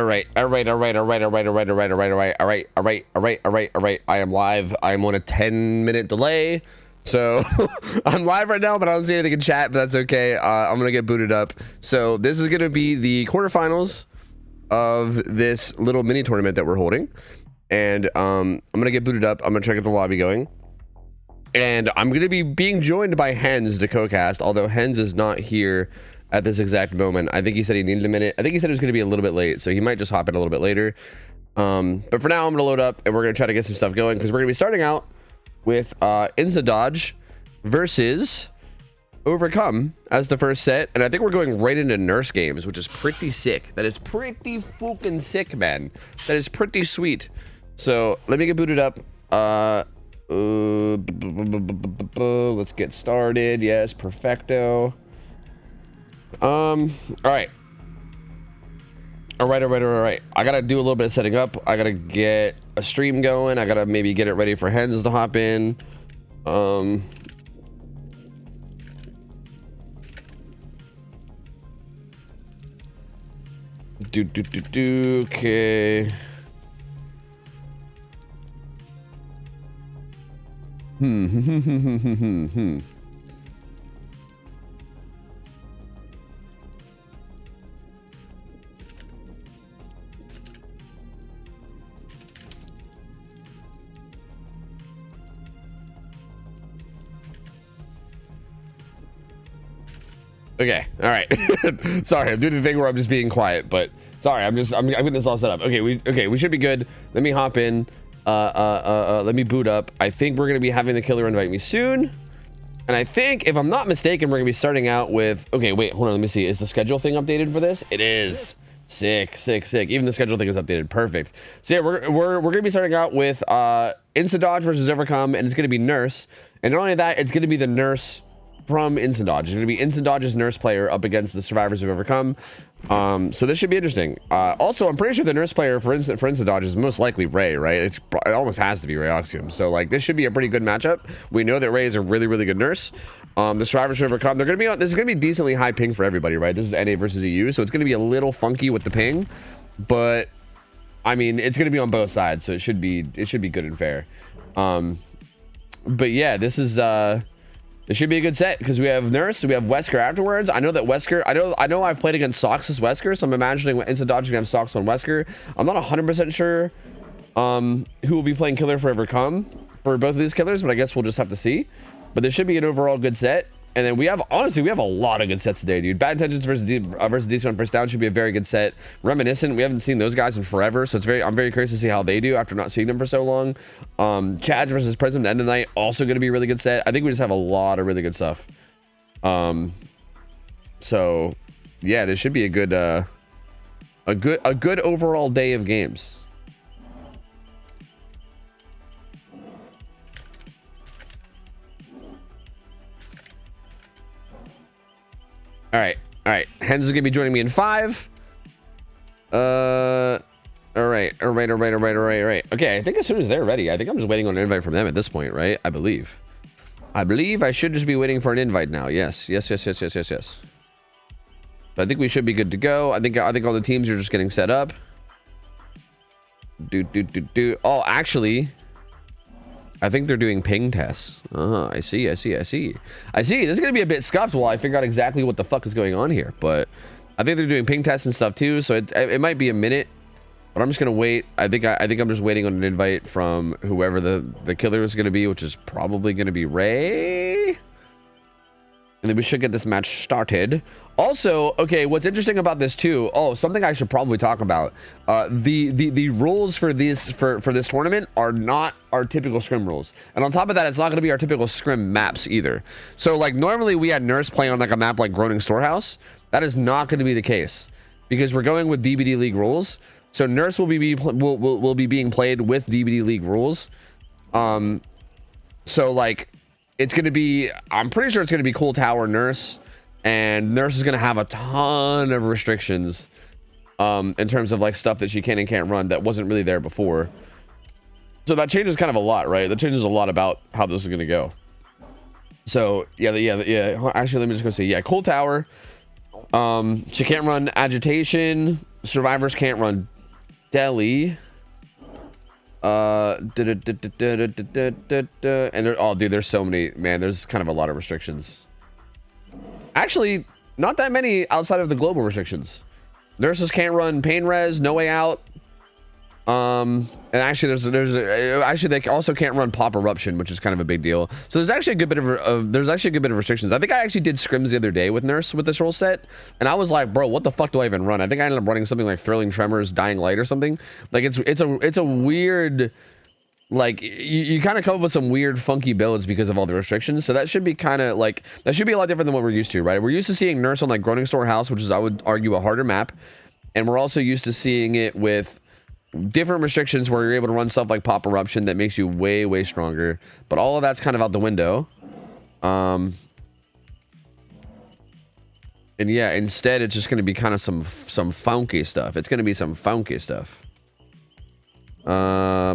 All right. I am live. I'm on a 10-minute delay. So I'm live right now, but I don't see anything in chat, but that's okay. I'm going to get booted up. So this is going to be the quarterfinals of this little mini tournament that we're holding. And I'm going to get booted up. I'm going to try to get the lobby going. And I'm going to be being joined by Hens to co-cast, although Hens is not here at this exact moment. I think he said he needed a minute. I think he said it was going to be a little bit late, so he might just hop in a little bit later. But for now, I'm going to load up, and we're going to try to get some stuff going, because we're going to be starting out with Instant Dodge versus Overcome as the first set. And I think we're going right into nurse games, which is pretty sick. That is pretty fucking sick, man. That is pretty sweet. So let me get booted up. Let's get started. Yes, perfecto. All right. I gotta do a little bit of setting up. I gotta get a stream going. I gotta maybe get it ready for Hens to hop in. Okay. Okay, all right. Sorry, I'm doing the thing where I'm just being quiet, but sorry, I'm getting this all set up. Okay, we should be good. Let me hop in. Let me boot up. I think we're gonna be having the killer invite me soon. And I think, if I'm not mistaken, we're gonna be starting out with, okay, wait, hold on, let me see. Is the schedule thing updated for this? It is. Sick. Even the schedule thing is updated. Perfect. So yeah, we're gonna be starting out with Instant Dodge versus Overcome, and it's gonna be Nurse. And not only that, it's gonna be the Nurse from Instant Dodge. It's going to be Instant Dodge's nurse player up against the survivors who've overcome. So this should be interesting. Also, I'm pretty sure the nurse player for Instant Dodge is most likely Ray, right? It almost has to be Ray Oxium. So like this should be a pretty good matchup. We know that Ray is a really, really good nurse. The survivors who overcome, they're going to be on, this is going to be decently high ping for everybody, right? This is NA versus EU, so it's going to be a little funky with the ping, but I mean, it's going to be on both sides, so it should be good and fair. But yeah, this is it should be a good set because we have Nurse, we have Wesker afterwards. I know that Wesker, I know I've played against Sox as Wesker, so I'm imagining Instant Dodge is gonna have Sox on Wesker. I'm not 100% sure who will be playing killer for Overcome for both of these killers, but I guess we'll just have to see. But this should be an overall good set. And then we have, honestly, we have a lot of good sets today, dude. Bad Intentions versus DC on First Down should be a very good set. Reminiscent, we haven't seen those guys in forever, so I'm very curious to see how they do after not seeing them for so long. Chads versus Prism, End of the Night, also going to be a really good set. I think we just have a lot of really good stuff. So yeah, this should be a good overall day of games. All right. Hens is gonna be joining me in 5. All right. Okay, I think as soon as they're ready, I think I'm just waiting on an invite from them at this point, right? I believe I should just be waiting for an invite now. Yes. So I think we should be good to go. I think all the teams are just getting set up. Oh, actually, I think they're doing ping tests. I see. This is gonna be a bit scuffed while I figure out exactly what the fuck is going on here. But I think they're doing ping tests and stuff too, so it might be a minute. But I'm just gonna wait. I think I'm just waiting on an invite from whoever the killer is gonna be, which is probably gonna be Ray. And then we should get this match started. Also, okay, what's interesting about this too, something I should probably talk about. The rules for this tournament are not our typical scrim rules. And on top of that, it's not gonna be our typical scrim maps either. So like normally we had Nurse play on like a map like Groaning Storehouse. That is not gonna be the case because we're going with DBD League rules. So Nurse will be being played with DBD League rules. So like it's going to be, I'm pretty sure it's going to be Cool Tower Nurse, and Nurse is going to have a ton of restrictions in terms of like stuff that she can and can't run that wasn't really there before. So that changes kind of a lot, right? That changes a lot about how this is going to go. So yeah. Actually, let me just go see. Yeah, Cool Tower. She can't run Agitation. Survivors can't run deli. And oh, dude, there's so many. Man, there's kind of a lot of restrictions. Actually, not that many outside of the global restrictions. Nurses can't run pain res, no way out. And actually actually they also can't run pop eruption, which is kind of a big deal. So there's actually a good bit of restrictions. I think I actually did scrims the other day with nurse with this role set, and I was like, bro, what the fuck do I even run? I think I ended up running something like thrilling tremors, dying light, or something. Like it's a weird, like you kind of come up with some weird funky builds because of all the restrictions. So that should be kind of like, that should be a lot different than what we're used to, right? We're used to seeing nurse on like Groaning Storehouse, which is, I would argue, a harder map, and we're also used to seeing it with different restrictions where you're able to run stuff like pop eruption that makes you way stronger, but all of that's kind of out the window. And yeah, instead it's just going to be kind of some funky stuff. It's going to be some funky stuff. All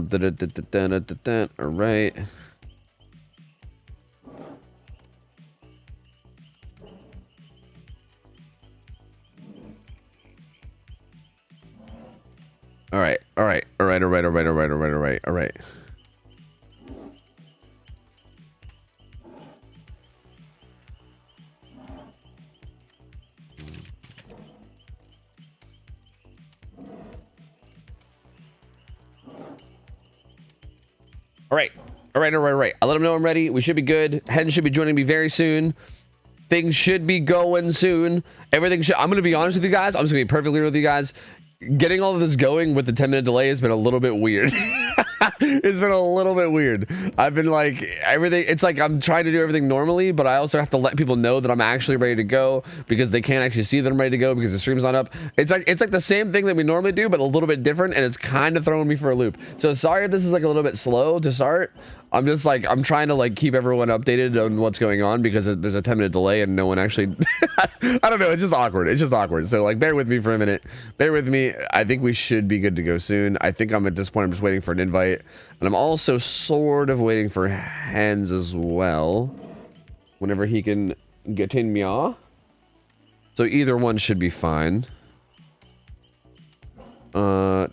right. All right. I let them know I'm ready. We should be good. Hens should be joining me very soon. Things should be going soon. Everything should. I'm going to be honest with you guys. I'm just going to be perfectly real with you guys. Getting all of this going with the 10-minute delay has been a little bit weird. It's been a little bit weird. I've been like, everything, it's like I'm trying to do everything normally, but I also have to let people know that I'm actually ready to go, because they can't actually see that I'm ready to go because the stream's not up. It's like the same thing that we normally do, but a little bit different, and it's kind of throwing me for a loop. So sorry if this is like a little bit slow to start. I'm just like, I'm trying to like keep everyone updated on what's going on, because there's a 10-minute delay and no one actually I don't know, it's just awkward. So like, bear with me for a minute. Bear with me. I think we should be good to go soon. I think I'm at this point, I'm just waiting for an invite, and I'm also sort of waiting for Hens as well, whenever he can get in me. So either one should be fine. All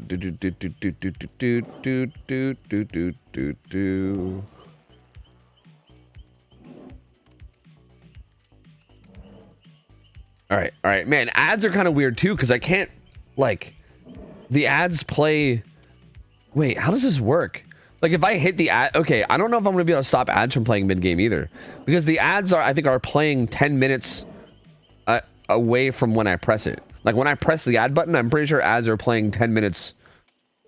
right, man. Ads are kind of weird too, because I can't, like, the ads play. Wait, how does this work? Like, if I hit the ad, okay, I don't know if I'm gonna be able to stop ads from playing mid game either, because the ads are, I think, are playing 10 minutes away from when I press it. Like, when I press the ad button, I'm pretty sure ads are playing 10 minutes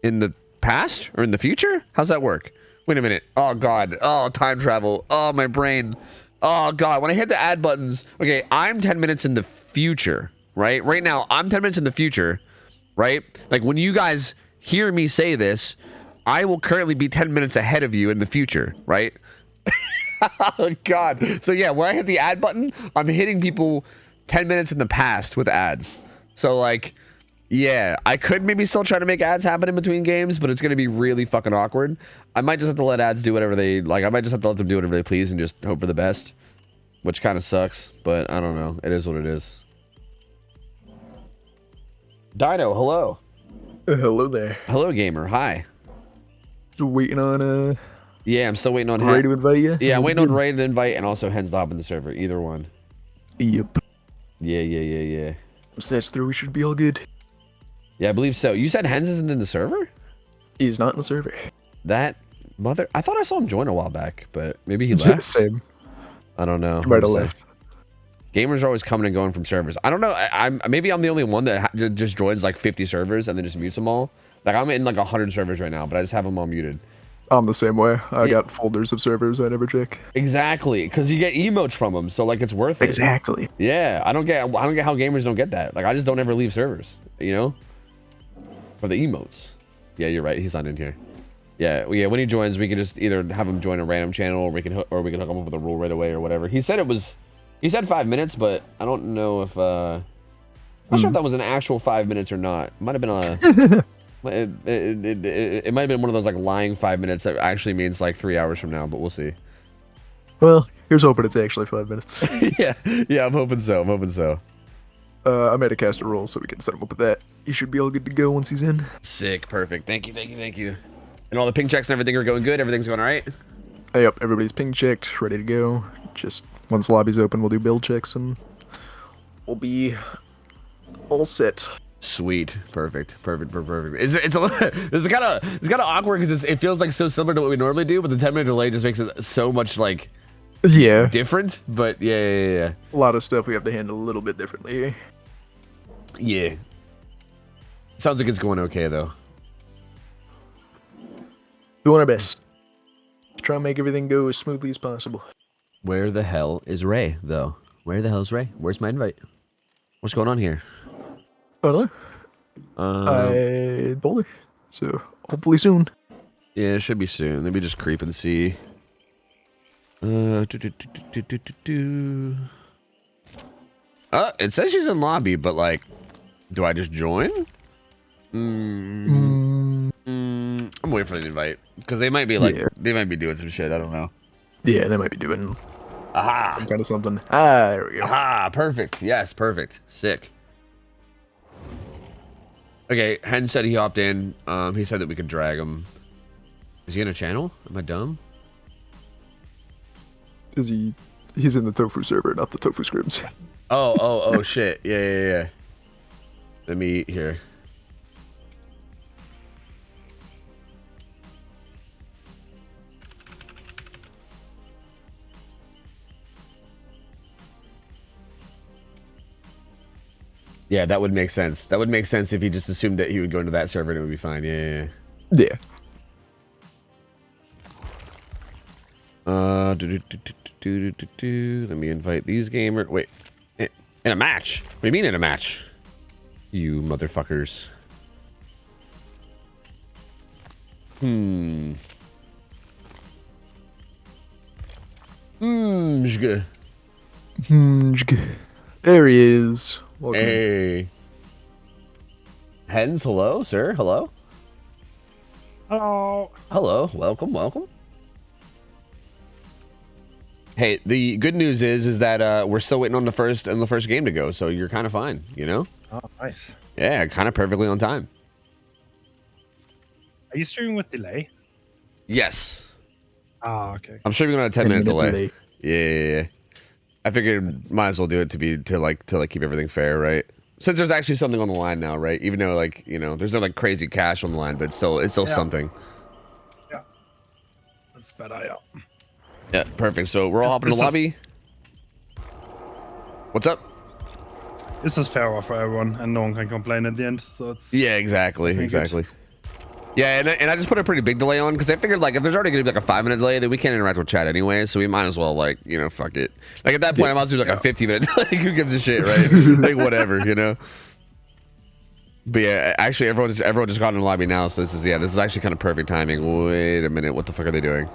in the past or in the future. How's that work? Wait a minute. Oh god. Oh, time travel. Oh, my brain. Oh god, when I hit the ad buttons, okay, I'm 10 minutes in the future, right? Right now, I'm 10 minutes in the future, right? Like, when you guys hear me say this, I will currently be 10 minutes ahead of you in the future, right? Oh god. So yeah, when I hit the ad button, I'm hitting people 10 minutes in the past with ads. So like, yeah, I could maybe still try to make ads happen in between games, but it's going to be really fucking awkward. I might just have to let ads do whatever they like. I might just have to let them do whatever they please and just hope for the best, which kind of sucks, but I don't know. It is what it is. Dino, hello. Hello there. Hello, gamer. Hi. Just waiting on yeah, I'm still waiting on Ray to invite you. Yeah, I'm waiting on Ray to invite, and also Hens to hop in the server. Either one. Yep. Yeah. Once that's through, we should be all good. Yeah, I believe so. You said Hens isn't in the server? He's not in the server. That mother... I thought I saw him join a while back, but maybe he left. Same. I don't know. He might have left. Gamers are always coming and going from servers. I don't know. Maybe I'm the only one that just joins like 50 servers and then just mutes them all. Like, I'm in like 100 servers right now, but I just have them all muted. I'm the same way. I got folders of servers I never check. Exactly, because you get emotes from them, so like it's worth it. Exactly. Yeah, I don't get how gamers don't get that. Like, I just don't ever leave servers, you know, for the emotes. Yeah, you're right. He's not in here. Yeah. When he joins, we can just either have him join a random channel, or we can hook him up with a rule right away or whatever. He said 5 minutes, but I don't know if I'm not sure if that was an actual 5 minutes or not. It might have been a. It might have been one of those like lying 5 minutes that actually means like 3 hours from now, but we'll see. Well, here's hoping it's actually 5 minutes. yeah, I'm hoping so. I made a caster roll so we can set him up with that. He should be all good to go once he's in. Sick, perfect. Thank you. And all the ping checks and everything are going good. Everything's going all right. Yep, everybody's ping checked, ready to go. Just once the lobby's open, we'll do build checks and we'll be all set. Sweet, perfect. It's kind of awkward because it feels like so similar to what we normally do, but the 10-minute delay just makes it so much like different. But yeah. A lot of stuff we have to handle a little bit differently here. Yeah. Sounds like it's going okay though. Doing our best. Try and make everything go as smoothly as possible. Where the hell is Ray though? Where the hell is Ray? Where's my invite? What's going on here? Oh no. I boulder. So hopefully soon. Yeah, it should be soon. Let me just creep and see. It says she's in lobby, but like, do I just join? I'm waiting for the invite because they might be like, they might be doing some shit. I don't know. Yeah, they might be doing some kind of something. There we go. Perfect. Yes, perfect. Sick. Okay, Hen said he hopped in. He said that we could drag him. Is he in a channel? Am I dumb? Is he's in the tofu server, not the tofu scripts. Oh shit. Yeah. Let me here. Yeah, that would make sense. That would make sense if he just assumed that he would go into that server and it would be fine. Yeah. Let me invite these gamers. Wait, in a match? What do you mean in a match? You motherfuckers. There he is. Welcome. Hey. Hens, hello, sir. Hello. Hello. Welcome. Hey, the good news is that we're still waiting on the first game to go, so you're kind of fine, you know? Oh, nice. Yeah, kind of perfectly on time. Are you streaming with delay? Yes. Okay. I'm streaming on a 10-minute delay. Yeah. I figured might as well do it to keep everything fair, right? Since there's actually something on the line now, right? Even though like, you know, there's no like crazy cash on the line, but it's still something. Yeah. That's better, yeah. Yeah, perfect. So we're all hopping in the lobby. What's up? This is fairer for everyone, and no one can complain at the end. So it's exactly. Yeah, and I just put a pretty big delay on because I figured like if there's already gonna be like a 5-minute delay, then we can't interact with chat anyway, so we might as well like, you know, fuck it. Like at that point, I might as well do like a 50-minute delay. Who gives a shit, right? Like whatever, you know. But yeah, actually, everyone just got in the lobby now, so this is actually kind of perfect timing. Wait a minute, what the fuck are they doing?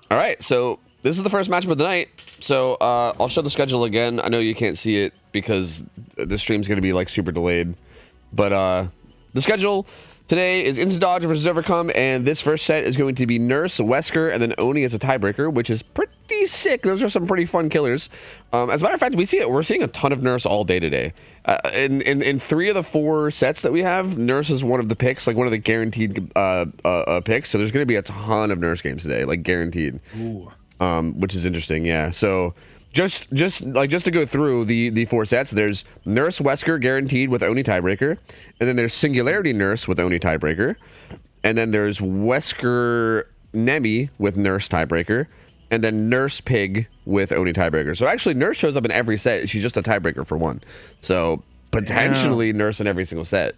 All right, so this is the first matchup of the night. So I'll show the schedule again. I know you can't see it because the stream's gonna be like super delayed, but the schedule today is Into Dodge versus Overcome, and this first set is going to be Nurse, Wesker, and then Oni as a tiebreaker, which is pretty sick. Those are some pretty fun killers. As a matter of fact, we're seeing a ton of Nurse all day today. In 3 of the 4 sets that we have, Nurse is one of the picks, like one of the guaranteed picks. So there's going to be a ton of Nurse games today, like guaranteed. Ooh. Which is interesting, yeah. So just to go through the 4 sets, there's Nurse Wesker guaranteed with Oni tiebreaker, and then there's Singularity Nurse with Oni tiebreaker, and then there's Wesker Nemi with Nurse tiebreaker, and then Nurse Pig with Oni tiebreaker. So actually, Nurse shows up in every set. She's just a tiebreaker for one. So potentially Nurse in every single set.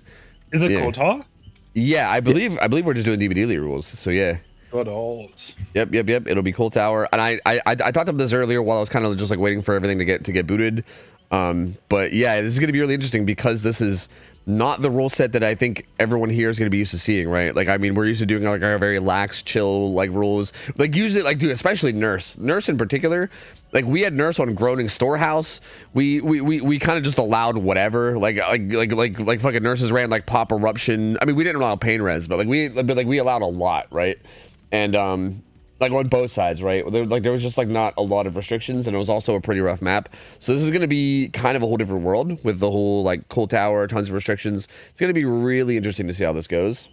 Is it Kotar? Yeah, I believe we're just doing DVD elite rules. So yeah. Good old. Yep. It'll be Cool Tower, and I talked about this earlier while I was kind of just like waiting for everything to get booted. But yeah, this is gonna be really interesting because this is not the rule set that I think everyone here is gonna be used to seeing, right? Like, I mean, we're used to doing like our very lax, chill like rules. Like usually, like dude, especially Nurse in particular. Like we had Nurse on Groaning Storehouse. We kind of just allowed whatever. Like fucking Nurses ran like Pop Eruption. I mean, we didn't allow Pain Res, but like we allowed a lot, right? And like on both sides, right? There was just like not a lot of restrictions, and it was also a pretty rough map. So this is going to be kind of a whole different world with the whole like cold tower, tons of restrictions. It's going to be really interesting to see how this goes,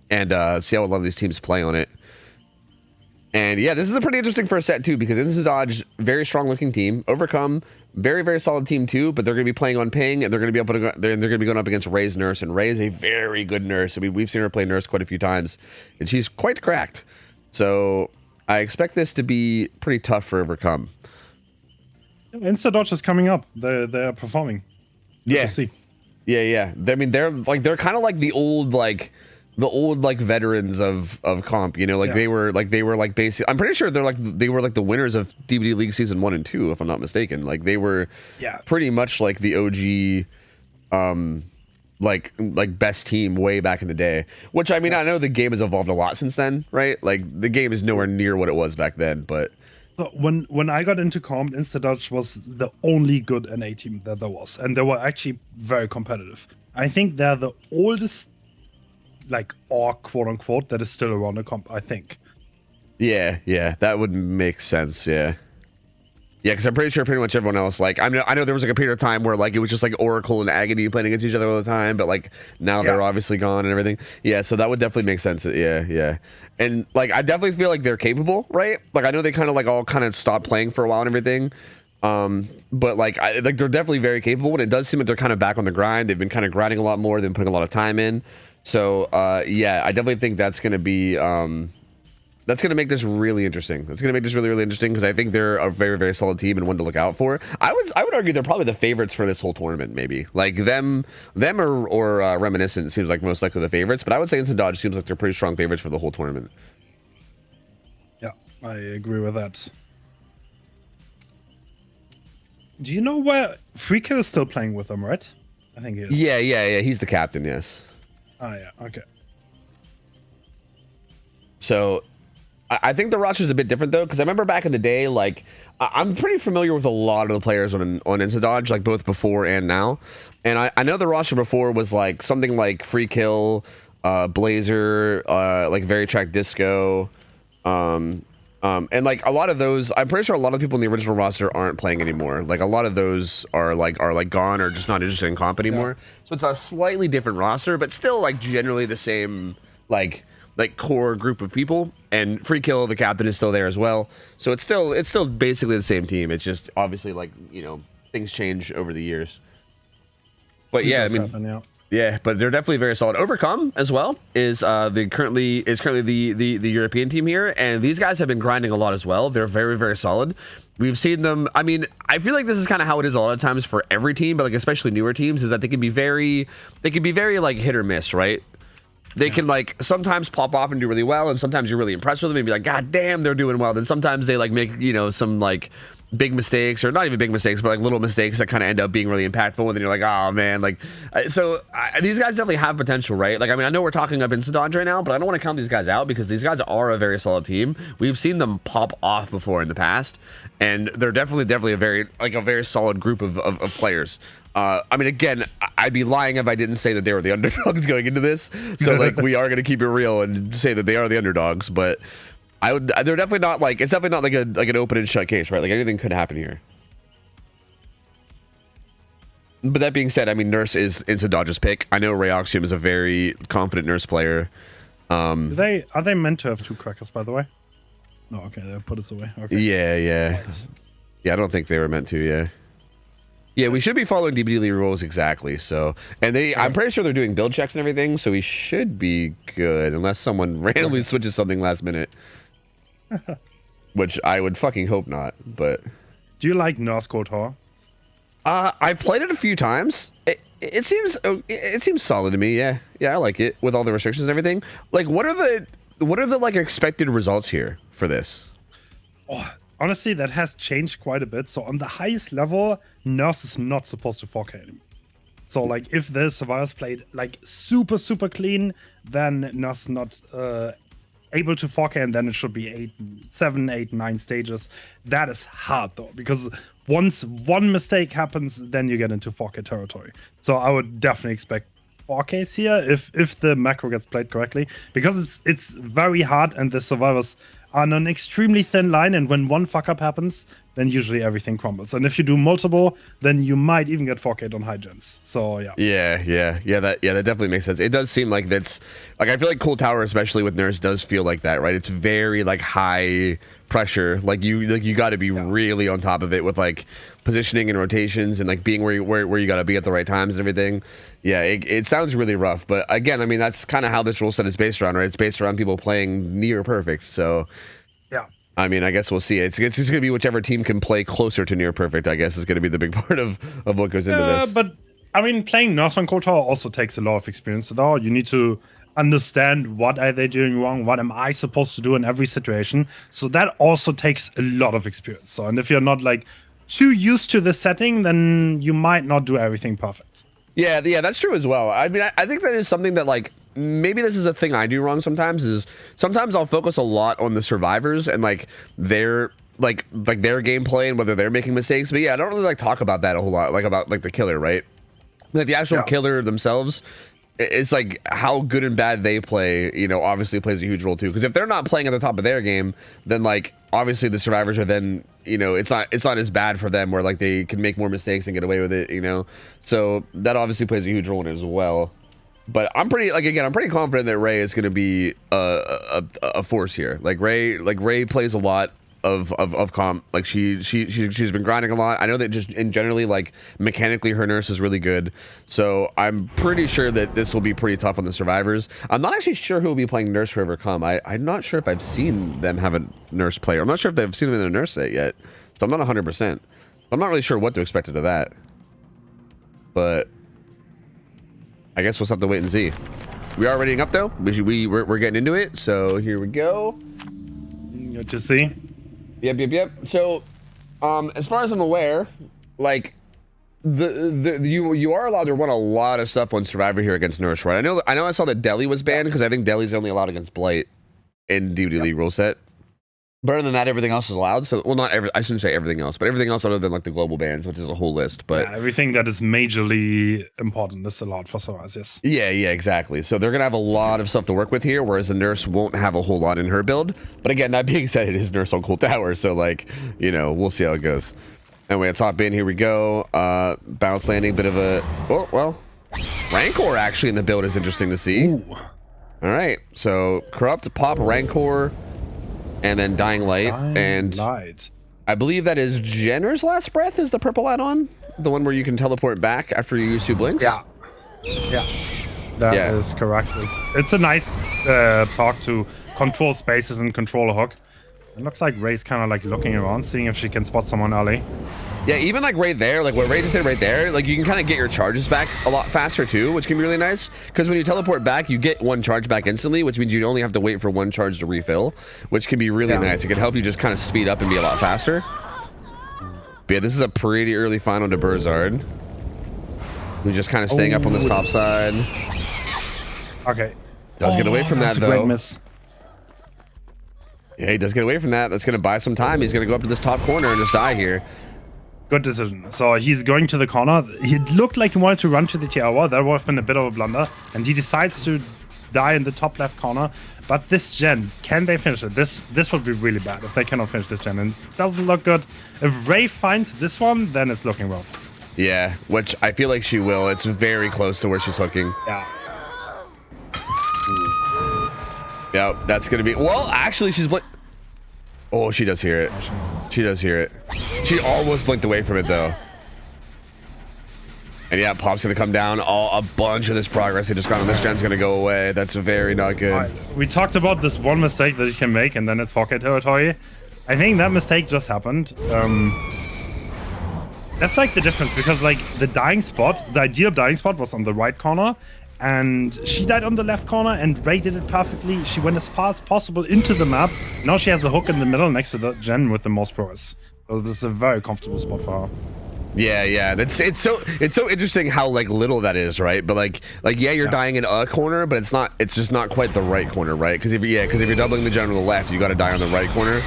and see how a lot of these teams play on it. And yeah, this is a pretty interesting first set too, because Instant Dodge, very strong looking team. Overcome, very, very solid team too, but they're going to be playing on ping, and they're going to be they're going to be going up against Ray's nurse, and Ray is a very good nurse. I mean, we've seen her play nurse quite a few times, and she's quite cracked. So I expect this to be pretty tough for Overcome. Instant Dodge is coming up. They're performing. Yeah. See. Yeah. I mean, they're kind of like the old veterans of comp, you know, like they were basically, I'm pretty sure they were like the winners of DBD League season 1 and 2, if I'm not mistaken. Like they were pretty much like the OG like best team way back in the day, which I mean, I know the game has evolved a lot since then, right? Like the game is nowhere near what it was back then, but so when I got into comp, Instant Dodge was the only good NA team that there was, and they were actually very competitive. I think they're the oldest like orc, quote unquote, that is still around the comp, I think. Yeah, that would make sense. Yeah, because I'm pretty sure pretty much everyone else, like I know there was like a period of time where like it was just like Oracle and Agony playing against each other all the time, but like now they're obviously gone and everything. Yeah, so that would definitely make sense. Yeah, and like I definitely feel like they're capable, right? Like I know they kind of like all kind of stopped playing for a while and everything. But like they're definitely very capable, and it does seem like they're kind of back on the grind. They've been kind of grinding a lot more, they've been putting a lot of time in. So yeah, I definitely think that's going to be that's going to make this really interesting. That's going to make this really, really interesting, because I think they're a very, very solid team and one to look out for. I would argue they're probably the favorites for this whole tournament. Maybe like them or Reminiscent seems like most likely the favorites, but I would say Instant Dodge seems like they're pretty strong favorites for the whole tournament. Yeah, I agree with that. Do you know where Freaker is still playing with them, right? I think he is. Yeah. He's the captain. Yes. Oh yeah. Okay. So I think the roster is a bit different though, because I remember back in the day, like I'm pretty familiar with a lot of the players on Instant Dodge, like both before and now. And I know the roster before was like something like Free Kill, Blazer, like Very Track Disco, and like a lot of those, I'm pretty sure a lot of people in the original roster aren't playing anymore. Like a lot of those are like gone or just not interested in comp anymore. Yeah. So it's a slightly different roster, but still like generally the same like core group of people. And Free Kill, the captain, is still there as well. So it's still basically the same team. It's just obviously like, you know, things change over the years. But yeah, I mean, yeah, but they're definitely very solid. Overcome as well is currently the European team here, and these guys have been grinding a lot as well. They're very, very solid. We've seen them. I mean, I feel like this is kind of how it is a lot of times for every team, but like especially newer teams, is that they can be very like hit or miss, right? They can like sometimes pop off and do really well, and sometimes you're really impressed with them and be like, God damn, they're doing well. Then sometimes they like make, you know, some like big mistakes, or not even big mistakes, but like little mistakes that kind of end up being really impactful, and then you're like, oh man, like these guys definitely have potential, right? Like I mean, I know we're talking up Instant Dodge right now, but I don't want to count these guys out, because these guys are a very solid team. We've seen them pop off before in the past, and they're definitely a very solid group of players. I mean, again, I'd be lying if I didn't say that they were the underdogs going into this. So like we are going to keep it real and say that they are the underdogs, but they're definitely not like, it's definitely not like an open and shut case, right? Like anything could happen here. But that being said, I mean, Nurse is Instant Dodge's pick. I know Rayoxium is a very confident Nurse player. Are they meant to have 2 crackers, by the way? No, okay, they put us away. Okay. Yeah. Right. Yeah, I don't think they were meant to. Yeah, we should be following DBD rules exactly. So, and I'm pretty sure they're doing build checks and everything, so we should be good, unless someone randomly switches something last minute. Which I would fucking hope not, but... Do you like Nurse KOTOR? I've played it a few times. It seems solid to me, yeah. Yeah, I like it, with all the restrictions and everything. Like, what are the like expected results here for this? Oh, honestly, that has changed quite a bit. So on the highest level, Nurse is not supposed to 4K anymore. So like if the survivors played like super clean, then Nurse not able to 4K, and then it should be 7, 8, 9 stages. That is hard though, because once one mistake happens, then you get into 4K territory. So I would definitely expect 4Ks here if the macro gets played correctly, because it's very hard, and the survivors on an extremely thin line, and when one fuck up happens, then usually everything crumbles. And if you do multiple, then you might even get 4K on high gens. So yeah. That definitely makes sense. It does seem like that's like, I feel like Cool Tower, especially with Nurse, does feel like that, right? It's very like high pressure. Like you got to be really on top of it with like positioning and rotations and like being where you got to be at the right times and everything. Yeah, it sounds really rough, but again, I mean, that's kind of how this rule set is based around, right? It's based around people playing near perfect. So yeah, I mean, I guess we'll see. It's just going to be whichever team can play closer to near perfect, I guess, is going to be the big part of what goes into this. But I mean, playing Nurse on Cold Tower also takes a lot of experience, though. You need to understand what are they doing wrong, what am I supposed to do in every situation. So that also takes a lot of experience. So, and if you're not like too used to the setting, then you might not do everything perfect. Yeah, that's true as well. I mean, I think that is something that like, maybe this is a thing I do wrong sometimes, is sometimes I'll focus a lot on the survivors and like their like their gameplay and whether they're making mistakes. But yeah, I don't really like talk about that a whole lot, like about like the killer, right? Like the actual killer themselves, it's like how good and bad they play, you know, obviously plays a huge role too. Because if they're not playing at the top of their game, then like obviously the survivors are then, you know, it's not as bad for them where like they can make more mistakes and get away with it, you know. So that obviously plays a huge role in it as well. But I'm pretty confident that Ray is going to be a force here. Like Ray plays a lot of comp. Like she's been grinding a lot. I know that just in generally like mechanically her Nurse is really good. So I'm pretty sure that this will be pretty tough on the survivors. I'm not actually sure who will be playing Nurse for Overcome. I'm not sure if I've seen them have a Nurse player. I'm not sure if they've seen them in their Nurse set yet. So I'm not 100%. I'm not really sure what to expect out of that. But I guess we'll have to wait and see. We are readying up though. We're getting into it. So here we go. Good to see. Yep. So, as far as I'm aware, like you are allowed to run a lot of stuff on Survivor here against Nurse, right? I know I saw that Delhi was banned because I think Delhi's only allowed against Blight in DVD League rule set. But other than that, everything else is allowed. So, well, I shouldn't say everything else, but everything else other than like the global bans, which is a whole list. But yeah, everything that is majorly important is allowed for Soraz, yes. Yeah, exactly. So they're gonna have a lot of stuff to work with here, whereas the Nurse won't have a whole lot in her build. But again, that being said, it is Nurse on Cool Tower, so like, you know, we'll see how it goes. Anyway, let's hop in. Here we go. Bounce landing, bit of a Rancor actually in the build is interesting to see. Ooh. All right, so Corrupt, Pop, Rancor. And then Dying Light, I believe that is Jenner's Last Breath is the purple add-on, the one where you can teleport back after you use 2 blinks. Yeah, that is correct. It's a nice perk to control spaces and control a hook. It looks like Ray's kind of like looking around, seeing if she can spot someone early. Yeah, even like right there, like what Ray just said right there, like you can kind of get your charges back a lot faster too, which can be really nice. Because when you teleport back, you get 1 charge back instantly, which means you only have to wait for 1 charge to refill, which can be really nice. It can help you just kind of speed up and be a lot faster. But yeah, this is a pretty early final to Burzard. Who's just kind of staying up on this top side. Okay. Does get away from that though. Great miss. Yeah, he does get away from that. That's going to buy some time. He's going to go up to this top corner and just die here. Good decision. So he's going to the corner. He looked like he wanted to run to the tower. That would have been a bit of a blunder. And he decides to die in the top left corner. But this gen, can they finish it? This would be really bad if they cannot finish this gen. And it doesn't look good. If Ray finds this one, then it's looking rough. Yeah, which I feel like she will. It's very close to where she's hooking. Yeah. Yeah, that's going to be... Well, actually, she's... Oh, she does hear it. She does hear it. She almost blinked away from it, though. And yeah, Pop's going to come down. A bunch of this progress they just got on this gen's going to go away. That's very not good. Right. We talked about this one mistake that you can make, and then it's 4K territory. I think that mistake just happened. That's like the difference, because like the ideal dying spot was on the right corner, and she died on the left corner, and Ray did it perfectly. She went as far as possible into the map. Now she has a hook in the middle next to the gen with the most progress. So this is a very comfortable spot for her. Yeah. It's so interesting how like little that is, right? But like yeah, you're dying in a corner, but it's just not quite the right corner, right? Because if you're doubling the gen on the left, you got to die on the right corner.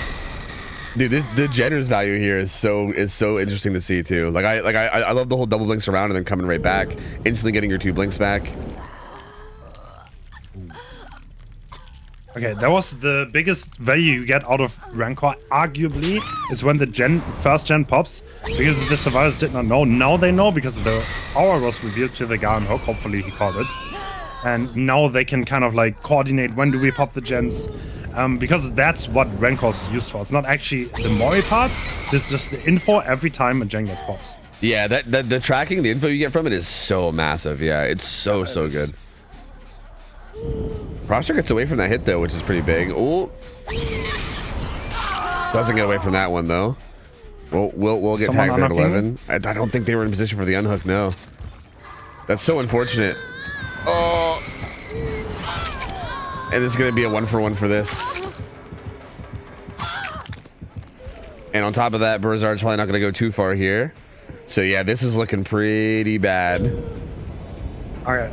Dude, the Jenner's value here is so interesting to see too. Like I love the whole double blinks around and then coming right back, instantly getting your 2 blinks back. Okay, that was the biggest value you get out of Rancor, arguably, is when the first gen pops, because the survivors did not know. Now they know because the hour was revealed to the Garen hook, hopefully he caught it. And now they can kind of like coordinate when do we pop the gens, because that's what Rancor's used for. It's not actually the Mori part, it's just the info every time a gen gets popped. Yeah, the tracking, the info you get from it is so massive. Yeah, it's so good. Prosser gets away from that hit though, which is pretty big. Ooh. Doesn't get away from that one though. We'll get tagged there at 11. I don't think they were in position for the unhook, no. That's so unfortunate. Oh. And it's gonna be a 1-for-1 for this. And on top of that, Berzard's probably not gonna go too far here. So yeah, this is looking pretty bad. Alright.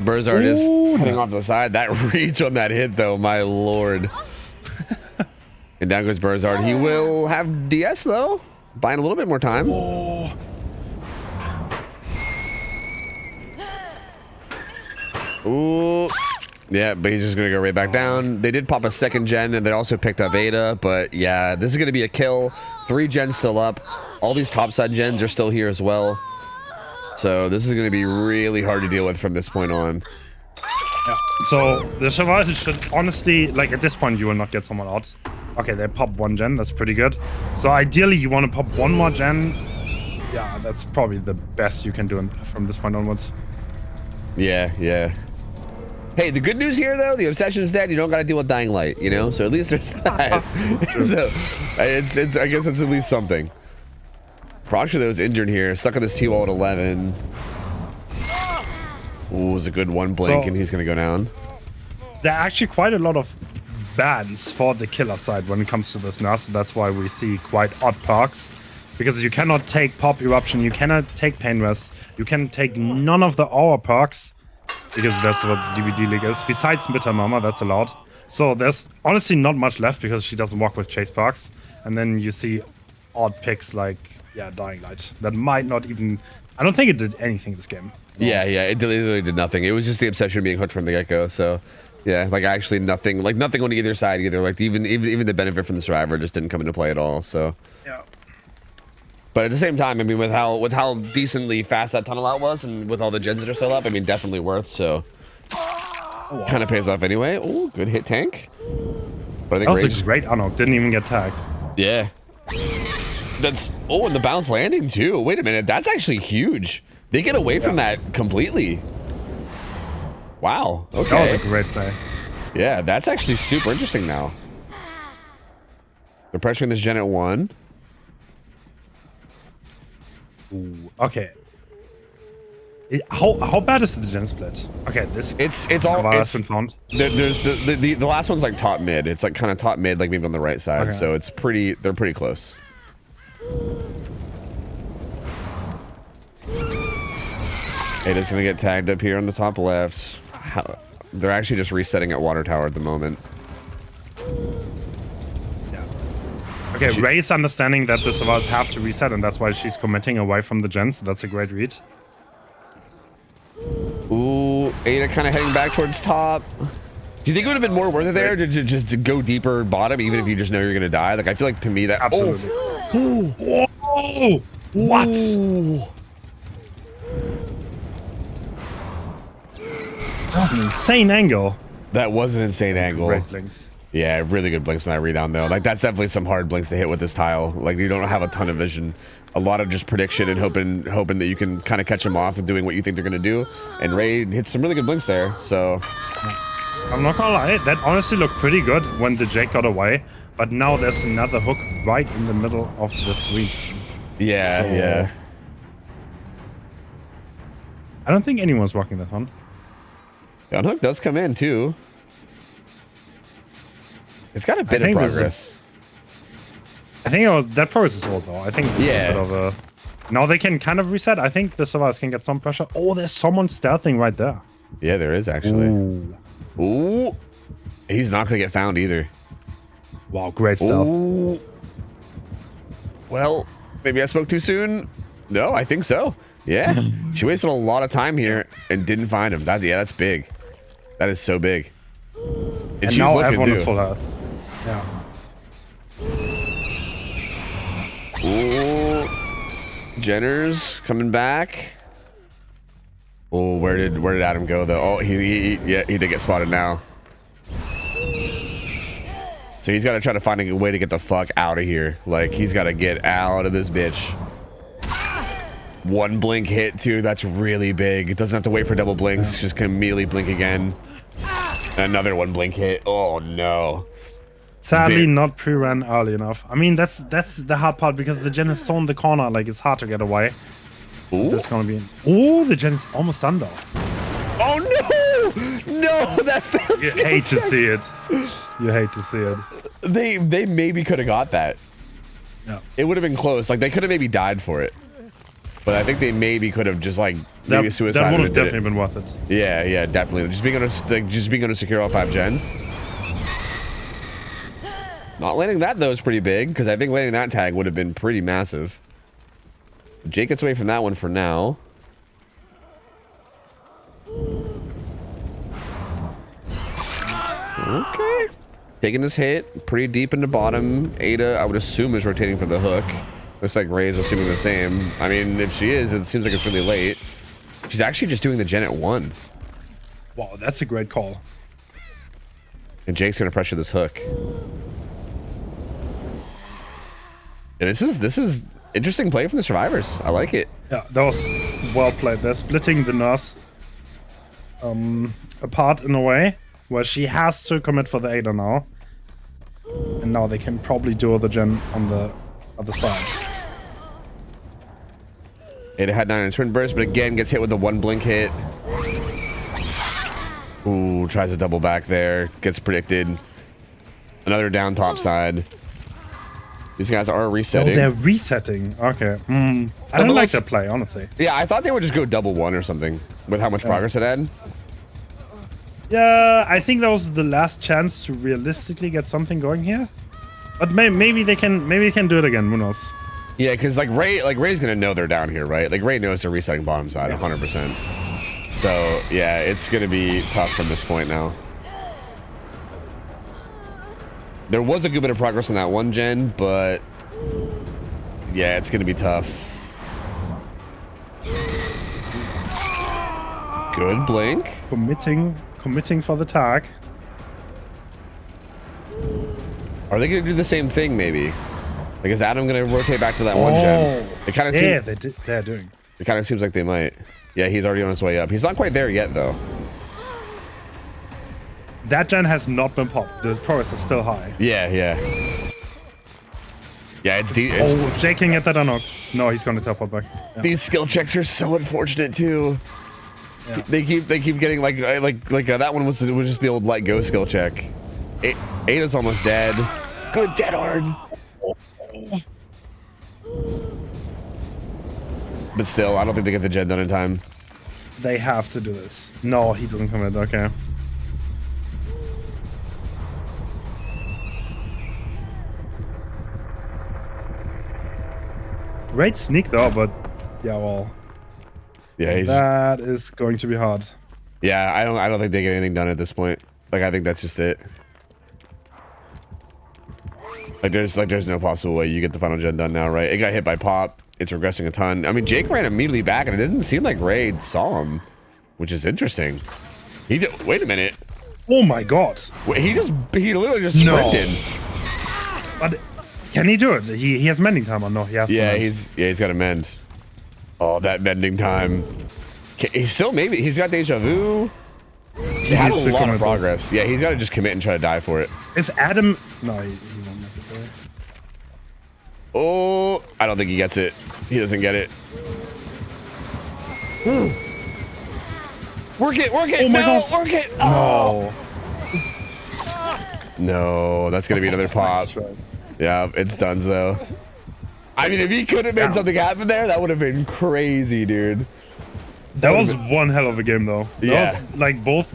Berzard is heading off to the side. That reach on that hit, though, my lord. And down goes Berzard. He will have DS, though. Buying a little bit more time. Oh. Ooh. Yeah, but he's just going to go right back down. They did pop a second gen, and they also picked up Ada. But, yeah, this is going to be a kill. 3 gens still up. All these topside gens are still here as well. So this is going to be really hard to deal with from this point on. Yeah. So the survivors should honestly, like at this point, you will not get someone out. Okay, they pop 1 gen. That's pretty good. So ideally, you want to pop 1 more gen. Yeah, that's probably the best you can do from this point onwards. Yeah, yeah. Hey, the good news here, though, the obsession's dead. You don't got to deal with Dying Light, you know? So at least there's that. So it's I guess it's at least something. Proxy, though, is injured here. Stuck on this T-wall at 11. Ooh, it was a good one blink, and he's going to go down. There are actually quite a lot of bans for the killer side when it comes to this now, so that's why we see quite odd perks. Because you cannot take Pop Eruption, you cannot take Pain Rest, you can take none of the Aura perks, because that's what DVD League is. Besides Bitter Mama, that's allowed. So there's honestly not much left because she doesn't walk with chase perks. And then you see odd picks like, yeah, Dying Light. That might not even... I don't think it did anything this game. Yeah, it literally did nothing. It was just the obsession being hooked from the get-go, so... Yeah, like actually nothing, like nothing on either side either. Like even the benefit from the survivor just didn't come into play at all, so... Yeah. But at the same time, I mean, with how decently fast that tunnel out was, and with all the gens that are still up, I mean, definitely worth. So, kind of pays off anyway. Oh, good hit tank. But I think that was a great unhook. Didn't even get tagged. Yeah. That's and the bounce landing too. Wait a minute, that's actually huge. They get away from that completely. Wow. Okay. That was a great play. Yeah, that's actually super interesting now. They're pressuring this gen at 1. Ooh, okay. How bad is the gen split? Okay, this it's all been found. There's the last one's like top mid. It's like kind of top mid, like maybe on the right side. Okay. So it's they're pretty close. Ada's gonna get tagged up here on the top left. They're actually just resetting at water tower at the moment. Okay, Ray's understanding that the survivors have to reset, and that's why she's committing away from the gens. So that's a great read. Ooh, Ada kind of heading back towards top. Do you think it would have been more worth it there to just to go deeper bottom, even if you just know you're gonna die? Like I feel like to me that absolutely. Oh, oh. What? Ooh. That was an insane angle. That was an insane angle. Great blinks. Yeah, really good blinks on that rebound though. Like that's definitely some hard blinks to hit with this tile. Like you don't have a ton of vision. A lot of just prediction and hoping that you can kind of catch them off and doing what you think they're gonna do. And Ray hits some really good blinks there. So I'm not gonna lie, that honestly looked pretty good when the Jake got away. But now there's another hook right in the middle of the 3. Yeah, yeah. I don't think anyone's walking that one. The unhook does come in too. It's got a bit of progress. I think that progress is old though. I think it's a bit of a... Now they can kind of reset. I think the survivors can get some pressure. Oh, there's someone stealthing right there. Yeah, there is actually. Ooh. He's not going to get found either. Wow, great stealth. Ooh. Well, maybe I spoke too soon. No, I think so. Yeah, she wasted a lot of time here and didn't find him. That's big. That is so big. And now everyone is full health. Yeah. Ooh, Jenner's coming back. Oh, where did Adam go though? Oh, he did get spotted now. So he's got to try to find a way to get the fuck out of here. Like, he's got to get out of this bitch. One blink hit too. That's really big. It doesn't have to wait for double blinks. Just can immediately blink again. Another one blink hit. Oh no. Sadly, not pre-ran early enough. I mean, that's the hard part because the gen is so in the corner. Like, it's hard to get away. Ooh. This gonna be. Oh, the gen is almost done though. Oh no! No, that failed. You hate to see it. You hate to see it. They maybe could have got that. Yeah. It would have been close. Like, they could have maybe died for it. But I think they maybe could have just like maybe suicide. That would have definitely been worth it. Yeah, yeah, definitely. Just being able to secure all 5 gens. Not landing that though is pretty big because I think landing that tag would have been pretty massive. Jake gets away from that one for now. Okay. Taking this hit pretty deep into bottom. Ada, I would assume, is rotating for the hook. Looks like Ray's assuming the same. I mean, if she is, it seems like it's really late. She's actually just doing the gen at 1. Wow, that's a great call. And Jake's gonna pressure this hook. Yeah, this is interesting play from the survivors. I like it. Yeah, that was well played. They're splitting the nurse apart in a way where she has to commit for the Ada now. And now they can probably do the gen on the other side. Ada had 9 in turn burst, but again gets hit with the 1 blink hit. Ooh, tries a double back there. Gets predicted. Another down top side. These guys are resetting. Oh, they're resetting. Okay. I don't like that play, honestly. Yeah, I thought they would just go double 1 or something with how much progress it had. Yeah, I think that was the last chance to realistically get something going here. But maybe they can do it again. Who knows? Yeah, because Ray's gonna know they're down here, right? Like Ray knows they're resetting bottom side 100%. So yeah, it's gonna be tough from this point now. There was a good bit of progress on that 1 gen, but yeah, it's gonna be tough. Good blink. Committing for the tag. Are they gonna do the same thing maybe? Like, is Adam gonna rotate back to that 1 gen? It kind of yeah, they're doing. It kind of seems like they might. Yeah, he's already on his way up. He's not quite there yet though. That gen has not been popped. The progress is still high. Yeah, yeah. Yeah, it's if Jake can get that unhooked. No, he's gonna teleport back. Yeah. These skill checks are so unfortunate too. Yeah. They keep getting like that one was just the old let go skill check. Ada's almost dead. Good dead hard. But still, I don't think they get the gen done in time. They have to do this. No, he doesn't commit. Okay. Great sneak though, but yeah, well. Yeah, that is going to be hard. Yeah, I don't think they get anything done at this point. Like, I think that's just it. Like there's no possible way you get the final gen done now, right? It got hit by pop. It's regressing a ton. I mean, Jake ran immediately back, and it didn't seem like Ray saw him, which is interesting. Wait a minute. Oh my god. Wait, he literally just sprinted. No. But can he do it? He has mending time or no? He has. Yeah, he's got to mend. Oh, that mending time. He's still maybe he's got deja vu. He had a lot of progress. Yeah, he's got to just commit and try to die for it. If Adam, no, he won't make it there. Oh, I don't think he gets it. He doesn't get it. Work it! Oh my god! Work it! Oh. No, that's gonna be another pop. Yeah, it's done though. I mean, if he could have made something happen there, that would have been crazy, dude. That was one hell of a game, though. That was like both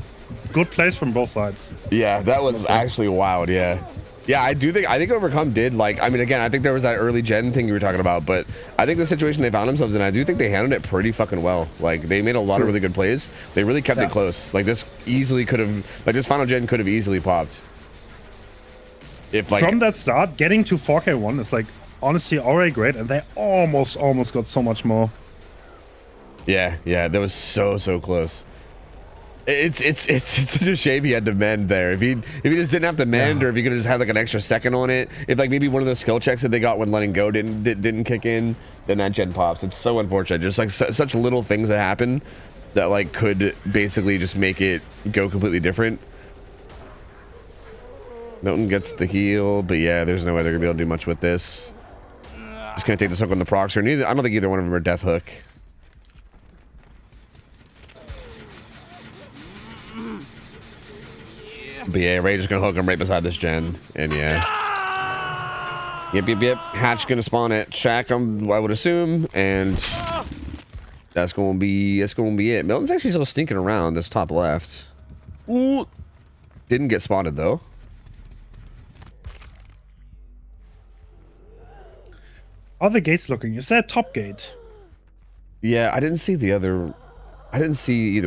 good plays from both sides. Yeah, that was actually wild. Yeah. Yeah, I think Overcome did, like, I mean, again, I think there was that early gen thing you were talking about, but I think the situation they found themselves in, I do think they handled it pretty fucking well. Like, they made a lot of really good plays. They really kept it close. Like, this easily could have, like, this final gen could have easily popped. If, like, from that start, getting to 4K1 is, like, honestly already great, and they almost got so much more. Yeah, that was so close. It's such a shame he had to mend there. If he just didn't have to mend, or if he could have just had like an extra second on it, if like maybe one of those skill checks that they got when letting go didn't kick in, then that gen pops. It's so unfortunate. Just like such little things that happen that like could basically just make it go completely different. Milton gets the heal, but yeah, there's no way they're gonna be able to do much with this. Just gonna take this hook on the proxer. Neither, I don't think either one of them are death hook. But yeah, Ray just gonna hook him right beside this gen, and yeah. Yep. Hatch gonna spawn at Shack, I would assume, and that's gonna be it. Milton's actually still sneaking around this top left. Ooh, didn't get spotted though. How are the gates looking? Is that top gate? Yeah, I didn't see either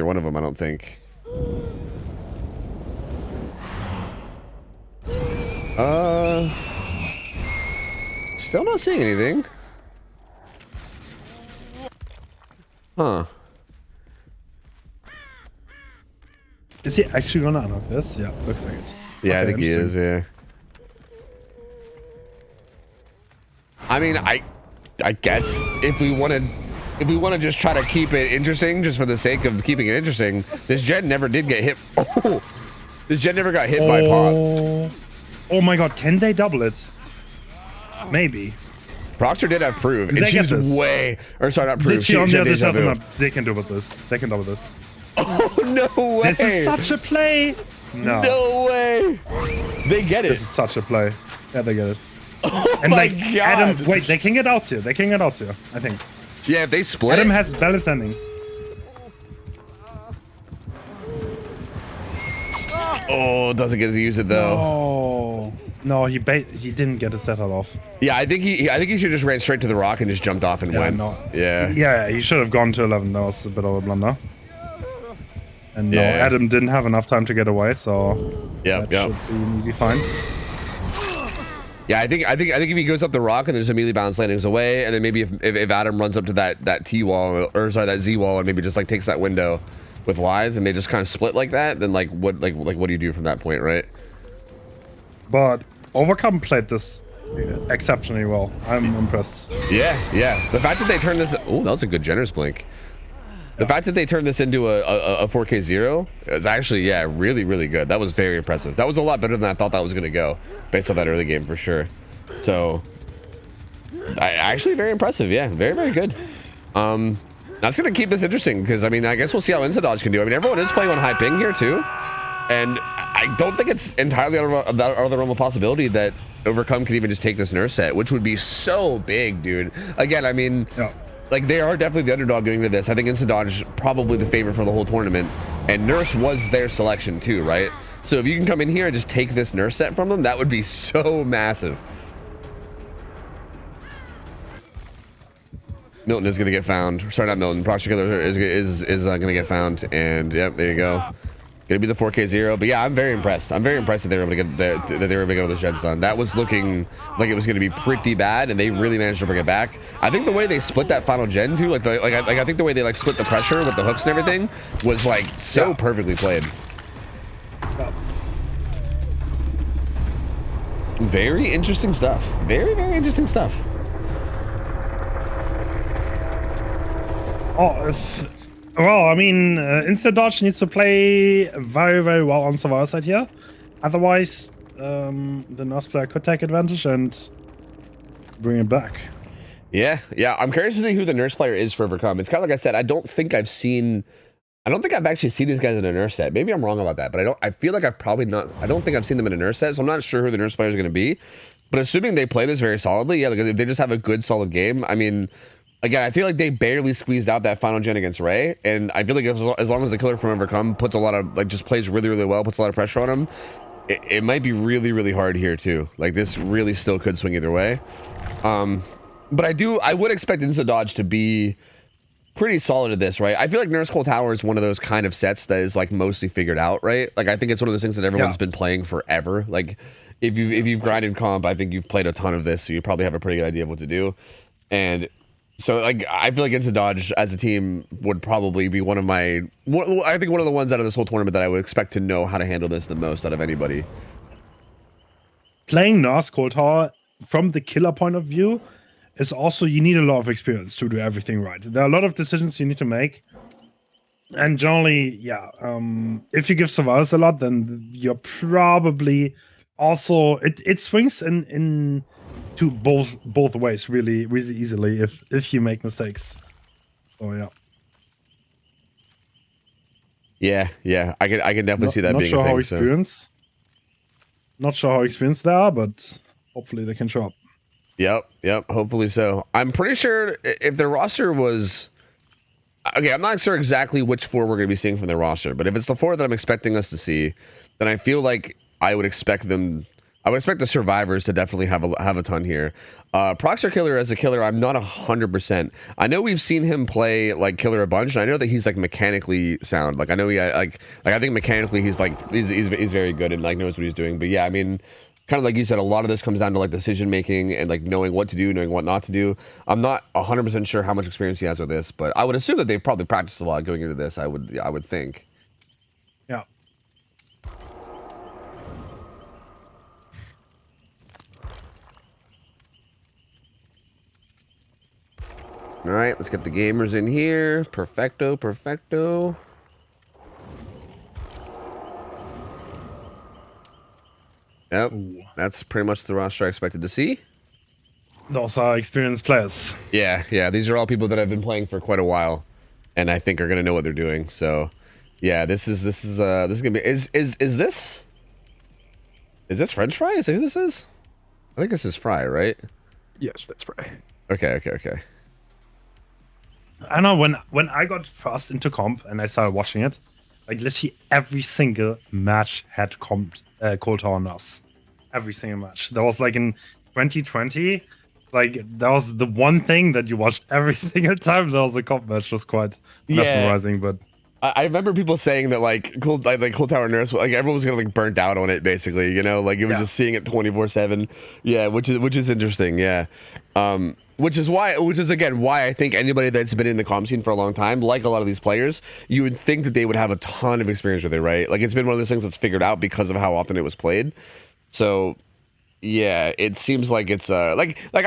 one of them, I don't think. Still not seeing anything. Huh. Is he actually gonna unlock this? Yeah, looks like it. Yeah, Okay, I think he is, yeah. I mean, I guess if we want to just try to keep it interesting, just for the sake of keeping it interesting, this gen never did get hit. Oh, this gen never got hit by Pop. Oh my god, can they double it? Maybe. Proxer did have prove, and she's way, or sorry, not prove. Literally on the other side of the map. They can double this. They can double this. Oh no way! This is such a play. No way! They get it. This is such a play. Yeah, they get it. Oh and my like god! Adam, wait, they can get out here. They can get out here. I think. Yeah, if they split. Adam has balance ending. Oh, doesn't get to use it though. Oh no, he didn't get a setup off. Yeah, I think he should just ran straight to the rock and just jumped off and went. No. Yeah. Yeah, he should have gone to 11. That was a bit of a blunder. And no, Adam didn't have enough time to get away, so that should be an easy find. Yeah, I think if he goes up the rock and there's immediately bounce landings away, and then maybe if Adam runs up to that T wall, or sorry, that Z wall, and maybe just like takes that window with Lithe, and they just kind of split like that, then like what do you do from that point, right? But Overcome played this exceptionally well. I'm impressed. Yeah. The fact that they turned this, oh, that was a good generous blink. The fact that they turned this into a 4K 0 is actually, really, really good. That was very impressive. That was a lot better than I thought that was going to go based on that early game for sure. So, actually very impressive. Yeah, very, very good. That's going to keep this interesting because, I mean, I guess we'll see how Insta-Dodge can do. I mean, everyone is playing on high ping here too. And I don't think it's entirely out of the realm of possibility that Overcome could even just take this nurse set, which would be so big, dude. Again, I mean... Like, they are definitely the underdog going into this. I think Insta-Dodge is probably the favorite for the whole tournament. And Nurse was their selection too, right? So if you can come in here and just take this Nurse set from them, that would be so massive. Milton is going to get found. Sorry, not Milton. Proxy Killer is going to get found. And, yep, there you go. Gonna be the 4K 0, but yeah, I'm very impressed. I'm very impressed that they were able to get that they were able to get all those gens done. That was looking like it was gonna be pretty bad, and they really managed to bring it back. I think the way they split that final gen too, I think the way they like split the pressure with the hooks and everything was like so perfectly played. Very interesting stuff. Very, very interesting stuff. Well, I mean, Insta-Dodge needs to play very, very well on Survivor side here. Otherwise, the Nurse player could take advantage and bring it back. Yeah. I'm curious to see who the Nurse player is for Overcome. It's kind of like I said, I don't think I've actually seen these guys in a Nurse set. Maybe I'm wrong about that, but I feel like I've probably not. I don't think I've seen them in a Nurse set, so I'm not sure who the Nurse player is going to be. But assuming they play this very solidly, yeah, because if they just have a good, solid game, I mean... Again, I feel like they barely squeezed out that final gen against Ray, and I feel like as long as the killer from Overcome puts a lot of, like, just plays really, really well, puts a lot of pressure on him, it might be really, really hard here too. Like this really still could swing either way. But I would expect Insta Dodge to be pretty solid at this, right? I feel like Nurse Cold Tower is one of those kind of sets that is like mostly figured out, right? Like I think it's one of those things that everyone's been playing forever. Like if you've grinded comp, I think you've played a ton of this, so you probably have a pretty good idea of what to do. And so like I feel like Insta Dodge as a team would probably be one of the ones out of this whole tournament that I would expect to know how to handle this the most out of anybody. Playing Nurse Cold Tower from the killer point of view is also, you need a lot of experience to do everything right. There are a lot of decisions you need to make. And generally, if you give survivors a lot, then you're probably also, it swings in to both ways really, really easily if you make mistakes. So Yeah. I can definitely see that being a thing. Not sure how experienced they are, but hopefully they can show up. Yep. Hopefully so. I'm pretty sure if their roster was... Okay, I'm not sure exactly which 4 we're going to be seeing from their roster, but if it's the 4 that I'm expecting us to see, then I feel like I would expect the survivors to definitely have a ton here. Proxer Killer as a killer, I'm not 100%. I know we've seen him play like killer a bunch, and I know that he's like mechanically sound. Like I know I think mechanically he's very good and like knows what he's doing. But yeah, I mean, kind of like you said, a lot of this comes down to like decision making and like knowing what to do, knowing what not to do. I'm not 100% sure how much experience he has with this, but I would assume that they've probably practiced a lot going into this. I would think. Yeah. All right, let's get the gamers in here. Perfecto. Yep, that's pretty much the roster I expected to see. Those are experienced players. Yeah. These are all people that have been playing for quite a while, and I think are gonna know what they're doing. So, yeah, this is gonna be. Is this French Fry? Is that who this is? I think this is Fry, right? Yes, that's Fry. Okay. I know when I got first into comp and I started watching it, like literally every single match had Cold Tower on us. Every single match. That was like in 2020. Like that was the one thing that you watched every single time there was a comp match. Was quite mesmerizing, but I remember people saying that like Cold Tower Nurse, like everyone was gonna like burnt out on it basically, you know, like it was just seeing it 24/7. Yeah, which is interesting. Yeah. Which is again why I think anybody that's been in the comm scene for a long time, like a lot of these players, you would think that they would have a ton of experience with it, right? Like it's been one of those things that's figured out because of how often it was played. So yeah, it seems like it's I feel like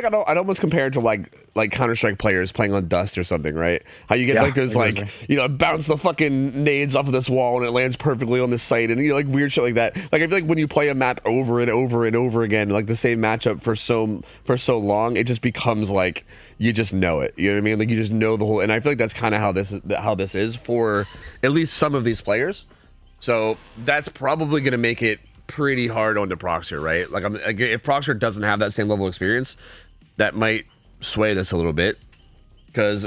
I'd almost compare it to like Counter-Strike players playing on Dust or something, right? How you get like those like, you know, bounce the fucking nades off of this wall and it lands perfectly on this site, and you know, like weird shit like that. Like I feel like when you play a map over and over and over again, like the same matchup for so long, it just becomes like you just know it. You know what I mean? Like you just know the whole. And I feel like that's kind of how this is for at least some of these players. So that's probably gonna make it pretty hard on the Proxer, right? Like if Proxer doesn't have that same level of experience, that might sway this a little bit. Because,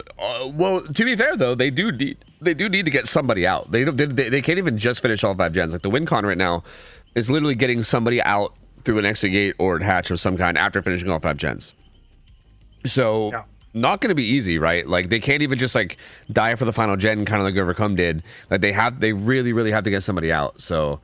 well, to be fair though, they do need to get somebody out. They can't even just finish all 5 gens. Like the win con right now is literally getting somebody out through an exit gate or a hatch of some kind after finishing all 5 gens. So not going to be easy, right? Like they can't even just like die for the final gen, kind of like Overcome did. Like they really have to get somebody out. So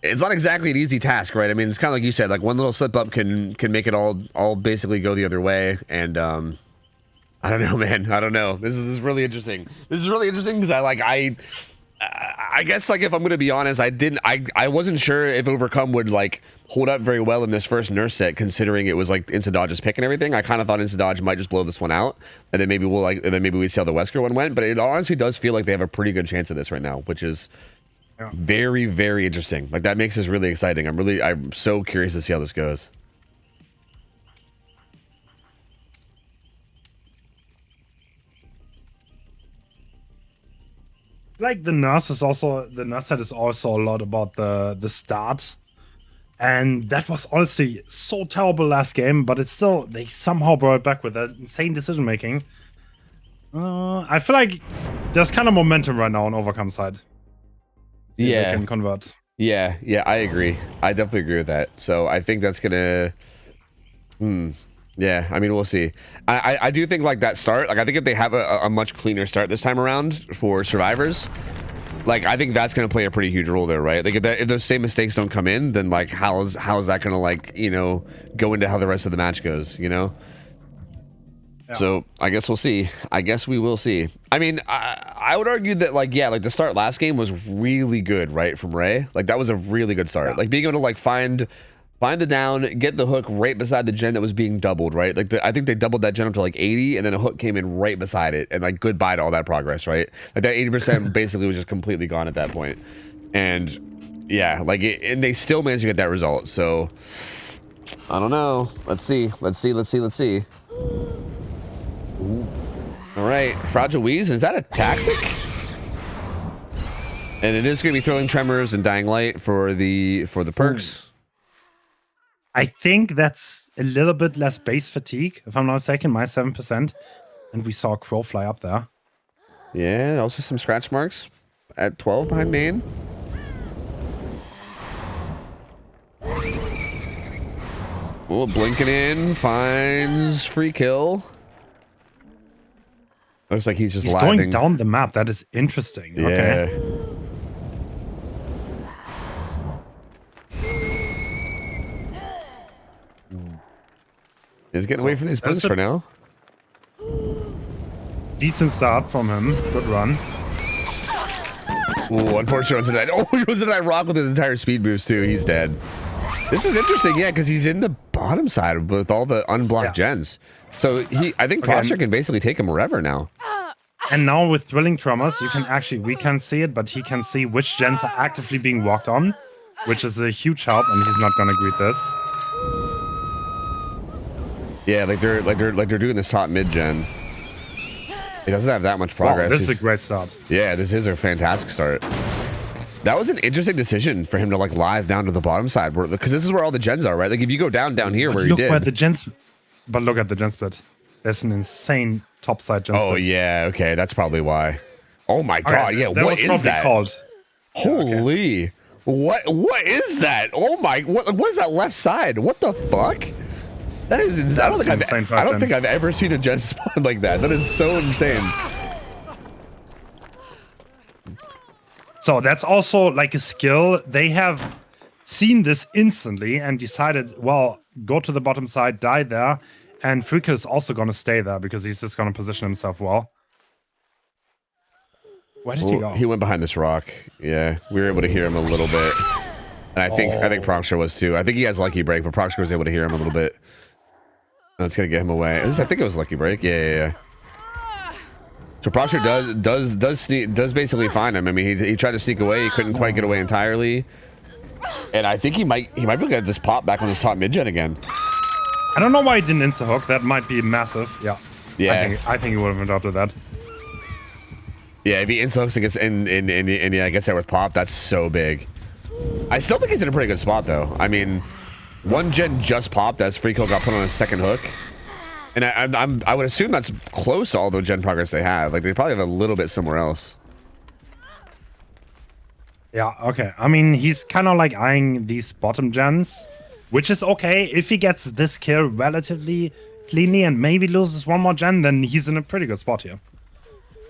it's not exactly an easy task, right? I mean, it's kind of like you said, like one little slip up can make it all basically go the other way. And I don't know, man. I don't know. This is really interesting. This is really interesting because I guess like if I'm gonna be honest, I wasn't sure if Overcome would like hold up very well in this first Nurse set, considering it was like Insta Dodge's pick and everything. I kind of thought Insta Dodge might just blow this one out, and then maybe we'd see how the Wesker one went. But it honestly does feel like they have a pretty good chance of this right now, which is very, very interesting. Like that makes this really exciting. I'm so curious to see how this goes. Like the nurse set is also a lot about the start, and that was honestly so terrible last game, but it's still, they somehow brought it back with that insane decision making. I feel like there's kind of momentum right now on Overcome side. See if they can convert. Yeah, yeah, I agree. I definitely agree with that. So I think that's gonna. Yeah, I mean, we'll see. I do think like that start. Like I think if they have a much cleaner start this time around for survivors, like I think that's gonna play a pretty huge role there, right? Like if those same mistakes don't come in, then like how's that gonna like go into how the rest of the match goes? Yeah. So I guess we'll see. I guess we will see. I mean, I would argue that like the start last game was really good, right, from Ray. Like that was a really good start. Like being able to like find the down, get the hook right beside the gen that was being doubled, right? Like I think they doubled that gen up to like 80, and then a hook came in right beside it, and like goodbye to all that progress, right? Like that 80% basically was just completely gone at that point. And yeah, like and they still managed to get that result. So I don't know. Let's see. Ooh. All right, Fragile Wheeze, is that a Taxic? And it is going to be throwing Tremors and Dying Light for the perks. I think that's a little bit less base fatigue, if I'm not mistaken, my 7%. And we saw a Crow fly up there. Yeah, also some scratch marks at 12 behind main. Oh, blinking in, finds free kill. Looks like he's just landing. Going down the map. That is interesting. Yeah. Okay. He's getting away from these blinks for now. Decent start from him. Good run. Ooh, unfortunate on tonight. Oh, he was in that rock with his entire speed boost too. He's dead. This is interesting, yeah, because he's in the bottom side with all the unblocked gens. So I think Posture can basically take him wherever now. And now with Dwelling Tremors, we can see it, but he can see which gens are actively being walked on, which is a huge help, and he's not gonna greet this. Yeah, like they're doing this top mid gen. He doesn't have that much progress. Wow, this is a great start. Yeah, this is a fantastic start. That was an interesting decision for him to like live down to the bottom side, because this is where all the gens are, right? Like if you go down here but where he did. But look at the gen split. There's an insane topside gen split. Oh yeah, okay, that's probably why. Oh my god, yeah, what is that? Holy, what is that? Oh my, what is that left side? What the fuck? That is insane. I don't think I've ever seen a gen spawn like that. That is so insane. So that's also like a skill. They have seen this instantly and decided, well, go to the bottom side, die there. And Freaker is also going to stay there because he's just going to position himself well. Where did he go? He went behind this rock. Yeah, we were able to hear him a little bit. And I think Proxter was too. I think he has Lucky Break, but Proxter was able to hear him a little bit. That's going to get him away. I think it was Lucky Break. Yeah. So Proxter does basically find him. I mean, he tried to sneak away. He couldn't quite get away entirely. And I think he might be able to just pop back on his top mid-gen again. I don't know why he didn't insta-hook. That might be massive. Yeah. Yeah. I think he would have adopted that. Yeah, if he insta-hooks and gets there with pop, that's so big. I still think he's in a pretty good spot, though. I mean, one gen just popped as Freako got put on a second hook. And I would assume that's close to all the gen progress they have. Like, they probably have a little bit somewhere else. Yeah, okay. I mean, he's kind of like eyeing these bottom gens, which is okay. If he gets this kill relatively cleanly and maybe loses one more gen, then he's in a pretty good spot here.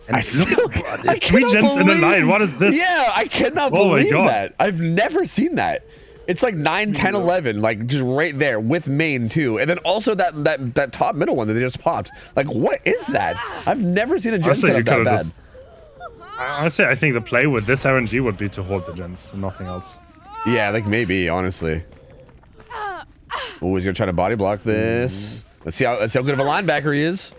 And I three gens in a line. What is this? Yeah, I cannot believe that. I've never seen that. It's like 9, 10, 11, like just right there with main too. And then also that top middle one that they just popped. Like, what is that? I've never seen a gen setup that bad. Honestly, I think the play with this RNG would be to hold the gens and nothing else. Yeah, like maybe, honestly. Oh, he's gonna try to body block this. Let's see how good of a linebacker he is.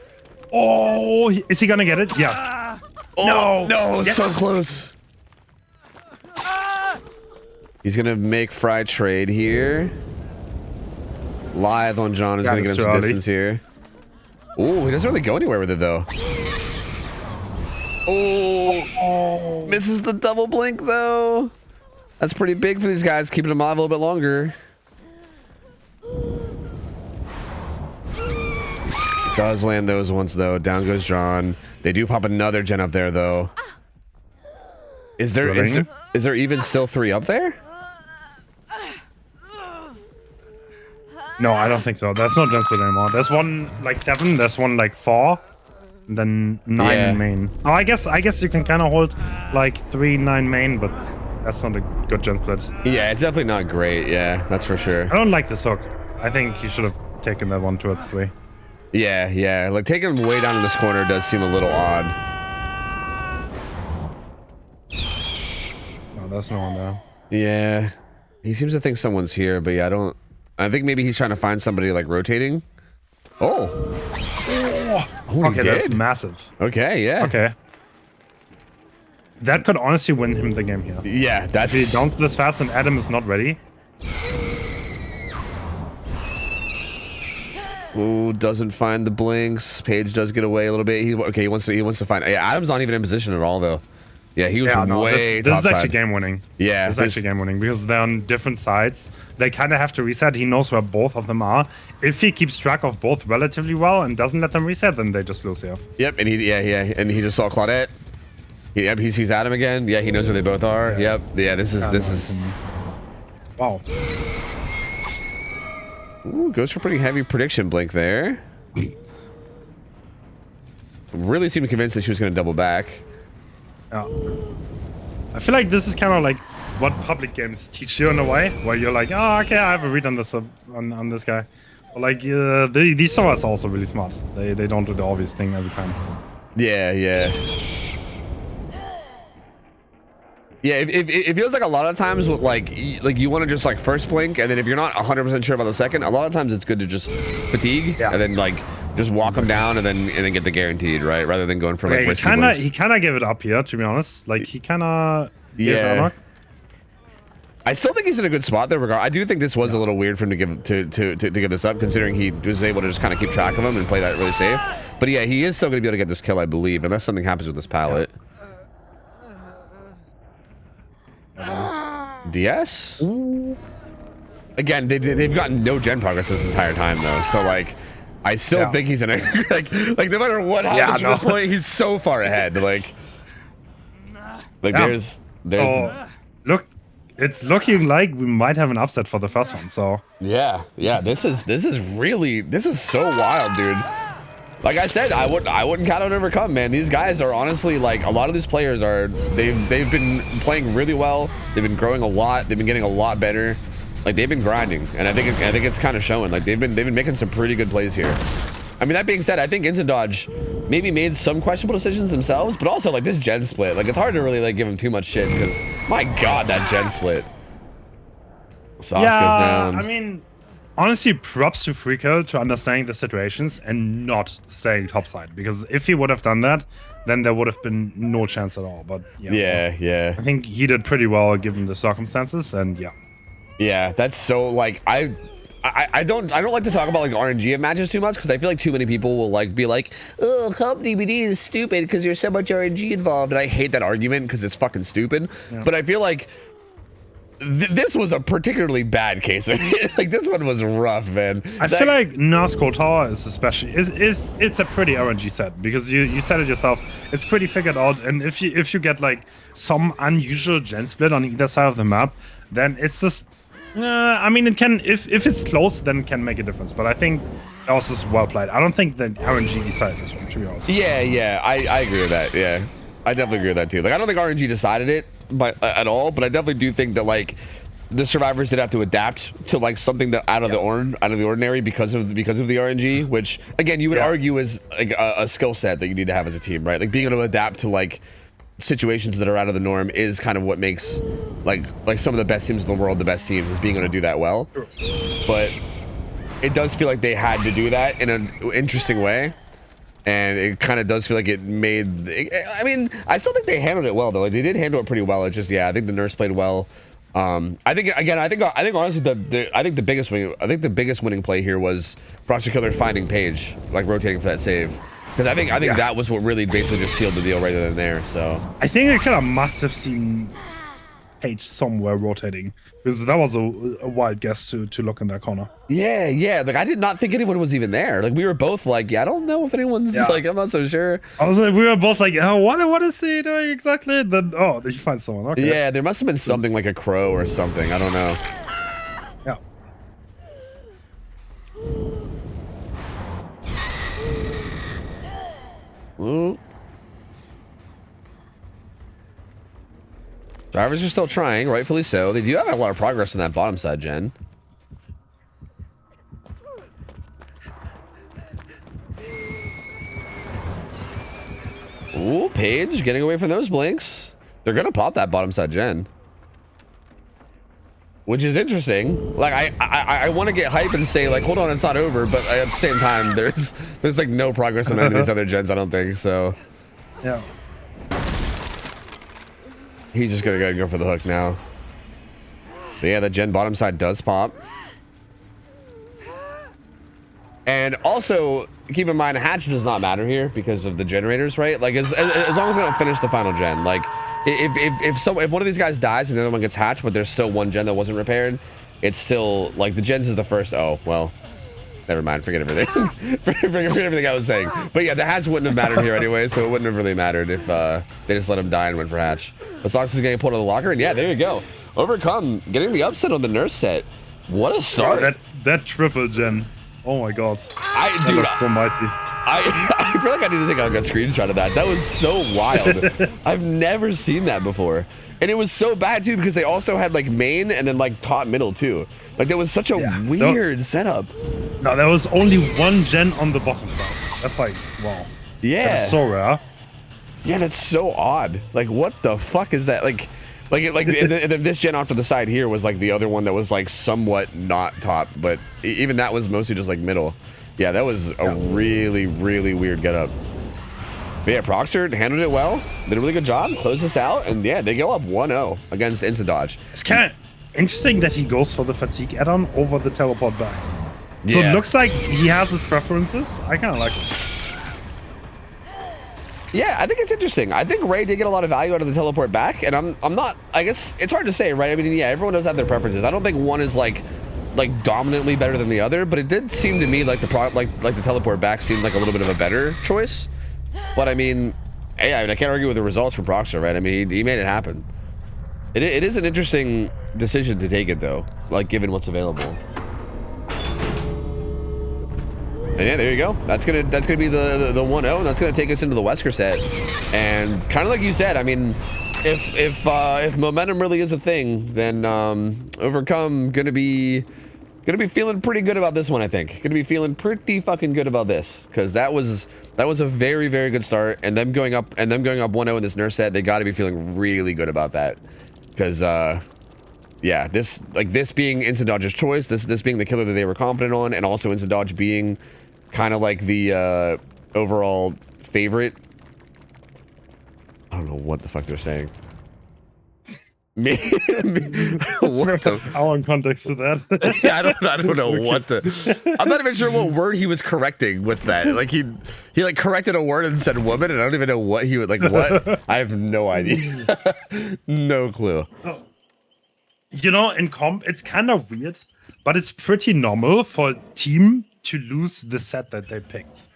Oh, is he gonna get it? Yeah. Oh, no, yes. So close. He's gonna make fry trade here. Live on John is gonna get him some distance here. Oh, he doesn't really go anywhere with it though. Oh, misses the double blink though. That's pretty big for these guys, keeping them alive a little bit longer. Does land those ones though. Down goes John. They do pop another gen up there though. Is there even still 3 up there? No, I don't think so. There's no gen split anymore. There's one like 7. There's one like 4. And then 9 Yeah. in main. Oh, I guess you can kind of hold like 3, 9 main, but that's not a good gen split. Yeah, it's definitely not great. Yeah, that's for sure. I don't like this hook. I think he should have taken that one towards 3. Yeah, yeah. Like taking him way down in this corner does seem a little odd. No, there's no one there. Yeah, he seems to think someone's here, but yeah, I think maybe he's trying to find somebody like rotating. Oh. Oh, Okay, that's massive. Okay, yeah. Okay. That could honestly win him the game here. Yeah, that's... If he downs this fast and Adam is not ready. Ooh, doesn't find the blinks. Page does get away a little bit. He wants to find... Yeah, Adam's not even in position at all, though. Yeah, he was way this is topside. actually game winning. Yeah. This is actually game winning because they're on different sides. They kind of have to reset. He knows where both of them are. If he keeps track of both relatively well and doesn't let them reset, then they just lose here. Yep, and and he just saw Claudette. He sees Adam again. Yeah, he knows where they both are. Yeah. Yep. Yeah, this is... Wow. Ooh, goes for pretty heavy prediction blink there. Really seemed convinced that she was going to double back. Yeah. I feel like this is kind of like what public games teach you in a way, where you're like, oh, okay, I have a read on this on this guy. But like these solos are also really smart. They don't do the obvious thing every time. Yeah, yeah. Yeah, it feels like a lot of times with like you want to just like first blink, and then if you're not 100% sure about the second, a lot of times it's good to just fatigue and then like just walk them down and then get the guaranteed, right? Rather than going for like risky blinks. He kind of gave it up here, to be honest. Like he kind of yeah. I still think he's in a good spot there. I do think this was a little weird for him to give this up, considering he was able to just kind of keep track of him and play that really safe. But yeah, he is still going to be able to get this kill, I believe, unless something happens with this pallet. DS? Again, they've gotten no gen progress this entire time though, so like I still think he's in a like no matter what happens from this point, he's so far ahead. Like there's look, it's looking like we might have an upset for the first one. So yeah, this is so wild, dude. Like I said, I wouldn't count out overcome, man. These guys are honestly like a lot of these players are they've been playing really well. They've been growing a lot. They've been getting a lot better. Like they've been grinding, and I think it's kind of showing. Like they've been making some pretty good plays here. I mean, that being said, I think Instant Dodge maybe made some questionable decisions themselves, but also like this gen split. Like it's hard to really like give him too much shit because my god, that gen split. Sauce goes down. I mean, honestly, props to Freako to understanding the situations and not staying topside, because if he would have done that, then there would have been no chance at all. But yeah. I think he did pretty well given the circumstances, and yeah, that's so like I don't like to talk about like RNG of matches too much because I feel like too many people will like be like, oh, comp DBD is stupid because there's so much RNG involved, and I hate that argument because it's fucking stupid. But I feel like this was a particularly bad case. Like this one was rough, man. I feel like Nazgul Tower is especially it's a pretty RNG set, because you said it yourself. It's pretty figured out, and if you get like some unusual gen split on either side of the map, then it's just I mean, it can if it's close, then it can make a difference. But I think that was just well played. I don't think that RNG decided this one, to be honest. Yeah, I agree with that. Yeah, I definitely agree with that too. Like I don't think RNG decided it at all, but I definitely do think that like the survivors did have to adapt to like something that out of the ordinary because of the RNG, which again you would argue is like a skill set that you need to have as a team, right? Like being able to adapt to like situations that are out of the norm is kind of what makes like some of the best teams in the world the best teams, is being able to do that well. But it does feel like they had to do that in an interesting way. And it kind of does feel like it made. I mean, I still think they handled it well, though. Like, they did handle it pretty well. It's just, I think the nurse played well. I think honestly, the biggest winning play here was Proxy Killer finding Paige, like rotating for that save, because I think that was what really basically just sealed the deal right then and there. So I think I kind of must have seen Paige somewhere rotating, because that was a wild guess to look in that corner. Yeah. Like I did not think anyone was even there. Like we were both like, I don't know if anyone's like, I'm not so sure. I was like, we were both like, oh, what is he doing exactly? Then did you find someone? Okay. Yeah, there must have been something like a crow or something. I don't know. Ooh. Drivers are still trying, rightfully so. They do have a lot of progress on that bottom side, Jen. Ooh, Paige getting away from those blinks. They're gonna pop that bottom side gen, which is interesting. Like I want to get hype and say like, hold on, it's not over, but at the same time, there's like no progress on any of these other gens. I don't think so. Yeah. He's just gonna go for the hook now. But yeah, the gen bottom side does pop. And also, keep in mind, hatch does not matter here because of the generators, right? Like, as long as they don't finish the final gen. Like, if one of these guys dies and the other one gets hatched, but there's still one gen that wasn't repaired, it's still, like, the gens is the first. Oh, well, never mind. Forget everything. forget everything I was saying. But yeah, the hatch wouldn't have mattered here anyway, so it wouldn't have really mattered if they just let him die and went for hatch. But Sox is getting pulled out of the locker, and yeah, there you go. Overcome, getting the upset on the nurse set. What a start. Yeah, that triple gen. Oh my god. Dude, that looks so mighty. I feel like I need to take like a screenshot of that. That was so wild. I've never seen that before. And it was so bad too because they also had like main and then like top middle too. Like that was such a weird setup. No, there was only one gen on the bottom side. That's like, wow. Yeah. That's so rare. Yeah, that's so odd. Like what the fuck is that? Like and then this gen off to the side here was like the other one that was like somewhat not top, but even that was mostly just like middle. Yeah, that was a really weird getup. But yeah, Proxer handled it well, did a really good job, closed this out, and yeah, they go up 1-0 against Instant Dodge. It's kind of interesting that he goes for the fatigue add-on over the teleport back. So it looks like he has his preferences. I kind of like it. Yeah, I think it's interesting. I think Ray did get a lot of value out of the teleport back, and I'm not, I guess it's hard to say, right? I mean, yeah, everyone does have their preferences. I don't think one is like dominantly better than the other, but it did seem to me like the teleport back seemed like a little bit of a better choice. But I mean, hey, I can't argue with the results from Proxer, right? I mean, he made it happen. It is an interesting decision to take it though, like given what's available. And yeah, there you go. That's gonna be the 1-0. That's gonna take us into the Wesker set. And kind of like you said, I mean, if momentum really is a thing, then Overcome gonna be feeling pretty good about this one. I think gonna be feeling pretty fucking good about this because that was a very good start. And them going up 1-0 in this nurse set, they got to be feeling really good about that because yeah, this being Instant Dodge's choice, this being the killer that they were confident on, and also Instant Dodge being kind of like the overall favorite. I don't know what the fuck they're saying. What the? I want context to that. Yeah, I don't know what the. I'm not even sure what word he was correcting with that. Like he like corrected a word and said woman, and I don't even know what he would like. What? I have no idea. No clue. You know, in comp, it's kind of weird, but it's pretty normal for a team to lose the set that they picked.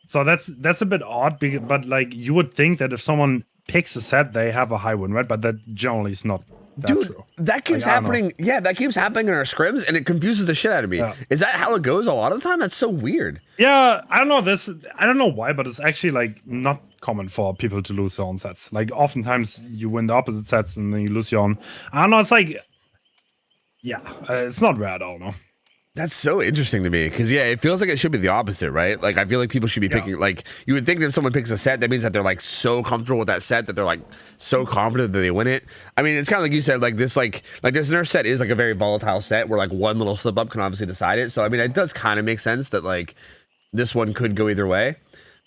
So that's a bit odd, but like you would think that if someone picks a set, they have a high win rate, but that generally is not that true. That keeps happening. Yeah, that keeps happening in our scrims, and it confuses the shit out of me. Yeah. Is that how it goes a lot of the time? That's so weird. Yeah, I don't know I don't know why, but it's actually like not common for people to lose their own sets. Like oftentimes you win the opposite sets and then you lose your own. I don't know. It's like, yeah, it's not rare at all. No. That's so interesting to me because yeah, it feels like it should be the opposite, right? Like I feel like people should be picking like you would think that if someone picks a set, that means that they're like so comfortable with that set that they're like so confident that they win it. I mean, it's kind of like you said, like this nurse set is like a very volatile set where like one little slip up can obviously decide it. So I mean, it does kind of make sense that like this one could go either way.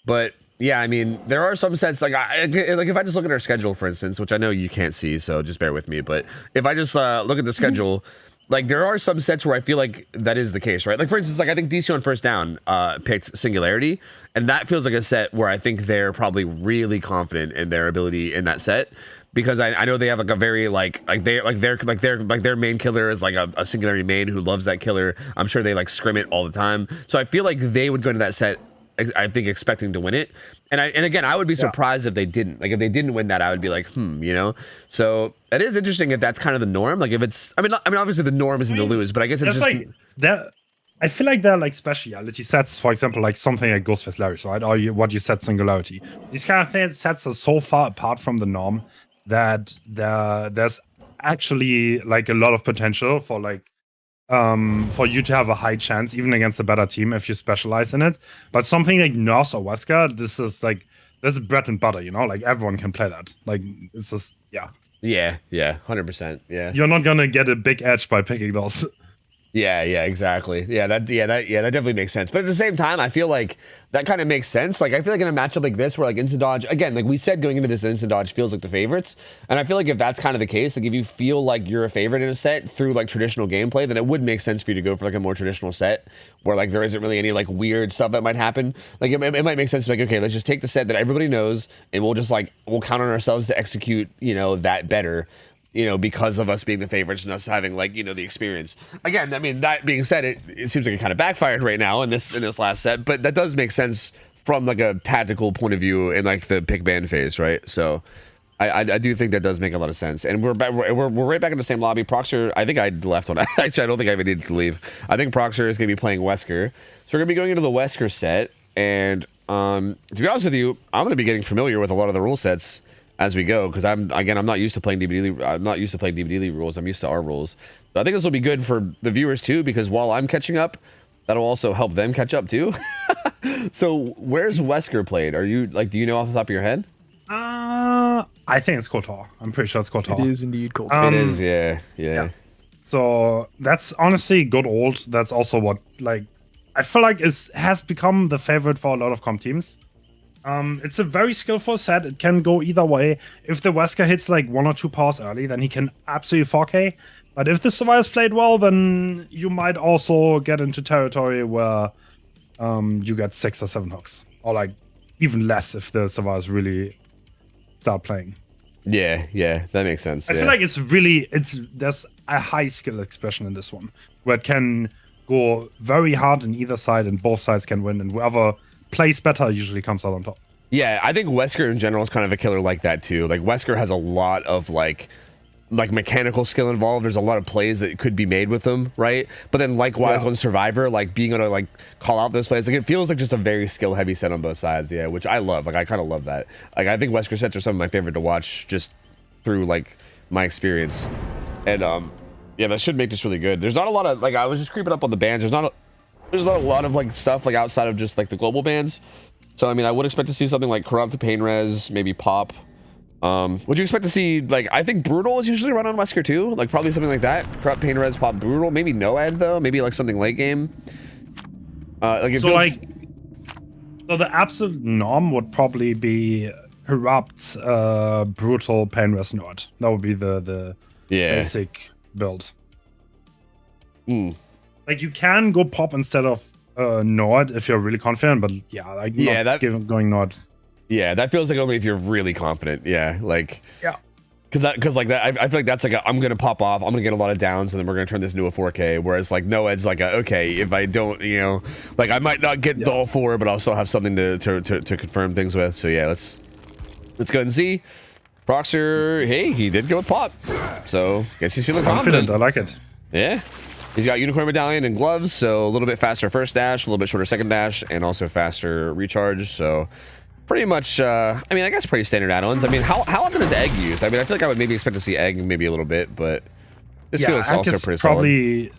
But yeah, I mean, there are some sets like if I just look at our schedule, for instance, which I know you can't see, so just bear with me. But if I just look at the schedule. Like there are some sets where I feel like that is the case, right? Like for instance, like I think DC on First Down picked Singularity, and that feels like a set where I think they're probably really confident in their ability in that set because I know they have like a very their main killer is like a Singularity main who loves that killer. I'm sure they like scrim it all the time, so I feel like they would go into that set, I think, expecting to win it. And again, I would be surprised if they didn't. Like if they didn't win that, I would be like, you know. So it is interesting if that's kind of the norm. Like if it's, I mean, obviously the norm isn't to lose, but I guess it's just like that. I feel like they're like speciality sets, for example, like something like Ghostface Larry's, right? Or what you said, Singularity. These kind of sets are so far apart from the norm that there's actually like a lot of potential for like for you to have a high chance even against a better team if you specialize in it. But something like Nurse or Wesker, this is bread and butter, you know, like everyone can play that. Like it's just Yeah, 100%. Yeah. You're not gonna get a big edge by picking those. Yeah, exactly. That definitely makes sense. But at the same time, I feel like that kind of makes sense. Like, I feel like in a matchup like this, where like instant dodge, again, like we said going into this, that instant dodge feels like the favorites. And I feel like if that's kind of the case, like if you feel like you're a favorite in a set through like traditional gameplay, then it would make sense for you to go for like a more traditional set where like there isn't really any like weird stuff that might happen. Like it might make sense to be like, okay, let's just take the set that everybody knows and we'll just like, we'll count on ourselves to execute, you know, that better. You know, because of us being the favorites and us having like, you know, the experience. Again, I mean, that being said, it seems like it kind of backfired right now in this last set, but that does make sense from like a tactical point of view in like the pick ban phase, right? So I do think that does make a lot of sense. And we're right back in the same lobby. Proxer, I think I left on actually I don't think I even needed to leave. I think Proxer is gonna be playing Wesker. So we're gonna be going into the Wesker set, and to be honest with you, I'm gonna be getting familiar with a lot of the rule sets as we go, because I'm not used to playing DVD League rules. I'm used to our rules. So I think this will be good for the viewers too, because while I'm catching up, that'll also help them catch up too. So where's Wesker played? Are you like, do you know off the top of your head? I think it's Kotor. I'm pretty sure it's Kotor. It is indeed Kotor. It is, yeah. So that's honestly good old. That's also what like I feel like has become the favorite for a lot of comp teams. It's a very skillful set. It can go either way. If the Wesker hits like 1 or 2 powers early, then he can absolutely 4K. But if the Survivors played well, then you might also get into territory where you get 6 or 7 hooks. Or like even less if the Survivors really start playing. Yeah, that makes sense. I feel like there's a high skill expression in this one, where it can go very hard in either side and both sides can win, and whoever plays better usually comes out on top. Yeah, I think Wesker in general is kind of a killer like that too. Like Wesker has a lot of like mechanical skill involved. There's a lot of plays that could be made with them, right? But then likewise on Survivor, like being able to like call out those plays, like it feels like just a very skill heavy set on both sides. Yeah, which I love. Like I kind of love that. Like I think Wesker sets are some of my favorite to watch just through like my experience. And yeah, that should make this really good. There's not a lot of like, I was just creeping up on the bans. There's not a lot of like stuff like outside of just like the global bans. So I mean, I would expect to see something like Corrupt, Pain Res, maybe Pop. Would you expect to see like, I think Brutal is usually run on Wesker too, like probably something like that. Corrupt, Pain Res, Pop, Brutal, maybe Noad though, maybe like something late game. Like so the absolute norm would probably be Corrupt, Brutal, Pain Res, Noad. That would be the basic build. Like you can go Pop instead of Nord if you're really confident, but going Nord. Yeah, that feels like only if you're really confident. Yeah, like because like that, I feel like that's like I'm gonna pop off, I'm gonna get a lot of downs, and then we're gonna turn this into a 4K. Whereas like Noed's like okay, if I don't, you know, like I might not get all 4, but I'll still have something to confirm things with. So yeah, let's go ahead and see. Proxer, hey, he did go with Pop, so guess he's feeling confident. I like it. Yeah. He's got Unicorn Medallion and gloves, so a little bit faster first dash, a little bit shorter second dash, and also faster recharge. So pretty much, I mean, I guess pretty standard add-ons. I mean, how often is Egg used? I mean, I feel like I would maybe expect to see Egg maybe a little bit, but this feels also pretty solid.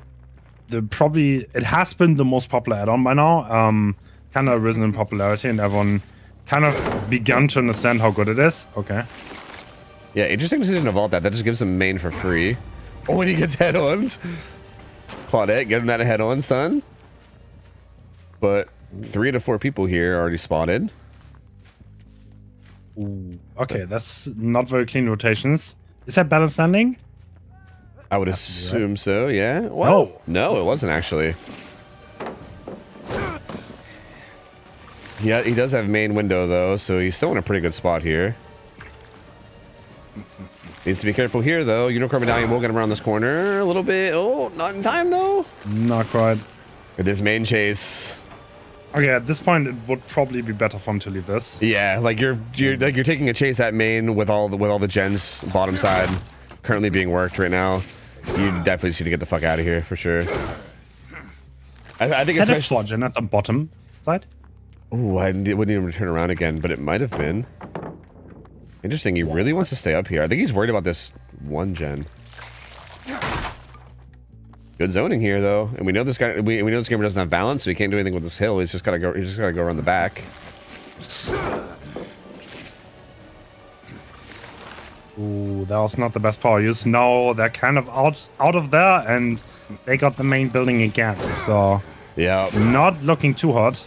It has been the most popular add-on by now. Kind of risen in popularity, and everyone kind of begun to understand how good it is. Okay. Yeah, interesting decision to vault that. That just gives him main for free. Oh, and he gets head-ons. Claudette, get him that head-on stun. But 3 to 4 people here already spotted. Ooh, okay, that's not very clean rotations. Is that balance landing? I would assume so, yeah. Well, no, it wasn't actually. Yeah, he does have main window though, so he's still in a pretty good spot here. Needs to be careful here though. Unicorn Medallion will get him around this corner a little bit. Oh, not in time though. Not quite. With this main chase. Okay, at this point it would probably be better for him to leave this. Yeah, like you're taking a chase at main with all the gens bottom side currently being worked right now. You definitely just need to get the fuck out of here for sure. I think Is that a especially. Fortune at the bottom side? Oh, I wouldn't even turn around again, but it might have been. Interesting. He really wants to stay up here. I think he's worried about this one gen. Good zoning here, though, and we know this guy. We know this gamer doesn't have balance, so he can't do anything with this hill. He's just gotta go. He's just gotta go around the back. Ooh, that was not the best power use. No, they're kind of out of there, and they got the main building again. So Yeah. not looking too hot.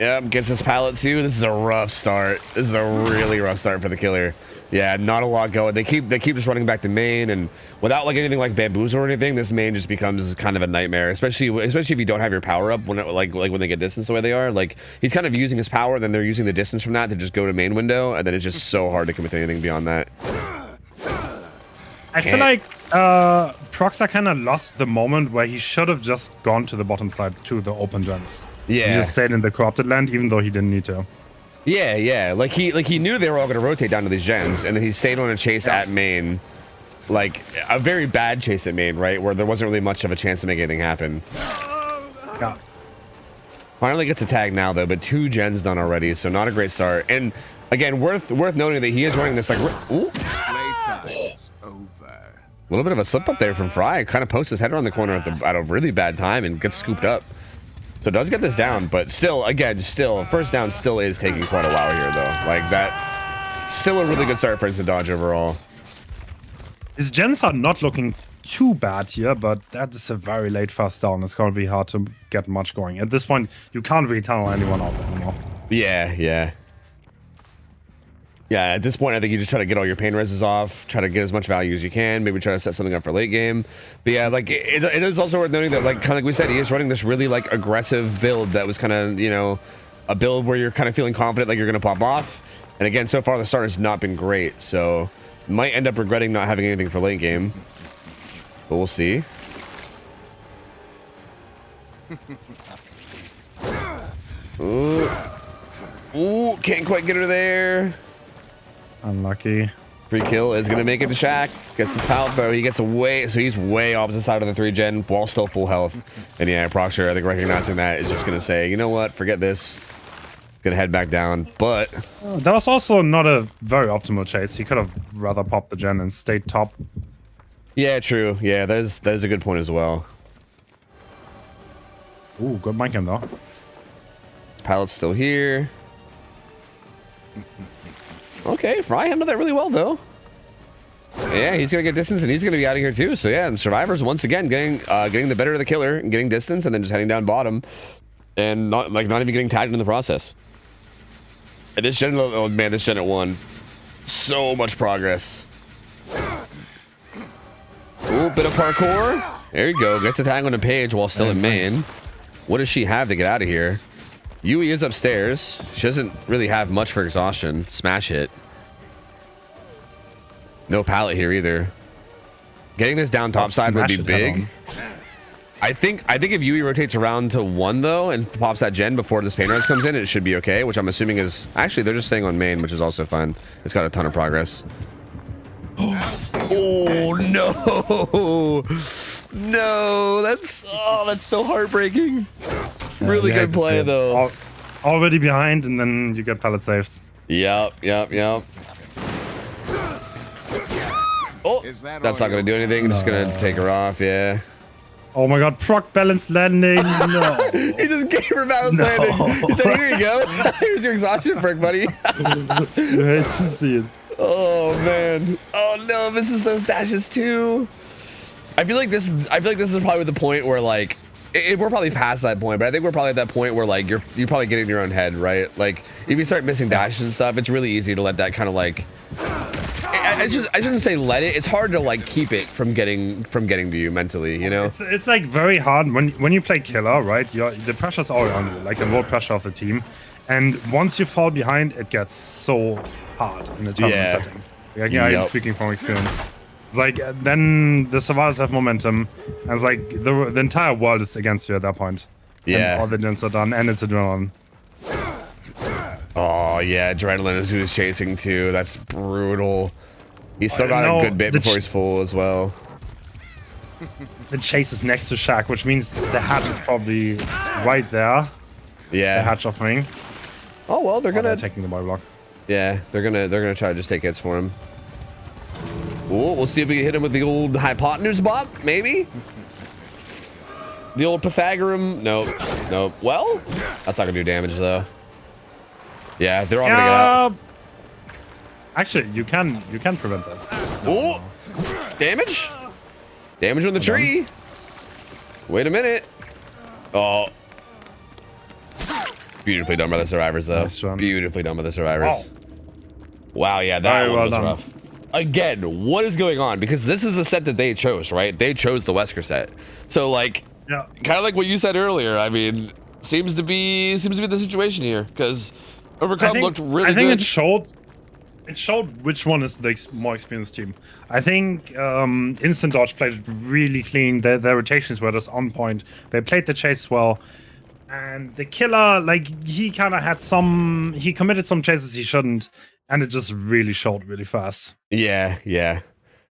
Yep. Gets his pallet too. This is a rough start. This is a really rough start for the killer. Yeah, not a lot going. They keep just running back to main, and without like anything like bamboozle or anything, this main just becomes kind of a nightmare. Especially if you don't have your power up when when they get distance the way they are. Like he's kind of using his power, then they're using the distance from that to just go to main window, and then it's just so hard to commit to anything beyond that. I feel like Proxer kind of lost the moment where he should have just gone to the bottom side to the open gens. Yeah. He just stayed in the corrupted land, even though he didn't need to. Yeah. Like he knew they were all going to rotate down to these gens, and then he stayed on a chase at main, like a very bad chase at main, right, where there wasn't really much of a chance to make anything happen. Yeah. Finally gets a tag now though, but 2 gens done already, so not a great start. And again, worth noting that he is running this like, ooh, It's over. a little bit of a slip up there from Fry. Kind of posts his head around the corner at a really bad time and gets scooped up. So does get this down, but still, again, first down still is taking quite a while here though. Like that's still a really good start for Instant Dodge overall. His gens are not looking too bad here, but that is a very late first down. It's going to be hard to get much going. At this point, you can't really tunnel anyone out anymore. Yeah. At this point, I think you just try to get all your pain reses off, try to get as much value as you can, maybe try to set something up for late game. But yeah, like it is also worth noting that, like kind of like we said, he is running this really like aggressive build that was kind of, you know, a build where you're kind of feeling confident like you're gonna pop off. And again, so far the start has not been great, so might end up regretting not having anything for late game. But we'll see. Ooh, can't quite get her there. Unlucky. Free kill is gonna make it to Shaq. Gets his pallet throw. He gets away, so he's way opposite side of the 3 gen while still full health. And yeah, Proxer, I think recognizing that is just gonna say, you know what, forget this. Gonna head back down, but That was also not a very optimal chase. He could have rather popped the gen and stayed top. yeah, true. Yeah, that is a good point as well. Ooh, good mic him though. Pallet's still here. Okay, Fry handled that really well though. Yeah, he's gonna get distance and he's gonna be out of here too. So yeah, and Survivors once again getting the better of the killer and getting distance and then just heading down bottom and not even getting tagged in the process. And this gen, oh man, this gen at 1, so much progress. Ooh, bit of parkour. There you go. Gets a tag on the page while still in main. What does she have to get out of here? Yui is upstairs. She doesn't really have much for exhaustion. Smash hit. No pallet here either. Getting this down top side would be big. I think if Yui rotates around to 1 though and pops that gen before this pain res comes in, it should be okay, which I'm assuming is actually they're just staying on main, which is also fine. It's got a ton of progress. Oh no. No, that's so heartbreaking. Really good play though. Already behind, and then you get pallet saved. Yep. Oh, that's not gonna do anything. Just gonna take her off. Yeah. Oh my god, proc balance landing. No. He just gave her balance landing. He said, "Here you go. Here's your exhaustion perk, buddy." I hate to see it. Oh man. Oh no, misses those dashes too. I feel like this is probably the point where like we're probably past that point, but I think we're probably at that point where like you're probably getting in your own head, right? Like if you start missing dashes and stuff, it's really easy to let that kind of like I shouldn't say let it. It's hard to like keep it from getting to you mentally, you know? It's like very hard when you play killer, right? The pressure's all on you, like the more pressure of the team. And once you fall behind, it gets so hard in a tournament setting. Yeah, I'm speaking from experience. Like then the survivors have momentum, and it's like the entire world is against you at that point. Yeah. And all the gens are done, and it's adrenaline. Oh yeah, adrenaline is who he's chasing too. That's brutal. He's still got a good bit before he's full as well. the chase is next to Shack, which means the hatch is probably right there. The Yeah. hatch offering. Oh well, they're gonna taking the bar block. Yeah, they're gonna try to just take hits for him. Oh, we'll see if we can hit him with the old hypotenuse bot, maybe. The old Pythagorean. Nope. Nope. Well, that's not gonna do damage though. Yeah, they're all gonna get out. Actually, you can prevent this. Oh, damage. Damage on the tree. Wait a minute. Oh. Beautifully done by the survivors, though. Nice one. Beautifully done by the survivors. Wow, yeah, that Very one well was done. rough. Again, what is going on? Because this is the set that they chose, right? They chose the Wesker set. So, like, Yeah. kind of like what you said earlier. I mean, seems to be the situation here. Because Overcome looked really I think good. it showed which one is the more experienced team. I think Instant Dodge played it really clean. Their rotations were just on point. They played the chase well. And the killer, like, he kind of had he committed some chases he shouldn't. And it just really showed really fast. Yeah, yeah.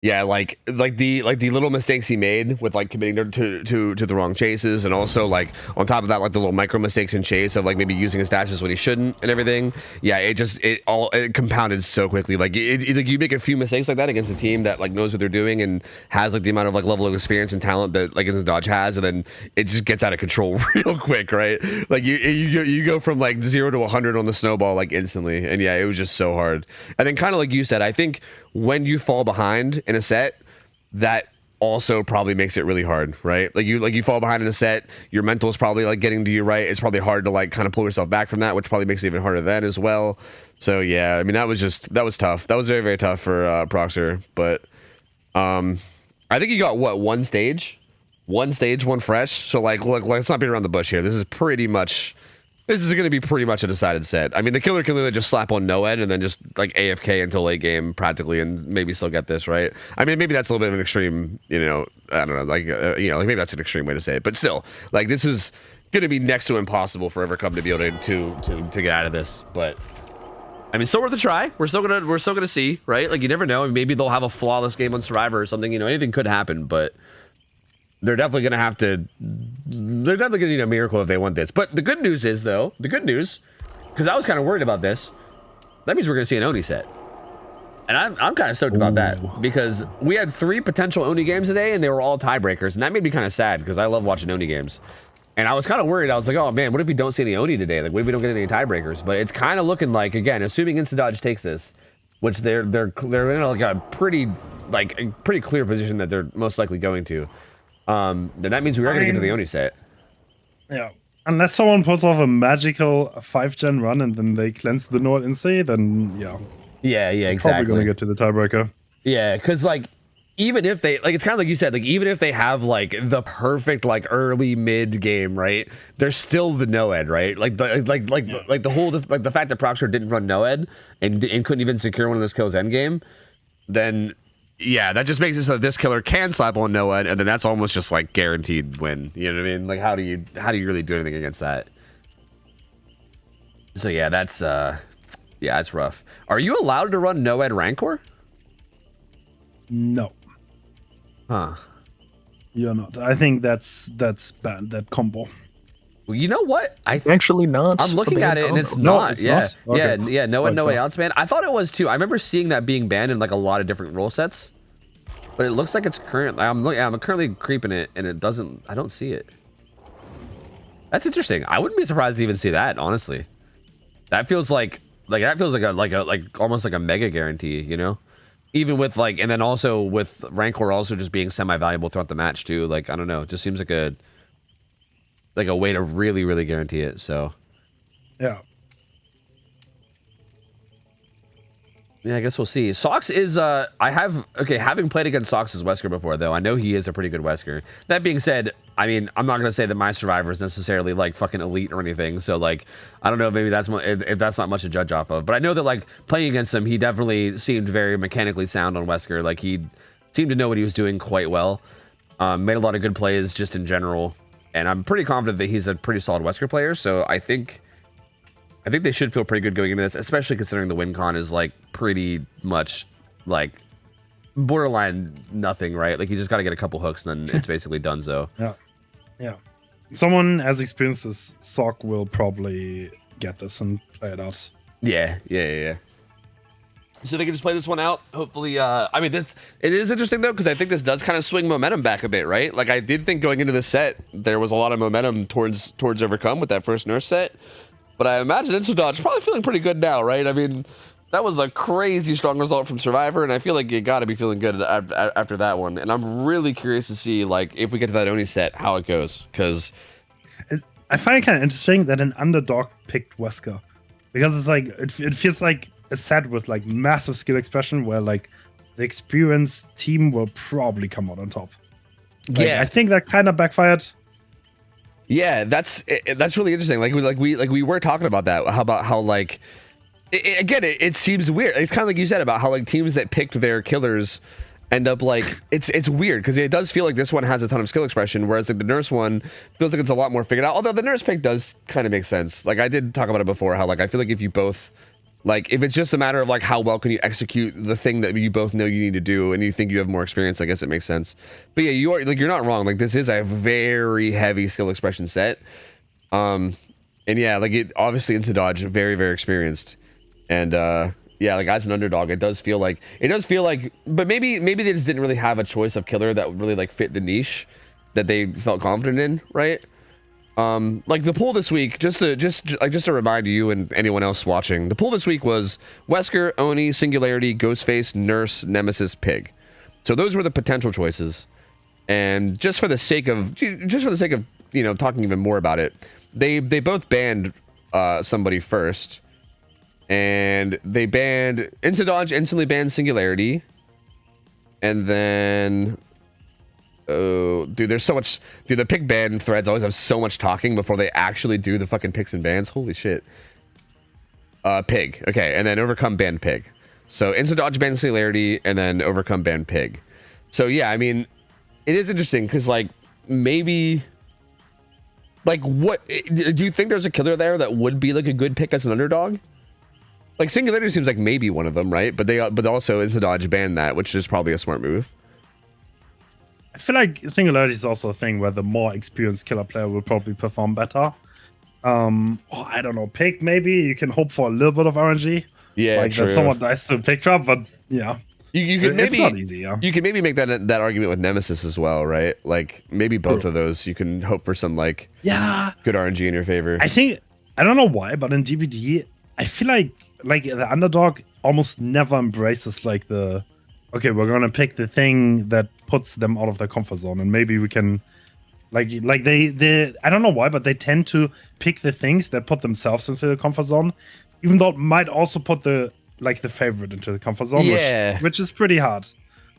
Yeah, like the little mistakes he made with like committing to the wrong chases, and also like on top of that, like the little micro mistakes in chase of like maybe using his dashes when he shouldn't and everything. Yeah, it compounded so quickly. Like you make a few mistakes like that against a team that like knows what they're doing and has like the amount of like level of experience and talent that like the Dodge has, and then it just gets out of control real quick, right? Like you go from like 0 to 100 on the snowball like instantly, and yeah, it was just so hard. And then kind of like you said, I think when you fall behind in a set, that also probably makes it really hard, right? Like you fall behind in a set, your mental is probably like getting to you, right? It's probably hard to like kind of pull yourself back from that, which probably makes it even harder then as well. So yeah, I mean that was tough. That was very, very tough for Proxer, but I think he got what, one stage, one fresh. So like look, let's not beat around the bush here. This is going to be pretty much a decided set. I mean, the killer can literally just slap on no ed and then just like AFK until late game practically, and maybe still get this, right? I mean, maybe that's a little bit of an extreme, I don't know, like like maybe that's an extreme way to say it, but still, like this is going to be next to impossible for Evercome to be able to get out of this. But I mean, still worth a try. We're still gonna see, right? Like you never know. Maybe they'll have a flawless game on Survivor or something. Anything could happen, but they're definitely going to need a miracle if they want this. But the good news is, though, because I was kind of worried about this, that means we're going to see an Oni set. And I'm kind of stoked about that, because we had 3 potential Oni games today, and they were all tiebreakers. And that made me kind of sad, because I love watching Oni games. And I was kind of worried. I was like, oh, man, what if we don't see any Oni today? Like, what if we don't get any tiebreakers? But it's kind of looking like, again, assuming Instant Dodge takes this, which they're in like a pretty clear position that they're most likely going to. Then that means we are going to get to the Oni set. Yeah. Unless someone pulls off a magical 5-gen run and then they cleanse the Nord instantly, then yeah. Yeah, exactly. Probably going to get to the tiebreaker. Yeah, because like, even if they, like, it's kind of like you said, like, even if they have like the perfect like early mid game, right? They're still the Noed, right? Like the whole like the fact that Proxer didn't run Noed and couldn't even secure one of those kills end game, then yeah, that just makes it so that this killer can slap on Noah, and then that's almost just like guaranteed win. You know what I mean? Like, how do you really do anything against that? So yeah, that's it's rough. Are you allowed to run Noed Rancor? No, Huh? you're not. I think that's banned, that combo. Well, you know what? Actually not. I'm looking at it and it's No, not. it's Yeah, not? Okay. yeah. No Right, way so- outs, man. I thought it was too. I remember seeing that being banned in like a lot of different rule sets, but it looks like it's currently. I'm currently creeping it, and it doesn't. I don't see it. That's interesting. I wouldn't be surprised to even see that. Honestly, that feels like almost like a mega guarantee. Even with like, and then also with Rancor also just being semi-valuable throughout the match too. Like, I don't know. It just seems like a way to really, really guarantee it. So Yeah. yeah, I guess we'll see. Sox is having played against Sox as Wesker before, though, I know he is a pretty good Wesker. That being said, I mean, I'm not gonna say that my Survivor is necessarily like fucking elite or anything. So like, I don't know, maybe that's if that's not much to judge off of. But I know that like playing against him, he definitely seemed very mechanically sound on Wesker. Like he seemed to know what he was doing quite well. Made a lot of good plays just in general, and I'm pretty confident that he's a pretty solid Wesker player. So I think they should feel pretty good going into this, especially considering the win con is like pretty much like borderline nothing, right? Like you just got to get a couple hooks, and then it's basically done. So Yeah. Someone as experienced as Sock will probably get this and play it out. Yeah. So they can just play this one out. Hopefully, I mean, it is interesting though, because I think this does kind of swing momentum back a bit, right? Like I did think going into the set, there was a lot of momentum towards Overcome with that first nurse set, but I imagine Instadodge probably feeling pretty good now, right? I mean, that was a crazy strong result from Survivor, and I feel like you got to be feeling good after that one. And I'm really curious to see, like, if we get to that Oni set, how it goes, because I find it kind of interesting that an underdog picked Wesker, because it's like it feels like a set with like massive skill expression where like the experienced team will probably come out on top. Like, yeah, I think that kind of backfired. Yeah, that's really interesting. We were talking about that. How like it seems weird. It's kind of like you said about how like teams that picked their killers end up like it's weird because it does feel like this one has a ton of skill expression, whereas like the nurse one feels like it's a lot more figured out. Although the nurse pick does kind of make sense. Like I did talk about it before, how like I feel like if you both like if it's just a matter of like how well can you execute the thing that you both know you need to do and you think you have more experience, I guess it makes sense. But yeah, you're not wrong. Like this is a very heavy skill expression set. And yeah, like it obviously into dodge very, very experienced. And yeah, like as an underdog, it does feel like but maybe they just didn't really have a choice of killer that really like fit the niche that they felt confident in, right? Like the pool this week, just to remind you and anyone else watching, the pool this week was Wesker, Oni, Singularity, Ghostface, Nurse, Nemesis, Pig. So those were the potential choices. And just for the sake of you know talking even more about it, they both banned somebody first, and they banned Dodge instantly banned Singularity, and then. Oh, dude, there's so much. Dude, the pick ban threads always have so much talking before they actually do the fucking picks and bans. Holy shit. Pig. Okay, and then Overcome ban Pig. So instant dodge ban Singularity, and then Overcome ban Pig. So yeah, I mean, it is interesting because like maybe, like, what do you think there's a killer there that would be like a good pick as an underdog? Like Singularity seems like maybe one of them, right? But also instant dodge ban that, which is probably a smart move. I feel like Singularity is also a thing where the more experienced killer player will probably perform better. I don't know, pick maybe you can hope for a little bit of RNG. Yeah, like true. that someone dies to a pick drop, but yeah, you could maybe, it's not easy. Yeah, you could maybe make that argument with Nemesis as well, right? Like maybe both of those you can hope for some like good RNG in your favor. I don't know why, but in DVD I feel like the underdog almost never embraces like the okay, we're gonna pick the thing that puts them out of their comfort zone, and maybe we can, like they I don't know why, but they tend to pick the things that put themselves into the comfort zone, even though it might also put the favorite into the comfort zone, which is pretty hard.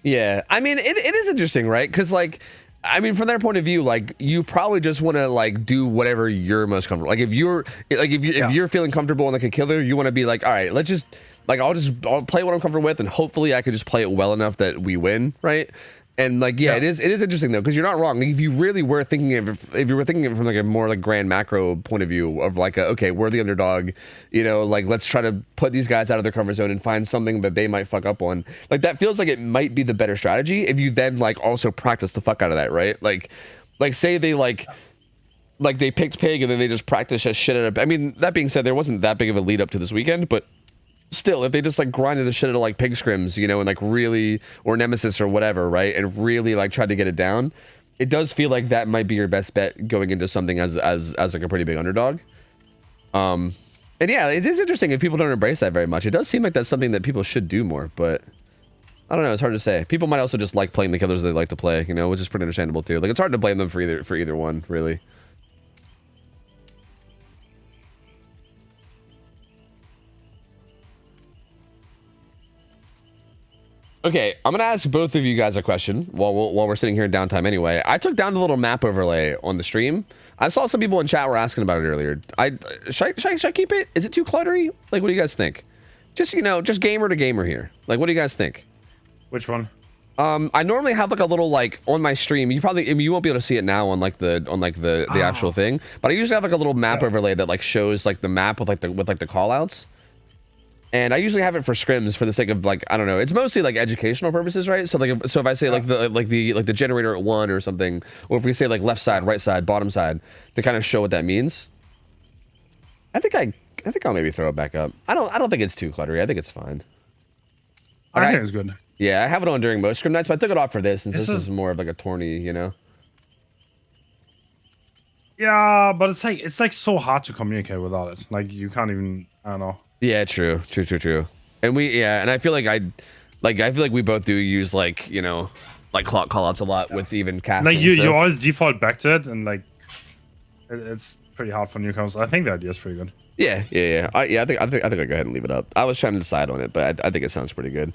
Yeah, I mean, it is interesting, right? Because like, I mean, from their point of view, like you probably just want to like do whatever you're most comfortable. Like if you're feeling comfortable in like a killer, you want to be like, all right, let's just. Like I'll play what I'm comfortable with, and hopefully I could just play it well enough that we win, right? And like it is interesting though, because you're not wrong. Like, if you really were thinking if you were thinking of it from like a more like grand macro point of view of like okay, we're the underdog, you know, like let's try to put these guys out of their comfort zone and find something that they might fuck up on. Like that feels like it might be the better strategy if you then like also practice the fuck out of that, right? Like say they like they picked Pig and then they just practice a shit out of. I mean, that being said, there wasn't that big of a lead up to this weekend, but. Still, if they just like grinded the shit out of like pig scrims, you know, and like really, or Nemesis or whatever, right, and really like tried to get it down, it does feel like that might be your best bet going into something as like a pretty big underdog. And yeah, it is interesting if people don't embrace that very much. It does seem like that's something that people should do more, but I don't know. It's hard to say. People might also just like playing the killers they like to play, you know, which is pretty understandable too. Like it's hard to blame them for either one, really. Okay, I'm gonna ask both of you guys a question while we're sitting here in downtime. Anyway, I took down the little map overlay on the stream. I saw some people in chat were asking about it earlier. Should I keep it? Is it too cluttery? Like, what do you guys think? Just just gamer to gamer here. Like, what do you guys think? Which one? I normally have like a little like on my stream. You won't be able to see it now on the actual thing. But I usually have like a little map overlay that like shows like the map with the call outs. And I usually have it for scrims for the sake of like, I don't know, it's mostly like educational purposes, right? So like if I say like the generator at 1 or something, or if we say like left side, right side, bottom side, to kind of show what that means. I think I'll maybe throw it back up. I don't think it's too cluttery. I think it's fine. I think it's good. Yeah, I have it on during most scrim nights, but I took it off for this since this is more of like a tourney, you know. Yeah, but it's like so hard to communicate without it. Like you can't even, I don't know. Yeah, true. And and I feel like we both do use like, you know, like clock callouts a lot with even casting. Like you always default back to it, and like it's pretty hard for newcomers. I think the idea is pretty good. Yeah. I think I'll go ahead and leave it up. I was trying to decide on it, but I think it sounds pretty good.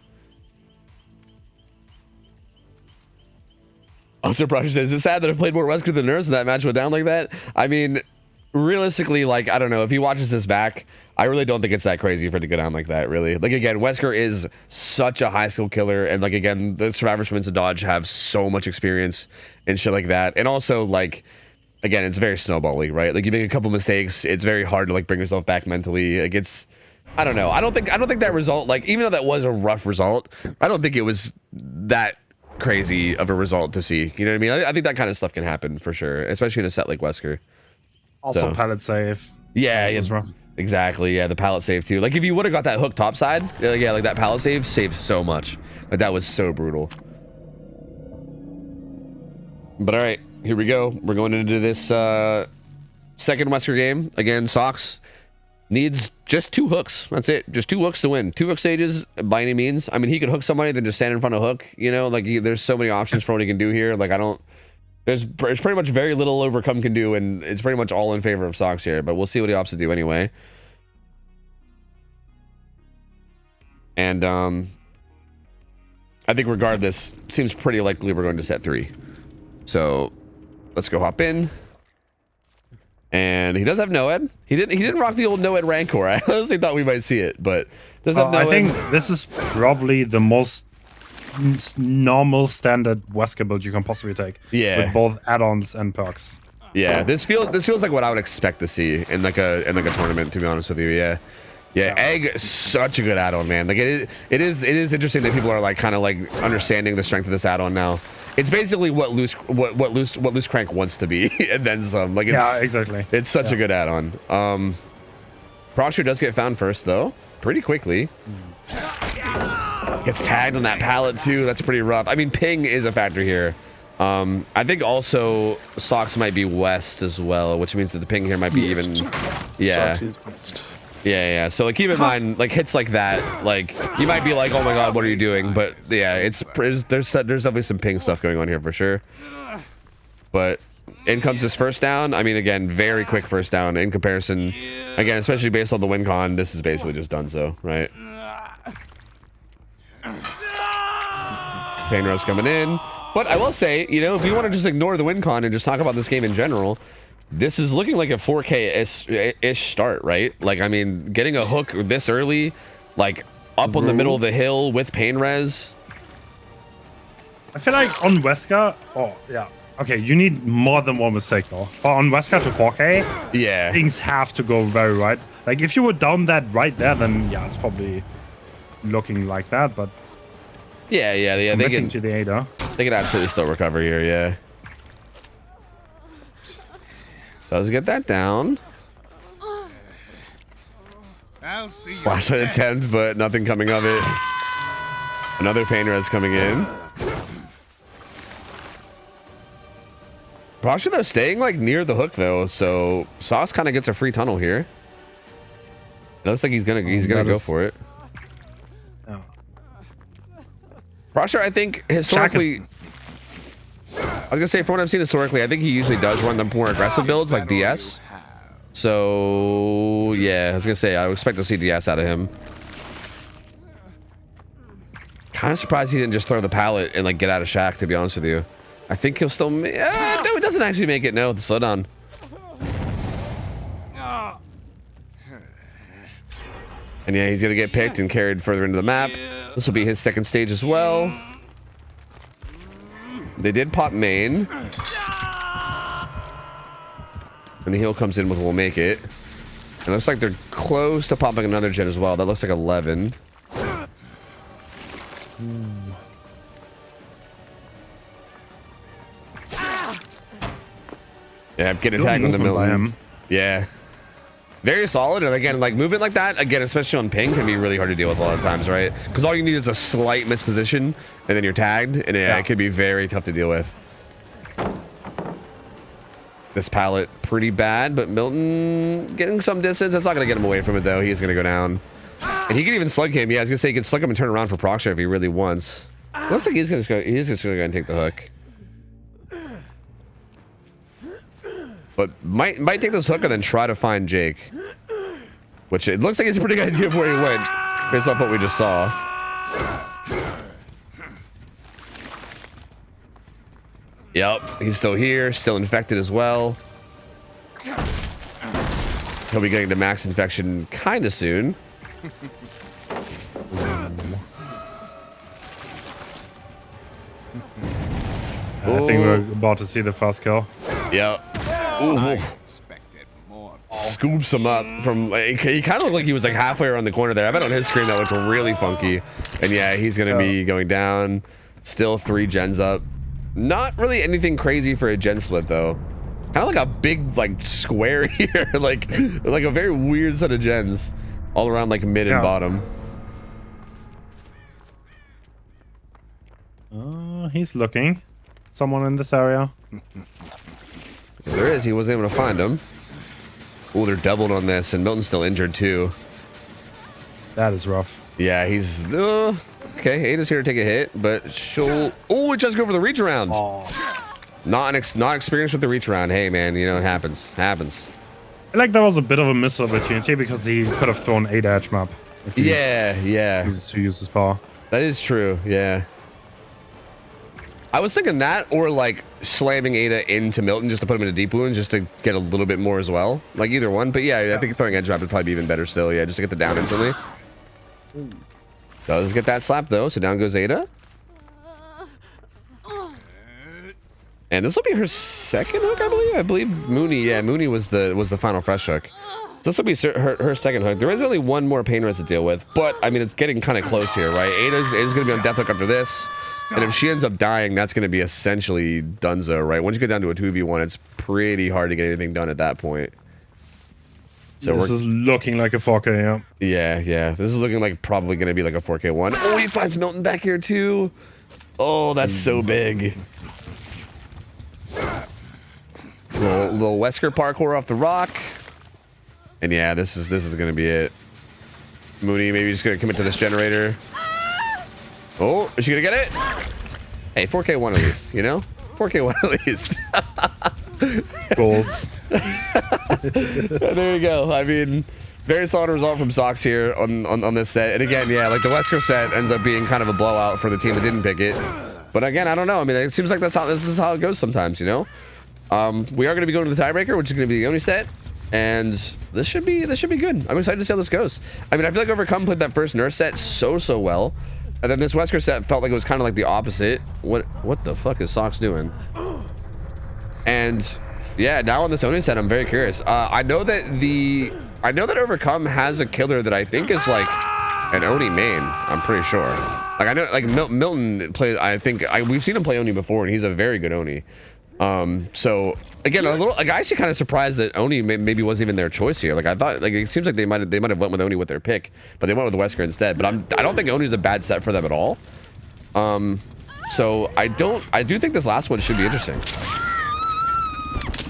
Also, Project says, it's sad that I played more Wesker than Nurse and that match went down like that. I mean, realistically, like, I don't know. If he watches this back, I really don't think it's that crazy for it to go down like that, really. Like, again, Wesker is such a high skill killer. And, like, again, the survivors from Instant Dodge have so much experience and shit like that. And also, like, again, it's very snowbally, right? Like, you make a couple mistakes, it's very hard to, like, bring yourself back mentally. Like, it's... I don't know. I don't think that result, like, even though that was a rough result, I don't think it was that crazy of a result to see. You know what I mean? I think that kind of stuff can happen for sure, especially in a set like Wesker. Also, pallet save. Yeah, exactly. Yeah, the pallet save too. Like if you would have got that hook top side, yeah, like that pallet save saved so much. Like that was so brutal. But all right, here we go. We're going into this second Wesker game again. Socks needs just 2 hooks. That's it. Just 2 hooks to win. 2 hook stages by any means. I mean, he could hook somebody, then just stand in front of hook. You know, like there's so many options for what he can do here. Like there's pretty much very little Overcome can do, and it's pretty much all in favor of Socks here. But we'll see what he opts to do anyway. And I think regardless, seems pretty likely we're going to set 3. So let's go hop in. And he does have Noed. He didn't rock the old Noed Rancor. I honestly thought we might see it, but does have Noed. I think this is probably the most normal standard Wesker build you can possibly take. Yeah. With both add-ons and perks. Yeah, this feels like what I would expect to see in like a tournament, to be honest with you. Yeah. Yeah, Egg, such a good add-on, man. Like it is interesting that people are like kind of like understanding the strength of this add-on now. It's basically what loose crank wants to be, and then some. Like yeah, exactly. It's such a good add-on. Prosher does get found first though, pretty quickly. Gets tagged on that pallet too. That's pretty rough. I mean, ping is a factor here. I think also Socks might be west as well, which means that the ping here might be even. Yeah. Socks is west. Yeah. So like, keep in mind, like hits like that, like you might be like, oh my god, what are you doing? But yeah, there's definitely some ping stuff going on here for sure. But in comes his first down. I mean, again, very quick first down in comparison. Again, especially based on the win con, this is basically just done so, right? Pain Rose coming in. But I will say, you know, if you want to just ignore the win con and just talk about this game in general, this is looking like a 4K-ish start, right? Like, I mean, getting a hook this early, like up on the middle of the hill with pain res. I feel like on Wesker, okay, you need more than one mistake though. But on Wesker to 4K, yeah, things have to go very right. Like if you were down that right there, then yeah, it's probably looking like that. But yeah, they can to the ADA. They can absolutely still recover here, yeah. Does get that down. Flashlight attempt, but nothing coming of it. Another pain res coming in. Probably though staying like near the hook though, so Sauce kind of gets a free tunnel here. It looks like he's gonna go for it. Oh. Prosher, I think historically, I was gonna say from what I've seen historically, I think he usually does run the more aggressive builds like DS. So yeah, I was gonna say I would expect to see DS out of him. Kind of surprised he didn't just throw the pallet and like get out of shack, to be honest with you. I think he'll still no, it doesn't actually make it. No, slow down. And yeah, he's gonna get picked and carried further into the map. This will be his second stage as well. They did pop main. And the heal comes in with "We'll make it." It looks like they're close to popping another gen as well. That looks like 11. Yeah, I'm getting attacked on the Milton. Yeah. Very solid. And again, like movement like that, again, especially on ping, can be really hard to deal with a lot of times, right? Because all you need is a slight misposition and then you're tagged. And yeah, it could be very tough to deal with. This pallet pretty bad, but Milton getting some distance. That's not going to get him away from it, though. He is going to go down. And he can even slug him. Yeah, I was going to say he can slug him and turn around for proc share if he really wants. Looks like he's just going to go and take the hook. But might take this hook and then try to find Jake. Which it looks like it's a pretty good idea of where he went, based off what we just saw. Yep, he's still here, still infected as well. He'll be getting to max infection kind of soon. I think we're about to see the first kill. Yep. Ooh. Scoops him up from he kind of looked like he was like halfway around the corner there. I bet on his screen that looked really funky. And yeah, he's gonna be going down. Still 3 gens up. Not really anything crazy for a gen split though. Kind of like a big like square here. like a very weird set of gens all around like mid and bottom. He's looking. Someone in this area. There is. He wasn't able to find him. Oh, they're doubled on this, and Milton's still injured too. That is rough. Yeah, he's okay. Ada's here to take a hit, but she'll. Oh, it just go for the reach around. Not experienced with the reach around. Hey, man, you know it happens. Happens. I feel like that was a bit of a missed opportunity because he could have thrown Ada edge map. Yeah. To use his power. That is true. Yeah. I was thinking that, or like slamming Ada into Milton just to put him in a deep wound, just to get a little bit more as well. Like either one, but yeah, I think throwing edge map would probably be even better still. Yeah, just to get the down instantly. Does get that slap though, so down goes Ada. And this will be her second hook, I believe. I believe Mooney. Yeah, Mooney was the final fresh hook. So this will be her second hook. There is only one more pain res to deal with, but I mean it's getting kind of close here, right? Ada's going to be on death hook after this, and if she ends up dying, that's going to be essentially donezo, right? Once you get down to a 2v1, it's pretty hard to get anything done at that point. So this is looking like a 4K, yeah. Yeah. This is looking like probably going to be like a 4K1. Oh, he finds Milton back here too. Oh, that's so big. Little Wesker parkour off the rock. And yeah, this is gonna be it. Mooney maybe just gonna commit to this generator. Oh, is she gonna get it? Hey, 4K1 at least, you know? 4K1 at least. Golds. There you go. I mean, very solid result from Sox here on this set. And again, yeah, like the Wesker set ends up being kind of a blowout for the team that didn't pick it. But again, I don't know. I mean, it seems like this is how it goes sometimes, you know? We are going to be going to the tiebreaker, which is going to be the only set. And this should be good. I'm excited to see how this goes. I mean, I feel like Overcome played that first nurse set so well. And then this Wesker set felt like it was kind of like the opposite. What the fuck is Sox doing? And yeah, now on this Oni set, I'm very curious. I know that Overcome has a killer that I think is like an Oni main. I'm pretty sure. Like I know, like Milton plays. I think we've seen him play Oni before, and he's a very good Oni. So again, I'm actually kind of surprised that Oni maybe wasn't even their choice here. Like I thought, like it seems like they might have went with Oni with their pick, but they went with Wesker instead. But I don't think Oni's a bad set for them at all. So I do think this last one should be interesting.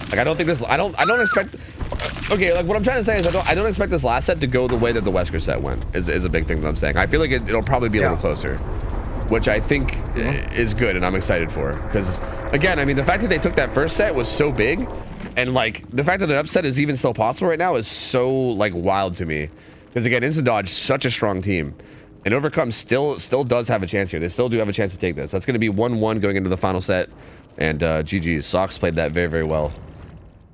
Like I don't expect. Okay, like what I'm trying to say is I don't expect this last set to go the way that the Wesker set went. Is a big thing that I'm saying. I feel like it'll probably be a little closer, which I think is good, and I'm excited for. Because again, I mean, the fact that they took that first set was so big, and like the fact that an upset is even still possible right now is so like wild to me. Because again, Instant Dodge such a strong team, and Overcome still does have a chance here. They still do have a chance to take this. That's going to be 1-1 going into the final set, and GG's. Sox played that very well.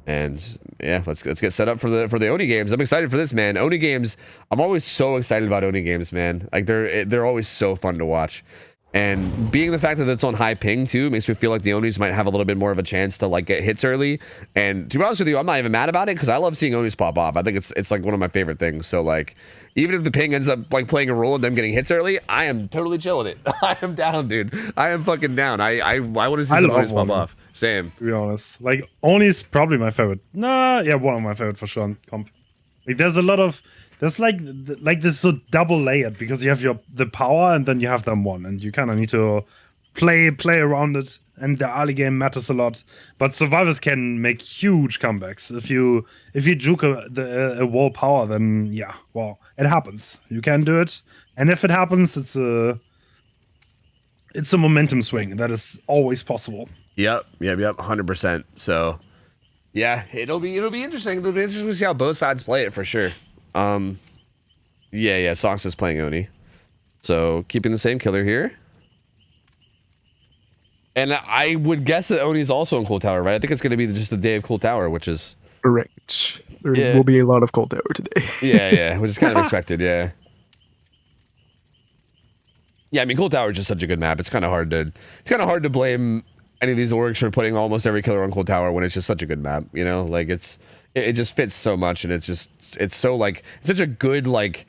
And yeah, let's get set up for the Oni games. I'm excited for this, man. Oni games, I'm always so excited about Oni games, man. Like they're always so fun to watch. And being the fact that it's on high ping too makes me feel like the Onis might have a little bit more of a chance to like get hits early. And to be honest with you, I'm not even mad about it because I love seeing Onis pop off. I think it's like one of my favorite things. So like, even if the ping ends up like playing a role in them getting hits early, I am totally chill with it. I am down, dude. I am fucking down. I want to see some Onis pop off. Same. To be honest, like Oni is probably my favorite. Nah, yeah, one of my favorite for sure. Comp. Like there's a lot of like this so double layered because you have the power and then you have them one and you kind of need to play around it, and the early game matters a lot. But survivors can make huge comebacks if you juke a wall power, then yeah, well, it happens. You can do it, and if it happens, it's a momentum swing that is always possible. Yep, 100%. So yeah, it'll be interesting. It'll be interesting to see how both sides play it for sure. Yeah, Sox is playing Oni. So keeping the same killer here. And I would guess that Oni is also in Cool Tower, right? I think it's going to be just the day of Cool Tower, which is... Correct. There will be a lot of Cold Tower today. yeah, which is kind of expected, yeah. Yeah, I mean, Cool Tower is just such a good map. It's kind of hard to blame any of these orgs for putting almost every killer on Cool Tower when it's just such a good map, you know? Like, it just fits so much, and it's so, like, it's such a good, like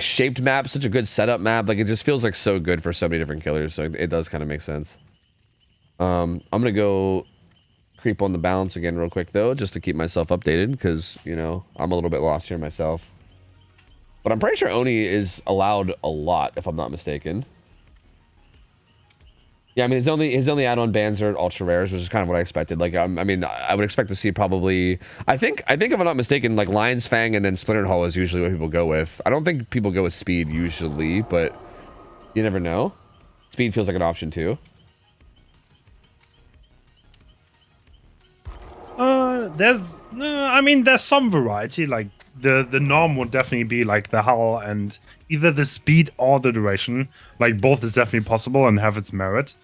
shaped map, such a good setup map. Like, it just feels like so good for so many different killers, so it does kind of make sense. I'm gonna go creep on the balance again real quick though, just to keep myself updated, because you know I'm a little bit lost here myself. But I'm pretty sure Oni is allowed a lot, if I'm not mistaken. Yeah, I mean his only add-on bans are ultra rares, which is kind of what I expected. Like I mean I would expect to see probably I think if I'm not mistaken, like Lion's Fang and then Splintered Hull is usually what people go with. I don't think people go with Speed usually, but you never know. Speed feels like an option too. There's some variety. Like the norm would definitely be like the hull and either the speed or the duration. Like both is definitely possible and have its merit.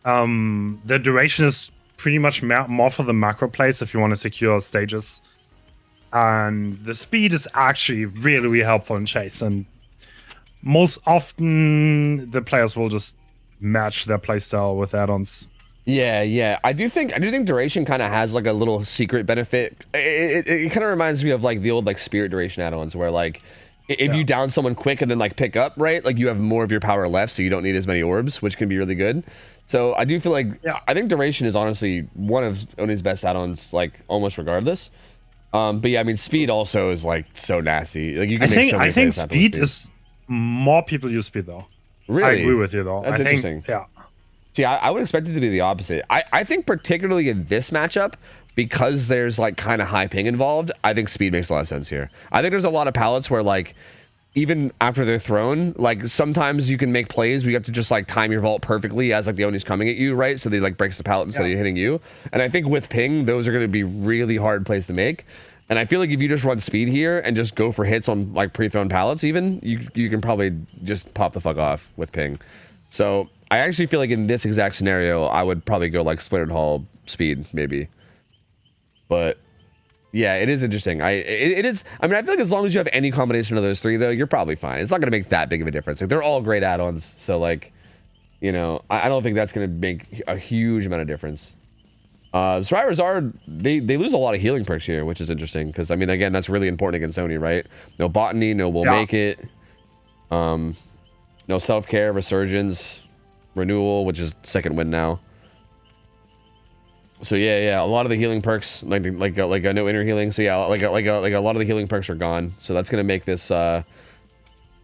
The duration is pretty much more for the macro plays if you want to secure stages, and the speed is actually really helpful in chase. And most often the players will just match their playstyle with add-ons. Yeah. I do think duration kind of has like a little secret benefit. It kind of reminds me of like the old like spirit duration add-ons where like if you down someone quick and then like pick up, right? Like you have more of your power left, so you don't need as many orbs, which can be really good. So I do feel like I think duration is honestly one of Oni's best add-ons, like almost regardless. But yeah, I mean speed also is like so nasty. Like you can make so many plays happen with speed is more people use speed though. Really? I agree with you though. That's interesting. Yeah. See, I would expect it to be the opposite. I think particularly in this matchup, because there's like kind of high ping involved, I think speed makes a lot of sense here. I think there's a lot of pallets where like, even after they're thrown, like sometimes you can make plays where you have to just like time your vault perfectly as like the Oni's coming at you, right? So they like breaks the pallet instead of hitting you. And I think with ping, those are going to be really hard plays to make. And I feel like if you just run speed here and just go for hits on like pre-thrown pallets even, you can probably just pop the fuck off with ping. So I actually feel like in this exact scenario, I would probably go like Splintered Hull speed, maybe. But yeah, it is interesting. It is. I mean, I feel like as long as you have any combination of those three, though, you're probably fine. It's not going to make that big of a difference. Like they're all great add-ons, so like, you know, I don't think that's going to make a huge amount of difference. The survivors they lose a lot of healing perks here, which is interesting because I mean, again, that's really important against Oni, right? No botany, no we'll make it. No self-care, resurgence, renewal, which is second win now. So yeah, a lot of the healing perks, like no inner healing. So yeah, like a lot of the healing perks are gone. So that's gonna make this a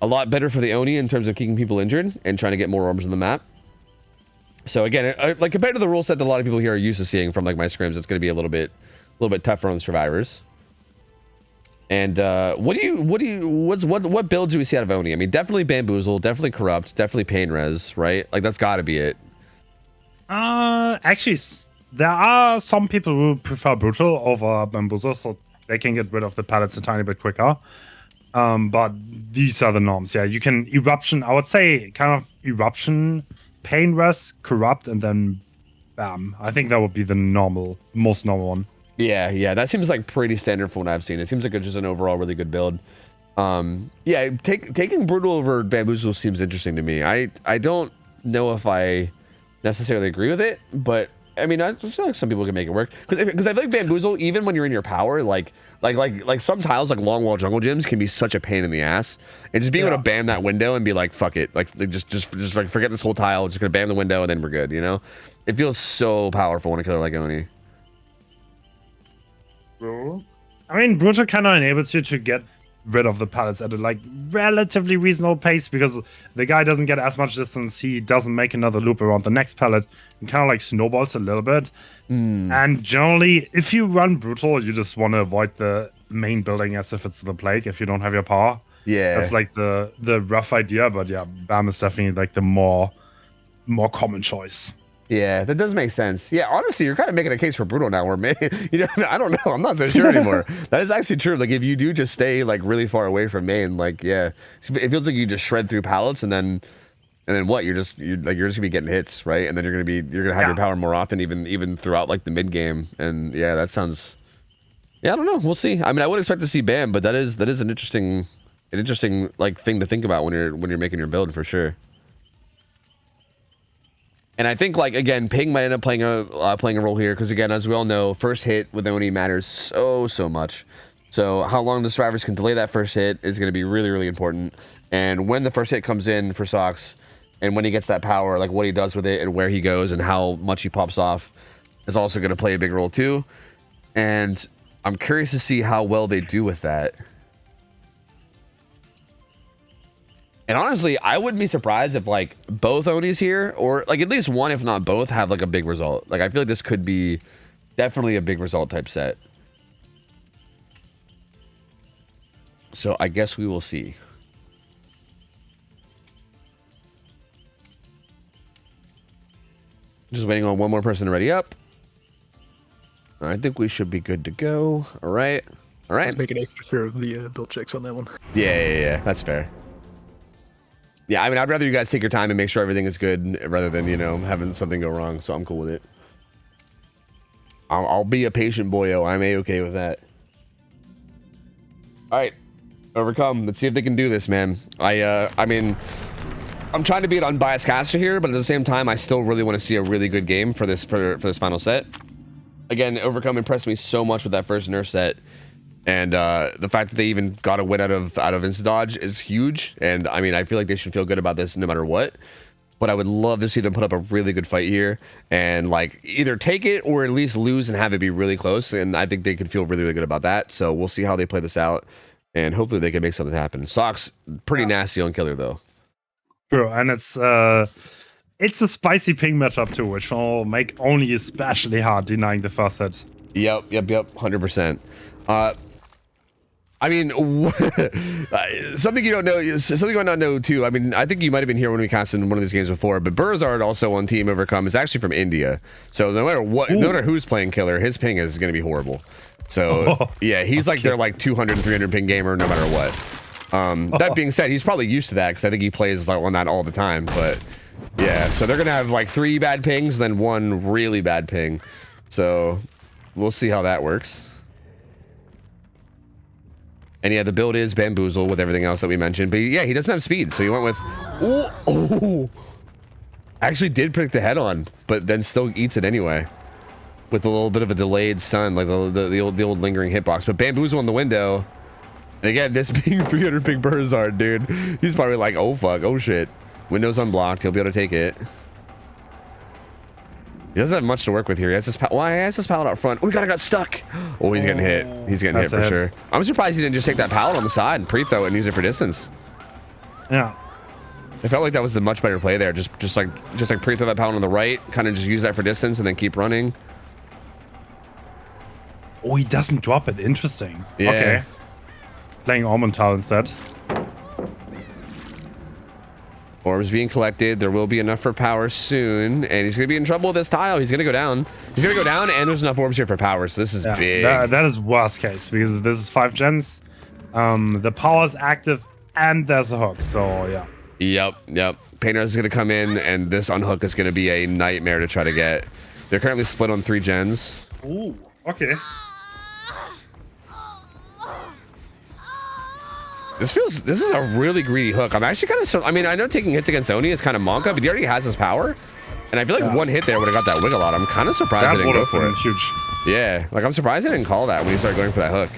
lot better for the Oni in terms of keeping people injured and trying to get more orbs on the map. So again, like compared to the rule set that a lot of people here are used to seeing from like my scrims, it's gonna be a little bit tougher on the survivors. And what builds do we see out of Oni? I mean, definitely Bamboozle, definitely Corrupt, definitely Pain Res, right? Like that's got to be it. Actually, there are some people who prefer Brutal over Bamboozle, so they can get rid of the pallets a tiny bit quicker. But these are the norms. Yeah, you can Eruption. I would say kind of Eruption, Pain Res, Corrupt, and then Bam. I think that would be the most normal one. Yeah, that seems like pretty standard for what I've seen. It seems like it's just an overall really good build. Yeah, taking Brutal over Bamboozle seems interesting to me. I don't know if I necessarily agree with it, but I mean, I feel like some people can make it work because I feel like Bamboozle, even when you're in your power, like some tiles like long wall jungle gyms can be such a pain in the ass, and just being able to bam that window and be like, fuck it, like just like forget this whole tile, just gonna bam the window and then we're good, you know? It feels so powerful in a killer like Oni. I mean, Brutal kind of enables you to get rid of the pallets at a like relatively reasonable pace because the guy doesn't get as much distance. He doesn't make another loop around the next pallet and kind of like snowballs a little bit. And generally, if you run Brutal, you just want to avoid the main building as if it's the plague if you don't have your power. Yeah, that's like the rough idea, but yeah, Bam is definitely like the more common choice. Yeah, that does make sense. Yeah, honestly, you're kind of making a case for Brutal now. Where, man, you know, I don't know. I'm not so sure anymore. That is actually true. Like, if you do just stay like really far away from main, like, yeah, it feels like you just shred through pallets, and then what? You're just gonna be getting hits, right? And then you're gonna have your power more often, even throughout like the mid game. And yeah, that sounds. Yeah, I don't know. We'll see. I mean, I would expect to see Bam, but that is an interesting like thing to think about when you're making your build for sure. And I think, like, again, ping might end up playing a role here because, again, as we all know, first hit with Oni matters so much. So how long the survivors can delay that first hit is going to be really important. And when the first hit comes in for Sox, and when he gets that power, like what he does with it and where he goes and how much he pops off is also going to play a big role too. And I'm curious to see how well they do with that. And honestly, I wouldn't be surprised if like both Onis here, or like at least one, if not both, have like a big result. Like I feel like this could be definitely a big result type set. So I guess we will see. Just waiting on one more person to ready up. I think we should be good to go. All right. Let's make an extra fear of the build checks on that one. Yeah. That's fair. Yeah, I mean, I'd rather you guys take your time and make sure everything is good rather than, you know, having something go wrong. So I'm cool with it. I'll be a patient boyo. I'm A-okay with that. All right. Overcome. Let's see if they can do this, man. I mean, I'm trying to be an unbiased caster here, but at the same time, I still really want to see a really good game for this final set. Again, Overcome impressed me so much with that first nerf set. And the fact that they even got a win out of Insta-Dodge is huge. And I mean, I feel like they should feel good about this no matter what. But I would love to see them put up a really good fight here and like either take it or at least lose and have it be really close. And I think they could feel really good about that. So we'll see how they play this out. And hopefully they can make something happen. Sox, pretty nasty on killer though. True, and it's a spicy ping matchup too, which will make Oni especially hard denying the first set. Yep, 100%. I mean, something you don't know too. I mean, I think you might have been here when we cast in one of these games before, but Burzard also on Team Overcome is actually from India. So no matter what, no matter who's playing killer, his ping is going to be horrible. So yeah, he's like their like 200, 300 ping gamer no matter what. That being said, he's probably used to that because I think he plays like on that all the time. But yeah, so they're gonna have like 3 bad pings, then 1 really bad ping. So we'll see how that works. And yeah, the build is Bamboozle with everything else that we mentioned. But yeah, he doesn't have speed, so he went with... Oh! Actually did predict the head on, but then still eats it anyway. With a little bit of a delayed stun, like the old lingering hitbox. But Bamboozle on the window. And again, this being 300 ping Burzard, dude. He's probably like, oh fuck, oh shit. Window's unblocked, he'll be able to take it. He doesn't have much to work with here. He has his pallet out front. Oh, he got stuck. Oh, he's getting hit. He's getting hit for sure. I'm surprised he didn't just take that pallet on the side and pre-throw it and use it for distance. Yeah. I felt like that was the much better play there. Just like pre-throw that pallet on the right, kind of just use that for distance and then keep running. Oh, he doesn't drop it. Interesting. Yeah. Okay. Playing Ormental instead. Orbs being collected. There will be enough for power soon. And he's going to be in trouble with this tile. He's going to go down. He's going to go down, and there's enough orbs here for power. So this is big. That is worst case, because this is 5 gens. The power is active, and there's a hook. So, yeah. Yep. Painter is going to come in, and this unhook is going to be a nightmare to try to get. They're currently split on 3 gens. Ooh, okay. This is a really greedy hook. I'm actually kind of, I mean, I know taking hits against Oni is kind of Monka, but he already has his power. And I feel like one hit there would have got that wiggle out. I'm kind of surprised I didn't go for it. Huge. Yeah, like I'm surprised I didn't call that when he started going for that hook.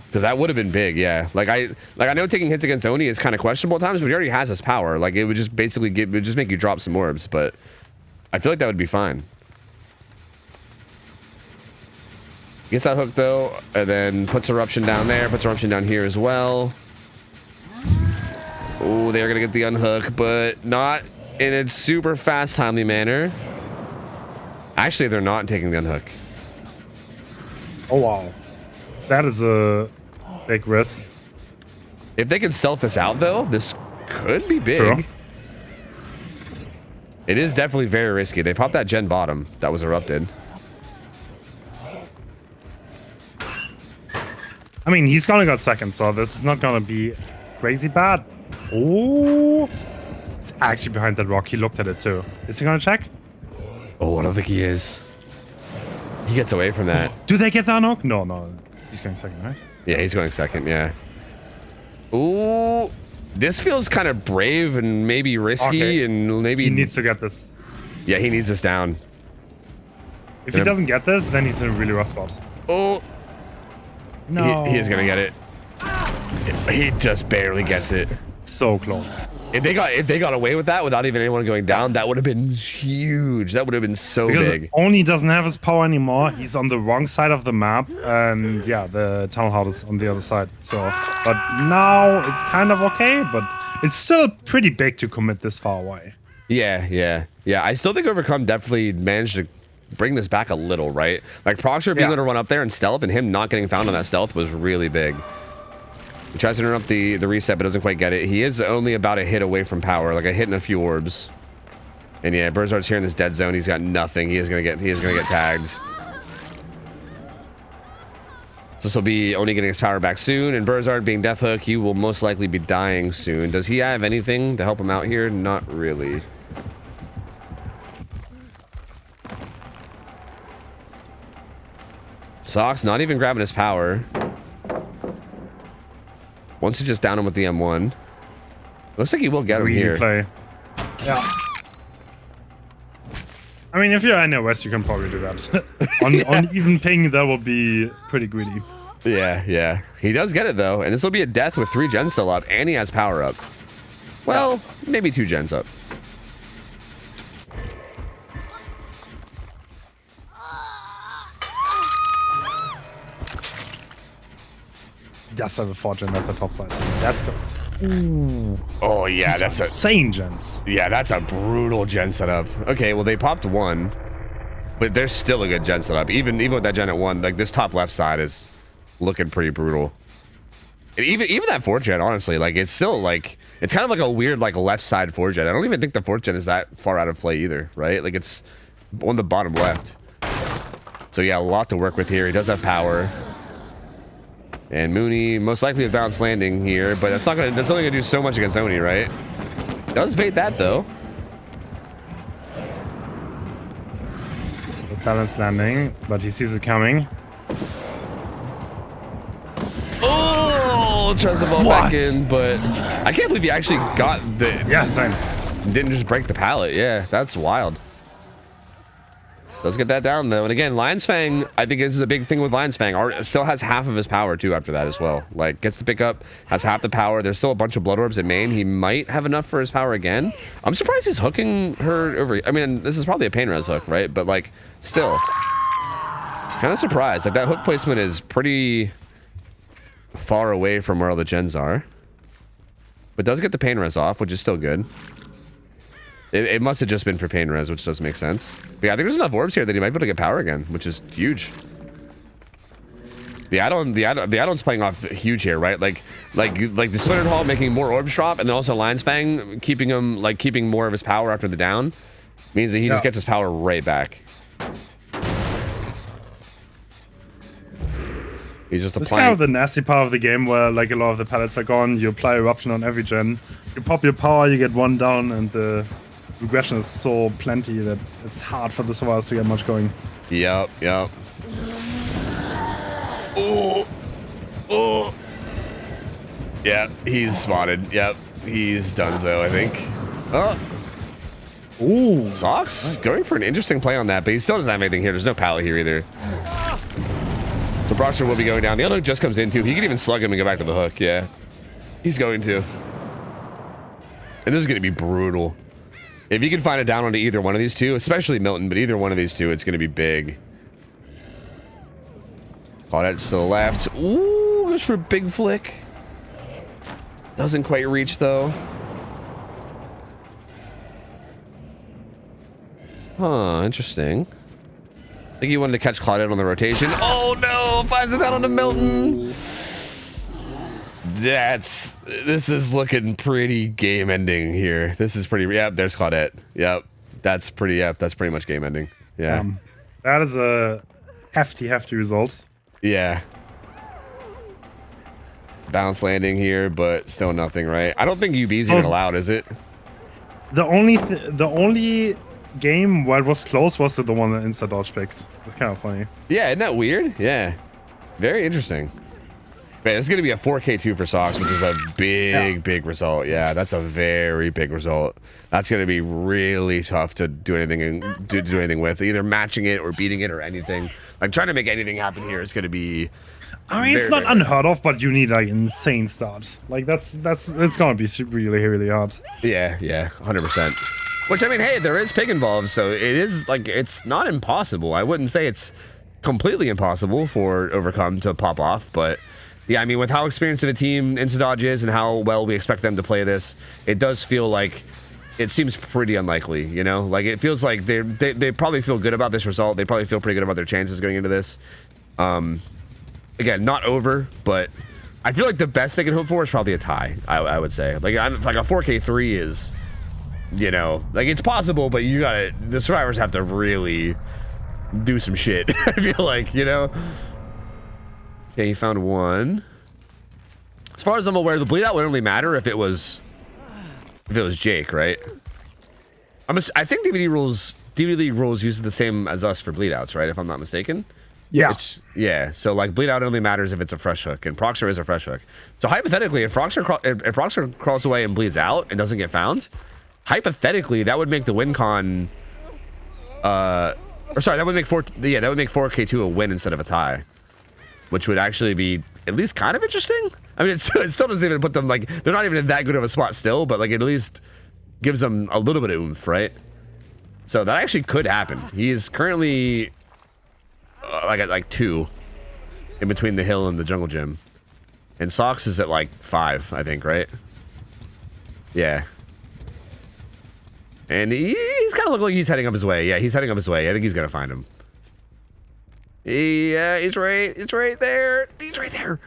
Because that would have been big, yeah. Like I know taking hits against Oni is kind of questionable at times, but he already has his power. Like it would just basically it would just make you drop some orbs, but I feel like that would be fine. Gets that hook though, and then puts eruption down there, puts eruption down here as well. Oh, they're gonna get the unhook, but not in a super fast, timely manner. Actually, they're not taking the unhook. Oh wow, that is a big risk. If they can stealth this out, though, this could be big. True. It is definitely very risky. They popped that gen bottom that was erupted. I mean, he's gonna got second, so this is not gonna be crazy bad. Oh, he's actually behind that rock. He looked at it too. Is he gonna check? Oh, I don't think he is. He gets away from that. Do they get the unhook? No, no. He's going second, right? Yeah, he's going second, yeah. Ooh, this feels kind of brave and maybe risky, and maybe... He needs to get this. Yeah, he needs this down. If he doesn't get this, then he's in a really rough spot. Oh. No. He is going to get it. He just barely gets it. So close. If they got away with that without even anyone going down, that would have been huge. That would have been so big. Oni doesn't have his power anymore. He's on the wrong side of the map, and yeah, the tunnel house is on the other side. So, but now it's kind of okay, but it's still pretty big to commit this far away. Yeah. I still think Overcome definitely managed to bring this back a little, right? Like Proxer being able to run up there and stealth, and him not getting found on that stealth was really big. He tries to interrupt the reset, but doesn't quite get it. He is only about a hit away from power, like a hit and a few orbs. And yeah, Berzard's here in this dead zone. He's got nothing. He is gonna get tagged. So this will be only getting his power back soon, and Berzard being Death Hook, he will most likely be dying soon. Does he have anything to help him out here? Not really. Sox not even grabbing his power. Wants to just down him with the M1. Looks like he will get him here. Play. Yeah. I mean, if you're NOS, you can probably do that. on even ping, that will be pretty greedy. Yeah. He does get it, though. And this will be a death with 3 gens still up. And he has power up. Well, maybe 2 gens up. Does have a 4-gen at the top side. That's good. Ooh. Oh, yeah, that's insane gens. Yeah, that's a brutal gen setup. Okay, well, they popped 1. But there's still a good gen setup. Even with that gen at 1, like this top left side is looking pretty brutal. And even that 4th gen, honestly, like it's still like it's kind of like a weird like left side 4th gen. I don't even think the 4th gen is that far out of play either, right? Like it's on the bottom left. So yeah, a lot to work with here. He does have power. And Mooney most likely a balanced landing here, but that's only gonna do so much against Oni, right? Does bait that though. Balanced landing, but he sees it coming. Oh, tries the ball back in, but I can't believe he actually got the. Yeah, same. Didn't just break the pallet. Yeah, that's wild. Let's get that down though. And again, Lion's Fang, I think this is a big thing with Lion's Fang. Still has half of his power too after that as well. Like gets to pick up, has half the power. There's still a bunch of blood orbs in main. He might have enough for his power again. I'm surprised he's hooking her over. I mean, this is probably a pain res hook, right? But like, still, kind of surprised. Like that hook placement is pretty far away from where all the gens are, but does get the pain res off, which is still good. It must have just been for pain res, which does make sense. But yeah, I think there's enough orbs here that he might be able to get power again, which is huge. The add-on's playing off huge here, right? Like the Splintered Hall making more orbs drop, and then also Lion's Fang keeping more of his power after the down means that he just gets his power right back. He's just applying. It's kind of the nasty part of the game where like a lot of the pallets are gone. You apply eruption on every gen. You pop your power, you get 1 down, and the regression is so plenty that it's hard for the survivors to get much going. Yep. Oh. Yeah, he's spotted. Yep, he's donezo, I think. Oh, Ooh. Socks going for an interesting play on that, but he still doesn't have anything here. There's no pallet here either. So Brockster will be going down. The other hook just comes in too. He can even slug him and go back to the hook. Yeah, he's going to. And this is going to be brutal. If you can find it down onto either one of these two, especially Milton, but either one of these two, it's going to be big. Claudette to the left. Ooh, goes for a big flick. Doesn't quite reach though. Huh, interesting. I think he wanted to catch Claudette on the rotation. Oh no, finds it down onto Milton. This is looking pretty game ending here. This is pretty, yep, there's Claudette. Yep, that's pretty much game ending. Yeah. That is a hefty result. Yeah. Bounce landing here, but still nothing, right? I don't think UB's even allowed, is it? The only game where it was close was the one that Insta Dodge picked. It's kind of funny. Yeah, isn't that weird? Yeah. Very interesting. Man, it's going to be a 4K2 for Socks, which is a big result. Yeah, that's a very big result. That's going to be really tough to do anything with, either matching it or beating it or anything. Like trying to make anything happen here is going to be. I mean, it's not unheard of, but you need like insane starts. Like it's going to be really hard. Yeah, 100%. Which I mean, hey, there is pig involved, so it is like it's not impossible. I wouldn't say it's completely impossible for Overcome to pop off, but. Yeah, I mean, with how experienced of a team Instadodge is and how well we expect them to play this, it does feel like it seems pretty unlikely, you know? Like, it feels like they probably feel good about this result. They probably feel pretty good about their chances going into this. Again, not over, but I feel like the best they can hope for is probably a tie, I would say. Like a 4K3 is, you know, like, it's possible, but the survivors have to really do some shit, I feel like, you know? Okay, he found one. As far as I'm aware, the bleed out would only matter if it was Jake, right? I think DVD rules use the same as us for bleed outs, right? If I'm not mistaken. Yeah. Yeah. So like bleed out only matters if it's a fresh hook, and Proxer is a fresh hook. So hypothetically, if Proxer crawls away and bleeds out and doesn't get found, hypothetically that would make the win con. That would make 4K2 a win instead of a tie. Which would actually be at least kind of interesting. I mean, it still doesn't even put them, like, they're not even in that good of a spot still, but, like, it at least gives them a little bit of oomph, right? So that actually could happen. He is currently, at 2 in between the hill and the jungle gym. And Socks is at, 5, I think, right? Yeah. And he's kind of looking like he's heading up his way. Yeah, he's heading up his way. I think he's going to find him. Yeah, it's right there. He's right there.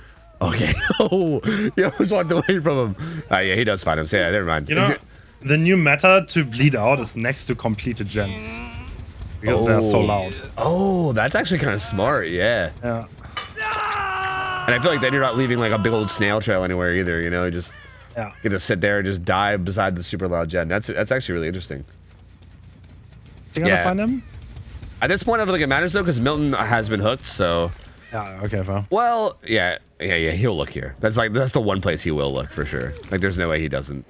Okay. Oh, he almost walked away from him. Yeah, he does find him. So yeah, never mind. You know, the new meta to bleed out is next to completed gens. Because they're so loud. Oh, that's actually kind of smart. Yeah. Yeah. And I feel like then you're not leaving like a big old snail trail anywhere either. You know, you just get to sit there and just die beside the super loud gen. That's actually really interesting. Is he gonna find him? At this point, I don't think it matters though, because Milton has been hooked. So. Yeah. Okay. Fine. Well, yeah. He'll look here. That's the one place he will look for sure. Like, there's no way he doesn't.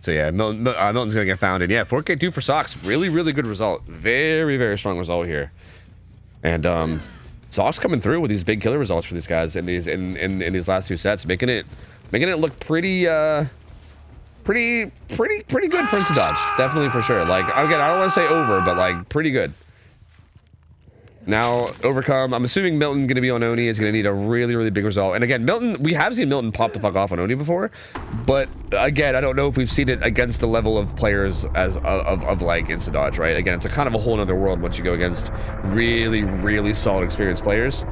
So yeah, Milton's gonna get found, and yeah, 4K2 for Socks. Really good result. Very strong result here. And Socks coming through with these big killer results for these guys in these last 2 sets, making it look pretty good for Instadodge. Definitely for sure. Like, again, I don't want to say over, but like pretty good. Now Overcome. I'm assuming Milton going to be on Oni is going to need a really big result. And again, Milton, we have seen Milton pop the fuck off on Oni before, but again, I don't know if we've seen it against the level of players as of like Instadodge, right? Again, it's a kind of a whole nother world once you go against really solid experienced players.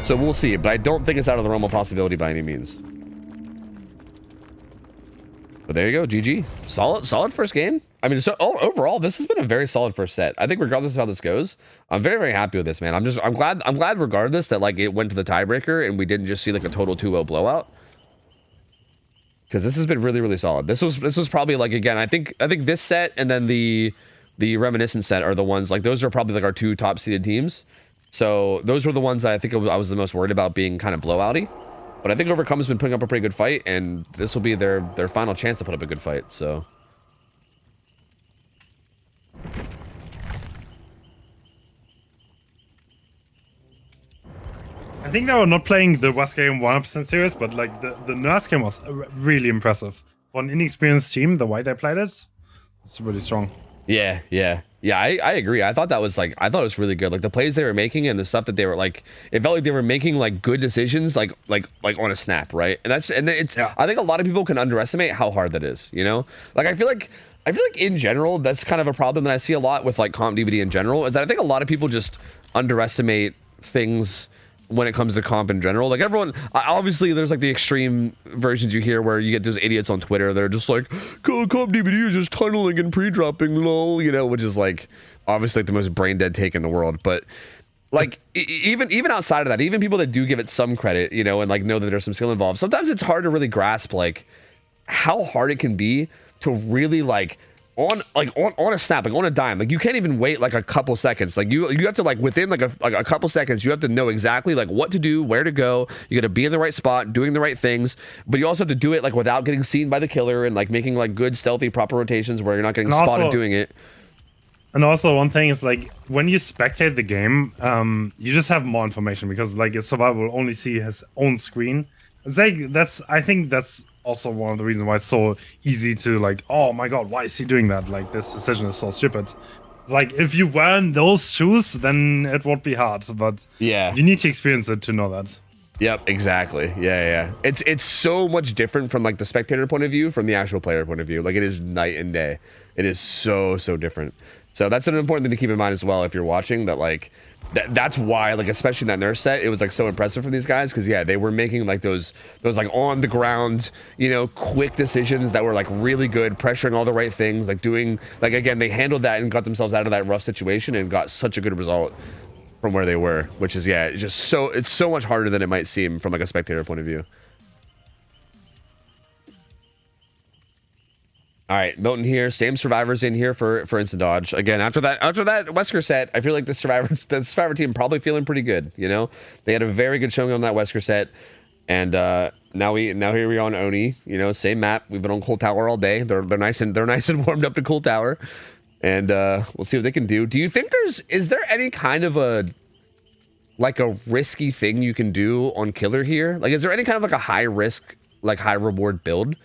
So we'll see, but I don't think it's out of the realm of possibility by any means. But there you go, GG. Solid first game. I mean, so overall, this has been a very solid first set. I think regardless of how this goes, I'm very happy with this, man. I'm glad regardless that like it went to the tiebreaker and we didn't just see like a total 2-0 blowout. Because this has been really solid. This was probably like, again, I think this set and then the reminiscent set are the ones, like those are probably like our 2 top seeded teams. So those were the ones that I think I was the most worried about being kind of blowouty. But I think Overcome's been putting up a pretty good fight, and this will be their final chance to put up a good fight. So. I think they were not playing the West game 100% serious, but like the Nurse game was really impressive. For an inexperienced team, the way they played it, it's really strong. Yeah, I agree. I thought it was really good. Like the plays they were making and the stuff that they were like, it felt like they were making like good decisions, like on a snap, right? And it's. Yeah. I think a lot of people can underestimate how hard that is. You know, like I feel like in general that's kind of a problem that I see a lot with like comp DVD in general, is that I think a lot of people just underestimate things when it comes to comp in general. Like everyone, obviously there's like the extreme versions you hear where you get those idiots on Twitter that are just like, comp DVD is just tunneling and pre-dropping, lol, you know, which is like obviously like the most brain dead take in the world. But like even outside of that, even people that do give it some credit, you know, and like know that there's some skill involved, sometimes it's hard to really grasp like how hard it can be to really like on a snap, like on a dime, like you can't even wait like a couple seconds. Like you have to like within like a couple seconds, you have to know exactly like what to do, where to go. You got to be in the right spot, doing the right things, but you also have to do it like without getting seen by the killer and like making like good stealthy proper rotations where you're not getting spotted doing it. And also one thing is like when you spectate the game, you just have more information because like a survivor will only see his own screen. It's like I think that's also one of the reasons why it's so easy to like, oh my god, why is he doing that? Like this decision is so stupid. It's like if you were in those shoes, then it would be hard. But yeah, you need to experience it to know that. Yep, exactly. Yeah. It's so much different from like the spectator point of view from the actual player point of view. Like it is night and day. It is so different. So that's an important thing to keep in mind as well if you're watching, that like that's why, like, especially in that nurse set, it was like so impressive for these guys, because yeah, they were making like those like on the ground, you know, quick decisions that were like really good, pressuring all the right things, like doing like, again, they handled that and got themselves out of that rough situation and got such a good result from where they were, which is, yeah, it's so much harder than it might seem from like a spectator point of view. All right, Milton here. Same survivors in here for instant dodge. Again, after that Wesker set, I feel like the survivor team probably feeling pretty good. You know, they had a very good showing on that Wesker set, and now here we are on Oni. You know, same map. We've been on Cool Tower all day. They're nice and warmed up to Cool Tower, and we'll see what they can do. Do you think is there any kind of a risky thing you can do on Killer here? Like, is there any kind of like a high risk, like high reward build?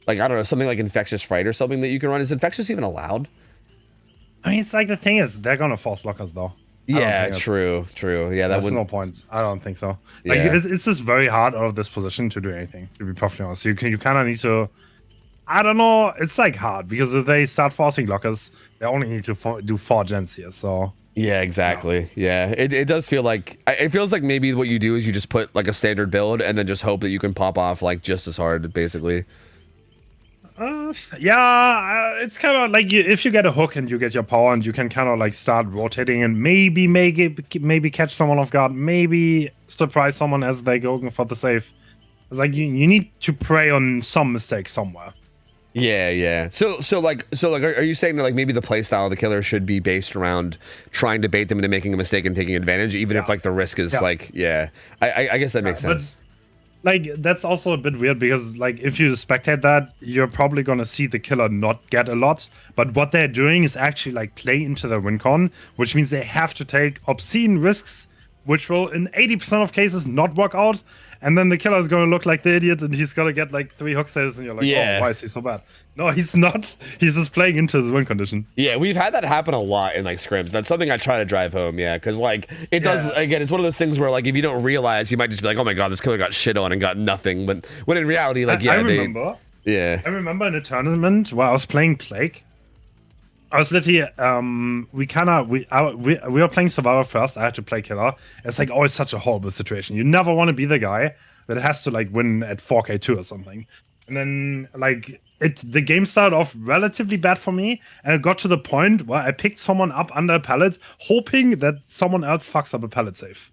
Like, I don't know, something like Infectious Fright or something that you can run. Is Infectious even allowed? I mean, it's like, the thing is, they're gonna force lockers though. Yeah, true. Yeah, that's no point. I don't think so. Like, yeah. It's just very hard out of this position to do anything, to be perfectly honest. You kind of need to, I don't know, it's like hard, because if they start forcing lockers, they only need to do 4 gens here, so. Yeah, exactly. Yeah, it does feel like, it feels like maybe what you do is you just put like a standard build and then just hope that you can pop off like just as hard, basically. It's kind of like if you get a hook and you get your power and you can kind of like start rotating and maybe catch someone off guard, maybe surprise someone as they go for the save. It's like you need to prey on some mistake somewhere. Yeah. So are you saying that like maybe the playstyle of the killer should be based around trying to bait them into making a mistake and taking advantage, even if like the risk is like, I guess that makes sense. Like, that's also a bit weird, because like if you spectate that, you're probably gonna see the killer not get a lot, but what they're doing is actually like play into their win con, which means they have to take obscene risks, which will in 80% of cases not work out, and then the killer is gonna look like the idiot and he's gonna get like 3 hook saves and you're like, oh, why is he so bad? No, he's not. He's just playing into the win condition. Yeah, we've had that happen a lot in like scrims. That's something I try to drive home, because like it does, again, it's one of those things where like if you don't realize, you might just be like, oh my god, this killer got shit on and got nothing, but when in reality, like, I remember in a tournament where I was playing Plague. I was literally, we were playing Survivor first. I had to play Killer. It's like always such a horrible situation. You never want to be the guy that has to like win at 4K2 or something. And then like the game started off relatively bad for me, and it got to the point where I picked someone up under a pallet, hoping that someone else fucks up a pallet save.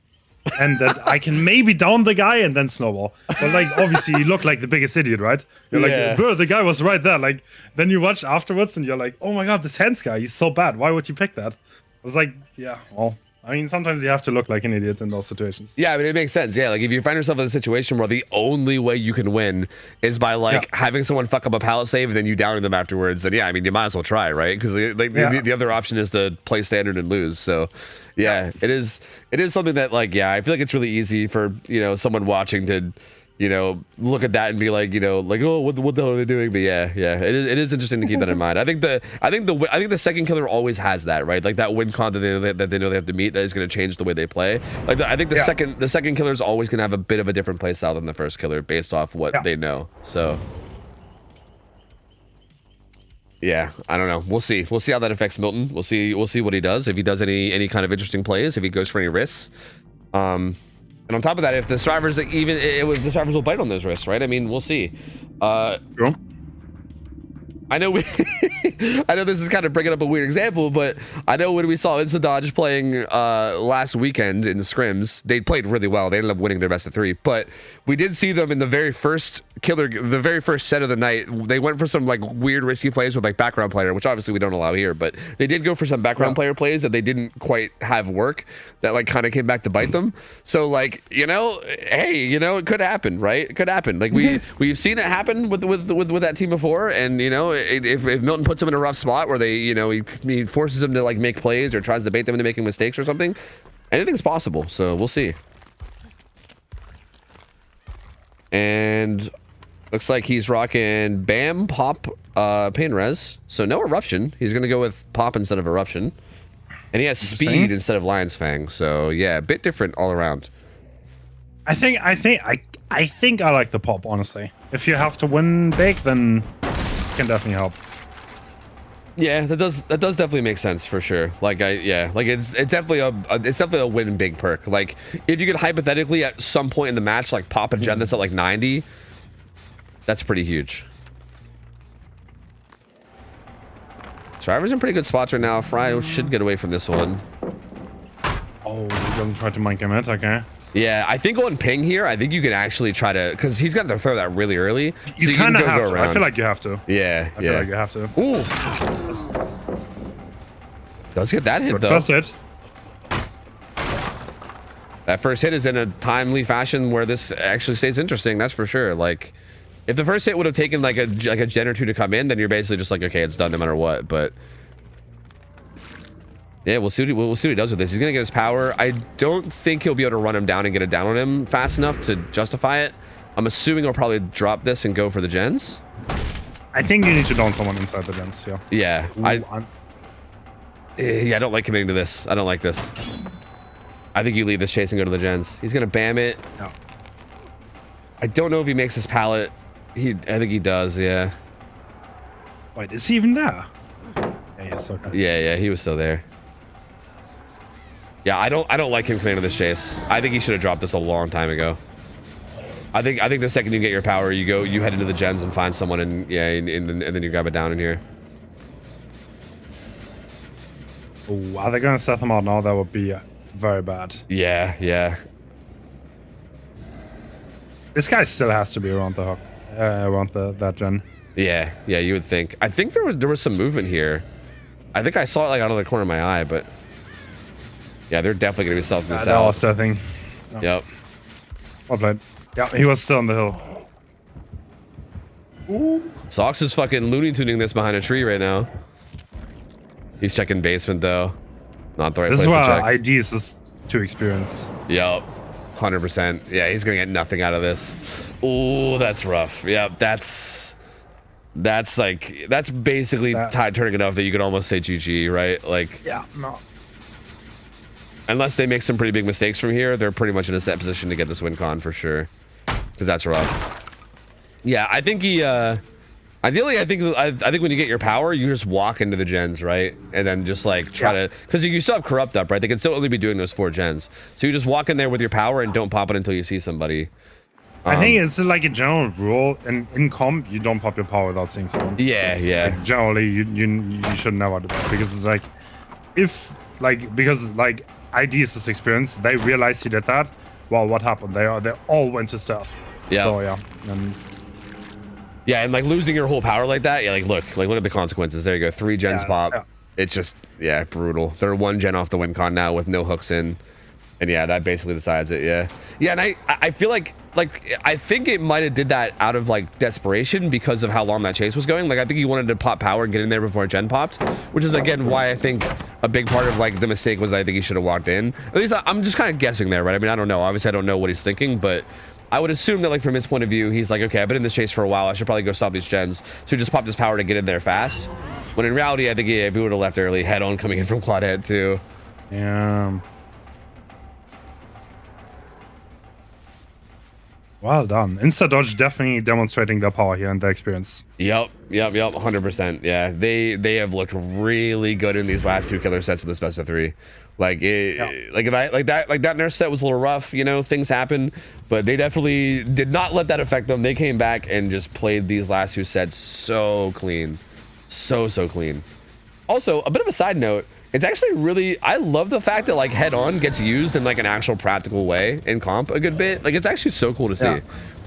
And that I can maybe down the guy and then snowball. But like, obviously you look like the biggest idiot, right? You're like, bro, the guy was right there. Like, then you watch afterwards and you're like, oh my god, this Hens guy, he's so bad. Why would you pick that? I was like, yeah, well, I mean, sometimes you have to look like an idiot in those situations. Yeah, I mean, it makes sense. Yeah, like if you find yourself in a situation where the only way you can win is by like having someone fuck up a pallet save and then you downing them afterwards, then yeah, I mean, you might as well try, right? Because the other option is to play standard and lose. So yeah, it is something that like, yeah, I feel like it's really easy for, you know, someone watching to, you know, look at that and be like, you know, like, oh, what the hell are they doing? But yeah, it is interesting to keep that in mind. I think the second killer always has that, right? Like that win con that they know they have to meet that is going to change the way they play. Like I think the second killer is always going to have a bit of a different play style than the first killer based off what they know. So yeah, I don't know. We'll see how that affects Milton. We'll see what he does, if he does any kind of interesting plays, if he goes for any risks. And on top of that, if the survivors the survivors will bite on those risks, right? I mean, we'll see. Sure. I know I know this is kind of bringing up a weird example, but I know when we saw Insta Dodge playing last weekend in the scrims, they played really well. They ended up winning their best of 3, but we did see them in the very first set of the night. They went for some like weird risky plays with like background player, which obviously we don't allow here, but they did go for some background player plays that they didn't quite have work, that like kind of came back to bite them. So like, you know, hey, you know, it could happen, right? It could happen. Like we've seen it happen with that team before, and you know, if Milton puts them in a rough spot where they, you know, he forces them to like make plays or tries to bait them into making mistakes or something, anything's possible. So we'll see. And looks like he's rocking Bam, Pop, Pain Res. So no Eruption. He's gonna go with Pop instead of Eruption, and he has Speed instead of Lion's Fang. So yeah, a bit different all around. I think I like the Pop, honestly. If you have to win big, then it can definitely help. Yeah, that does definitely make sense for sure. Like it's definitely a win big perk. Like if you could hypothetically at some point in the match like pop a gen that's at like 90, that's pretty huge. Survivor's in pretty good spots right now. Fry should get away from this one. Oh, he doesn't try to mind him it, okay. Yeah, I think on ping here, I think you can actually try to, because he's got to throw that really early. You kind of have to. I feel like you have to. Yeah, I feel like you have to. Ooh. Does get that hit, Good though. first hit. That first hit is in a timely fashion where this actually stays interesting, that's for sure. Like, if the first hit would have taken like a gen or two to come in, then you're basically just like, okay, it's done no matter what, but... Yeah, we'll see what he does with this. He's gonna get his power. I don't think he'll be able to run him down and get it down on him fast enough to justify it. I'm assuming he'll probably drop this and go for the gens. I think you need to down someone inside the gens, yeah. Yeah, I don't like committing to this. I don't like this. I think you leave this chase and go to the gens. He's gonna bam it. No. I don't know if he makes his pallet. I think he does, yeah. Wait, is he even there? Yeah, yes, okay. Yeah, he was still there. Yeah, I don't like him committing to this chase. I think he should have dropped this a long time ago. I think the second you get your power, you head into the gens and find someone, and then you grab it down in here. Oh, are they gonna set him out now? That would be very bad. Yeah. This guy still has to be around the hook, around that gen. Yeah, you would think. I think there was some movement here. I think I saw it like out of the corner of my eye, but yeah, they're definitely gonna be selling this out. That was setting. No. Yep. Well played. Yeah, he was still on the hill. Ooh. Sox is fucking Looney Tuning this behind a tree right now. He's checking basement though. Not the right place to check. This is why ID is just too experienced. Yep. 100%. Yeah, he's gonna get nothing out of this. Ooh, that's rough. Yeah, that's basically tide turning enough that you could almost say GG, right? Like, yeah, no. Unless they make some pretty big mistakes from here, they're pretty much in a set position to get this win con for sure. Because that's rough. Yeah, I think he, ideally, I think when you get your power, you just walk into the gens, right? And then just like try to, because you still have corrupt up, right? They can still only be doing those 4 gens. So you just walk in there with your power and don't pop it until you see somebody. I think it's like a general rule, and in comp, you don't pop your power without seeing someone. Yeah. Like, generally, you should never do that, because it's like, because ID is this experience, they realized he did that. Well, what happened? They all went to stealth. Yeah. So yeah. And like losing your whole power like that, yeah, look at the consequences. There you go, 3 gens pop. it's just, yeah, brutal. They're 1 gen off the win con now with no hooks in. And yeah, that basically decides it. Yeah. Yeah. And I feel like I think it might have did that out of like desperation because of how long that chase was going. Like, I think he wanted to pop power and get in there before gen popped, which is again why I think a big part of like the mistake was I think he should have walked in. At least I'm just kind of guessing there, right? I mean, I don't know. Obviously, I don't know what he's thinking, but I would assume that like from his point of view, he's like, okay, I've been in this chase for a while. I should probably go stop these gens. So he just popped his power to get in there fast. When in reality, I think if he would have left early, head on coming in from quad head too. Yeah. Well done. Insta dodge definitely demonstrating their power here and their experience. Yep, 100%. Yeah, they have looked really good in these last 2 killer sets of this best of 3. Like that nurse set was a little rough, you know, things happen, but they definitely did not let that affect them. They came back and just played these last 2 sets so clean, so clean. Also, a bit of a side note, it's actually really, I love the fact that like head on gets used in like an actual practical way in comp a good bit. Like, it's actually so cool to see. Yeah.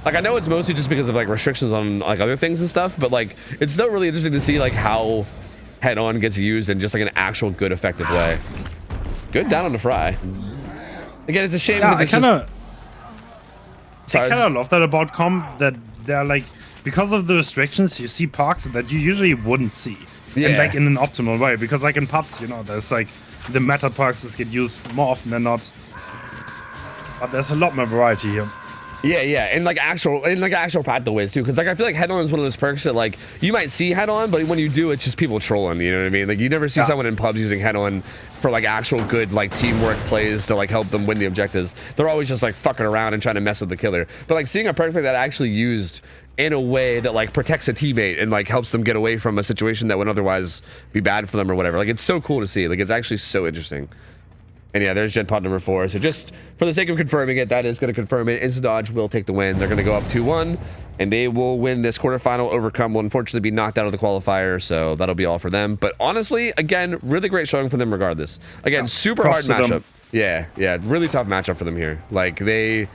Like, I know it's mostly just because of like restrictions on like other things and stuff, but like it's still really interesting to see like how head on gets used in just like an actual good effective way. Good down on the fry. Again, it's a shame because it's I kind of love that about comp, that they're like, because of the restrictions, you see parks that you usually wouldn't see. Yeah. And like in an optimal way, because like in pubs, you know, there's like the meta perks that get used more often than not, but there's a lot more variety here. Yeah, and like actual practical ways too, because like I feel like head on is one of those perks that like you might see head on, but when you do, it's just people trolling. You know what I mean? Like, you never see someone in pubs using head on for like actual good like teamwork plays to like help them win the objectives. They're always just like fucking around and trying to mess with the killer. But like seeing a perk like that actually used in a way that like protects a teammate and like helps them get away from a situation that would otherwise be bad for them or whatever. Like, it's so cool to see. Like, it's actually so interesting. And yeah, there's gen pod number 4. So just for the sake of confirming it, that is going to confirm it. Insta dodge will take the win. They're going to go up 2-1 and they will win this quarterfinal. Overcome will unfortunately be knocked out of the qualifier, so that'll be all for them. But honestly, again, really great showing for them regardless. Again, super hard matchup. Yeah, really tough matchup for them here. Like, they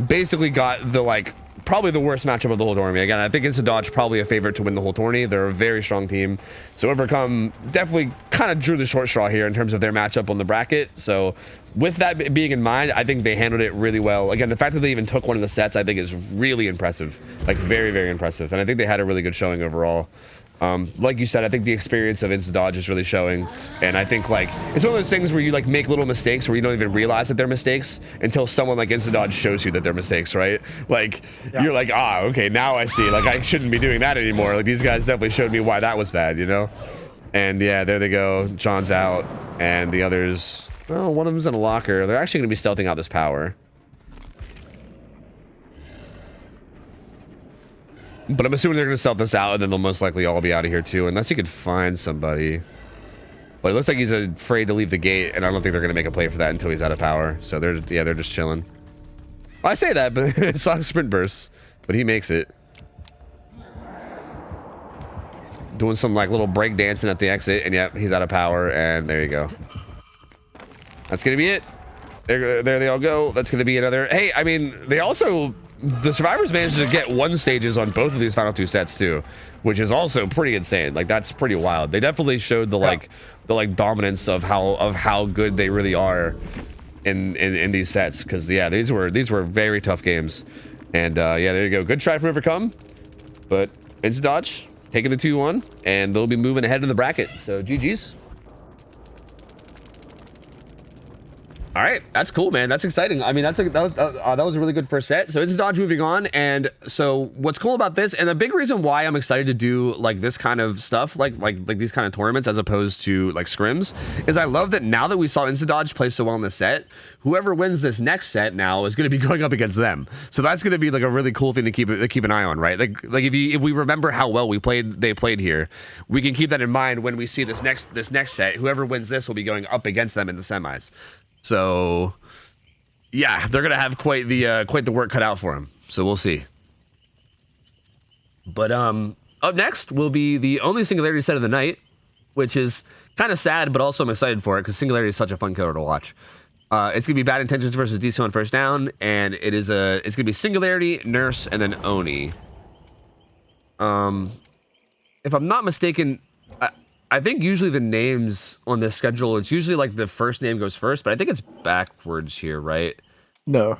basically got the like probably the worst matchup of the whole tournament. Again, I think Insta Dodge probably a favorite to win the whole tourney. They're a very strong team. So Overcome definitely kind of drew the short straw here in terms of their matchup on the bracket. So with that being in mind, I think they handled it really well. Again, the fact that they even took one of the sets, I think is really impressive. Like, very, very impressive. And I think they had a really good showing overall. Like you said, I think the experience of Insta Dodge is really showing, and I think like it's one of those things where you like make little mistakes where you don't even realize that they're mistakes until someone like Insta Dodge shows you that they're mistakes, right? Like, you're like, okay, now I see. Like, I shouldn't be doing that anymore. Like, these guys definitely showed me why that was bad, you know? And yeah, there they go. John's out, and the others, well, one of them's in a locker. They're actually going to be stealthing out this power. But I'm assuming they're going to stealth this out, and then they'll most likely all be out of here too, unless he could find somebody. But it looks like he's afraid to leave the gate, and I don't think they're going to make a play for that until he's out of power. So they're just chilling. Well, I say that, but it's not a sprint burst, but he makes it. Doing some like little break dancing at the exit, and yeah, he's out of power, and there you go. That's going to be it. There they all go. That's going to be another. Hey, I mean, they also, the survivors managed to get 1 stages on both of these final 2 sets too, which is also pretty insane. Like, that's pretty wild. They definitely showed the like dominance of how good they really are in these sets, because yeah, these were very tough games. And yeah, there you go. Good try from Overcome, but Insta Dodge taking the 2-1, and they'll be moving ahead in the bracket. So GG's. All right, that's cool, man. That's exciting. I mean, that was a really good first set. So it's Dodge moving on, and so what's cool about this, and the big reason why I'm excited to do like this kind of stuff, like these kind of tournaments as opposed to like scrims, is I love that now that we saw Insta Dodge play so well in this set, whoever wins this next set now is going to be going up against them. So that's going to be like a really cool thing to keep an eye on, right? Like if we remember how well they played here, we can keep that in mind when we see this next set. Whoever wins this will be going up against them in the semis. So, yeah, they're gonna have quite the work cut out for them. So we'll see. But up next will be the only Singularity set of the night, which is kind of sad, but also I'm excited for it because Singularity is such a fun killer to watch. It's gonna be Bad Intentions versus DC on first down, and it's gonna be Singularity, Nurse, and then Oni. If I'm not mistaken, I think usually the names on the schedule, it's usually like the first name goes first, but I think it's backwards here, right? No,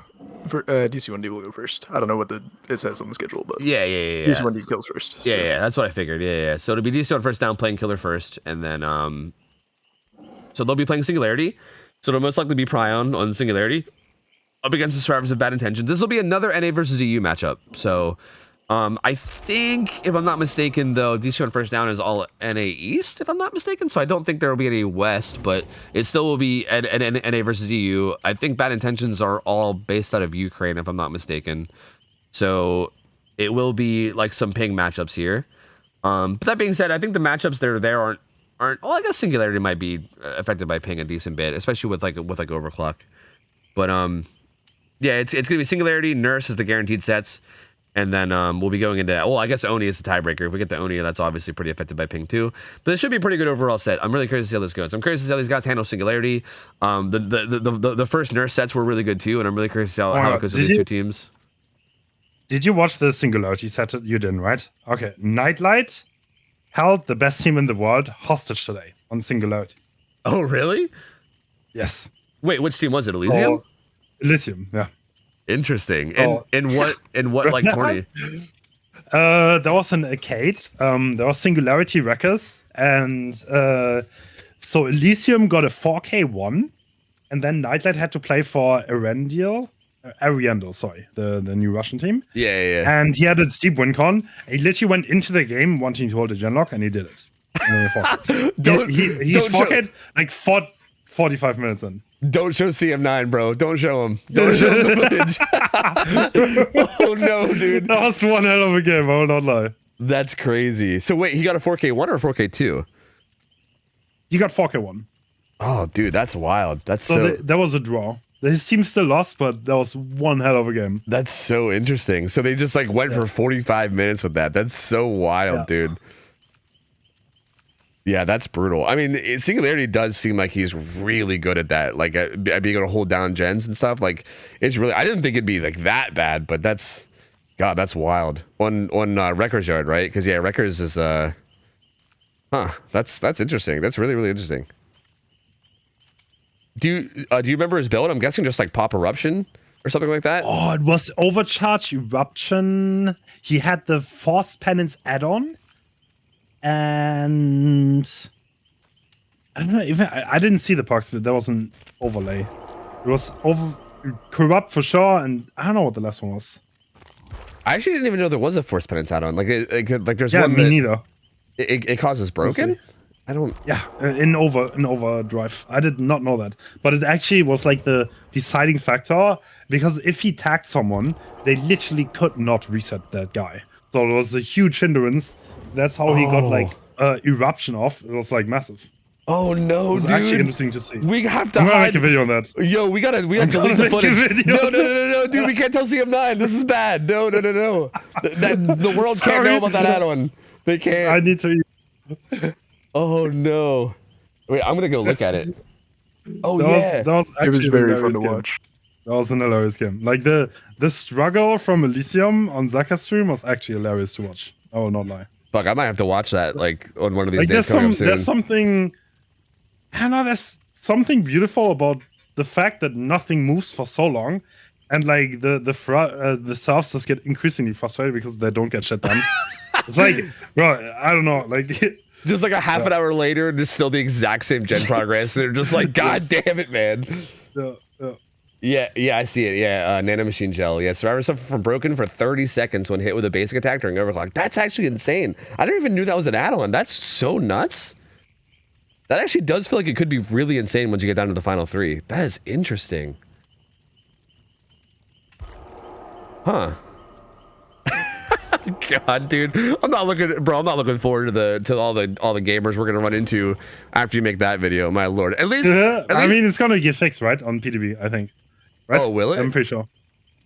for DC1D will go first. I don't know what it says on the schedule, but Yeah. DC1D kills first. Yeah, so. yeah, that's what I figured. Yeah. So it'll be DC1 first down, playing Killer first, and then so they'll be playing Singularity. So it'll most likely be Prion on Singularity up against the Survivors of Bad Intentions. This will be another NA versus EU matchup. So I think, if I'm not mistaken, though, DC1 first down is all NA East, if I'm not mistaken. So I don't think there will be any West, but it still will be NA versus EU. I think Bad Intentions are all based out of Ukraine, if I'm not mistaken. So it will be like some ping matchups here. But that being said, I think the matchups that are there aren't. Well, I guess Singularity might be affected by ping a decent bit, especially with like overclock. But yeah, it's gonna be Singularity. Nurse is the guaranteed sets, and then we'll be going into. Well, I guess Oni is the tiebreaker. If we get the Oni, that's obviously pretty affected by ping too. But it should be a pretty good overall set. I'm really curious to see how this goes. I'm curious to see how these guys handle Singularity. The first Nurse sets were really good too, and I'm really curious to see how it goes with these two teams. Did you watch the Singularity set? You didn't, right? Okay. Nightlight held the best team in the world hostage today on Singularity. Oh, really? Yes. Wait, which team was it? Elysium? Oh, Elysium, yeah. Interesting. And in what like tourney? There was an arcade. There was Singularity Wreckers, and so Elysium got a 4K one, and then Nightlight had to play for Ariandel, sorry, the new Russian team. Yeah. And he had a steep win con. He literally went into the game wanting to hold a genlock, and he did it. And then he forked like 45 minutes in. Don't show CM9, bro. Don't show him. Don't show him the footage. Oh no, dude. That was one hell of a game. I will not lie. That's crazy. So wait, he got a 4K1 or a 4K2? He got 4K1. Oh, dude, that's wild. That's so there was a draw. His team still lost, but that was one hell of a game. That's so interesting. So they just like went for 45 minutes with that. That's so wild, dude. Yeah, that's brutal. I mean, Singularity does seem like he's really good at that, like at being able to hold down gens and stuff. Like, it's really. I didn't think it'd be like that bad, but that's, God, that's wild. On Wrecker's Yard, right? Because yeah, Wreckers is that's interesting. That's really interesting. Do you remember his build? I'm guessing just like Pop Eruption or something like that. Oh, it was Overcharge Eruption. He had the Forced Penance add-on, and I don't know. Even I didn't see the pucks, but there was an overlay. It was Corrupt for sure, and I don't know what the last one was. I actually didn't even know there was a Forced Penance add-on. Like there's yeah, one. Me neither. It causes broken. I don't. Yeah, in overdrive. I did not know that, but it actually was like the deciding factor, because if he tagged someone, they literally could not reset that guy. So it was a huge hindrance. That's how he got like eruption off. It was like massive. Oh no, dude! Actually interesting to see. We have to I'm gonna hide make a video on that. Yo, we gotta delete the footage. No, dude, we can't tell CM9. This is bad. No. The world can't know about that add-on. They can't. I need to. Oh no! Wait, I'm gonna go look at it. Oh that was it was very fun to watch. That was an hilarious game. Like the struggle from Elysium on Zaka's stream was actually hilarious to watch. I will not lie. Fuck, I might have to watch that like on one of these days. There's something. I don't know. There's something beautiful about the fact that nothing moves for so long, and like the serfs just get increasingly frustrated because they don't get shit done. It's like, bro, I don't know, like. Just like a half an hour later, there's still the exact same gen progress. They're just like, God damn it, man. Yeah, I see it. Yeah, Nano Machine Gel. Yeah, survivors suffer from broken for 30 seconds when hit with a basic attack during overclock. That's actually insane. I didn't even knew that was an add-on. That's so nuts. That actually does feel like it could be really insane once you get down to the final three. That is interesting. Huh. God, dude, I'm not looking forward to all the gamers we're gonna run into after you make that video. My lord, at least I mean, it's gonna get fixed, right, on PTB, I think. Right? Oh, will it? I'm pretty sure.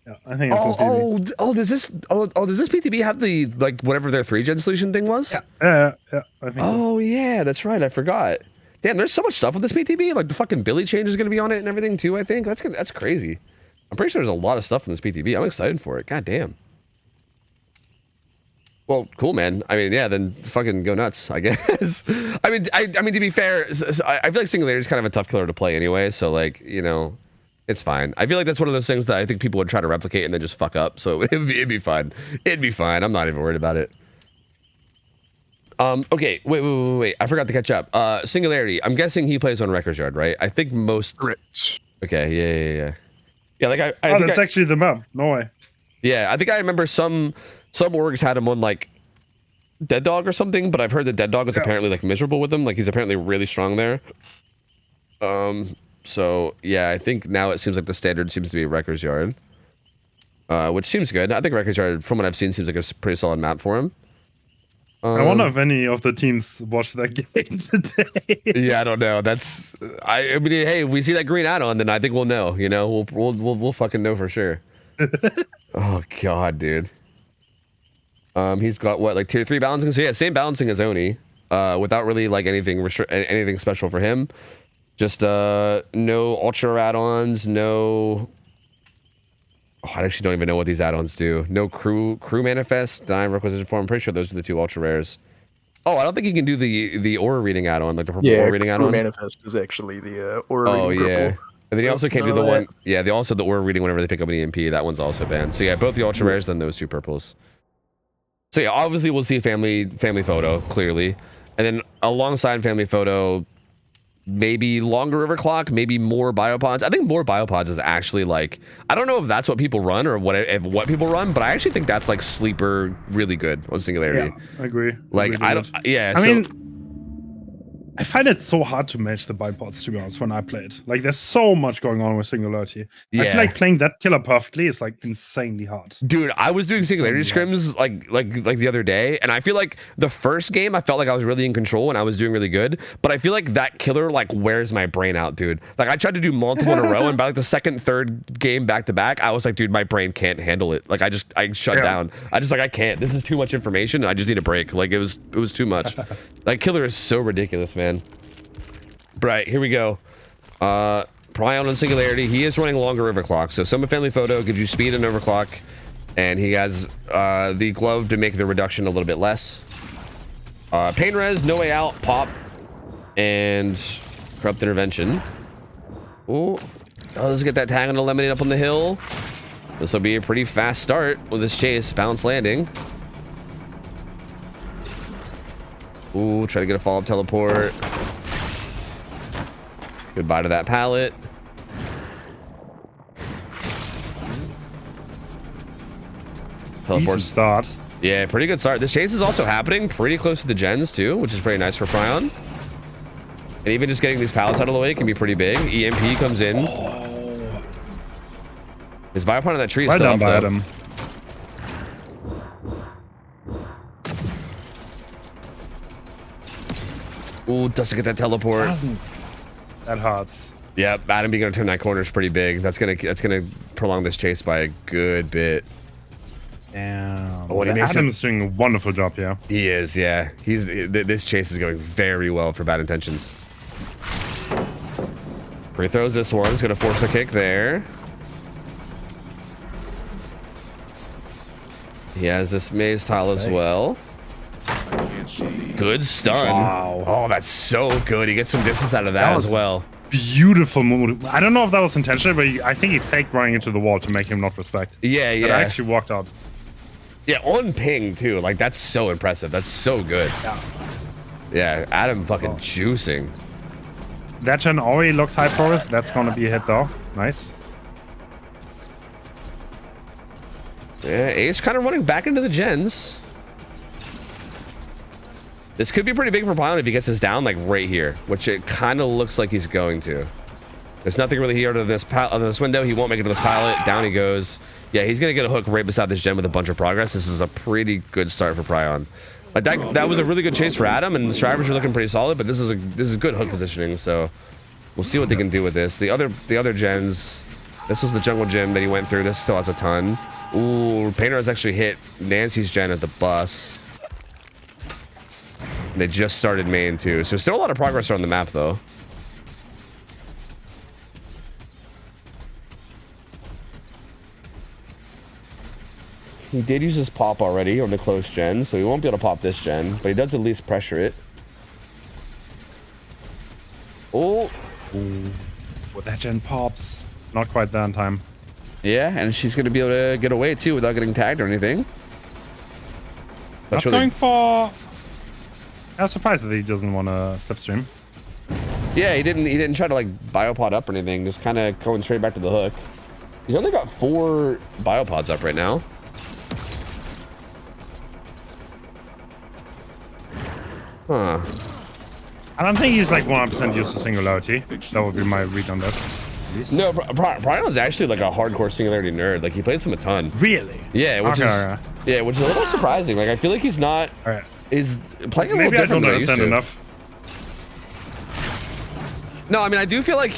Yeah, I think it's on PTB. Does this PTB have the like whatever their 3-gen solution thing was? Yeah. I think so. Oh yeah, that's right. I forgot. Damn, there's so much stuff with this PTB. Like the fucking Billy change is gonna be on it and everything too. I think that's crazy. I'm pretty sure there's a lot of stuff in this PTB. I'm excited for it. God damn. Well, cool, man. I mean, yeah, then fucking go nuts, I guess. I mean, to be fair, I feel like Singularity is kind of a tough killer to play anyway. So, like, you know, it's fine. I feel like that's one of those things that I think people would try to replicate and then just fuck up. So it'd be fine. It'd be fine. I'm not even worried about it. Okay, wait. I forgot to catch up. Singularity. I'm guessing he plays on Wrecker's Yard, right? I think most. Correct. Okay, yeah. Yeah, like I Oh, think that's actually the map. No way. yeah, I think I remember some orgs had him on like Dead Dog or something, but I've heard that Dead Dog is apparently like miserable with him. Like he's apparently really strong there. So yeah, I think now it seems like the standard seems to be Wrecker's Yard, which seems good. I think Wrecker's Yard, from what I've seen, seems like a pretty solid map for him. I wonder if any of the teams watched that game today. Yeah, I don't know. I mean, hey, if we see that green add-on, then I think we'll know. You know, we'll fucking know for sure. Oh god, dude. He's got what, like tier 3 balancing? So yeah, same balancing as Oni, without really like anything special for him. Just no ultra add-ons, no. Oh, I actually don't even know what these add-ons do. No crew manifest, dime requisition form. I'm pretty sure those are the 2 ultra rares. Oh, I don't think he can do the aura reading add-on, like the purple aura reading add-on. manifest is actually the aura reading yeah. purple. And then he also can't do the one. Yeah, they also the aura reading whenever they pick up an EMP. That one's also banned. So yeah, both the ultra rares, then those 2 purples. So yeah, obviously we'll see family photo clearly, and then alongside family photo, maybe longer river clock, maybe more biopods. I think more biopods is actually like, I don't know if that's what people run or what people run, but I actually think that's like sleeper really good on Singularity. Yeah, I agree. Like really I don't. good. Yeah. I So, mean, I find it so hard to match the bipods, to be honest, when I play it. Like, there's so much going on with Singularity. I Yeah. feel like playing that killer perfectly is like insanely hard. dude, I was doing Singularity scrims like the other day, and I feel like the first game I felt like I was really in control and I was doing really good, but I feel like that killer like wears my brain out, dude. Like I tried to do multiple in a row, and by like the second, third game back to back, I was like, dude, my brain can't handle it. Like I shut down. I can't. This is too much information, and I just need a break. Like it was too much. Like killer is so ridiculous, man. Right, here we go. Prion on Singularity. He is running longer overclock. So Summon Family Photo gives you speed and overclock, and he has the glove to make the reduction a little bit less. Pain Res, No Way Out, Pop, and Corrupt Intervention. Ooh. Oh, let's get that tag on the Lemonade up on the hill. This will be a pretty fast start with this chase. Bounce landing. Ooh, try to get a follow-up teleport. Goodbye to that pallet. Decent start. Yeah, pretty good start. This chase is also happening pretty close to the gens too, which is pretty nice for Prion. And even just getting these pallets out of the way can be pretty big. EMP comes in. Oh. His biopon on that tree is Right still down up by though. him. Ooh, doesn't get that teleport. That hurts. Yeah, Adam being able to turn that corner is pretty big. That's gonna prolong this chase by a good bit. Damn. Oh, and he makes Adam's doing a wonderful job here. He is, yeah. This chase is going very well for Bad Intentions. He throws this one. He's gonna force a kick there. He has this maze tile as well. Good stun. Wow. Oh, that's so good. He gets some distance out of that as well. Beautiful move. I don't know if that was intentional, but I think he faked running into the wall to make him not respect. Yeah, But yeah. I actually walked out. Yeah, on ping too. Like that's so impressive. That's so good. Yeah, Adam fucking juicing. That gen already looks high progress. That's gonna be a hit though. Nice. Yeah, Ace kind of running back into the gens. This could be pretty big for Prion if he gets this down like right here, which it kind of looks like he's going to. There's nothing really here to this window. He won't make it to this pallet. Down he goes. Yeah, he's gonna get a hook right beside this gen with a bunch of progress. This is a pretty good start for Prion. Like that was a really good chase for Adam, and the strivers are looking pretty solid. But this is good hook positioning. So we'll see what they can do with this. The other gens. This was the jungle gym that he went through. This still has a ton. Ooh, Painter has actually hit Nancy's gen at the bus. And they just started main too. So still a lot of progress on the map though. He did use his pop already on the close gen, so he won't be able to pop this gen, but he does at least pressure it. Oh. Well, that gen pops. Not quite there in time. Yeah, and she's going to be able to get away too without getting tagged or anything. That's Not really... going for... I was surprised that he doesn't want to slipstream. Yeah, he didn't try to like biopod up or anything, just kind of going straight back to the hook. He's only got 4 biopods up right now. Huh. I don't think he's like 100% used to singularity. That would be my read on this. No, Brion's actually like a hardcore singularity nerd. Like he plays him a ton. Really? Yeah, which is a little surprising. Like I feel like he's not. Alright. Is playing a little Maybe I different don't than I used understand to. enough. No, I mean I do feel like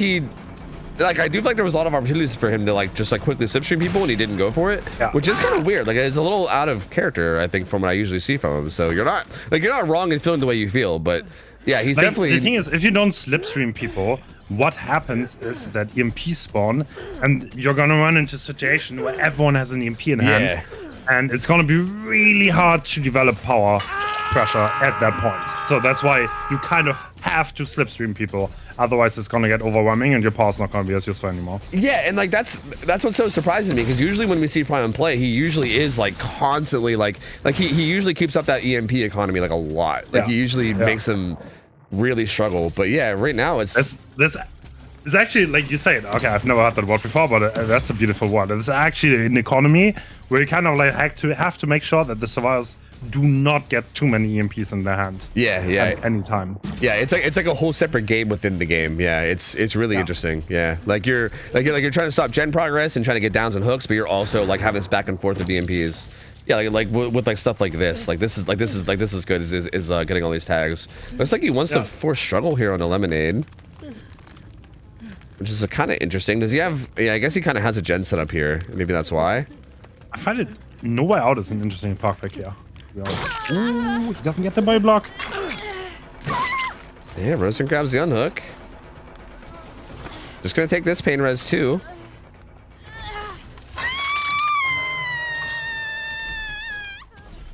I do feel like there was a lot of opportunities for him to like just like quickly slipstream people and he didn't go for it, which is kind of weird. Like it's a little out of character, I think, from what I usually see from him. So you're not wrong in feeling the way you feel, but yeah, he's like, definitely. The thing is, if you don't slipstream people, what happens is that EMP spawn, and you're gonna run into a situation where everyone has an EMP in hand, and it's gonna be really hard to develop power pressure at that point. So that's why you kind of have to slipstream people. Otherwise, it's gonna get overwhelming, and your power's not gonna be as useful anymore. Yeah, and like that's what's so surprising to me, because usually when we see Prime play, he usually is like constantly like he usually keeps up that EMP economy like a lot. Like he usually makes him really struggle. But yeah, right now it's this is actually, like you said. Okay, I've never heard that word before, but that's a beautiful word. It's actually an economy where you kind of like have to make sure that the survivors do not get too many EMPs in their hands. Yeah, at any time. Yeah, it's like a whole separate game within the game. Yeah, it's really interesting. Yeah, like you're trying to stop gen progress and trying to get downs and hooks, but you're also like having this back and forth of EMPs. Yeah, like with like stuff like this. Like this is good. Is getting all these tags. Looks like he wants to force struggle here on the lemonade, which is kind of interesting. Does he have? Yeah, I guess he kind of has a gen set up here. Maybe that's why. I find it No Way Out is an interesting park pick here. Ooh, he doesn't get the body block. Yeah, Rosen grabs the unhook. Just gonna take this pain res too.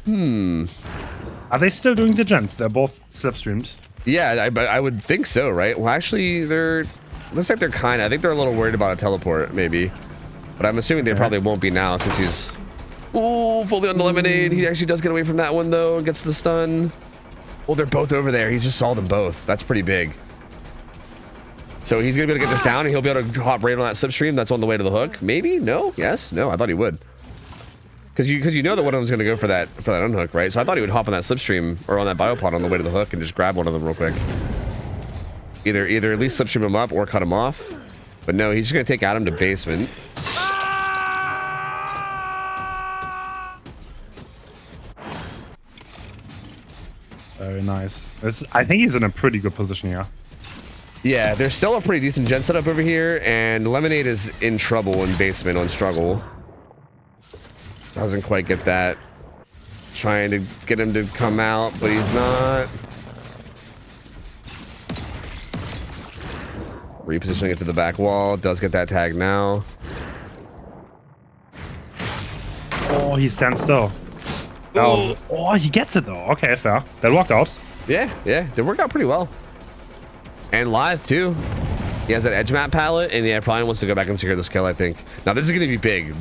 Are they still doing the gens? They're both slipstreamed. Yeah, I would think so, right? Well, actually, looks like they're kind of. I think they're a little worried about a teleport, maybe. But I'm assuming they probably won't be now since he's. Ooh, fully on the lemonade. He actually does get away from that one though and gets the stun. Well, they're both over there. He just saw them both. That's pretty big. So he's gonna be able to get this down and he'll be able to hop right on that slipstream that's on the way to the hook. Maybe? No? Yes? No? I thought he would. Because you know that one of them's gonna go for that unhook, right? So I thought he would hop on that slipstream or on that biopod on the way to the hook and just grab one of them real quick. Either at least slipstream him up or cut him off. But no, he's just gonna take Adam to basement. Very nice. I think he's in a pretty good position here. Yeah, there's still a pretty decent gen setup over here, and Lemonade is in trouble in basement on struggle. Doesn't quite get that. Trying to get him to come out, but he's not. Repositioning it to the back wall. Does get that tag now. Oh, he stands still. Oh, he gets it though. Okay, fair. That worked out. Yeah, they worked out pretty well. And live too. He has that edge map palette, and yeah, probably wants to go back and secure this kill, I think. Now this is gonna be big.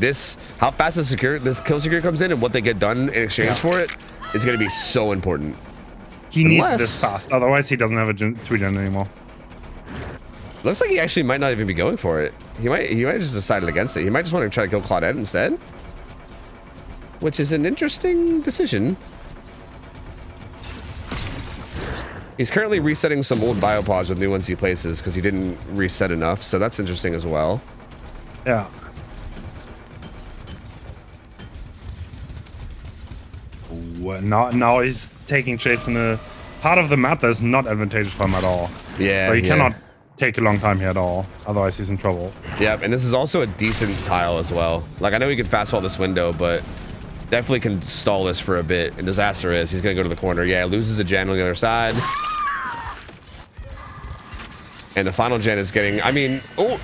How fast this kill secure comes in and what they get done in exchange for it is gonna be so important. He needs this fast, otherwise he doesn't have a 3-gen anymore. Looks like he actually might not even be going for it. He might just decided against it. He might just want to try to kill Claudette instead. Which is an interesting decision. He's currently resetting some old biopods with new ones he places because he didn't reset enough, so that's interesting as well. Yeah. Ooh, now he's taking chase in a part of the map that's not advantageous for him at all. Yeah, so he cannot take a long time here at all, otherwise he's in trouble. Yep, and this is also a decent tile as well. Like, I know he could fast fall this window, but definitely can stall this for a bit. And disaster is he's gonna go to the corner. Yeah, loses a gen on the other side. And the final gen is getting, I mean, oh,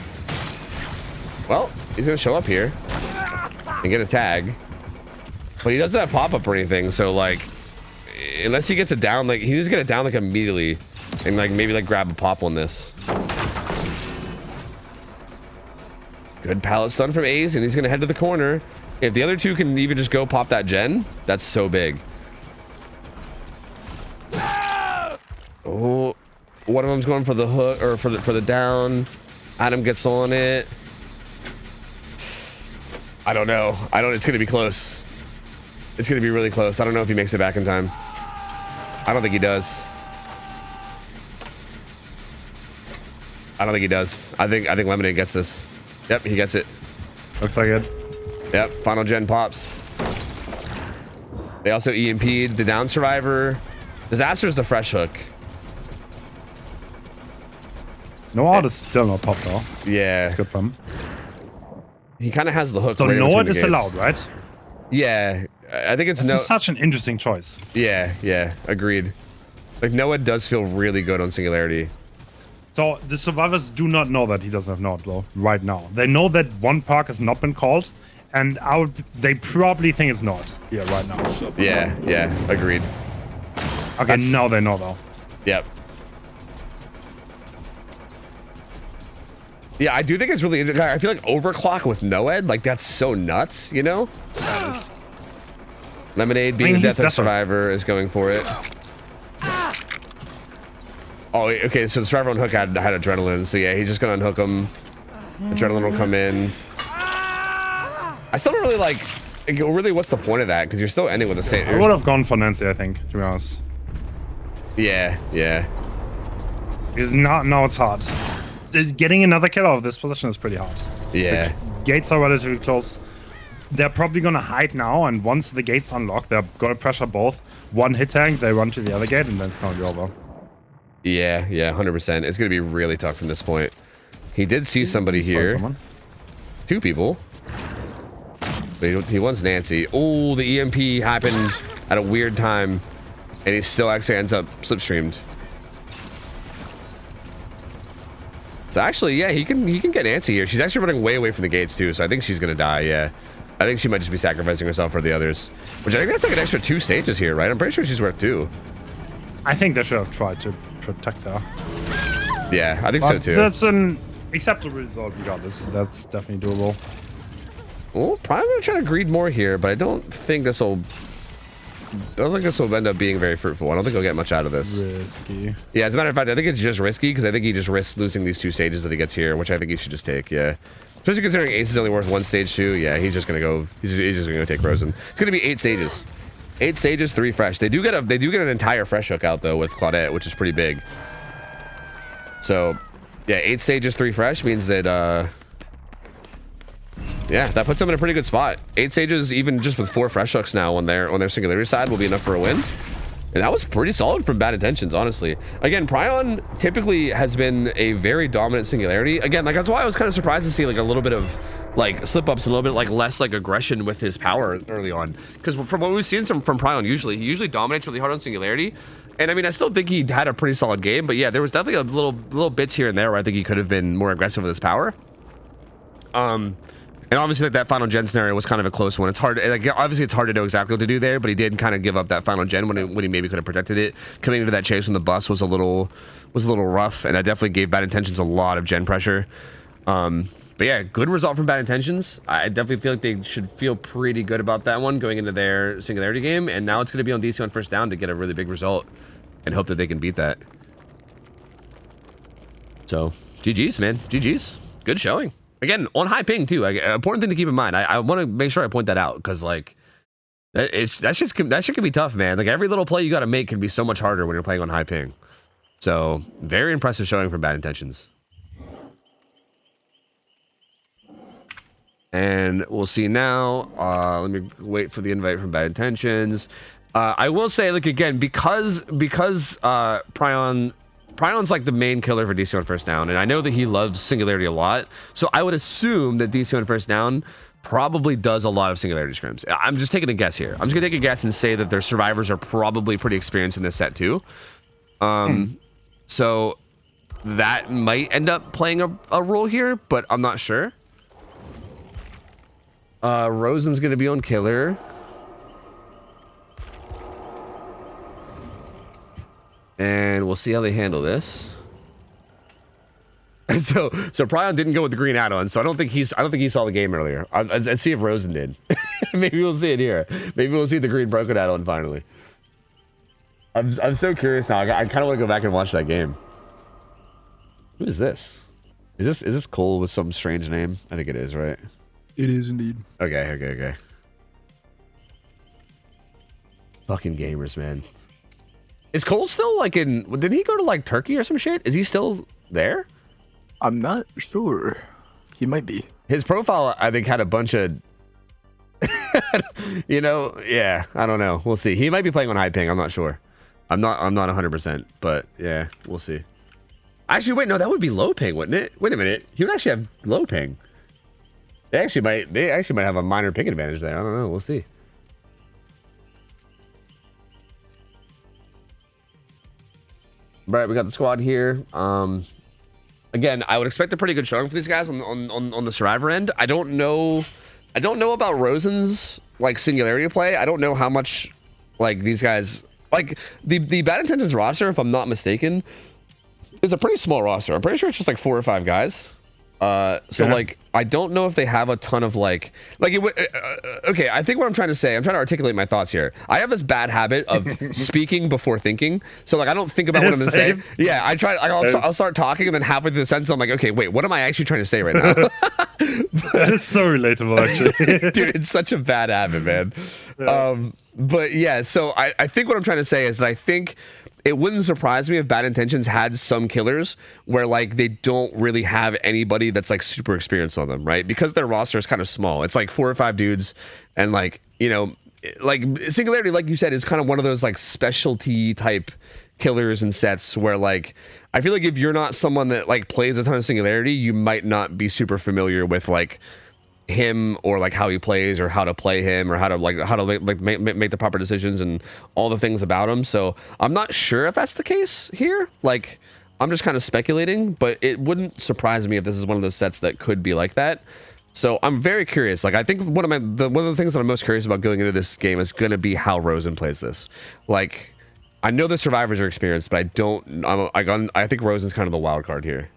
well, he's gonna show up here and get a tag. But he doesn't have pop-up or anything, so like, unless he gets it down, like he needs to get it down like immediately, and like maybe like grab a pop on this. Good pallet stun from Ace, and he's gonna head to the corner. If the other two can even just go pop that gen, that's so big. Oh, one of them's going for the hook or for the down. Adam gets on it. I don't know. It's gonna be close. It's gonna be really close. I don't know if he makes it back in time. I don't think he does. I don't think he does. I think Lemonade gets this. Yep, he gets it. Looks like it. Yep, final gen pops. They also EMP'd the down survivor. Disaster's the fresh hook. No art is still not popped though. Yeah. It's good for him. He kind of has the hook. So right no between art the is gates. allowed, right? Yeah, I think it's This is such an interesting choice. Yeah, agreed. Like Noah does feel really good on Singularity. So the survivors do not know that he doesn't have Nord though, right now. They know that one perk has not been called, and they probably think it's not here right now. Yeah, agreed. Okay, now they know though. Yep. Yeah, I do think it's really interesting. I feel like overclock with Noed, like that's so nuts, you know? That is. Lemonade being the death survivor is going for it. Oh, okay, so the survivor on hook had adrenaline, so yeah, he's just gonna unhook him. Adrenaline will come in. I still don't really like, really what's the point of that? Because you're still ending with the same. I would have gone for Nancy, I think, to be honest. Yeah. Because now it's hard. Getting another kill out of this position is pretty hard. Yeah. The gates are relatively close. They're probably gonna hide now, and once the gates unlock, they're gonna pressure both. One hit tank, they run to the other gate, and then it's gonna be over. Yeah, 100%. It's gonna be really tough from this point. He did see somebody here. Two people. But he wants Nancy. Oh, the EMP happened at a weird time, and he still actually ends up slipstreamed. So actually, yeah, he can get Nancy here. She's actually running way away from the gates too, so I think she's gonna die. Yeah, I think she might just be sacrificing herself for the others, which I think that's like an extra 2 stages here, right? I'm pretty sure she's worth 2. I think they should have tried to protect her. Yeah, I think so too. That's an acceptable result we got. That's definitely doable. Well, probably gonna try to greed more here, but I don't think this will end up being very fruitful. I don't think he'll get much out of this. Risky. Yeah, as a matter of fact, I think it's just risky because I think he just risks losing these 2 stages that he gets here, which I think he should just take. Yeah, especially considering Ace is only worth 1 stage too. Yeah, he's just gonna go. He's just gonna go take Frozen. It's gonna be 8 stages. 8 stages, 3 fresh. They do get an entire fresh hook out though with Claudette, which is pretty big. So, yeah, 8 stages, 3 fresh means that yeah, that puts them in a pretty good spot. 8 stages, even just with 4 fresh hooks now on their Singularity side, will be enough for a win. And that was pretty solid from Bad Intentions, honestly. Again, Prion typically has been a very dominant Singularity. Again, like that's why I was kind of surprised to see like a little bit of like slip-ups, a little bit like less like aggression with his power early on. Because from what we've seen from Prion, he usually dominates really hard on Singularity. And I mean, I still think he had a pretty solid game, but yeah, there was definitely a little bits here and there where I think he could have been more aggressive with his power. And obviously, like, that final gen scenario was kind of a close one. It's hard, like, obviously, it's hard to know exactly what to do there, but he did kind of give up that final gen when he maybe could have protected it. Coming into that chase on the bus was a little rough, and that definitely gave Bad Intentions a lot of gen pressure. But yeah, good result from Bad Intentions. I definitely feel like they should feel pretty good about that one going into their Singularity game, and now it's going to be on DC on first down to get a really big result and hope that they can beat that. So, GG's, man. GG's. Good showing. Again, on high ping too. Important thing to keep in mind. I want to make sure I point that out because like that shit can be tough, man. Like every little play you got to make can be so much harder when you're playing on high ping. So very impressive showing from Bad Intentions. And we'll see now. Let me wait for the invite from Bad Intentions. I will say, like again, because Prion's like the main killer for DC on first down, and I know that he loves Singularity a lot, so I would assume that DC on first down probably does a lot of Singularity scrims. I'm just taking a guess here. I'm just gonna take a guess and say that their survivors are probably pretty experienced in this set too. So that might end up playing a role here, but I'm not sure. Rosen's gonna be on killer. And we'll see how they handle this. And so Prion didn't go with the green add-on, so I don't think he saw the game earlier. Let's see if Rosen did. Maybe we'll see it here. Maybe we'll see the green broken add-on finally. I'm so curious now. I kind of want to go back and watch that game. Who is this? Is this Cole with some strange name? I think it is, right? It is indeed. Okay. Fucking gamers, man. Is Cole still like in? Did he go to like Turkey or some shit? Is he still there? I'm not sure. He might be. His profile, I think, had a bunch of, you know, yeah. I don't know. We'll see. He might be playing on high ping. I'm not sure. I'm not 100%, but yeah, we'll see. Actually, wait, no, that would be low ping, wouldn't it? Wait a minute. He would actually have low ping. They actually might have a minor ping advantage there. I don't know. We'll see. All right, we got the squad here. Again, I would expect a pretty good showing for these guys on the survivor end. I don't know about Rosen's like singularity play. I don't know how much like these guys like the Bad Intentions roster, if I'm not mistaken, is a pretty small roster. I'm pretty sure it's just like 4 or 5 guys. So yeah. Like I don't know if they have a ton of like it okay, I think what I'm trying to articulate my thoughts here. I have this bad habit of speaking before thinking, so like I don't think about what I'm gonna say. Yeah, I'll start talking and then halfway through the sentence I'm like, okay, wait, what am I actually trying to say right now? That is so relatable, actually. Dude, it's such a bad habit, man. But yeah, so I think what I'm trying to say is that I think it wouldn't surprise me if Bad Intentions had some killers where like they don't really have anybody that's like super experienced on them, right? Because their roster is kind of small. It's like 4 or 5 dudes, and like, you know, like Singularity, like you said, is kind of one of those like specialty type killers and sets where like I feel like if you're not someone that like plays a ton of Singularity, you might not be super familiar with like him or like how he plays or how to play him or how to make the proper decisions and all the things about him. So I'm not sure if that's the case here. Like I'm just kind of speculating, but it wouldn't surprise me if this is one of those sets that could be like that. So I'm very curious. Like I think one of the things that I'm most curious about going into this game is going to be how Rosen plays this. Like I know the survivors are experienced, but I think Rosen's kind of the wild card here.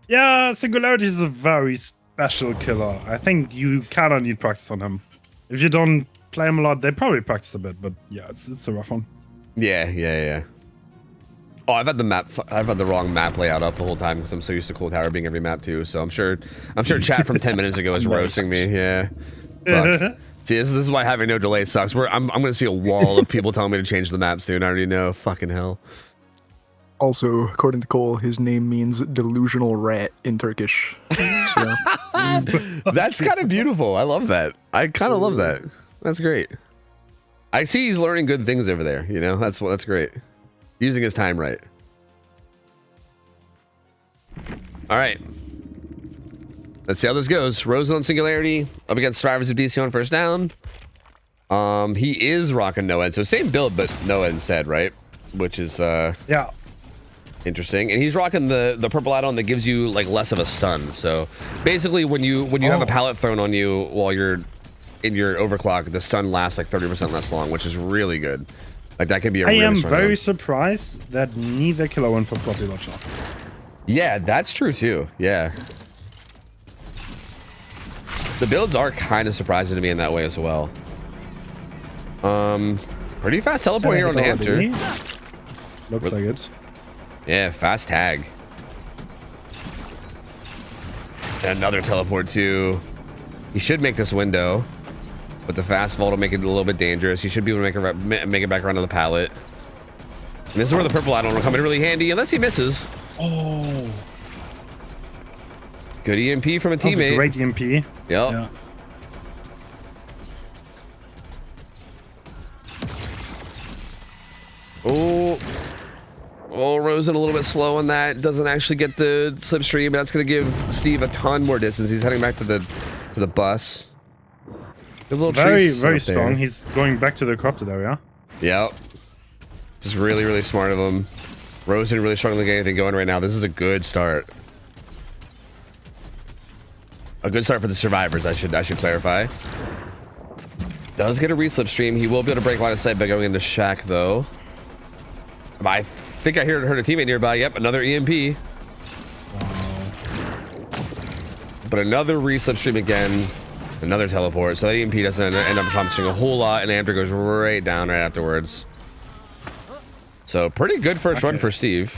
Yeah, Singularity is a very special killer. I think you kind of need practice on him. If you don't play him a lot, they probably practice a bit, but yeah, it's a rough one. Yeah. Oh, I've had the wrong map layout up the whole time because I'm so used to Cool Tower being every map too. So I'm sure chat from 10 minutes ago is roasting me. Yeah. Fuck. See, this is why having no delay sucks. I'm gonna see a wall of people telling me to change the map soon. I already know. Fucking hell. Also, according to Cole, his name means delusional rat in Turkish. So. That's kind of beautiful. I love that. I kind of love that. That's great. I see he's learning good things over there. You know, that's great. Using his time right. All right. Let's see how this goes. Rosen on Singularity up against Survivors of DC on first down. He is rocking no end, so same build but no end instead, right? Which is yeah. Interesting. And he's rocking the purple add-on that gives you like less of a stun. So basically when you have a pallet thrown on you while you're in your overclock, the stun lasts like 30% less long, which is really good. Like that can be a really strong very gun. Surprised that neither killer went for floppy launcher. Yeah, that's true too. Yeah. The builds are kind of surprising to me in that way as well. Pretty fast teleport here on the hamster. Looks like it. Yeah, fast tag. And another teleport too. He should make this window, but the fast vault will make it a little bit dangerous. He should be able to make it back around to the pallet. And this is where the purple add-on will come in really handy, unless he misses. Oh. Good EMP from a teammate. That's a great EMP. Yep. Yeah. Oh, Rosen a little bit slow on that. Doesn't actually get the slipstream. That's going to give Steve a ton more distance. He's heading back to the bus. Good little very strong. There. He's going back to the corrupted area. Yep. Just really, really smart of him. Rosen really struggling to get anything going right now. This is a good start. A good start for the survivors, I should clarify. Does get a reslip stream. He will be able to break line of sight by going into Shack, though. I think I heard a teammate nearby. Yep, another EMP. But another reslip stream again. Another teleport. So that EMP doesn't end up accomplishing a whole lot, and Amber goes right down right afterwards. So pretty good first run for Steve.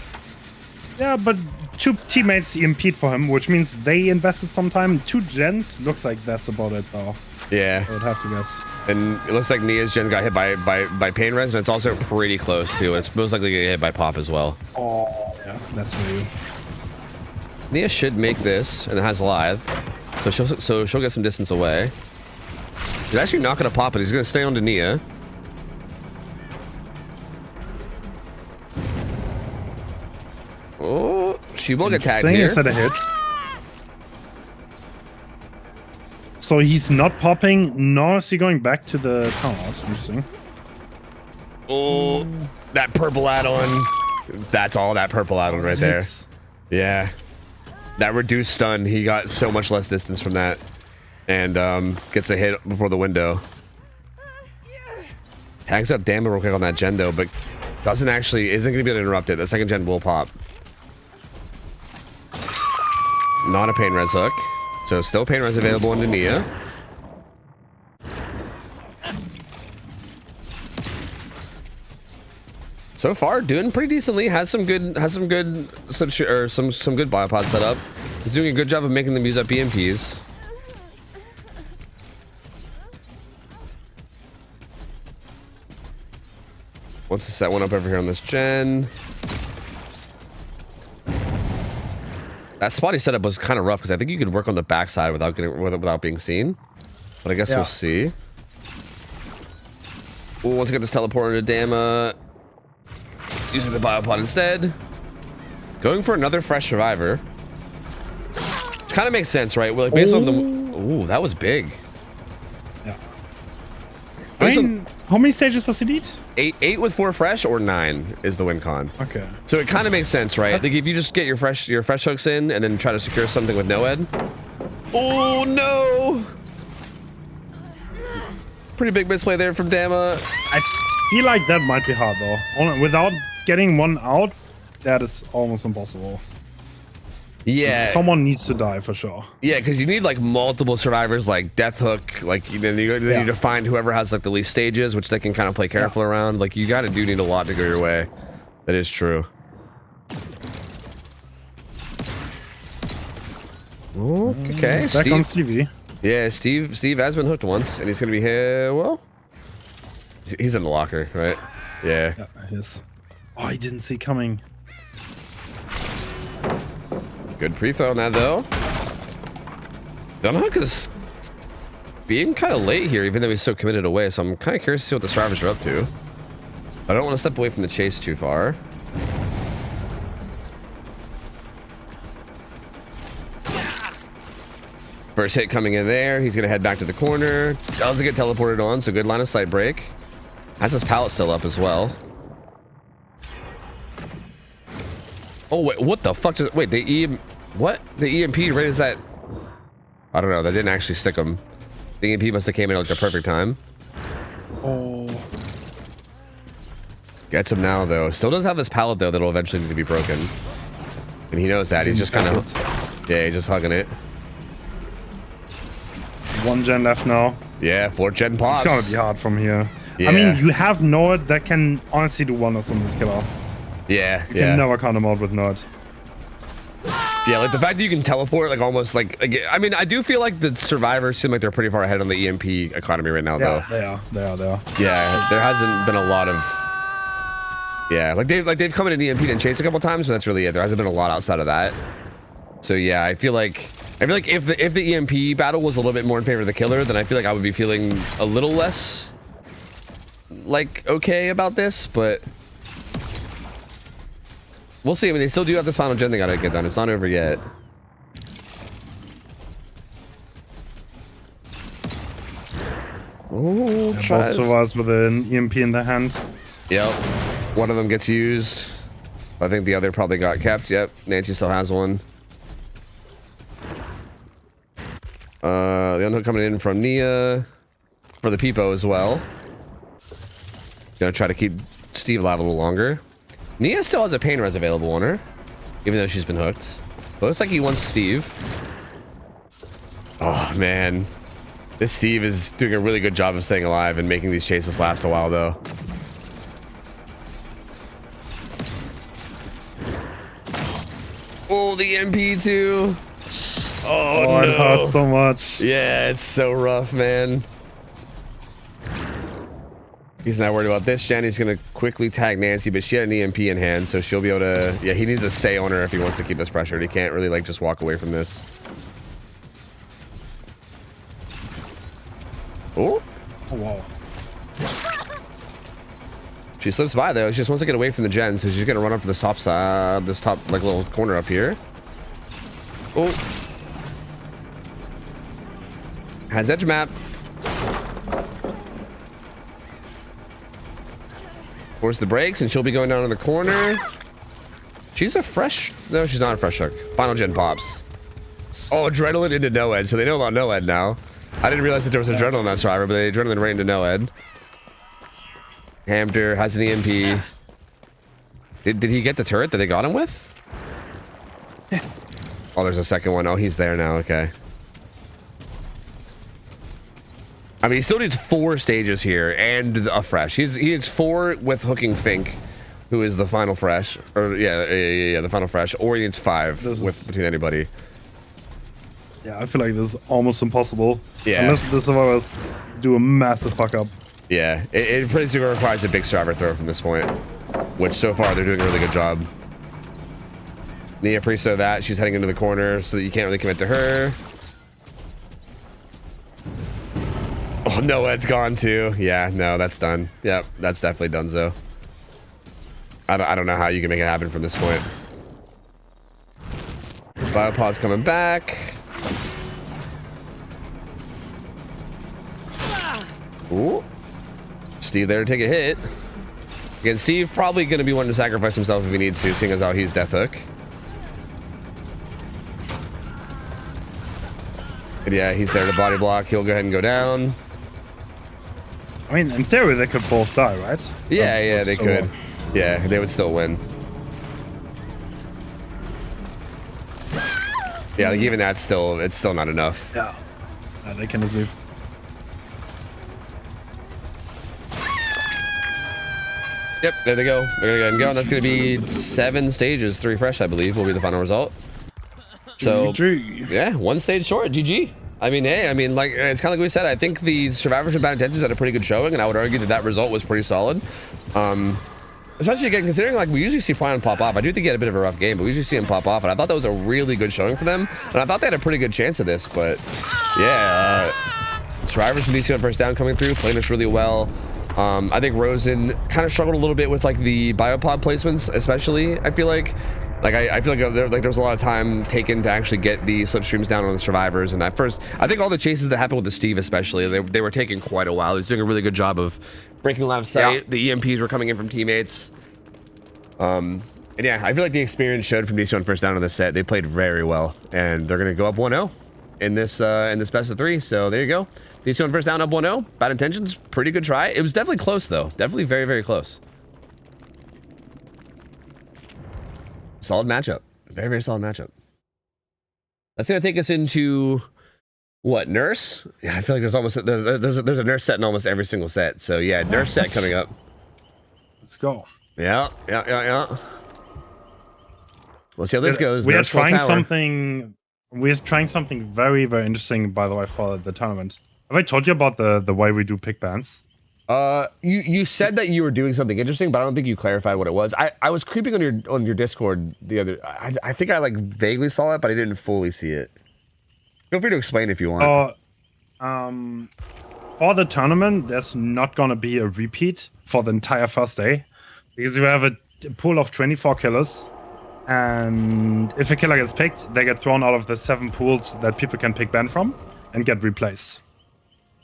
Yeah, but 2 teammates EMP'd for him, which means they invested some time. 2 gens. Looks like that's about it, though. Yeah. I would have to guess. And it looks like Nia's gen got hit by pain res, and it's also pretty close too. It's most likely gonna get hit by pop as well. Oh, yeah, that's for you. Nia should make this, and it has live, so she'll get some distance away. He's actually not gonna pop it. He's gonna stay on to Nia. Oh, she will get tagged here. Is that a hit? So he's not popping, nor is he going back to the tower. That's interesting. Oh, that purple add-on. That's all that purple add-on right there. Yeah. That reduced stun, he got so much less distance from that. And gets a hit before the window. Tags up damage real quick on that gen though, but isn't going to be able to interrupt it. The second gen will pop. Not a pain res hook. So still pain res available into Nia. So far, doing pretty decently. Has some good good biopod set up. He's doing a good job of making them use up EMPs. Wants to set one up over here on this gen. That spot he set up was kind of rough because I think you could work on the backside without being seen. But I guess we'll see. Ooh, once again, this teleporter to Dama. Using the biopod instead. Going for another fresh survivor. Which kind of makes sense, right? Well, like based on the... Ooh, that was big. Yeah. I mean, how many stages does he need? 8 with 4 fresh, or 9 is the win con. Okay. So it kind of makes sense, right? Like if you just get your fresh hooks in and then try to secure something with no ed. Oh no! Pretty big misplay there from Dama. I feel like that might be hard though. Without getting one out, that is almost impossible. Yeah. Someone needs to die for sure. Yeah, because you need like multiple survivors, like Death Hook, like then you need to find whoever has like the least stages, which they can kind of play careful around. Like you do need a lot to go your way. That is true. Okay. Back on Stevie. Yeah, Steve has been hooked once, and he's gonna be here. Well, he's in the locker, right? Yeah. Yeah, he is. Oh, he didn't see coming. Good pre-throw on that though. Dunhook is being kind of late here, even though he's so committed away. So I'm kind of curious to see what the survivors are up to. I don't want to step away from the chase too far. First hit coming in there. He's gonna head back to the corner. Doesn't get teleported on, so good line of sight break. Has his pallet still up as well. Oh wait, what the fuck? Wait, what? The EMP right as that? I don't know. That didn't actually stick him. The EMP must have came in at like the perfect time. Oh. Gets him now though. Still does have this pallet though that'll eventually need to be broken, and he knows that. He's just kind of, he's just hugging it. 1 gen left now. Yeah, 4 gen pops. It's gonna be hard from here. Yeah. I mean, you have Nord that can honestly do wonders on this killer. Yeah, You can never count him out with Nord. Yeah, like the fact that you can teleport, like almost like I mean, I do feel like the survivors seem like they're pretty far ahead on the EMP economy right now, though. Yeah, they are. Yeah, there hasn't been a lot of. Yeah, like they've come in an EMP and chased a couple times, but that's really it. There hasn't been a lot outside of that. So yeah, I feel like if the EMP battle was a little bit more in favor of the killer, then I feel like I would be feeling a little less like okay about this, but we'll see. I mean, they still do have this final gen they gotta get done. It's not over yet. Oh, Both survives with an EMP in their hand. Yep. One of them gets used. I think the other probably got kept. Yep. Nancy still has one. The unhook coming in from Nia. for the Peepo as well. Gonna try to keep Steve alive a little longer. Nia still has a pain res available on her, even though she's been hooked. But looks like he wants Steve. Oh man, this Steve is doing a really good job of staying alive and making these chases last a while though. Oh, the MP too. Oh no. It hurts so much. Yeah, it's so rough, man. He's not worried about this. Jenny's gonna quickly tag Nancy, but she had an EMP in hand, so she'll be able to. Yeah, he needs to stay on her if he wants to keep us pressured. He can't really like just walk away from this. Oh. Oh wow. She slips by though. She just wants to get away from the gen, so she's gonna run up to this top side, this top like little corner up here. Oh. Has edge map. Force the brakes, and she'll be going down in the corner. She's a fresh. No, she's not a fresh hook. Final gen pops. Oh, adrenaline into no-ed. So they know about no-ed now. I didn't realize that there was adrenaline on that survivor, but they adrenaline right into no-ed. Hamter has an EMP. Did he get the turret that they got him with? Oh, there's a second one. Oh, he's there now. Okay. I mean, he still needs 4 stages here and a fresh. He needs 4 with hooking Fink, who is the final fresh. Or yeah, the final fresh. Or he needs 5 between anybody. Yeah, I feel like this is almost impossible. Yeah. Unless the survivors do a massive fuck up. Yeah, it pretty much requires a big survivor throw from this point, which so far they're doing a really good job. Nia pre-so that. She's heading into the corner so that you can't really commit to her. Oh, no, Ed's gone too. Yeah, no, that's done. Yep, that's definitely done, so. I don't know how you can make it happen from this point. This biopod's coming back. Ooh. Steve there to take a hit. Again, Steve probably going to be one to sacrifice himself if he needs to, seeing as how he's death hook. And yeah, he's there to body block. He'll go ahead and go down. I mean, in theory, they could both die, right? Yeah, they could. Yeah, they would still win. Yeah, like even that's still, it's still not enough. Yeah. They can just leave. Yep, there they go. They're gonna go ahead and go, and that's gonna be 7 stages, 3 fresh, I believe, will be the final result. So, GG. yeah, 1 stage short, GG. I mean, hey, like, it's kind of like we said, I think the survivors with bad intentions had a pretty good showing, and I would argue that that result was pretty solid. Especially, again, considering, like, we usually see Flying pop off. I do think he had a bit of a rough game, but we usually see him pop off, and I thought that was a really good showing for them, and I thought they had a pretty good chance of this, but, yeah, survivors from DC on first down coming through, playing this really well. I think Rosen kind of struggled a little bit with, like, the biopod placements, especially, I feel like. I feel like there was a lot of time taken to actually get the slipstreams down on the survivors, and that first, I think all the chases that happened with the Steve especially, they were taking quite a while. He was doing a really good job of breaking line of sight. Yeah. The EMPs were coming in from teammates. And yeah, I feel like the experience showed from DC on first down on this set. They played very well, and they're gonna go up 1-0 in this best of 3. So there you go. DC on first down, up 1-0. Bad intentions, pretty good try. It was definitely close though. Definitely very, very close. Solid matchup. Very, very solid matchup. That's gonna take us into what, nurse? Yeah, I feel like there's almost there's a nurse set in almost every single set. So yeah, nurse set coming up. Let's go. Yeah. We'll see how this goes. We are Nurse full trying tower. something. We're trying something very, very interesting, by the way, for the tournament. Have I told you about the way we do pick bands? You said that you were doing something interesting, but I don't think you clarified what it was. I was creeping on your Discord the other. I think I like vaguely saw it, but I didn't fully see it. Feel free to explain if you want. For the tournament, there's not gonna be a repeat for the entire first day, because you have a pool of 24 killers, and if a killer gets picked, they get thrown out of the 7 pools that people can pick band from and get replaced.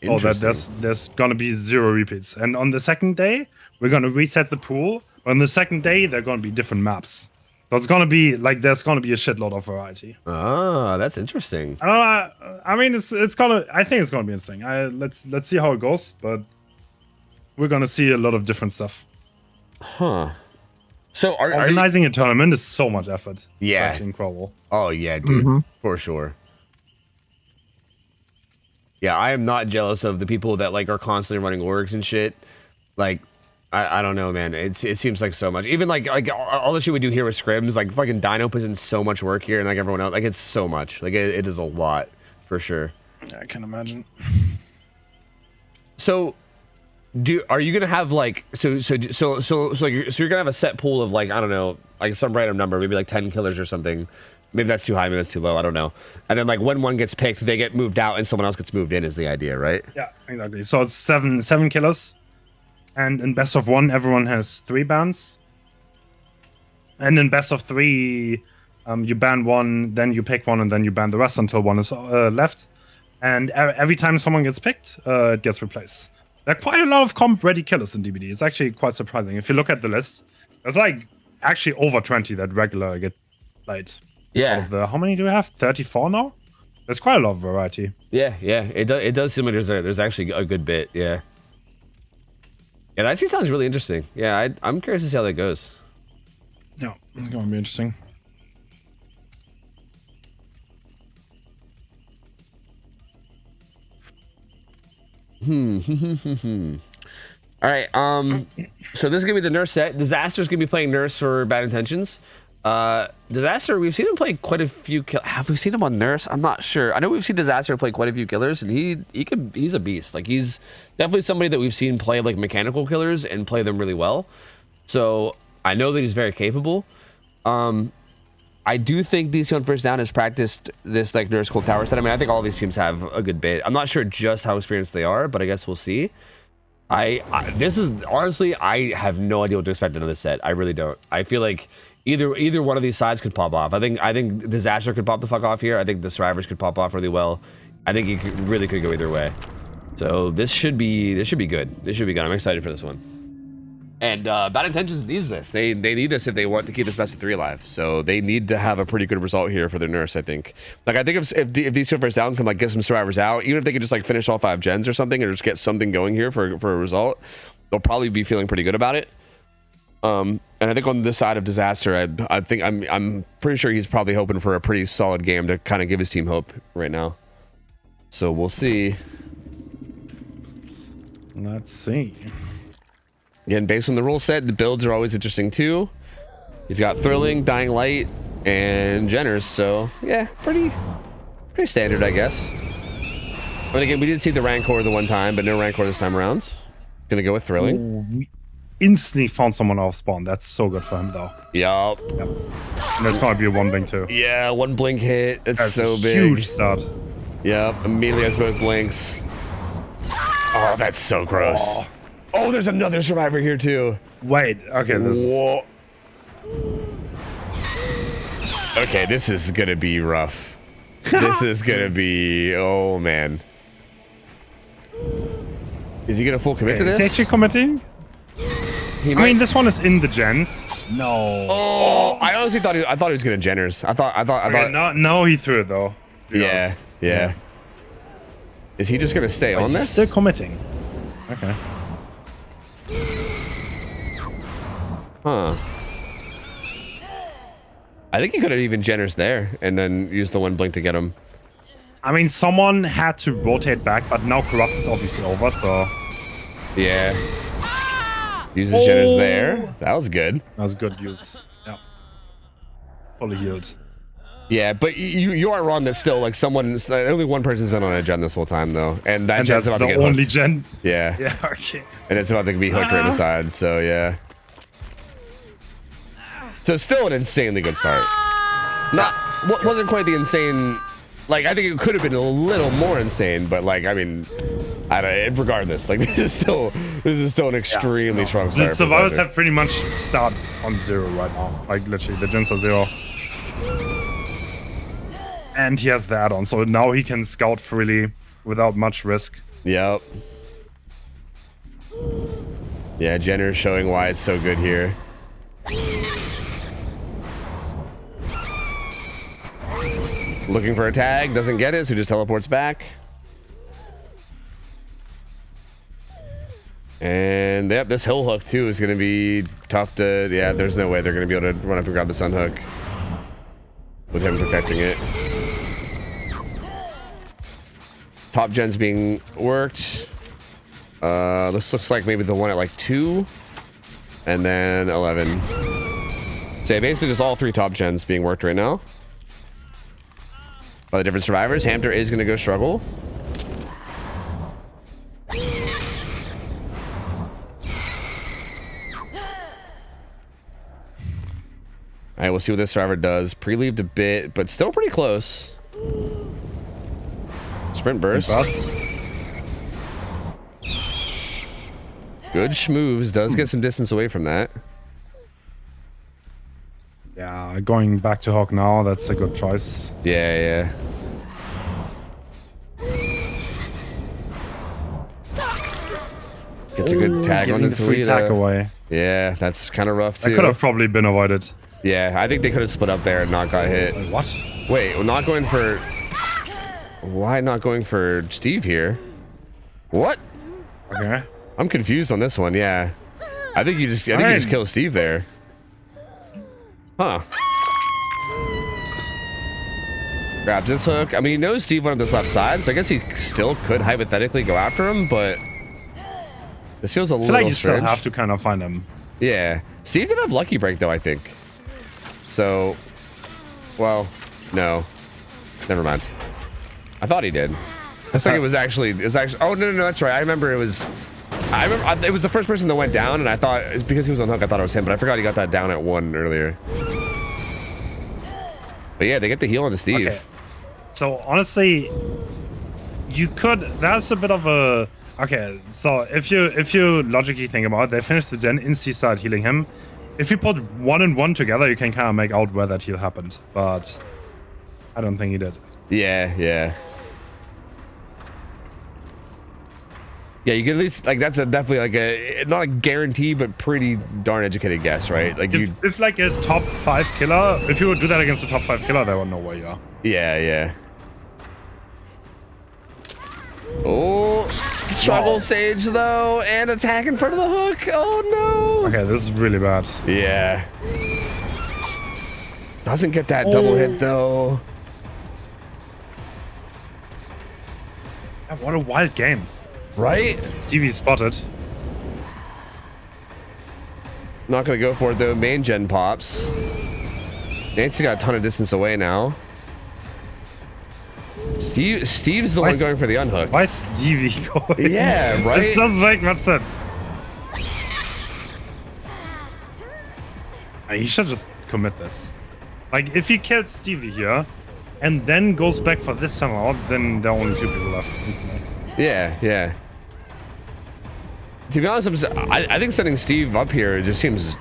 Oh, that there's gonna be 0 repeats. And on the second day, we're gonna reset the pool. On the second day, there are gonna be different maps. So it's gonna be like there's gonna be a shitload of variety. Ah, that's interesting. I mean, it's gonna. I think it's gonna be interesting. Let's see how it goes, but we're gonna see a lot of different stuff. Huh. So Organizing a tournament is so much effort. Yeah. It's actually incredible. Oh yeah, dude, Mm-hmm. for sure. Yeah, I am not jealous of the people that like are constantly running orgs and shit. Like, I don't know, man. It seems like so much. Even like all the shit we do here with scrims, like fucking Dino puts in so much work here, and like everyone else, like it's so much. Like it is a lot for sure. Yeah, I can imagine. So, are you gonna have like so you're gonna have a set pool of like, I don't know, like some random number, maybe like 10 killers or something. Maybe that's too high, maybe that's too low, I don't know. And then like when one gets picked, they get moved out and someone else gets moved in is the idea, right? Yeah, exactly. So it's seven killers, and in best of one, everyone has 3 bans. And in best of 3, you ban one, then you pick one, and then you ban the rest until one is left. And every time someone gets picked, it gets replaced. There are quite a lot of comp-ready killers in DBD. It's actually quite surprising. If you look at the list, there's like actually over 20 that regular get played. Yeah. Out of the, how many do we have? 34 now? There's quite a lot of variety. Yeah. It does seem like there's actually a good bit, yeah. Yeah, that actually sounds really interesting. Yeah, I'm curious to see how that goes. Yeah, it's going to be interesting. All right, so this is gonna be the nurse set. Disaster's gonna be playing nurse for Bad Intentions. Disaster, we've seen him play quite a few have we seen him on nurse? I'm not sure. I know we've seen Disaster play quite a few killers, and he's a beast. Like, he's definitely somebody that we've seen play like mechanical killers and play them really well. So I know that he's very capable. I do think DC on First Down has practiced this like nurse cold tower set. I mean, I think all these teams have a good bit. I'm not sure just how experienced they are, but I guess we'll see. This is honestly, I have no idea what to expect out of this set. I really don't. I feel like either one of these sides could pop off. I think Disaster could pop the fuck off here. I think the Survivors could pop off really well. I think it really could go either way. So this should be good. This should be good. I'm excited for this one. And Bad Intentions needs this. They need this if they want to keep this best of 3 alive. So they need to have a pretty good result here for their nurse, I think. Like, I think if these two first down can like get some survivors out, even if they could just like finish all 5 gens or something, or just get something going here for a result, they'll probably be feeling pretty good about it. And I think on this side of Disaster, I think I'm pretty sure he's probably hoping for a pretty solid game to kind of give his team hope right now. So we'll see. Let's see. Again, based on the rule set, the builds are always interesting too. He's got Thrilling, Dying Light, and Jenners, so yeah, pretty standard, I guess. But again, we did see the Rancor the one time, but no Rancor this time around. Gonna go with Thrilling. Ooh, we instantly found someone off spawn. That's so good for him, though. Yup. Yep. And there's gonna be a 1 blink too. Yeah, 1 blink hit. That's so a big. Huge start. Yep, immediately has both blinks. Oh, that's so gross. Oh, there's another survivor here too. Wait, okay, this. Whoa. Okay, this is gonna be rough. This is gonna be, oh man. Is he gonna full commit to Is this? he actually committing? He I mean, this one is in the gens. No. Oh, I honestly thought I thought he was gonna Jenners. I thought. No, he threw it though. Yeah. Is he just gonna stay on He's this? still committing. Okay. Huh. I think he could have even Jenners there and then used the 1 blink to get him. I mean, someone had to rotate back, but now Corrupt is obviously over, so. Yeah. Uses Jenners there. That was good. That was good use. Yeah. Fully healed. Yeah, but you are wrong that still, like, only one person's been on a gen this whole time, though. And that gen's about to get hooked. the only gen? Yeah. Yeah, okay. And it's about to be hooked right beside, so yeah. So still an insanely good start. Wasn't quite the insane, like, I think it could have been a little more insane, but like, I mean, regardless, like, this is still an extremely strong start. The survivors have pretty much start on 0 right now. Like, literally, the gens are 0. And he has the add-on, so now he can scout freely without much risk. Yep. Yeah, Jenner showing why it's so good here. Looking for a tag, doesn't get it, so he just teleports back. And yep, this hill hook too is going to be tough to. Yeah, there's no way they're going to be able to run up and grab the sun hook with him protecting it. Top gen's being worked. This looks like maybe the one at like 2 and then 11. So yeah, basically just all 3 top gens being worked right now by the different survivors. Hamter is going to go struggle. All right, we'll see what this survivor does. Pre-leaved a bit, but still pretty close. Sprint burst. Good schmoves. Does get some distance away from that. Yeah, going back to Hawk now, that's a good choice. Yeah, yeah. Gets a good tag on the free tag away. Yeah, that's kind of rough too. That could have probably been avoided. Yeah, I think they could have split up there and not got hit. What? Wait, we're not going for... Why not going for Steve here? What? Okay. I'm confused on this one, yeah. I think you just kill Steve there. Huh. Grabs this hook. I mean, he knows Steve went up this left side, so I guess he still could hypothetically go after him, but this feels a little like you strange. still have to kind of find him. Yeah. Steve did have Lucky Break though, I think. So, well, no. Never mind. I thought he did. Looks like it was actually, oh, no, that's right. I remember it was the first person that went down, and I thought, it's because he was on hook, I thought it was him, but I forgot he got that down at 1 earlier. But yeah, they get the heal onto Steve. Okay. So honestly, you could, that's a bit of a, okay, so if you logically think about it, they finished the gen, Insti started healing him. If you put 1 and 1 together, you can kind of make out where that heal happened, but I don't think he did. Yeah, yeah. Yeah, you could at least, like, that's definitely like a, not a guarantee, but pretty darn educated guess, right? Like it's like a top 5 killer. If you would do that against a top 5 killer, they would know where you are. Yeah, yeah. Oh, struggle stage though, and attack in front of the hook. Oh no. Okay, this is really bad. Yeah. Doesn't get that double hit though. Yeah, what a wild game. Right? Stevie spotted. Not gonna go for it though. Main gen pops. Nancy got a ton of distance away now. Steve's the one going for the unhook. Why Stevie going? Yeah, right? This doesn't make much sense. He should just commit this. Like, if he kills Stevie here, and then goes back for this time out, then there are only 2 people left instantly. Yeah, yeah. To be honest, I think setting Steve up here just seems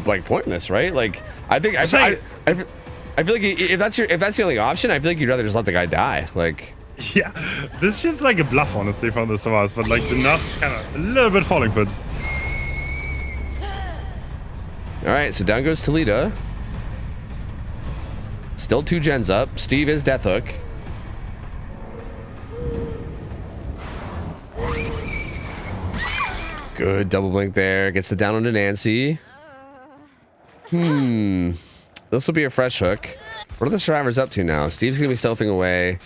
like pointless, right? Like, I feel like if that's the only option, I feel like you'd rather just let the guy die. Like, yeah, this shit's like a bluff, honestly, from the survivors, but like the nuts kind of a little bit falling for it. All right, so down goes Toledo. Still 2 gens up. Steve is Death Hook. Good double blink there. Gets the down onto Nancy. This will be a fresh hook. What are the survivors up to now? Steve's gonna be stealthing away.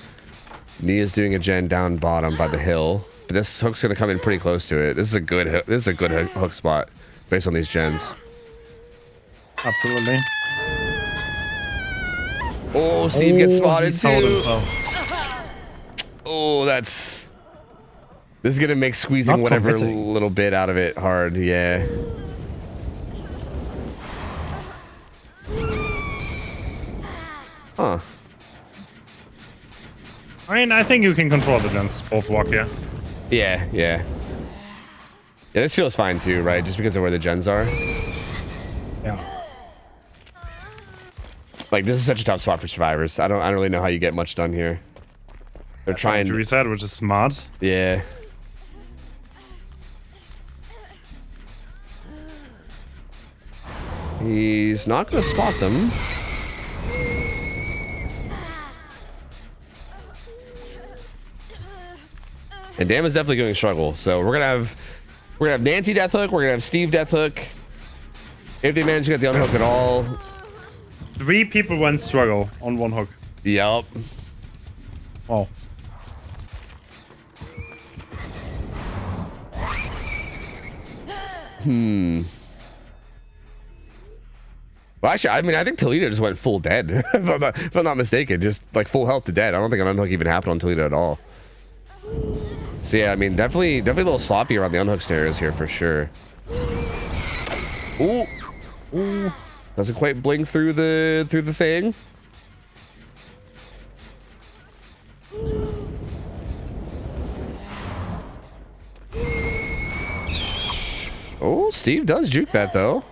Nia's doing a gen down bottom by the hill. But this hook's gonna come in pretty close to it. This is a good hook spot based on these gens. Absolutely. Oh, Steve gets spotted too. Oh, this is gonna make squeezing whatever little bit out of it hard. Yeah. Huh. I mean, I think you can control the gens both walk here. Yeah, yeah. Yeah, this feels fine too, right? Just because of where the gens are. Yeah. Like, this is such a tough spot for survivors. I don't really know how you get much done here. They're trying to reset, which is smart. Yeah. He's not gonna spot them. And Dam is definitely going to struggle. So we're gonna have Nancy death hook. We're gonna have Steve death hook. If they manage to get the unhook at all. 3 people went struggle on 1 hook. Yep. Oh. Well, actually, I mean, I think Toledo just went full dead. if I'm not mistaken, just like full health to dead. I don't think an unhook even happened on Toledo at all. So yeah, I mean, definitely a little sloppy around the unhook scenarios here for sure. Ooh, ooh, doesn't quite blink through the thing. Oh, Steve does juke that though.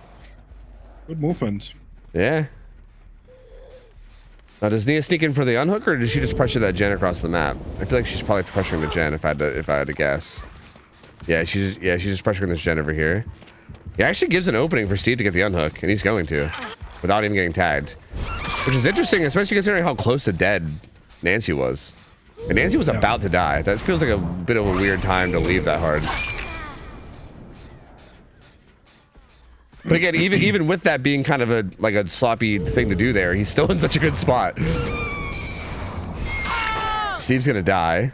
Good movement. Yeah. Now, does Nia sneak in for the unhook, or does she just pressure that gen across the map? I feel like she's probably pressuring the gen if I had to guess. Yeah, she's just pressuring this gen over here. He actually gives an opening for Steve to get the unhook, and he's going to, without even getting tagged. Which is interesting, especially considering how close to dead Nancy was. And Nancy was about to die. That feels like a bit of a weird time to leave that hard. But again, even with that being kind of a sloppy thing to do there, he's still in such a good spot. Steve's gonna die.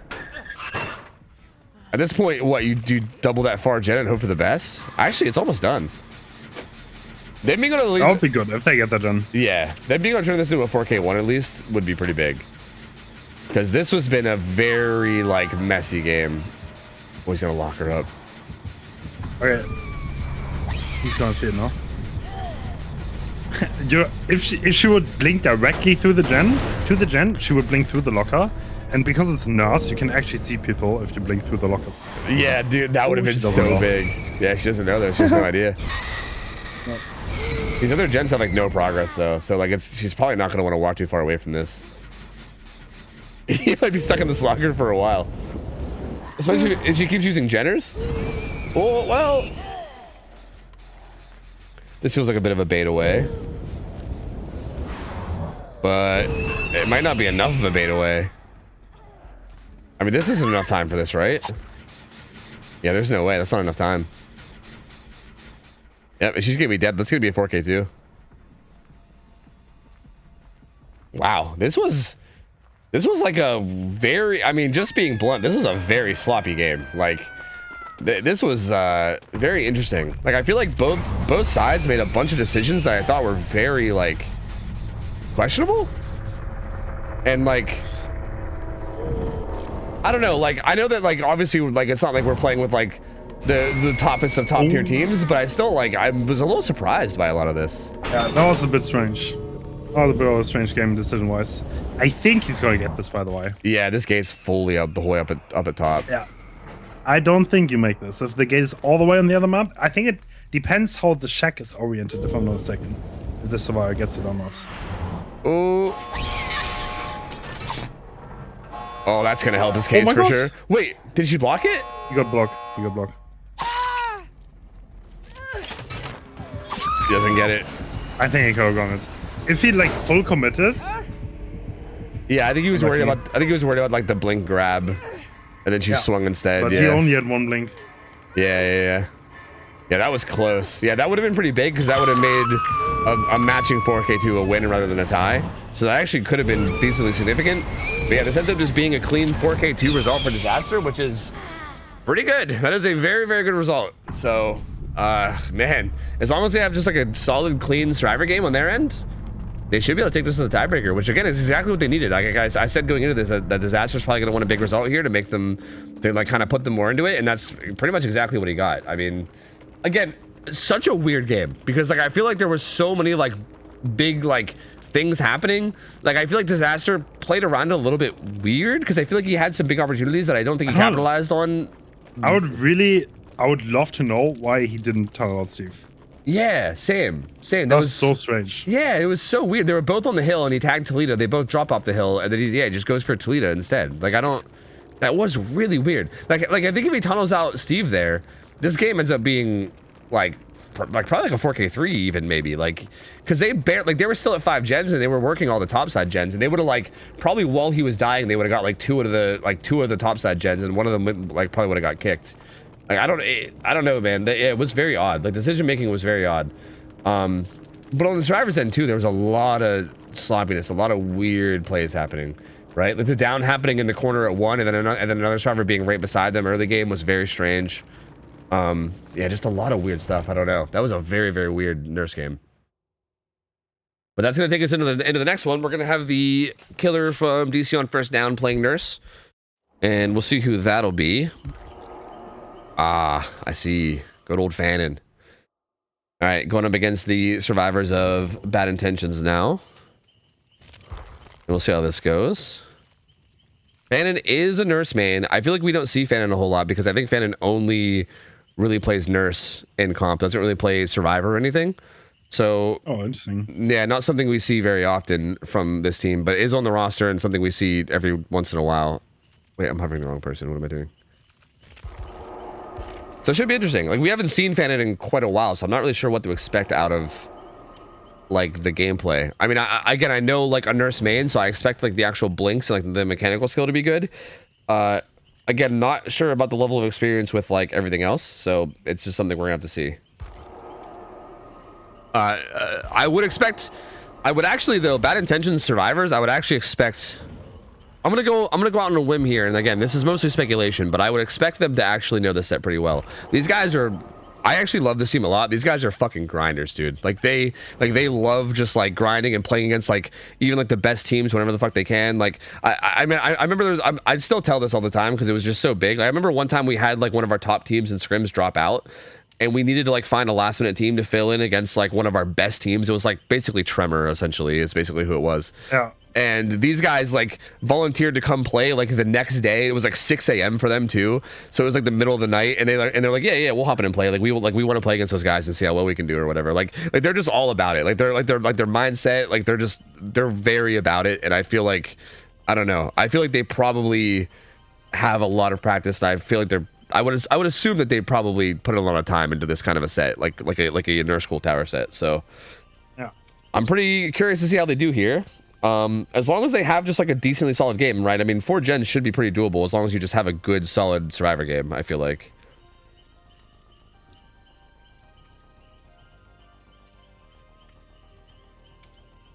At this point, what, you double that far gen and hope for the best? Actually, it's almost done. Them being able to at least, That would be good if they get that done. yeah, them being able to turn this into a 4K1 at least would be pretty big. Because this has been a very like messy game. Oh, he's gonna lock her up. Okay. He's gonna see it now. If she would blink directly through the gen, she would blink through the locker. And because it's nurse, you can actually see people if you blink through the lockers. Yeah, dude, that would have been so big. Yeah, she doesn't know though. She has no idea. No. These other gens have like no progress though, so like she's probably not gonna want to walk too far away from this. He might be stuck in this locker for a while, especially if she keeps using Jenners. Oh well. This feels like a bit of a bait away. But it might not be enough of a bait away. I mean, this isn't enough time for this, right? Yeah, there's no way. That's not enough time. Yep, she's gonna be dead. That's gonna be a 4K too. Wow, this was like a very, I mean, just being blunt, this was a very sloppy game. Like, this was very interesting. Like, I feel like both sides made a bunch of decisions that I thought were very like questionable, and like, I don't know. Like, I know that like obviously like it's not like we're playing with like the toppest of top tier teams, but I still like I was a little surprised by a lot of this. Yeah, that was a bit strange. That was a bit of a strange game decision wise. I think he's going to get this, by the way. Yeah, this gate's fully up the way up at top. Yeah. I don't think you make this. If the gate is all the way on the other map, I think it depends how the shack is oriented, if I'm not mistaken. If the survivor gets it or not. Oh. Oh, that's gonna help his case for sure. Wait, did she block it? He got blocked. He got blocked. He doesn't get it. I think he could have gone it. If he like full committed. Yeah, I think he was worried about. I think he was worried about like the blink grab, and then she swung instead. But yeah. he only had one blink. Yeah, that was close. Yeah, that would have been pretty big because that would have made a matching 4K2 a win rather than a tie. So that actually could have been decently significant. But yeah, this ended up just being a clean 4K2 result for Disaster, which is pretty good. That is a very, very good result. So, man, as long as they have just like a solid, clean striver game on their end, they should be able to take this to the tiebreaker, which again is exactly what they needed. Like guys, I said going into this that Disaster's probably gonna want a big result here to make them, to like kind of put them more into it, and that's pretty much exactly what he got. I mean, again, such a weird game because like I feel like there were so many like big like things happening. Like I feel like Disaster played around a little bit weird because I feel like he had some big opportunities that I don't think he capitalized on. I would love to know why he didn't tell out Steve. Yeah, same. That was so strange. Yeah, it was so weird. They were both on the hill and he tagged Toledo. They both drop off the hill and then he just goes for Toledo instead. Like that was really weird. Like I think if he tunnels out Steve there, this game ends up being like like probably like a 4K3 even maybe, like because they were still at 5 gens and they were working all the topside gens, and they would have like probably while he was dying they would have got like two of the topside gens, and one of them like probably would have got kicked. Like I don't know, man. It was very odd. Like decision making was very odd. But on the survivor's end too, there was a lot of sloppiness, a lot of weird plays happening. Right, like the down happening in the corner at 1, and then another survivor being right beside them early game was very strange. Yeah, just a lot of weird stuff. I don't know. That was a very, very weird nurse game. But that's gonna take us into the next one. We're gonna have the killer from DC on first down playing nurse, and we'll see who that'll be. Ah, I see. Good old Fannin. All right, going up against the survivors of Bad Intentions now. We'll see how this goes. Fannin is a nurse main. I feel like we don't see Fannin a whole lot because I think Fannin only really plays nurse in comp. Doesn't really play survivor or anything. So, oh, interesting. Yeah, not something we see very often from this team, but is on the roster and something we see every once in a while. Wait, I'm hovering the wrong person. What am I doing? So it should be interesting. Like we haven't seen Fannin in quite a while, so I'm not really sure what to expect out of like the gameplay. I mean, I know like a nurse main, so I expect like the actual blinks and like the mechanical skill to be good. Again, not sure about the level of experience with like everything else, so it's just something we're gonna have to see. I would actually though, Bad Intentions survivors, I would actually expect. I'm gonna go out on a whim here, and again, this is mostly speculation, but I would expect them to actually know the set pretty well. These guys are. I actually love this team a lot. These guys are fucking grinders, dude. Like they love just like grinding and playing against like even like the best teams whenever the fuck they can. Like I mean I remember I still tell this all the time because it was just so big. Like, I remember one time we had like one of our top teams in scrims drop out, and we needed to like find a last minute team to fill in against like one of our best teams. It was like basically Tremor essentially is basically who it was. Yeah. And these guys like volunteered to come play like the next day. It was like 6 a.m. for them too, so it was like the middle of the night, and they're like, yeah, we'll hop in and play. Like we want to play against those guys and see how well we can do or whatever. Like they're just all about it. Like their mindset. Like they're very about it. And I feel like I don't know. I feel like they probably have a lot of practice. And I feel like I would assume that they probably put a lot of time into this kind of a set, like a nurse school tower set. So yeah, I'm pretty curious to see how they do here. As long as they have just like a decently solid game, right? I mean, 4 gens should be pretty doable as long as you just have a good, solid survivor game, I feel like.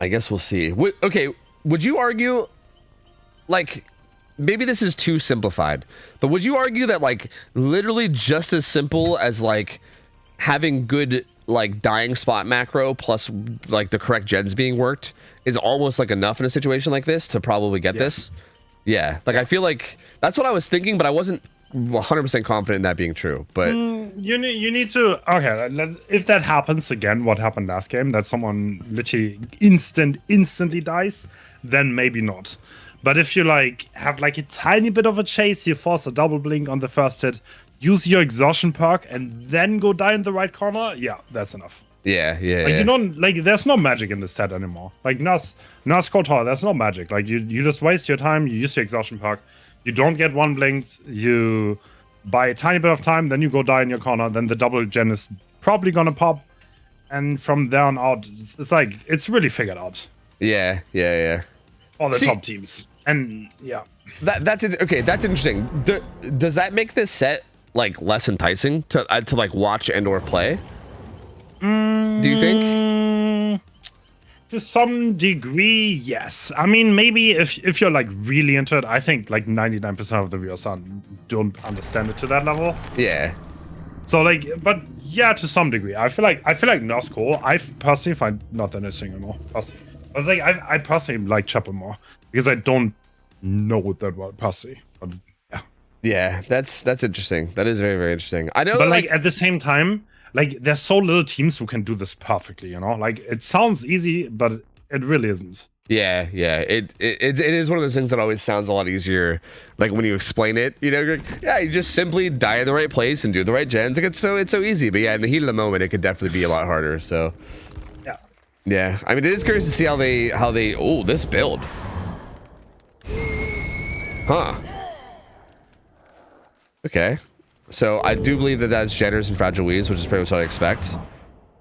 I guess we'll see. Okay, would you argue, like, maybe this is too simplified, but would you argue that, like, literally just as simple as, like, having good, like, dying spot macro plus, like, the correct gens being worked is almost like enough in a situation like this to probably get this? Yeah, like I feel like that's what I was thinking, but I wasn't 100% confident in that being true. But you need to, okay, if that happens again, what happened last game, that someone literally instantly dies, then maybe not. But if you like have like a tiny bit of a chase, you force a double blink on the first hit, use your exhaustion perk, and then go die in the right corner, yeah, that's enough. Yeah. Like, you don't like. There's no magic in this set anymore. Like Nas Kotar, there's no magic. Like you just waste your time. You use your exhaustion perk. You don't get one blinked. You buy a tiny bit of time, then you go die in your corner. Then the double gen is probably gonna pop, and from there on out, it's like it's really figured out. Yeah. All the top teams, and yeah. That's it. Okay, that's interesting. Does that make this set like less enticing to like watch and or play? Do you think? To some degree, yes. I mean, maybe if you're like really into it, I think like 99% of the viewers don't understand it to that level. Yeah. So like, but yeah, to some degree, I feel like Nurse Core, I personally find not that interesting anymore. Personally. I was like, I personally like Chopper more because I don't know that well personally. But yeah. Yeah, that's interesting. That is very, very interesting. I know, but like at the same time. Like, there's so little teams who can do this perfectly, you know? Like, it sounds easy, but it really isn't. Yeah. It is one of those things that always sounds a lot easier, like, when you explain it, you know? You're like, yeah, you just simply die in the right place and do the right gens. Like, it's so easy. But yeah, in the heat of the moment, it could definitely be a lot harder, so. Yeah. I mean, it is curious to see how they, oh, this build. Huh. Okay. So I do believe that that's Jenners and Fragile Weaves, which is pretty much what I expect.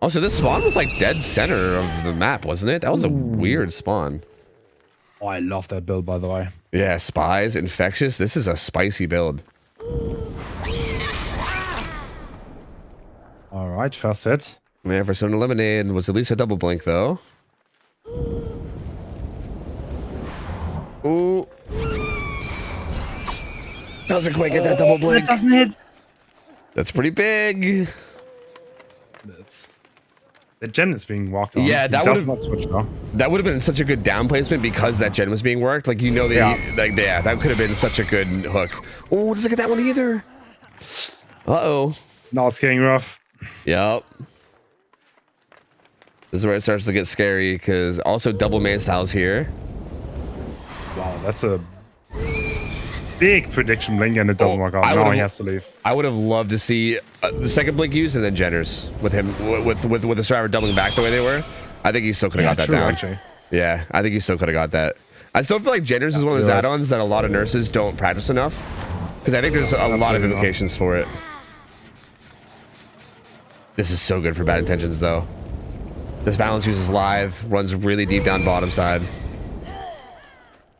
Oh, so this spawn was like dead center of the map, wasn't it? That was a weird spawn. Oh, I love that build, by the way. Yeah, spies, infectious. This is a spicy build. All right, first hit. Man, for someone eliminated was at least a double blink though. Ooh. Doesn't quite get that double blink. It doesn't hit. That's pretty big. The gen is being walked on. Yeah, that would would've- not switch though. That would have been such a good down placement because that gen was being worked. Like, you know, that could have been such a good hook. Oh, doesn't get that one either. Uh-oh. Now it's getting rough. Yep. This is where it starts to get scary because also double main styles here. Wow, that's a big prediction blink, and it doesn't work out. Now he has to leave. I would have loved to see the second blink used and then Jenners with him with the survivor doubling back the way they were. I think he still could have got that down. Actually. Yeah, I think he still could have got that. I still feel like Jenners is one of those add-ons that a lot of nurses don't practice enough because I think there's a lot of implications for it. This is so good for bad intentions though. This balance uses live, runs really deep down bottom side.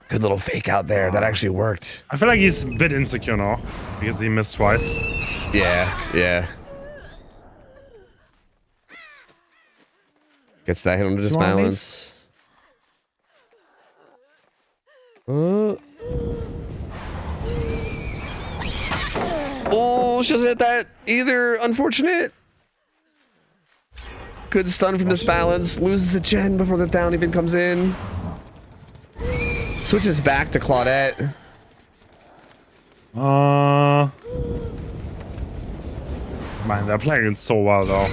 Good little fake out there. That actually worked. I feel like he's a bit insecure now because he missed twice. Yeah. Gets that hit under this balance. Oh, she doesn't hit that either. Unfortunate. Good stun from this balance. Loses a gen before the down even comes in. Switches back to Claudette. Man, they're playing it so well though.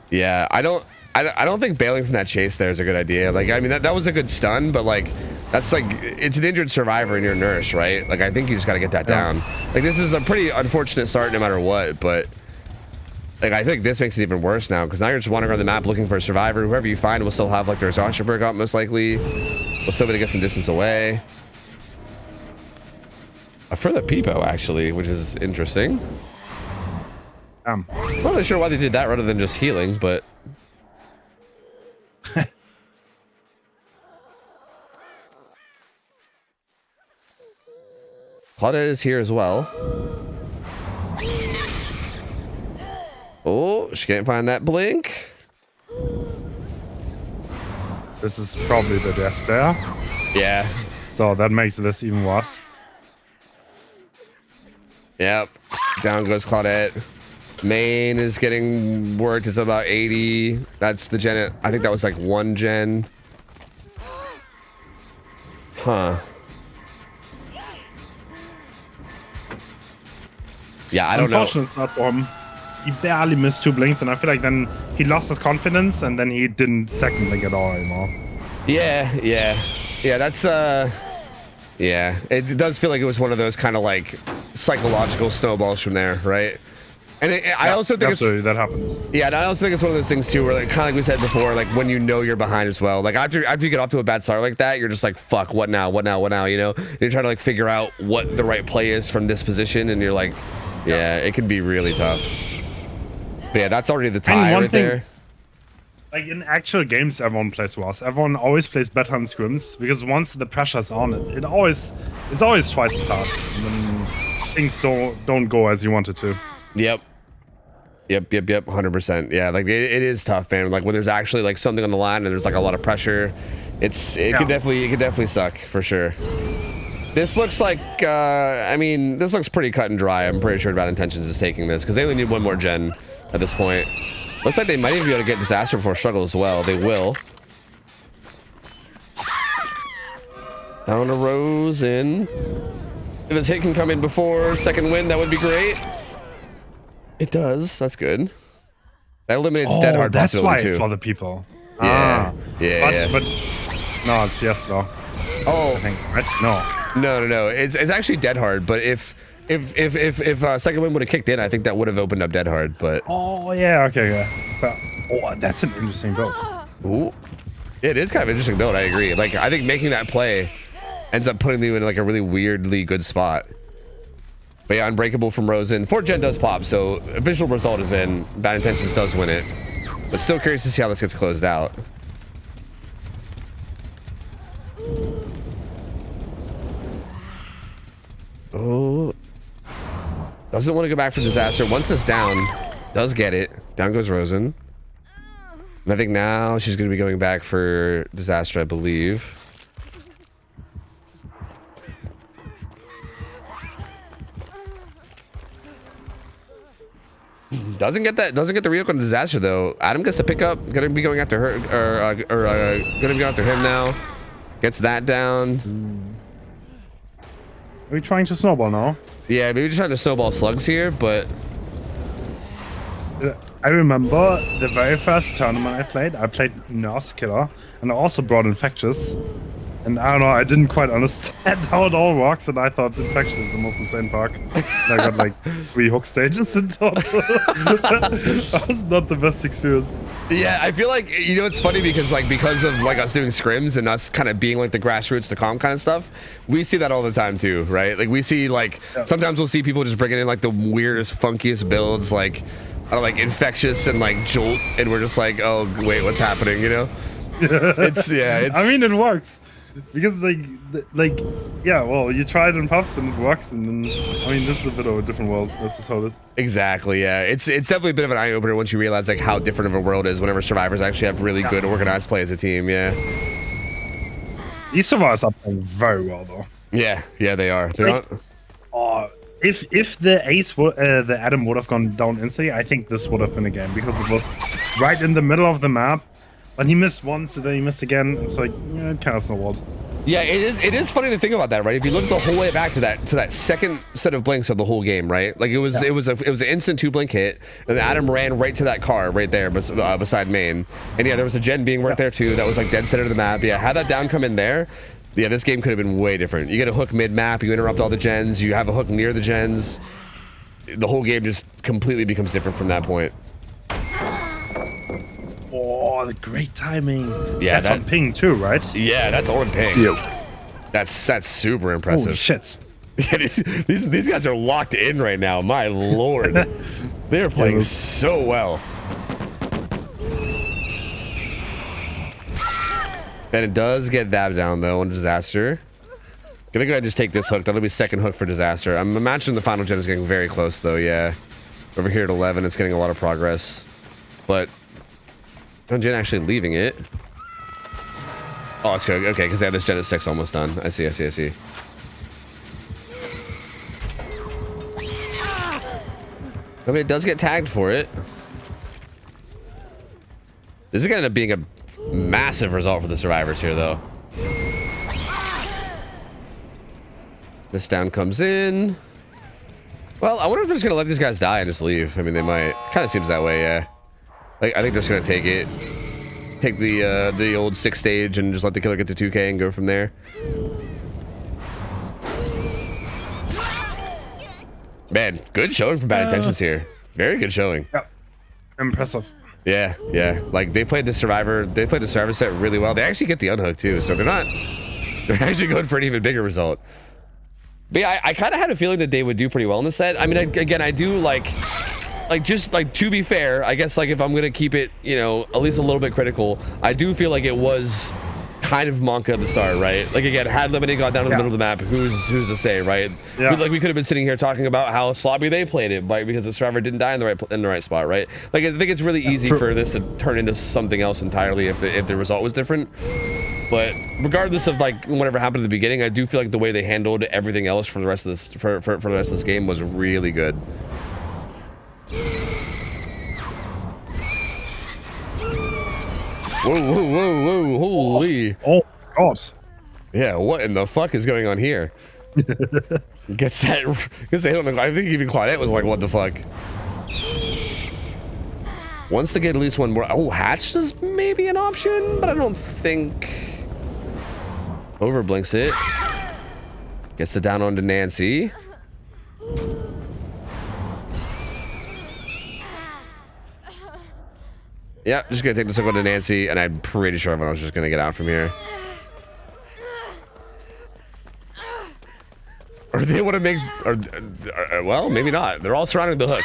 Yeah, I don't think bailing from that chase there is a good idea. Like, I mean, that was a good stun, but like, that's like, it's an injured survivor in your nurse, right? Like, I think you just got to get that down. Like, this is a pretty unfortunate start no matter what, but like, I think this makes it even worse now because now you're just wandering around the map looking for a survivor. Whoever you find will still have like their exhaustion perk up most likely. We'll still be able to get some distance away. A further Peepo actually, which is interesting. Not really sure why they did that rather than just healing, but Claudette is here as well. Oh, she can't find that blink. This is probably the death bear. Yeah. So that makes this even worse. Yep. Down goes Claudette. Main is getting worked. It's about 80. That's the gen. I think that was like one gen. Huh. Yeah, I don't know. Unfortunate start for him. He barely missed 2 blinks, and I feel like then he lost his confidence, and then he didn't second blink at all anymore. Yeah. That's yeah. It does feel like it was one of those kind of like psychological snowballs from there, right? And I also think absolutely, that happens. Yeah, and I also think it's one of those things too, where like kind of like we said before, like when you know you're behind as well. Like after you get off to a bad start like that, you're just like, fuck, what now? You know, and you're trying to like figure out what the right play is from this position, and you're like, yeah, it can be really tough. But yeah, that's already the tie right there. Like in actual games, everyone plays worse. Everyone always plays better in scrims because once the pressure's on, it's always twice as hard. And then things don't go as you want it to. Yep. 100%. Yeah, like it is tough, man. Like when there's actually like something on the line and there's like a lot of pressure, it could definitely suck for sure. This looks like I mean, this looks pretty cut and dry. I'm pretty sure Bad Intentions is taking this because they only need one more gen at this point. Looks like they might even be able to get Disaster before Struggle as well. They will. Down to Rose in. If this hit can come in before second win, that would be great. It does. That's good. That eliminates Dead Hard that's possibility why too. for the people. Yeah. But no, it's yes though. Oh. I think No. It's actually Dead Hard, but if second win would have kicked in, I think that would have opened up Dead Hard, but oh yeah, okay. But, that's an interesting build. Ooh. It is kind of an interesting build, I agree. Like I think making that play ends up putting you in like a really weirdly good spot. But yeah, Unbreakable from Rosen. 4th gen does pop, so official result is in. Bad Intentions does win it. But still curious to see how this gets closed out. Oh. Doesn't want to go back for Disaster. Once it's down, does get it. Down goes Rosen. And I think now she's going to be going back for Disaster, I believe. Doesn't get the reoc on Disaster though. Adam gets to pick up. Gonna be going after her, gonna be going after him now. Gets that down. Are we trying to snowball now? Yeah, maybe just trying to snowball slugs here, but I remember the very first tournament I played Nurse Killer, and I also brought Infectious. And I don't know, I didn't quite understand how it all works, and I thought Infection is the most insane perk. And I got like 3 hook stages in total. That was not the best experience. yeah, I feel like, you know, it's funny because of like us doing scrims and us kind of being like the grassroots to calm kind of stuff, we see that all the time too, right? Like we see like, sometimes we'll see people just bringing in like the weirdest, funkiest builds, like, I don't know, like Infectious and like Jolt, and we're just like, oh wait, what's happening, you know? It's I mean, it works. Because yeah, well, you try it in pubs and it works, and then I mean, this is a bit of a different world. That's just how it is. Exactly, yeah. It's definitely a bit of an eye opener once you realize like how different of a world is whenever survivors actually have really good organized play as a team. Yeah. These survivors are playing very well though. Yeah, they are. They're not. If the the Adam would have gone down instantly, I think this would have been a game because it was right in the middle of the map. And he missed once, and then he missed again. It's like, yeah, it kind of snowballed. Yeah, it is funny to think about that, right? If you look the whole way back to that second set of blinks of the whole game, right? Like it was an instant 2-blink hit, and Adam ran right to that car right there beside main. And yeah, there was a gen being right there too. That was like dead center of the map. Yeah, had that down come in there, yeah, this game could have been way different. You get a hook mid map, you interrupt all the gens, you have a hook near the gens. The whole game just completely becomes different from that point. Oh, the great timing. Yeah, that's on ping too, right? Yeah, that's on ping. Yep. That's super impressive. Holy shit. Yeah, these guys are locked in right now. My lord. They're playing so well. And it does get that down though on Disaster. Gonna go ahead and just take this hook. That'll be second hook for Disaster. I'm imagining the final gen is getting very close though, yeah. Over here at 11, it's getting a lot of progress. But Gen actually leaving it. Oh, it's good. Okay, because this gen is 6 almost done. I see. I mean, it does get tagged for it. This is going to end up being a massive result for the survivors here, though. This down comes in. Well, I wonder if they're just going to let these guys die and just leave. I mean, they might. Kind of seems that way, yeah. Like, I think they're just gonna take it, take the old 6 stage and just let the killer get to 2K and go from there. Man, good showing from Bad Intentions here. Very good showing. Yep. Impressive. Yeah. Like they played the survivor set really well. They actually get the unhook too, so they're actually going for an even bigger result. But yeah, I kind of had a feeling that they would do pretty well in the set. I mean, again, I do like just like to be fair, I guess like if I'm gonna keep it, you know, at least a little bit critical, I do feel like it was kind of Monka at the start, right? Like again, had Lemonade got down to the middle of the map, who's to say, right? Yeah. We could have been sitting here talking about how slobby they played it, right? Because the survivor didn't die in the right spot, right? Like I think it's really easy for this to turn into something else entirely if the result was different. But regardless of like whatever happened at the beginning, I do feel like the way they handled everything else for the rest of this for the rest of this game was really good. Whoa, holy. Oh, God. Yeah, what in the fuck is going on here? Gets that, because they don't, I think even Claudette was like, what the fuck? Wants to get at least one more. Oh, Hatch is maybe an option, but I don't think. Overblinks it. Gets it down onto Nancy. Yeah, just gonna take this one to Nancy, and I'm pretty sure everyone else is just gonna get out from here. Or they want to make, well, maybe not. They're all surrounding the hook.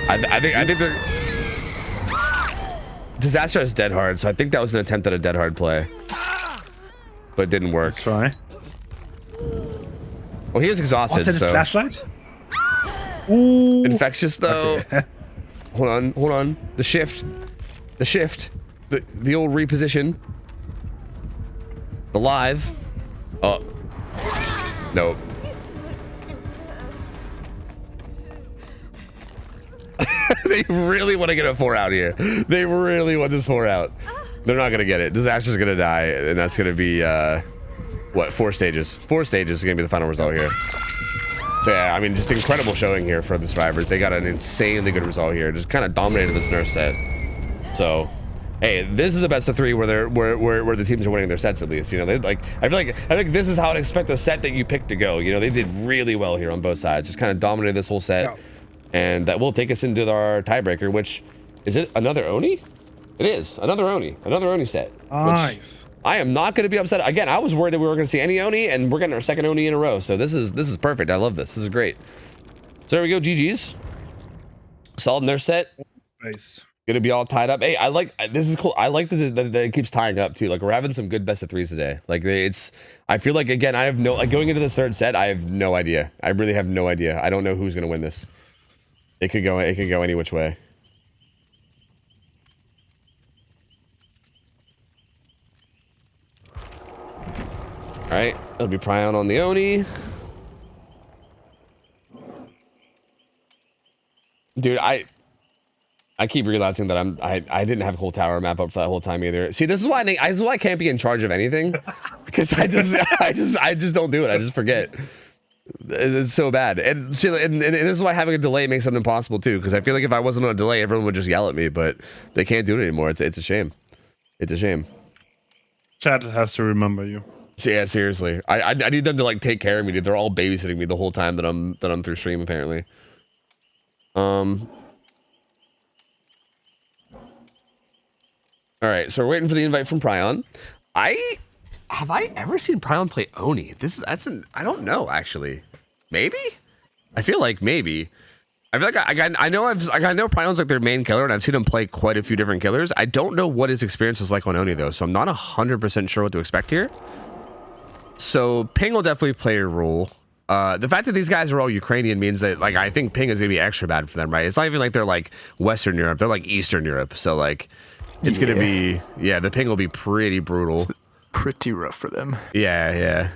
I think they're. Disaster has dead hard, so I think that was an attempt at a dead hard play, but it didn't work. Let's try. Well, he is exhausted. Was that so. a flashlight? Ooh. Infectious though. Okay. Hold on. The shift. The old reposition. The live. Oh. Nope. They really want to get a 4 out here. They really want this 4 out. They're not gonna get it. Disaster's gonna die, and that's gonna be what, 4 stages? 4 stages is gonna be the final result here. So yeah, I mean, just incredible showing here for the survivors. They got an insanely good result here. Just kind of dominated this nurse set. So, hey, this is a best of 3 where they're where the teams are winning their sets at least. You know, they like I think this is how I'd expect a set that you pick to go. You know, they did really well here on both sides. Just kind of dominated this whole set, yeah. And that will take us into our tiebreaker. Which is it? Another Oni? It is another Oni set. Nice. I am not going to be upset. Again, I was worried that we were going to see any Oni, and we're getting our second Oni in a row. So this is perfect. I love this. This is great. So there we go. GG's. Solid nurse set. Nice. Gonna be all tied up. Hey, I like this is cool. I like that it keeps tying up too. Like we're having some good best of 3s today. Like it's. I feel like again I have no like going into this third set. I have no idea. I really have no idea. I don't know who's gonna win this. It could go any which way. All right, it'll be Prion on the Oni. Dude, I keep realizing that I didn't have whole tower map up for that whole time either. See, this is why I can't be in charge of anything, because I just don't do it. I just forget. It's so bad. And see, and this is why having a delay makes it impossible too. Because I feel like if I wasn't on a delay, everyone would just yell at me. But they can't do it anymore. It's a shame. It's a shame. Chad has to remember you. Yeah, seriously. I need them to like take care of me, dude. They're all babysitting me the whole time that I'm through stream apparently. All right, so we're waiting for the invite from Prion. Have I ever seen Prion play Oni? I don't know actually. Maybe? I feel like maybe. I feel like I know Prion's like their main killer, and I've seen him play quite a few different killers. I don't know what his experience is like on Oni though, so I'm not 100% sure what to expect here. So ping will definitely play a role. The fact that these guys are all Ukrainian means that like I think ping is gonna be extra bad for them, right? It's not even like they're like Western Europe, they're like Eastern Europe. So like it's gonna be the ping will be pretty brutal. Pretty rough for them. Yeah.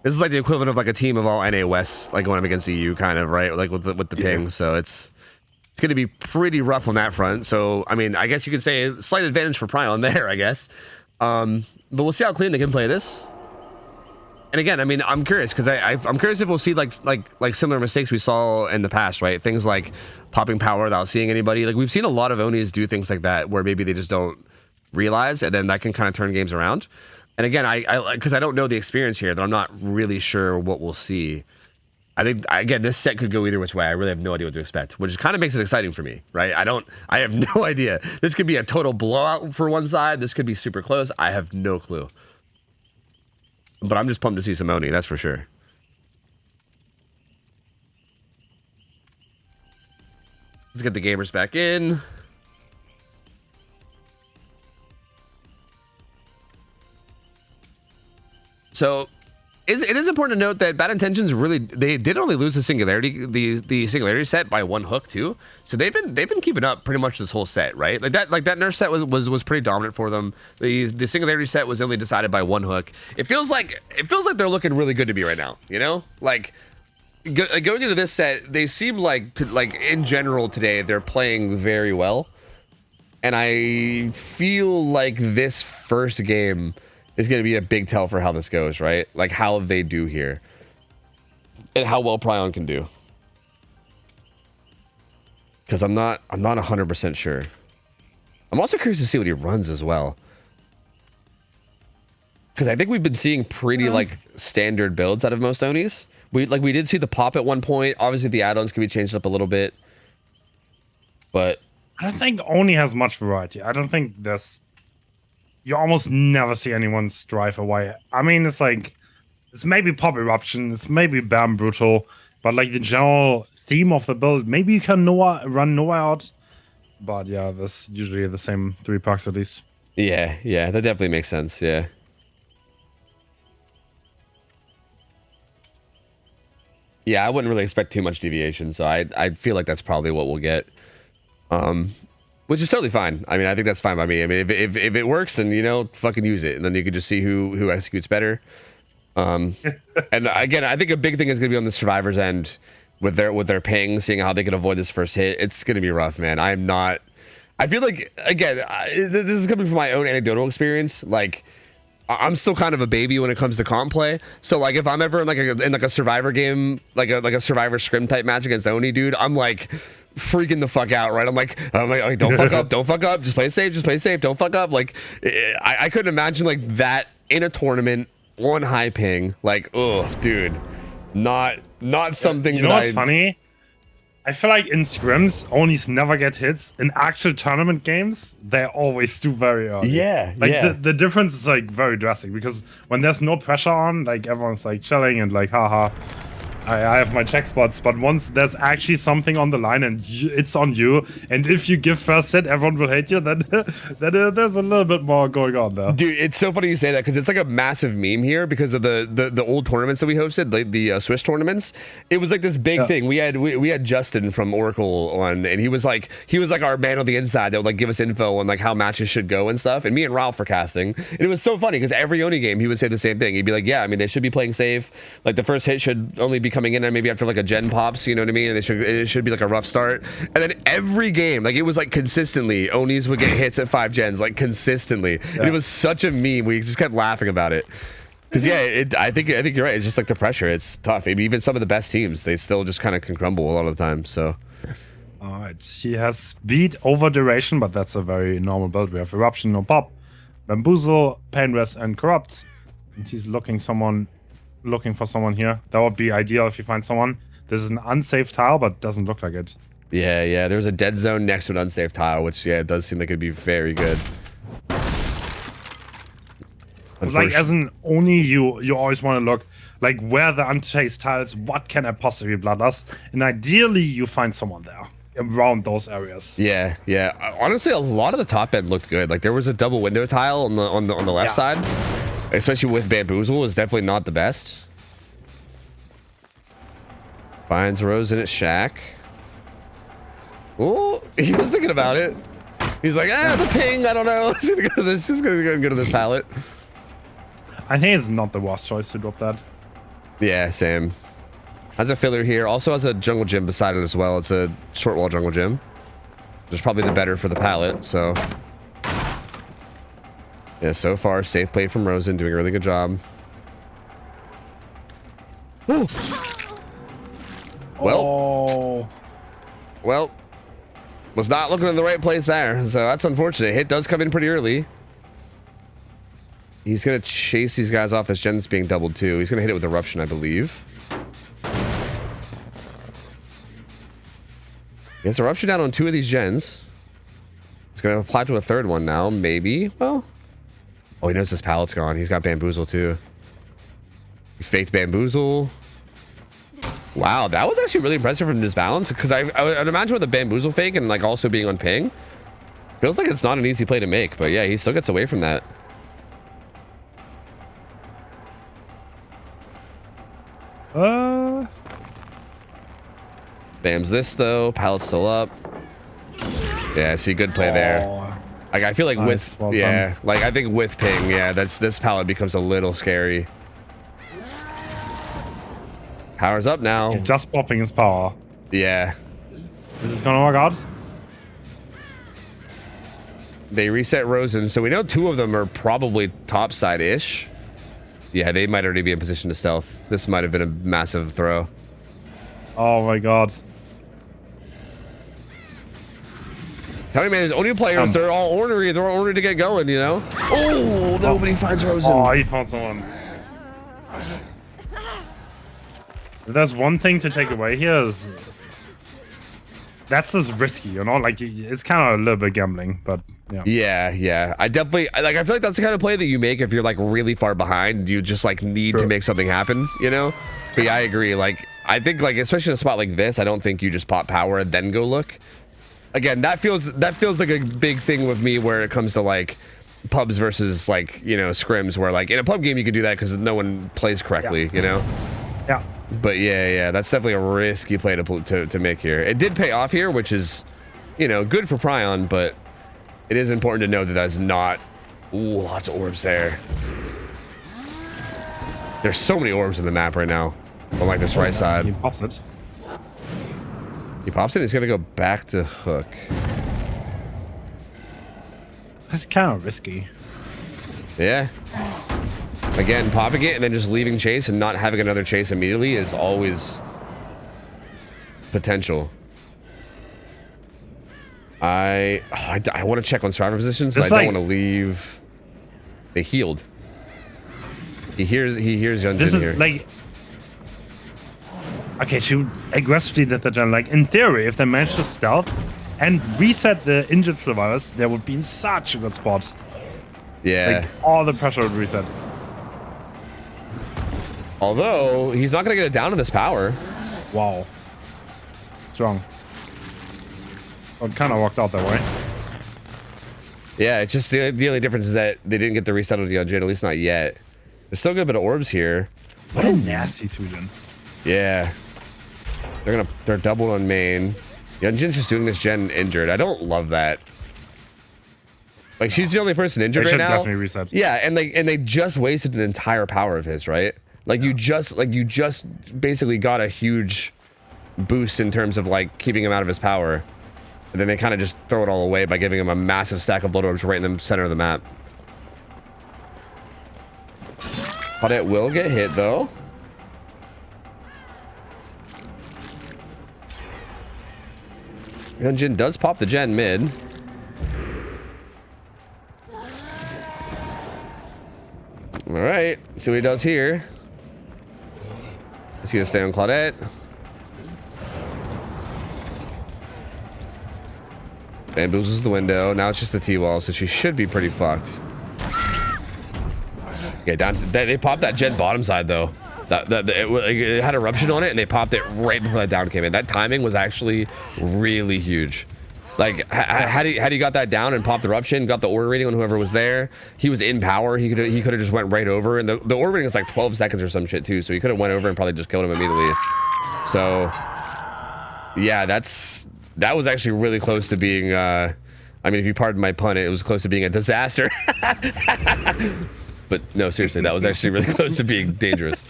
This is like the equivalent of like a team of all NA West like going up against EU kind of, right? Like with the ping. So it's gonna be pretty rough on that front. So I mean I guess you could say a slight advantage for Prion there, I guess. But we'll see how clean they can play this. And again, I mean, I'm curious because I'm curious if we'll see like similar mistakes we saw in the past, right? Things like popping power without seeing anybody. Like we've seen a lot of Onis do things like that where maybe they just don't realize, and then that can kind of turn games around. And again, because I don't know the experience here, that I'm not really sure what we'll see. I think again, this set could go either which way. I really have no idea what to expect, which kind of makes it exciting for me, right? I have no idea. This could be a total blowout for one side. This could be super close. I have no clue. But I'm just pumped to see some Oni, that's for sure. Let's get the gamers back in. So it is important to note that Bad Intentions really, they did only lose the singularity, the singularity set by 1 hook too. So they've been keeping up pretty much this whole set, right? Like that nurse set was pretty dominant for them. The singularity set was only decided by 1 hook. It feels like they're looking really good to me right now, you know? Like going into this set, they seem like in general today they're playing very well. And I feel like this first game is going to be a big tell for how this goes, right? Like how they do here and how well Prion can do. Because I'm not 100% sure. I'm also curious to see what he runs as well. Because I think we've been seeing pretty like standard builds out of most Onis. We did see the pop at one point. Obviously the add-ons can be changed up a little bit. But I don't think Oni has much variety. I don't think you almost never see anyone strive away. I mean, it's like It's maybe Pop Eruption, it's maybe Bam Brutal, but like the general theme of the build, maybe you can run Noah out. But yeah, that's usually the same 3 packs at least. Yeah, yeah, that definitely makes sense. Yeah. Yeah, I wouldn't really expect too much deviation, so I feel like that's probably what we'll get. Which is totally fine. I mean, I think that's fine by me. I mean, if it works, then you know, fucking use it, and then you can just see who executes better. And again, I think a big thing is gonna be on the survivors' end with their ping, seeing how they can avoid this first hit. It's gonna be rough, man. I'm not. I feel like again, this is coming from my own anecdotal experience. Like, I'm still kind of a baby when it comes to comp play. So like, if I'm ever in like a survivor game, like a survivor scrim type match against Oni, dude, I'm like freaking the fuck out, right? I'm like don't fuck up, don't fuck up, just play safe, don't fuck up. Like, I couldn't imagine like that in a tournament on high ping. Like, oh, dude, not something. You know what's funny? I feel like in scrims, Onis never get hits. In actual tournament games, they always do very early. Yeah, like yeah. The difference is like very drastic because when there's no pressure on, like everyone's like chilling and like, haha, I have my check spots. But once there's actually something on the line and it's on you, and if you give first hit, everyone will hate you, then there's a little bit more going on there. Dude, it's so funny you say that because it's like a massive meme here because of the old tournaments that we hosted, like the Swiss tournaments. It was like this big thing. We had Justin from Oracle on, and he was like our man on the inside that would like give us info on like how matches should go and stuff. And me and Ralph were casting, and it was so funny because every Oni game he would say the same thing. He'd be like, "Yeah, I mean they should be playing safe. Like the first hit should only be coming in and maybe after like a gen pops, you know what I mean? And it should be like a rough start." And then every game, like it was like consistently, Onis would get hits at 5 gens, like consistently. Yeah. And it was such a meme. We just kept laughing about it. Because yeah, I think you're right. It's just like the pressure. It's tough. Maybe even some of the best teams, they still just kind of can crumble a lot of the time. So. All right, he has speed over duration, but that's a very normal build. We have Eruption, no pop, Bamboozle, Painrest, and Corrupt. And he's looking for someone here. That would be ideal if you find someone. This is an unsafe tile, but doesn't look like it. Yeah. There's a dead zone next to an unsafe tile, which yeah, it does seem like it'd be very good. Like as an Oni, you always want to look like where the unsafe tiles. What can I possibly bloodlust? And ideally, you find someone there around those areas. Yeah. Honestly, a lot of the top end looked good. Like there was a double window tile on the left side, especially with Bamboozle, is definitely not the best. Finds Rose in its shack. Oh, he was thinking about it. He's like, the ping, I don't know. He's gonna go to this. He's gonna go to this pallet. I think it's not the worst choice to drop that. Yeah, same. Has a filler here. Also has a jungle gym beside it as well. It's a short wall jungle gym. Which is probably the better for the pallet, so. Yeah, so far, safe play from Rosen, doing a really good job. Ooh. Well, was not looking in the right place there, so that's unfortunate. Hit does come in pretty early. He's gonna chase these guys off. This gen's being doubled too. He's gonna hit it with Eruption, I believe. He has Eruption down on 2 of these gens. He's gonna apply to a 3rd one now, maybe. Well, oh, he knows his pallet's gone. He's got Bamboozle too. He faked Bamboozle. Wow, that was actually really impressive from this balance, because I'd imagine with the Bamboozle fake and like also being on ping, feels like it's not an easy play to make, but yeah, he still gets away from that. Bams this though. Pallet's still up. Yeah, I see, good play there. Like I feel like nice. Like I think with ping, yeah, this pallet becomes a little scary. Power's up now. He's just popping his power. Yeah. Is this gonna work out? They reset Rosen, so we know 2 of them are probably topside-ish. Yeah, they might already be in position to stealth. This might have been a massive throw. Oh my god. Tell me, man, there's only players, they're all ornery. They're all ornery to get going, you know? Oh, nobody finds Rosen. Oh, he found someone. If there's one thing to take away here is that's just risky, you know. Like it's kind of a little bit gambling, but yeah. Yeah. I definitely like. I feel like that's the kind of play that you make if you're like really far behind. You just like need to make something happen, you know. But yeah, I agree. Like I think like especially in a spot like this, I don't think you just pop power and then go look. Again, that feels like a big thing with me where it comes to like pubs versus like, you know, scrims, where like in a pub game you can do that because no one plays correctly, you know. Yeah. But yeah, that's definitely a risky play to make here. It did pay off here, which is, you know, good for Prion, but it is important to know that that's not... Ooh, lots of orbs there. There's so many orbs in the map right now on like this right side. He pops it. He pops it, he's gonna go back to hook. That's kind of risky. Yeah. Again, popping it and then just leaving chase and not having another chase immediately is always potential. I want to check on striver positions, but I don't want to leave. They healed. He hears Yunjin This is here. like, okay, she aggressively did the gen. Like in theory, if they managed to stealth and reset the injured survivors, they would be in such a good spot. Yeah. Like all the pressure would reset. Although he's not gonna get it down to this power. Wow. Strong. Well, it kind of walked out that way. Yeah, it's just the only difference is that they didn't get the reset on Yunjin, at least not yet. There's still a good bit of orbs here. What a nasty 3-gen. Yeah. They're doubled on main. Yunjin's just doing this gen injured. I don't love that. Like she's the only person injured right now. Definitely reset. Yeah, and they just wasted an entire power of his, right? Like you just basically got a huge boost in terms of like keeping him out of his power. And then they kind of just throw it all away by giving him a massive stack of blood orbs right in the center of the map. But it will get hit though. Yunjin does pop the gen mid. Alright, see what he does here. Is he gonna stay on Claudette? Bamboozles the window. Now it's just the T-wall, so she should be pretty fucked. Okay, down to, they popped that gen bottom side though. It had eruption on it, and they popped it right before that down came in. That timing was actually really huge. Like, had he got that down and popped the eruption, got the order rating on whoever was there, he was in power. He could have just went right over, and the order rating is like 12 seconds or some shit too. So he could have went over and probably just killed him immediately. So, yeah, that was actually really close to being. I mean, if you pardon my pun, it was close to being a disaster. But no, seriously, that was actually really close to being dangerous.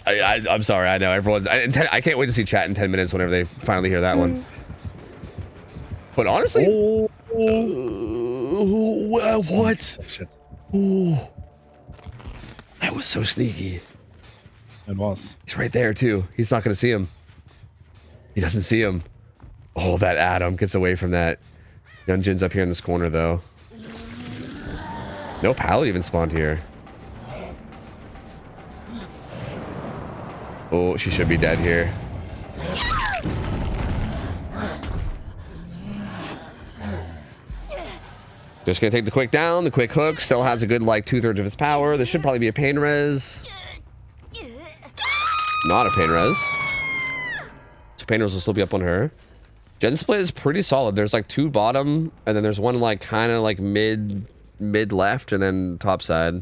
I'm sorry. I know everyone. I can't wait to see chat in 10 minutes whenever they finally hear that one. But honestly, what? Shit. Ooh, that was so sneaky. It was. He's right there too. He's not gonna see him. He doesn't see him. Oh, that Adam gets away from that. Yunjin's up here in this corner though. No pallet even spawned here. Oh, she should be dead here. Just gonna take the quick down. The quick hook still has a good like 2/3 of his power. This should probably be a pain res. Not a pain res. So pain res will still be up on her. Gen split is pretty solid. There's like 2 bottom, and then there's one like kind of like mid left, and then top side.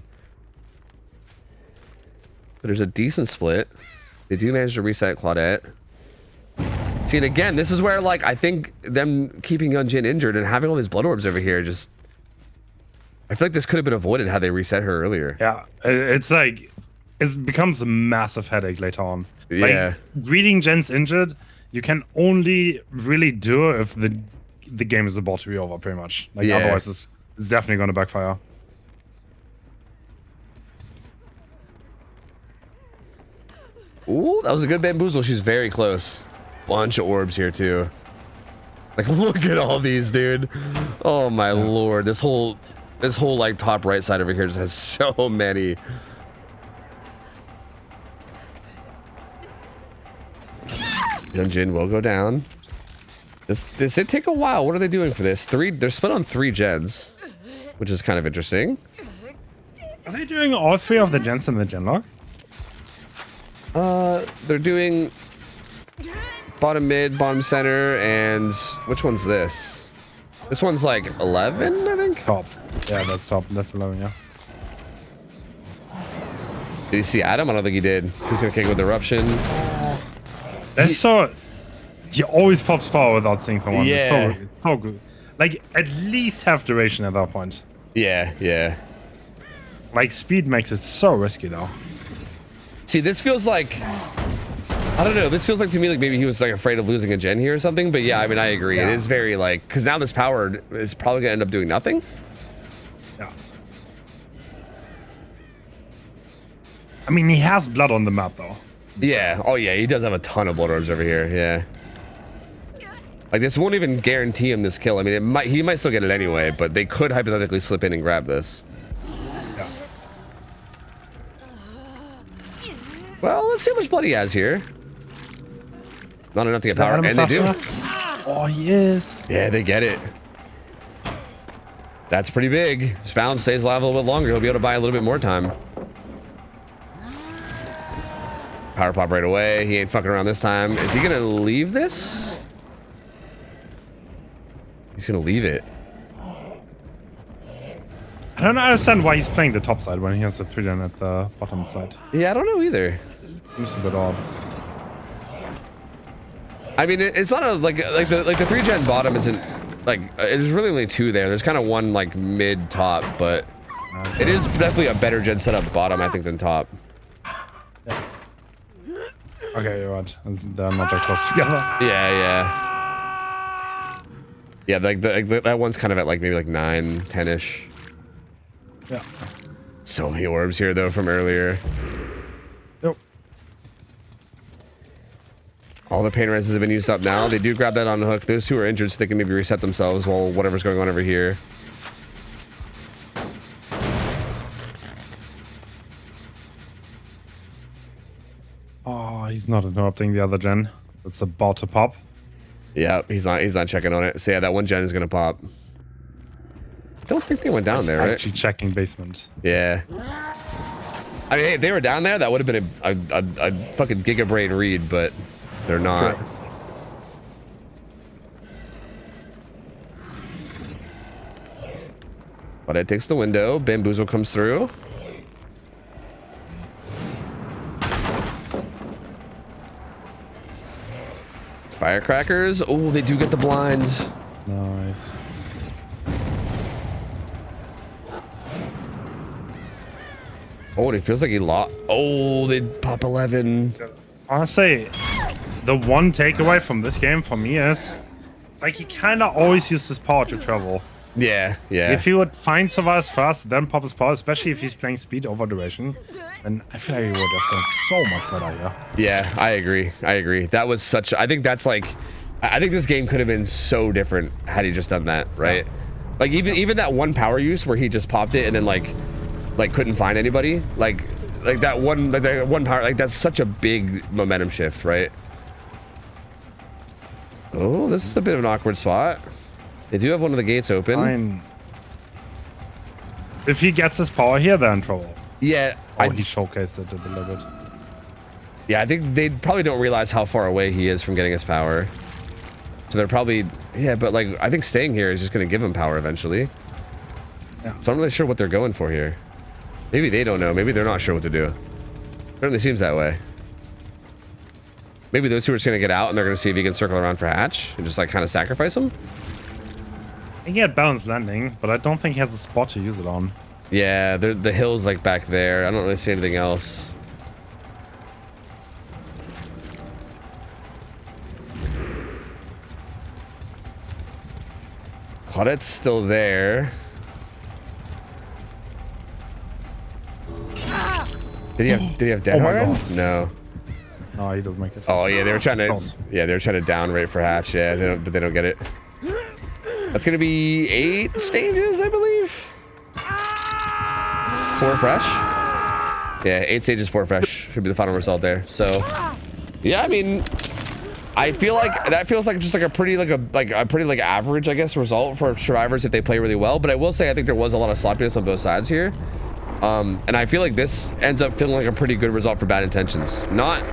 But there's a decent split. They do manage to reset Claudette. See, and again, this is where like I think them keeping Yunjin injured and having all these blood orbs over here just. I feel like this could have been avoided had they reset her earlier. Yeah, it's like it becomes a massive headache later on. Yeah. Like, reading Jen's injured, you can only really do if the game is about to be over, pretty much. Like otherwise, it's definitely going to backfire. Ooh, that was a good bamboozle. She's very close. Bunch of orbs here too. Like, look at all these, dude. Oh my lord, this whole like top right side over here just has so many. Yunjin will go down. This did take a while. What are they doing for this? They're split on 3 gens, which is kind of interesting. Are they doing all 3 of the gens in the gen log? They're doing bottom mid, bottom center, and which one's this? This one's like 11, I think. Top. Yeah, that's top. That's 11, yeah. Did you see Adam? I don't think he did. He's gonna kick with eruption. That's so. He always pops power without seeing someone. Yeah. It's so good. Like, at least half duration at that point. Yeah, yeah. Like, speed makes it so risky, though. See, this feels like, I don't know. This feels like to me like maybe he was like afraid of losing a gen here or something. But yeah, I mean, I agree. Yeah. It is very like, because now this power is probably gonna end up doing nothing. Yeah. I mean, he has blood on the map, though. Yeah. Oh yeah, he does have a ton of blood orbs over here. Yeah. Like this won't even guarantee him this kill. I mean, he might still get it anyway, but they could hypothetically slip in and grab this. Yeah. Well, let's see how much blood he has here. Not enough to get power, and they do. Oh, he is. Yeah, they get it. That's pretty big. Spound stays alive a little bit longer. He'll be able to buy a little bit more time. Power pop right away. He ain't fucking around this time. Is he gonna leave this? He's gonna leave it. I don't understand why he's playing the top side when he has the 3 gen at the bottom side. Yeah, I don't know either. Seems a bit odd. I mean, it's not a like the 3 gen bottom isn't like there's really only 2 there. There's kind of one like mid top, but it is definitely a better gen setup bottom I think than top. Okay, you're right. They're not that close together. Yeah. Yeah, like that one's kind of at like maybe like 9, 10-ish. Yeah. So many orbs here though from earlier. Nope. All the pain reses have been used up now. They do grab that on the hook. Those 2 are injured, so they can maybe reset themselves while whatever's going on over here. Oh, he's not interrupting the other gen. It's about to pop. Yeah, he's not checking on it. So yeah, that one gen is gonna pop. Don't think they went down there, right? Actually checking basement. Yeah. I mean, hey, if they were down there, that would have been a fucking gigabrain read, but they're not. Sure. But it takes the window. Bamboozle comes through. Firecrackers. Oh, they do get the blinds. Nice. Oh, it feels like he lost. Oh, they pop 11. Honestly, the one takeaway from this game for me is like he kind of always uses his power to travel. Yeah. If he would find survives first, then pop his power, especially if he's playing speed over duration, then I feel like he would have done so much better here. Yeah, I agree. That was such. I think that's like. I think this game could have been so different had he just done that, right? Yeah. Like even that one power use where he just popped it and then like couldn't find anybody. Like that one power. Like that's such a big momentum shift, right? Oh, this is a bit of an awkward spot. They do have one of the gates open. Fine. If he gets his power here, they're in trouble. Yeah. Oh, he showcased it a little bit. Yeah, I think they probably don't realize how far away he is from getting his power. So they're probably... Yeah, but like, I think staying here is just going to give him power eventually. Yeah. So I'm not really sure what they're going for here. Maybe they don't know. Maybe they're not sure what to do. Certainly seems that way. Maybe those 2 are just going to get out and they're going to see if he can circle around for hatch and just like kind of sacrifice him. He can get balanced landing, but I don't think he has a spot to use it on. Yeah, the hill's like back there. I don't really see anything else. Claudette's still there. Did he have dead hard? No. No, he doesn't make it. Oh yeah, they were trying to down rate for hatch. Yeah, but they don't get it. That's gonna be 8 stages, I believe. 4 fresh. Yeah, 8 stages, 4 fresh should be the final result there. So, yeah, I mean, I feel like that feels like just like a pretty average, I guess, result for survivors if they play really well. But I will say I think there was a lot of sloppiness on both sides here, and I feel like this ends up feeling like a pretty good result for Bad Intentions. Not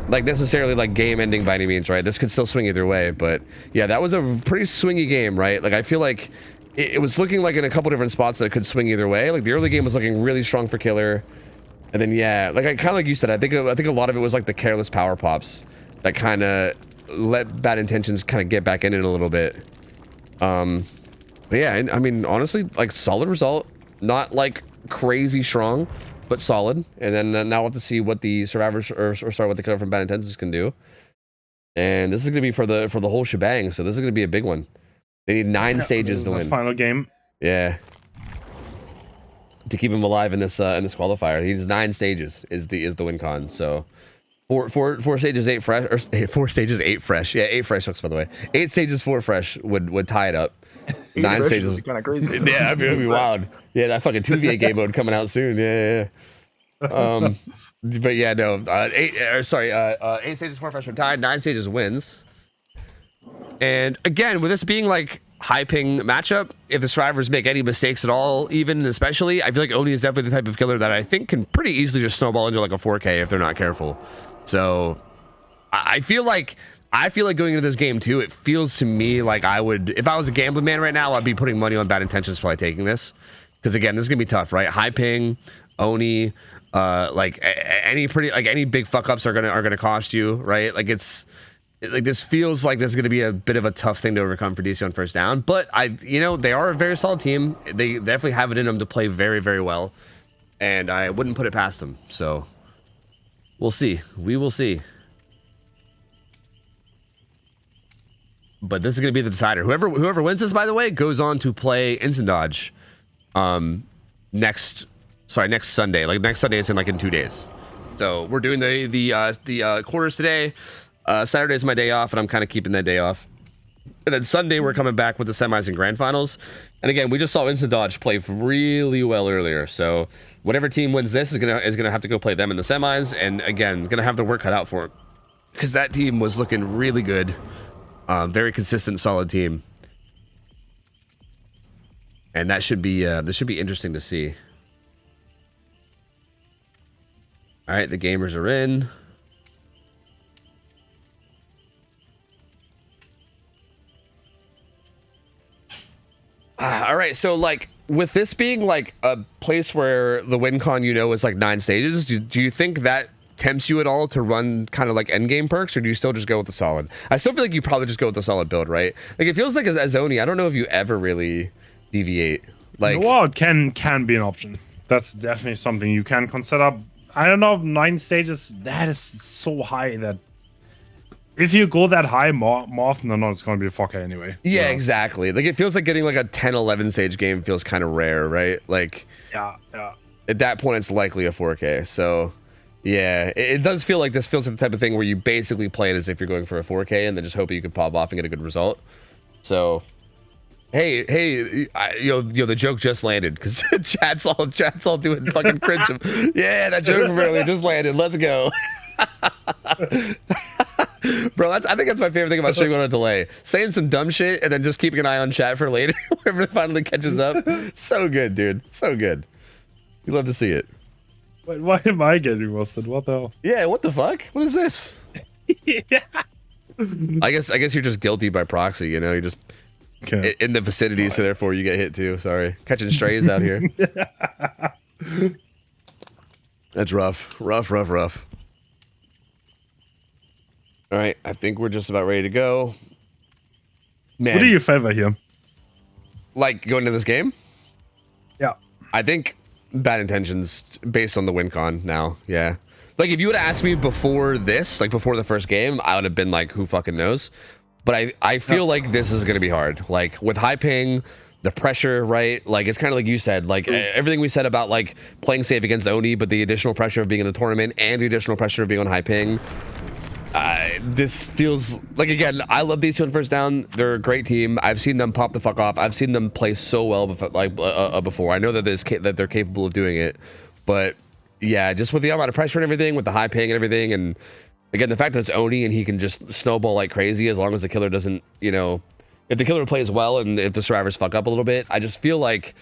like necessarily like game ending by any means, right? This could still swing either way, but yeah, that was a pretty swingy game, right? Like I feel like it was looking like in a couple different spots that it could swing either way. Like the early game was looking really strong for Killer, and then yeah, like kind of like you said, I think a lot of it was like the careless power pops that kind of let Bad Intentions kind of get back in it a little bit. But yeah, I mean, honestly, like solid result, not like crazy strong, but solid. And then now we'll have to see what the survivors or sorry, what the Killer from Bad Intentions can do. And this is gonna be for the whole shebang. So this is gonna be a big one. They need 9 stages to win. Final game. Yeah. To keep him alive in this qualifier, he needs 9 stages is the win con. So. Four stages, 8 fresh, or 4 stages, 8 fresh. Yeah, 8 fresh hooks, by the way. 8 stages, 4 fresh would tie it up. 9 stages. Kind of crazy. Yeah, that'd be wild. Yeah, that fucking 2v8 game mode coming out soon. Yeah. But yeah, no. 8 stages, 4 fresh would tie. 9 stages wins. And again, with this being like high ping matchup, if the survivors make any mistakes at all, even especially, I feel like Oni is definitely the type of killer that I think can pretty easily just snowball into like a 4K if they're not careful. So I feel like going into this game too, it feels to me like I would, if I was a gambling man right now, I'd be putting money on Bad Intentions probably taking this, because again, this is gonna be tough, right? High ping, Oni, like any big fuck ups are gonna cost you, right? Like this feels like this is going to be a bit of a tough thing to overcome for DC on first down, but they are a very solid team. They definitely have it in them to play very, very well, and I wouldn't put it past them. So we'll see. We will see. But this is going to be the decider. Whoever wins this, by the way, goes on to play Instant Dodge next Sunday. Like next Sunday is in 2 days. So we're doing the quarters today. Saturday is my day off, and I'm kind of keeping that day off. And then Sunday, we're coming back with the semis and grand finals. And again, we just saw Instant Dodge play really well earlier. So whatever team wins this is gonna have to go play them in the semis. And again, gonna have the work cut out for it, because that team was looking really good. Very consistent, solid team. And that should be this should be interesting to see. All right, the gamers are in. All right, so like with this being like a place where the win con is like 9 stages, do you think that tempts you at all to run kind of like end game perks, or do you still just go with the solid? I still feel like you probably just go with the solid build, right? Like it feels like as Oni, I don't know if you ever really deviate. Like, well, it can be an option. That's definitely something you can consider. I don't know if 9 stages, that is so high that if you go that high more often than not, it's going to be a 4K anyway. Yeah, exactly. Like it feels like getting like a 10, 11 stage game feels kind of rare, right? Like, yeah. At that point, it's likely a 4K. So, yeah, it does feel like this feels like the type of thing where you basically play it as if you're going for a 4K and then just hoping you can pop off and get a good result. So, hey, the joke just landed because chat's all doing fucking cringe. Yeah, that joke from earlier just landed. Let's go. Bro, I think that's my favorite thing about streaming on a delay. Saying some dumb shit and then just keeping an eye on chat for later whenever it finally catches up. So good, dude. So good. You love to see it. Wait, why am I getting roasted? What the hell? Yeah, what the fuck? What is this? Yeah. I guess you're just guilty by proxy, you're just in the vicinity, so therefore you get hit too. Sorry. Catching strays out here. That's rough. Rough. All right, I think we're just about ready to go. Man, what do you favor here? Like going into this game? Yeah. I think Bad Intentions based on the win con now. Yeah. Like if you would have asked me before this, like before the first game, I would have been like, who fucking knows? But I feel like this is going to be hard. Like with high ping, the pressure, right? Like it's kind of like you said, like everything we said about like playing safe against Oni, but the additional pressure of being in a tournament and the additional pressure of being on high ping. This feels like, again, I love these two on first down. They're a great team. I've seen them pop the fuck off. I've seen them play so well before. I know that they're capable of doing it, but yeah, just with the amount of pressure and everything, with the high ping and everything, and Again, the fact that it's Oni and he can just snowball like crazy as long as the killer doesn't, you know, if the killer plays well and if the survivors fuck up a little bit, I just feel like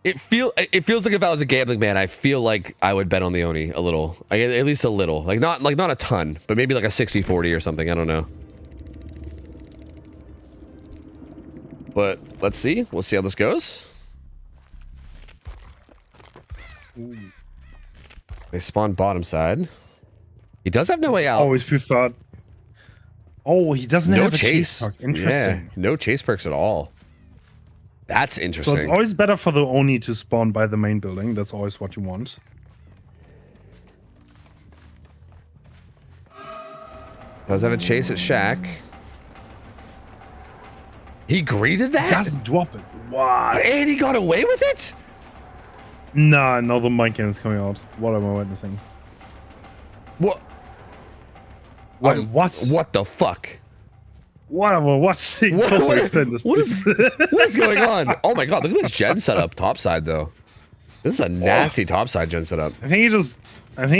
it feels like if I was a gambling man, I feel like I would bet on the Oni a little, like, at least a little, like not a ton, but maybe like a 60-40 or something. I don't know. But let's see. We'll see how this goes. Ooh. They spawn bottom side. He does have no way out. Always preferred. Oh, he doesn't have a chase. chase perk. Interesting. Yeah, no chase perks at all. That's interesting. So it's always better for the Oni to spawn by the main building. That's always what you want. Does have a chase at Shack. He greeted that? Doesn't drop it. What? And he got away with it? Nah, another mind game is coming out. What am I witnessing? What? Wait, what? What the fuck? What am I watching? What is going on? Oh my god, look at this gen setup topside though. This is a nasty topside gen setup. I think he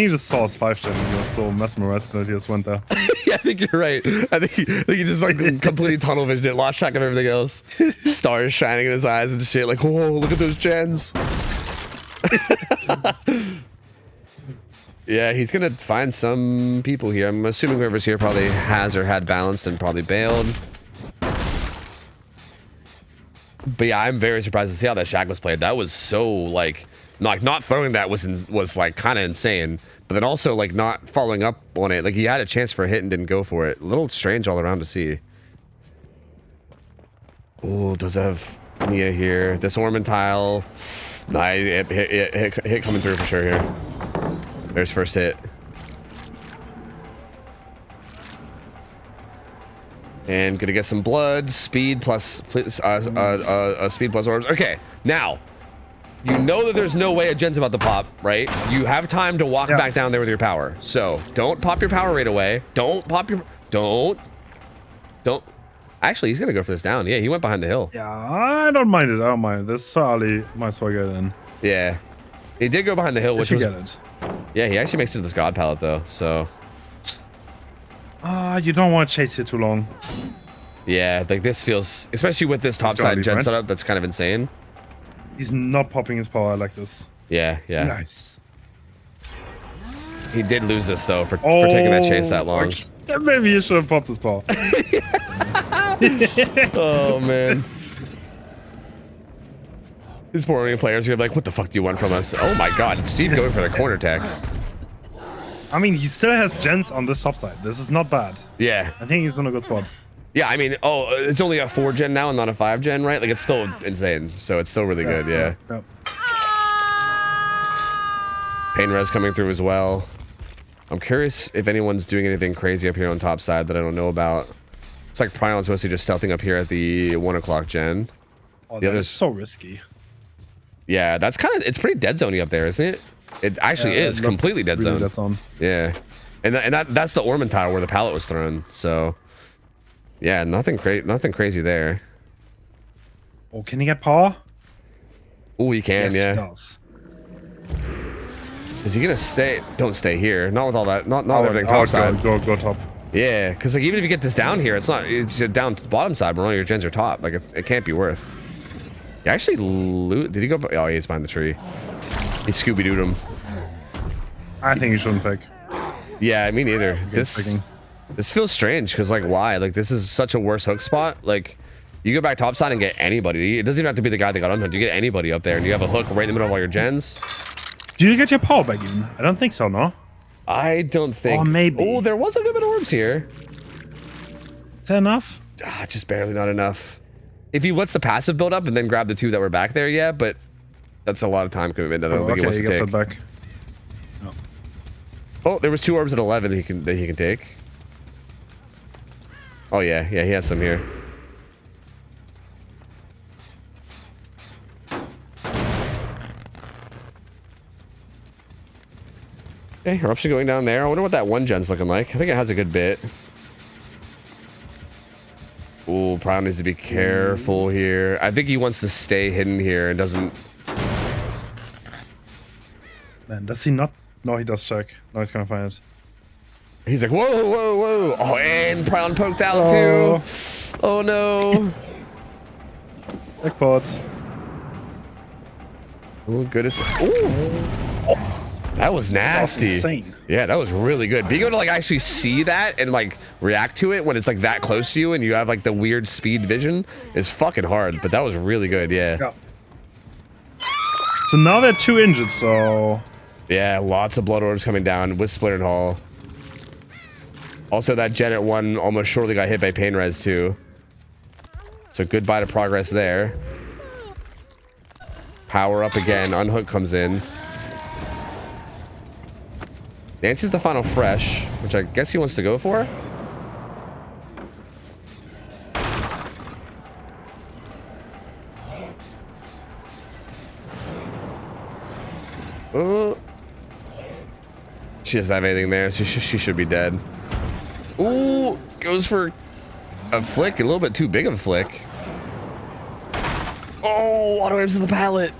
just saw his 5 gen and he was so mesmerized that he just went there. Yeah, I think you're right. I think he just like completely tunnel visioned it, lost track of everything else. Stars shining in his eyes and shit. Like, whoa, look at those gens. Yeah, he's gonna find some people here. I'm assuming whoever's here probably has or had balanced and probably bailed. But yeah, I'm very surprised to see how that Shack was played. That was so like not throwing that was like kind of insane. But then also like not following up on it. Like he had a chance for a hit and didn't go for it. A little strange all around to see. Oh, does have Nia here? This Ormond tile. Nah, hit coming through for sure here. There's first hit. And gonna get some blood, speed plus speed plus orbs. Okay, now you know that there's no way a gen's about to pop, right? You have time to walk back down there with your power. So don't pop your power right away. Don't pop your don't. Actually, he's gonna go for this down. Yeah, he went behind the hill. Yeah, I don't mind it. I don't mind it. This is so early. Might as well get it in. Yeah, he did go behind the hill, which was. Get it. Yeah, he actually makes it to this god palette though. So. You don't want to chase it too long. Yeah, like this feels, especially with this topside gen setup, that's kind of insane. He's not popping his power like this. Yeah, yeah. Nice. He did lose this though for taking that chase that long. Maybe he should have popped his power. Oh man. These poor Orient players are like, what the fuck do you want from us? Oh my god, Steve going for the corner tech. I mean, he still has gens on this top side. This is not bad. Yeah. I think he's in a good spot. Yeah, I mean, it's only a 4 gen now and not a 5 gen, right? Like, it's still insane. So it's still really good, yeah. Pain res coming through as well. I'm curious if anyone's doing anything crazy up here on top side that I don't know about. It's like Prion's mostly just stealthing up here at the 1 o'clock gen. Oh, that is so risky. Yeah, that's kind of, it's pretty dead zoney up there, isn't it? It actually is completely dead zone. Dead zone. Yeah, and that's the Ormond tile where the pallet was thrown. So, yeah, nothing crazy there. Oh, can he get power? Oh, he can. Yes, yeah. He does. Is he gonna stay? Don't stay here. Not with all that. Not everything top side. Go top. Yeah, because like even if you get this down here, it's down to the bottom side, but all your gens are top. Like it can't be worth. He actually loot. Did he go? Oh, he's behind the tree. He Scooby-Dooed him. I think he shouldn't pick. Yeah, me neither. This feels strange because like why? Like this is such a worse hook spot. Like you go back topside and get anybody. It doesn't even have to be the guy that got unhooked. You get anybody up there and you have a hook right in the middle of all your gens. Do you get your power back in? I don't think so, no? I don't think. Oh, maybe. Oh, there was a good bit of orbs here. Is that enough? Just barely not enough. If he lets the passive build up and then grab the 2 that were back there, yeah, but that's a lot of time commitment that I don't think he wants to take. That back. No. Oh, there was 2 orbs at 11 that he can take. Oh yeah, he has some here. Okay, eruption going down there. I wonder what that 1 gen's looking like. I think it has a good bit. Ooh, Prime needs to be careful here. I think he wants to stay hidden here and doesn't. Man, does he not? No, he does check. No, he's gonna find it. He's like, whoa, whoa, whoa. Oh, and Prawn poked out Oh. too. Oh no. Jackpot. Oh, goodness. Ooh. That was nasty. insane. Yeah, that was really good. Being able to like actually see that and like react to it when it's like that close to you and you have like the weird speed vision is fucking hard. But that was really good. Yeah. Yeah. So now they're 2 injured. So Yeah, lots of blood orders coming down with Splintered Hall. Also, that Gen at 1 almost shortly got hit by Pain Res too. So goodbye to progress there. Power up again. Unhook comes in. Nancy's the final fresh, which I guess he wants to go for. She doesn't have anything there, so she should be dead. Ooh, goes for a flick, a little bit too big of a flick. Oh, auto aims to the pallet.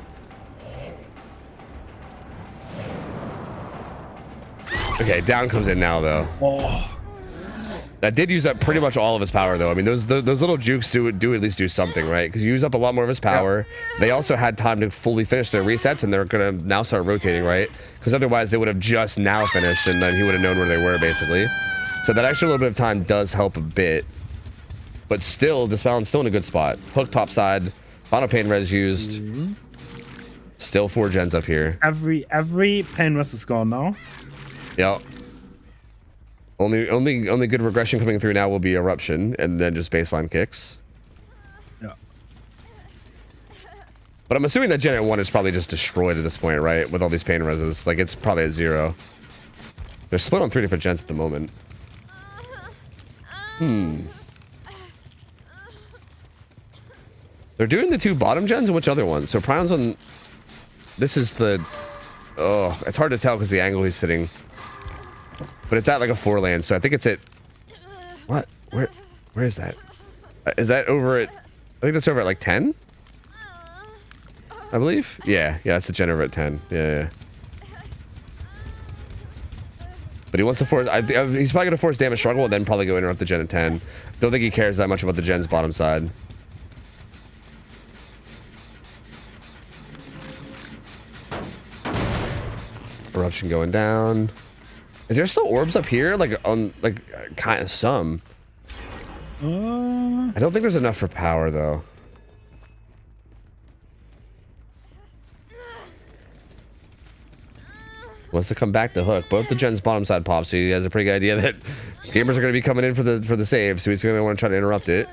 Okay, down comes in now though. oh, That did use up pretty much all of his power though. I mean, those little jukes do at least do something, right? Because you use up a lot more of his power. Yeah. They also had time to fully finish their resets, and they're gonna now start rotating, right? Because otherwise they would have just now finished, and then he would have known where they were basically. So that extra little bit of time does help a bit, but still, Dispel's still in a good spot. Hook top side, final pain res used. Still 4 gens up here. every pain res is gone now. Yep. Only good regression coming through now will be eruption, and then just baseline kicks. Yeah. But I'm assuming that Gen at 1 is probably just destroyed at this point, right? With all these pain reses, like it's probably at 0. They're split on 3 different gens at the moment. They're doing the 2 bottom gens, and which other ones? So Prion's on. This is the. Oh, it's hard to tell because the angle he's sitting. But it's at like a 4 land, so I think it's at. What? Where is that? Is that over at? I think that's over at like 10. I believe. Yeah, that's the gen over at 10. Yeah. But he wants to force. He's probably gonna force damage struggle and then probably go interrupt the gen at 10. Don't think he cares that much about the gen's bottom side. Eruption going down. Is there still orbs up here? Like on like kind of some. I don't think there's enough for power though. Wants to come back to hook. Both the gen's bottom side pop, so he has a pretty good idea that gamers are going to be coming in for the save, so he's going to want to try to interrupt it.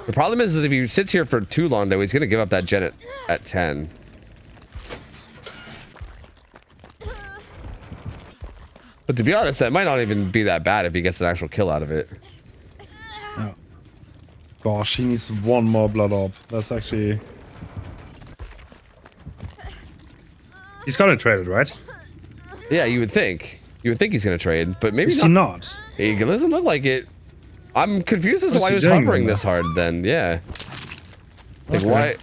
The problem is that if he sits here for too long, though, he's going to give up that gen at 10. But to be honest, that might not even be that bad if he gets an actual kill out of it. Yeah. Gosh, he needs 1 more blood orb. That's actually. He's got to trade it, right? Yeah, you would think. You would think he's going to trade, but maybe Is he not? He doesn't look like it. I'm confused as to why he was hovering this hard then. Yeah. Like, why?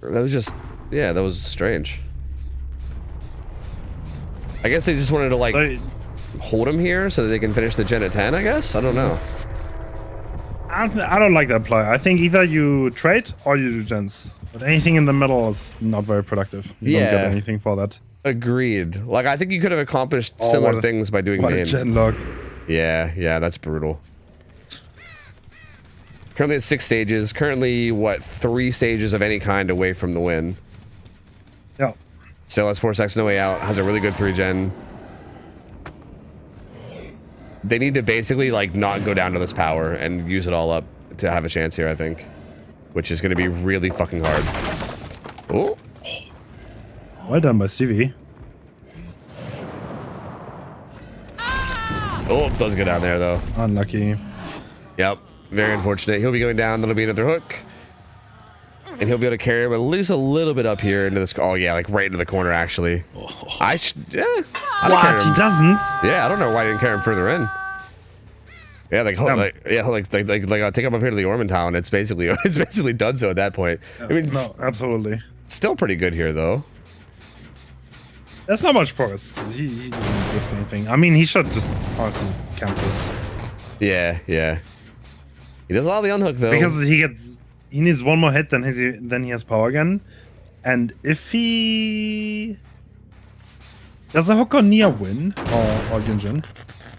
That was just... Yeah, that was strange. I guess they just wanted to, like, hold him here so that they can finish the gen at 10, I guess? I don't know. I don't like that play. I think either you trade or you do gens. But anything in the middle is not very productive. You don't get anything for that. Agreed. Like, I think you could have accomplished similar things by doing main. Gen log. Yeah, that's brutal. Currently at 6 stages. Currently, what, 3 stages of any kind away from the win. Yeah. Still has 4 seconds, no way out. Has a really good 3 gen. They need to basically, like, not go down to this power and use it all up to have a chance here, I think. Which is going to be really fucking hard. Oh. Well done by Stevie. Oh, does go down there, though. Unlucky. Yep. Very unfortunate. He'll be going down. That'll be another hook. And he'll be able to carry him at least a little bit up here into this. Oh, yeah, like right into the corner, actually. Yeah. What? He doesn't? Yeah, I don't know why he didn't carry him further in. Yeah, like take him up here to the Ormentown, and it's basically done so at that point. I mean, no, absolutely. Still pretty good here, though. That's not much progress. He doesn't risk anything. I mean, he should just honestly just camp this. Yeah, yeah. He does allow the unhook though. Because he needs one more hit, then he has power again. And if he does a hook on Nia win or Yunjin?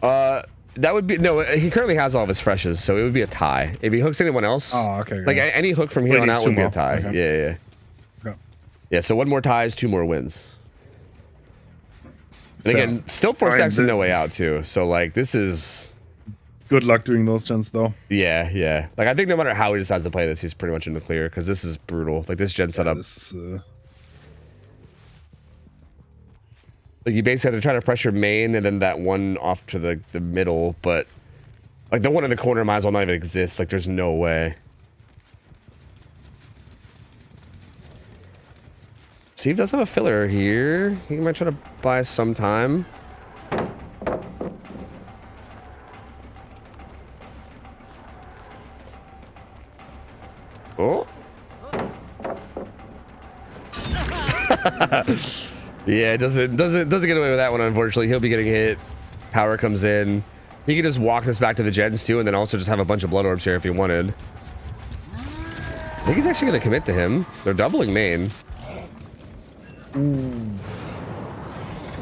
That would be no. He currently has all of his freshes, so it would be a tie. If he hooks anyone else, okay. like any hook from here on out would be a tie. Okay. Yeah. Okay. Yeah. So one more ties, 2 more wins. And again, still 4 stacks and no way out too. So like this is. Good luck doing those gens though. Yeah. Like I think no matter how he decides to play this, he's pretty much in the clear because this is brutal. Like this gen setup. This is, like you basically have to try to pressure main and then that one off to the middle, but like the one in the corner might as well not even exist. Like there's no way. Steve does have a filler here. He might try to buy some time. Oh. Yeah, doesn't get away with that one, unfortunately. He'll be getting hit. Power comes in. He could just walk this back to the gens too, and then also just have a bunch of blood orbs here if he wanted. I think he's actually gonna commit to him. They're doubling main. ooh.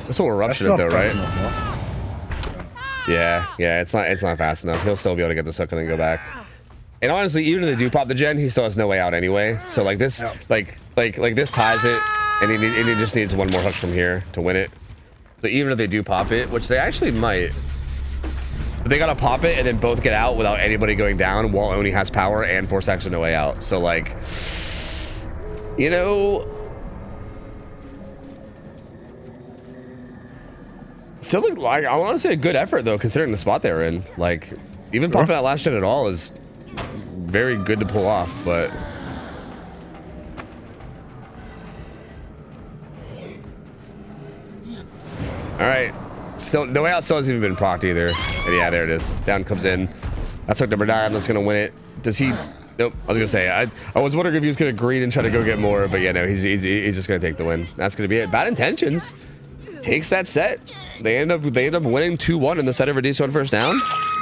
This will eruption it though, right? Enough, no? Yeah, it's not fast enough. He'll still be able to get this hook and then go back. And honestly, even if they do pop the gen, he still has no way out anyway. So like this, like this ties it, and he just needs one more hook from here to win it. But even if they do pop it, which they actually might, but they gotta pop it and then both get out without anybody going down while Oni has power and 4 stacks and no way out. So like, you know, still like I want to say a good effort though, considering the spot they were in. Like even popping that last gen at all is very good to pull off, but all right, still no way out. Still hasn't even been procced either. And yeah, there it is. Down comes in. That's hook number 9. That's gonna win it. Does he? Nope. I was gonna say I was wondering if he was gonna greed and try to go get more, but yeah, no, he's just gonna take the win. That's gonna be it. Bad Intentions takes that set. They end up winning 2-1 in the set over D1 first down.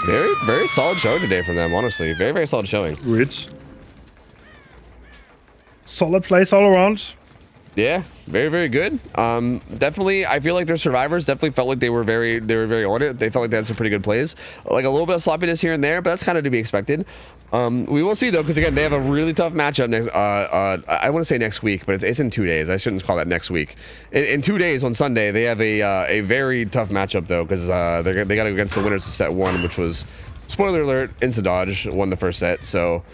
Very solid showing today from them, honestly. Very solid showing. Rich. Solid plays all around. Yeah, very good. Definitely, I feel like their survivors definitely felt like they were very on it. They felt like they had some pretty good plays, like a little bit of sloppiness here and there, but that's kind of to be expected. We will see though, because again, they have a really tough matchup next. I want to say next week, but it's in 2 days. I shouldn't call that next week. In 2 days on Sunday, they have a very tough matchup though, because they got to go against the winners of set 1, which was, spoiler alert, Insta Dodge won the first set. So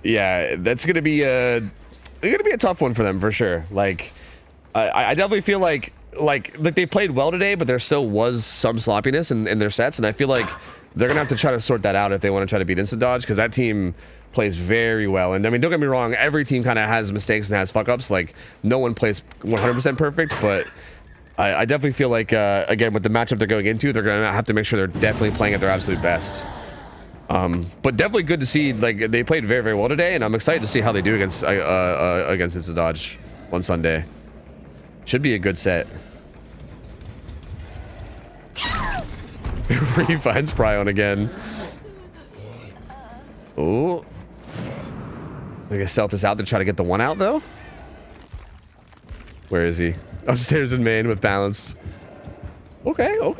yeah, that's gonna be a tough one for them for sure. Like I definitely feel like they played well today, but there still was some sloppiness in their sets, and I feel like they're gonna have to try to sort that out if they want to try to beat Instant Dodge, because that team plays very well. And I mean, don't get me wrong, every team kind of has mistakes and has fuck ups. Like no one plays 100% perfect, but I definitely feel like again, with the matchup they're going into, they're gonna have to make sure they're definitely playing at their absolute best. But definitely good to see, like they played very well today, and I'm excited to see how they do against Instant Dodge on Sunday. Should be a good set. He finds Pryon again. Oh, I guess stealth is out to try to get the one out though. Where is he? Upstairs in main with balanced. Okay. Oh,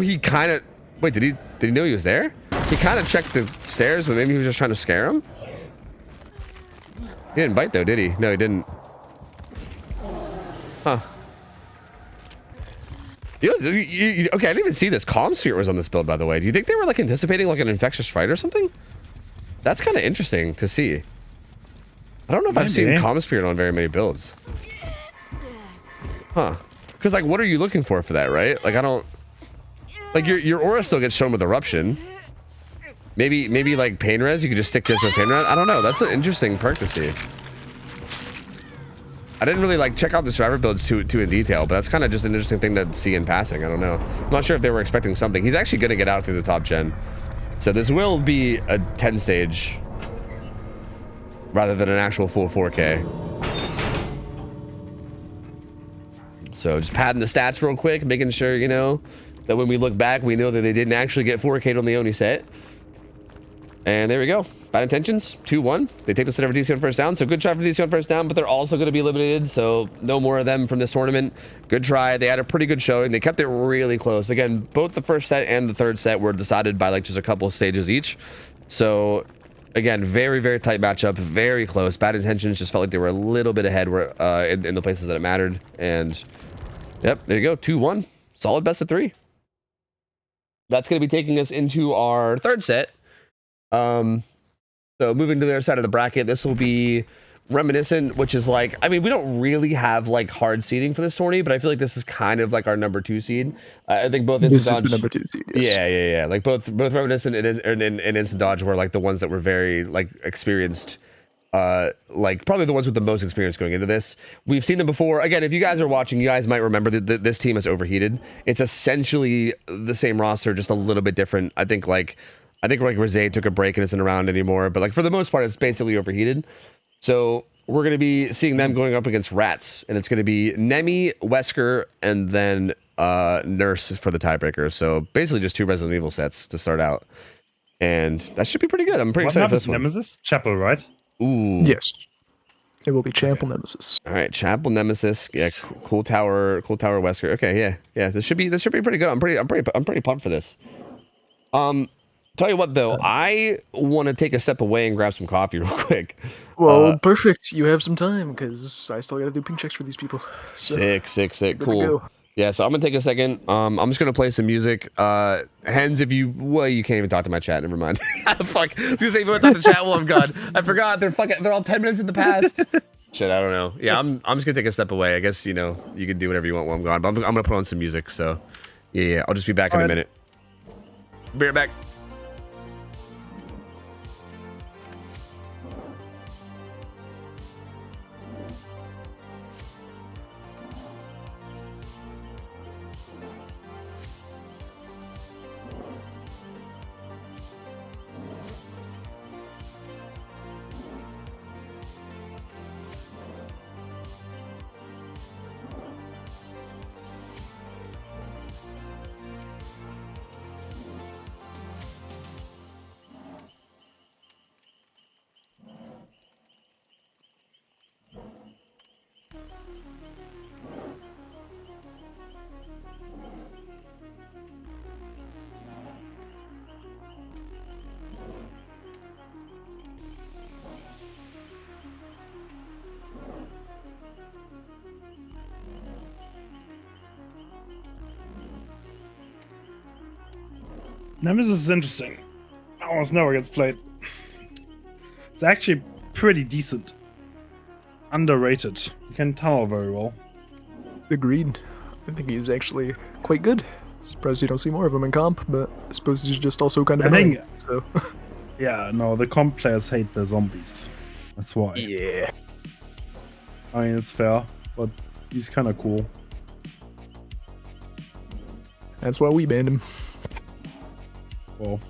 he kind of... Wait, did he know he was there? He kind of checked the stairs, but maybe he was just trying to scare him? He didn't bite, though, did he? No, he didn't. Huh. Okay, I didn't even see this. Calm Spirit was on this build, by the way. Do you think they were, like, anticipating, like, an infectious fright or something? That's kind of interesting to see. I don't know if I've seen Calm Spirit on very many builds. Huh. Because, like, what are you looking for that, right? Like, I don't... Like your aura still gets shown with eruption. Maybe like pain res, you could just stick just with pain res. I don't know. That's an interesting perk to see. I didn't really like check out the survivor builds too in detail, but that's kind of just an interesting thing to see in passing. I don't know. I'm not sure if they were expecting something. He's actually going to get out through the top gen, so this will be a 10 stage rather than an actual full 4K. So just padding the stats real quick, making sure, you know, that when we look back, we know that they didn't actually get 4K'd on the Oni set. And there we go. Bad intentions, 2-1. They take the set over DC on first down. So good try for DC on first down, but they're also going to be eliminated. So no more of them from this tournament. Good try. They had a pretty good showing. They kept it really close. Again, both the first set and the third set were decided by like just a couple of stages each. So again, very, very tight matchup. Very close. Bad intentions just felt like they were a little bit ahead in the places that it mattered. And yep, there you go. 2-1. Solid best of 3. That's going to be taking us into our third set. So moving to the other side of the bracket, this will be reminiscent, which is like, I mean, we don't really have like hard seeding for this tourney, but I feel like this is kind of like our number 2 seed. I think both This Instant is the Dodge, number 2 seed. Yes. yeah. Like both reminiscent and Instant Dodge were like the ones that were very like experienced. Like probably the ones with the most experience going into this. We've seen them before. Again, if you guys are watching, you guys might remember that this team is overheated. It's essentially the same roster, just a little bit different. I think like Rosé took a break and isn't around anymore, but like for the most part, it's basically overheated. So we're going to be seeing them going up against Rats, and it's going to be Nemi, Wesker, and then Nurse for the tiebreaker. So basically just 2 Resident Evil sets to start out, and that should be pretty good. I'm pretty excited for this one. Nemesis? Chapel, right? Ooh. Yes. It will be Chapel Nemesis. All right, Chapel Nemesis. Yeah, Cool Tower Wesker. Okay, yeah. This should be pretty good. I'm pretty pumped for this. Tell you what though, I want to take a step away and grab some coffee real quick. Well, perfect. You have some time because I still got to do ping checks for these people. So, sick. Cool. Yeah, so I'm gonna take a second. I'm just gonna play some music. Hens, if you you can't even talk to my chat. Never mind. Fuck. I was gonna say if you want to talk to chat while I'm gone. I forgot. They're all 10 minutes in the past. Shit, I don't know. Yeah, I'm just gonna take a step away. I guess you know you can do whatever you want while I'm gone. But I'm gonna put on some music. So yeah. I'll just be back in a minute. Be right back. Nemesis is interesting. Almost never gets played. It's actually pretty decent. Underrated. You can tell very well. Agreed. I think he's actually quite good. Surprised you don't see more of him in comp, but I suppose he's just also kind of annoying. So. Yeah, no, the comp players hate the zombies. That's why. Yeah. I mean, it's fair, but he's kind of cool. That's why we banned him. Well.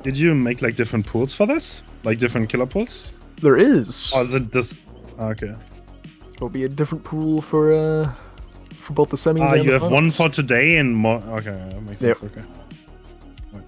Did you make like different pools for this? Like different killer pools? There is. Or is it just... Okay. There'll be a different pool for both the semis and you the have one finals. for today and more... Okay, that makes sense, okay. Right.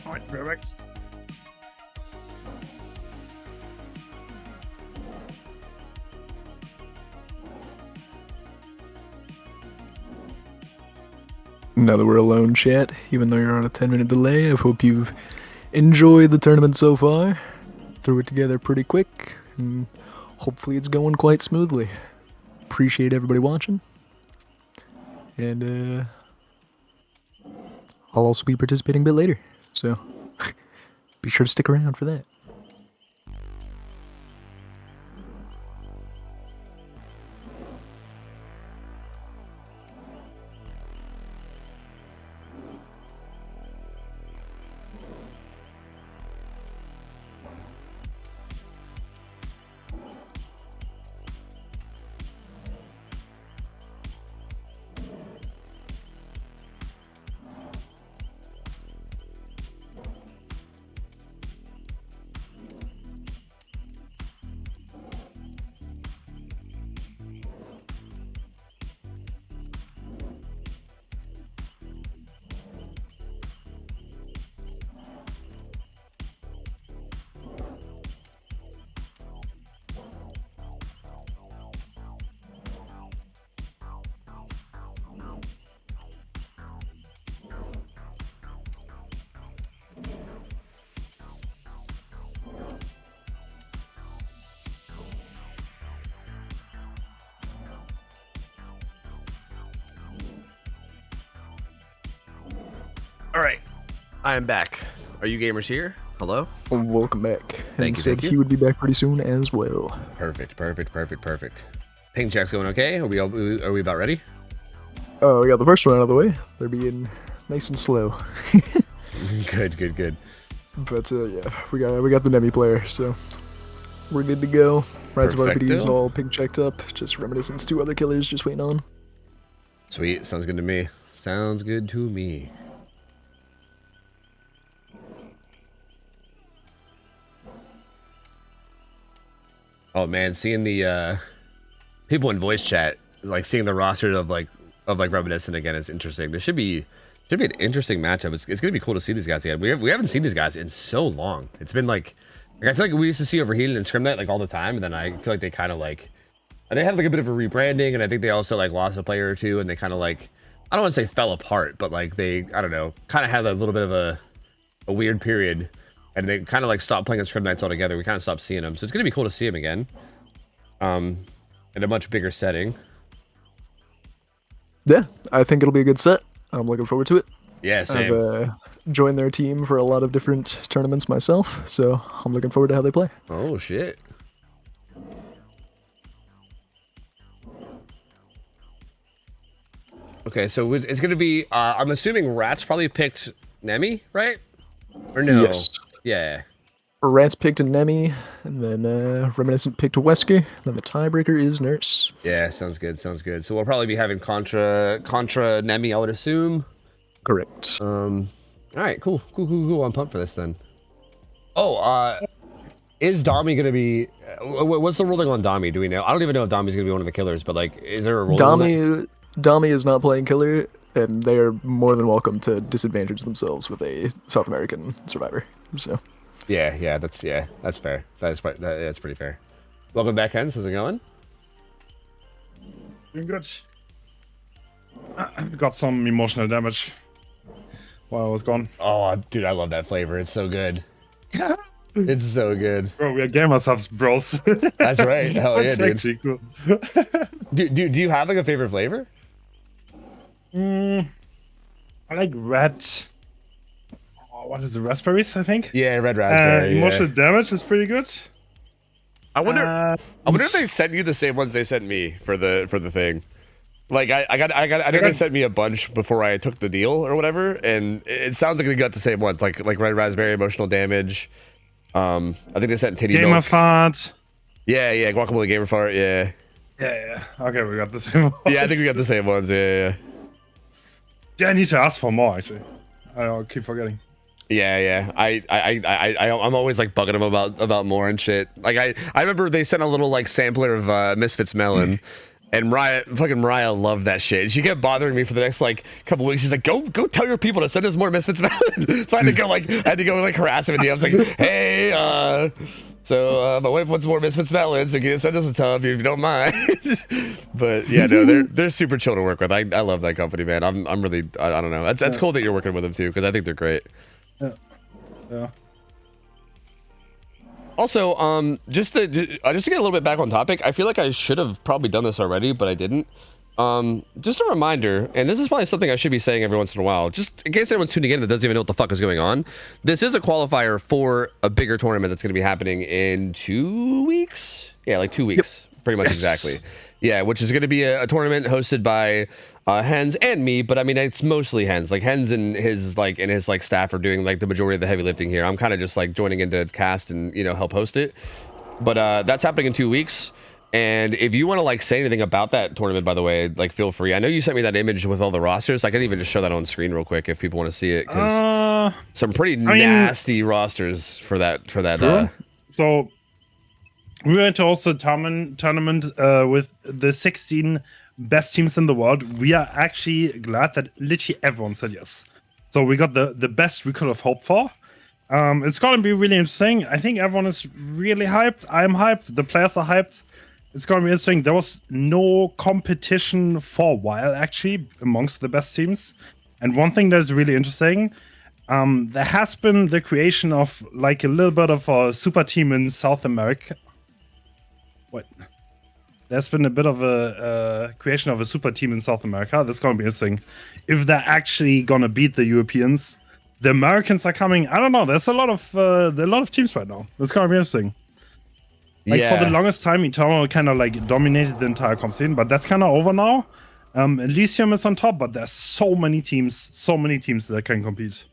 Alright, perfect. Now that we're alone, chat, even though you're on a 10-minute delay, I hope you've enjoyed the tournament so far. Threw it together pretty quick, and hopefully it's going quite smoothly. Appreciate everybody watching. And, I'll also be participating a bit later, so be sure to stick around for that. All right, I am back. Are you gamers here? Hello? Welcome back. Thank and you, said thank you. he would be back pretty soon as well. Perfect. Ping check's going okay? Are we about ready? Oh, we got the first one out of the way. They're being nice and slow. Good. But yeah, we got the Nemi player, so we're good to go. Rides of Perfecto. RPD's all ping checked up. Just Reminiscence, 2 other killers just waiting on. Sweet, sounds good to me. Sounds good to me. Oh man, seeing the people in voice chat, like seeing the roster of Reminiscent again is interesting. This should be an interesting matchup. It's gonna be cool to see these guys again. We haven't seen these guys in so long. It's been like I feel like we used to see Overheated and Scrim Knight like all the time, and then I feel like they kind of like they had like a bit of a rebranding, and I think they also like lost a player or two, and they kind of like I don't want to say fell apart, but like they I don't know, kind of had a little bit of a weird period. And they kind of like stopped playing Scrim Knights altogether. We kind of stopped seeing them. So it's going to be cool to see them again. In a much bigger setting. Yeah, I think it'll be a good set. I'm looking forward to it. Yeah, same. I've joined their team for a lot of different tournaments myself, so I'm looking forward to how they play. Oh, shit. Okay, so it's going to be... I'm assuming Rats probably picked Nemi, right? Or no? Yes. Yeah. Rats picked a Nemi, and then Reminiscent picked a Wesker. Then the tiebreaker is Nurse. Yeah, sounds good. So we'll probably be having Contra Nemi, I would assume. Correct. All right, cool. I'm pumped for this then. Oh, is Dami gonna be? What's the ruling on Dami? Do we know? I don't even know if Dami's gonna be one of the killers, but like, is there a ruling? Dami is not playing killer, and they are more than welcome to disadvantage themselves with a South American survivor. So. Yeah, that's fair. That's pretty fair. Welcome back, Hens. How's it going? Doing good. Got some emotional damage while I was gone. Oh, dude, I love that flavor. It's so good. It's so good. Bro, we are gamer subs, bros. That's right. Hell yeah, That's dude. actually cool. Do you have like a favorite flavor? I like red. Oh, what is the raspberries? I think. Yeah, red raspberry. Yeah. Emotional damage is pretty good. I wonder if they sent you the same ones they sent me for the thing. Like I know they sent me a bunch before I took the deal or whatever, and it sounds like they got the same ones, like red raspberry, emotional damage. I think they sent titty Gamer milk. fart. Yeah, guacamole gamer fart. Yeah. Yeah. Okay, we got the same ones. Yeah, I think we got the same ones. Yeah. Yeah, I need to ask for more actually. I'll keep forgetting. Yeah. I'm always like bugging them about more and shit. Like I remember they sent a little like sampler of Misfits Melon, And fucking Mariah loved that shit. And she kept bothering me for the next like couple weeks. She's like, go tell your people to send us more Misfits Melon. So I had to go harass him in the DMs like, hey, so my wife wants more Misfits Melon, so can you send us a tub if you don't mind? But yeah, no, they're super chill to work with. I love that company, man. I'm really I don't know. That's cool that you're working with them too, because I think they're great. Yeah. Also, just to get a little bit back on topic, I feel like I should have probably done this already, but I didn't. Just a reminder, and this is probably something I should be saying every once in a while, just in case anyone's tuning in that doesn't even know what the fuck is going on. This is a qualifier for a bigger tournament that's going to be happening in 2 weeks. Yeah, like 2 weeks, pretty much exactly. Yeah, which is going to be a tournament hosted by Hens and me, but I mean it's mostly Hens. Like Hens and his staff are doing like the majority of the heavy lifting here. I'm kind of just like joining into cast and help host it. But that's happening in 2 weeks. And if you want to like say anything about that tournament, by the way, like feel free. I know you sent me that image with all the rosters. I can even just show that on screen real quick if people want to see it, because some pretty nasty rosters for that. Sure. So we went to also tournament with the 16 best teams in the world. We are actually glad that literally everyone said yes. So we got the best we could have hoped for. It's going to be really interesting. I think everyone is really hyped. I'm hyped. The players are hyped. It's going to be interesting. There was no competition for a while, actually, amongst the best teams. And one thing that's really interesting, there has been the creation of like a little bit of a super team in South America. There's been a bit of a creation of a super team in South America. That's going to be interesting. If they're actually going to beat the Europeans, the Americans are coming. I don't know. There's a lot of teams right now. That's going to be interesting. Like for the longest time, Eternal kind of like dominated the entire comp scene, but that's kind of over now. Elysium is on top, but there's so many teams that can compete.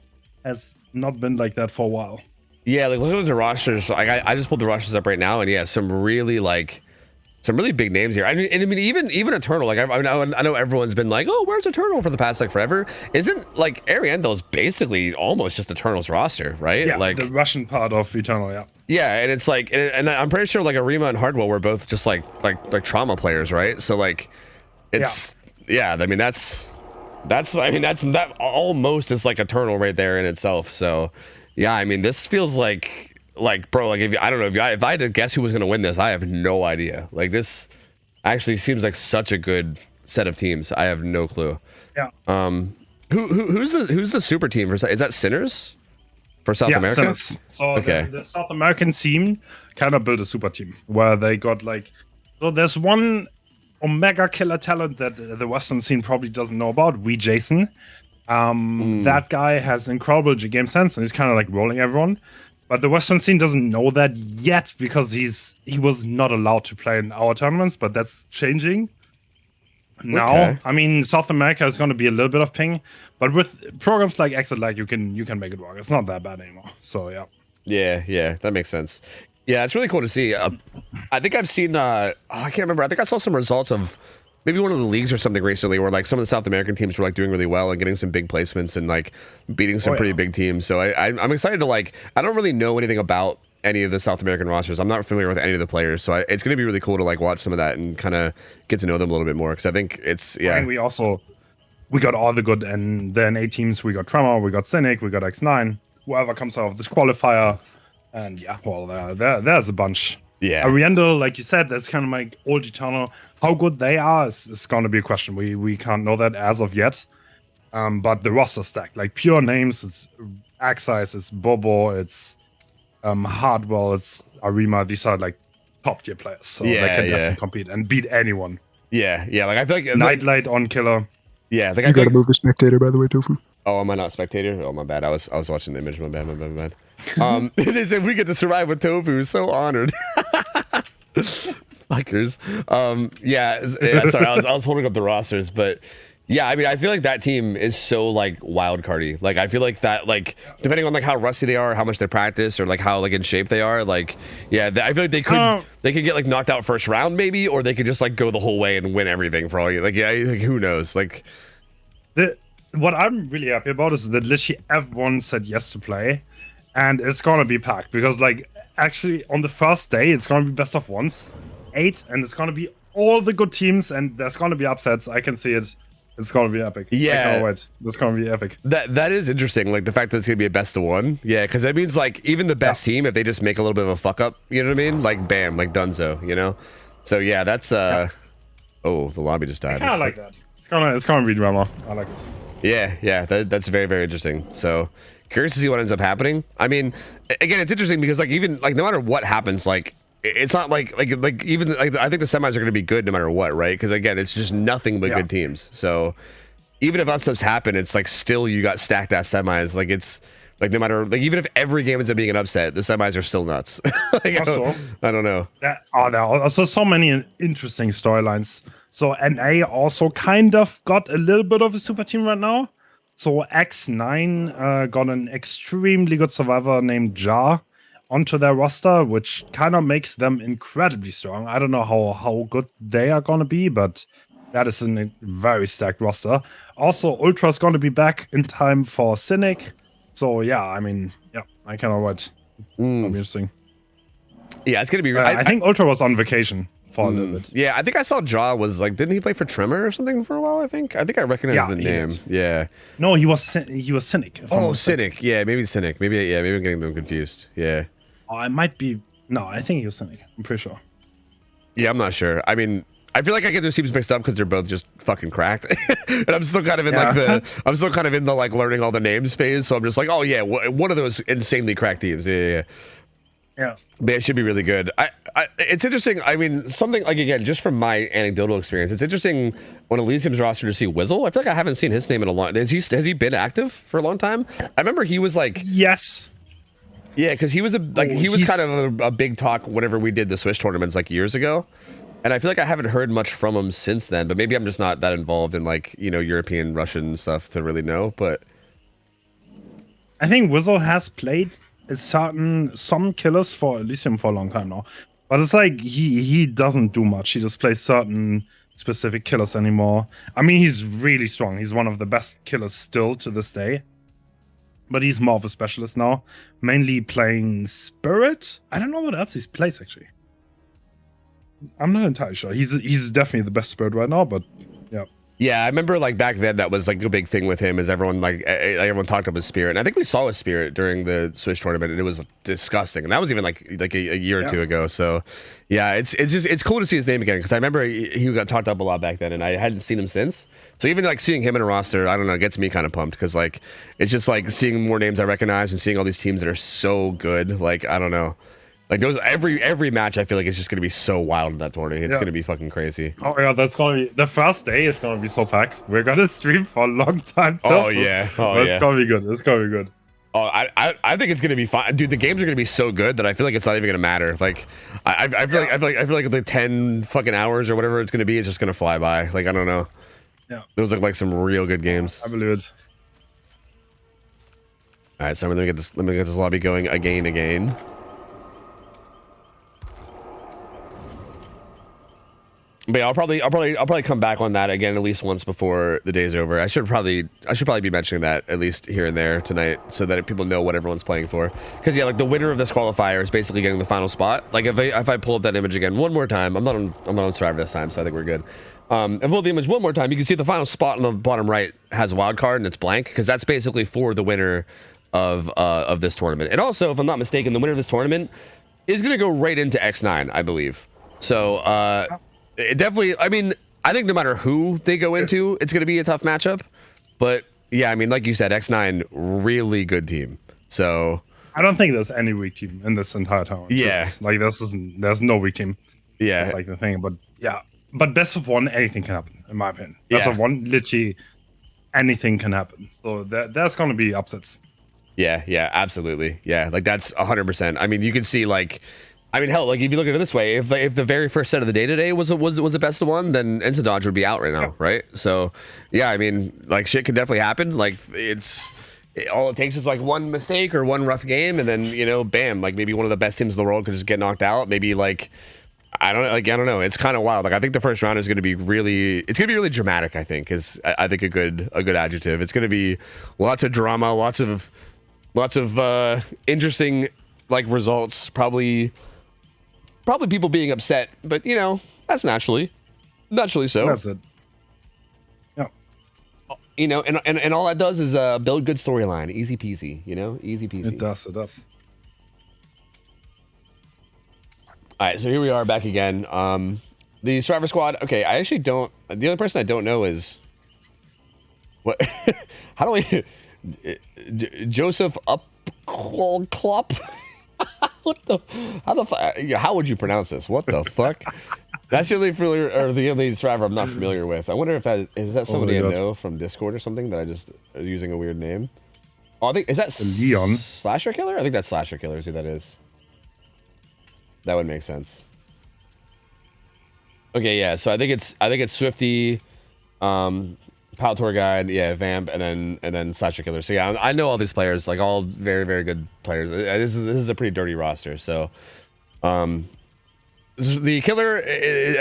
Has not been like that for a while. Yeah, like look at the rosters. Like I just pulled the rosters up right now, and yeah, some really big names here. I mean, even Eternal. Like I know everyone's been like, oh, where's Eternal for the past like forever? Isn't like Ariando's basically almost just Eternal's roster, right? Yeah, like the Russian part of Eternal. Yeah. Yeah, and it's like, and I'm pretty sure like Arima and Hardwell were both just like trauma players, right? So like, it's I mean that almost is like Eternal right there in itself. So yeah, I mean this feels like bro, like if I had to guess who was gonna win this, I have no idea. Like this actually seems like such a good set of teams. I have no clue. Yeah. Who's the super team for? Is that Sinners? For South America? Sinners. So okay. The South American team kind of built a super team where they got like, so there's one Omega killer talent that the Western scene probably doesn't know about, Jason. That guy has incredible game sense and he's kind of like rolling everyone. But the Western scene doesn't know that yet because he was not allowed to play in our tournaments, but that's changing. Now, okay. I mean, South America is going to be a little bit of ping, but with programs like Exit, like you can make it work. It's not that bad anymore. So yeah, that makes sense. Yeah, it's really cool to see. I think I've seen. I can't remember. I think I saw some results of maybe one of the leagues or something recently, where like some of the South American teams were like doing really well and getting some big placements and like beating some pretty big teams. So I'm excited to like. I don't really know anything about any of the South American rosters. I'm not familiar with any of the players, so it's going to be really cool to like watch some of that and kind of get to know them a little bit more, because I think it's And we got all the good and then 8 teams. We got Tremor, we got Cynic, we got X9, whoever comes out of this qualifier, and there's a bunch. Yeah, Ariando, like you said, that's kind of like old Eternal. How good they are is going to be a question. We can't know that as of yet. But the roster stack, like pure names, it's Axize, it's Bobo, it's Hardwell, it's Arima. These are like top tier players, so they can definitely compete and beat anyone. Yeah. Like I feel like Nightlight on killer. Yeah, you gotta move to spectator, by the way, Tofu. Oh, am I not spectator? Oh, my bad. I was watching the image. My bad. They said we get to survive with Tofu. So honored. Fuckers. Sorry. I was holding up the rosters, but. Yeah, I mean, I feel like that team is so like wild cardy. Like, I feel like that, like, depending on like how rusty they are, how much they practice, or like how like in shape they are, like, I feel like they could get like knocked out first round maybe, or they could just like go the whole way and win everything for all you. Like, like, who knows? Like, what I'm really happy about is that literally everyone said yes to play, and it's gonna be packed because like actually on the first day it's gonna be best of 8, and it's gonna be all the good teams, and there's gonna be upsets. I can see it. It's gonna be epic. Yeah. I can't wait. It's gonna be epic. That is interesting. Like the fact that it's gonna be a best of one. Yeah, because that means like even the best team, if they just make a little bit of a fuck up, you know what I mean? Like bam, like Dunzo, you know. So yeah, that's Oh, the lobby just died. I kind of like that. It's gonna be drama. I like it. Yeah, that's very, very interesting. So curious to see what ends up happening. I mean, again, it's interesting because like even like no matter what happens, like it's not like even like I think the semis are going to be good no matter what, right? Because again, it's just nothing but good teams. So even if upsets happen, it's like still you got stacked ass semis. Like it's like no matter like even if every game ends up being an upset, the semis are still nuts. Like, I don't know. There are also so many interesting storylines. So NA also kind of got a little bit of a super team right now. So X9 got an extremely good survivor named Jar onto their roster, which kind of makes them incredibly strong. I don't know how good they are going to be, but that is a very stacked roster. Also, Ultra's going to be back in time for Cynic. So, yeah, I mean, yeah, I cannot wait. It'll be interesting. Yeah, it's going to be... I think Ultra was on vacation for a little bit. Yeah, I think I saw Jaw was like... Didn't he play for Tremor or something for a while, I think? I think I recognize the name. Yeah. No, he was Cynic. Oh, Cynic. Yeah, maybe Cynic. Maybe I'm getting them confused. Yeah. Oh, I might be... No, I think he was Cynic. I'm pretty sure. Yeah, I'm not sure. I mean... I feel like I get their teams mixed up because they're both just fucking cracked, and I'm still kind of in I'm still kind of in the like learning all the names phase. So I'm just like, oh yeah, one of those insanely cracked teams. Yeah. But it should be really good. It's interesting. I mean, something like again, just from my anecdotal experience, it's interesting on Elysium's roster to see Wizzle. I feel like I haven't seen his name in a long. Has he been active for a long time? I remember he was like yes. Yeah, because he was he was kind of a big talk whenever we did the Swiss tournaments like years ago. And I feel like I haven't heard much from him since then, but maybe I'm just not that involved in like, you know, European, Russian stuff to really know, but I think Wizzle has played some killers for Elysium for a long time now. But it's like he doesn't do much. He just plays certain specific killers anymore. I mean, he's really strong. He's one of the best killers still to this day. But he's more of a specialist now, mainly playing Spirit. I don't know what else he plays actually. I'm not entirely sure. He's definitely the best Spirit right now, but yeah. Yeah, I remember like back then that was like a big thing with him is everyone everyone talked up his Spirit. And I think we saw his Spirit during the Swiss tournament and it was disgusting. And that was even like a year or two ago. So yeah, it's cool to see his name again because I remember he got talked up a lot back then and I hadn't seen him since. So even like seeing him in a roster, I don't know, gets me kind of pumped because like it's just like seeing more names I recognize and seeing all these teams that are so good. Like I don't know. Like those every match, I feel like it's just gonna be so wild in that tournament. It's gonna be fucking crazy. Oh yeah, that's gonna be the first day. Is gonna be so packed. We're gonna stream for a long time. Too. Oh yeah, it's gonna be good. It's gonna be good. Oh, I think it's gonna be fine, dude. The games are gonna be so good that I feel like it's not even gonna matter. Like I feel like the 10 fucking hours or whatever it's gonna be, it's just gonna fly by. Like I don't know. Yeah, those look like some real good games. I believe it. All right, so let me get this lobby going again. But yeah, I'll probably come back on that again at least once before the day's over. I should probably be mentioning that at least here and there tonight so that people know what everyone's playing for. Because yeah, like the winner of this qualifier is basically getting the final spot. Like if I pull up that image again one more time, I'm not on Survivor this time, so I think we're good. And pull the image one more time, you can see the final spot on the bottom right has a wild card and it's blank because that's basically for the winner of this tournament. And also, if I'm not mistaken, the winner of this tournament is gonna go right into X9, I believe. So it definitely, I mean, I think no matter who they go into, it's going to be a tough matchup. But yeah, I mean, like you said, X9, really good team. So I don't think there's any weak team in this entire tournament. Yeah. Like there's no weak team. Yeah. That's like the thing. But yeah, but best of one, anything can happen, in my opinion. Best of one, literally anything can happen. So there's going to be upsets. Yeah, absolutely. Yeah, like that's 100%. I mean, you can see like, I mean, hell, like if you look at it this way, if the very first set of the day today was the best of one, then Instant Dodge would be out right now, right? So, yeah, I mean, like shit could definitely happen. Like all it takes is like one mistake or one rough game, and then you know, bam, like maybe one of the best teams in the world could just get knocked out. Maybe like I don't know. It's kind of wild. Like I think the first round is going to be really dramatic. I think is a good adjective. It's going to be lots of drama, lots of interesting like results. Probably people being upset, but you know, that's naturally Naturally so. That's it. Yeah. You know, and all that does is build good storyline. Easy peasy, you know? Easy peasy. It does. It does. All right, so here we are back again. The Survivor Squad. Okay, I actually don't. The only person I don't know is what? How do we? Joseph Klopp. What the? How would you pronounce this? What the fuck? That's the only Survivor I'm not familiar with. I wonder if that is somebody I know from Discord or something that I just are using a weird name. Oh, I think is that Leon Slasher Killer? I think that's Slasher Killer. Is who that is. That would make sense. Okay, yeah. So I think it's Swifty, Power Tour Guide, yeah, Vamp, and then Slasher Killer. So yeah, I know all these players, like all very, very good players. This is a pretty dirty roster. So, the killer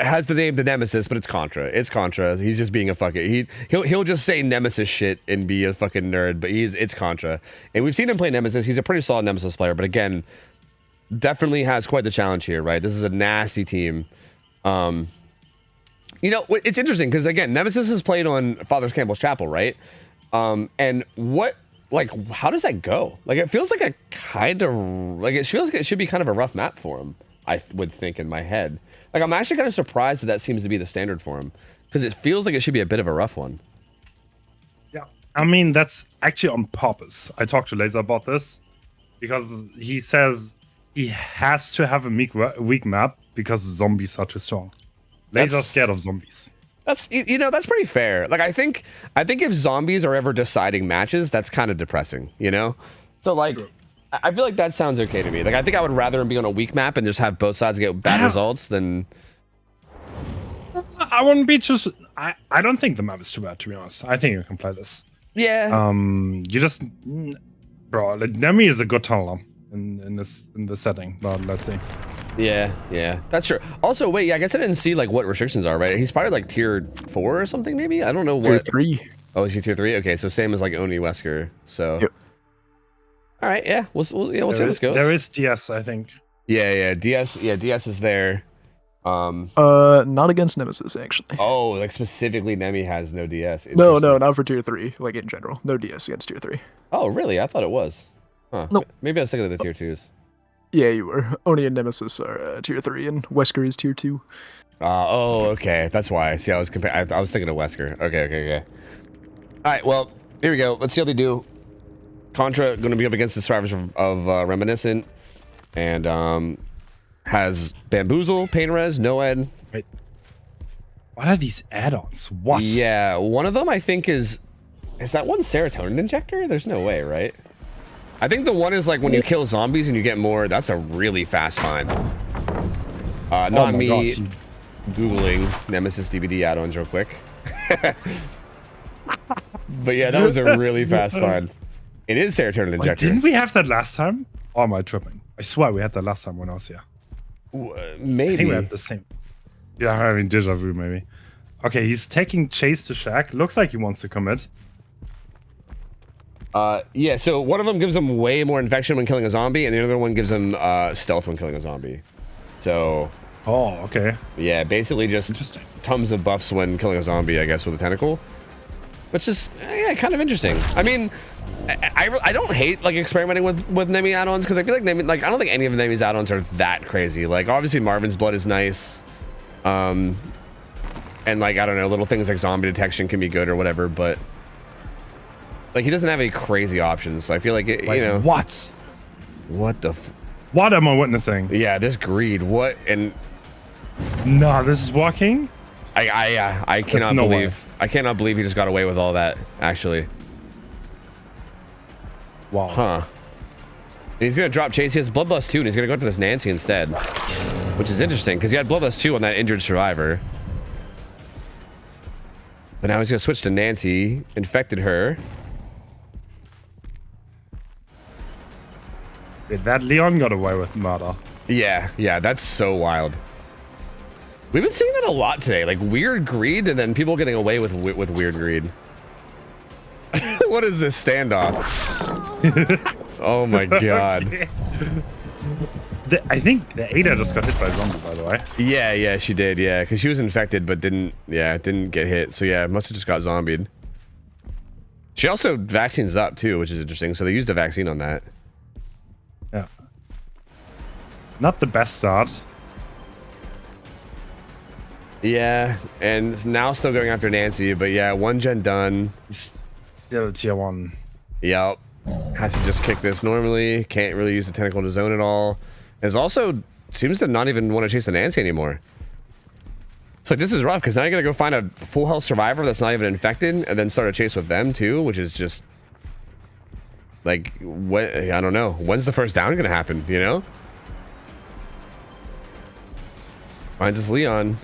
has the name the Nemesis, but it's Contra. It's Contra. He's just being a fucking he'll just say Nemesis shit and be a fucking nerd, but it's Contra. And we've seen him play Nemesis. He's a pretty solid Nemesis player, but again, definitely has quite the challenge here, right? This is a nasty team. You know, it's interesting because again, Nemesis is played on Father Campbell's Chapel, right? And how does that go? Like, it feels like it feels like it should be kind of a rough map for him. I would think in my head. Like, I'm actually kind of surprised that seems to be the standard for him because it feels like it should be a bit of a rough one. Yeah, I mean that's actually on purpose. I talked to Laser about this because he says he has to have a weak map because zombies are too strong. Laser's scared of zombies. That's that's pretty fair. Like I think if zombies are ever deciding matches, that's kind of depressing, you know? So like I feel like that sounds okay to me. Like I think I would rather him be on a weak map and just have both sides get bad results than I wouldn't be just I don't think the map is too bad, to be honest. I think you can play this. Yeah. You just bro, like, Nemi is a good tunneler in this setting, but let's see. Yeah, that's true. Also, wait, I guess I didn't see like what restrictions are, right? He's probably like tier 4 or something, maybe. I don't know what. Tier 3. Oh, is he tier 3? Okay, so same as like Oni Wesker. So. Yep. All right, yeah, we'll see how this goes. There is DS, I think. Yeah, DS. Yeah, DS is there. Not against Nemesis actually. Oh, like specifically, Nemi has no DS. No, not for tier 3. Like in general, no DS against tier 3. Oh, really? I thought it was. Huh. Nope. Maybe I was thinking of the tier 2s. Yeah, you were. Oni and Nemesis are tier 3, and Wesker is tier 2. Oh, okay. That's why. See, I was I was thinking of Wesker. Okay. All right, well, here we go. Let's see how they do. Contra going to be up against the survivors of Reminiscent, and has Bamboozle, Pain Res, Noed. Wait. What are these add-ons? What? Yeah, one of them I think is that one serotonin injector? There's no way, right? I think the one is like when you kill zombies and you get more. That's a really fast find. Not me Googling Nemesis DVD add-ons real quick. But yeah, that was a really fast find. It is serotonin injector. Wait, didn't we have that last time? Or am I tripping? I swear we had that last time when I was here. Maybe. I think we had the same. Yeah, I'm having deja vu maybe. Okay, he's taking Chase to Shack. Looks like he wants to commit. Yeah, so one of them gives him way more infection when killing a zombie, and the other one gives him stealth when killing a zombie. So. Oh, okay. Yeah, basically just tons of buffs when killing a zombie, I guess, with a tentacle. Which is, yeah, kind of interesting. I mean, I don't hate like experimenting with Nemi add-ons because I feel like Nemi, like I don't think any of Nemi's add-ons are that crazy. Like obviously Marvin's Blood is nice, and like I don't know, little things like zombie detection can be good or whatever, but like he doesn't have any crazy options. So I feel like it, like, you know, what the what am I witnessing? Yeah, this greed. What and no, this is working. I cannot believe. I cannot believe he just got away with all that, actually. Wow. Huh. He's going to drop Chase. He has Bloodlust 2, and he's going to go to this Nancy instead. Which is interesting, because he had Bloodlust 2 on that injured survivor. But now he's going to switch to Nancy. Infected her. That Leon got away with murder. Yeah, that's so wild. We've been seeing that a lot today, like weird greed and then people getting away with weird greed. What is this standoff? Oh my god. I think the Ada just got hit by a zombie, by the way. Yeah, she did. Yeah, because she was infected, but didn't get hit. So yeah, must have just got zombied. She also vaccines up too, which is interesting. So they used a vaccine on that. Yeah. Not the best start. Yeah, and now still going after Nancy, but yeah, 1 gen done. Still tier 1. Yep. Has to just kick this normally. Can't really use the tentacle to zone at all. Is also seems to not even want to chase the Nancy anymore. So this is rough because now you gotta go find a full health survivor that's not even infected and then start a chase with them too, which is just like what I don't know. When's the first down gonna happen, you know? Finds us Leon.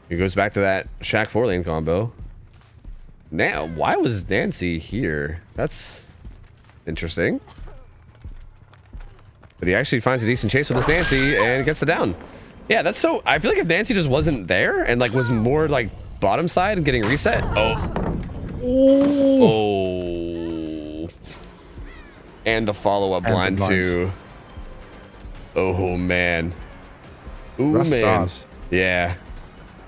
He goes back to that Shaq 4-lane combo. Now, why was Nancy here? That's interesting. But he actually finds a decent chase with this Nancy and gets the down. Yeah, that's so... I feel like if Nancy just wasn't there and like was more like bottom side and getting reset. Oh. And the follow-up blind too. Oh, man. Ooh, Rough man. start. Yeah.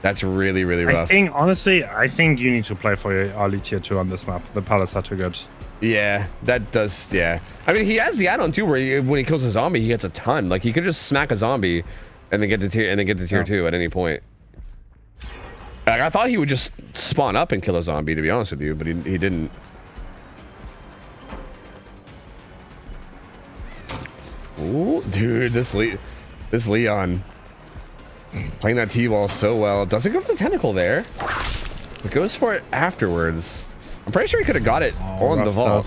That's really, really rough. Honestly, I think you need to play for your early tier 2 on this map. The pallets are too good. Yeah, that does, yeah. I mean, he has the add-on too, where when he kills a zombie, he gets a ton. Like, he could just smack a zombie and then get to tier 2 at any point. Like, I thought he would just spawn up and kill a zombie, to be honest with you, but he didn't. Ooh, dude, this Leon. Playing that T-wall so well. Doesn't go for the tentacle there. But goes for it afterwards. I'm pretty sure he could have got it on the vault.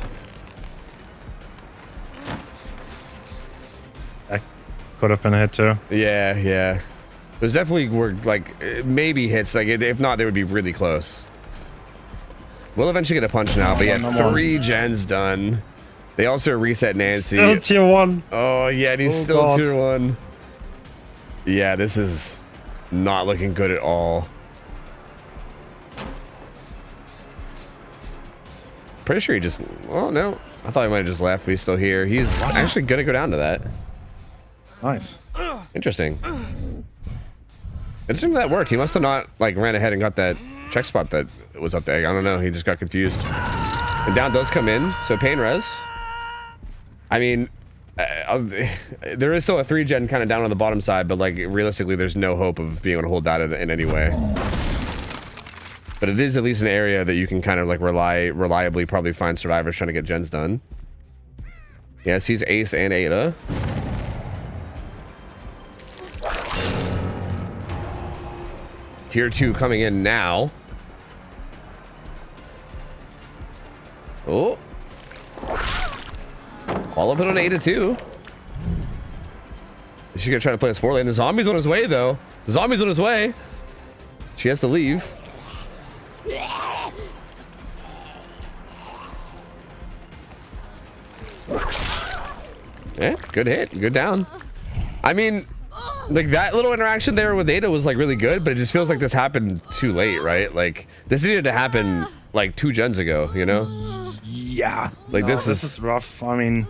That could have been a hit too. Yeah. There's definitely were like maybe hits. Like if not, they would be really close. We'll eventually get a punch now, but yeah, 3 gens done. They also reset Nancy. Still tier 1. Oh yeah, and he's still tier 1. Yeah, this is not looking good at all. Pretty sure he just... Oh, no. I thought he might have just left, but he's still here. He's actually going to go down to that. Nice. Interesting. Interesting that worked. He must have not, like, ran ahead and got that check spot that was up there. I don't know. He just got confused. And down does come in. So pain res. I mean... there is still a 3 gen kind of down on the bottom side, but like realistically there's no hope of being able to hold that in any way. But it is at least an area that you can kind of like reliably probably find survivors trying to get gens done. Yes, he's Ace and Ada. Tier 2 coming in now. Oh. All up it on Ada too. She's gonna try to play this 4-lane. The zombie's on his way though. The zombie's on his way. She has to leave. Yeah, good hit, good down. I mean, like that little interaction there with Ada was like really good, but it just feels like this happened too late, right? Like this needed to happen like 2 gens ago, you know? Yeah. Like this is rough. I mean,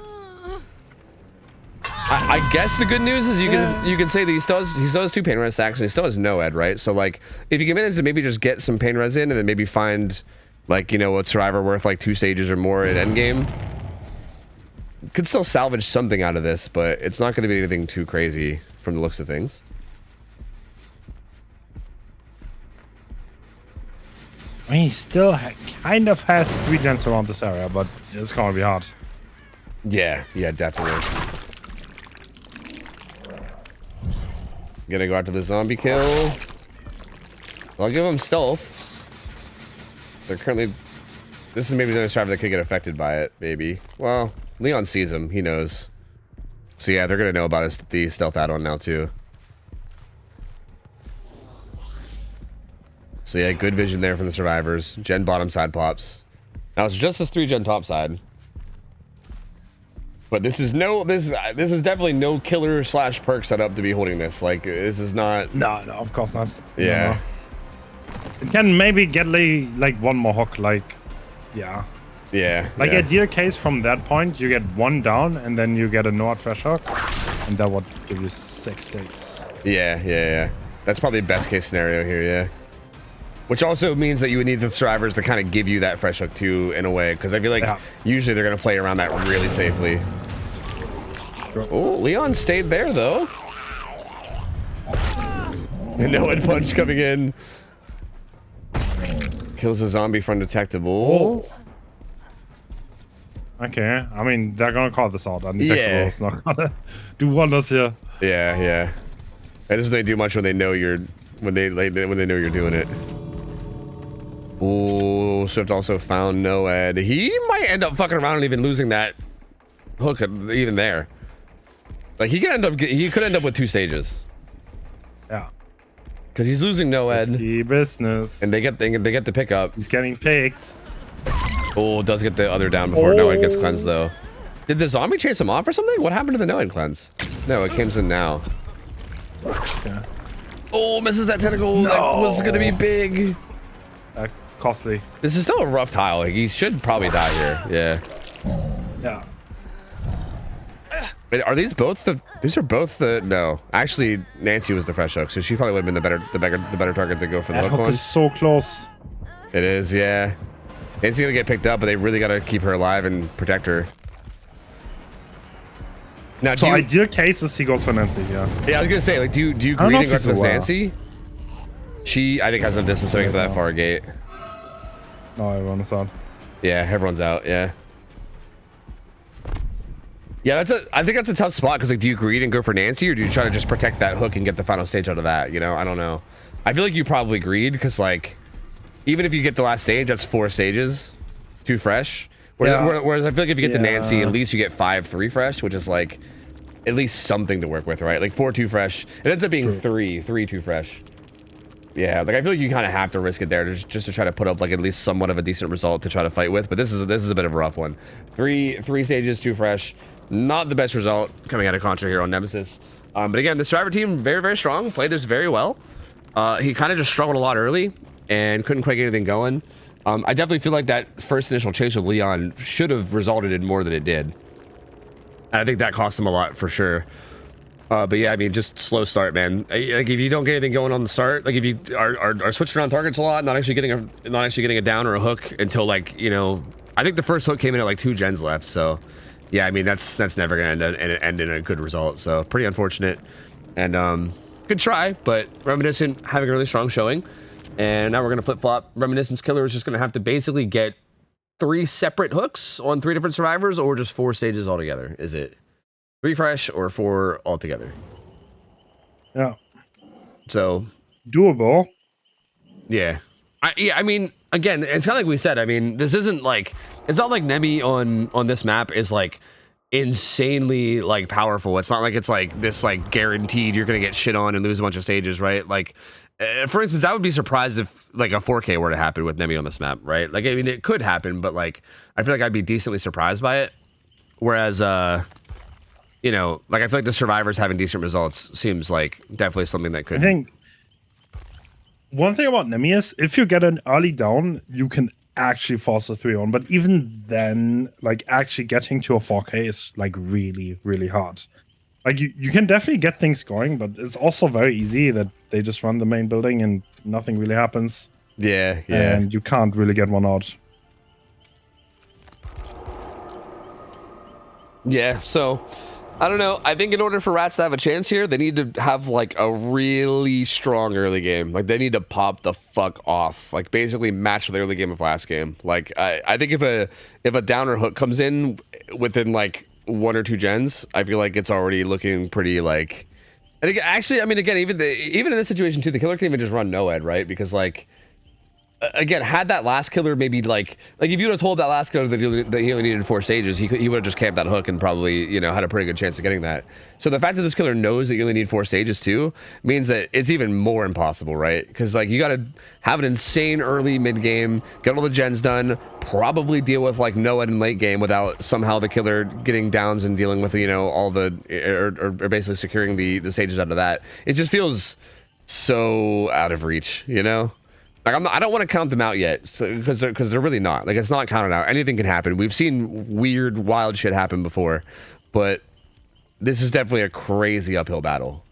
I guess the good news is you can say that he still has 2 pain res stacks and he still has no ed, right? So like if you can manage to maybe just get some pain res in and then maybe find like, you know, a survivor worth like 2 stages or more at endgame, could still salvage something out of this, but it's not going to be anything too crazy from the looks of things. I mean, he still kind of has 3 gens around this area, but it's gonna be hard. Yeah, definitely. Gonna go after the zombie kill. I'll give him stealth. They're currently... This is maybe the only survivor that could get affected by it, maybe. Well, Leon sees him. He knows. So yeah, they're gonna know about the stealth add-on now too. So yeah, good vision there from the survivors. Gen bottom side pops. Now it's just this 3 gen top side. But this is definitely no killer / perk setup to be holding this. Like this is not. No, of course not. Yeah. No. It can maybe get like 1 more hook. Like, yeah. Yeah. Like yeah. ideal case from that point, you get 1 down and then you get a no fresh hook. And that would give you 6 stages. Yeah. That's probably the best case scenario here, yeah. Which also means that you would need the survivors to kind of give you that fresh hook too, in a way, because I feel like usually they're gonna play around that really safely. Oh, Leon stayed there though. No head punch coming in. Kills a zombie from undetectable. Okay, I mean they're gonna call this out. Undetectable is not gonna do wonders here. Yeah. That doesn't really do much when they know you're when they know you're doing it. Ooh, Swift also found Noed. He might end up fucking around and even losing that hook even there. Like he could end up with 2 stages. Yeah. Because he's losing Noed. Risky business. And they get the pickup. He's getting picked. Oh, does get the other down before Noed gets cleansed though. Did the zombie chase him off or something? What happened to the Noed cleanse? No, it comes in now. Yeah. Oh, misses that tentacle. No. That was gonna be big. Costly. This is still a rough tile. Like, he should probably die here. Yeah. Wait, are these both the? These are both the. No, actually, Nancy was the fresh hook, so she probably would have been the better target to go for the That hook hook one. is so close. It is, yeah. Nancy's gonna get picked up, but they really gotta keep her alive and protect her. Now, So ideal cases he goes for Nancy. Yeah. Yeah, I was gonna say, like, do you greed and guard this Nancy? She, I think, has enough distance to get to that far gate. No, everyone's out. Yeah, everyone's out. Yeah. Yeah, I think that's a tough spot because, like, do you greed and go for Nancy, or do you try to just protect that hook and get the final stage out of that? You know, I don't know. I feel like you probably greed because, like, even if you get the last stage, that's 4 stages, 2 fresh. Whereas I feel like if you get the Nancy, at least you get 5 3 fresh, which is like at least something to work with, right? Like 4 2 fresh. It ends up being 3 2 fresh. Yeah, like I feel like you kind of have to risk it there just to try to put up like at least somewhat of a decent result to try to fight with. But this is a bit of a rough one. 3 stages, 2 fresh. Not the best result coming out of Contra here on Nemesis. But again, the survivor team very, very strong. Played this very well. He kind of just struggled a lot early and couldn't quite get anything going. I definitely feel like that first initial chase with Leon should have resulted in more than it did. And I think that cost him a lot for sure. But yeah, I mean, just slow start, man. Like if you don't get anything going on the start, like if you are switching around targets a lot, not actually getting a down or a hook until like, you know, I think the first hook came in at like 2 gens left. So yeah, I mean that's never gonna end in a good result. So pretty unfortunate. And good try, but Reminiscent having a really strong showing. And now we're gonna flip flop. Reminiscence Killer is just gonna have to basically get 3 separate hooks on 3 different survivors, or just 4 stages altogether. Is it 3 fresh or 4 altogether? Yeah. So doable. Yeah. I mean, again, it's kind of like we said. I mean, this isn't like, it's not like Nemi on this map is like insanely like powerful. It's not like it's like this like guaranteed you're gonna get shit on and lose a bunch of stages, right? Like, for instance, I would be surprised if like a 4K were to happen with Nemi on this map, right? Like, I mean, it could happen, but like, I feel like I'd be decently surprised by it. Whereas, you know, like I feel like the survivors having decent results seems like definitely something that could. I think one thing about Nemi is if you get an early down, you can actually force a 3-on. But even then, like actually getting to a 4K is like really, really hard. Like you can definitely get things going, but it's also very easy that they just run the main building and nothing really happens. Yeah. And you can't really get one out. Yeah, so I don't know. I think in order for Rats to have a chance here, they need to have like a really strong early game. Like they need to pop the fuck off. Like basically match the early game of last game. Like I think if a downer hook comes in within like 1 or 2 gens, I feel like it's already looking pretty like. And again, actually, I mean, again, even in this situation too, the killer can even just run no-ed, right? Because like. Again, had that last killer maybe like if you would have told that last killer that he only needed 4 stages, he would have just camped that hook and probably, you know, had a pretty good chance of getting that. So the fact that this killer knows that you only need 4 stages too means that it's even more impossible, right? Because like you got to have an insane early mid game, get all the gens done, probably deal with like no-ed in late game without somehow the killer getting downs and dealing with, you know, all the or basically securing the stages out of that. It just feels so out of reach, you know. Like I don't want to count them out yet, because they're really not. Like it's not counted out. Anything can happen. We've seen weird, wild shit happen before, but this is definitely a crazy uphill battle.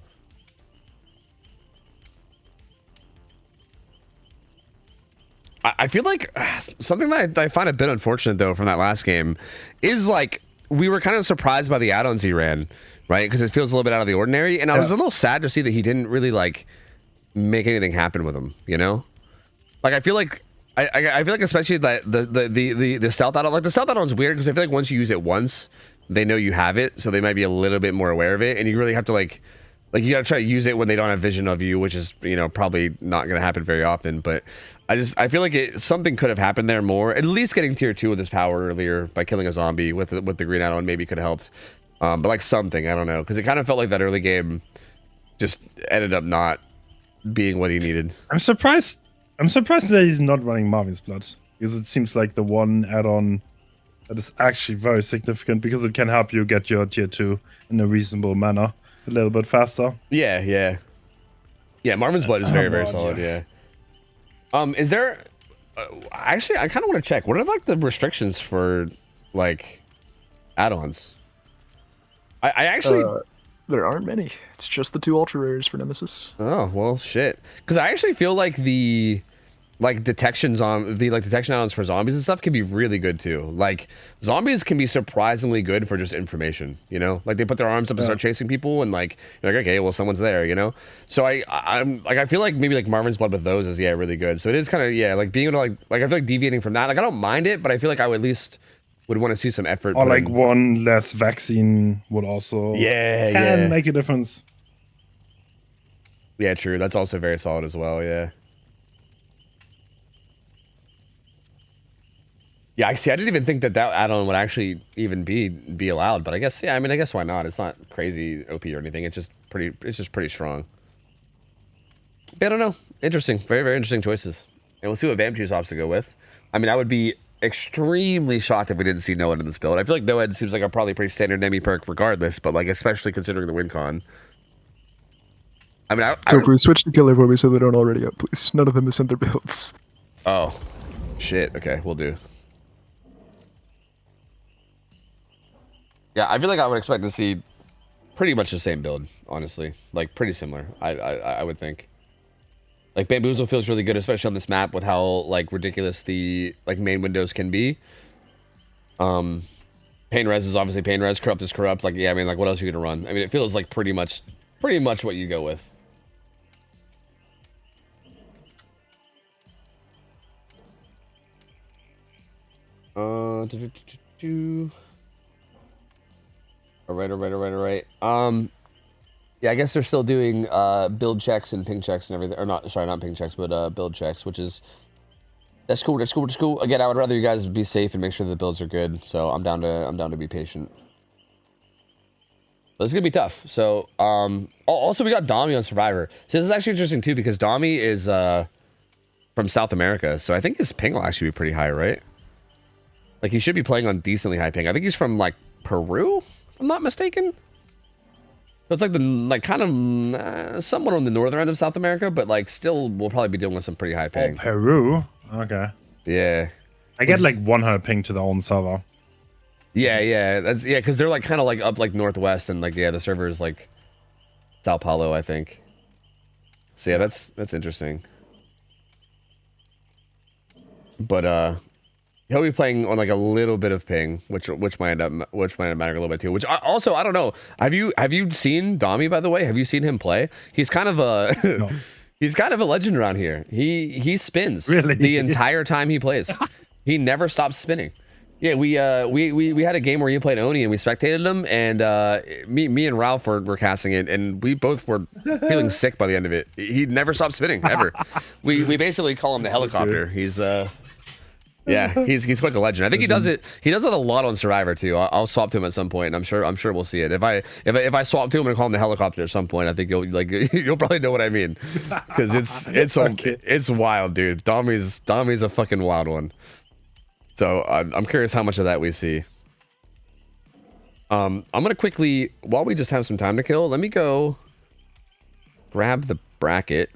I feel like something that I find a bit unfortunate though from that last game is like we were kind of surprised by the add-ons he ran, right? Because it feels a little bit out of the ordinary, and I was a little sad to see that he didn't really like make anything happen with them. You know, like I feel like I feel like especially that the stealth add-on, like the stealth add-on's weird because I feel like once you use it once, they know you have it, so they might be a little bit more aware of it, and you really have to like you gotta try to use it when they don't have vision of you, which is, you know, probably not gonna happen very often. But I feel like something could have happened there more. At least getting tier 2 with his power earlier by killing a zombie with the green add-on maybe could have helped. But like something, I don't know, because it kind of felt like that early game just ended up not being what he needed. I'm surprised that he's not running Marvin's Blood, because it seems like the one add-on that is actually very significant, because it can help you get your tier 2 in a reasonable manner a little bit faster. Yeah. Marvin's Blood is very solid. Yeah. Is there? Actually, I kind of want to check. What are like the restrictions for like add-ons? I actually. There aren't many. It's just the 2 ultra rares for Nemesis. Oh well, shit. Because I actually feel like the detection add-ons for zombies and stuff can be really good too. Like zombies can be surprisingly good for just information, you know, like they put their arms up and start chasing people, and like you're like, okay, well someone's there, you know. So I'm like, I feel like maybe like Marvin's Blood with those is really good. So it is kind of like being able to like I feel like deviating from that, like I don't mind it, but I feel like I would at least would want to see some effort. Or like one less vaccine would also make a difference. Yeah, true. That's also very solid as well. Yeah, I see. I didn't even think that add-on would actually even be allowed, but I guess I mean, I guess why not? It's not crazy OP or anything. It's just pretty strong. But I don't know. Interesting. Very interesting choices. And we'll see what Vamp Juice opts to go with. I mean, I would be extremely shocked if we didn't see Noed in this build. I feel like Noed seems like a probably pretty standard Nemi perk regardless, but like especially considering the win con. I mean, Tofu, switch to killer for me so they don't already up, please. None of them have sent their builds. Oh, shit. Okay, we'll do. Yeah, I feel like I would expect to see pretty much the same build, honestly. Like, pretty similar, I would think. Like, Bamboozle feels really good, especially on this map with how, like, ridiculous the, like, main windows can be. Pain Res is obviously Pain Res. Corrupt is Corrupt. Like, yeah, I mean, like, what else are you gonna run? I mean, it feels like pretty much what you go with. All right. Yeah, I guess they're still doing build checks and ping checks and everything. Or not ping checks, but build checks, which is that's cool. Again, I would rather you guys be safe and make sure the builds are good. So I'm down to be patient. This is gonna be tough. So also we got Dami on Survivor. So this is actually interesting too, because Dami is from South America, so I think his ping will actually be pretty high, right? Like he should be playing on decently high ping. I think he's from like Peru, if I'm not mistaken. So it's like kind of somewhat on the northern end of South America, but like still we'll probably be dealing with some pretty high ping. Oh, Peru? Okay. Yeah. I get like 100 ping to the own server. Yeah, because they're like kind of like up like northwest, and like the server is like Sao Paulo, I think. So yeah, that's interesting. But he'll be playing on like a little bit of ping, which might end up mattering a little bit too. Which also I don't know. Have you seen Dami, by the way? Have you seen him play? He's kind of a No. He's kind of a legend around here. He spins Really? the entire time he plays. He never stops spinning. Yeah, we had a game where he played Oni and we spectated him, and me and Ralph were casting it, and we both were feeling sick by the end of it. He never stopped spinning ever. we basically call him the helicopter. He's he's quite the legend. I think he does it a lot on Survivor too. I'll swap to him at some point, and I'm sure we'll see it. If I swap to him and call him the helicopter at some point, I think you'll probably know what I mean, because it's wild, dude. Dami's a fucking wild one. So I'm curious how much of that we see. I'm gonna quickly, while we just have some time to kill, let me go grab the bracket,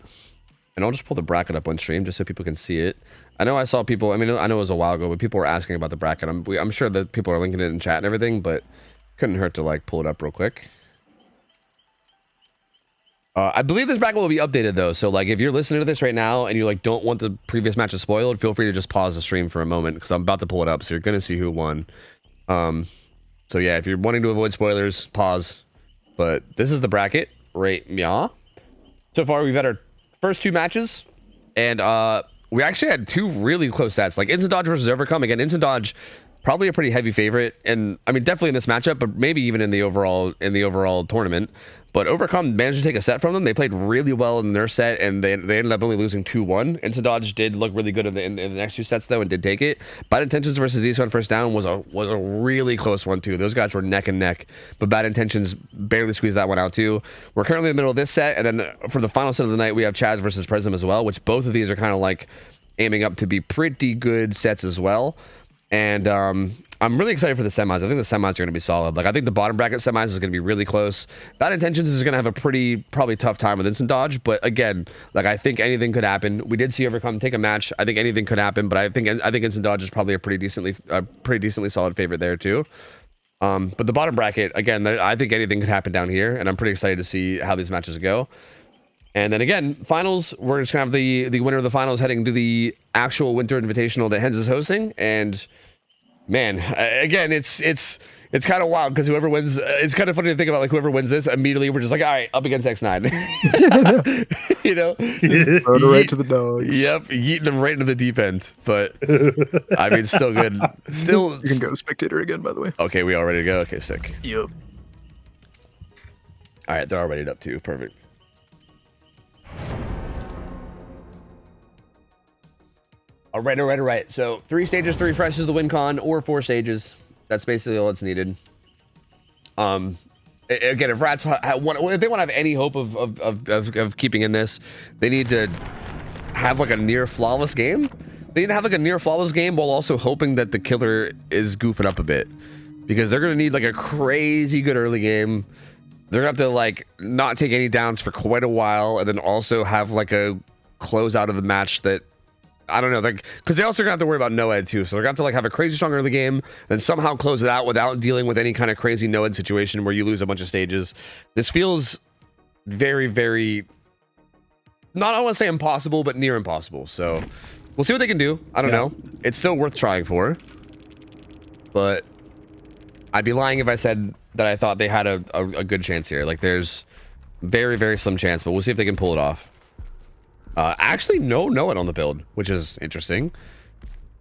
and I'll just pull the bracket up on stream just so people can see it. I know I saw people, I mean, I know it was a while ago, but people were asking about the bracket. I'm sure that people are linking it in chat and everything, but couldn't hurt to like pull it up real quick. I believe this bracket will be updated though. So like if you're listening to this right now and you like don't want the previous matches spoiled, feel free to just pause the stream for a moment because I'm about to pull it up. So you're gonna see who won. So yeah, if you're wanting to avoid spoilers, pause. But this is the bracket, right? Yeah. So far we've had our first 2 matches, and we actually had 2 really close sets. Like Instant Dodge versus Overcome. Again, Instant Dodge probably a pretty heavy favorite, and I mean definitely in this matchup, but maybe even in the overall tournament. But Overcome managed to take a set from them. They played really well in their set, and they ended up only losing 2-1. Instant Dodge did look really good in the next 2 sets though, and did take it. Bad Intentions versus Ziso on first down was a really close one too. Those guys were neck and neck, but Bad Intentions barely squeezed that one out too. We're currently in the middle of this set, and then for the final set of the night, we have Chaz versus Prism as well, which both of these are kind of like aiming up to be pretty good sets as well. And I'm really excited for the semis. I think the semis are going to be solid. Like I think the bottom bracket semis is going to be really close. Bad Intentions is going to have a probably tough time with Instant Dodge, but again, like I think anything could happen. We did see Overcome take a match. I think anything could happen, but I think Instant Dodge is probably a pretty decently solid favorite there too. But the bottom bracket, again, I think anything could happen down here, and I'm pretty excited to see how these matches go. And then again, finals, we're just gonna have the winner of the finals heading to the actual Winter Invitational that Hens is hosting. And man, again, it's kind of wild because whoever wins, it's kind of funny to think about, like whoever wins this, immediately we're just like, all right, up against X9. You know, Throw it right to the dogs. Yep, yeeting them right into the deep end. But I mean, still good. Still, You can go spectator again, by the way. okay, we all ready to go. Okay, sick. Yep. All right, they're all ready up too. Perfect. All right. So 3 stages, 3 refreshes the win con, or 4 stages. That's basically all that's needed. Again, if Rats if they want to have any hope of keeping in this, they need to have like a near flawless game. They need to have like a near flawless game while also hoping that the killer is goofing up a bit, because they're gonna need like a crazy good early game. They're gonna have to like not take any downs for quite a while, and then also have like a close out of the match that, I don't know, like, because they also gonna have to worry about no-ed too, so they're gonna have to like have a crazy strong early game, then somehow close it out without dealing with any kind of crazy no-ed situation where you lose a bunch of stages. This feels very, very, not I want to say impossible, but near impossible. So we'll see what they can do. I don't know. It's still worth trying for, but I'd be lying if I said that I thought they had a good chance here. Like there's very, very slim chance, but we'll see if they can pull it off. Actually, no one on the build, which is interesting.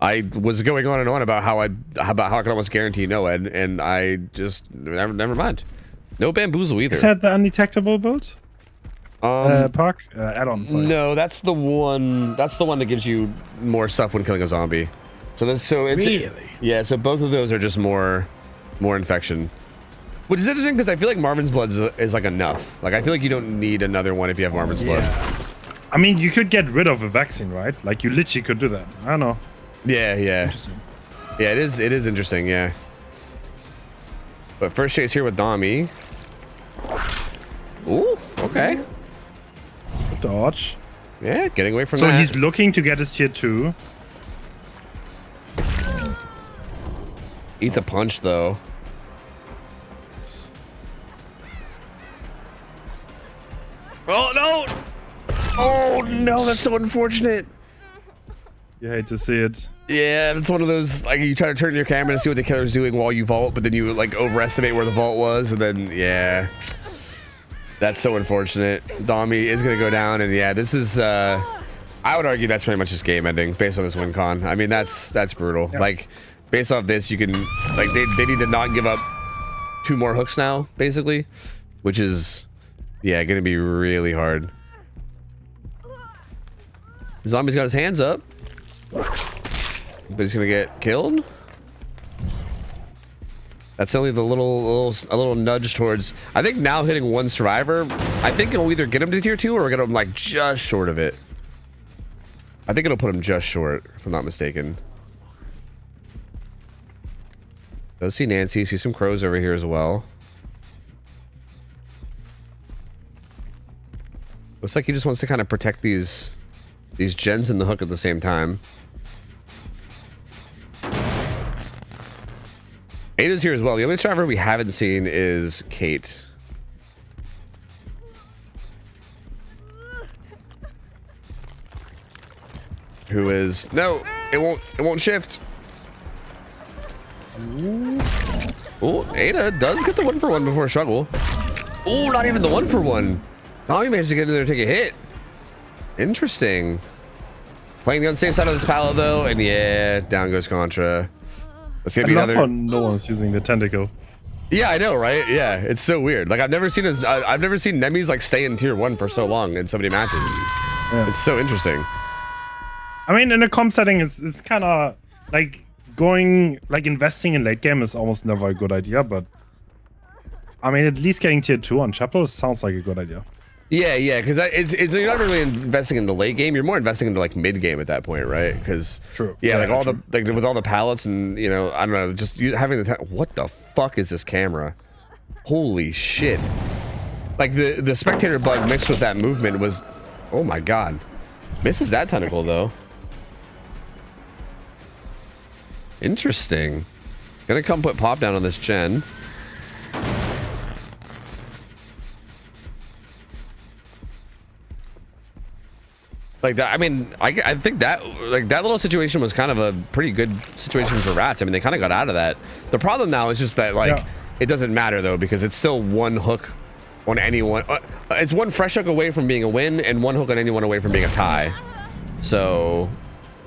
I was going on and on about how I could almost guarantee no-ed, and I just never mind. No bamboozle either. Is that the undetectable build? Park add-on. Sorry. No, that's the one. That's the one that gives you more stuff when killing a zombie. It's Really? Yeah. So both of those are just more infection, which is interesting because I feel like Marvin's Blood is like enough. Like I feel like you don't need another one if you have Marvin's Blood. I mean, you could get rid of a vaccine, right? Like you literally could do that. I don't know. Yeah. Interesting. Yeah, it is interesting, yeah. But first chase here with Dami. Ooh, okay. Dodge. Yeah, getting away from So that. he's looking to get his tier 2. Eats a punch though. Oh no! Oh no, that's so unfortunate. You hate to see it. Yeah, it's one of those, like, you try to turn your camera to see what the killer's doing while you vault, but then you like overestimate where the vault was, and then yeah, that's so unfortunate. Dami is gonna go down, and yeah, this is I would argue that's pretty much just game ending based on this win con. I mean, that's brutal. Yeah. Like based off this, you can like they need to not give up 2 more hooks now, basically, which is yeah gonna be really hard. Zombie's got his hands up, but he's gonna get killed. That's only the little nudge towards. I think now hitting 1 survivor, I think it'll either get him to tier 2 or get him like just short of it. I think it'll put him just short, if I'm not mistaken. Does see Nancy, see some crows over here as well. Looks like he just wants to kind of protect these gens in the hook at the same time. Ada's here as well. The only survivor we haven't seen is Kate. who is no, it won't shift. Oh, Ada does get the 1-for-1 before struggle. Oh, not even the 1-for-1. Oh, he managed to get in there and take a hit. Interesting. Playing the unsafe side of this pallet though, and yeah, down goes Contra. Let's get I love how another. no one's using the tentacle. Yeah, I know, right? Yeah, it's so weird. Like I've never seen Nemis like stay in tier 1 for so long in so many matches. Yeah. It's so interesting. I mean, in a comp setting, it's kind of like investing in late game is almost never a good idea. But I mean, at least getting tier 2 on Chapeau sounds like a good idea. Yeah, because it's you're not really investing in the late game. You're more investing into like mid game at that point, right? Because True. Yeah, like all true. the with all the pallets and I don't know, just having the what the fuck is this camera? Holy shit! Like the spectator bug mixed with that movement was, oh my god, misses that tentacle though. Interesting. Gonna come put pop down on this gen. Like that, I mean, I think that that little situation was kind of a pretty good situation for Rats. I mean, they kind of got out of that. The problem now is just that it doesn't matter though, because it's still one hook on anyone. It's one fresh hook away from being a win and one hook on anyone away from being a tie. So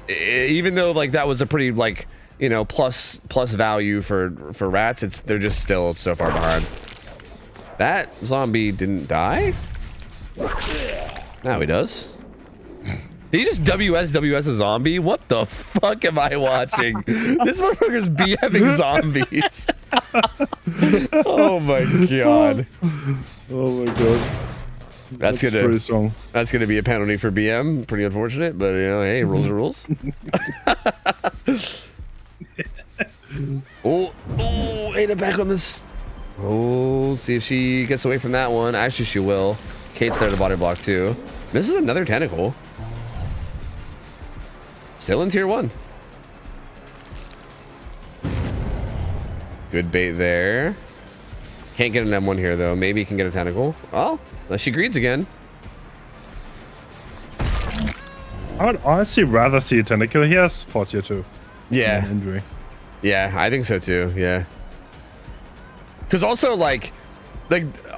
even though like that was a pretty plus value for Rats, they're just still so far behind. That zombie didn't die. Now he does. Did he just WS a zombie? What the fuck am I watching? This motherfucker's BMing zombies. Oh my god. Oh my god. That's pretty strong. That's gonna be a penalty for BM. Pretty unfortunate, but hey, rules are rules. Oh, Ada back on this. Oh, see if she gets away from that one. Actually, she will. Kate's there to body block too. This is another tentacle. Still in tier 1. Good bait there. Can't get an M1 here though. Maybe he can get a tentacle. Oh, unless she greeds again. I would honestly rather see a tentacle here for tier 2. Yeah. Than injury. Yeah, I think so too. Yeah. Because also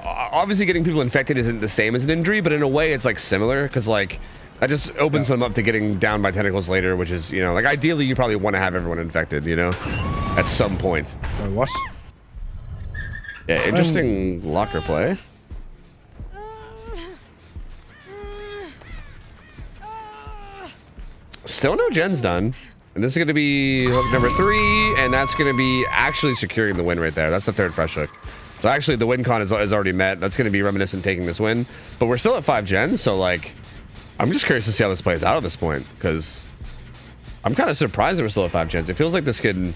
obviously getting people infected isn't the same as an injury, but in a way it's like similar because that just opens them up to getting down by tentacles later, which is ideally you probably want to have everyone infected, at some point. What? Yeah, interesting locker play. Still no gens done. And this is going to be hook number 3, and that's going to be actually securing the win right there. That's the 3rd fresh hook. So actually the win con is already met. That's going to be Reminiscent taking this win. But we're still at 5 gens, so I'm just curious to see how this plays out at this point, because I'm kind of surprised that we're still at 5 gens. It feels like this could,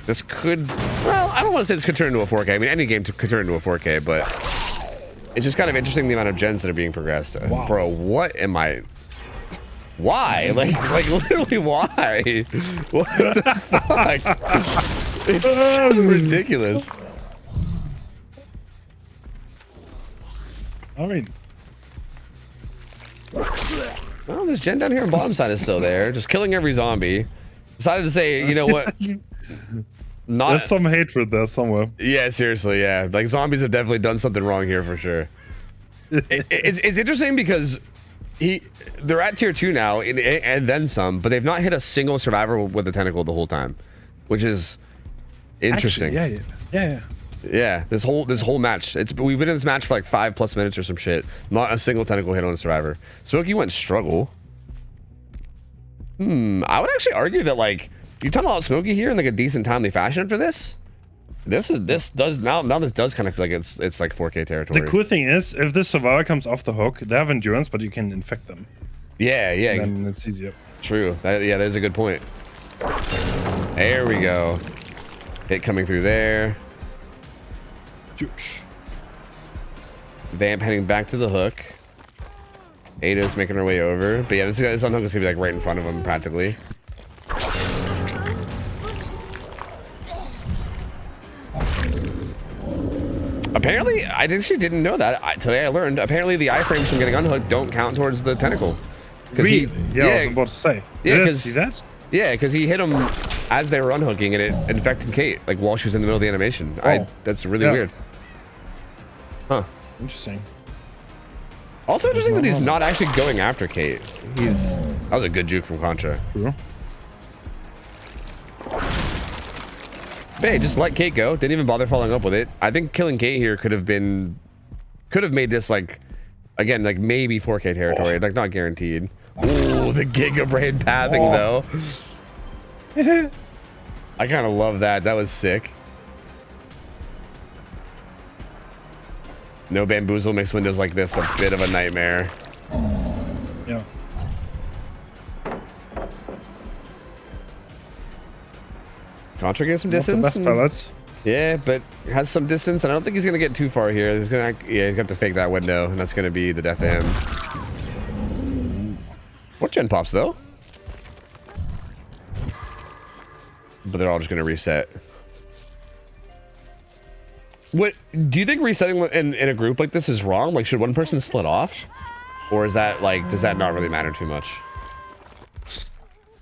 well, I don't want to say this could turn into a 4K. I mean, any game could turn into a 4K, but it's just kind of interesting the amount of gens that are being progressed. Wow. Bro, what am I... Why? Like literally why? What the fuck? It's so ridiculous. I mean... Oh, this gen down here on bottom side is still there, just killing every zombie. Decided to say, you know what? There's some hatred there somewhere. Yeah, seriously, yeah. Like zombies have definitely done something wrong here for sure. It's interesting because they're at tier 2 now and then some, but they've not hit a single survivor with a tentacle the whole time, which is interesting. Actually, yeah. Yeah, this whole match. We've been in this match for like 5+ minutes or some shit. Not a single tentacle hit on a survivor. Smokey went struggle. I would actually argue that you talking about Smokey here in a decent timely fashion after this. This does kind of feel like it's like 4K territory. The cool thing is, if the survivor comes off the hook, they have endurance, but you can infect them. Yeah. And then it's easier. True. That's a good point. There we go. Hit coming through there. Vamp heading back to the hook. Ada's making her way over. But yeah, this unhook is gonna be right in front of him practically. Apparently, I actually didn't know that. Today I learned, apparently the iframes from getting unhooked don't count towards the tentacle. Really? Yeah, I was about to say. Yeah, Did I 'cause- see that? Yeah, because he hit him as they were unhooking, and it infected Kate, like while she was in the middle of the animation. Oh. That's really Yeah. weird. Huh. Interesting. Also interesting that he's not actually going after Kate. That was a good juke from Contra. True. But hey, just let Kate go. Didn't even bother following up with it. I think killing Kate here could have made this like, again, like maybe 4K territory, like not guaranteed. Ooh, the Giga Brain pathing though. I kind of love that. That was sick. No bamboozle makes windows like this a bit of a nightmare. Yeah. Contra gets some Not the distance. best palette. Yeah, but has some distance. And I don't think he's gonna get too far here. He's gonna have to fake that window, and that's gonna be the death of him. What gen pops though? But they're all just gonna reset. What do you think resetting in a group like this is wrong? Like, should one person split off, or is that like, does that not really matter too much?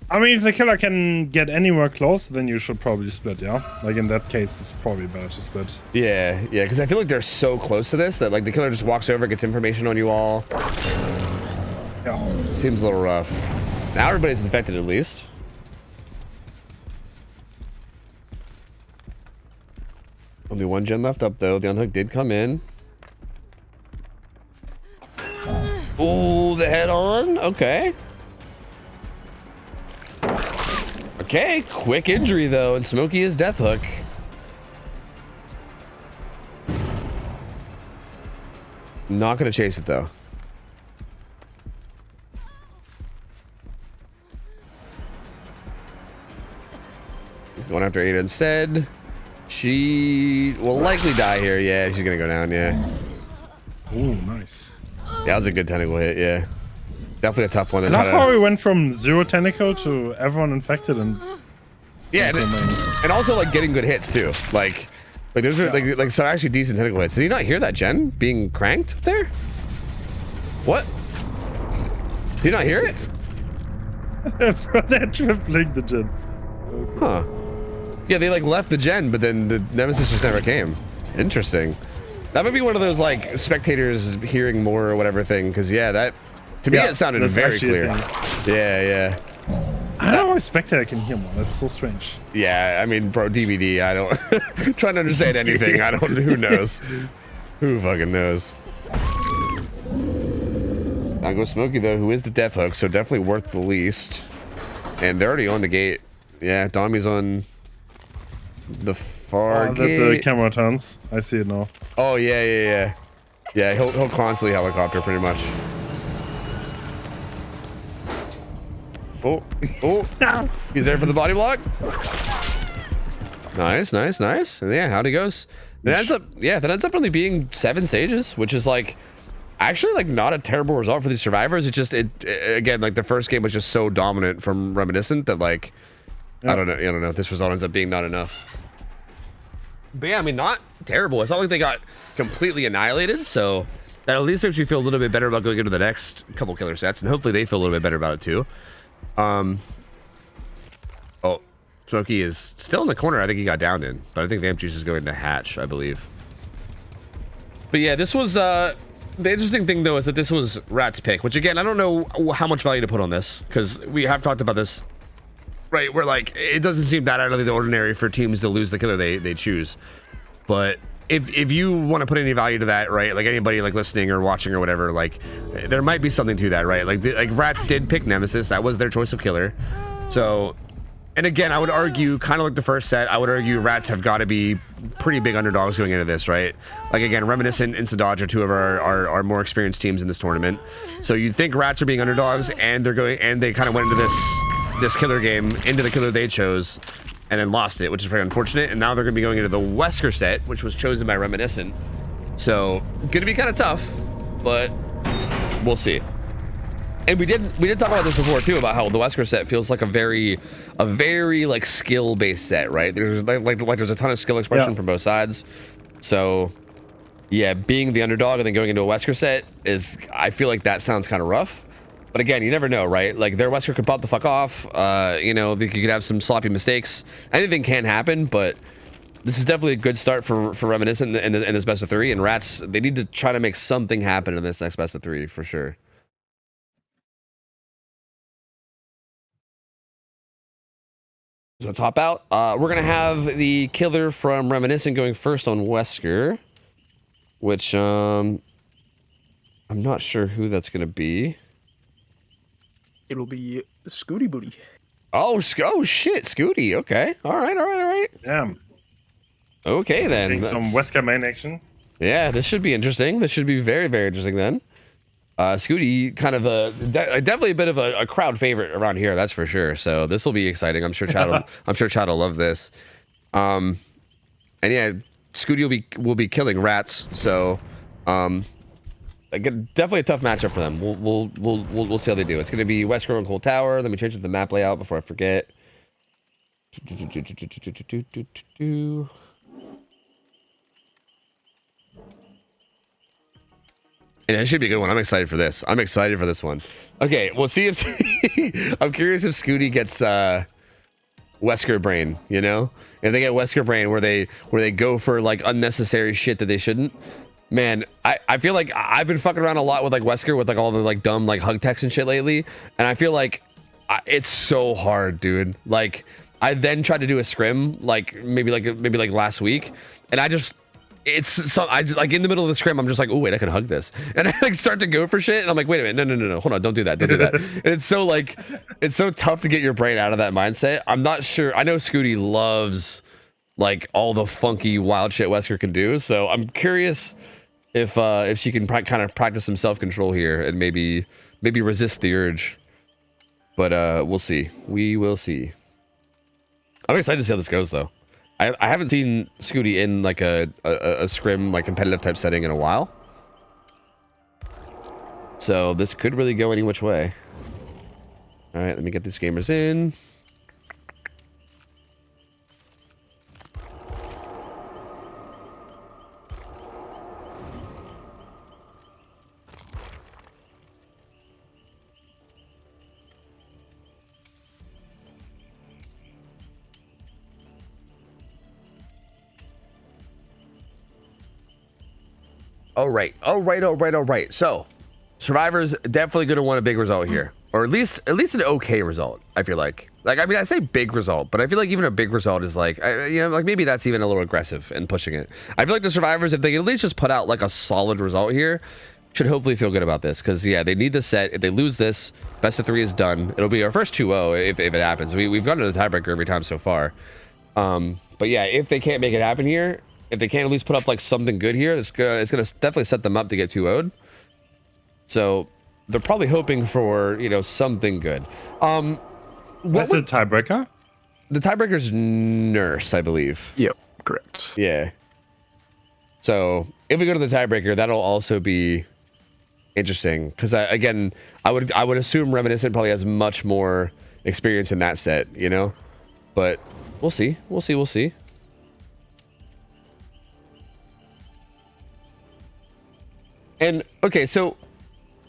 I mean, if the killer can get anywhere close, then you should probably split, yeah? Like, in that case, it's probably better to split. Yeah, because I feel like they're so close to this that like the killer just walks over, gets information on you all. Yeah. Seems a little rough. Now everybody's infected at least. Only one gen left up though. The unhook did come in. Ooh, the head on. Okay. Okay, quick injury though, and Smokey is death hook. Not gonna chase it though. Going after Ada instead. She will likely die here. Yeah, she's gonna go down. Yeah. Ooh, nice. That was a good tentacle hit. Yeah. Definitely a tough one. I love how we went from 0 tentacle to everyone infected and Yeah, and also like getting good hits too. Like those are like some actually decent tentacle hits. Did you not hear that gen being cranked up there? What? Did you not hear it? they're tripling the gen. Huh. Yeah, they like left the gen, but then the nemesis just never came. Interesting. That might be one of those like spectators hearing more or whatever thing. Because yeah, that to me it sounded very clear. Yeah. I don't know, spectator can hear more. That's so strange. Yeah, I mean, bro, DVD. I don't trying to understand anything. I don't. Who knows? Who fucking knows? Now goes Smokey though, who is the death hook, so definitely worth the least. And they're already on the gate. Yeah, Dommy's on the far gate. The camera turns. I see it now. Oh yeah. Yeah, he'll constantly helicopter pretty much. Oh, he's there for the body block. Nice. And yeah, howdy goes. That ends up only being 7 stages, which is like actually like not a terrible result for these survivors. It just again, like the first game was just so dominant from Reminiscent that like I don't know. This result ends up being not enough. But yeah, I mean, not terrible. It's not like they got completely annihilated, so that at least makes me feel a little bit better about going into the next couple killer sets, and hopefully they feel a little bit better about it too. Oh, Smokey is still in the corner. I think he got downed in, but I think Vamp Juice is going to hatch, I believe. But yeah, this was the interesting thing though is that this was Rat's pick, which again, I don't know how much value to put on this because we have talked about this, right? Where like it doesn't seem that out of the ordinary for teams to lose the killer they choose, but if you want to put any value to that, right? Like anybody like listening or watching or whatever, like there might be something to that, right? Like Rats did pick Nemesis. That was their choice of killer. So, and again, I would argue, kind of like the first set, I would argue Rats have got to be pretty big underdogs going into this, right? Like again, Reminiscent and Dodge are two of our more experienced teams in this tournament. So you'd think Rats are being underdogs, and they kind of went into this killer game into the killer they chose, and then lost it, which is very unfortunate. And now they're going to be going into the Wesker set, which was chosen by Reminiscent. So, going to be kind of tough, but we'll see. And we did talk about this before too, about how the Wesker set feels like a very like skill-based set, right? There's like there's a ton of skill expression from both sides. So, yeah, being the underdog and then going into a Wesker set I feel like that sounds kind of rough. But again, you never know, right? Like their Wesker could pop the fuck off. You know, you could have some sloppy mistakes. Anything can happen, but this is definitely a good start for Reminiscent in this best of 3. And Rats, they need to try to make something happen in this next best of 3 for sure. So top out, we're gonna have the killer from Reminiscent going first on Wesker, which I'm not sure who that's gonna be. It'll be Scooty Booty. Oh shit, Scooty. Okay, all right. Damn. Okay then. Getting some Wesker main action. Yeah, this should be interesting. This should be very, very interesting then. Scooty, kind of definitely a bit of a crowd favorite around here, that's for sure. So this will be exciting. I'm sure Chad will love this. And yeah, Scooty will be killing Rats. So definitely a tough matchup for them. We'll see how they do. It's gonna be Wesker and Cold Tower. Let me change the map layout before I forget. Yeah, it should be a good one. I'm excited for this. I'm excited for this one. Okay, we'll see if I'm curious if Scooty gets Wesker brain, you know? If they get Wesker brain where they go for like unnecessary shit that they shouldn't. Man, I feel like I've been fucking around a lot with like Wesker with like all the like dumb like hug text and shit lately, and I feel like it's so hard, dude. Like I then tried to do a scrim like maybe like last week, and I just like in the middle of the scrim, I'm just like, oh wait, I can hug this, and I like start to go for shit, and I'm like, wait a minute, no, hold on, don't do that. And it's so tough to get your brain out of that mindset. I'm not sure. I know Scooty loves like all the funky wild shit Wesker can do, so I'm curious if she can kind of practice some self-control here and maybe resist the urge. But we'll see. We will see. I'm excited to see how this goes though. I haven't seen Scooty in like a scrim like competitive type setting in a while. So this could really go any which way. All right, let me get these gamers in. All right. So, Survivor's definitely going to want a big result here, or at least an okay result. I feel like I mean, I say big result, but I feel like even a big result is like, you know, like maybe that's even a little aggressive and pushing it. I feel like the Survivors, if they can at least just put out like a solid result here, should hopefully feel good about this, because yeah, they need the set. If they lose this, best of 3 is done. It'll be our first 2-0 if it happens. We've gone to the tiebreaker every time so far. But yeah, if they can't make it happen here, if they can't at least put up like something good here, it's gonna definitely set them up to get 2-0'd. So they're probably hoping for, you know, something good. What's the tiebreaker? The tiebreaker's Nurse, I believe. Yep, correct. Yeah. So if we go to the tiebreaker, that'll also be interesting, because again, I would assume Reminiscent probably has much more experience in that set, you know. But we'll see. And okay, so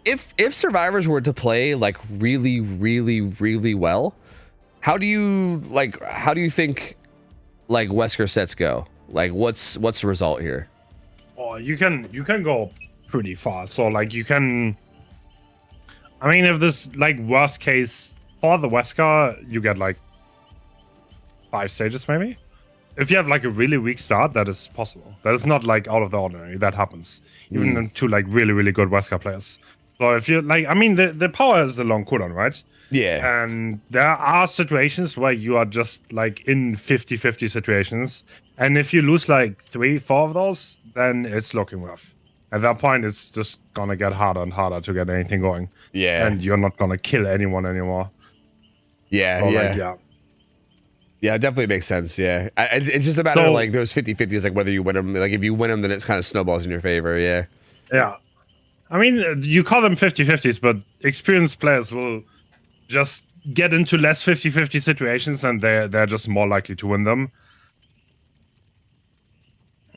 if Survivors were to play like really well, how do you think like Wesker sets go? Like what's the result here? Oh, you can go pretty far. So like you can, I mean, if this like worst case for the Wesker, you get like 5 stages maybe. If you have like a really weak start, that is possible. That is not like out of the ordinary. That happens even to like really good Wesker players. So if you like, I mean, the power is a long cooldown, right? Yeah. And there are situations where you are just like in 50-50 situations, and if you lose like 3-4 of those, then it's looking rough. At that point, it's just gonna get harder and harder to get anything going. Yeah. And you're not gonna kill anyone anymore. Yeah. So, Yeah. like, yeah. Yeah, it definitely makes sense. Yeah, it's just a matter of like those 50-50s, like whether you win them. Like if you win them, then it's kind of snowballs in your favor. Yeah. Yeah. I mean, you call them 50-50s, but experienced players will just get into less 50-50 situations, and they're just more likely to win them.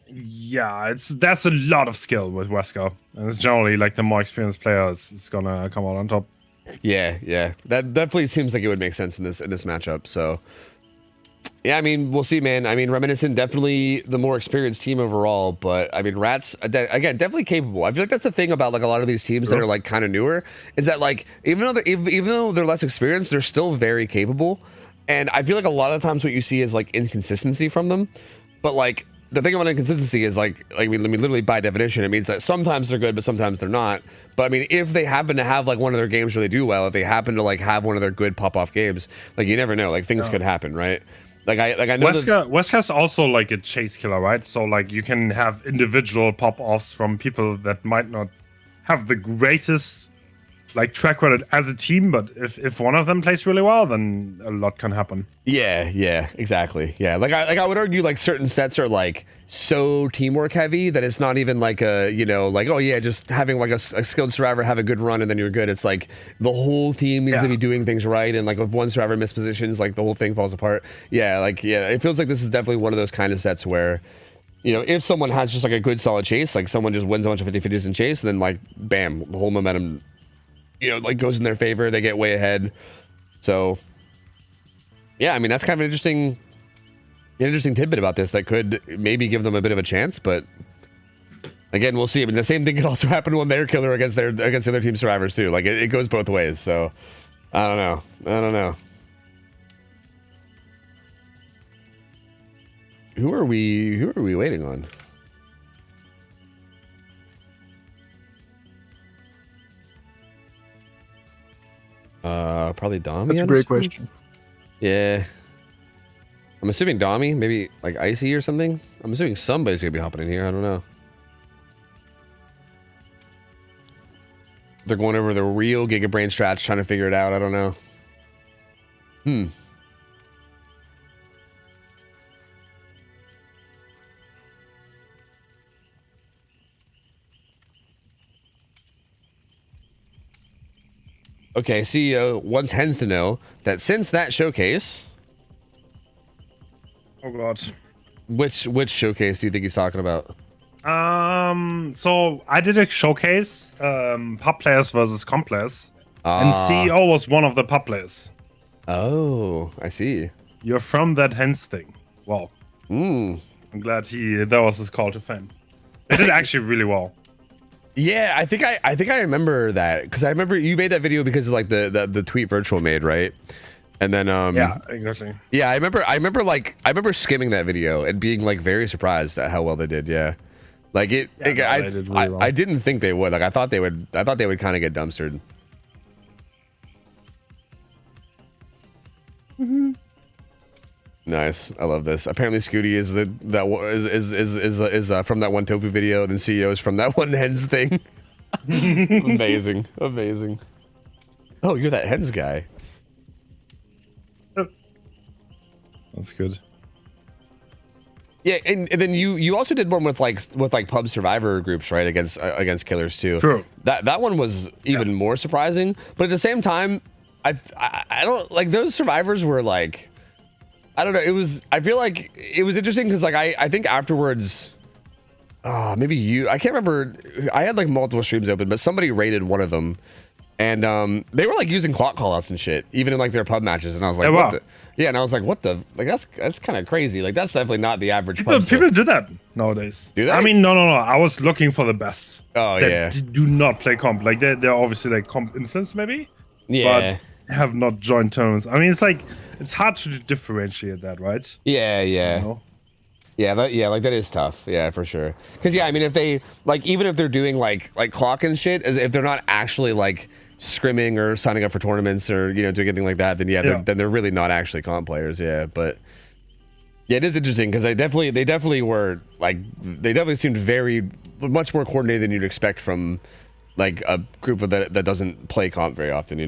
Yeah, there's a lot of skill with Wesker, and it's generally like the more experienced player is gonna come out on top. Yeah, yeah, that definitely seems like it would make sense in this matchup. So, yeah, I mean, we'll see, man. I mean, Reminiscent definitely the more experienced team overall, but I mean, Rats again definitely capable. I feel like that's the thing about like a lot of these teams that are like kind of newer is that like even though they're less experienced, they're still very capable. And I feel like a lot of times what you see is like inconsistency from them, but like. The thing about inconsistency is like I mean literally by definition it means that sometimes they're good but sometimes they're not. But I mean if they happen to have like one of their games where they do well, if they happen to like have one of their good pop-off games, like you never know, like things could happen, right? Like I know Wesker's also like a chase killer, right? So like you can have individual pop-offs from people that might not have the greatest like track record as a team, but if one of them plays really well, then a lot can happen. Yeah, exactly. Yeah, like I would argue like certain sets are like so teamwork heavy that it's not even like a like oh yeah just having like a skilled survivor have a good run and then you're good. It's like the whole team needs to be doing things right, and like if one survivor mispositions, like the whole thing falls apart. Yeah, it feels like this is definitely one of those kind of sets where if someone has just like a good solid chase, like someone just wins a bunch of 50-50s in chase, then like bam, the whole momentum like goes in their favor, they get way ahead. So yeah, I mean that's kind of an interesting tidbit about this that could maybe give them a bit of a chance, but again, we'll see. I mean the same thing could also happen when they're killer against the other team survivors too. Like it goes both ways. So I don't know. Who are we waiting on? Probably Dami. That's a great question. Yeah. I'm assuming Dami, maybe like Icy or something. I'm assuming somebody's gonna be hopping in here. I don't know. They're going over the real Giga Brain strats, trying to figure it out. I don't know. Okay, CEO wants Hens to know that since that showcase... Oh god. Which showcase do you think he's talking about? So I did a showcase, pub players versus comp players, and CEO was one of the pub players. Oh, I see. You're from that Hens thing. Wow. I'm glad that was his call to fame. They did actually really well. Yeah, I think I remember that because I remember you made that video because of like the tweet virtual made, right? And then yeah, exactly. Yeah, I remember skimming that video and being like very surprised at how well they did. Yeah, like they did really well. I didn't think they would. Like I thought they would kind of get dumpstered. Nice, I love this. Apparently, Scooty is from that one Tofu video, then CEO is from that one Hens thing. Amazing. Oh, you're that Hens guy. That's good. Yeah, and then you also did one with like pub survivor groups, right? Against killers too. True. That one was even more surprising, but at the same time, I don't like those survivors were like. I don't know. I feel like it was interesting because like I think afterwards, maybe I can't remember. I had like multiple streams open, but somebody rated one of them, and they were like using clock callouts and shit, even in like their pub matches. And I was like, what the? And I was like, what the? Like that's kind of crazy. Like that's definitely not the average. People do that nowadays. Do they? I mean, no. I was looking for the best. Oh that do not play comp. Like they're obviously like comp influence maybe. Yeah. But have not joined tournaments. I mean, it's like it's hard to differentiate that, right? Yeah. You know? Yeah, like that is tough. Yeah, for sure. Because I mean, if they like, even if they're doing like clock and shit, as if they're not actually like scrimming or signing up for tournaments or doing anything like that, then then they're really not actually comp players. Yeah, but yeah, it is interesting because they definitely were like they definitely seemed very much more coordinated than you'd expect from like a group that doesn't play comp very often.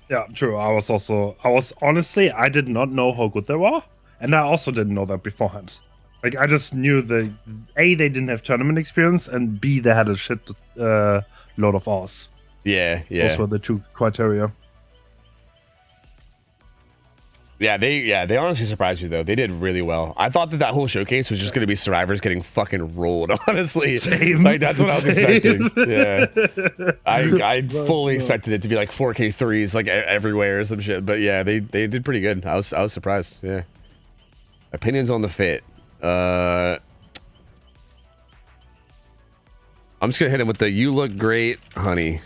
Yeah, true. I was honestly, I did not know how good they were. And I also didn't know that beforehand. Like, I just knew A, they didn't have tournament experience, and B, they had a shit load of Rs. Yeah. Those were the two criteria. they honestly surprised me though. They did really well. I thought that whole showcase was just gonna be survivors getting fucking rolled. Honestly, Same. like that's what I was expecting. Yeah, I But, fully expected it to be like 4K threes like everywhere or some shit. But yeah, they did pretty good. I was surprised. Yeah. Opinions on the fit. I'm just gonna hit him with the "You look great, honey."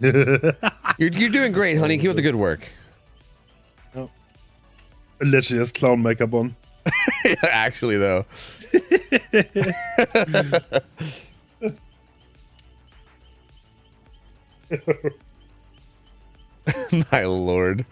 You're doing great, honey. Keep up the good work. Literally has clown makeup on. Actually, though. My lord.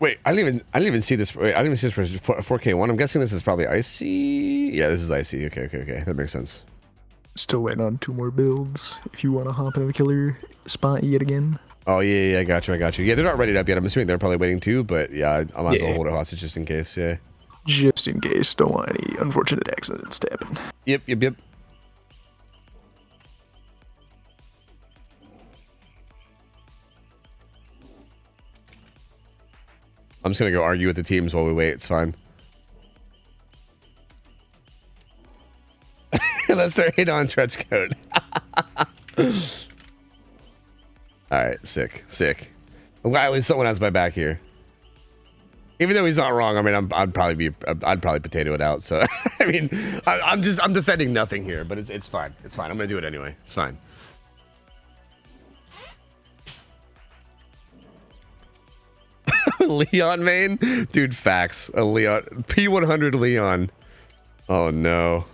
Wait, I didn't even see this. Wait, I didn't even see this for 4K one. I'm guessing this is probably icy. Yeah, this is icy. Okay. That makes sense. Still waiting on 2 more builds. If you want to hop into the killer spot yet again. Oh yeah, I got you. Yeah, they're not ready up yet. I'm assuming they're probably waiting too, but yeah, I might as well hold it hostage just in case. Yeah. Just in case. Don't want any unfortunate accidents to happen. Yep. I'm just gonna go argue with the teams while we wait. It's fine. Unless they're hit on trench coat. All right, sick. I'm glad at least someone has my back here. Even though he's not wrong, I mean, I'd probably potato it out. So I mean, I'm defending nothing here, but it's fine. It's fine. I'm gonna do it anyway. It's fine. Leon main, dude. Facts. A Leon P100 Leon. Oh no.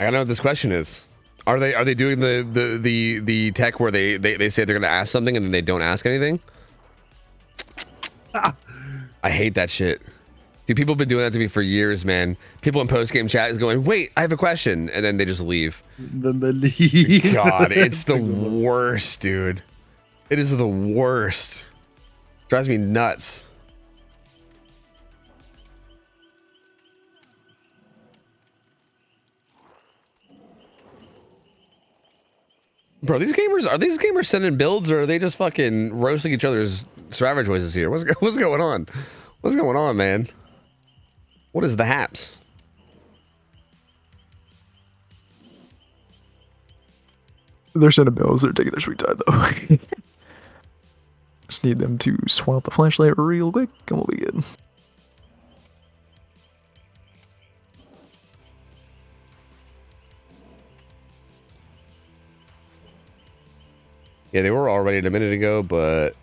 I gotta know what this question is. Are they doing the tech where they say they're gonna ask something and then they don't ask anything? I hate that shit. Dude, people have been doing that to me for years, man. People in post-game chat is going, wait, I have a question, and then they just leave. Then they leave. God, it's the worst, dude. It is the worst. Drives me nuts. Bro, these gamers sending builds, or are they just fucking roasting each other's survivor choices here? What's going on? What's going on, man? What is the haps? They're sending bills. They're taking their sweet time, though. Just need them to swap the flashlight real quick, and we'll be good. Yeah, they were all ready a minute ago, but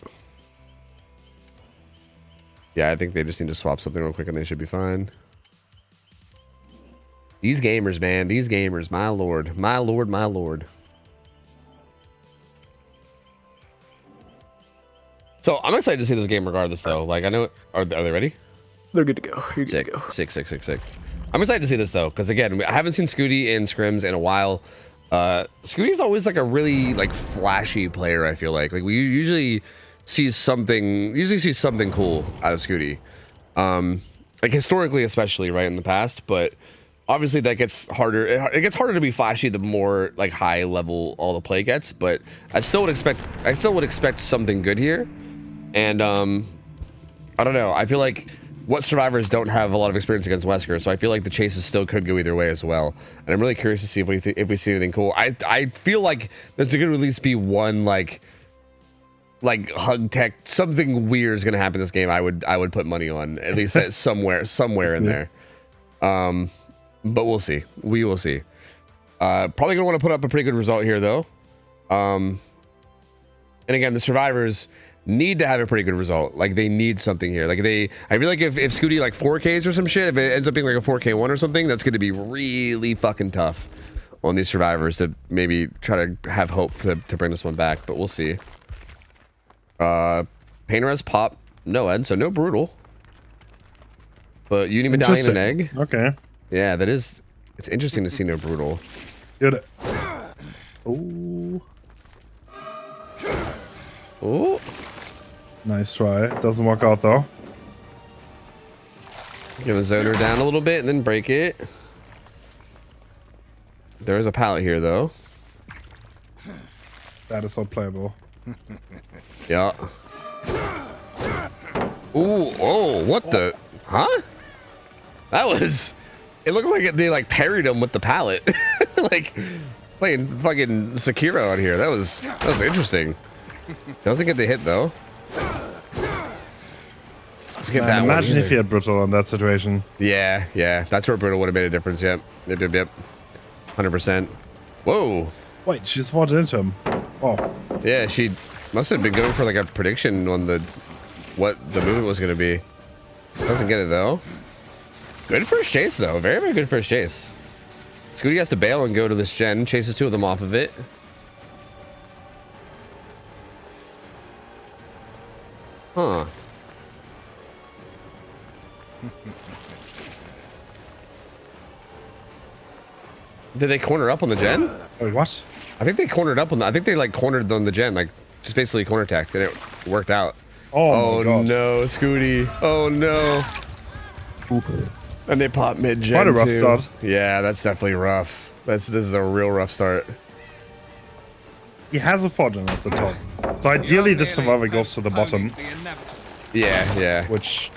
yeah, I think they just need to swap something real quick and they should be fine. These gamers, man, these gamers, my lord, my lord, my lord. So I'm excited to see this game regardless, though. Like, I know, are they ready? They're good to go. You're good Sick, to go. sick. I'm excited to see this though, because again, I haven't seen Scooty in scrims in a while. Scooty's always like a really like flashy player. I feel like we usually see something cool out of Scooty, like historically, especially right in the past. But obviously that gets harder. It gets harder to be flashy the more like high level all the play gets. But I still would expect something good here, and I don't know. I feel like what survivors don't have a lot of experience against Wesker, so I feel like the chases still could go either way as well. And I'm really curious to see if we see anything cool. I feel like there's going to at least be one like hug tech, something weird is going to happen in this game. I would put money on at least somewhere in there. But we'll see. We will see. Probably going to want to put up a pretty good result here though. And again, the survivors need to have a pretty good result. Like they need something here. Like I feel like if Scooty like 4Ks or some shit, if it ends up being like a 4K1 or something, that's going to be really fucking tough on these survivors to maybe try to have hope to bring this one back. But we'll see. Pain res pop, no Ed, so no brutal. But you need medallion and egg. Okay. Yeah, that is. It's interesting to see no brutal. Good. Ooh. Oh, Nice try. Doesn't work out though. gonna zone her down a little bit and then break it. There is a pallet here though. That is so playable. Yeah. Ooh, oh, what the? Huh? That was. It looked like they like parried him with the pallet, like playing fucking Sekiro out here. That was interesting. Doesn't get the hit though. Let's get that. Imagine one if he had brutal in that situation. Yeah, yeah, that's where brutal would have made a difference. Yep, yep, 100%. Whoa. Wait, she just walked into him. Oh. Yeah, she must have been going for like a prediction on what the movement was going to be. Doesn't get it though. Good first chase though. Very, very good first chase. Scooty has to bail and go to this gen. Chases 2 of them off of it. Huh. Did they corner up on the gen? Wait, what? I think they cornered up on the. I think they like cornered on the gen, like just basically corner attacked, and it worked out. Oh my gosh. No, Scooty! Oh no! And they pop mid gen. Quite a rough too. start. Yeah, that's definitely rough. This is a real rough start. He has a fortune at the top. So ideally this survivor goes to the bottom, Yeah, yeah. which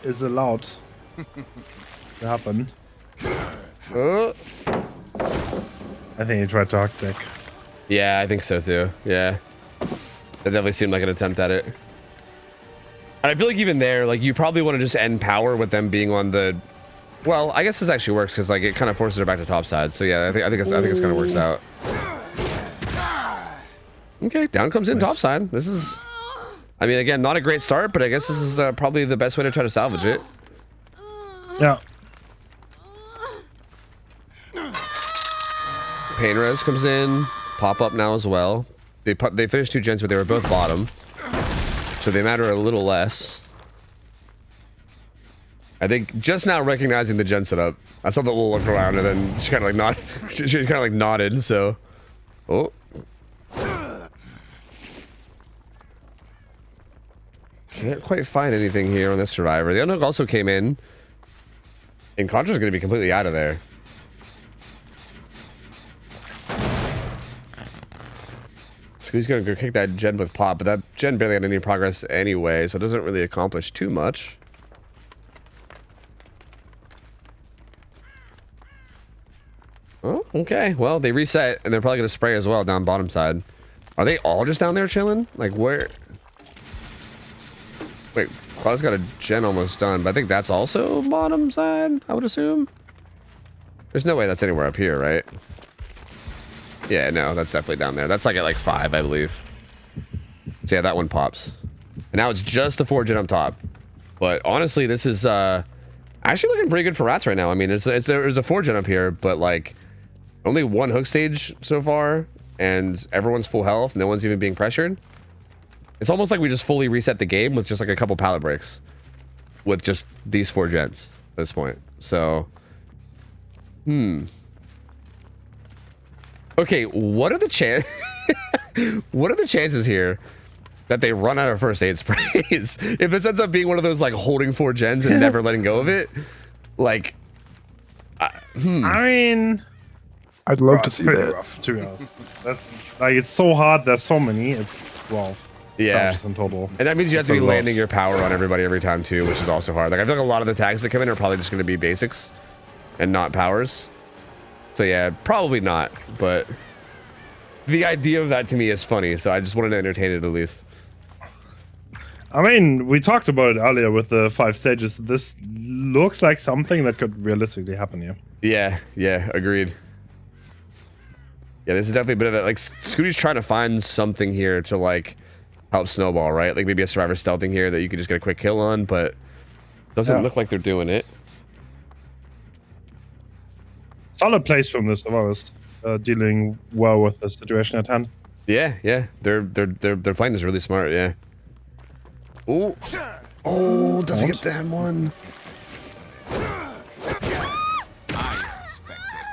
is allowed to happen. Oh. I think he tried to hack deck. Yeah, I think so too. Yeah, that definitely seemed like an attempt at it. And I feel like even there, like you probably want to just end power with them being on the. Well, I guess this actually works because like it kind of forces her back to top side. So yeah, I think it's kind of works out. Okay, down comes in top side. This is, I mean, again, not a great start, but I guess this is probably the best way to try to salvage it. Yeah. Pain res comes in, pop up now as well. They finished 2 gens, but they were both bottom, so they matter a little less. I think just now recognizing the gen setup, I saw the little look around and then she kind of like she kind of like nodded. So, oh, can't quite find anything here on this survivor. The unhook also came in, and Contra's going to be completely out of there. So he's going to go kick that gen with pop, but that gen barely had any progress anyway, so it doesn't really accomplish too much. Oh, okay. Well, they reset, and they're probably going to spray as well down bottom side. Are they all just down there chilling? Like, where? Wait, Cloud's got a gen almost done, but I think that's also bottom side, I would assume. There's no way that's anywhere up here, right? Yeah, no, that's definitely down there. That's like at like 5, I believe. So yeah, that one pops. And now it's just the 4 gen up top. But honestly, this is actually looking pretty good for rats right now. I mean, there's a 4 gen up here, but like only 1 hook stage so far, and everyone's full health. No one's even being pressured. It's almost like we just fully reset the game with just like a couple pallet breaks with just these 4 gens at this point. So, okay, what are the chances here that they run out of first aid sprays? If this ends up being one of those like holding 4 gens and never letting go of it, like, I mean, I'd love to see pretty that. rough, to be honest. That's like it's so hard. There's so many. It's 12. yeah. charges in total. And that means you have to be That's a landing loss. your power on everybody every time too, which is also hard. Like I feel like a lot of the tags that come in are probably just going to be basics and not powers. So yeah, probably not. But the idea of that to me is funny, so I just wanted to entertain it at least. I mean, we talked about it earlier with the 5 stages. This looks like something that could realistically happen here. Yeah, yeah, agreed. Yeah, this is definitely a bit of a, like, Scooty's trying to find something here to, like, help snowball, right? Like, maybe a survivor stealthing here that you could just get a quick kill on, but doesn't look like they're doing it. Solid place from the survivors, dealing well with the situation at hand. Yeah, yeah, they're playing this really smart, yeah. Ooh. Oh, doesn't get the M1.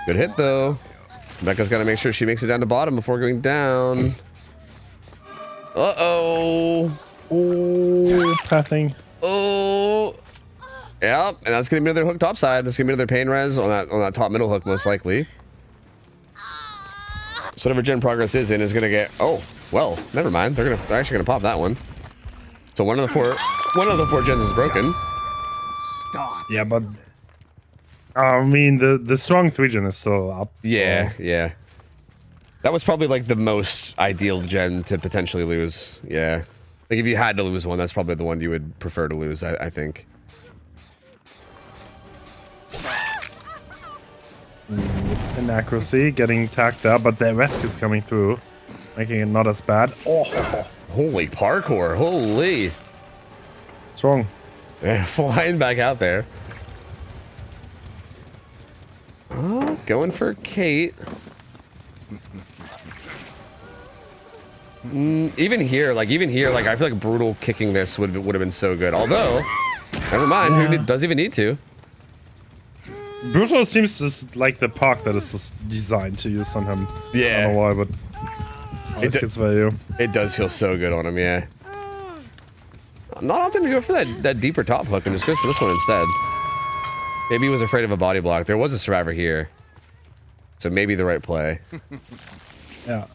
Good hit though. Becca's got to make sure she makes it down to bottom before going down. Uh-oh. Oh, pathing. Oh. Yep, and that's gonna be another hook topside. That's gonna be another pain res on that top middle hook most likely. So whatever gen progress is in is gonna get. Oh, well, never mind. They're actually gonna pop that one. So one of the four gens is broken. Start. Yeah, but I mean the strong 3 gen is still up. Yeah, yeah. That was probably like the most ideal gen to potentially lose. Yeah, like if you had to lose one, that's probably the one you would prefer to lose. I think. Inaccuracy, getting tacked up, but the rest is coming through, making it not as bad. Oh, Holy parkour! Holy! what's wrong? Yeah, flying back out there. Oh, going for Kate. Even here, like I feel like brutal kicking this would have been so good. Although, never mind. Yeah. Who doesn't even need to? Brutal seems just like the park that is just designed to use on him. Yeah. I don't know why, but always do- gets value. It does feel so good on him, yeah. I'm not opting to go for that deeper top hook and just goes for this one instead. Maybe he was afraid of a body block. There was a survivor here. So maybe the right play. Yeah.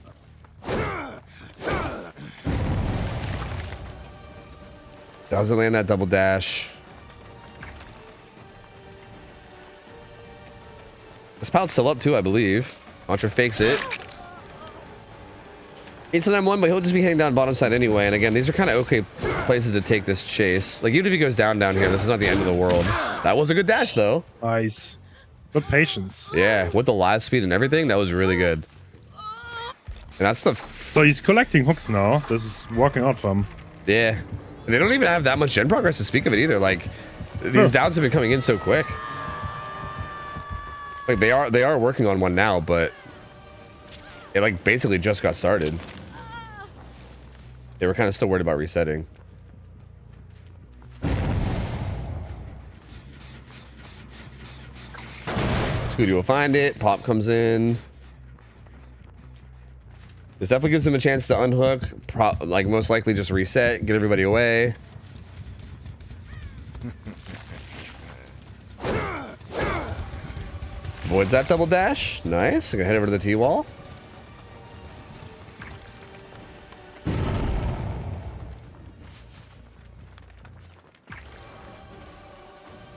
Doesn't land that double dash. This pallet's still up too, I believe. Launcher fakes it. It's an M1, but he'll just be heading down bottom side anyway. And again, these are kind of okay places to take this chase. Like, even if he goes down here, this is not the end of the world. That was a good dash, though. Nice. Good patience. Yeah, with the live speed and everything, that was really good. And that's the... So he's collecting hooks now. This is working out for him. Yeah. And they don't even have that much gen progress to speak of it either. Like, these downs have been coming in so quick. Like, they are working on one now, but it, like, basically just got started. They were kind of still worried about resetting. Scooty will find it. Pop comes in. This definitely gives him a chance to unhook. Like, most likely just reset, get everybody away. Avoids that double dash. Nice. I'm gonna head over to the T-wall.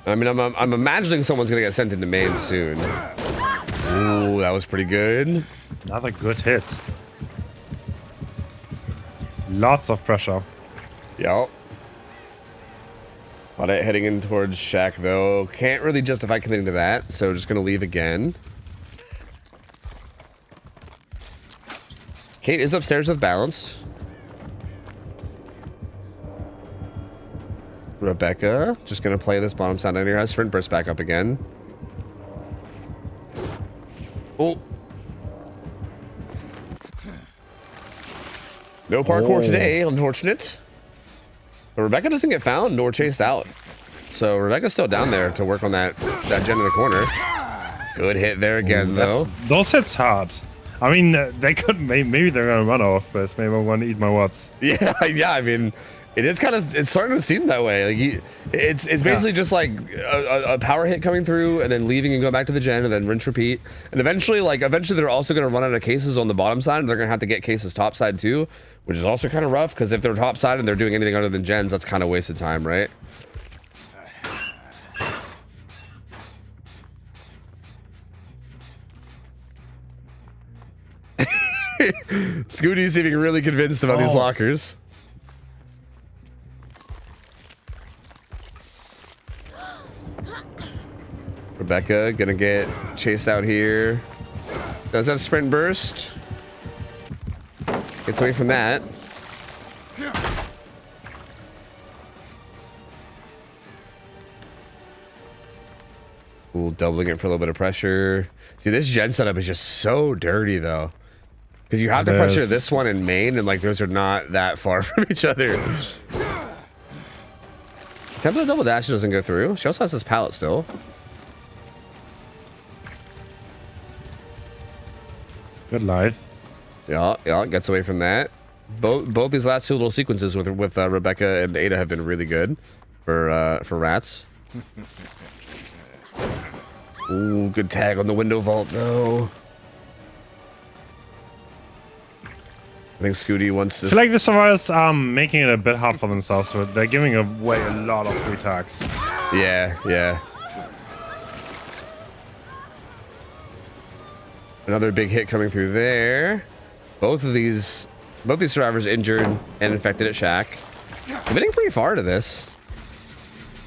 I mean, I'm imagining someone's gonna get sent into main soon. Ooh, that was pretty good. Another good hit. Lots of pressure. Yep. But heading in towards Shaq, though. Can't really justify committing to that, so just gonna leave again. Kate is upstairs with balanced. Rebecca, just gonna play this bottom side under here. Sprint burst back up again. Oh. No parkour today, unfortunate. But Rebecca doesn't get found nor chased out. So Rebecca's still down there to work on that gen in the corner. Good hit there again, though. Those hits hard. I mean, they could maybe they're gonna run off, but maybe I'm gonna eat my watts. Yeah, yeah. I mean, it's starting to seem that way. Like it's basically just like a power hit coming through and then leaving and going back to the gen and then rinse repeat. And eventually they're also gonna run out of cases on the bottom side. And they're gonna have to get cases top side too, which is also kind of rough because if they're top side and they're doing anything other than gens, that's kind of wasted time, right? Scooty's seeming really convinced about these lockers. Rebecca gonna get chased out here. Does have sprint burst. Gets away from that. Ooh, doubling it for a little bit of pressure. Dude, this gen setup is just so dirty though. Because you have to pressure this one in main, and like those are not that far from each other. Tempo double dash doesn't go through. She also has this pallet still. Good life. Yeah, gets away from that. Both these last two little sequences with Rebecca and Ada have been really good for rats. Ooh, good tag on the window vault though. I think Scooty wants to. I feel like the survivors are making it a bit hard for themselves. So they're giving away a lot of free tags. Yeah. Another big hit coming through there. Both these survivors injured and infected at Shack. I'm hitting pretty far to this.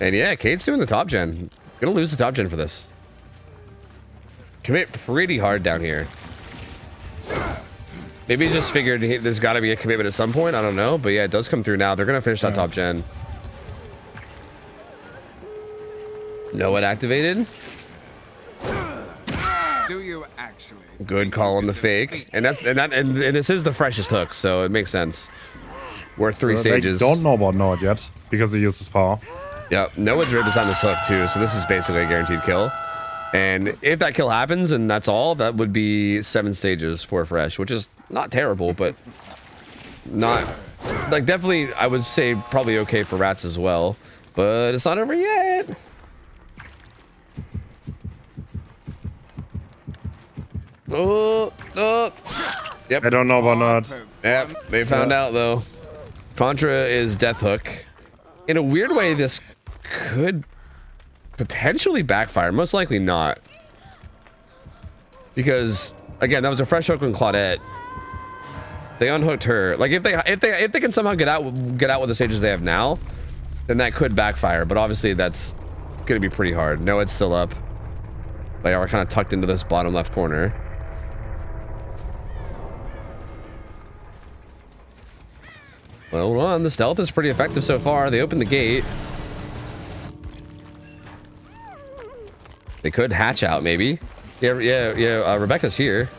And yeah, Kate's doing the top gen. Gonna lose the top gen for this. Commit pretty hard down here. Maybe he just figured there's got to be a commitment at some point. I don't know. But yeah, it does come through now. They're gonna finish that top gen. Noah activated. Do you actually? Good call on the fake, and this is the freshest hook, so it makes sense. We're 3 stages. They don't know about Noah yet because he uses power. Yep, Noah drip is on this hook too, so this is basically a guaranteed kill. And if that kill happens and that's all, that would be 7 stages for fresh, which is not terrible, but not like definitely I would say probably okay for rats as well. But it's not over yet. Oh, yep. I don't know about that. Yep, they found out though. Contra is death hook. In a weird way, this could potentially backfire. Most likely not, because again, that was a fresh hook on Claudette. They unhooked her. Like if they can somehow get out with the stages they have now, then that could backfire. But obviously that's gonna be pretty hard. No, it's still up. They are kind of tucked into this bottom left corner. Well, hold on. The stealth is pretty effective so far. They opened the gate. They could hatch out, maybe. Yeah. Rebecca's here.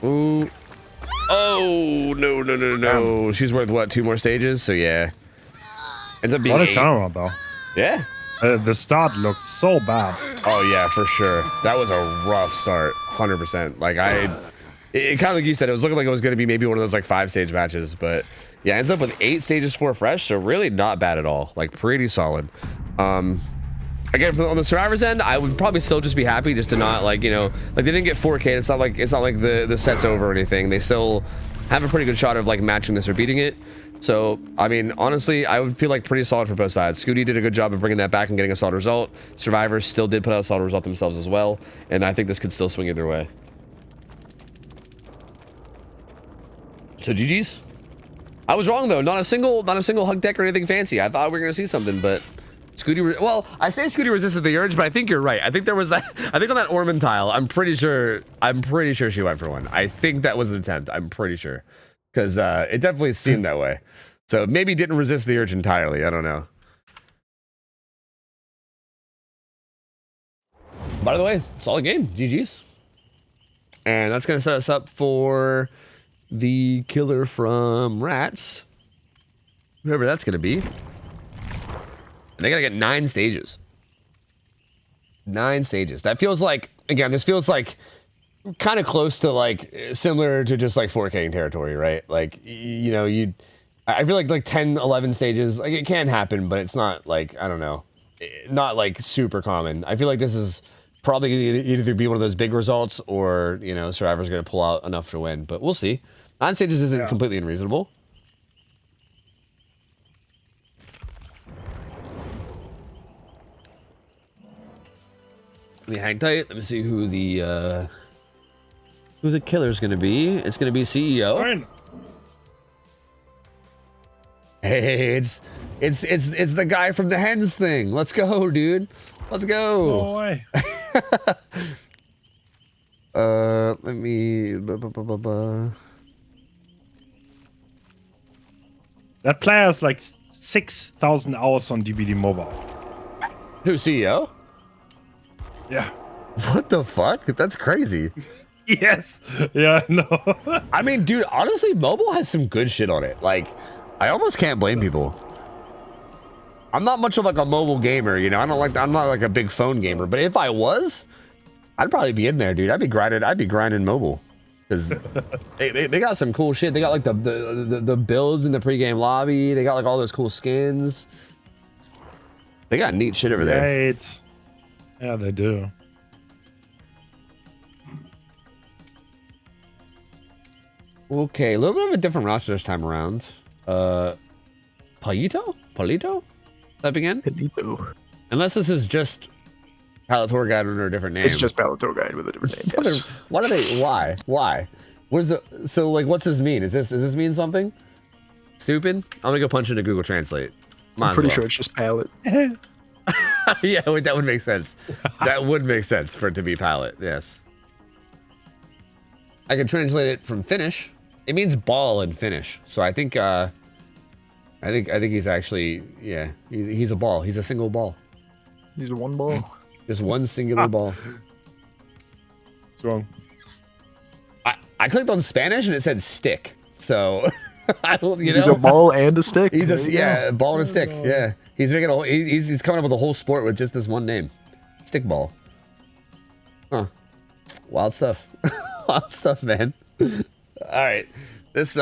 Ooh. Oh, no. She's worth, what, 2 more stages? So, yeah. Ends up being What a 8. turnaround, though. Yeah. The start looked so bad. Oh, yeah, for sure. That was a rough start. 100%. Like, it kind of like you said, it was looking like it was going to be maybe one of those, like, 5-stage matches. But, yeah, ends up with 8 stages for fresh. So, really not bad at all. Like, pretty solid. Again, on the survivors end, I would probably still just be happy just to not, like, you know, like they didn't get 4K. It's not like the set's over or anything. They still have a pretty good shot of like matching this or beating it. So, I mean, honestly, I would feel like pretty solid for both sides. Scooty did a good job of bringing that back and getting a solid result. Survivors still did put out a solid result themselves as well, and I think this could still swing either way. So GG's. I was wrong though. Not a single hug deck or anything fancy. I thought we were gonna see something, but Scooty. Well, I say Scooty resisted the urge, but I think you're right. I think there was that. I think on that Ormond tile, I'm pretty sure she went for one. I think that was an attempt. I'm pretty sure, because it definitely seemed that way. So maybe didn't resist the urge entirely. I don't know. By the way, solid game. GG's. And that's gonna set us up for the killer from Rats, whoever that's gonna be. They gotta get 9 stages. 9 stages. That feels like, again, this feels like kind of close to like similar to just like 4K territory, right? Like, you know, I feel like 10, 11 stages, like it can happen, but it's not like, I don't know, not like super common. I feel like this is probably gonna either be one of those big results or, you know, Survivor's gonna pull out enough to win, but we'll see. 9 stages isn't completely unreasonable. Let me hang tight. Let me see who the killer's gonna be. It's gonna be CEO. Fine. Hey, it's the guy from the hens thing. Let's go, dude. Let's go. No way. Let me. That player has like 6,000 hours on DBD Mobile. Who, CEO? Yeah. What the fuck? That's crazy. Yes. Yeah, no. I mean, dude, honestly, mobile has some good shit on it. Like, I almost can't blame people. I'm not much of like a mobile gamer, you know. I'm not like a big phone gamer, but if I was, I'd probably be in there, dude. I'd be grinding mobile. Because they got some cool shit. They got like the builds in the pregame lobby. They got like all those cool skins. They got neat shit over there. Right. Yeah, they do. Okay, a little bit of a different roster this time around. Palito? That begin? Pelito. Unless this is just Palette Tour Guide under a different name. It's just Palette Tour Guide with a different name. Yes. What are they? Why? What is it? So like, what's this mean? Does this mean something? Stupid? I'm gonna go punch into Google Translate. I'm pretty sure it's just Palette. Yeah, that would make sense. That would make sense for it to be palette. Yes. I can translate it from Finnish. It means ball in Finnish. So I think he's actually, yeah, he's a ball. He's a single ball. He's a one ball. Just one singular ball. It's wrong. I clicked on Spanish and it said stick. So I don't, you know. He's a ball and a stick. He's a ball and a stick. Yeah, he's making he's coming up with a whole sport with just this one name, stick ball. Huh? Wild stuff. Wild stuff, man. All right, this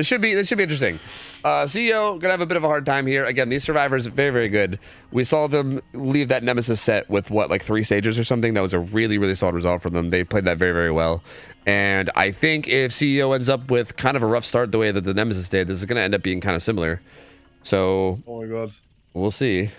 should be interesting. CEO gonna have a bit of a hard time here. Again, these survivors very, very good. We saw them leave that Nemesis set with what, like 3 stages or something. That was a really, really solid result for them. They played that very, very well. And I think if CEO ends up with kind of a rough start the way that the Nemesis did, this is gonna end up being kind of similar. So, Oh my god. we'll see.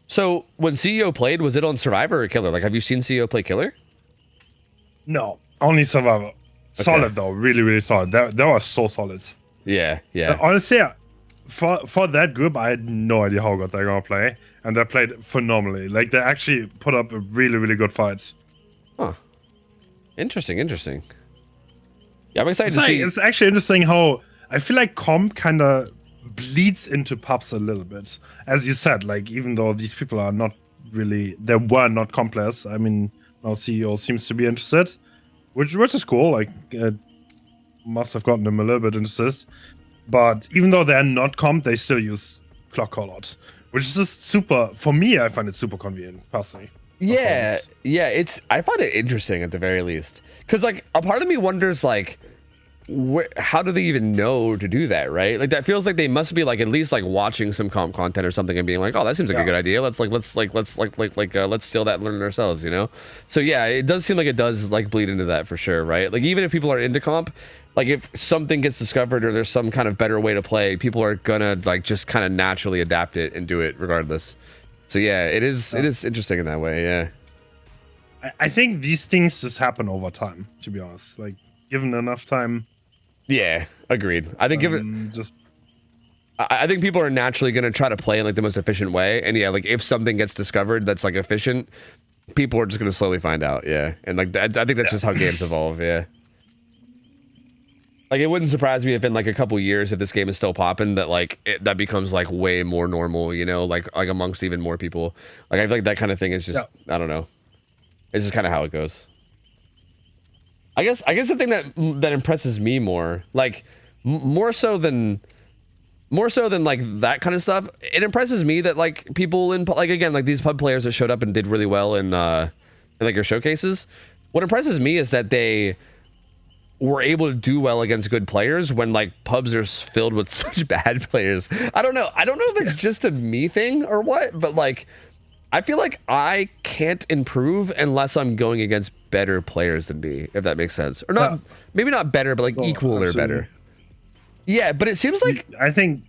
So when CEO played, was it on Survivor or Killer? Like, have you seen CEO play Killer? No, only Survivor. Solid though, really, really solid. That was so solid. Yeah, yeah. Honestly, for that group, I had no idea how good they're gonna play, and they played phenomenally. Like they actually put up a really, really good fight. Huh. Interesting. Yeah, I'm excited to see. It's actually interesting how I feel like comp kind of bleeds into pubs a little bit, as you said. Like even though these people are not really, they were not comp players. I mean, now CEO seems to be interested, which is cool. Like must have gotten them a little bit interested. But even though they're not comp, they still use clock a lot, which is just super. For me, I find it super convenient personally. Yeah, I find it interesting at the very least, because like a part of me wonders like, how do they even know to do that, right? Like that feels like they must be like at least like watching some comp content or something and being like, oh, that seems like a good idea. Let's steal that and learn it ourselves, you know? So yeah, it does seem like it does like bleed into that for sure, right? Like even if people are into comp, like if something gets discovered or there's some kind of better way to play, people are gonna like just kind of naturally adapt it and do it regardless. So yeah, it is interesting in that way. Yeah. I think these things just happen over time, to be honest. Like given enough time. Yeah, agreed. I think I think people are naturally going to try to play in like the most efficient way, and yeah, like if something gets discovered that's like efficient, people are just going to slowly find out. Yeah, and like I think that's just how games evolve. Yeah, like it wouldn't surprise me if in like a couple years, if this game is still popping, that like that becomes like way more normal. You know, like amongst even more people. Like I feel like that kind of thing is just I don't know. It's just kind of how it goes. I guess the thing that impresses me more, like more so than like that kind of stuff, it impresses me that like people in like again like these pub players that showed up and did really well in like your showcases. What impresses me is that they were able to do well against good players when like pubs are filled with such bad players. I don't know if it's just a me thing or what, but like I feel like I can't improve unless I'm going against better players than me, if that makes sense. Or not, maybe not better, but like equal or better. Yeah, but it seems like I think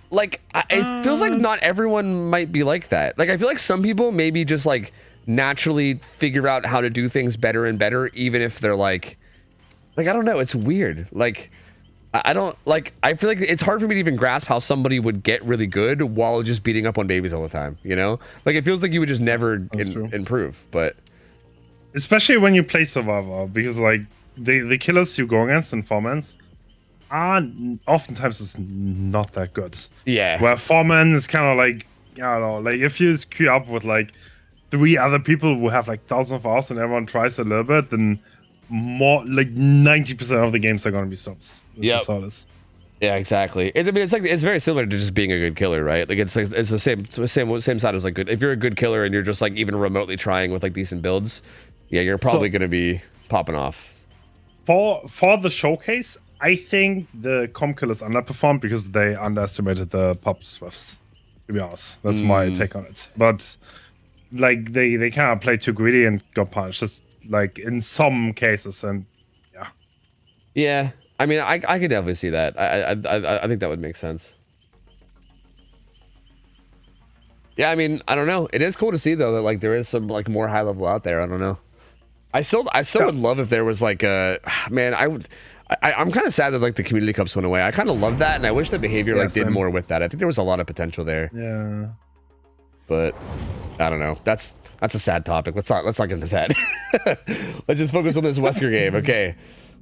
like it feels like not everyone might be like that. Like I feel like some people maybe just like naturally figure out how to do things better and better, even if they're like I don't know. It's weird. Like I don't like. I feel like it's hard for me to even grasp how somebody would get really good while just beating up on babies all the time. You know, like it feels like you would just never improve. But especially when you play Survivor, because like the killers you go against in formats oftentimes it's not that good. Yeah. Where Foreman is kind of like, I don't know, like if you just queue up with like 3 other people who have like thousands of hours and everyone tries a little bit, then more like 90% of the games are going to be stops. Yep. Yeah, exactly. I mean, it's very similar to just being a good killer, right? Like it's the same side as like good. If you're a good killer and you're just like even remotely trying with like decent builds, yeah, you're probably gonna be popping off. For the showcase, I think the comp killers underperformed because they underestimated the pop swifts. To be honest, that's my take on it. But like they kind of played too greedy and got punished. Just like in some cases, and yeah. Yeah. I mean, I could definitely see that. I think that would make sense. Yeah, I mean, I don't know. It is cool to see though that like there is some like more high level out there. I don't know. I still would love if there was like a man. I'm kind of sad that like the community cups went away. I kind of love that, and I wish the behavior like did more with that. I think there was a lot of potential there. Yeah. But I don't know. That's a sad topic. Let's not get into that. Let's just focus on this Wesker game. Okay.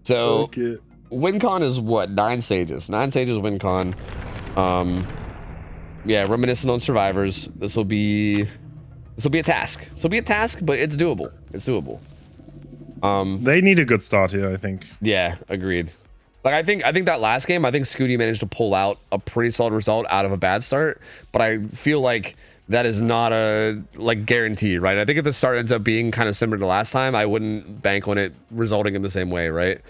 So. Okay. WinCon is what? 9 stages. 9 stages WinCon. Yeah, reminiscent on Survivors. This will be a task. This will be a task, but it's doable. It's doable. They need a good start here, I think. Yeah, agreed. Like I think that last game, I think Scooty managed to pull out a pretty solid result out of a bad start, but I feel like that is not a like guarantee, right? I think if the start ends up being kind of similar to last time, I wouldn't bank on it resulting in the same way, right?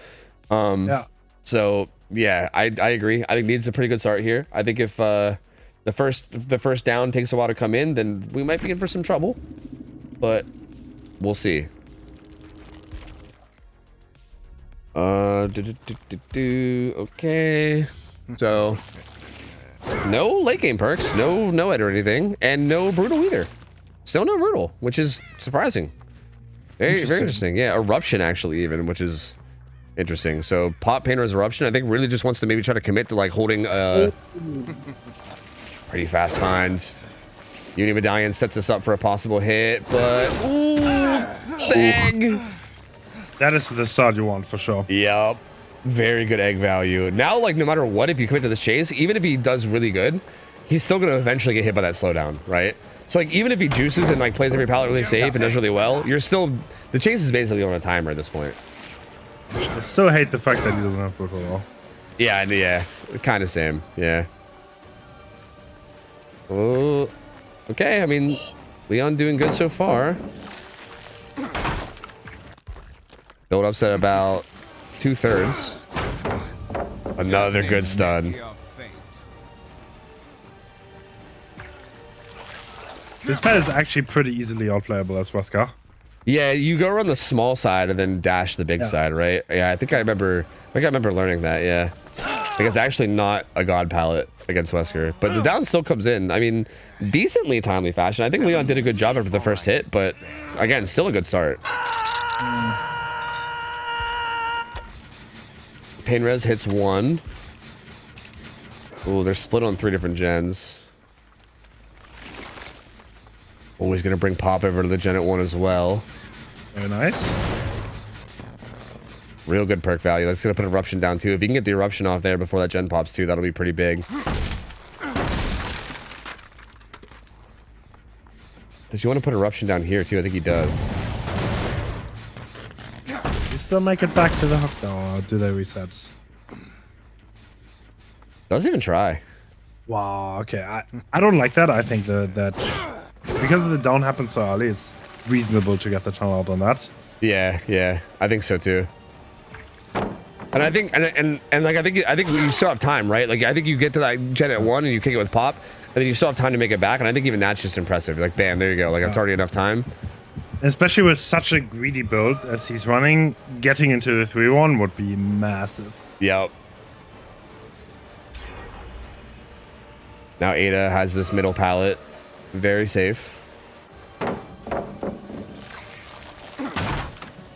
Yeah. So yeah, I agree. I think needs a pretty good start here. I think if the first down takes a while to come in, then we might be in for some trouble, but we'll see. Okay. So no late game perks, no ed or anything, and no brutal either. Still no brutal, which is surprising. Very interesting. Yeah, eruption actually even, which is interesting. So Pop Painter's Eruption, I think really just wants to maybe try to commit to like holding pretty fast finds. Uni Medallion sets us up for a possible hit, but ooh, bang. That is the start you want for sure. Yep. Very good egg value. Now, like no matter what, if you commit to this chase, even if he does really good, he's still gonna eventually get hit by that slowdown, right? So like even if he juices and like plays every pallet really safe and does really well, you're still the chase is basically on a timer at this point. I still hate the fact that he doesn't have brutal though. Yeah, kind of same. Yeah. Oh, okay. I mean, Leon doing good so far. Build up's at about 2/3. Another good stun. This pet is actually pretty easily outplayable as Wesker. Yeah, you go around the small side and then dash the big side, right? Yeah, I think I remember learning that. Yeah, like it's actually not a god palette against Wesker, but the down still comes in. I mean, decently timely fashion. I think Leon did a good job after the first hit, but again, still a good start. Pain Res hits 1. Oh, they're split on 3 different gens. Oh, he's gonna bring Pop over to the gen at 1 as well. Very nice. Real good perk value. That's gonna put Eruption down too. If you can get the Eruption off there before that gen pops too, that'll be pretty big. Does he want to put Eruption down here too? I think he does. You still make it back to the hook though, or do they reset? Doesn't even try. Wow, okay. I don't like that. I think that because the down happens so early, it's reasonable to get the turn out on that. Yeah, I think so too. And I think and like I think you still have time, right? Like I think you get to that gen at 1 and you kick it with Pop, and then you still have time to make it back. And I think even that's just impressive. Like bam, there you go. Like it's already enough time. Especially with such a greedy build as he's running, getting into the 3-1 would be massive. Yep. Now Ada has this middle pallet. Very safe.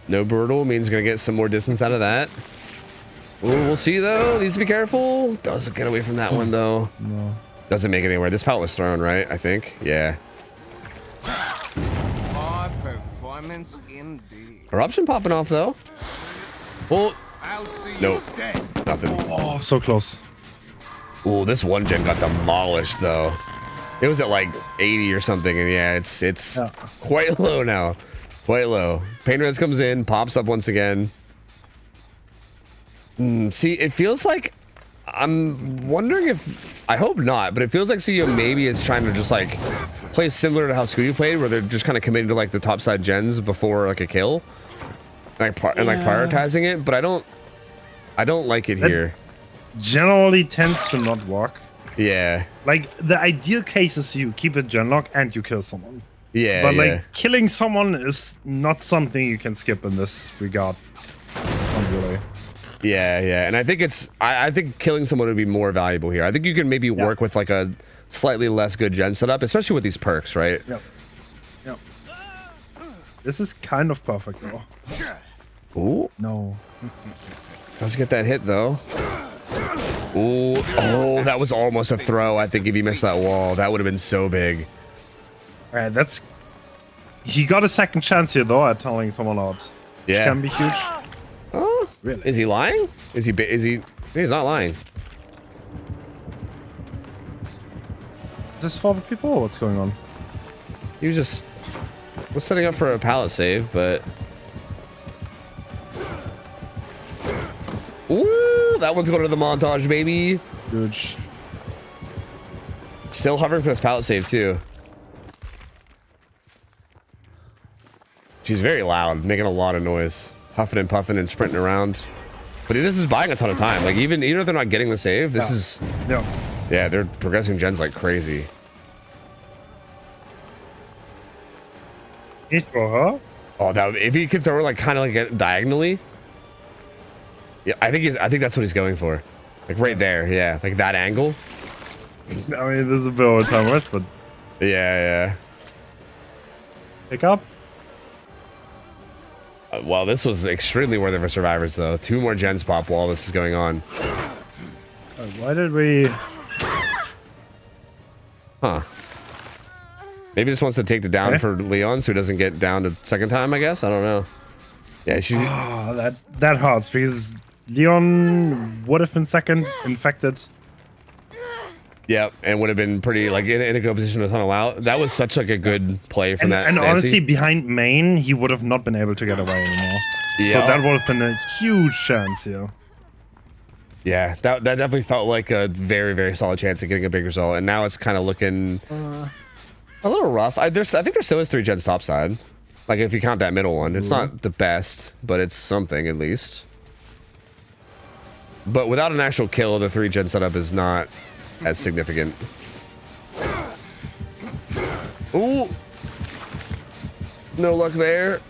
No brutal means gonna get some more distance out of that. Ooh, we'll see though. Needs to be careful. Doesn't get away from that one though. No. Doesn't make it anywhere. This pallet was thrown, right? I think. Yeah. High performance indeed. Eruption popping off though. Well, I'll see nope. you dead. Nothing. Oh, so close. Ooh, this one gen got demolished though. It was at like 80 or something, and yeah, it's quite low now. Quite low. Pain Res comes in, pops up once again. See, it feels like I'm wondering if I hope not, but it feels like CEO maybe is trying to just like play similar to how Scooty played, where they're just kind of committing to like the top side gens before like a kill, like and like prioritizing it. But I don't like it here. Generally tends to not work. Yeah. Like the ideal case is you keep a genlock and you kill someone. Yeah. But like killing someone is not something you can skip in this regard. Not really. Yeah, and I think I think killing someone would be more valuable here. I think you can maybe work with like a slightly less good gen setup, especially with these perks, right? Yep. This is kind of perfect though. Ooh. No. Let's get that hit though. Ooh. Oh, that was almost a throw. I think if he missed that wall, that would have been so big. Alright, that's... He got a second chance here though at telling someone out. Yeah. Which can be huge. Oh, Really? Is he lying? Is he? He's not lying. Just for the people or what's going on? He was setting up for a pallet save, but... Ooh, that one's going to the montage, baby. Huge. Still hovering for this pallet save, too. She's very loud, making a lot of noise. Huffing and puffing and sprinting around. But this is buying a ton of time. Like, even if they're not getting the save, this is... Yeah, they're progressing gens like crazy. He throw her? Oh, that if he could throw her like kind of like diagonally. Yeah, I think that's what he's going for. Like right there, yeah, like that angle. I mean, this is a bit of a time waste, but Yeah. pick up. Well, this was extremely worth it for survivors, though. 2 more gens pop while this is going on. Why did we? Huh. Maybe just wants to take the down for Leon so he doesn't get down a second time, I guess. I don't know. Yeah, she... Oh, that hurts because Leon would have been second, infected. Yep, and would have been pretty, like, in a good position to tunnel out. That was such, like, a good play from that And Nancy. honestly, behind main, he would have not been able to get away anymore. Yeah. So that would have been a huge chance here. Yeah, that definitely felt like a very, very solid chance of getting a big result. And now it's kind of looking a little rough. I think there still is 3 gens topside. Like, if you count that middle one. It's not the best, but it's something at least. But without an actual kill, the 3 gen setup is not as significant. Ooh! No luck there.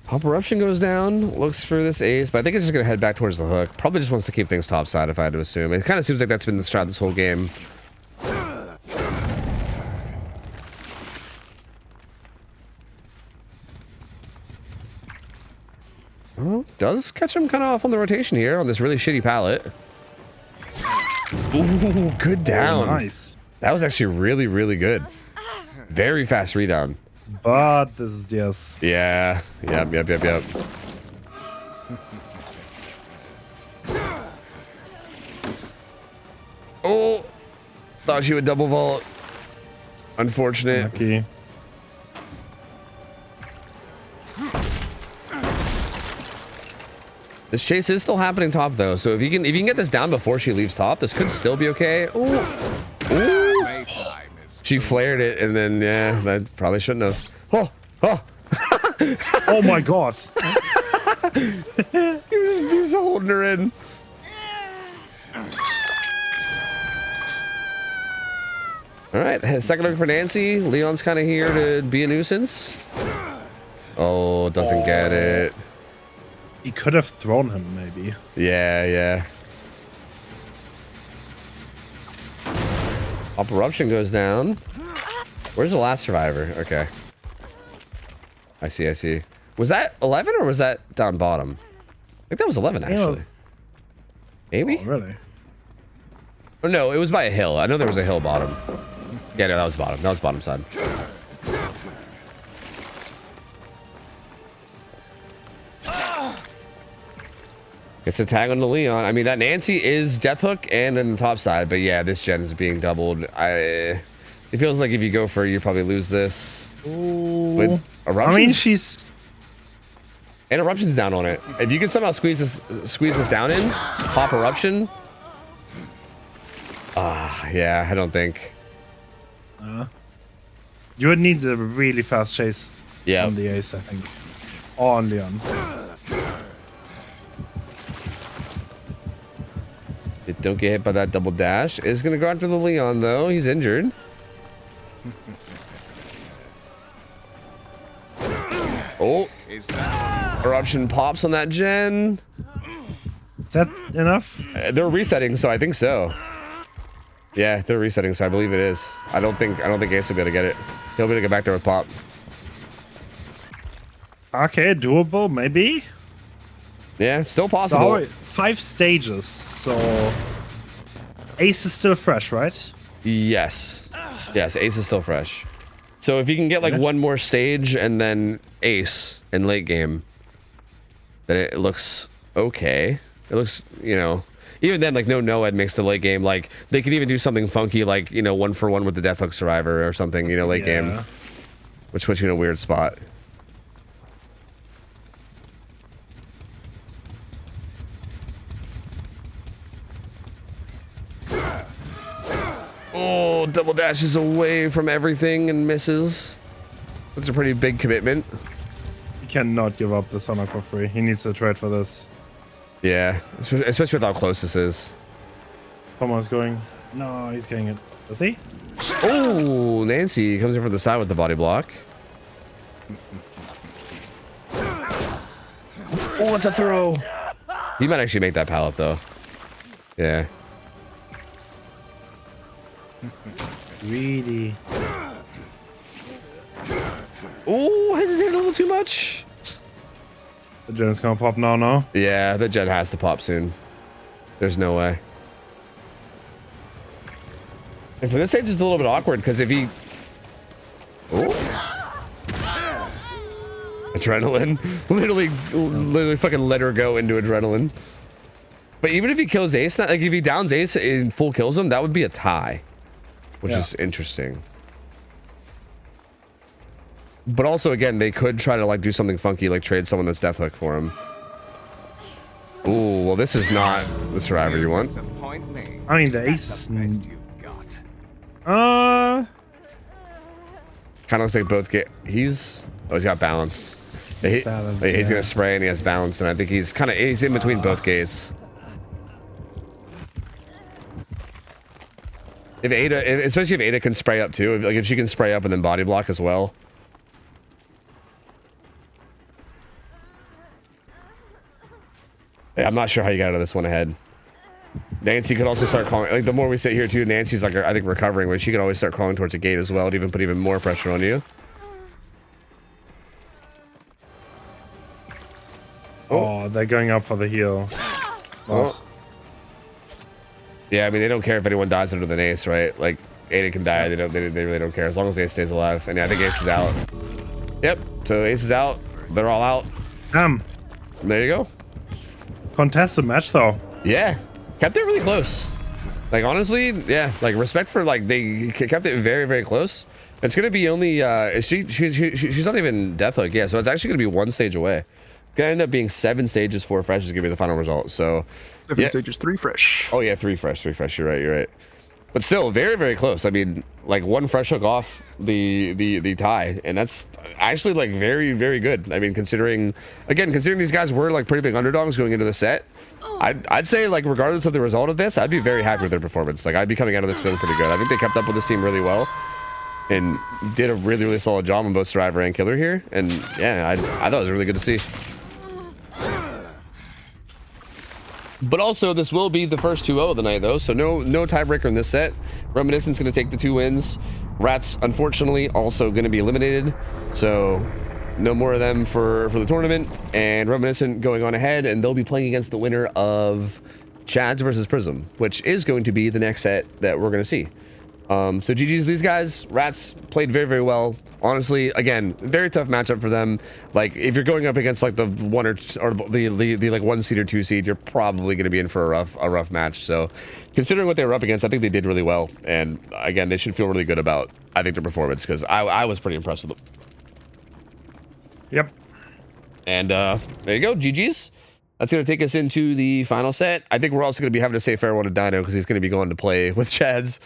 Pop Eruption goes down, looks for this ace, but I think it's just going to head back towards the hook. Probably just wants to keep things topside, if I had to assume. It kind of seems like that's been the strat this whole game. Oh, does catch him kind of off on the rotation here on this really shitty pallet. Ooh, good down. Oh, nice. That was actually really, really good. Very fast rebound. But this is yes. Yeah. Yep. Oh, thought she would double vault. Unfortunate. Lucky. This chase is still happening top though, so if you can get this down before she leaves top, this could still be okay. Ooh. She flared it, and then yeah, that probably shouldn't have. Oh. Oh my god. he was holding her in. All right, second look for Nancy. Leon's kind of here to be a nuisance. Oh, doesn't get it. He could have thrown him, maybe. Yeah. Up Eruption goes down. Where's the last survivor? Okay. I see. Was that 11 or was that down bottom? I think that was 11, actually. Maybe? Oh, really? Oh, no, it was by a hill. I know there was a hill bottom. Yeah, no, that was bottom. That was bottom side. It's a tag on the Leon. I mean, that Nancy is Death Hook and on the top side, but yeah, this gen is being doubled. It feels like if you go for it, you probably lose this. Ooh. Eruptions, I mean, she's... And Eruption's down on it. If you can somehow squeeze this down in, pop Eruption. Yeah, I don't think. You would need a really fast chase Yeah. on the Ace, I think. Or on Leon. Don't get hit by that double dash. Is going to go after the Leon, though. He's injured. Oh. Eruption pops on that gen. Is that enough? They're resetting, so I think so. Yeah, they're resetting, so I believe it is. I don't think Ace will be able to get it. He'll be able to get back there with pop. Okay, doable, maybe. Yeah, still possible. So, 5 stages, so Ace is still fresh, right? Yes. Yes, Ace is still fresh. So if you can get like one more stage and then Ace in late game, then it looks okay. It looks, you know, even then, like no Noed makes the late game. Like they could even do something funky, like, you know, 1-for-1 with the Deathhook Survivor or something, you know, late game, which puts you in a weird spot. Oh, double dashes away from everything and misses. That's a pretty big commitment. He cannot give up the Sonic for free. He needs to trade for this. Yeah, especially with how close this is. Thomas going. No, he's getting it. Does he? Oh, Nancy comes in from the side with the body block. Oh, it's a throw. He might actually make that pallet though. Yeah. Really? Oh, hesitated a little too much. The gen's gonna pop now, no? Yeah, the gen has to pop soon. There's no way. And for this stage, it's a little bit awkward because if he... Oh. Adrenaline. Literally fucking let her go into adrenaline. But even if he kills Ace, like if he downs Ace and full kills him, that would be a tie. Which is interesting. But also, again, they could try to like do something funky, like trade someone that's Deathhook for him. Ooh, well, this is not the survivor you want. I mean, the Ace. Kind of looks like both get. He's got balanced. He's gonna spray and he has balance, and I think he's in between both gates. If Ada, especially if Ada can spray up too, if she can spray up and then body block as well. Yeah, I'm not sure how you got out of this one ahead. Nancy could also start calling. Like the more we sit here too, Nancy's like I think recovering, but she could always start crawling towards a gate as well to even put even more pressure on you. Oh, they're going up for the heal. Oh. Yeah, I mean they don't care if anyone dies under the Ace, right? Like Ada can die, they really don't care as long as Ace stays alive. And yeah, I think Ace is out. Yep. So Ace is out. They're all out. There you go. Contested match though. Yeah, kept it really close. Like honestly, yeah. Like respect for like they kept it very very close. It's gonna be only she's not even Deathhook. Yeah, so it's actually gonna be one stage away. Gonna end up being 7 stages, 4 fresh is gonna be the final result. So 7 stages, 3 fresh. Oh yeah, 3 fresh. You're right. But still, very very close. I mean, like 1 fresh hook off the tie, and that's actually like very very good. I mean, considering these guys were like pretty big underdogs going into the set, I'd say like regardless of the result of this, I'd be very happy with their performance. Like I'd be coming out of this feeling pretty good. I think they kept up with this team really well, and did a really really solid job on both Survivor and Killer here. And yeah, I thought it was really good to see. But also, this will be the first 2-0 of the night, though, so no tiebreaker in this set. Reminiscent's going to take the 2 wins. Rats, unfortunately, also going to be eliminated, so no more of them for the tournament. And Reminiscent going on ahead, and they'll be playing against the winner of Chad's versus Prism, which is going to be the next set that we're going to see. So GG's these guys. Rats played very, very well. Honestly, again, very tough matchup for them. Like, if you're going up against like the the like 1 seed or 2 seed, you're probably going to be in for a rough match. So, considering what they were up against, I think they did really well. And again, they should feel really good about, I think, their performance, because I was pretty impressed with them. Yep. And there you go, GG's. That's going to take us into the final set. I think we're also going to be having to say farewell to Dino because he's going to be going to play with Chads.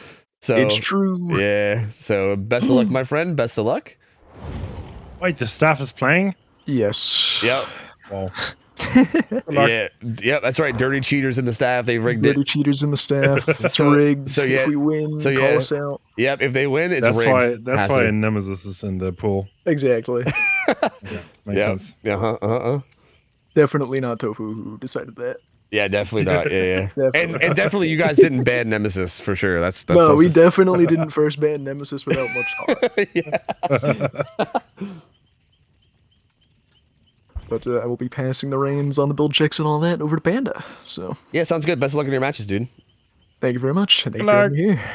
So It's true. Yeah. So best of luck, my friend. Best of luck. Wait, the staff is playing? Yes. Yep. Wow. Yeah. Yep. That's right. Dirty cheaters in the staff. They rigged Dirty it. cheaters in the staff. It's So- rigged. so yeah- if we win, so call yeah. us out. Yep. If they win, it's That's rigged. why. That's why Nemesis is in the pool. Exactly. Makes sense. Definitely not Tofu who decided that. Yeah, definitely not. Yeah. Definitely. And definitely, you guys didn't ban Nemesis for sure. That's No, also- we definitely didn't first ban Nemesis without much thought. Yeah. But I will be passing the reins on the build checks and all that over to Panda. So Yeah. Sounds good. Best of luck in your matches, dude. thank you very much. And thank you Good for luck. having me here.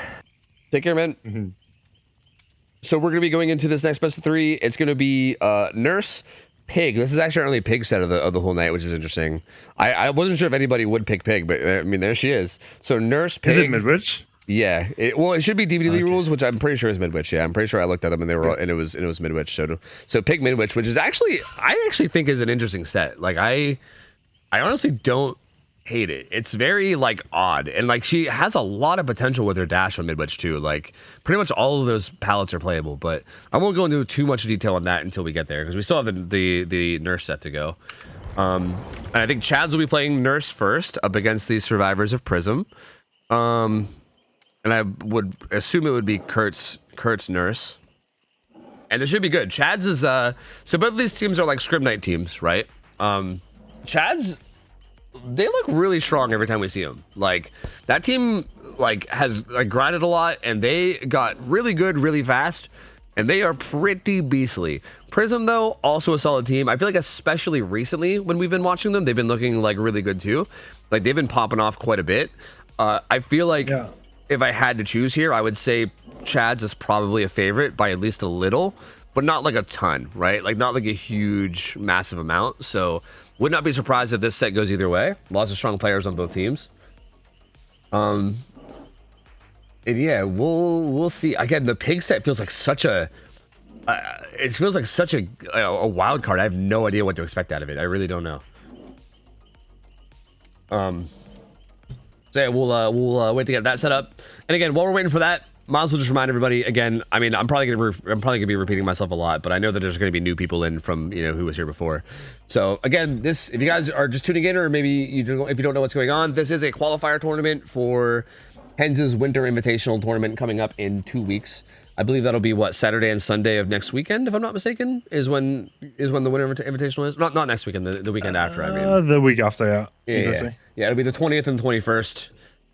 Take care, man. Mhm. So we're gonna be going into this next best of 3. It's gonna be Nurse, Pig. This is actually our only Pig set of the whole night, which is interesting. I wasn't sure if anybody would pick Pig, but I mean, there she is. So Nurse, Pig. Is it Midwich? Yeah. It should be DVD rules, which I'm pretty sure is Midwich. Yeah, I'm pretty sure I looked at them and they were and it was Midwich. So Pig Midwich, which is I actually think is an interesting set. Like I honestly don't hate it. It's very like odd, and like she has a lot of potential with her dash on Midwich too. Like pretty much all of those palettes are playable, but I won't go into too much detail on that until we get there because we still have the Nurse set to go. And I think Chads will be playing Nurse first up against these survivors of Prism. And I would assume it would be Kurt's Nurse. And it should be good. Chads is so both of these teams are like Scrim Knight teams, right? Chads, they look really strong every time we see them. Like that team like has like grinded a lot and they got really good really fast and they are pretty beastly. Prism though, also a solid team. I feel like especially recently when we've been watching them, they've been looking like really good too. Like they've been popping off quite a bit. I feel like if I had to choose here, I would say Chads is probably a favorite by at least a little, but not like a ton, right? Like not like a huge, massive amount. So would not be surprised if this set goes either way. Lots of strong players on both teams. And yeah, we'll see. Again, the Pig set feels like such a it feels like such a wild card. I have no idea what to expect out of it. I really don't know. So yeah, we'll wait to get that set up. And again, while we're waiting for that, might as well just remind everybody again. I mean, I'm probably gonna be repeating myself a lot, but I know that there's gonna be new people in from who was here before. So again, this, if you guys are just tuning in, or maybe if you don't know what's going on, this is a qualifier tournament for Hens' Winter Invitational tournament coming up in 2 weeks. I believe that'll be what, Saturday and Sunday of next weekend, if I'm not mistaken, is when the Winter Invitational is. Not next weekend, the weekend after. I mean, The week after, yeah. yeah, Exactly. yeah, it'll be the 20th and 21st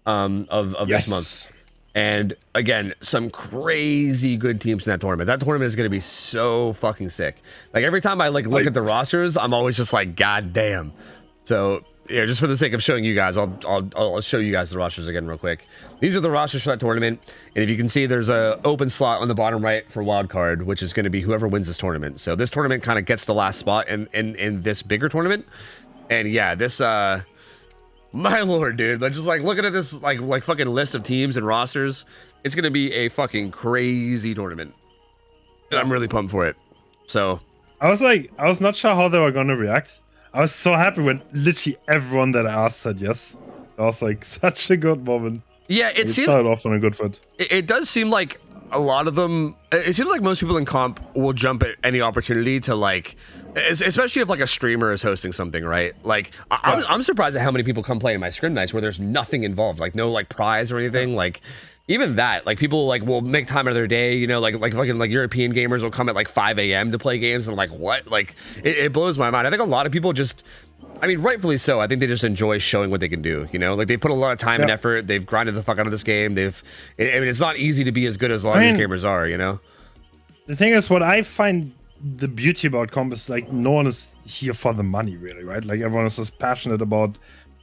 of this month. And again, some crazy good teams in that tournament. That tournament is going to be so fucking sick. Like every time I look at the rosters, I'm always just like, God damn. So yeah, just for the sake of showing you guys, I'll show you guys the rosters again real quick. These are the rosters for that tournament. And if you can see, there's a open slot on the bottom right for wild card, which is going to be whoever wins this tournament. So this tournament kind of gets the last spot in this bigger tournament. And yeah, this my lord, dude, like just like looking at this like fucking list of teams and rosters, it's gonna be a fucking crazy tournament, and I'm really pumped for it. So I was not sure how they were gonna react. I was so happy when literally everyone that I asked said yes. That was like such a good moment. yeah, it started off on a good foot. It does seem like a lot of them. It seems like most people in comp will jump at any opportunity to like. Especially if like a streamer is hosting something, right? Like I'm surprised at how many people come play in my scrim nights where there's nothing involved, like no like prize or anything. Like even that, like people like will make time out of their day, like fucking like European gamers will come at like 5 a.m. to play games, and I'm like, what? Like it blows my mind. I think a lot of people just, I mean, rightfully so. I think they just enjoy showing what they can do. Like they put a lot of time and effort. They've grinded the fuck out of this game. I mean, it's not easy to be as good as a lot of these gamers are. The thing is, what I find the beauty about comp is like no one is here for the money, really, right? Like everyone is just passionate about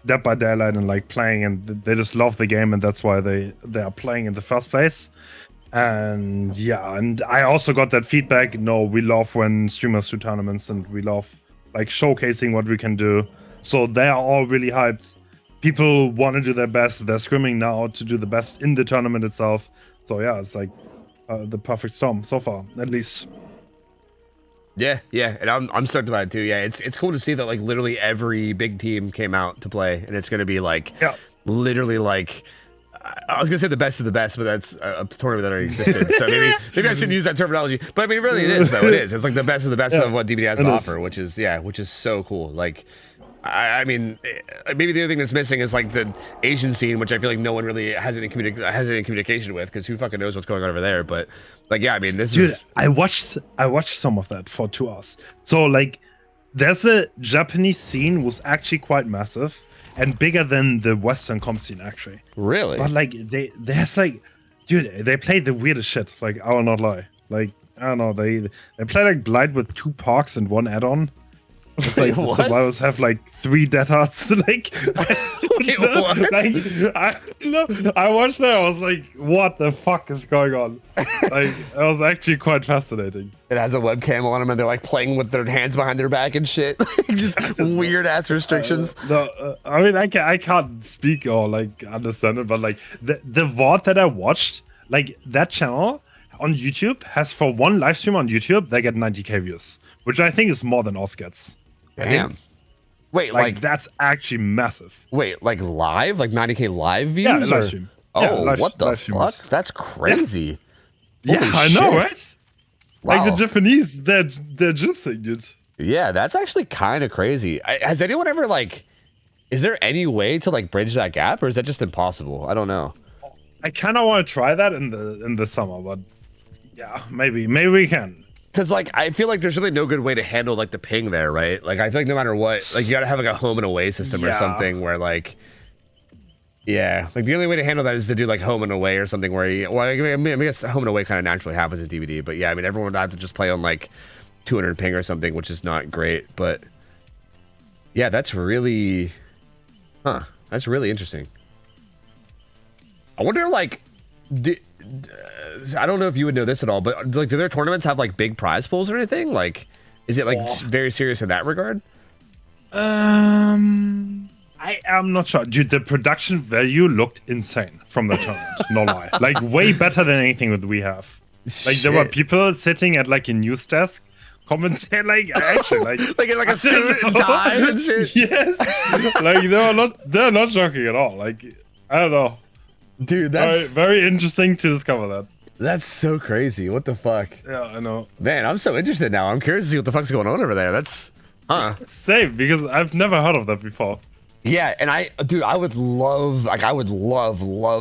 Dead by Daylight and like playing, and they just love the game, and that's why they are playing in the first place. And yeah, and I also got that feedback. No, we love when streamers do tournaments, and we love like showcasing what we can do. So they are all really hyped. People want to do their best. They're screaming now to do the best in the tournament itself. So yeah, it's like the perfect storm so far, at least. Yeah, and I'm stoked about it too. Yeah, it's cool to see that like literally every big team came out to play, and it's gonna be like literally like I was gonna say the best of the best, but that's a tournament that already existed. So maybe I shouldn't use that terminology. But I mean, really, it is though. It is. It's like the best of the best of what DBD has to offer, which is so cool. Like, I mean, maybe the other thing that's missing is like the Asian scene, which I feel like no one really has any communication with, because who fucking knows what's going on over there. But like, yeah, I mean, this is. I watched some of that for 2 hours. So like, there's a Japanese scene was actually quite massive and bigger than the Western comp scene actually. Really? But like, there's like, dude, they play the weirdest shit. Like, I will not lie. Like, I don't know, they play like Glide with 2 parks and 1 add-on. It's like the survivors have like 3 dead hearts. Like, Wait, what? like I watched that. I was like, what the fuck is going on? Like, it was actually quite fascinating. It has a webcam on them, and they're like playing with their hands behind their back and shit. Just weird ass restrictions. I mean, I can't speak or like understand it, but like the VOD that I watched, like that channel on YouTube has, for one live stream on YouTube, they get 90k views, which I think is more than Oz gets. Damn. Wait, like that's actually massive. Wait, like live? Like 90k live views? Yeah, live stream. Oh, yeah, what the fuck? That's crazy. Yeah, Holy I know, shit. right? Wow. Like the Japanese, they're just saying it. Yeah, that's actually kind of crazy. Has anyone ever like? Is there any way to like bridge that gap, or is that just impossible? I don't know. I kind of want to try that in the summer, but yeah, maybe we can. Because like I feel like there's really no good way to handle like the ping there, right? Like I feel like no matter what, like you gotta have like a home and away system or something where like, yeah, like the only way to handle that is to do like home and away or something where you, well, I mean, I guess home and away kind of naturally happens in DVD, but yeah, I mean everyone would have to just play on like 200 ping or something, which is not great. But yeah, that's really, that's really interesting. I wonder like. I don't know if you would know this at all, but like, do their tournaments have like big prize pools or anything? Like, is it like very serious in that regard? I am not sure, dude. The production value looked insane from the tournament. No lie, like way better than anything that we have. Like there were people sitting at like a news desk, commenting like actually like like a suit and tie and shit. Yes, like they're not joking at all. Like I don't know. Dude, that's very interesting to discover that. That's so crazy. What the fuck? Yeah, I know. Man, I'm so interested now. I'm curious to see what the fuck's going on over there. That's, Same, because I've never heard of that before. Yeah, and I would love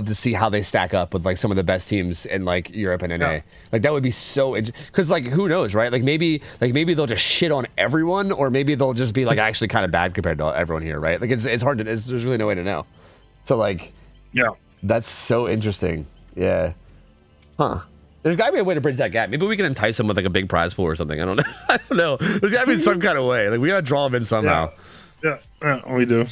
to see how they stack up with like some of the best teams in like Europe and NA. Yeah. Like that would be so because like who knows, right? Like maybe they'll just shit on everyone, or maybe they'll just be like actually kind of bad compared to everyone here, right? Like it's hard to there's really no way to know. So like yeah. That's so interesting. Yeah. There's got to be a way to bridge that gap. Maybe we can entice them with like a big prize pool or something. I don't know. I don't know. There's got to be some kind of way. Like we got to draw them in somehow. Yeah, we do.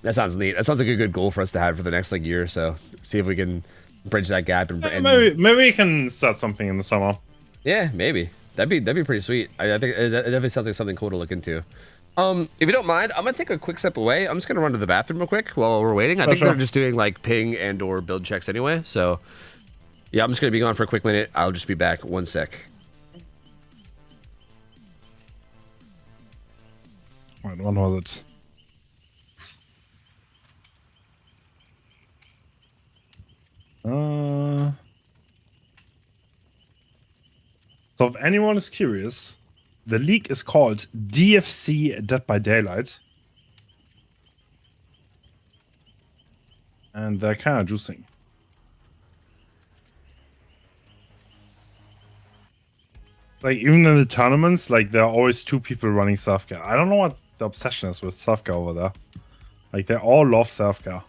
That sounds neat. That sounds like a good goal for us to have for the next like year or so. See if we can bridge that gap and maybe we can start something in the summer. Yeah, maybe. That'd be pretty sweet. I think it definitely sounds like something cool to look into. If you don't mind, I'm gonna take a quick step away. I'm just gonna run to the bathroom real quick while we're waiting. I think they're just doing like ping and or build checks anyway. So yeah, I'm just gonna be gone for a quick minute. I'll just be back 1 sec. Wait, when was it? So if anyone is curious, the league is called DFC Dead by Daylight. And they're kind of juicing. Like, even in the tournaments, like, there are always 2 people running self-care. I don't know what the obsession is with self-care over there. Like, they all love self-care.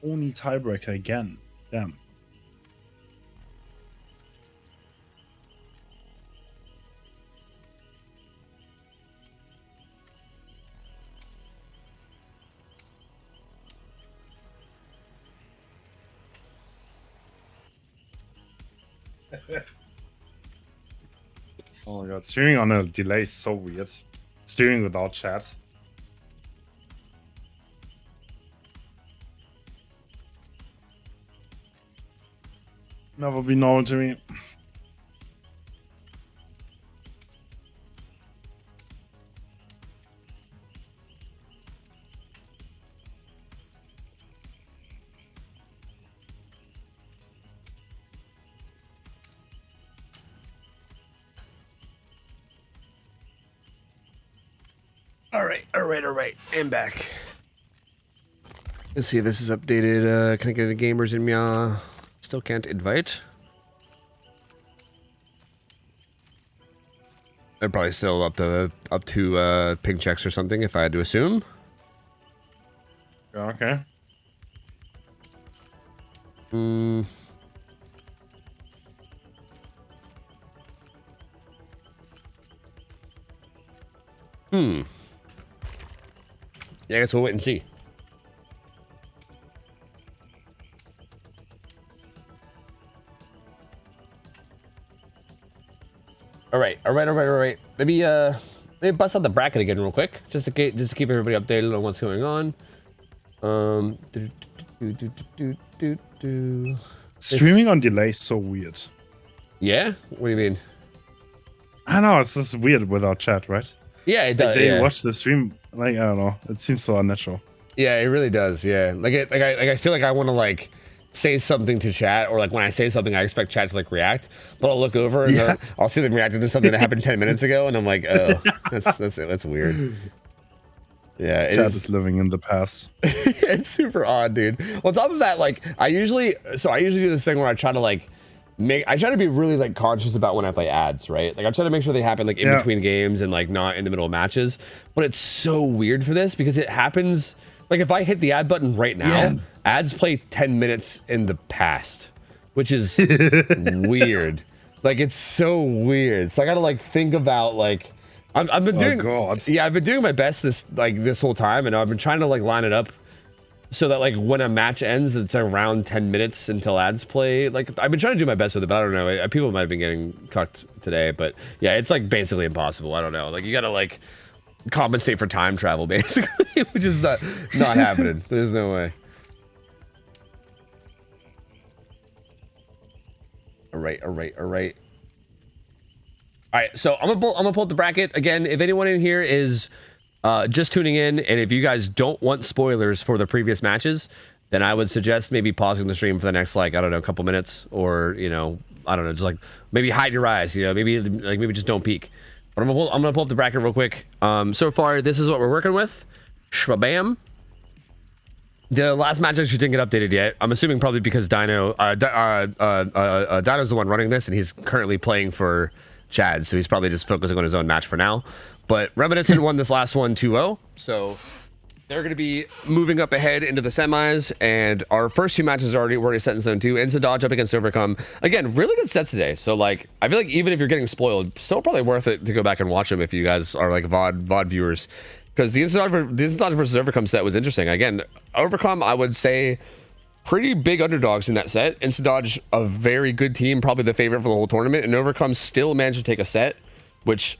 Only tiebreaker again. Damn. Oh my god, streaming on a delay is so weird. Streaming without chat. Never be known to me. All right. I'm back. Let's see if this is updated. Can I get a gamers in me? Still can't invite. They're probably still up to ping checks or something, if I had to assume. Okay. Yeah, I guess we'll wait and see. All right. Let me bust out the bracket again real quick, just to keep everybody updated on what's going on. Streaming on delay is so weird. Yeah? What do you mean? I know, it's just weird without chat, right? Yeah, it does. They watch the stream, like, I don't know. It seems so unnatural. Yeah, it really does. Yeah, I feel like I want to like say something to chat, or like when I say something, I expect chat to like react, but I'll look over and I'll see them reacting to something that happened 10 minutes ago, and I'm like, oh, that's weird. Yeah, Chat is living in the past. It's super odd, dude. On top of that, like I usually do this thing where I try to like I try to be really like conscious about when I play ads, right? Like I try to make sure they happen like in between games and like not in the middle of matches. But it's so weird for this because it happens like if I hit the ad button right now, ads play 10 minutes in the past, which is weird. Like it's so weird. So I gotta like think about like I've been doing I've been doing my best this whole time, and I've been trying to like line it up so that like when a match ends, it's around 10 minutes until ads play. Like I've been trying to do my best with it, but I don't know. People might have been getting cucked today, but yeah, it's like basically impossible. I don't know. Like you gotta like compensate for time travel basically, which is not happening. There's no way. All right. All right, so I'm gonna pull up the bracket again. If anyone in here is just tuning in, and if you guys don't want spoilers for the previous matches, then I would suggest maybe pausing the stream for the next, like, I don't know, a couple minutes, or, you know, I don't know, just like maybe hide your eyes, you know, maybe just don't peek. But I'm gonna pull up the bracket real quick. So far, this is what we're working with. Shwabam. The last match actually didn't get updated yet. I'm assuming probably because Dino's the one running this, and he's currently playing for Chad, so he's probably just focusing on his own match for now. But Reminiscent won this last one 2-0, so they're going to be moving up ahead into the semis, and our first two matches are already set in zone 2. Instant Dodge up against Overcome. Again, really good sets today, so like I feel like even if you're getting spoiled, still probably worth it to go back and watch them if you guys are like VOD viewers, because the Instant Dodge versus Overcome set was interesting. Again, Overcome, I would say, pretty big underdogs in that set. Instant Dodge, a very good team, probably the favorite for the whole tournament, and Overcome still managed to take a set, which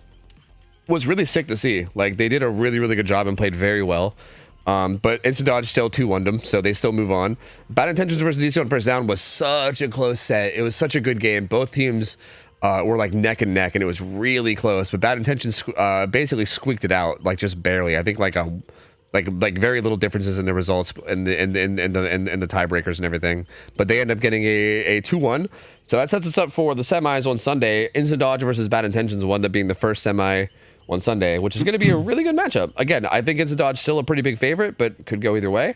was really sick to see. Like, they did a really, really good job and played very well. But Instant Dodge still 2-1'd them, so they still move on. Bad Intentions versus DC on first down was such a close set. It was such a good game. Both teams were like neck and neck, and it was really close. But Bad Intentions basically squeaked it out, like just barely. I think like a like very little differences in the results and the tiebreakers and everything. But they end up getting a 2-1. So that sets us up for the semis on Sunday. Instant Dodge versus Bad Intentions will end up being the first semi on Sunday, which is going to be a really good matchup. Again, I think Instant Dodge still a pretty big favorite, but could go either way.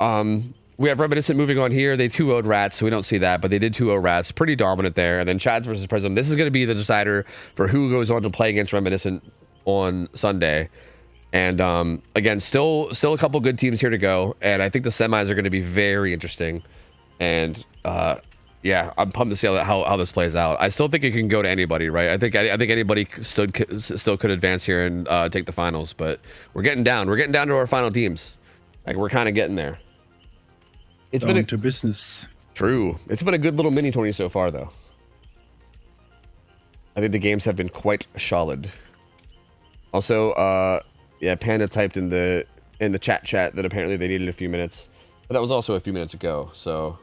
We have Reminiscent moving on here. They 2-0'd Rats, so we don't see that, but they did 2-0 Rats. Pretty dominant there. And then Chads versus Prism. This is going to be the decider for who goes on to play against Reminiscent on Sunday. And again, still a couple good teams here to go. And I think the semis are going to be very interesting. And yeah, I'm pumped to see how this plays out. I still think it can go to anybody, right? I think anybody still could advance here and take the finals. But we're getting down. We're getting down to our final teams. Like, we're kind of getting there. It's been to business. True. It's been a good little mini tourney so far, though. I think the games have been quite solid. Also, yeah, Panda typed in the chat that apparently they needed a few minutes, but that was also a few minutes ago. So.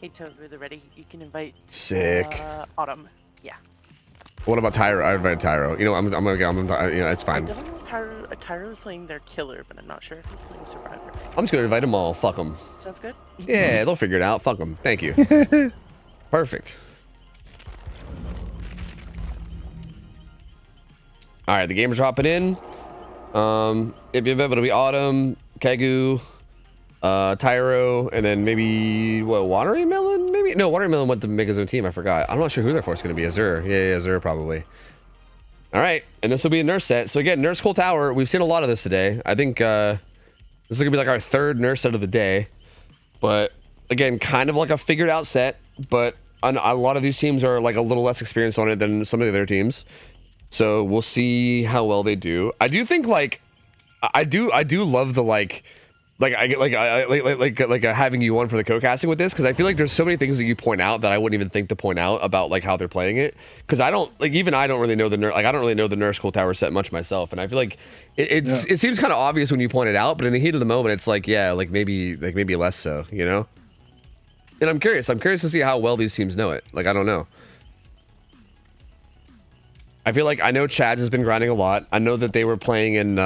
Hey, Toad, we're ready. You can invite. Sick. Autumn. Yeah. What about Tyro? I invited Tyro. You know, I'm gonna you know, it's fine. I don't know if Tyro is playing their killer, but I'm not sure if he's playing Survivor. I'm just gonna invite them all. Fuck them. Sounds good. Yeah, they'll figure it out. Fuck them. Thank you. Perfect. All right, the game's dropping in. It'll be Autumn, Kegu, Tyro, and then maybe Watermelon? Maybe no, Watermelon went to make his own team. I forgot. I'm not sure who their force is gonna be. Azure. Yeah, Azure probably. All right, and this will be a nurse set. So again, Nurse Cold Tower. We've seen a lot of this today. I think this is gonna be like our third nurse set of the day. But again, kind of like a figured out set. But a lot of these teams are like a little less experienced on it than some of the other teams. So we'll see how well they do. I do think like I do love the having you on for the co-casting with this, because I feel like there's so many things that you point out that I wouldn't even think to point out about like how they're playing it, because I don't really know the Nurse Cold Tower set much myself, and I feel like it seems kind of obvious when you point it out, but in the heat of the moment it's like, yeah, like maybe less so, you know. And I'm curious to see how well these teams know it. Like, I don't know. I feel like I know Chads has been grinding a lot. I know that they were playing in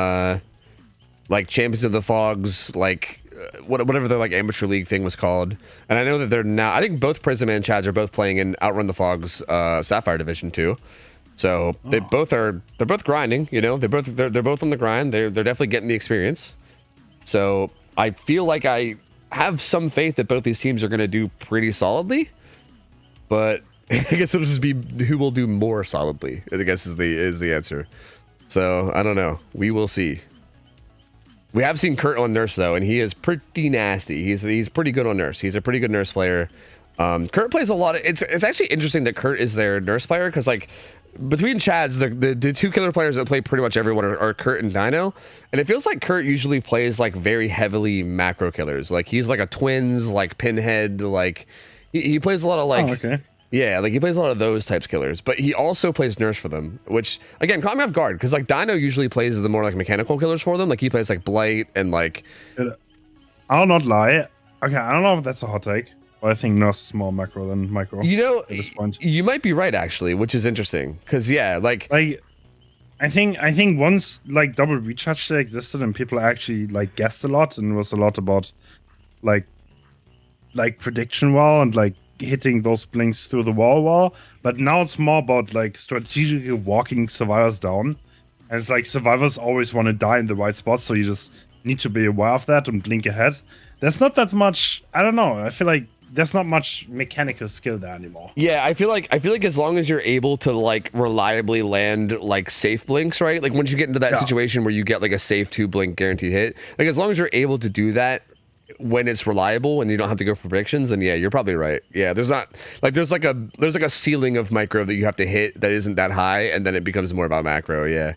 like Champions of the Fogs, like whatever their like amateur league thing was called. And I know that they're now, I think both Prism and Chads are both playing in Outrun the Fogs Sapphire Division 2. So they're both grinding, you know. They're both on the grind. They're definitely getting the experience. So I feel like I have some faith that both these teams are going to do pretty solidly. But I guess it'll just be who will do more solidly, I guess is the answer. So I don't know. We will see. We have seen Kurt on Nurse though, and he is pretty nasty. He's pretty good on Nurse. He's a pretty good Nurse player. Kurt plays a lot of, it's actually interesting that Kurt is their Nurse player, because like between Chads, the two killer players that play pretty much everyone are Kurt and Dino, and it feels like Kurt usually plays like very heavily macro killers. Like he's like a Twins, like Pinhead, like he plays a lot of like. Oh, okay. Yeah, like he plays a lot of those types of killers, but he also plays Nurse for them, which again caught me off guard, because like Dino usually plays the more like mechanical killers for them. Like he plays like Blight and like. I'll not lie. Okay, I don't know if that's a hot take, but I think Nurse is more macro than micro. You know, at this point. You might be right actually, which is interesting, because yeah, like I think once like double recharge existed and people actually like guessed a lot, and it was a lot about like prediction wall and like hitting those blinks through the wall, but now it's more about like strategically walking survivors down, and it's like survivors always want to die in the right spot, so you just need to be aware of that and blink ahead. There's not that much, I don't know, I feel like there's not much mechanical skill there anymore. Yeah, I feel like as long as you're able to like reliably land like safe blinks, right? Like once you get into that situation where you get like a safe 2 blink guaranteed hit, like as long as you're able to do that when it's reliable and you don't have to go for predictions, then yeah, you're probably right. Yeah, there's like a ceiling of micro that you have to hit that isn't that high, and then it becomes more about macro. Yeah,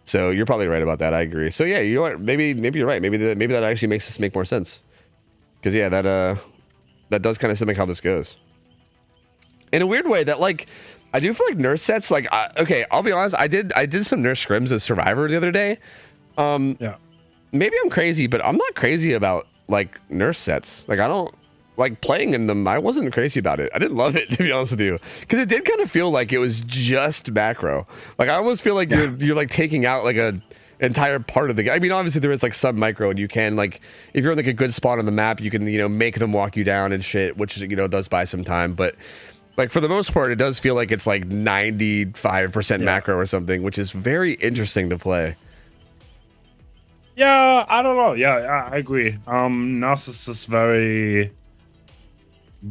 so you're probably right about that. I agree. So yeah, you know what? Maybe you're right. Maybe that actually makes this make more sense. Because yeah, that does kind of seem like how this goes. In a weird way, that like I do feel like Nurse sets like okay, I'll be honest. I did some Nurse scrims as Survivor the other day. Yeah. Maybe I'm crazy, but I'm not crazy about like Nurse sets. Like I don't like playing in them. I wasn't crazy about it. I didn't love it, to be honest with you, because it did kind of feel like it was just macro. Like I almost feel like you're like taking out like a entire part of the game. I mean, obviously there is like some micro, and you can like if you're in like a good spot on the map, you can make them walk you down and shit, which does buy some time. But like for the most part, it does feel like it's like 95% macro or something, which is very interesting to play. Yeah, I don't know. Yeah, I agree. Narcissus is very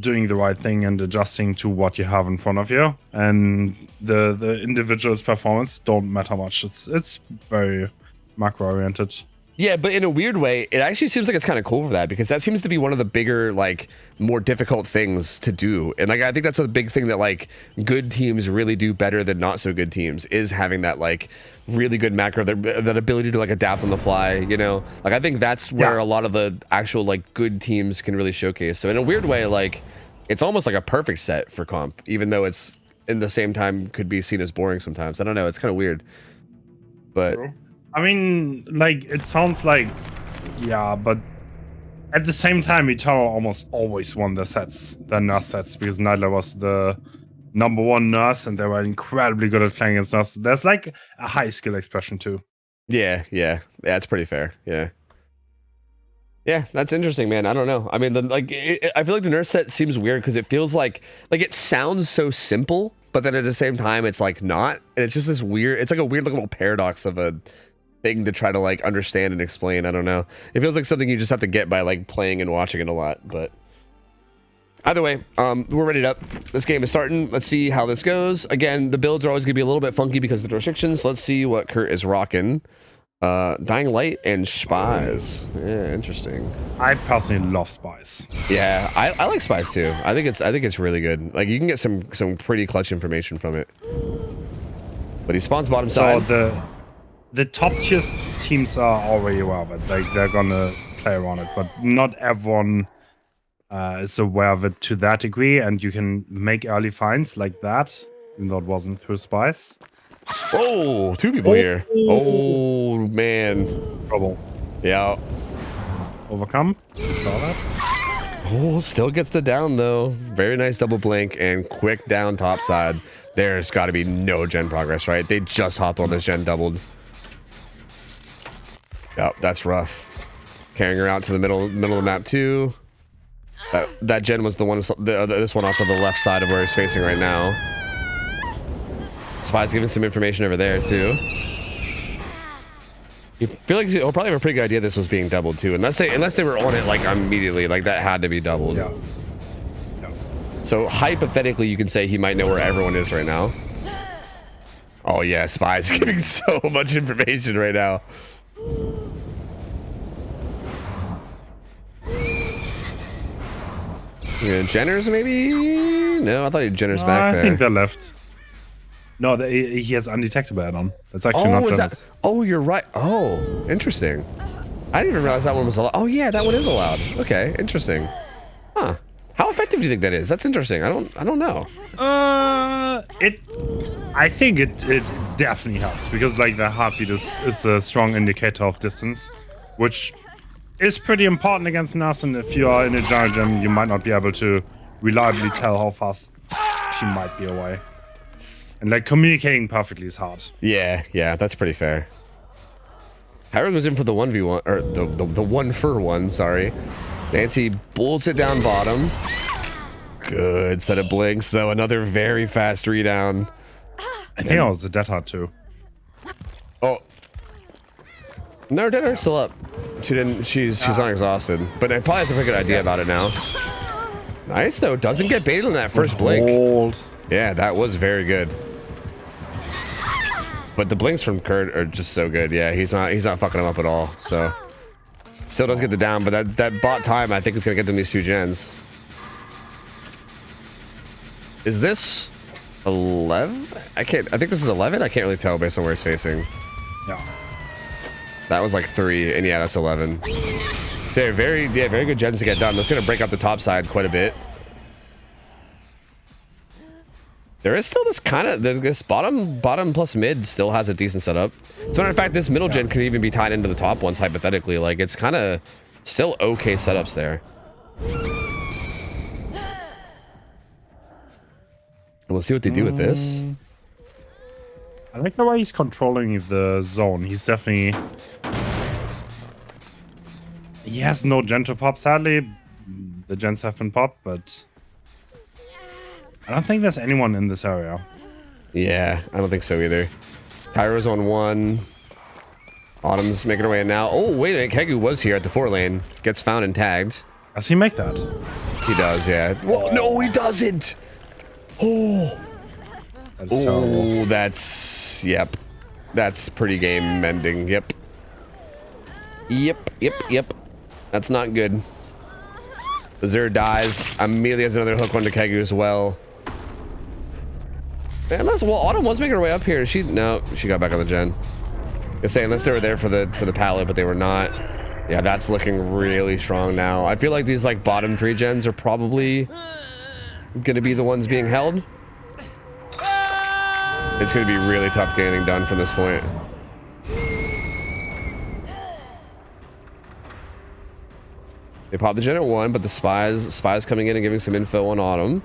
doing the right thing and adjusting to what you have in front of you, and the individual's performance don't matter much. It's very macro oriented. Yeah, but in a weird way, it actually seems like it's kind of cool for that, because that seems to be one of the bigger, like, more difficult things to do. And like I think that's a big thing that like good teams really do better than not so good teams, is having that like really good macro, that ability to like adapt on the fly, like I think that's where a lot of the actual like good teams can really showcase. So in a weird way, like it's almost like a perfect set for comp, even though it's in the same time could be seen as boring sometimes. I don't know, it's kind of weird. But I mean, like, it sounds like, yeah, but at the same time, Eternal almost always won their sets, their nurse sets, because Nightler was the #1 nurse, and they were incredibly good at playing against nurse. There's like a high skill expression too. Yeah, it's pretty fair. Yeah, that's interesting, man. I don't know. I mean, I feel like the nurse set seems weird because it feels like it sounds so simple, but then at the same time, it's like not, and it's just this weird. It's like a weird little paradox of a thing to try to like understand and explain. I don't know. It feels like something you just have to get by like playing and watching it a lot. But either way, we're ready up. This game is starting. Let's see how this goes. Again, the builds are always gonna be a little bit funky because of the restrictions. Let's see what Kurt is rocking. Dying Light and Spies. Yeah, interesting. I personally love Spies. Yeah, I like Spies too. I think it's really good. Like you can get some pretty clutch information from it. But he spawns bottom side. So the top tier teams are already aware of it. Like they're gonna play around it, but not everyone is aware of it to that degree. And you can make early finds like that, even though it wasn't through Spies. Oh, two people here. Oh man. Trouble. Yeah. Overcome. You saw that. Oh, still gets the down though. Very nice double blink and quick down top side. There's got to be no gen progress, right? They just hopped on this gen doubled. Yep, that's rough. Carrying her out to the middle of the map too. That gen was the one. This one off to the left side of where he's facing right now. Spy's giving some information over there too. You feel like he'll probably have a pretty good idea this was being doubled too, unless they were on it like immediately, like that had to be doubled. Yeah. So hypothetically, you can say he might know where everyone is right now. Oh yeah, Spy's giving so much information right now. Yeah, Jenner's maybe? No, I thought Jenner's back there. I think they're left. No, he has undetectable add-on. That's actually not Jenner's. Oh, you're right. Oh, interesting. I didn't even realize that one was allowed. Oh yeah, that one is allowed. Okay, interesting. Huh. How effective do you think that is? That's interesting. I don't know. I think it definitely helps, because like the heartbeat is a strong indicator of distance, which is pretty important against Nas. And if you are in a jungle gym, you might not be able to reliably tell how fast she might be away. And like communicating perfectly is hard. Yeah, that's pretty fair. Hyrule goes in for the 1v1, or the 1-for-1, sorry. Nancy bolts it down bottom. Good set of blinks, though. Another very fast redown. I think I was a dead hard too. Oh. No, dead hard's still up. She's not exhausted. But it probably has a pretty good idea about it now. Nice, though. Doesn't get baited on that first blink. Yeah, that was very good. But the blinks from Kurt are just so good. Yeah, he's not fucking him up at all. So still does get the down, but that bot time I think is gonna get them these 2 gens. Is this 11? I think this is 11. I can't really tell based on where he's facing. Yeah. That was like 3, and yeah, that's 11. So yeah, very good gens to get done. That's gonna break up the top side quite a bit. There is still this this bottom plus mid still has a decent setup. As a matter of fact, this middle gen could even be tied into the top ones hypothetically. Like it's kind of still okay setups there. And we'll see what they do with this. I like the way he's controlling the zone. He's definitely... He has no gen to pop, sadly. The gens have been popped, but... I don't think there's anyone in this area. Yeah, I don't think so either. Tyro's on 1. Autumn's making her way in now. Oh, wait a minute. Kegu was here at the 4 lane. Gets found and tagged. Does he make that? He does, yeah. Whoa, no, he doesn't. Oh. That's terrible. Oh, that's... Yep. That's pretty game ending. Yep. Yep. That's not good. Azur dies. Immediately has another hook onto Kegu as well. Unless, well, Autumn was making her way up here. No, she got back on the gen. I say unless they were there for the pallet, but they were not. Yeah, that's looking really strong now. I feel like these like bottom 3 gens are probably gonna be the ones being held. It's gonna be really tough to get anything done from this point. They popped the gen at 1, but the spies coming in and giving some info on Autumn.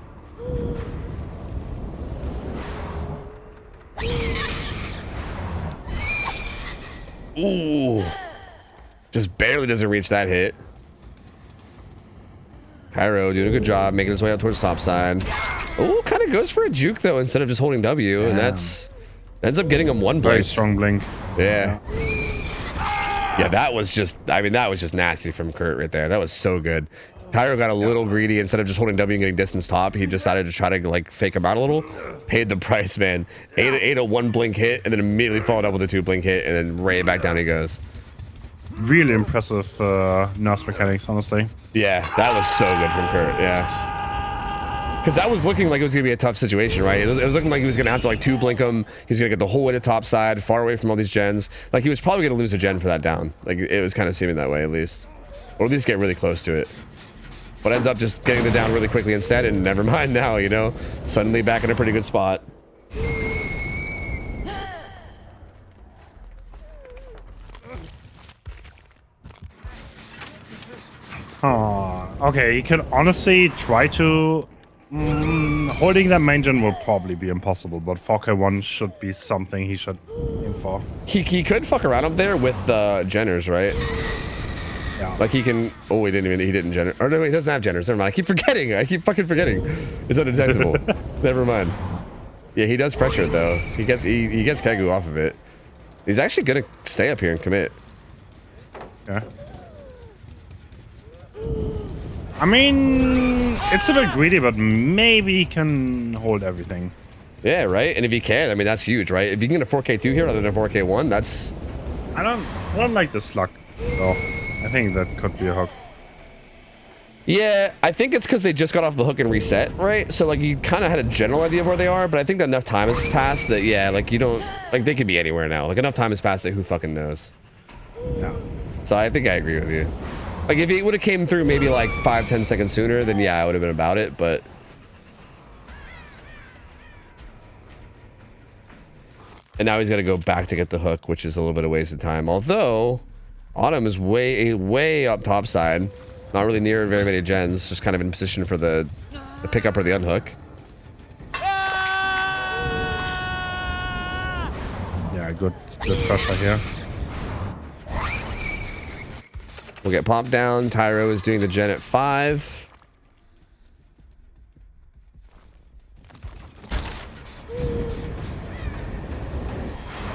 Ooh. Just barely doesn't reach that hit. Tyro doing a good job, making his way up towards top side. Ooh, kind of goes for a juke though, instead of just holding W, and that's ends up getting him 1 blink. Very strong blink. Yeah. Yeah, that was just, I mean, that was just nasty from Kurt right there. That was so good. Tyro got a little greedy. Instead of just holding W and getting distance top, he decided to try to like fake him out a little. Paid the price, man. Ate a 1 blink hit and then immediately followed up with a 2 blink hit and then right back down he goes. Really impressive nurse mechanics, honestly. Yeah, that was so good from Kurt, yeah. Because that was looking like it was going to be a tough situation, right? It was looking like he was going to have to like 2 blink him. He was going to get the whole way to top side, far away from all these gens. Like he was probably going to lose a gen for that down. Like it was kind of seeming that way at least. Or at least get really close to it. But ends up just getting the down really quickly instead, and never mind now, you know? Suddenly back in a pretty good spot. Okay, you could honestly try to... holding that main gen will probably be impossible, but 4K1 should be something he should aim for. He could fuck around up there with Jenners, right? Yeah. Like he can... Oh, he didn't Jenner. Or no, he doesn't have Jenners. Never mind. I keep forgetting. I keep fucking forgetting. It's undetectable. Never mind. Yeah, he does pressure it though. He gets Kegu off of it. He's actually gonna stay up here and commit. Yeah. I mean, it's a bit greedy, but maybe he can hold everything. Yeah, right? And if he can, I mean, that's huge, right? If you can get a 4K2 here rather than a 4K1, that's... I don't like this luck, though. I think that could be a hook. Yeah, I think it's because they just got off the hook and reset, right? So, like, you kind of had a general idea of where they are, but I think that enough time has passed that, yeah, like, you don't... Like, they could be anywhere now. Like, enough time has passed that who fucking knows? Yeah. So I think I agree with you. Like, if he would have came through maybe, like, 5-10 seconds sooner, then, yeah, I would have been about it, but... And now he's got to go back to get the hook, which is a little bit of waste of time. Although, Autumn is way up top side. Not really near very many gens, just kind of in position for the pickup or the unhook. Yeah, good pressure here. We'll get popped down. Tyro is doing the gen at 5.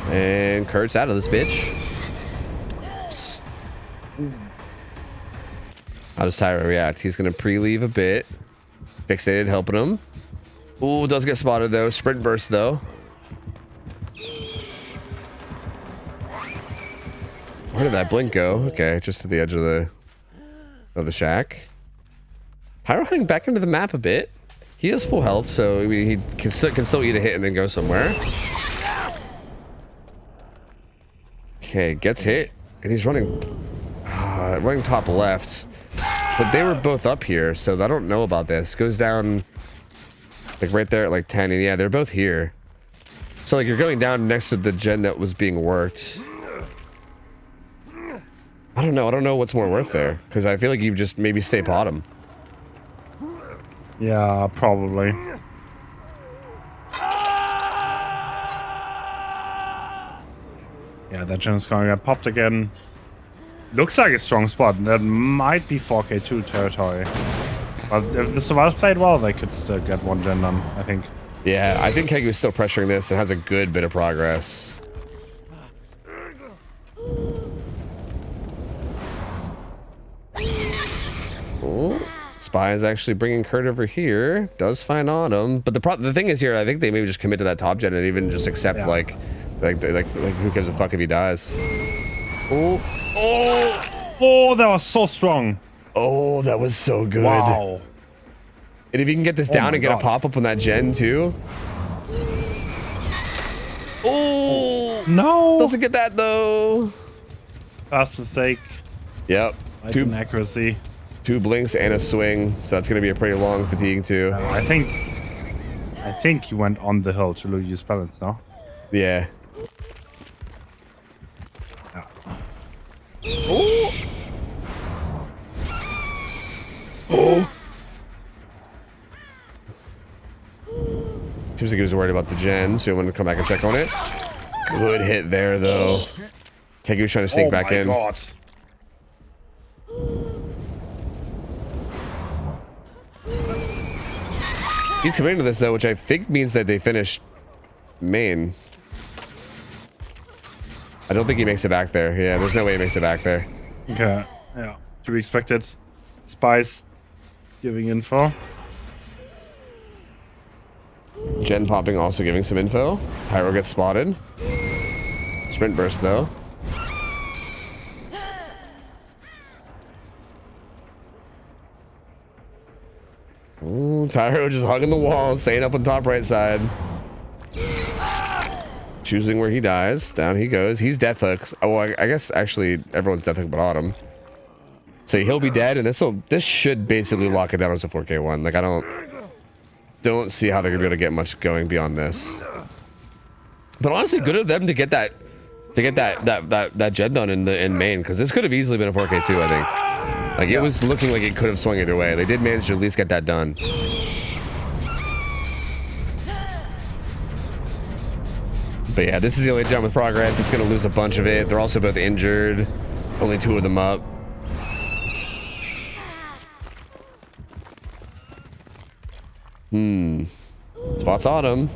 And Kurt's out of this bitch. How does Tyro react? He's going to pre-leave a bit. Fixated, helping him. Ooh, does get spotted though. Sprint burst though. Where did that blink go? Okay, just to the edge of the shack. Tyro heading back into the map a bit. He has full health, so he can still eat a hit and then go somewhere. Okay, gets hit, and he's running top left. But they were both up here, so I don't know about this. Goes down like right there at like 10, and yeah, they're both here. So like you're going down next to the gen that was being worked. I don't know what's more worth there, because I feel like you just maybe stay bottom. Yeah, probably. Yeah, that gen's gonna get popped again. Looks like a strong spot. That might be 4K2 territory. But if the survivors played well, they could still get one gen done, I think. Yeah, I think Kegu is still pressuring this and has a good bit of progress. Oh, Spy is actually bringing Kurt over here. Does find Autumn, but the thing is here, I think they maybe just commit to that top gen and even just accept like who gives a fuck if he dies. Oh, that was so strong. Oh, that was so good. Wow. And if you can get this down and get God. a pop up on that gen too. Oh No. doesn't get that though. Fast mistake. Yep. Light inaccuracy. 2 blinks and a swing, so that's gonna be a pretty long fatigue too. I think he went on the hill to use balance now. Yeah. Oh. Seems like he was worried about the gen, so he wanted to come back and check on it. Good hit there though. Kegu's trying to sneak back in. God. He's committing to this though, which I think means that they finished main. I don't think he makes it back there. Yeah, there's no way he makes it back there. Okay. Yeah. To be expected. Spice giving info. Gen popping also giving some info. Tyro gets spotted. Sprint burst though. Ooh, Tyro just hugging the wall, staying up on top right side. Choosing where he dies. Down he goes. He's death hooked. Oh, I guess actually everyone's death hooked but Autumn. So he'll be dead, and this should basically lock it down as a 4K1. Like I don't see how they're gonna be able to get much going beyond this. But honestly, good of them to get that gen done in main, because this could have easily been a 4K2, I think. Like it was looking like it could have swung either way. They did manage to at least get that done. But yeah, this is the only gen with progress. It's gonna lose a bunch of it. They're also both injured. Only 2 of them up. Spots Autumn.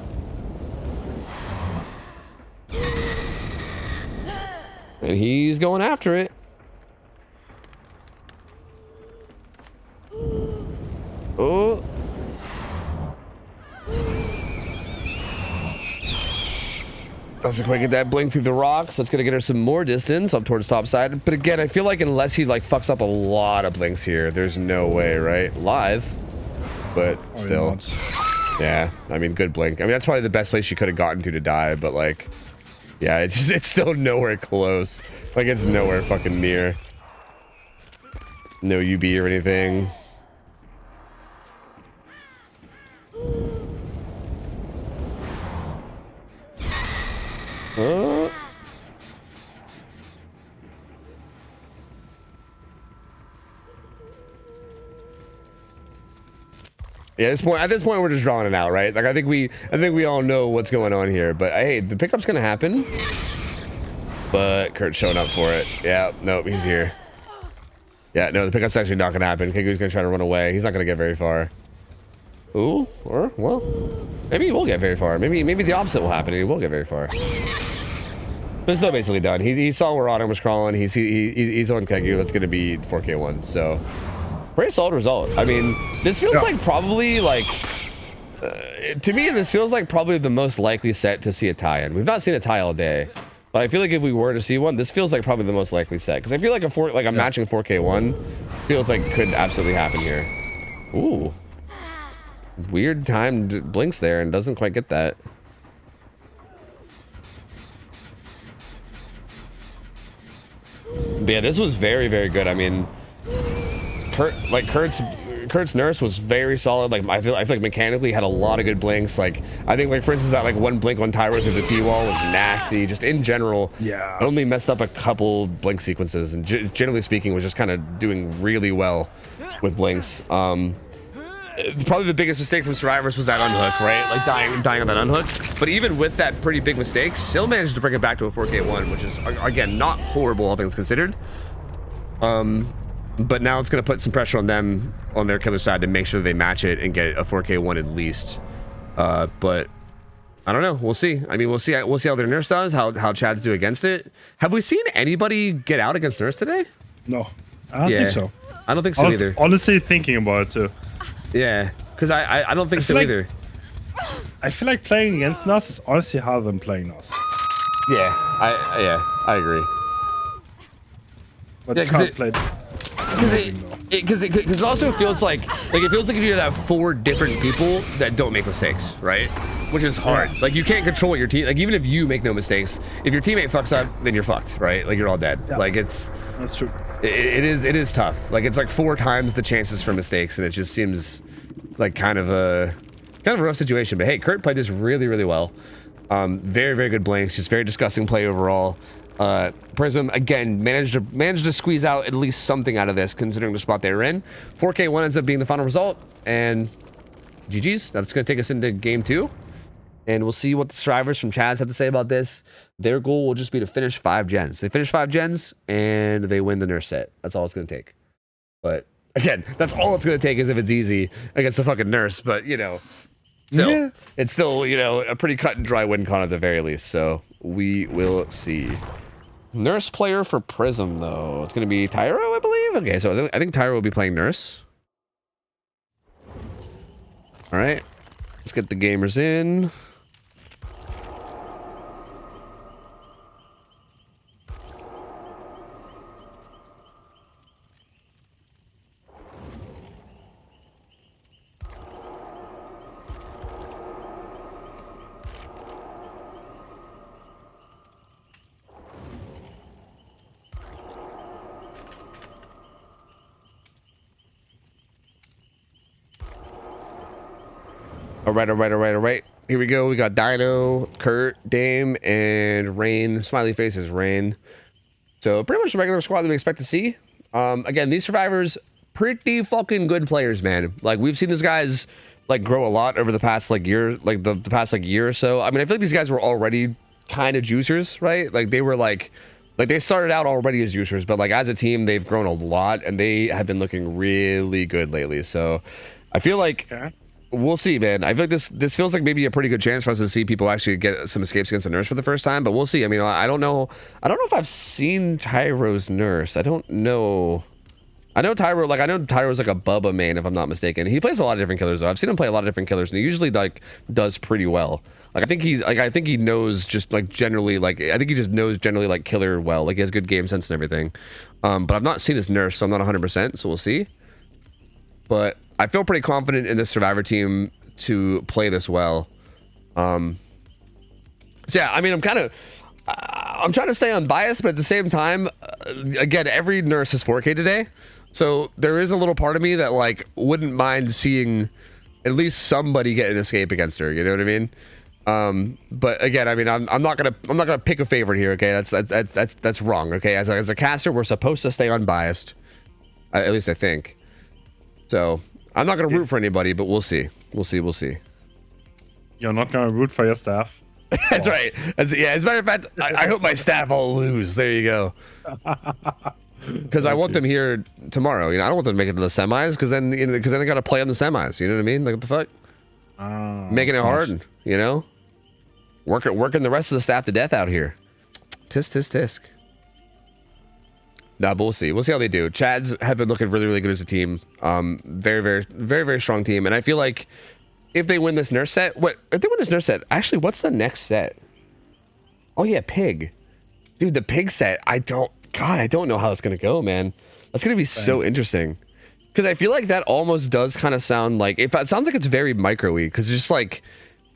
And he's going after it. Oh. Doesn't quite get that blink through the rocks. That's gonna get her some more distance up towards top side. But again, I feel like unless he like fucks up a lot of blinks here, there's no way, right? Live. But still. Yeah, I mean, good blink. I mean, that's probably the best place she could have gotten to die, but like, yeah, it's still nowhere close. Like, it's nowhere fucking near. No UB or anything. Yeah, at this point, we're just drawing it out, right? Like, I think we all know what's going on here. But hey, the pickup's gonna happen. But Kurt's showing up for it. Yeah, nope, he's here. Yeah, no, the pickup's actually not gonna happen. Kegu's gonna try to run away. He's not gonna get very far. Ooh, or well, maybe he will get very far. Maybe the opposite will happen, and he will get very far. But it's still basically done. He saw where Autumn was crawling. He's on Kegu. That's gonna be 4K1. So. Pretty solid result. I mean, this feels like probably like, to me, this feels like probably the most likely set to see a tie-in. We've not seen a tie all day, but I feel like if we were to see one, this feels like probably the most likely set. Because I feel like a matching 4K1 feels like could absolutely happen here. Ooh. Weird timed blinks there and doesn't quite get that. But yeah, this was very, very good. I mean, Kurt's nurse was very solid. Like I feel like mechanically had a lot of good blinks. Like I think like for instance that like one blink on Tyro through the T-wall was nasty. Just in general, yeah, only messed up a couple blink sequences, and generally speaking was just kind of doing really well with blinks. probably the biggest mistake from survivors was that unhook, right? Like dying on that unhook. But even with that pretty big mistake, still managed to bring it back to a 4K1, which is again not horrible, all things considered. But now it's going to put some pressure on them on their killer side to make sure they match it and get a 4K1 at least. But I don't know. We'll see. I mean, we'll see how their nurse does, how Chads do against it. Have we seen anybody get out against nurse today? No, I don't think so. I don't think so either. Honestly, thinking about it too. Yeah, because I don't think so either. I feel like playing against Nas is honestly harder than playing Nas. Yeah, I agree. But Yeah, you can't play. Because it also feels like it feels like you need to have 4 different people that don't make mistakes, right? Which is hard. Like you can't control your team. Like even if you make no mistakes, if your teammate fucks up, then you're fucked, right? Like you're all dead. Yeah. Like That's true. it is tough. Like it's like 4 times the chances for mistakes, and it just seems like kind of a rough situation. But hey, Kurt played this really well. Very good blanks. Just very disgusting play overall. Prism again managed to squeeze out at least something out of this, considering the spot they were in. 4K1 ends up being the final result, and GG's. That's going to take us into game 2, and we'll see what the survivors from Chaz have to say about this. Their goal will just be to finish 5 gens. They finish 5 gens and they win the nurse set. That's all it's going to take. But again, that's all it's going to take is if it's easy against a fucking nurse. But you know, still, it's still, you know, a pretty cut and dry win con at the very least. So we will see. Nurse player for Prism, though. It's going to be Tyro, I believe. Okay, so I think Tyro will be playing nurse. All right. Let's get the gamers in. All right. Here we go. We got Dino, Kurt, Dame, and Rain. Smiley faces, Rain. So pretty much the regular squad that we expect to see. Again, these survivors, pretty fucking good players, man. Like we've seen these guys like grow a lot over the past like year, like the past like year or so. I mean, I feel like these guys were already kind of juicers, right? Like they were like they started out already as juicers, but like as a team, they've grown a lot and they have been looking really good lately. So I feel like. Okay. We'll see, man. I feel like this feels like maybe a pretty good chance for us to see people actually get some escapes against the nurse for the first time, but we'll see. I mean, I don't know if I've seen Tyro's nurse. I don't know. I know Tyro's like a Bubba main, if I'm not mistaken. He plays a lot of different killers though. I've seen him play a lot of different killers, and he usually like does pretty well. Like I think he knows just like generally like I think he just knows generally like killer well. Like he has good game sense and everything. But I've not seen his nurse, so I'm not 100%. So we'll see. But I feel pretty confident in this survivor team to play this well. So yeah, I mean, I'm trying to stay unbiased, but at the same time, again, every nurse is 4K today. So there is a little part of me that like wouldn't mind seeing at least somebody get an escape against her. You know what I mean? But again, I mean, I'm not gonna pick a favorite here. Okay, that's wrong. Okay, as a caster, we're supposed to stay unbiased. At least I think. So I'm not gonna root for anybody, but we'll see. We'll see. You're not gonna root for your staff. That's right. As a matter of fact, I hope my staff all lose. There you go. Because I want them here tomorrow. You know, I don't want them to make it to the semis because then they got to play on the semis. You know what I mean? Like what the fuck? Making it hard. You know, working the rest of the staff to death out here. Tisk. Nah, but we'll see. We'll see how they do. Chads have been looking really good as a team. Very strong team. And I feel like if they win this nurse set, actually, what's the next set? Oh yeah, pig. Dude, the pig set. I don't know how it's gonna go, man. That's gonna be so interesting. Because I feel like that almost does kind of sound like it sounds like it's very micro-y. Because just like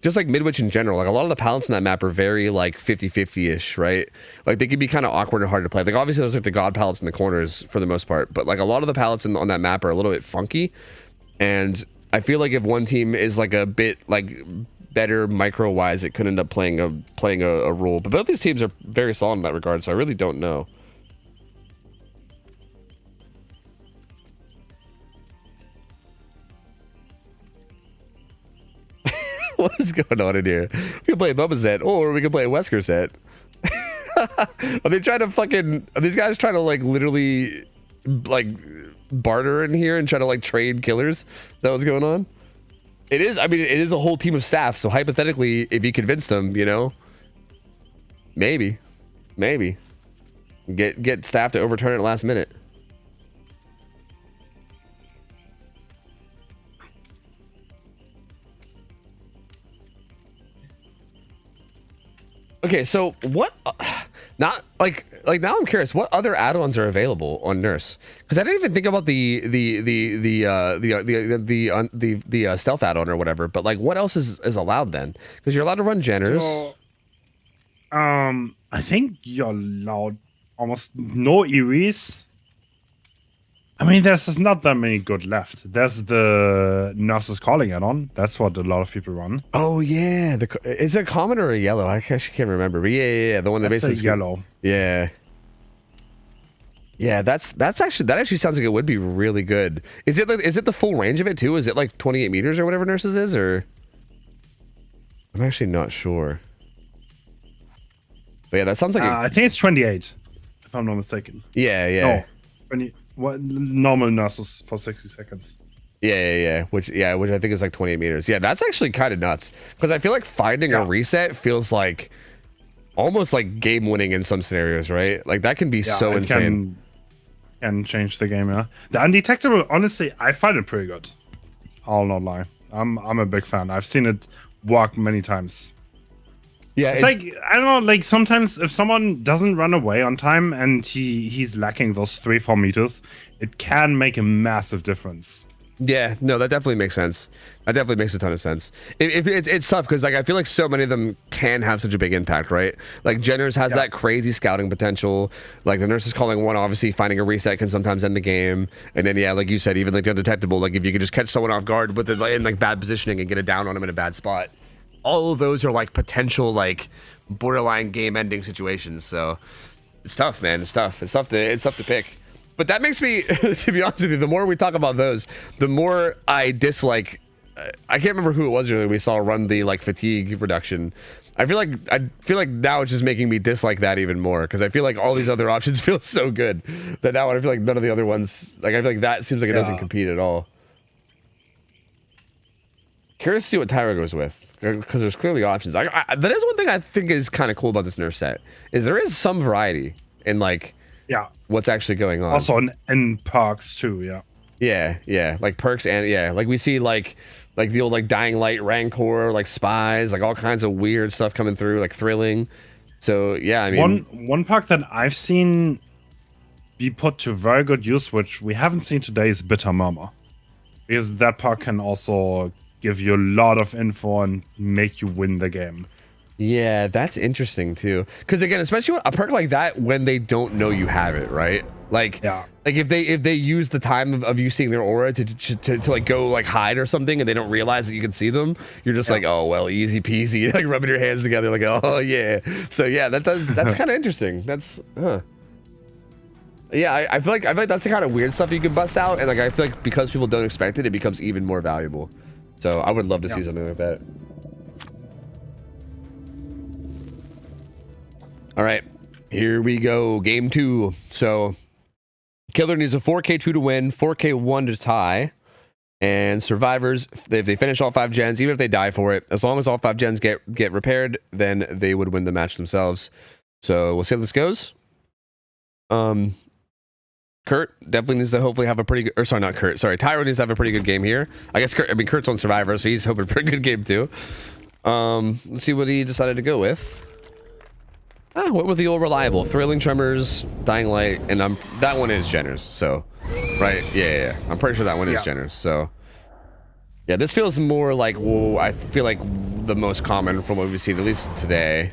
Midwich in general, like a lot of the palettes in that map are very like 50-50-ish, right? Like they can be kind of awkward and hard to play. Like obviously there's like the god palettes in the corners for the most part, but like a lot of the palettes on that map are a little bit funky. And I feel like if one team is like a bit like better micro wise, it could end up playing a role. But both these teams are very solid in that regard, so I really don't know. What is going on in here? We can play a Bubba set, or we can play a Wesker set. Are they trying to fucking? Are these guys trying to like literally like barter in here and try to like trade killers? Is that what's going on? It is. I mean, it is a whole team of staff. So hypothetically, if you convince them, you know, maybe get staff to overturn it last minute. Okay, so what? Not like now. I'm curious. What other add-ons are available on Nurse? Because I didn't even think about the stealth add-on or whatever. But like, what else is allowed then? Because you're allowed to run Jenners. So, I think you're allowed almost no Eries. I mean, there's just not that many good left. There's the Nurse's Calling add-on. That's what a lot of people run. Oh yeah, is it a common or a yellow? I actually can't remember. But yeah, the one that That's basically yellow. Yeah, that actually sounds like it would be really good. Is it the full range of it too? Is it like 28 meters or whatever Nurses is, or I'm actually not sure. But yeah, that sounds like I think it's 28, if I'm not mistaken. yeah. No, 20. What normal Nurses for 60 seconds. Yeah. Which I think is like 28 meters. Yeah, that's actually kind of nuts because I feel like finding a reset feels like almost like game winning in some scenarios, right? Like that can be so insane. Can change the game, yeah. The undetectable, honestly, I find it pretty good. I'll not lie. I'm a big fan. I've seen it work many times. Yeah, it's like, I don't know, like sometimes if someone doesn't run away on time and he's lacking those 3-4 meters, it can make a massive difference. Yeah, no, that definitely makes sense. That definitely makes a ton of sense. It's tough because like I feel like so many of them can have such a big impact, right? Like Jenners has that crazy scouting potential. Like the Nurse's Calling one, obviously finding a reset can sometimes end the game. And then yeah, like you said, even like the undetectable, like if you could just catch someone off guard with in like bad positioning and get it down on them in a bad spot. All of those are like potential like borderline game ending situations. So it's tough, man. It's tough to pick. But that makes me, to be honest with you, the more we talk about those, the more I dislike. I can't remember who it was earlier we saw run the like fatigue reduction. I feel like now it's just making me dislike that even more because I feel like all these other options feel so good that now I feel like none of the other ones, like I feel like that seems like it doesn't compete at all. Curious to see what Tyra goes with because there's clearly options. That is one thing I think is kind of cool about this Nurse set is there is some variety in like what's actually going on. Also in perks too, yeah, like perks and like we see like the old like Dying Light Rancor, like spies, like all kinds of weird stuff coming through, like thrilling. So yeah, I mean one perk that I've seen be put to very good use, which we haven't seen today, is Bitter Murmur, because that perk can also give you a lot of info and make you win the game. Yeah, that's interesting too. Because again, especially a perk like that when they don't know you have it, right? Like, like if they use the time of you seeing their aura to like go like hide or something, and they don't realize that you can see them, you're just like, oh well, easy peasy, like rubbing your hands together, like oh yeah. So yeah, that's kind of interesting. That's yeah, I feel like that's the kind of weird stuff you can bust out, and like I feel like because people don't expect it, it becomes even more valuable. So I would love to see something like that. All right, here we go. Game 2. So Killer needs a 4K2 to win, 4K1 to tie. And survivors, if they finish all 5 gens, even if they die for it, as long as all 5 gens get repaired, then they would win the match themselves. So we'll see how this goes. Kurt definitely needs to hopefully have a pretty good, or sorry, not Kurt, sorry, Tyro needs to have a pretty good game here. I guess Kurt's on Survivor, so he's hoping for a good game too. Let's see what he decided to go with. Went with the old reliable, Thrilling Tremors, Dying Light, and that one is Jenners, so, right, yeah. I'm pretty sure that one is Jenners, so. Yeah, this feels more like, whoa, I feel like the most common from what we've seen, at least today.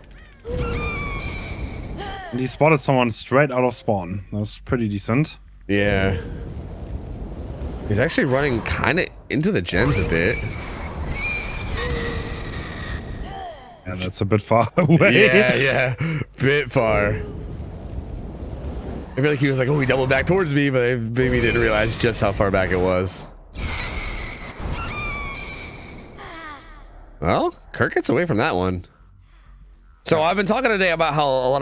And he spotted someone straight out of spawn. That was pretty decent. Yeah. He's actually running kind of into the gens a bit. Yeah, that's a bit far away. Yeah. Bit far. I feel like he was like, oh, he doubled back towards me, but maybe he didn't realize just how far back it was. Well, Kirk gets away from that one. So I've been talking today about how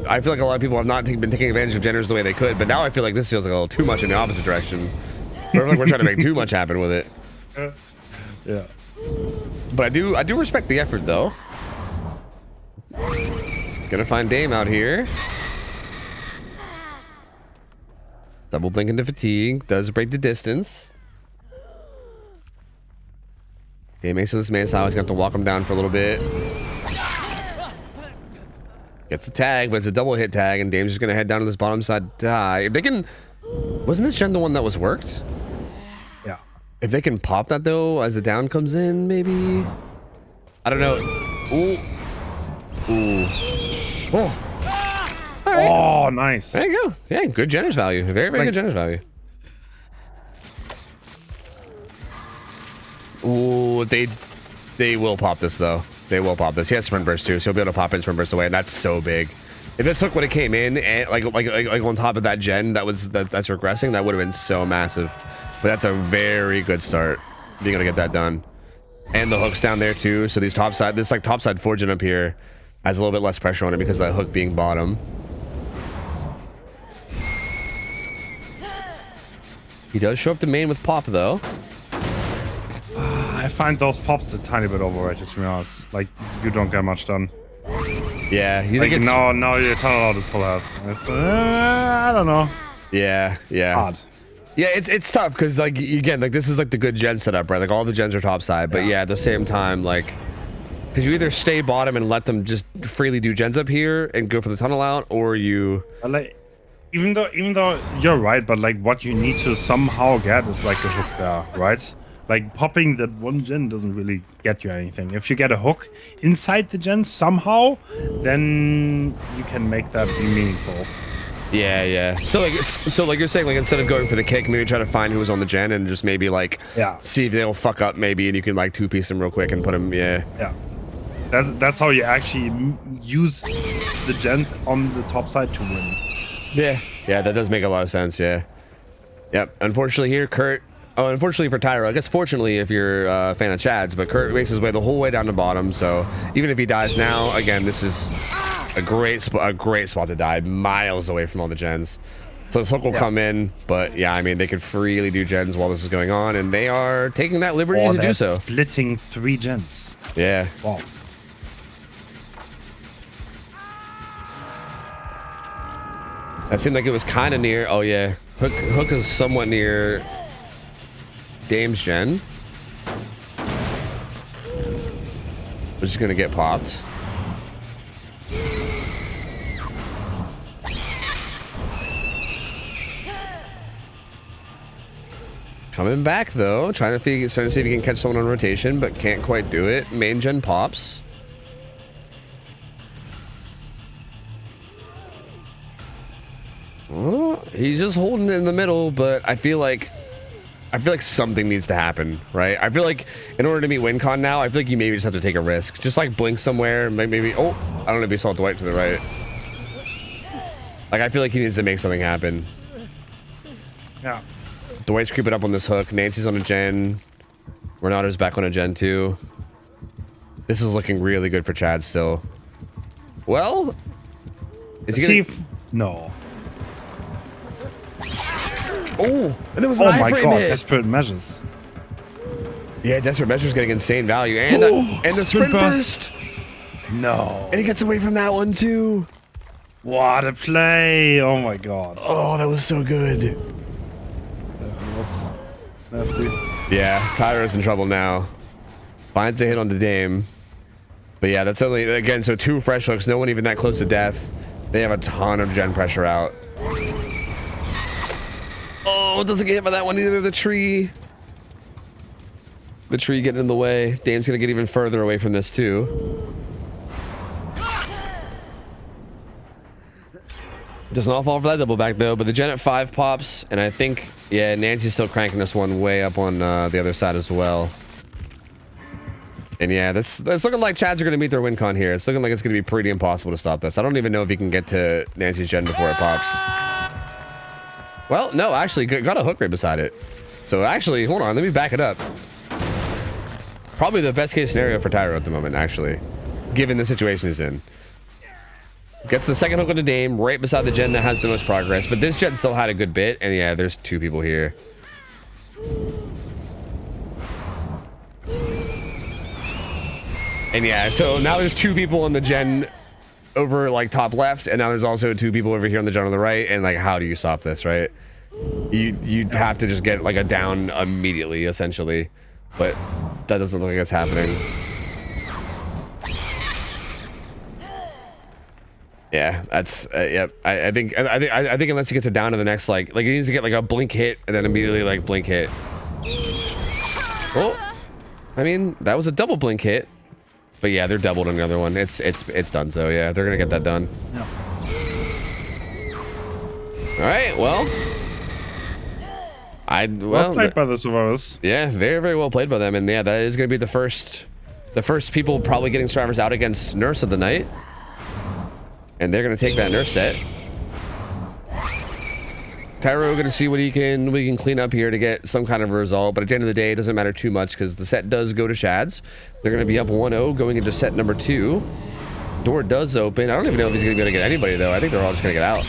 I feel like a lot of people have not been taking advantage of genders the way they could, but now I feel like this feels like a little too much in the opposite direction. I feel like we're trying to make too much happen with it. Yeah. But I do respect the effort though. Gonna find Dame out here. Double blink into fatigue. Does break the distance. Dame makes this man style. He's gonna have to walk him down for a little bit. Gets the tag, but it's a double hit tag, and Dame's just gonna head down to this bottom side die. If they can... Wasn't this gen the one that was worked? Yeah. If they can pop that though, as the down comes in, maybe? I don't know. Ooh. Ooh. Oh. All right. Oh, nice. There you go. Yeah, good generous value. Very, very good generous value. Ooh, they will pop this though. They will pop this. He has sprint burst too, so he'll be able to pop in sprint burst away, and that's so big. If this hook would have came in and like on top of that gen that's regressing, that would have been so massive. But that's a very good start, being able to get that done. And the hook's down there too, so these topside, this like topside forging up here has a little bit less pressure on it because of that hook being bottom. He does show up to main with pop though. I find those pops a tiny bit overrated, to be honest. Like, you don't get much done. Yeah, you Like, think it's... no, your tunnel out is full health. It's, I don't know. Yeah. Hard. Yeah, it's tough because like again, like this is like the good gen setup, right? Like all the gens are topside, but yeah, at the same time, like because you either stay bottom and let them just freely do gens up here and go for the tunnel out, or you Like, even though you're right, but like what you need to somehow get is like a hook there, right? Like popping that one gen doesn't really get you anything. If you get a hook inside the gen somehow, then you can make that be meaningful. Yeah. So like you're saying, like instead of going for the kick, maybe try to find who was on the gen and just maybe like see if they'll fuck up maybe, and you can like 2-piece them real quick and put them. Yeah. That's how you actually use the gens on the top side to win. Yeah, that does make a lot of sense. Yeah. Yep. Unfortunately here, Kurt. Oh, unfortunately for Tyro, I guess fortunately if you're a fan of Chad's, but Kurt makes his way the whole way down to bottom, so even if he dies now, again, this is a great spot to die, miles away from all the gens. So this hook will come in, but yeah, I mean, they could freely do gens while this is going on, and they are taking that liberty to do so. Splitting 3 gens. Yeah. Wow. That seemed like it was kind of near. Oh yeah, hook is somewhat near Dame's gen, which is gonna get popped. Coming back though, starting to see if he can catch someone on rotation, but can't quite do it. Main gen pops. Oh, he's just holding it in the middle, but I feel like something needs to happen, right? I feel like in order to meet WinCon now, I feel like you maybe just have to take a risk. Just like blink somewhere, maybe. Oh, I don't know if you saw Dwight to the right. Like I feel like he needs to make something happen. Yeah. Dwight's creeping up on this hook. Nancy's on a gen. Renato's back on a gen too. This is looking really good for Chad still. Well, is he gonna... No. Oh, and there was an iframe my god, hit. desperate measures. Yeah, desperate measures getting insane value, and the sprint burst. No. And he gets away from that one too. What a play! Oh my god. Oh, that was so good. That was nasty. Yeah, Tyro's in trouble now. Finds a hit on the Dame. But yeah, that's only, again, so 2 fresh hooks, no one even that close to death. They have a ton of gen pressure out. Oh, doesn't get hit by that one either. The tree getting in the way. Dame's gonna get even further away from this too. Does not fall for that double back though, but the gen at 5 pops, and I think, yeah, Nancy's still cranking this one way up on the other side as well. And yeah, that's looking like Chads are going to meet their win con here. It's looking like it's going to be pretty impossible to stop this. I don't even know if he can get to Nancy's gen before it pops. Well, no, actually, got a hook right beside it. So actually, hold on, let me back it up. Probably the best case scenario for Tyro at the moment, actually, given the situation he's in. Gets the second hook on the dame right beside the gen that has the most progress, but this gen still had a good bit, and yeah, there's 2 people here. And yeah, so now there's 2 people on the gen over like top left, and now there's also 2 people over here on the gen on the right, and like, how do you stop this, right? You'd have to just get like a down immediately, essentially, but that doesn't look like it's happening. Yeah, that's yep. I think unless he gets it down to the next like he needs to get like a blink hit and then immediately like blink hit. Oh, I mean that was a double blink hit, but yeah, they're doubled on the other one. It's done. So yeah, they're gonna get that done. Yeah. All right, well, Well played by the survivors. Yeah, very very well played by them, and yeah, that is gonna be the first people probably getting survivors out against Nurse of the night. And they're gonna take that nurse set. Tyro gonna see what we can clean up here to get some kind of a result, but at the end of the day, it doesn't matter too much because the set does go to Shads. They're gonna be up 1-0 going into set number 2. Door does open. I don't even know if he's gonna be able to get anybody though. I think they're all just gonna get out.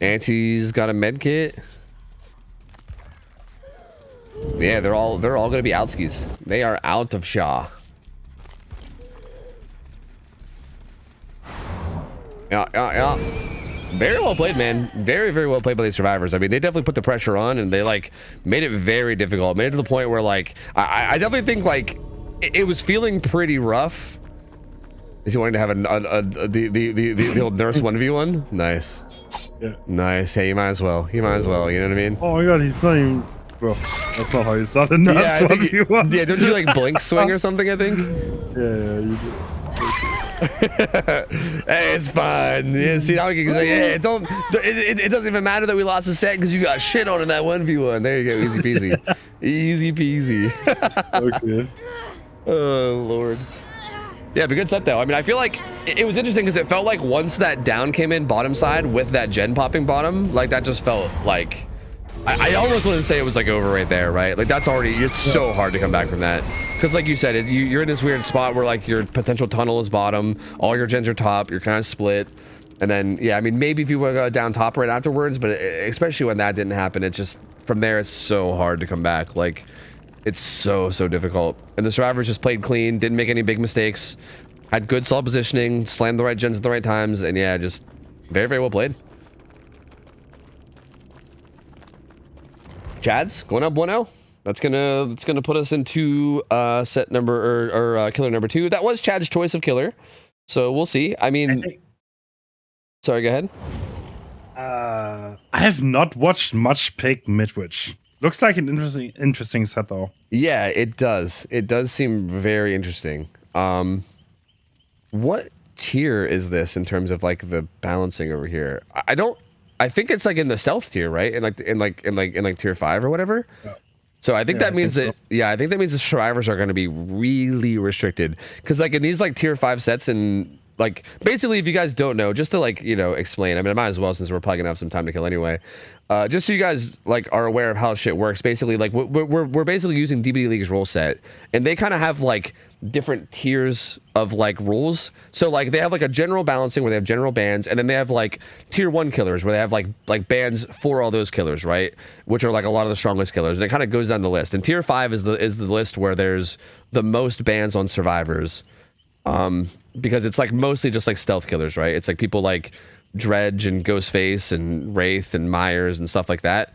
Auntie's got a med kit. Yeah, they're all gonna be outskis. They are out of Shaw. Yeah. Very well played, man. Very, very well played by these survivors. I mean, they definitely put the pressure on, and they like made it very difficult. Made it to the point where like I definitely think like it was feeling pretty rough. Is he wanting to have the old nurse 1v1? Nice. Yeah. Nice. Hey, you might as well. You know what I mean? Oh my god, he's not even. Bro, that's not how you started. No, yeah, I think yeah, don't you like blink swing or something? I think. Yeah, you do. Hey, it's fine. Yeah, see, now we can say, hey, it doesn't even matter that we lost a set because you got shit on in that 1v1. There you go, easy peasy. Easy peasy. Okay. Oh, Lord. Yeah, but good set, though. I mean, I feel like it was interesting because it felt like once that down came in bottom side with that gen popping bottom, like that just felt like... I almost want to say it was like over right there, right? Like that's already, it's so hard to come back from that. Because like you said, you're in this weird spot where like your potential tunnel is bottom, all your gens are top, you're kind of split. And then, yeah, I mean, maybe if you would go down top right afterwards, but especially when that didn't happen, it just, from there, it's so hard to come back. Like, it's so difficult. And the survivors just played clean, didn't make any big mistakes, had good solid positioning, slammed the right gens at the right times, and yeah, just very, very well played. Chads going up 1-0. That's gonna put us into set number or killer number 2. That was Chad's choice of killer, so we'll see. I mean, sorry, go ahead. I have not watched much pick Midwich. Looks like an interesting set though. Yeah, it does. It does seem very interesting. What tier is this in terms of like the balancing over here? I think it's like in the stealth tier, right? In like tier 5 or whatever. Yeah. So I think that means that I think that means the survivors are going to be really restricted because like in these like tier 5 sets and like basically if you guys don't know, just to like explain. I mean, I might as well since we're probably gonna have some time to kill anyway. Just so you guys like are aware of how shit works. Basically, like we're basically using DBD League's rule set, and they kind of have like different tiers of like rules. So like they have like a general balancing where they have general bans, and then they have like tier 1 killers where they have like bans for all those killers, right? Which are like a lot of the strongest killers, and it kind of goes down the list. And tier 5 is the list where there's the most bans on survivors, because it's like mostly just like stealth killers, right? It's like people like Dredge and Ghostface and Wraith and Myers and stuff like that.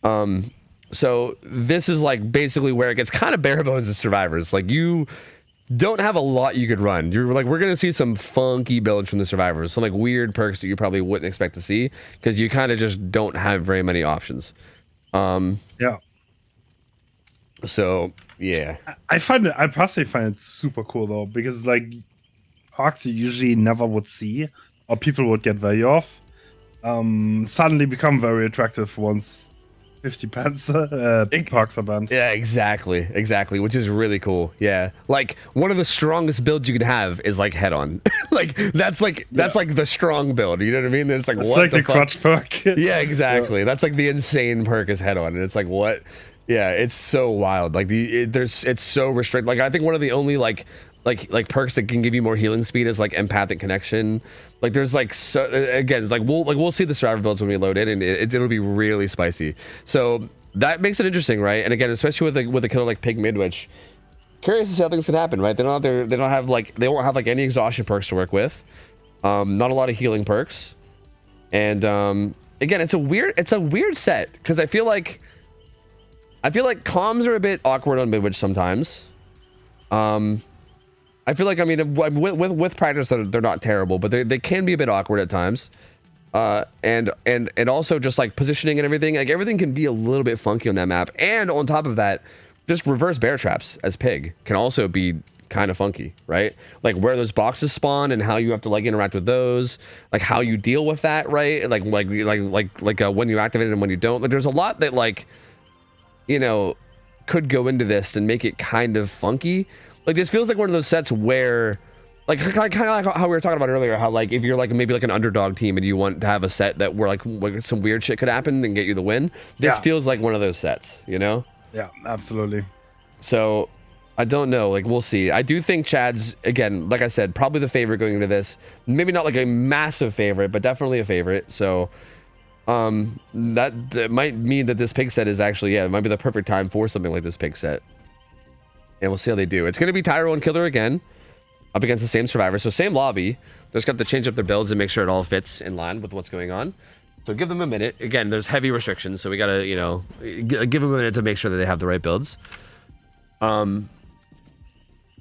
So this is like basically where it gets kind of bare bones as survivors. Like you don't have a lot you could run. You're like, we're gonna see some funky builds from the survivors, some like weird perks that you probably wouldn't expect to see because you kind of just don't have very many options. Yeah. So yeah, I personally find it super cool though because like arcs you usually never would see or people would get very off suddenly become very attractive once 50 pants parks are banned. Yeah, exactly, which is really cool. Yeah, like one of the strongest builds you could have is like head on. like that's like the strong build, you know what I mean? And it's like, it's what like the fuck? crutch perk. Yeah, exactly. That's like the insane perk is head on, and it's like, what? Yeah, it's so wild. Like it's so restricted. Like I think one of the only like perks that can give you more healing speed is like empathic connection. Like there's like so again, it's like we'll see the survivor builds when we load it, and it'll be really spicy. So that makes it interesting, right? And again, especially with a killer like Pig Mid, which curious to see how things can happen, right? They won't have like any exhaustion perks to work with. Not a lot of healing perks, and again, it's a weird set because I feel like comms are a bit awkward on Midwich sometimes. I feel like, I mean, with practice, they're not terrible, but they can be a bit awkward at times. And also just like positioning and everything, like everything can be a little bit funky on that map. And on top of that, just reverse bear traps as Pig can also be kind of funky, right? Like where those boxes spawn and how you have to like interact with those, like how you deal with that, right? Like when you activate it and when you don't. Like there's a lot that like, you know, could go into this and make it kind of funky. Like this feels like one of those sets where like kind of like how we were talking about earlier, how like if you're like maybe like an underdog team and you want to have a set that where like some weird shit could happen and get you the win, this feels like one of those sets, you know? Yeah, absolutely. So I don't know, like we'll see. I do think Chad's, again, like I said, probably the favorite going into this. Maybe not like a massive favorite, but definitely a favorite. So that might mean that this Pig set is actually, it might be the perfect time for something like this Pig set. And we'll see how they do. It's going to be Tyro and Killer again, up against the same survivor. So same lobby. Just got to change up their builds and make sure it all fits in line with what's going on. So give them a minute. Again, there's heavy restrictions, so we got to, you know, give them a minute to make sure that they have the right builds. And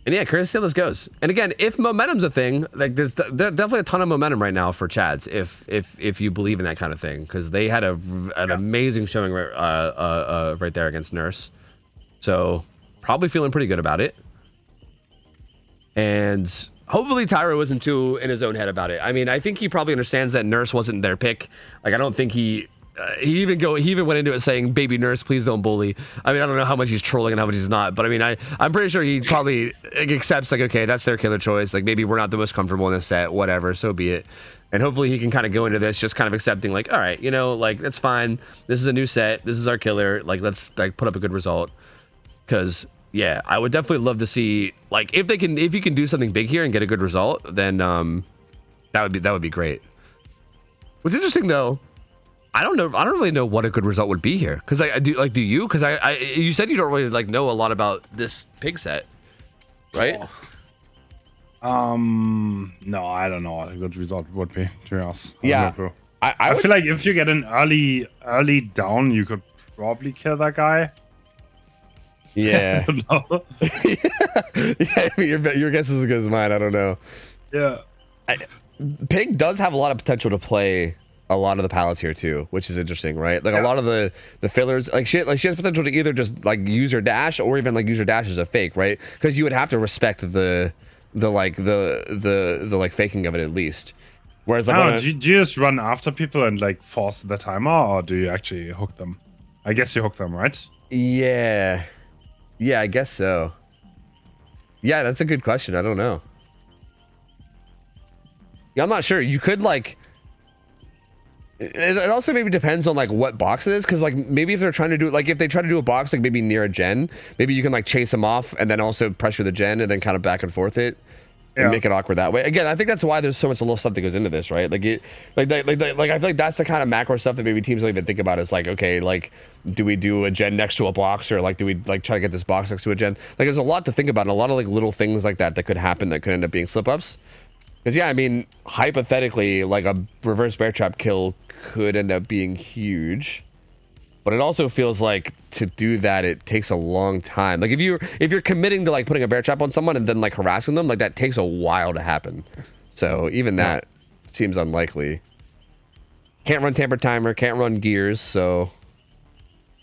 yeah, curious to see how this goes. And again, if momentum's a thing, like there's definitely a ton of momentum right now for Chads, if you believe in that kind of thing, because they had an amazing showing right there against Nurse. So probably feeling pretty good about it. And hopefully Tyro isn't too in his own head about it. I mean, I think he probably understands that Nurse wasn't their pick. Like, I don't think he even went into it saying, "Baby Nurse, please don't bully." I mean, I don't know how much he's trolling and how much he's not, but I mean, I'm pretty sure he probably accepts, like, okay, that's their killer choice. Like, maybe we're not the most comfortable in this set, whatever, so be it. And hopefully he can kind of go into this just kind of accepting, like, all right, you know, like, that's fine. This is a new set. This is our killer. Like, let's like put up a good result. Because yeah, I would definitely love to see, like, if you can do something big here and get a good result, then that would be great. What's interesting though, I don't really know what a good result would be here, because do you? Because you said you don't really like know a lot about this Pig set, right? No, I don't know what a good result would be, to be honest. Yeah, I feel like if you get an early down, you could probably kill that guy. Yeah. I don't know. Yeah, I mean, your guess is as good as mine. I don't know. Yeah. Pig does have a lot of potential to play a lot of the pallets here too, which is interesting, right? Like a lot of the fillers, like she has potential to either just like use her dash or even like use her dash as a fake, right? Because you would have to respect the faking of it at least. Whereas like, do you just run after people and like force the timer, or do you actually hook them? I guess you hook them, right? Yeah, I guess so. Yeah, that's a good question. I don't know. Yeah, I'm not sure. You could like. It also maybe depends on like what box it is, because like maybe if they're trying to do like if they try to do a box like maybe near a gen, maybe you can like chase them off and then also pressure the gen and then kind of back and forth it and make it awkward that way. Again, I think that's why there's so much little stuff that goes into this, right? Like I feel like that's the kind of macro stuff that maybe teams don't even think about. It's like, okay, like do we do a gen next to a box, or like do we like try to get this box next to a gen? Like there's a lot to think about and a lot of like little things like that could happen that could end up being slip ups. Because yeah, I mean, hypothetically, like a reverse bear trap kill could end up being huge, but it also feels like to do that it takes a long time. Like if you're committing to like putting a bear trap on someone and then like harassing them, like that takes a while to happen. So even that seems unlikely. Can't run tamper timer, can't run gears, so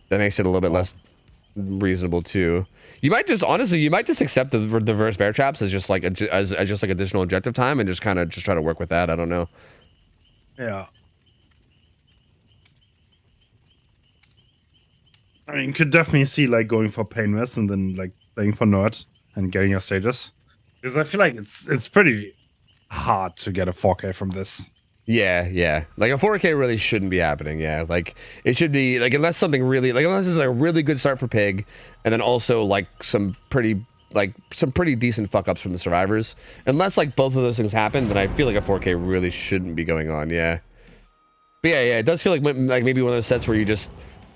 that makes it a little bit less reasonable too. You might just accept the reverse bear traps as just like as just like additional objective time and just kind of try to work with that. I don't know. Yeah. I mean, you could definitely see like going for painless and then like playing for nerd and getting your status, because I feel like it's pretty hard to get a 4K from this. Yeah, yeah. Like a 4K really shouldn't be happening. Yeah, like it should be like unless something really like unless it's like a really good start for Pig, and then also like some pretty decent fuck ups from the survivors. Unless like both of those things happen, then I feel like a 4K really shouldn't be going on. Yeah. But yeah, it does feel like maybe one of those sets where you just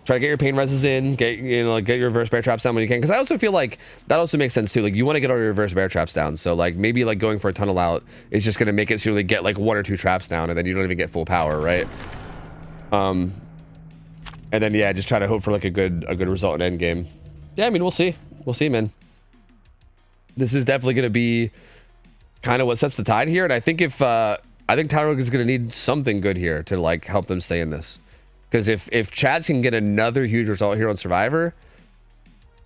try to get your pain reses in, get your reverse bear traps down when you can. Because I also feel like that also makes sense too. Like you want to get all your reverse bear traps down. So like maybe like going for a tunnel out is just gonna make it so you really get like 1 or 2 traps down, and then you don't even get full power, right? And then yeah, just try to hope for like a good result in end game. Yeah, I mean we'll see, man. This is definitely gonna be kind of what sets the tide here, and I think if I think Tyro is gonna need something good here to like help them stay in this. Because if Chads can get another huge result here on Survivor,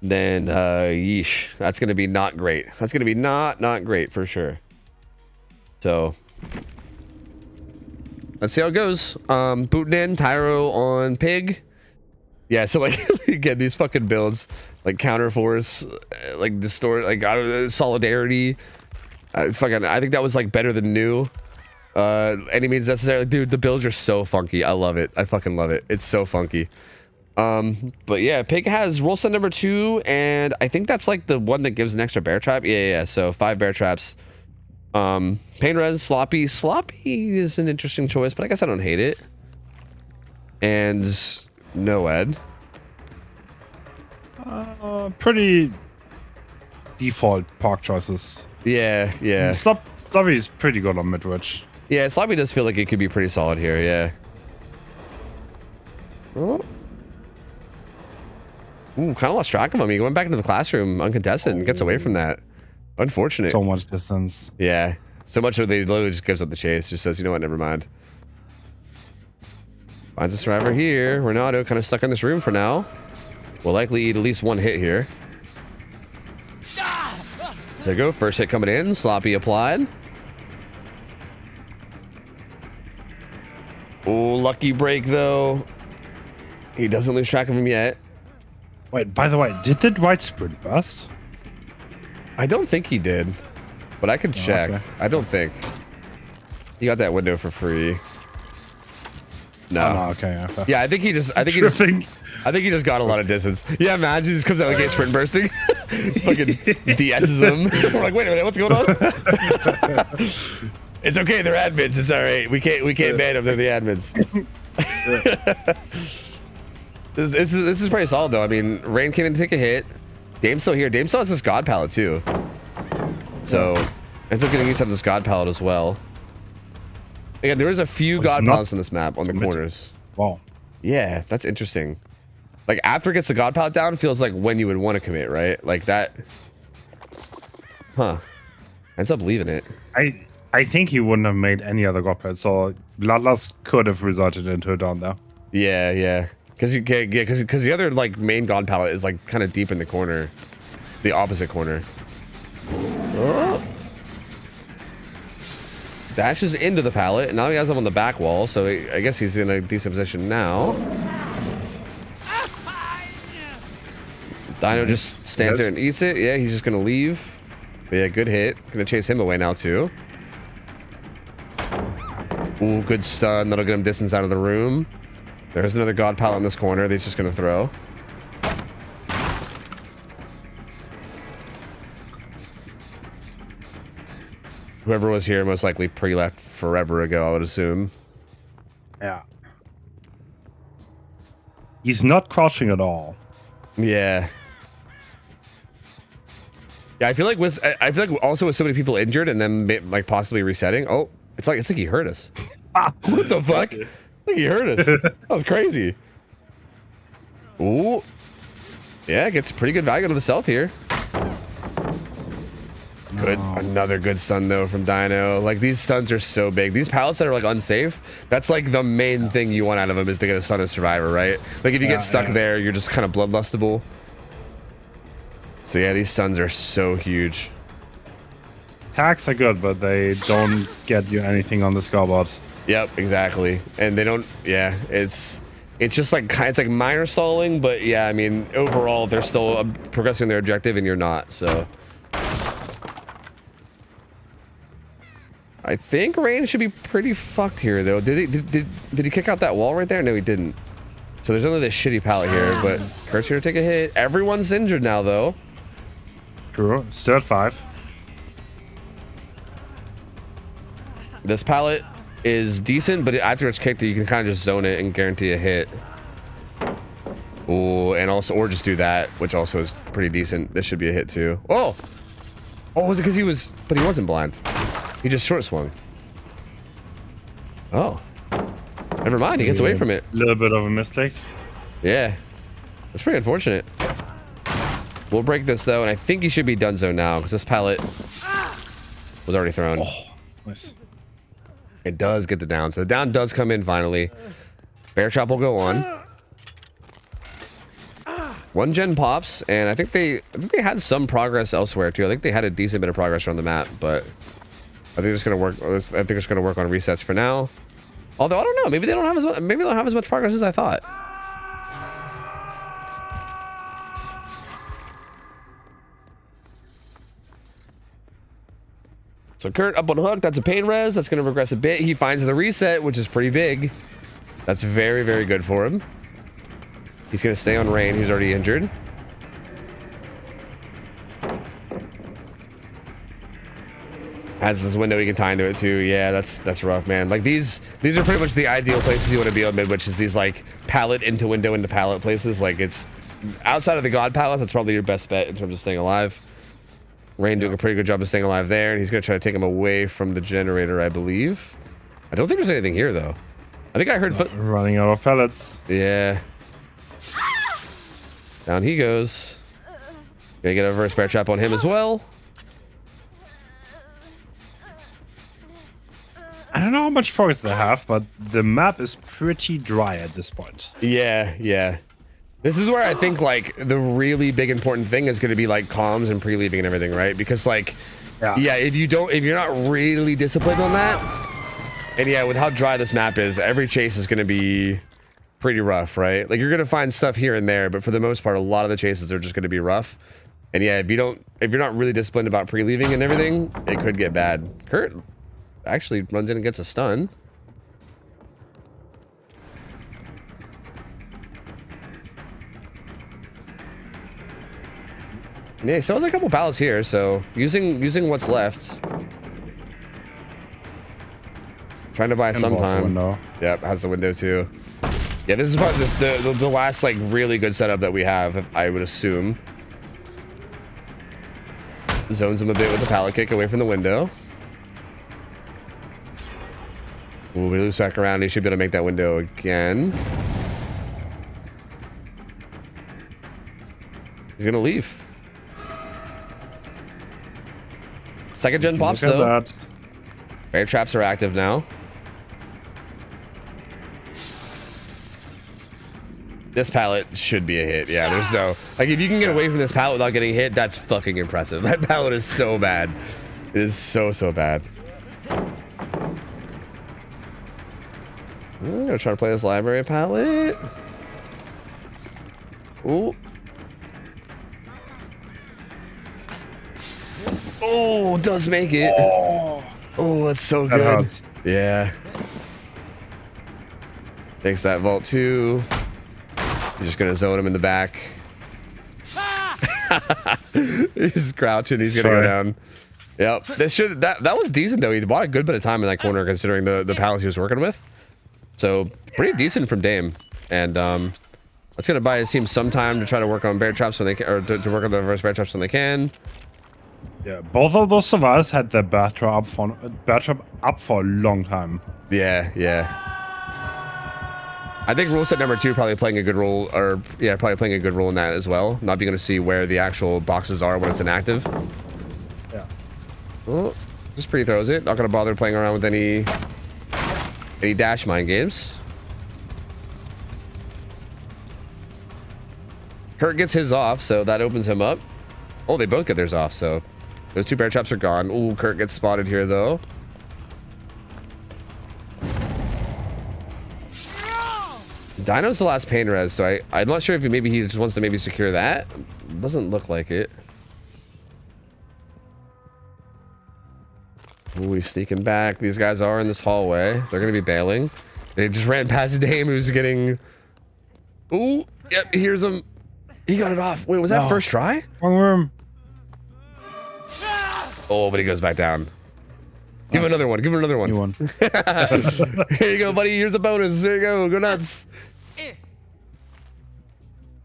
then yeesh, that's gonna be not great. That's gonna be not great for sure. So let's see how it goes. Booting in Tyro on Pig. Yeah, so like again, these fucking builds like counter force, like distort, like I don't know, solidarity. I think that was like better than new. Any means necessary. Dude, the builds are so funky. I love it. I fucking love it. It's so funky. But yeah, Pig has roll set number 2, and I think that's like the one that gives an extra bear trap. Yeah. So 5 bear traps. Pain res, sloppy. Sloppy is an interesting choice, but I guess I don't hate it. And no ed. Pretty default park choices. Yeah. Sloppy is pretty good on mid-witch. Yeah, sloppy does feel like it could be pretty solid here, yeah. Oh. Ooh, kind of lost track of him. He went back into the classroom uncontested and gets away from that. Unfortunate. So much distance. Yeah. So much that they literally just gives up the chase. Just says, you know what, never mind. Finds a survivor here. Renato kind of stuck in this room for now. Will likely eat at least 1 hit here. So go, first hit coming in. Sloppy applied. Oh, lucky break though. He doesn't lose track of him yet. Wait, by the way, did the white sprint burst? I don't think he did, but I could check. Okay. I don't think. He got that window for free. No. Oh, no, okay. Yeah, I think he just got a lot of distance. Yeah, imagine he just comes out of the gate sprint bursting. Fucking DS's him. We're like, wait a minute, what's going on? It's okay, they're admins. It's all right. We can't ban them. They're the admins. This is pretty solid though. I mean, Rain came in to take a hit. Dame's still here. Dame still has this God palette too. So ends up getting used to this God palette as well. Again, there is a few God palettes on this map on the corners. Wow. Yeah, that's interesting. Like after it gets the God palette down, feels like when you would want to commit, right? Like that. Huh. Ends up leaving it. I think he wouldn't have made any other God palette, so Bloodlust could have resulted into a down there. Yeah. Because you can't get because the other like main God palette is like kind of deep in the corner, the opposite corner. Oh. Dashes into the pallet, and now he has him on the back wall, so I guess he's in a decent position now. Dino just stands there and eats it. Yeah, he's just gonna leave. But yeah, good hit. Gonna chase him away now too. Ooh, good stun. That'll get him distance out of the room. There's another God pallet in this corner that he's just gonna throw. Whoever was here most likely pre-left forever ago, I would assume. Yeah. He's not crouching at all. Yeah. Yeah, I feel like also with so many people injured and then like possibly resetting. Oh, it's like he hurt us. What the fuck? I think he hurt us. That was crazy. Ooh. Yeah, gets pretty good value to the south here. Good. Another good stun though from Dino. Like these stuns are so big. These pallets that are like unsafe, that's like the main thing you want out of them is to get a stun as survivor, right? Like if you get stuck there, you're just kind of bloodlustable. So yeah, these stuns are so huge. Hacks are good, but they don't get you anything on the scoreboard. Yep, exactly. And they don't. Yeah, it's just like it's like minor stalling, but yeah, I mean overall they're still progressing their objective and you're not. So. I think Rain should be pretty fucked here, though. Did he kick out that wall right there? No, he didn't. So there's only this shitty pallet here, but Kurt's here to take a hit. Everyone's injured now, though. True. Still at 5. This pallet is decent, but after it's kicked, you can kind of just zone it and guarantee a hit. Ooh, and also, or just do that, which also is pretty decent. This should be a hit too. Oh! Oh, was it because he was... But he wasn't blind. He just short swung. Oh. Never mind, he gets away from it. A little bit of a mistake. Yeah. That's pretty unfortunate. We'll break this, though, and I think he should be donezo now, because this pallet was already thrown. Oh, nice. It does get the down, so the down does come in finally. Bear trap will go on. 1 gen pops, and I think they had some progress elsewhere too. I think they had a decent bit of progress on the map, but I think it's gonna work. I think it's gonna work on resets for now. Although I don't know, maybe they don't have as much progress as I thought. So Kurt up on hook. That's a pain res. That's gonna regress a bit. He finds the reset, which is pretty big. That's very, very good for him. He's gonna stay on Rain. He's already injured. Has this window he can tie into it too. Yeah, that's rough, man. Like these are pretty much the ideal places you want to be on mid, which is these like pallet into window into pallet places. Like it's outside of the god pallet. That's probably your best bet in terms of staying alive. Rain doing a pretty good job of staying alive there, and he's gonna try to take him away from the generator, I believe. I don't think there's anything here though. I think I heard running out of pellets. Yeah. Down he goes. Gonna get a reverse bear trap on him as well. I don't know how much progress they have, but the map is pretty dry at this point. Yeah, yeah. This is where I think like the really big important thing is going to be like comms and pre-leaving and everything, right? Because like, yeah, if you're not really disciplined on that, and yeah, with how dry this map is, every chase is going to be pretty rough, right? Like you're going to find stuff here and there, but for the most part, a lot of the chases are just going to be rough. And yeah, if you're not really disciplined about pre-leaving and everything, it could get bad. Kurt actually runs in and gets a stun. Yeah, he still has a couple pallets here, so using what's left. Trying to buy some time. Yep, has the window too. Yeah, this is probably the last like really good setup that we have, I would assume. Zones him a bit with the pallet kick away from the window. Ooh, we lose back around. He should be able to make that window again. He's gonna leave. Second gen pops though. Bear traps are active now. This pallet should be a hit. Yeah, there's no... Like, if you can get away from this pallet without getting hit, that's fucking impressive. That pallet is so bad. It is so, so bad. I'm gonna try to play this library pallet. Ooh. Oh, does make it. Oh, that's so good. That hurts. Yeah. Takes that vault too. He's just gonna zone him in the back. He's crouching. He's gonna go down. Yep. That was decent though. He bought a good bit of time in that corner considering the pallets he was working with. So pretty decent from Dame. And that's gonna buy his team some time to try to work on bear traps when they can, or to work on the reverse bear traps when they can. Yeah, both of those survivors had their bear trap up for a long time. Yeah, yeah. I think rule set number 2 probably playing a good role, or yeah, probably playing a good role in that as well. Not being able to see where the actual boxes are when it's inactive. Yeah. Well, just pre-throws it. Not gonna bother playing around with any dash mind games. Kurt gets his off, so that opens him up. Oh, they both get theirs off, so those 2 bear traps are gone. Ooh, Kurt gets spotted here though. Dino's the last pain res, so I'm not sure if maybe he just wants to maybe secure that. Doesn't look like it. Ooh, he's sneaking back. These guys are in this hallway. They're gonna be bailing. They just ran past Dame, who's getting. Ooh, yep, he hears him. He got it off. Wait, was that first try? Wrong room. Oh, but he goes back down. Give him another one. Give him another one. New one. Here you go, buddy. Here's a bonus. There you go. Go nuts.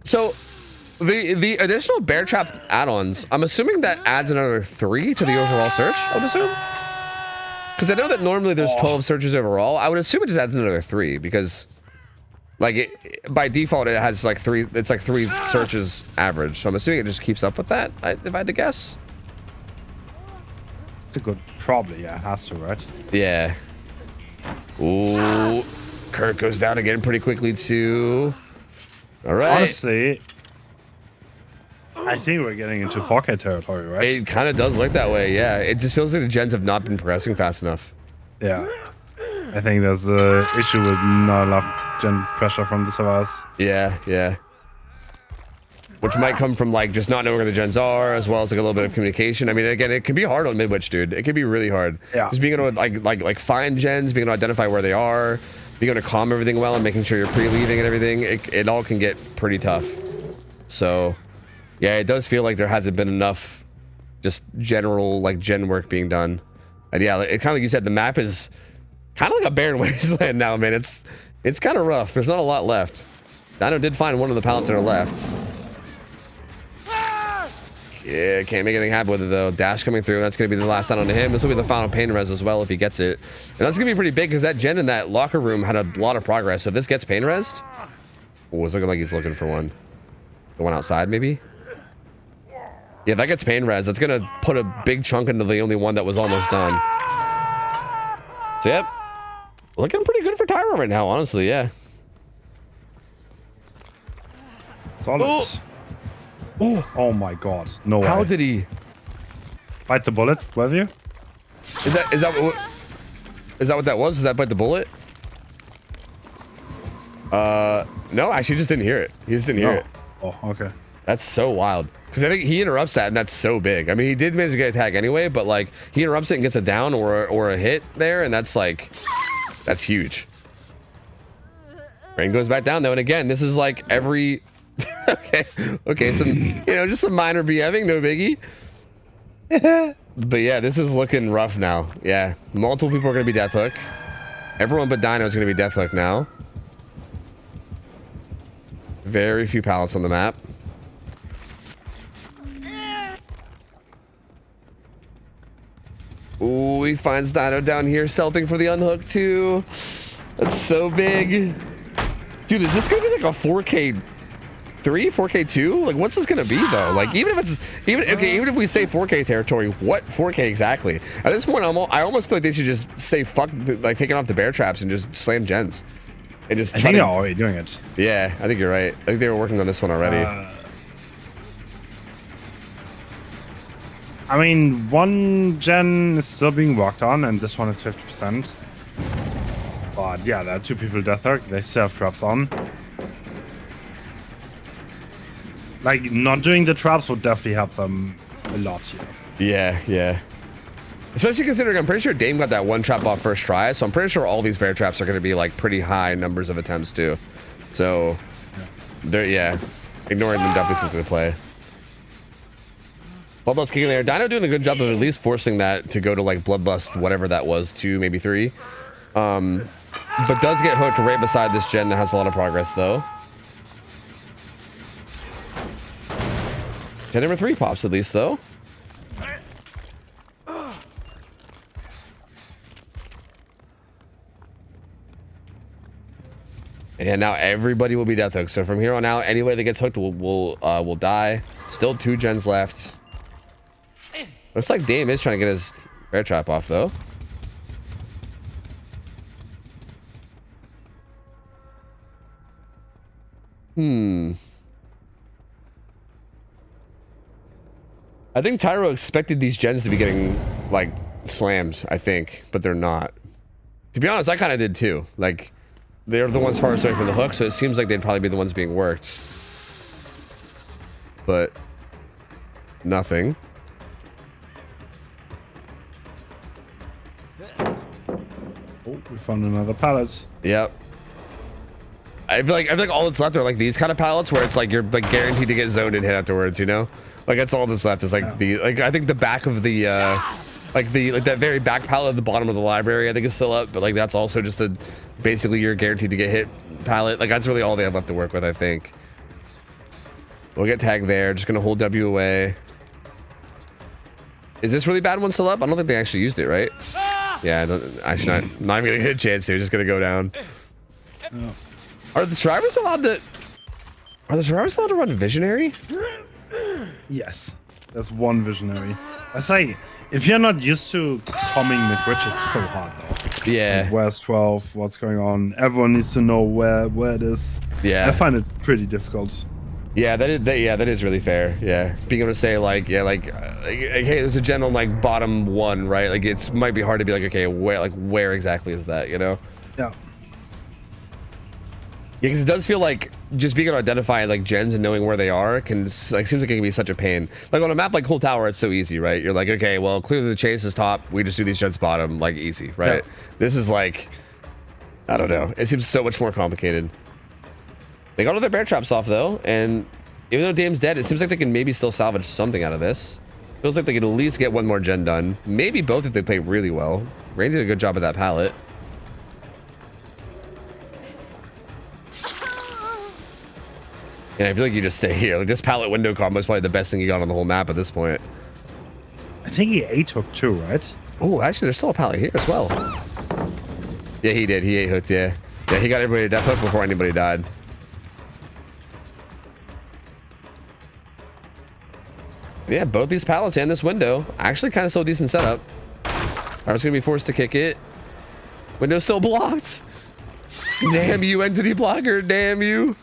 So, the additional bear trap add-ons, I'm assuming that adds another 3 to the overall search, I would assume? Because I know that normally there's 12 searches overall. I would assume it just adds another 3 because, like, by default, it has like 3. It's like 3 searches average. So I'm assuming it just keeps up with that, if I had to guess. It's a good, probably, yeah, it has to, right? Yeah. Ooh. Kirk goes down again pretty quickly, too. All right. Honestly, I think we're getting into 4K territory, right? It kind of does look that way, yeah. It just feels like the gens have not been progressing fast enough. Yeah. I think there's an issue with not enough gen pressure from the servers. Yeah, yeah. Which might come from like just not knowing where the gens are, as well as like a little bit of communication. I mean, again, it can be hard on Midwich, dude. It can be really hard. Yeah. Just being able to like find gens, being able to identify where they are, being able to calm everything well, and making sure you're pre-leaving and everything. It all can get pretty tough. So, yeah, it does feel like there hasn't been enough just general like gen work being done. And yeah, it kind of like you said, the map is kind of like a barren wasteland now, man. It's kind of rough. There's not a lot left. Dino did find one of the pallets that are left. Yeah, can't make anything happen with it though. Dash coming through. That's going to be the last down on him. This will be the final pain res as well if he gets it. And that's going to be pretty big because that gen in that locker room had a lot of progress. So if this gets pain resed, oh, it's looking like he's looking for one. The one outside maybe? Yeah, if that gets pain res, that's going to put a big chunk into the only one that was almost done. So yep. Looking pretty good for Tyro right now, honestly, yeah. Solid. Oh my god, no way. How did he Bite the bullet, will you? is that what that was? Was that bite the bullet? No, actually just didn't hear it. He just didn't hear it. Oh, okay. That's so wild. Because I think he interrupts that, and that's so big. I mean, he did manage to get a tag anyway, but like he interrupts it and gets a down or a hit there, and that's like that's huge. Rain goes back down though, and again, this is like every okay, some just some minor BFing, no biggie. But yeah, this is looking rough now. Yeah, multiple people are gonna be death hook. Everyone but Dino is gonna be death hook now. Very few pallets on the map. Ooh, he finds Dino down here, stealthing for the unhook too. That's so big. Dude, is this gonna be like a 4K 3, 4K 2? Like, what's this gonna be though? Like, even if we say 4K territory, what 4K exactly? At this point, I almost feel like they should just say fuck, like taking off the bear traps and just slam gens, and just. I think they're already doing it. Yeah, I think you're right. I think they were working on this one already. I mean, one gen is still being worked on, and this one is 50%. But yeah, there are 2 people death hook. They still have traps on. Like, not doing the traps would definitely help them a lot here. Yeah, yeah. Especially considering I'm pretty sure Dame got that one trap off first try, so I'm pretty sure all these bear traps are going to be like pretty high numbers of attempts too. So, yeah, ignoring them definitely seems to play. Bloodlust kicking there. Dino doing a good job of at least forcing that to go to like Bloodlust, whatever that was, 2, maybe 3. But does get hooked right beside this gen that has a lot of progress though. Hit number 3 pops at least though. And now everybody will be death hooked. So from here on out, anybody that gets hooked will die. Still 2 gens left. Looks like Dame is trying to get his bear trap off though. I think Tyro expected these gens to be getting like slammed, I think, but they're not. To be honest, I kind of did too. Like, they're the ones farthest away from the hook, so it seems like they'd probably be the ones being worked. But nothing. We found another pallet. Yep. I feel like all that's left are like these kind of pallets where it's like you're like guaranteed to get zoned and hit afterwards, you know? Like that's all that's left is like the I think the back of the like that very back pallet at the bottom of the library I think is still up, but like that's also just a basically you're guaranteed to get hit pallet. Like that's really all they have left to work with, I think. We'll get tagged there, just gonna hold W away. Is this really bad one still up? I don't think they actually used it, right? Yeah, actually not even gonna get a chance to, just gonna go down. Oh. Are the survivors allowed to run visionary? Yes. There's one visionary. I say, if you're not used to combing the glitch, it's so hard though. Yeah. Like, where's 12? What's going on? Everyone needs to know where it is. Yeah. I find it pretty difficult. Yeah, that is really fair. Yeah, being able to say like, yeah, like, hey, there's a gen on like bottom one, right? Like it's might be hard to be like, okay, where exactly is that? You know? Yeah. Yeah, because it does feel like just being able to identify like gens and knowing where they are can like seems like it can be such a pain. Like on a map like Cold Tower, it's so easy, right? You're like, okay, well, clearly the chase is top. We just do these gens bottom, like easy, right? Yeah. This is like, I don't know. It seems so much more complicated. They got all their bear traps off though, and even though Dame's dead, it seems like they can maybe still salvage something out of this. Feels like they could at least get one more gen done. Maybe both if they play really well. Rain did a good job of that pallet. Yeah, I feel like you just stay here. Like this pallet window combo is probably the best thing you got on the whole map at this point. I think he ate hook too, right? Oh, actually, there's still a pallet here as well. Yeah, he did. He ate hooked, yeah. Yeah, he got everybody to death hook before anybody died. Yeah, both these pallets and this window. Actually, kind of still a decent setup. I was going to be forced to kick it. Window's still blocked. Damn you, entity blocker. Damn you.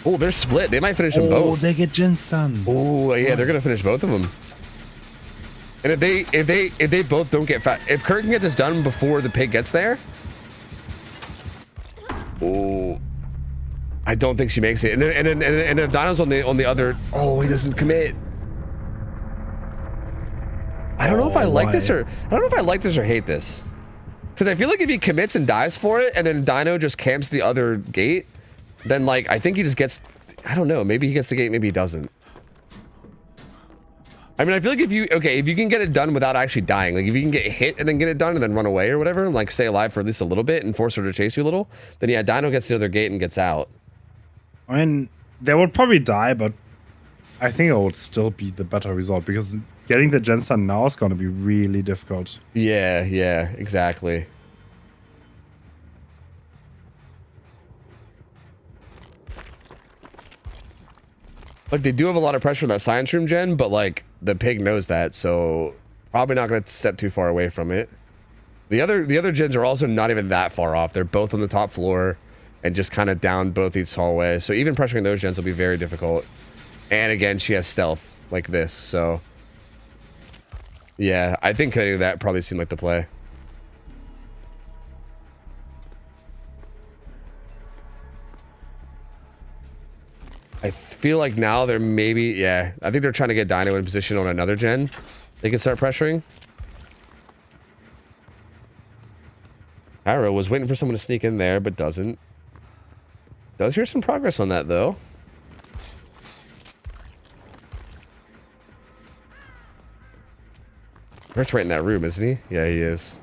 Oh, they're split. They might finish them both. Oh, they get gen stun. Oh, yeah, they're gonna finish both of them. And if they both don't get fat, if Kurt can get this done before the pig gets there, oh, I don't think she makes it. And if Dino's on the other, oh, he doesn't commit. I don't know if I like this or hate this, because I feel like if he commits and dies for it, and then Dino just camps the other gate, then like I think he just gets, I don't know, maybe he gets the gate, maybe he doesn't. I mean, I feel like if you can get it done without actually dying, like if you can get hit and then get it done and then run away or whatever, and like stay alive for at least a little bit and force her to chase you a little, then yeah, Dino gets the other gate and gets out. I mean, they would probably die, but I think it would still be the better result, because getting the gen stun now is going to be really difficult. Yeah, exactly. Like they do have a lot of pressure on that science room gen, but like the pig knows that, so probably not going to step too far away from it. The other gens are also not even that far off. They're both on the top floor and just kind of down both each hallway. So even pressuring those gens will be very difficult. And again, she has stealth like this, so yeah, I think cutting that probably seemed like the play. I feel like now they're maybe, yeah, I think they're trying to get Dino in position on another gen. They can start pressuring. Arrow was waiting for someone to sneak in there, but doesn't. Does hear some progress on that, though. Kurt's right in that room, isn't he? Yeah, he is.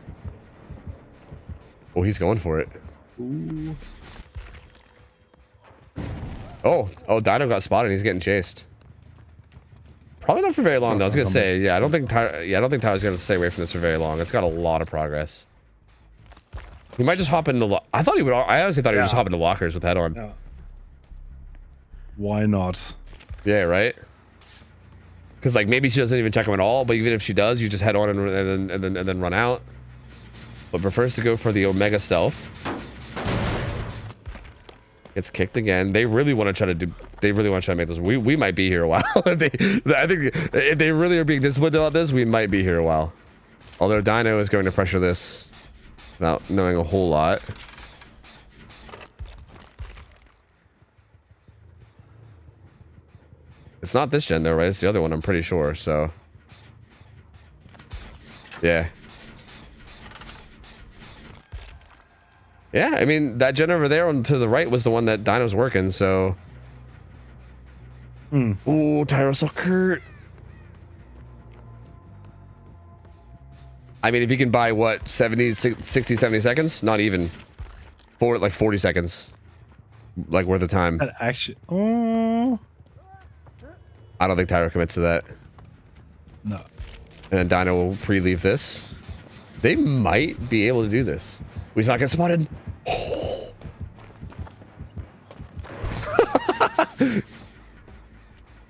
Oh, he's going for it. Ooh. Oh, Dino got spotted. He's getting chased. Probably not for very long, though. I was gonna say, yeah, I don't think Tyler's gonna stay away from this for very long. It's got a lot of progress. He might just hop into. I honestly thought he would just hop into lockers with head on. Yeah. Why not? Yeah, right. Because like maybe she doesn't even check him at all, but even if she does, you just head on and then run out. But prefers to go for the Omega stealth. Gets kicked again. They really want to try to do. They really want to try to make this. We might be here a while. I think if they really are being disciplined about this, we might be here a while. Although Dino is going to pressure this without knowing a whole lot. It's not this gen though, right? It's the other one, I'm pretty sure. So yeah. Yeah, I mean, that gen over there on to the right was the one that Dino's working, so... Ooh, Tyro so hurt. I mean, if you can buy, what, 70, 60, 70 seconds? Not even. Like 40 seconds. Like, worth of time. That actually... Oh... I don't think Tyro commits to that. No. And then Dino will pre-leave this. They might be able to do this. He's not getting spotted.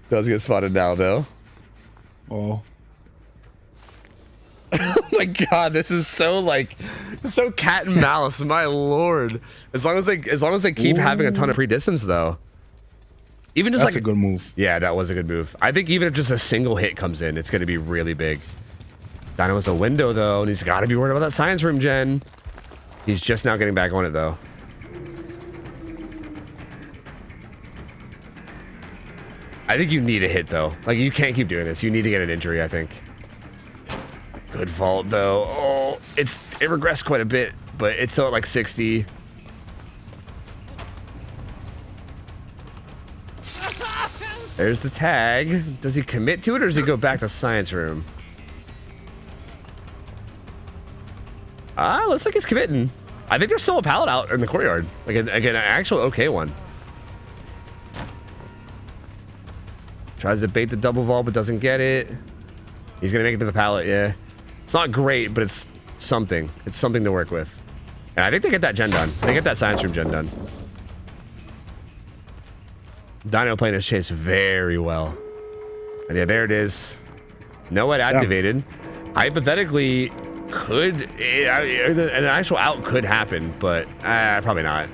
Does get spotted now, though. Oh. Oh my god, this is so like so cat and mouse, my lord. As long as they keep having a ton of pre-distance though. Even just That's like a good move. Yeah, that was a good move. I think even if just a single hit comes in, it's gonna be really big. Dino has a window though, and he's gotta be worried about that science room gen. He's just now getting back on it though. I think you need a hit though. Like you can't keep doing this. You need to get an injury, I think. Good vault though. Oh, it regressed quite a bit, but it's still at like 60. There's the tag. Does he commit to it or does he go back to science room? Looks like he's committing. I think there's still a pallet out in the courtyard. Like again, an actual okay one. Tries to bait the double vault but doesn't get it. He's gonna make it to the pallet, yeah. It's not great, but it's something. It's something to work with. And I think they get that gen done. They get that science room gen done. Dino playing his chase very well. And yeah, there it is. No one activated. Yeah. Hypothetically, could an actual out could happen, but probably not.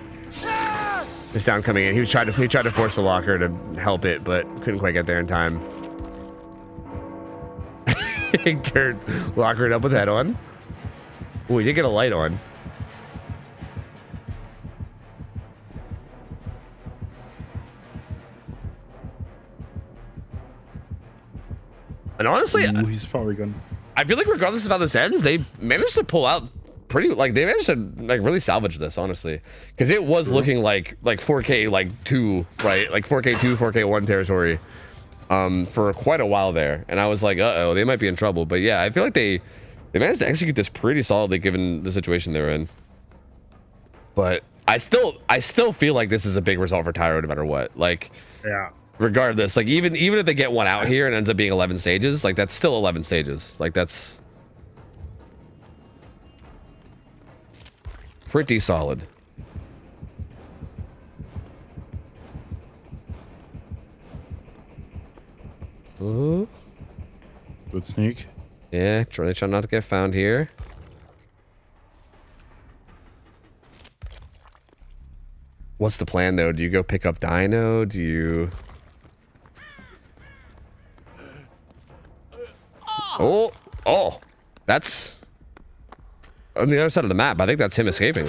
This down coming in. He tried to force the locker to help it, but couldn't quite get there in time. Kurt locker it up with head on. Oh, he did get a light on. And honestly, he's probably gonna. I feel like regardless of how this ends, they managed to pull out pretty. Like they managed to like really salvage this, honestly, because it was looking like 4K like 2, right? Like 4K 2, 4K 1 territory. For quite a while there, and I was like, uh-oh, they might be in trouble. But yeah, I feel like they managed to execute this pretty solidly given the situation they're in. But I still feel like this is a big result for Tyro no matter what. Like, yeah, regardless, like even if they get one out here and ends up being 11 stages, like that's still 11 stages. Like that's pretty solid. Ooh. Good sneak. Yeah, try not to get found here. What's the plan though? Do you go pick up Dino? Do you... Oh, that's on the other side of the map. I think that's him escaping.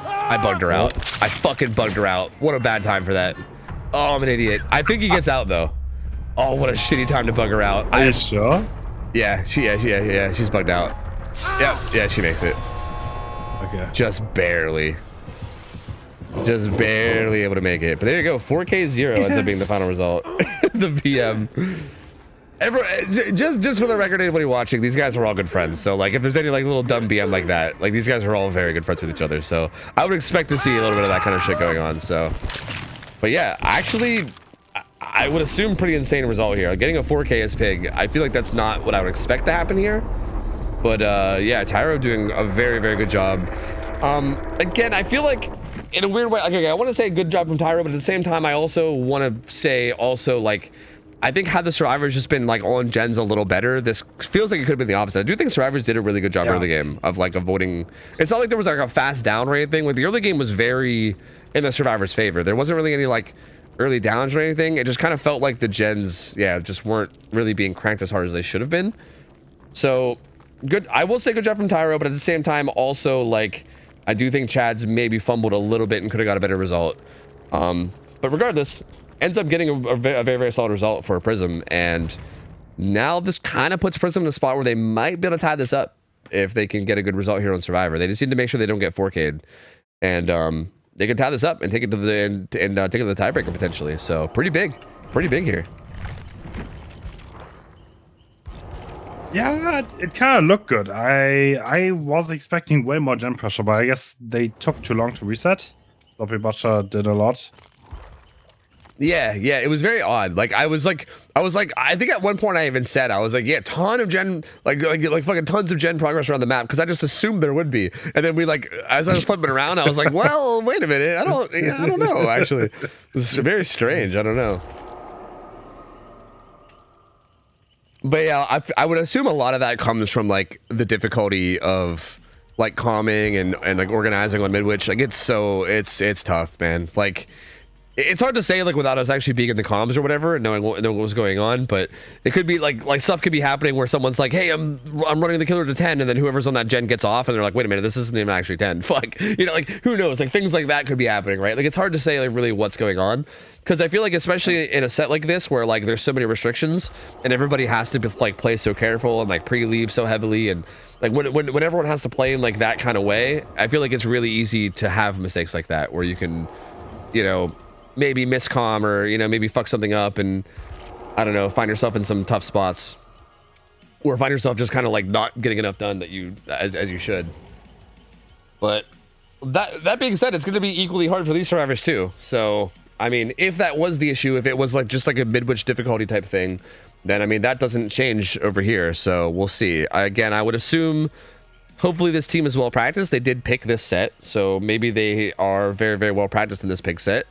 I bugged her out. I fucking bugged her out. What a bad time for that. Oh, I'm an idiot. I think he gets out though. Oh, what a shitty time to bug her out. Are you sure? Yeah, she's bugged out. Yeah, she makes it. Okay. Just barely able to make it. But there you go. 4K 0 ends up being the final result. The VM. Just for the record, anybody watching, these guys are all good friends. So like, if there's any like little dumb BM like that, like these guys are all very good friends with each other. So I would expect to see a little bit of that kind of shit going on. So, but yeah, actually, I would assume pretty insane result here. Getting a 4K as Pig, I feel like that's not what I would expect to happen here. But yeah, Tyro doing a very, very good job. Again, I feel like in a weird way, okay, I want to say good job from Tyro, but at the same time, I also want to say also like, I think had the Survivors just been like on gens a little better, this feels like it could have been the opposite. I do think Survivors did a really good job early game of like avoiding. It's not like there was like a fast down or anything. Like the early game was very in the Survivors' favor. There wasn't really any like early downs or anything. It just kind of felt like the gens, yeah, just weren't really being cranked as hard as they should have been. So good. I will say good job from Tyro, but at the same time, also like I do think Chad's maybe fumbled a little bit and could have got a better result. But regardless, ends up getting a very, very solid result for Prism, and now this kind of puts Prism in a spot where they might be able to tie this up if they can get a good result here on Survivor. They just need to make sure they don't get 4K'd, and they can tie this up and take it to the and take it to the tiebreaker potentially. So pretty big here. Yeah, it kind of looked good. I was expecting way more gen pressure, but I guess they took too long to reset. Sloppy Butcher did a lot. Yeah, it was very odd. Like I was like, I think at one point I even said, I was like, yeah, ton of gen, like fucking tons of gen progress around the map, because I just assumed there would be. And then we like, as I was flipping around, I was like, well, wait a minute, I don't know. Actually, this is very strange. I don't know. But yeah, I would assume a lot of that comes from like the difficulty of like calming and like organizing on mid-witch. Like it's tough, man. Like it's hard to say like without us actually being in the comms or whatever and knowing what was going on, but it could be like stuff could be happening where someone's like, hey, I'm running the killer to 10, and then whoever's on that gen gets off and they're like, wait a minute, this isn't even actually 10. Fuck, you know, like who knows? Like things like that could be happening, right? Like it's hard to say like really what's going on, because I feel like especially in a set like this where like there's so many restrictions and everybody has to like play so careful and like pre-leave so heavily, and like when everyone has to play in like that kind of way, I feel like it's really easy to have mistakes like that where you can, you know, maybe miscomm or, you know, maybe fuck something up and, I don't know, find yourself in some tough spots, or find yourself just kind of like not getting enough done that you as you should. But that being said, it's going to be equally hard for these survivors too. So I mean, if that was the issue, if it was like just like a mid-witch difficulty type thing, then I mean that doesn't change over here. So we'll see. Again, I would assume hopefully this team is well practiced. They did pick this set, so maybe they are very, very well practiced in this pick set.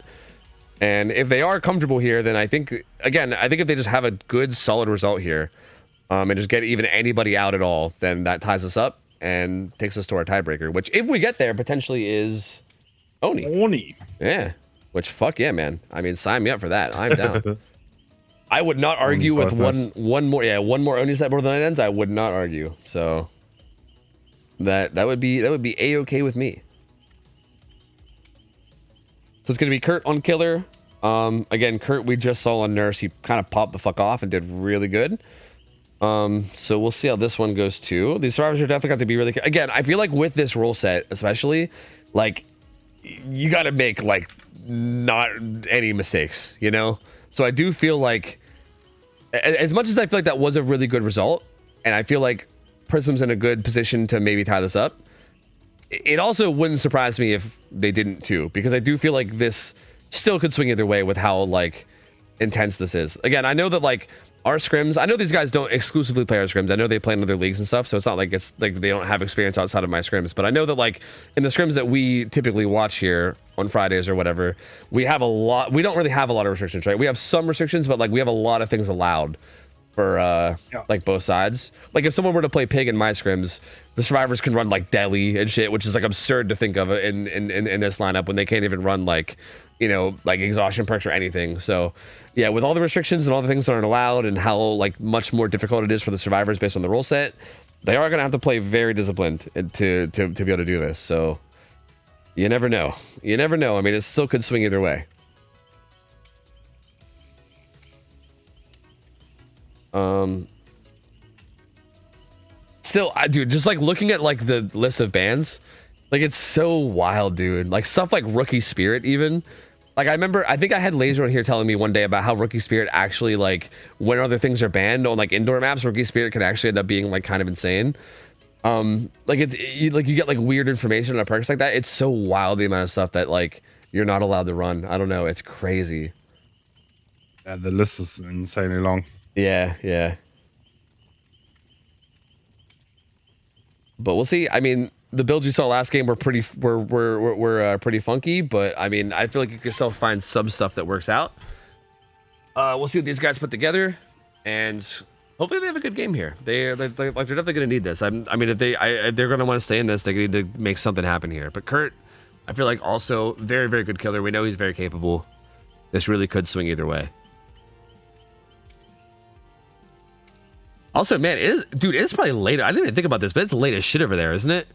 And if they are comfortable here, then I think if they just have a good, solid result here, and just get even anybody out at all, then that ties us up and takes us to our tiebreaker, which if we get there, potentially is Oni. Yeah, which fuck yeah, man. I mean, sign me up for that. I'm down. I would not argue with one more Oni set more than it ends. I would not argue. So that would be a-okay with me. So it's going to be Kurt on Killer. Again, Kurt, we just saw on Nurse. He kind of popped the fuck off and did really good. So we'll see how this one goes too. These survivors are definitely got to be really... Again, I feel like with this rule set, especially, like, you got to make, like, not any mistakes, you know? So I do feel like, as much as I feel like that was a really good result, and I feel like Prism's in a good position to maybe tie this up, it also wouldn't surprise me if they didn't too, because I do feel like this still could swing either way with how like intense this is. Again, I know that like our scrims, I know these guys don't exclusively play our scrims. I know they play in other leagues and stuff, so it's not like it's like they don't have experience outside of my scrims. But I know that like in the scrims that we typically watch here on Fridays or whatever, we have a lot. We don't really have a lot of restrictions, right? We have some restrictions, but like we have a lot of things allowed for like both sides. Like if someone were to play pig in my scrims, the survivors can run like deli and shit, which is like absurd to think of in this lineup when they can't even run like, you know, like exhaustion perks or anything. So yeah, with all the restrictions and all the things that aren't allowed and how like much more difficult it is for the survivors based on the rule set, they are gonna have to play very disciplined to be able to do this. So you never know. You never know. I mean, it still could swing either way. Still, dude, just like looking at like the list of bans, like it's so wild, dude. Like stuff like Rookie Spirit, even. Like I remember, I think I had Laser on here telling me one day about how Rookie Spirit actually, like, when other things are banned on like indoor maps, Rookie Spirit can actually end up being like kind of insane. Like you get like weird information on perks like that. It's so wild the amount of stuff that like you're not allowed to run. I don't know. It's crazy. Yeah, the list is insanely long. Yeah. But we'll see. I mean, the builds you saw last game were pretty pretty funky, but I mean, I feel like you can still find some stuff that works out. We'll see what these guys put together, and hopefully they have a good game here. They're definitely going to need this. I mean, if they're going to want to stay in this, they need to make something happen here. But Kurt, I feel like also very, very good killer. We know he's very capable. This really could swing either way. Also, man, it's probably late. I didn't even think about this, but it's late as shit over there, isn't it?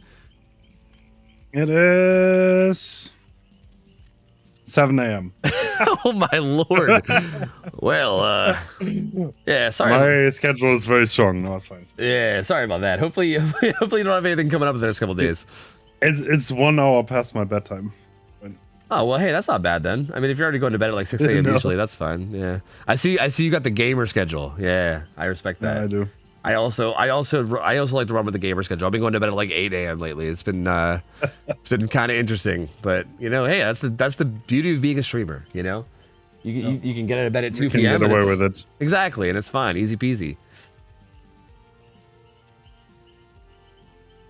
It is 7 a.m. Oh my lord. Well, Yeah, sorry. My schedule is very strong. No, it's fine. Yeah, sorry about that. Hopefully, hopefully you don't have anything coming up in the next couple days. It's 1 hour past my bedtime. Oh well, hey, that's not bad then. I mean, if you're already going to bed at like 6 a.m. No. usually, that's fine. Yeah, I see you got the gamer schedule. Yeah, I respect that. Yeah, I do. I also like to run with the gamer schedule. I've been going to bed at like 8 a.m. lately. It's been kind of interesting, but you know, hey, that's the beauty of being a streamer. You know, you can get out of bed at 2 You can p.m. get away and with it. Exactly, and it's fine, easy peasy.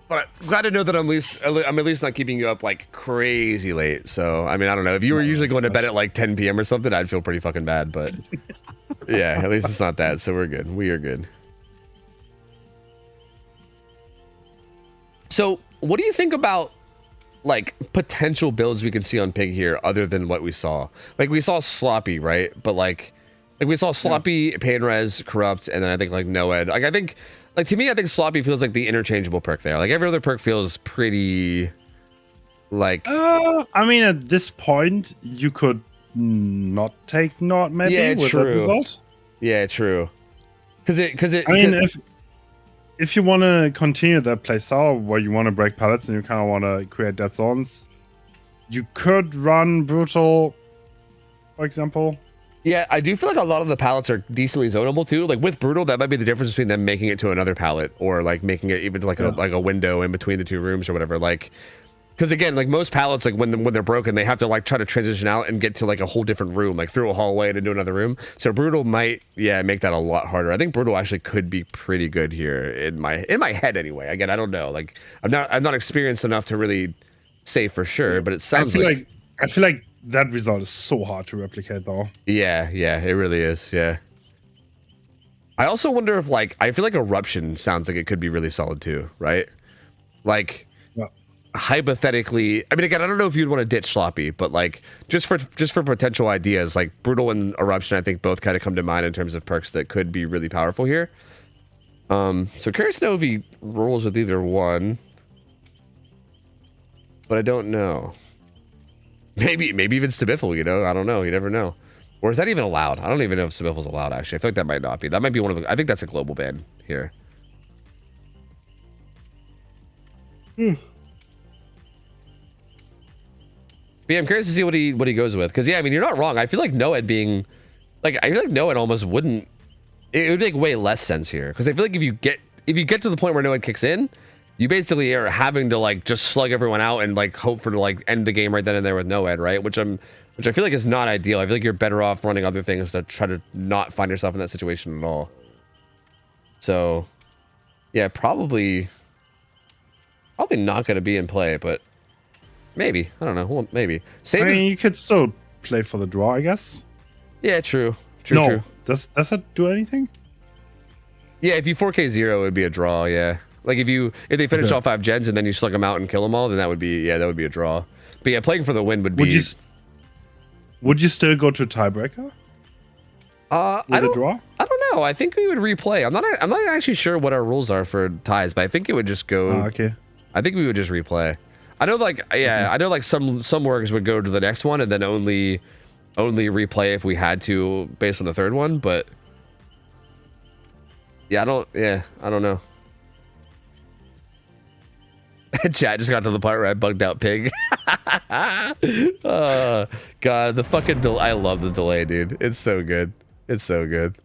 But I'm glad to know that I'm at least not keeping you up like crazy late. So I mean, I don't know if you were usually going to bed at like 10 p.m. or something, I'd feel pretty fucking bad. But yeah, at least it's not that. So we're good. We are good. So what do you think about like potential builds we can see on Pig here other than what we saw? Like we saw Sloppy, right? But like we saw Sloppy, Painres, Corrupt, and then I think like Noed. Like I think like to me I think Sloppy feels like the interchangeable perk there. Like every other perk feels pretty like I mean, at this point, you could not take not maybe Yeah, with true. that result. yeah, true. Cuz it I mean, if you want to continue that playstyle where you want to break pallets and you kind of want to create dead zones, you could run Brutal, for example. Yeah, I do feel like a lot of the pallets are decently zonable too. Like with Brutal, that might be the difference between them making it to another pallet or like making it even to like a window in between the two rooms or whatever. Like, because again, like most pallets, like when they're broken, they have to like try to transition out and get to like a whole different room, like through a hallway and into another room. So Brutal might, make that a lot harder. I think Brutal actually could be pretty good here in my head anyway. Again, I don't know. Like I'm not experienced enough to really say for sure, but it sounds I feel like that result is so hard to replicate though. Yeah, it really is. Yeah. I also wonder if like I feel like Eruption sounds like it could be really solid too, right? Like hypothetically, I mean again, I don't know if you'd want to ditch Sloppy, but like just for potential ideas, like Brutal and Eruption I think both kind of come to mind in terms of perks that could be really powerful here. So curious to know if he rolls with either one. But I don't know. Maybe even Stabiffle, you know? I don't know. You never know. Or is that even allowed? I don't even know if Stabiffle's allowed, actually. I feel like that might not be. That might be one of the... I think that's a global ban here. But yeah, I'm curious to see what he goes with. Because, yeah, I mean, you're not wrong. I feel like Noed being... Like, I feel like Noed almost wouldn't... It would make way less sense here. Because I feel like if you get to the point where Noed kicks in, you basically are having to like just slug everyone out and like hope for to like end the game right then and there with Noed, right? Which I feel like is not ideal. I feel like you're better off running other things to try to not find yourself in that situation at all. So, yeah, probably not going to be in play, but maybe. I don't know. Well, maybe. I mean, you could still play for the draw, I guess. Yeah, true. No, True. does that do anything? Yeah, if you 4K 0, it would be a draw, yeah. Like if they finish all 5 gens and then you slug them out and kill them all, then that would be a draw. But yeah, playing for the win would be. Would you still go to tiebreaker? I don't know. I think we would replay. I'm not actually sure what our rules are for ties, but I think it would just go. Okay. I think we would just replay. I know like some works would go to the next one and then only replay if we had to based on the third one, but I don't know. Chat just got to the part where I bugged out Pig. Oh, God, the fucking I love the delay, dude. It's so good. It's so good.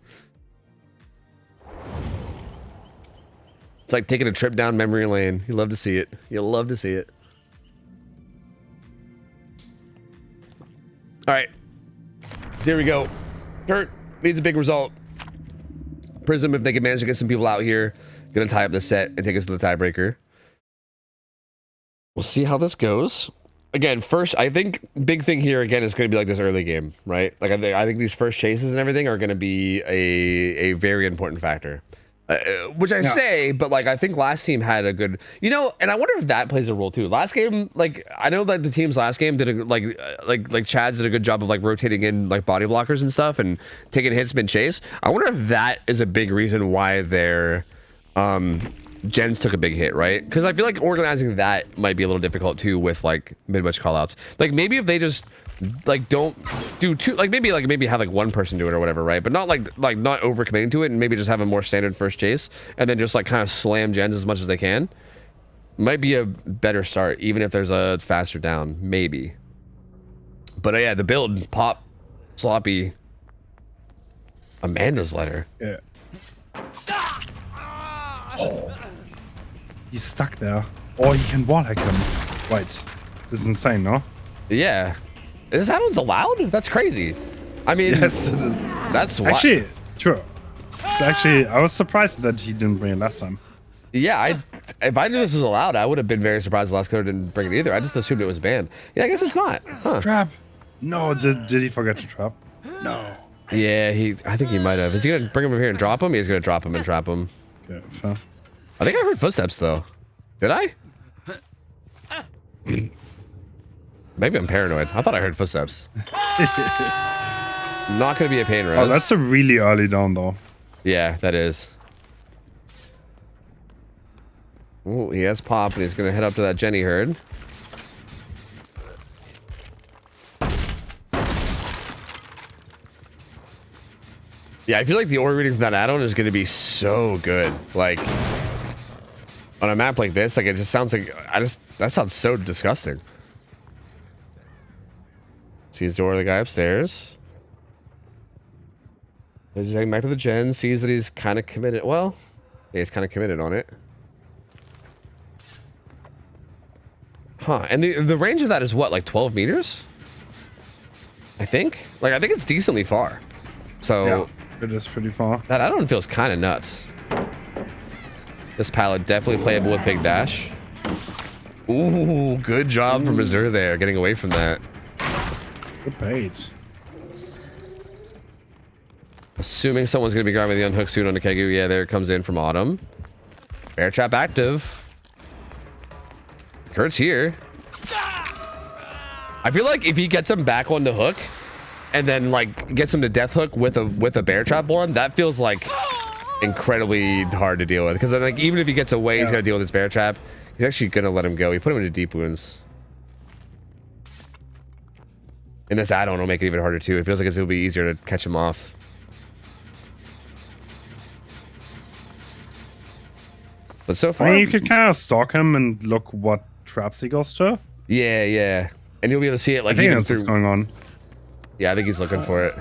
It's like taking a trip down memory lane. You love to see it. You'll love to see it. All right. So here we go. Kurt needs a big result. Prism, if they can manage to get some people out here, gonna tie up the set and take us to the tiebreaker. We'll see how this goes. Again, first, I think big thing here again is going to be like this early game, right? Like I think these first chases and everything are going to be a very important factor. Which I say, but like I think last team had a good, and I wonder if that plays a role too. Last game, like I know that the team's last game did like Chad's did a good job of like rotating in like body blockers and stuff and taking hits mid chase. I wonder if that is a big reason why their gens took a big hit, right? Because I feel like organizing that might be a little difficult too with like mid-match callouts. Like maybe if they just like don't do two, like maybe have like one person do it or whatever, right? But not like not overcommitting to it, and maybe just have a more standard first chase, and then just like kind of slam gens as much as they can. Might be a better start, even if there's a faster down, maybe. But yeah, the build, pop, sloppy. Amanda's letter. Yeah. Oh. He's stuck there. Or he can wallhack him. Wait. This is insane, no? Yeah. This add-on's allowed? That's crazy. I mean, yes, it is. That's why. Actually, true. It's actually, I was surprised that he didn't bring it last time. Yeah, if I knew this was allowed, I would have been very surprised the last killer didn't bring it either. I just assumed it was banned. Yeah, I guess it's not. Huh. Trap. No, did he forget to trap? No. Yeah, I think he might have. Is he gonna bring him over here and drop him? He's gonna drop him and trap him. Okay, fair. I think I heard footsteps though. Did I? Maybe I'm paranoid. I thought I heard footsteps. Not gonna be a pain res. Oh, that's a really early down though. Yeah, that is. Oh, he has pop, and he's gonna head up to that Jenny herd. Yeah, I feel like the order reading from that add-on is gonna be so good. Like on a map like this, like it just sounds like that sounds so disgusting. Sees door of the guy upstairs. He's heading back to the gen, sees that he's kind of committed. Well, yeah, he's kind of committed on it. Huh, and the range of that is what, like 12 meters? I think? Like, I think it's decently far. So... Yeah, it is pretty far. That add-on feels kind of nuts. This pallet definitely playable with Big Dash. Ooh, good job from Azur there, getting away from that. Good bait. Assuming someone's going to be grabbing the unhook soon on the Kegu. Yeah, there it comes in from Autumn. Bear trap active. Kurt's here. I feel like if he gets him back on the hook and then like gets him to death hook with a bear trap one, that feels like incredibly hard to deal with. Because like even if he gets away, he's gonna deal with his bear trap. He's actually gonna let him go. He put him into deep wounds. And this add-on will make it even harder too. It feels like it'll be easier to catch him off. But so far, I mean, you could kind of stalk him and look what traps he goes to. yeah, yeah, and you'll be able to see it like I think even that's what's through. going on. Yeah, I think he's looking for it.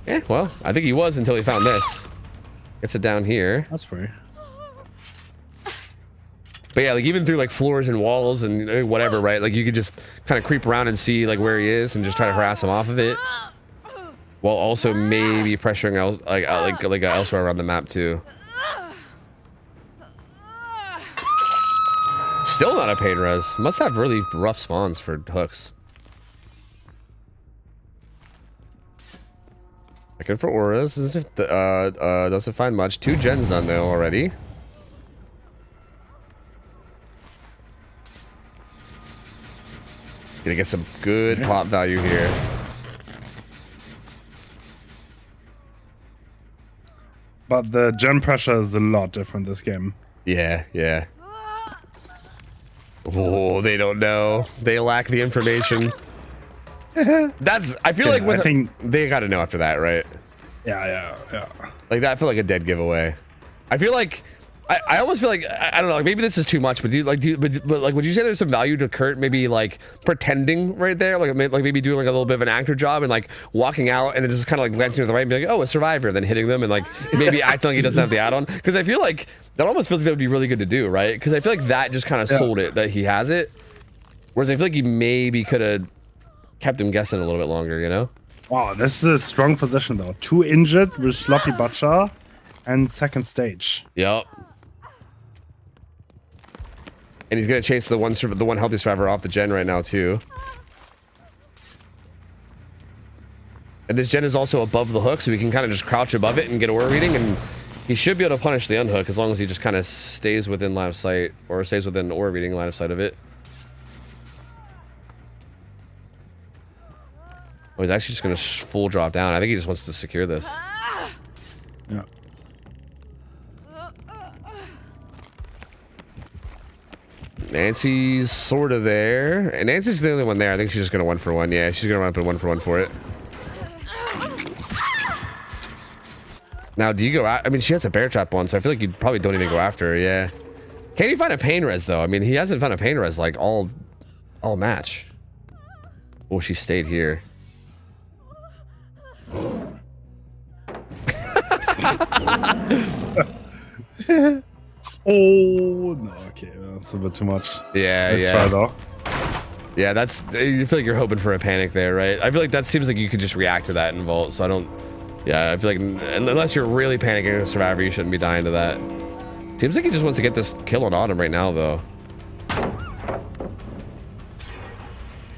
Yeah, well, I think he was until he found this. Gets it down here. That's free. But yeah, like even through like floors and walls and whatever, right? Like you could just kind of creep around and see like where he is and just try to harass him off of it, while also maybe pressuring elsewhere around the map too. Still not a pain res. Must have really rough spawns for hooks. Looking for auras. Doesn't find much. 2 gens done though already. Gonna get some good pop value here. But the gen pressure is a lot different this game. Yeah, yeah. Oh, they don't know. They lack the information. I feel like I think they gotta know after that, right? Yeah. Like that, I feel like a dead giveaway. I feel like I almost feel like I don't know. Like maybe this is too much, but but like, would you say there's some value to Kurt maybe like pretending right there, like maybe doing like a little bit of an actor job and like walking out and then just kind of like glancing to the right and be like, oh, a survivor, then hitting them and like maybe acting like he doesn't have the add-on, because I feel like that almost feels like it would be really good to do, right? Because I feel like that just kind of sold it that he has it, whereas I feel like he maybe could have kept him guessing a little bit longer, you know? Wow, this is a strong position though. 2 injured with sloppy butcher and second stage. Yep. And he's gonna chase the one healthy survivor off the gen right now too. And this gen is also above the hook, so we can kind of just crouch above it and get aura reading, and he should be able to punish the unhook as long as he just kind of stays within line of sight, or stays within aura reading line of sight of it. Oh, he's actually just gonna full drop down. I think he just wants to secure this. Yeah. Nancy's sort of there. And Nancy's the only one there. I think she's just going to 1-for-1. Yeah, she's going to run up and 1-for-1 for it. Now, do you go out? I mean, she has a bear trap one, so I feel like you probably don't even go after her. Yeah. Can he find a pain res, though? I mean, he hasn't found a pain res, like, all match. Oh, she stayed here. Oh no, okay, that's a bit too much. Yeah, Let's yeah. try though. Yeah, that's. You feel like you're hoping for a panic there, right? I feel like that seems like you could just react to that in Vault. So I don't. Yeah, I feel like unless you're really panicking as a survivor, you shouldn't be dying to that. Seems like he just wants to get this kill on Autumn right now, though.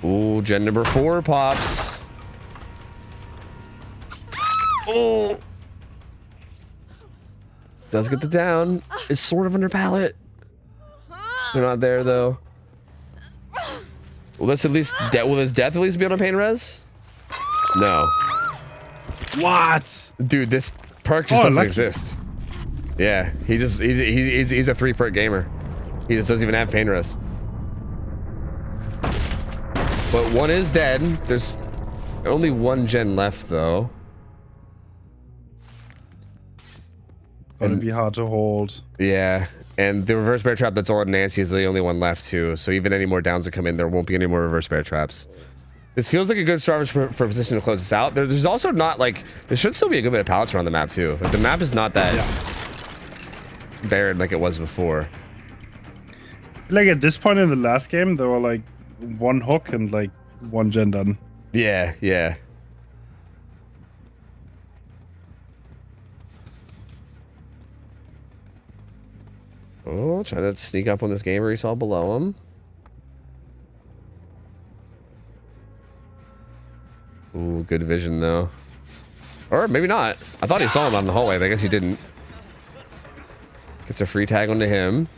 Ooh, gen number 4 pops. Oh. Does get the down. Is sort of under pallet. They're not there though. Will this at least will his death at least be on a pain res? No. What? Dude, this perk just doesn't lucky. exist. Yeah, he's a 3-perk gamer. He just doesn't even have pain res. But one is dead. There's only one gen left though. Gonna be hard to hold. Yeah, and the reverse bear trap that's on Nancy is the only one left too. So even any more downs that come in, there won't be any more reverse bear traps. This feels like a good start for position to close this out. There's also not like there should still be a good bit of pallets around the map too. Like the map is not that barren like it was before. Like at this point in the last game, there were like one hook and like one gen done. Yeah, yeah. Oh, trying to sneak up on this gamer he saw below him. Ooh, good vision though. Or maybe not. I thought he saw him on the hallway, but I guess he didn't. Gets a free tag onto him.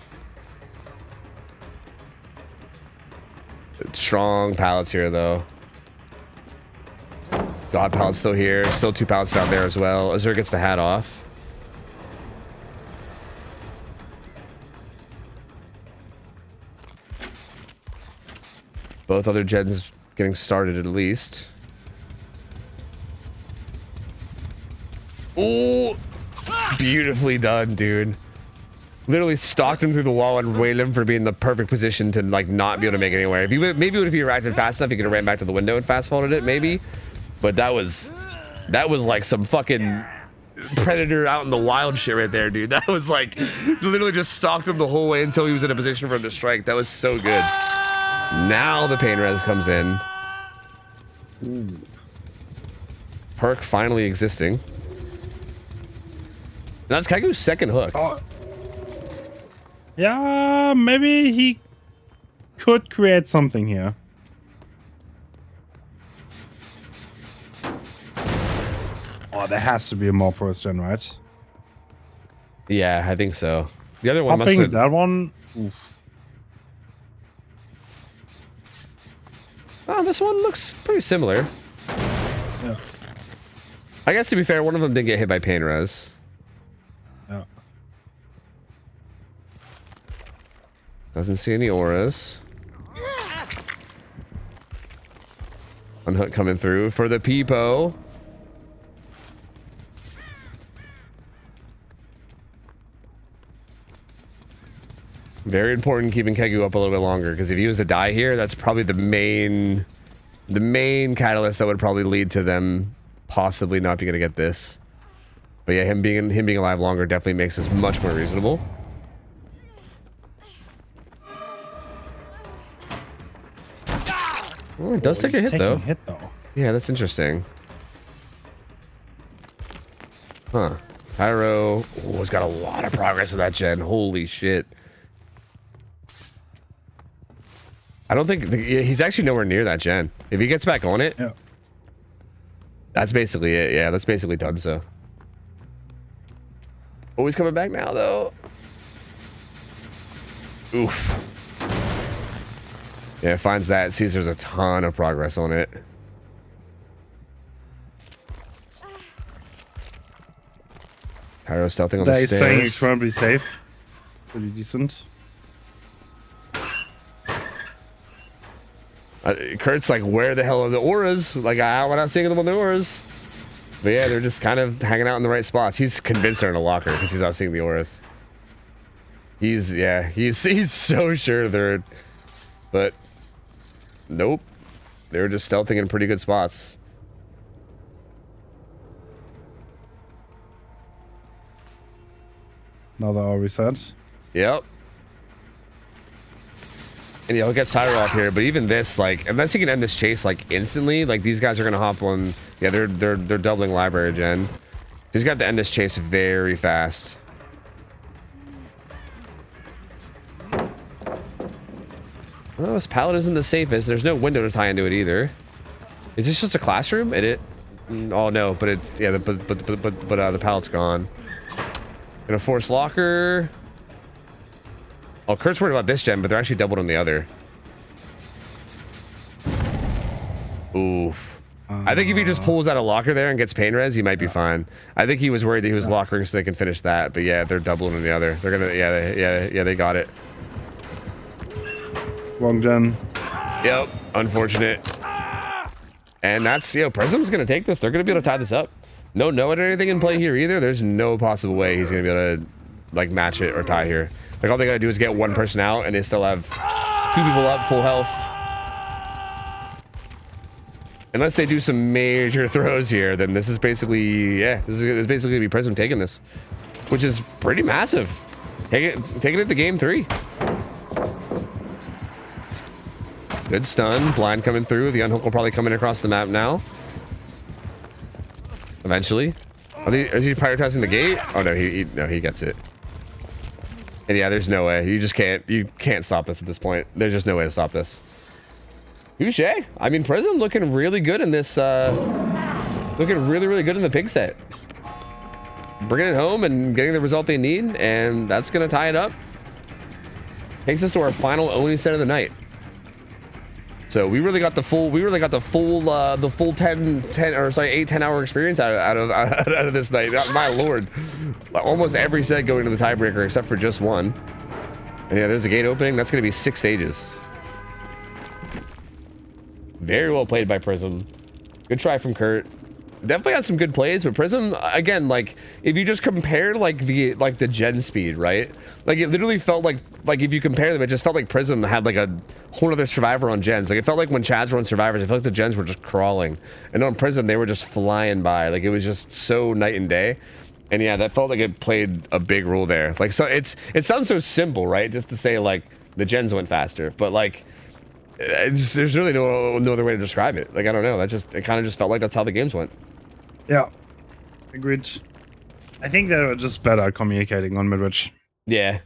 Strong pallets here though. God pallet's still here. Still 2 pallets down there as well. Azure gets the hat off. Both other gens getting started at least. Oh, beautifully done, dude. Literally stalked him through the wall and waited him for being in the perfect position to like not be able to make it anywhere. If you maybe if he reacted fast enough, he could have ran back to the window and fast folded it, maybe. But that was like some fucking predator out in the wild shit right there, dude. That was like literally just stalked him the whole way until he was in a position for him to strike. That was so good. Now the pain res comes in. Ooh. Perk finally existing. And that's Kagu's second hook. Oh. Yeah, maybe he could create something here. Oh, there has to be a more first gen, right? Yeah, I think so. The other one must Popping have... that one. Oof. Oh, this one looks pretty similar. Yeah. I guess to be fair, one of them didn't get hit by pain res. Yeah. Doesn't see any auras. Unhook coming through for the peepo. Very important keeping Kegu up a little bit longer, because if he was to die here, that's probably the main catalyst that would probably lead to them possibly not being able to get this. But yeah, him being alive longer definitely makes this much more reasonable. Oh, it does take a hit though. Yeah, that's interesting. Huh. Pyro. Oh, he's got a lot of progress with that gen. Holy shit. I don't think he's actually nowhere near that gen. If he gets back on it, yeah, that's basically it. Yeah, that's basically done. So, oh, he's coming back now though. Oof. Yeah, finds that. Sees there's a ton of progress on it. Pyro stealthing on the he's playing stairs. incredibly safe. Pretty decent. Kurt's like, where the hell are the auras? Like, we're not seeing them on the auras. But yeah, they're just kind of hanging out in the right spots. He's convinced they're in a locker because he's not seeing the auras. He's so sure they're, but nope. They were just stealthing in pretty good spots. Another all resets. Yep. And yeah, he'll get Cyro off here, but even this, like, unless he can end this chase like instantly, like these guys are gonna hop on. Yeah, they're doubling library gen. He's got to end this chase very fast. Well, this pallet isn't the safest. There's no window to tie into it either. Is this just a classroom? Oh no, but it's yeah, but the pallet's gone. Gonna force locker. Oh, Kurt's worried about this gen, but they're actually doubled on the other. Oof. I think if he just pulls out a locker there and gets pain res, he might be fine. I think he was worried that he was lockering so they can finish that, but yeah, they're doubling on the other. They're gonna, yeah, they got it. Wrong gen. Yep, unfortunate. And that's, Prism's gonna take this. They're gonna be able to tie this up. No Noah or anything in play here either. There's no possible way he's gonna be able to like match it or tie here. Like all they gotta do is get one person out and they still have 2 people up, full health. Unless they do some major throws here, then this is basically, this is basically gonna be Prism taking this, which is pretty massive. Taking it to game 3. Good stun, blind coming through. The unhook will probably come in across the map now. Eventually. Is he prioritizing the gate? Oh no, he gets it. And yeah, there's no way. You can't stop this at this point. There's just no way to stop this. Touche. I mean, Prism looking really good in this, looking really good in the pig set. Bringing it home and getting the result they need, and that's gonna tie it up. Takes us to our final Oni set of the night. So we really got the full 8-10 hour experience out of this night. My lord, almost every set going to the tiebreaker except for just one. And yeah, there's a gate opening. That's going to be 6 stages. Very well played by Prism. Good try from Kurt. Definitely had some good plays, but Prism, again, like if you just compare the gen speed, right? Like it literally felt like if you compare them, it just felt like Prism had like a whole other survivor on gens. Like it felt like when Chads were on survivors, it felt like the gens were just crawling, and on Prism they were just flying by. Like it was just so night and day. And yeah, that felt like it played a big role there. Like, so it sounds so simple, right? Just to say like the gens went faster, but like there's really no other way to describe it. Like I don't know, it kind of just felt like that's how the games went. Yeah, agreed. I think they're just better at communicating on mid-range. Yeah.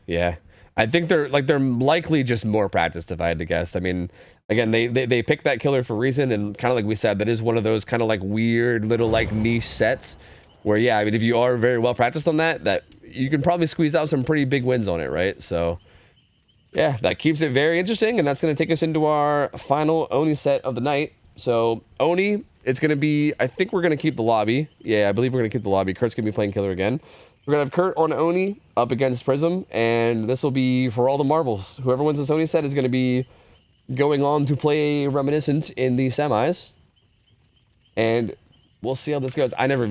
I think they're likely just more practiced, if I had to guess. I mean, again, they picked that killer for a reason, and kind of like we said, that is one of those kind of like weird little like niche sets where, yeah, I mean, if you are very well practiced on that you can probably squeeze out some pretty big wins on it, right? So yeah, that keeps it very interesting, and that's going to take us into our final Oni set of the night. So Oni, it's going to be, I think we're going to keep the lobby. Yeah, I believe we're going to keep the lobby. Kurt's going to be playing killer again. We're going to have Kurt on Oni up against Prism, and this will be for all the marbles. Whoever wins this Oni set is going to be going on to play Reminiscent in the semis. And we'll see how this goes. I never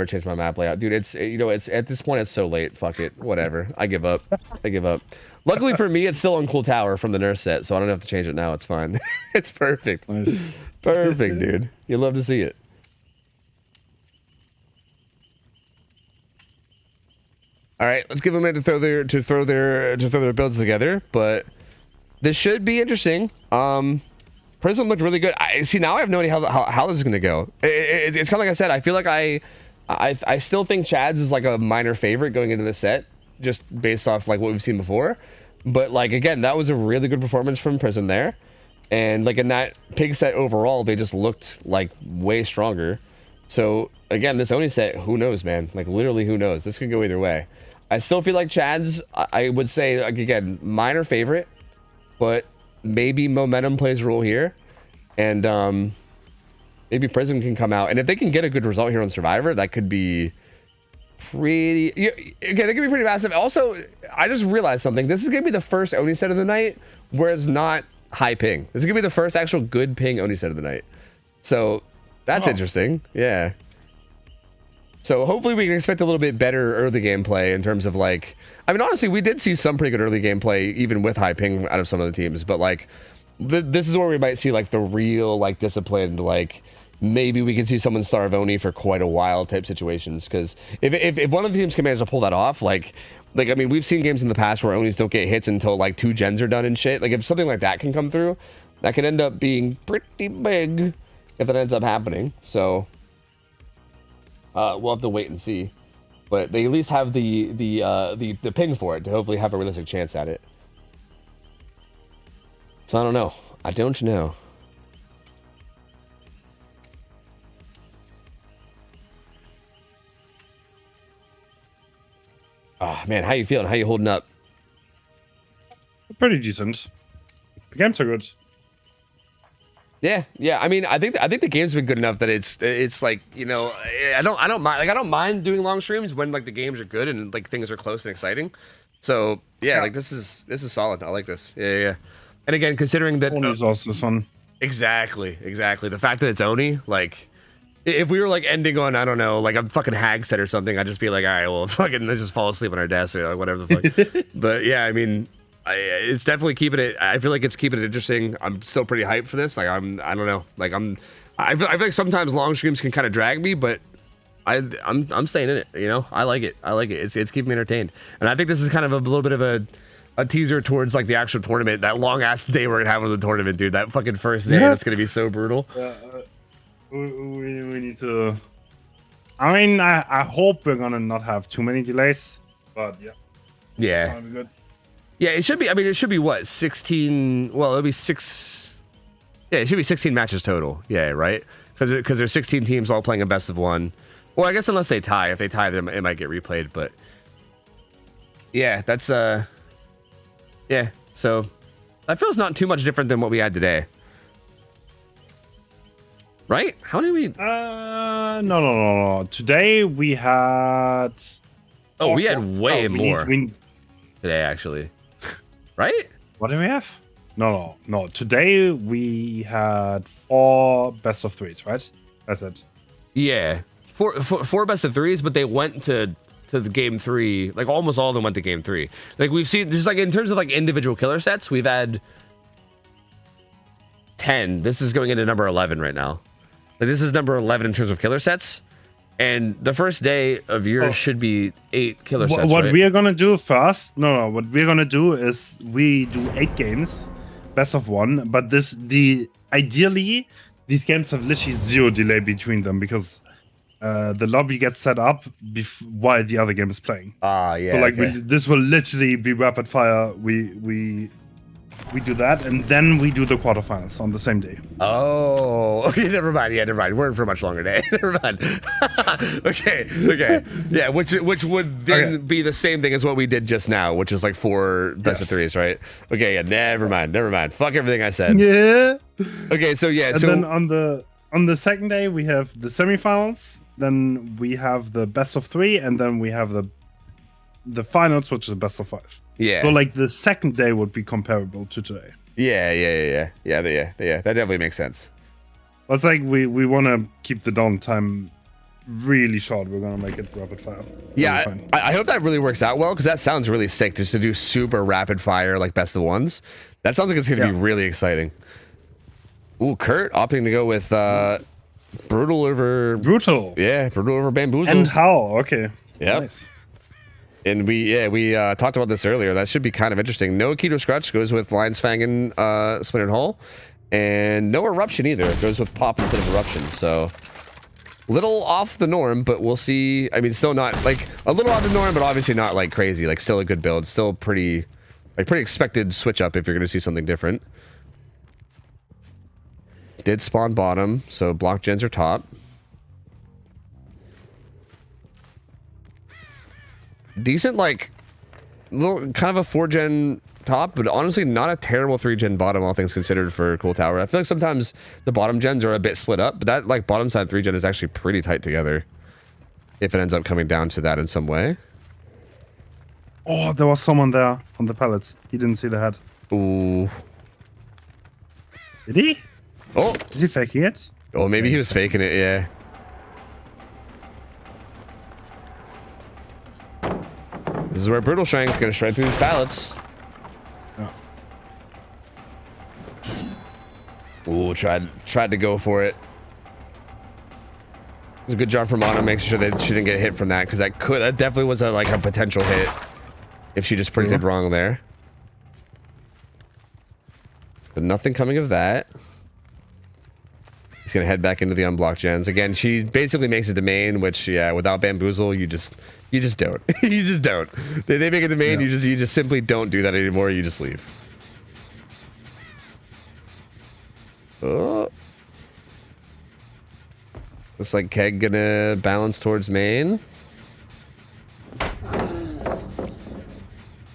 changed my map layout. Dude, it's at this point, it's so late. Fuck it. Whatever. I give up. Luckily for me, it's still on Cool Tower from the nurse set, so I don't have to change it now. It's fine. It's perfect. Nice. Perfect, dude. You'd love to see it. All right, let's give them a minute to throw their builds together, but this should be interesting. Prism looked really good. I have no idea how this is gonna go. It's kind of like I said. I feel like I still think Chad's is like a minor favorite going into the set, just based off like what we've seen before. But like again, that was a really good performance from Prism there, and like in that pig set overall, they just looked like way stronger. So again, this Oni set, who knows, man? Like literally, who knows? This could go either way. I still feel like Chad's, I would say, like again, minor favorite, but maybe momentum plays a role here, and maybe Prism can come out, and if they can get a good result here on Survivor, that could be pretty. Again, it could be pretty massive. Also, I just realized something. This is gonna be the first Oni set of the night where it's not high ping. This is gonna be the first actual good ping Oni set of the night. So that's interesting. Yeah. So hopefully we can expect a little bit better early gameplay in terms of like, I mean, honestly, we did see some pretty good early gameplay even with high ping out of some of the teams, but like this is where we might see like the real like disciplined, like maybe we can see someone starve Oni for quite a while type situations. Because if one of the teams can manage to pull that off, like I mean, we've seen games in the past where Onis don't get hits until like 2 gens are done and shit. Like if something like that can come through, that could end up being pretty big if it ends up happening. So we'll have to wait and see. But they at least have the ping for it to hopefully have a realistic chance at it. So I don't know. I don't know. Oh, man, how you feeling? How you holding up? Pretty decent. The games are good. Yeah. I mean, I think the game's been good enough that it's like, you know, I don't mind doing long streams when like the games are good and like things are close and exciting. So yeah. Like this is solid. I like this. Yeah. And again, considering that Oni is also fun. Exactly. The fact that it's Oni, like, if we were like ending on, I don't know, like a fucking hag set or something, I'd just be like, all right, well, fucking let's just fall asleep on our desk or like whatever the fuck. But yeah, I mean, it's definitely keeping it. I feel like it's keeping it interesting. I'm still pretty hyped for this. Like I don't know. Like I feel like sometimes long streams can kind of drag me, but I'm staying in it. You know, I like it. It's keeping me entertained. And I think this is kind of a little bit of a teaser towards like the actual tournament. That long ass day we're gonna have on the tournament, dude. That fucking first day, that's gonna be so brutal. We need to. I mean, I hope we're gonna not have too many delays, but yeah. It's gonna be good. Yeah, it should be. I mean, it should be what 16. Well, it'll be 6. Yeah, it should be 16 matches total. Yeah, right. Because there's 16 teams all playing a best of 1. Well, I guess unless they tie. If they tie, then it might get replayed. But yeah, that's yeah. So that feels not too much different than what we had today. Right? How many we? No. Today we had. Oh, we had way more today, actually. Right? What do we have? No. Today we had 4 best of 3s, right? That's it. Yeah, four best of 3s, but they went to the game 3. Like almost all of them went to game 3. Like we've seen, just like in terms of like individual killer sets, we've had 10. This is going into number 11 right now. Like this is number 11 in terms of killer sets. And the first day of yours should be 8 killer sets. What right? we are gonna do first? No. What we're gonna do is we do 8 games, best of 1. But ideally these games have literally 0 delay between them because the lobby gets set up while the other game is playing. Ah, yeah. So like okay. this will literally be rapid fire. We do that, and then we do the quarterfinals on the same day. Oh, okay, never mind. Yeah, never mind. We're in for a much longer day. Never mind. okay. Yeah, which would then be the same thing as what we did just now, which is like 4 best of 3s, right? Okay, yeah, never mind. Fuck everything I said. Yeah. Okay, so yeah, and then on the second day we have the semifinals, then we have the best of 3, and then we have the finals, which is the best of 5. Yeah. So like the second day would be comparable to today. Yeah. That definitely makes sense. But it's like we want to keep the downtime really short. We're gonna make it rapid fire. Yeah, I hope that really works out well because that sounds really sick. Just to do super rapid fire like best of 1s. That sounds like it's gonna be really exciting. Ooh, Kurt opting to go with brutal over bamboozle. And how? Okay. Yep. Nice. And we talked about this earlier. That should be kind of interesting. No Keto Scratch goes with Lion's Fang and Splintered Hull. And no Eruption either. It goes with Pop instead of Eruption. So little off the norm, but we'll see. I mean, still not like a little off the norm, but obviously not like crazy. Like still a good build. Still pretty expected switch up if you're going to see something different. Did spawn bottom, so block gens are top. Decent, like, little kind of a 4-gen top, but honestly not a terrible 3-gen bottom, all things considered, for Cool Tower. I feel like sometimes the bottom gens are a bit split up, but that like bottom side 3-gen is actually pretty tight together if it ends up coming down to that in some way. Oh, there was someone there on the pallets. He didn't see the head. Ooh. Did he? Oh, Is he faking it? oh, maybe he was faking it. Yeah. This is where Brutal Strength gonna shred through these pallets. Ooh, tried to go for it. It was a good job from Anna making sure that she didn't get hit from that, because that definitely was like a potential hit if she just predicted wrong there. But nothing coming of that. He's gonna head back into the unblocked gens again. She basically makes it the main, which yeah, without bamboozle, you just don't. You just don't. They make it the main. You just simply don't do that anymore. You just leave. Oh. Looks like Keg gonna balance towards main.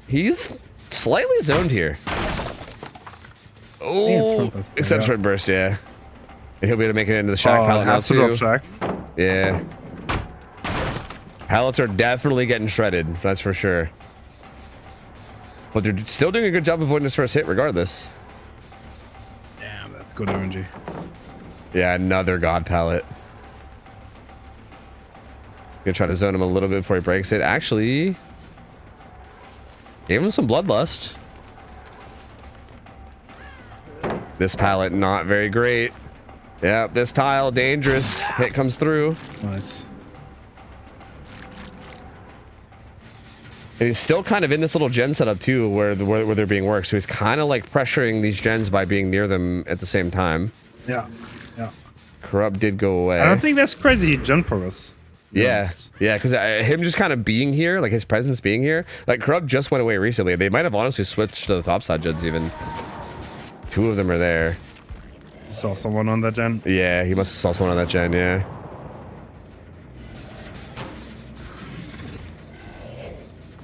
He's slightly zoned here. Oh, except sprint burst, yeah. And he'll be able to make it into the shack pallet now too. Shack. Yeah. Pallets are definitely getting shredded, that's for sure. But they're still doing a good job avoiding this first hit regardless. Damn, that's good RNG. Yeah, another god pallet. Gonna try to zone him a little bit before he breaks it. Actually, gave him some bloodlust. This pallet not very great. Yep, this tile dangerous. Hit comes through. Nice. And he's still kind of in this little gen setup too, where they're being worked. So he's kind of like pressuring these gens by being near them at the same time. Yeah, yeah. Corrupt did go away. I don't think that's crazy gen progress. Yeah, yeah, because him just kind of being here, like his presence being here, like Corrupt just went away recently. They might have honestly switched to the topside gens even. Two of them are there. Saw someone on that gen. Yeah, he must have saw someone on that gen, yeah.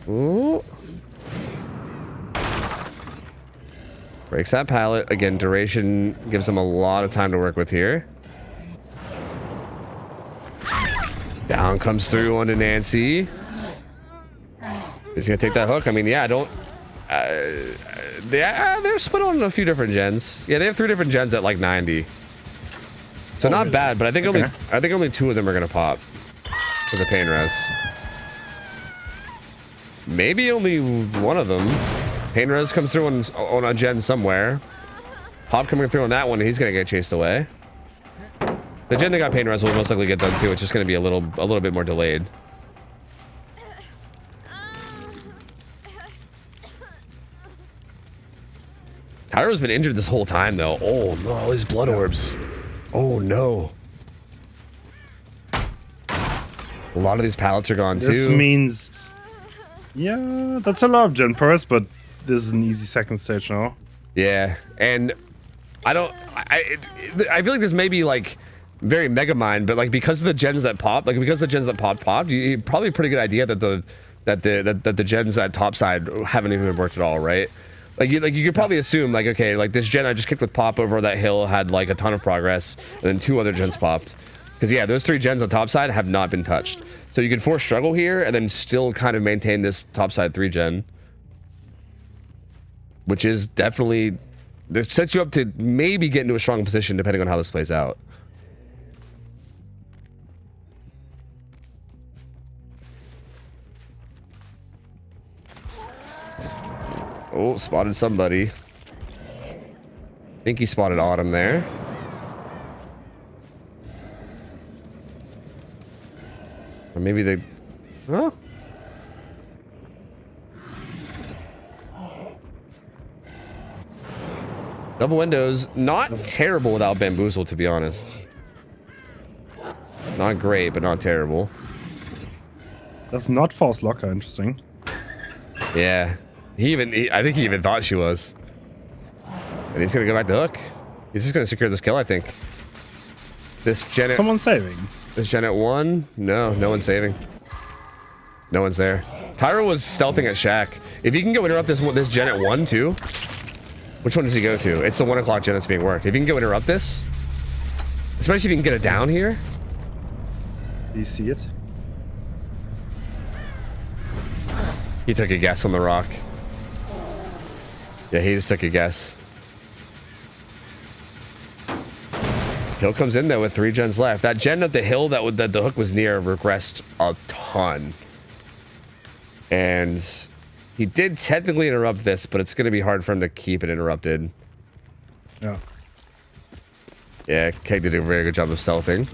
Ooh. Breaks that pallet. Again, duration gives them a lot of time to work with here. Down comes through onto Nancy. He's gonna take that hook. I mean, yeah, they're split on a few different gens. Yeah, they have 3 different gens at like 90. So not bad, but I think only 2 of them are gonna pop for the pain res. Maybe only one of them. Pain res comes through on a gen somewhere. Pop coming through on that one, he's gonna get chased away. The gen that got pain res will most likely get done too. It's just gonna be a little bit more delayed. Tyro's been injured this whole time though. Oh no, his blood orbs. Oh no. A lot of these pallets are gone too. This means, yeah, that's a lot of gen progress, but this is an easy second stage now. Yeah, and I feel like this may be like very mega mind, but like because of the gens that popped, you probably a pretty good idea that the gens at topside haven't even worked at all, right? Like you could probably assume like, okay, like this gen I just kicked with pop over that hill had like a ton of progress, and then 2 other gens popped. Because yeah, those 3 gens on topside have not been touched. So you can force struggle here and then still kind of maintain this topside 3 gen. Which is definitely, that sets you up to maybe get into a strong position depending on how this plays out. Oh, spotted somebody. I think he spotted Autumn there. Or maybe they... Huh? Double windows. Not terrible without bamboozle, to be honest. Not great, but not terrible. That's not false locker, interesting. Yeah. I think he even thought she was. And he's gonna go back to hook. He's just gonna secure this kill, I think. This gen at... Someone's saving. This gen at 1? No, no one's saving. No one's there. Tyro was stealthing at shack. If he can go interrupt this gen at 1 too. Which one does he go to? It's the 1 o'clock gen that's being worked. If you can go interrupt this, especially if you can get it down here. Do you see it? He took a guess on the rock. Yeah, he just took a guess. Kill comes in though with 3 gens left. That gen at the hill that the hook was near regressed a ton. And he did technically interrupt this, but it's going to be hard for him to keep it interrupted. Yeah. Yeah, Keg did a very good job of stealthing.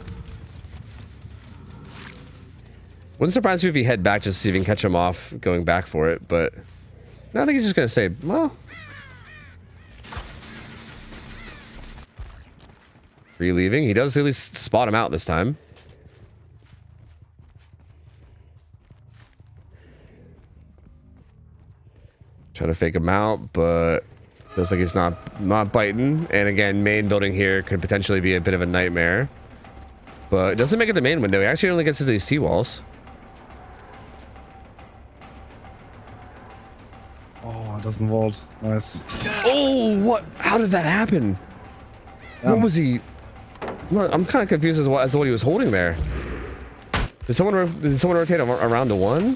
Wouldn't surprise me if he head back just to see if he can catch him off going back for it, but no, I think he's just going to say, well... Relieving. He does at least spot him out this time. Trying to fake him out, but feels like he's not biting. And again, main building here could potentially be a bit of a nightmare. But it doesn't make it the main window. He actually only gets into these T-walls. Oh, it doesn't vault. Nice. Oh, what? How did that happen? What was he? Look, I'm kind of confused as to what he was holding there. Did someone rotate around the 1?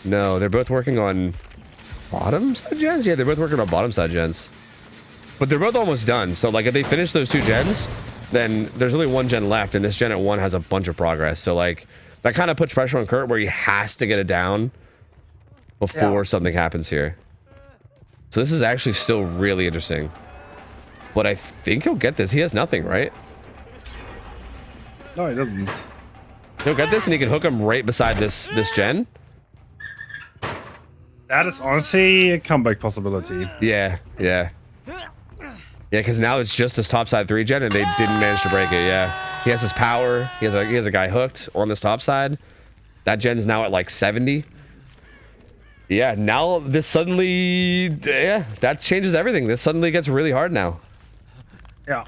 No, they're both working on bottom side gens. Yeah, they're both working on bottom side gens. But they're both almost done. So like, if they finish those 2 gens, then there's only 1 gen left, and this gen at 1 has a bunch of progress. So like, that kind of puts pressure on Kurt, where he has to get it down before something happens here. So this is actually still really interesting. But I think he'll get this. He has nothing, right? No, he doesn't. He'll get this, and he can hook him right beside this gen. That is honestly a comeback possibility. Yeah, yeah. Yeah, because now it's just this topside 3 gen, and they didn't manage to break it. Yeah, he has his power. He has a guy hooked on this top side. That gen's now at like 70. Yeah, now this suddenly, yeah, that changes everything. This suddenly gets really hard now. Yeah.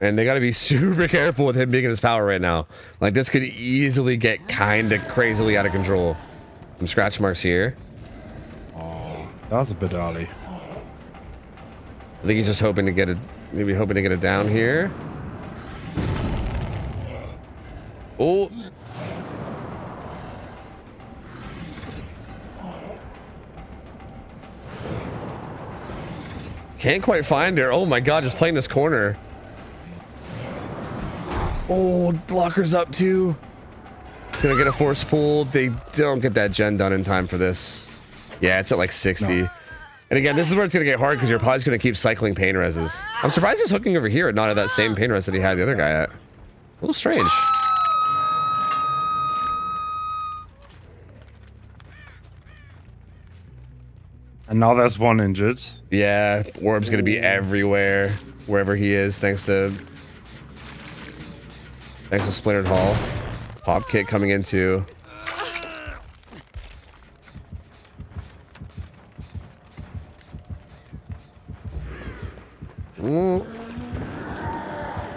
And they got to be super careful with him being in his power right now. Like, this could easily get kind of crazily out of control. Some scratch marks here. Oh, that was a bit early. I think he's just hoping to get it, maybe hoping to get it down here. Oh. Can't quite find her. Oh my god, just playing this corner. Oh, blocker's up too. Gonna get a force pull. They don't get that gen done in time for this. Yeah, it's at like 60. No. And again, this is where it's gonna get hard because your pod's gonna keep cycling pain reses. I'm surprised he's hooking over here and not at that same pain res that he had the other guy at. A little strange. And now there's 1 injured. Yeah, Orb's gonna be everywhere, wherever he is, thanks to Splintered Hall. Pop kit coming in too.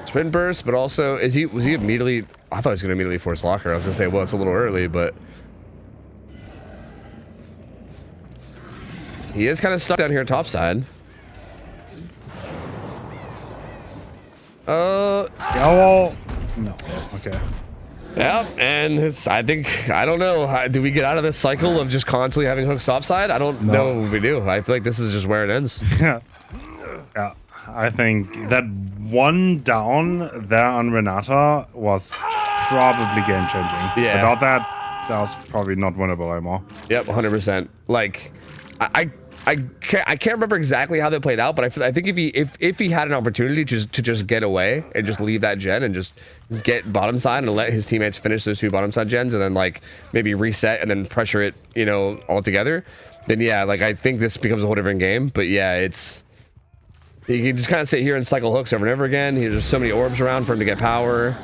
Spin burst, but also was he immediately? I thought he was gonna immediately force locker. I was gonna say, well, it's a little early, but he is kind of stuck down here topside. Yeah, no. Okay. Yeah, and I don't know. Do we get out of this cycle of just constantly having hooks topside? I don't know if we do. I feel like this is just where it ends. Yeah. Yeah. I think that 1 down there on Renata was probably game changing. Yeah. Without that was probably not winnable anymore. Yep, 100%. Like, I can't remember exactly how they played out, but I think if he had an opportunity to just get away and just leave that gen and just get bottom side and let his teammates finish those 2 bottom side gens and then like maybe reset and then pressure it, you know, all together, then yeah, like I think this becomes a whole different game. But yeah, you can just kind of sit here and cycle hooks over and over again. There's so many orbs around for him to get power.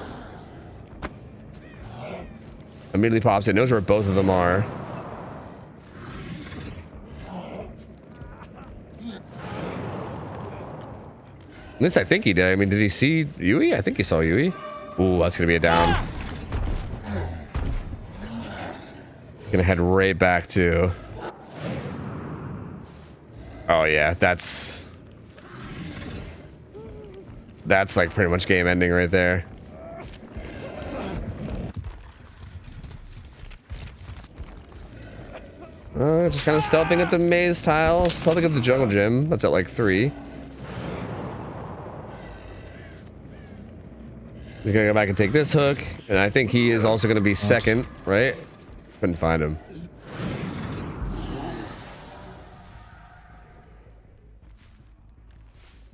Immediately pops it, knows where both of them are. At least I think he did. I mean, did he see Yui? I think he saw Yui. Ooh, that's gonna be a down. Gonna head right back to. Oh yeah, that's like pretty much game ending right there. Just kind of stealthing at the maze tile, stealthing at the jungle gym. That's at like 3. He's gonna go back and take this hook, and I think he is also gonna be second, right? Couldn't find him.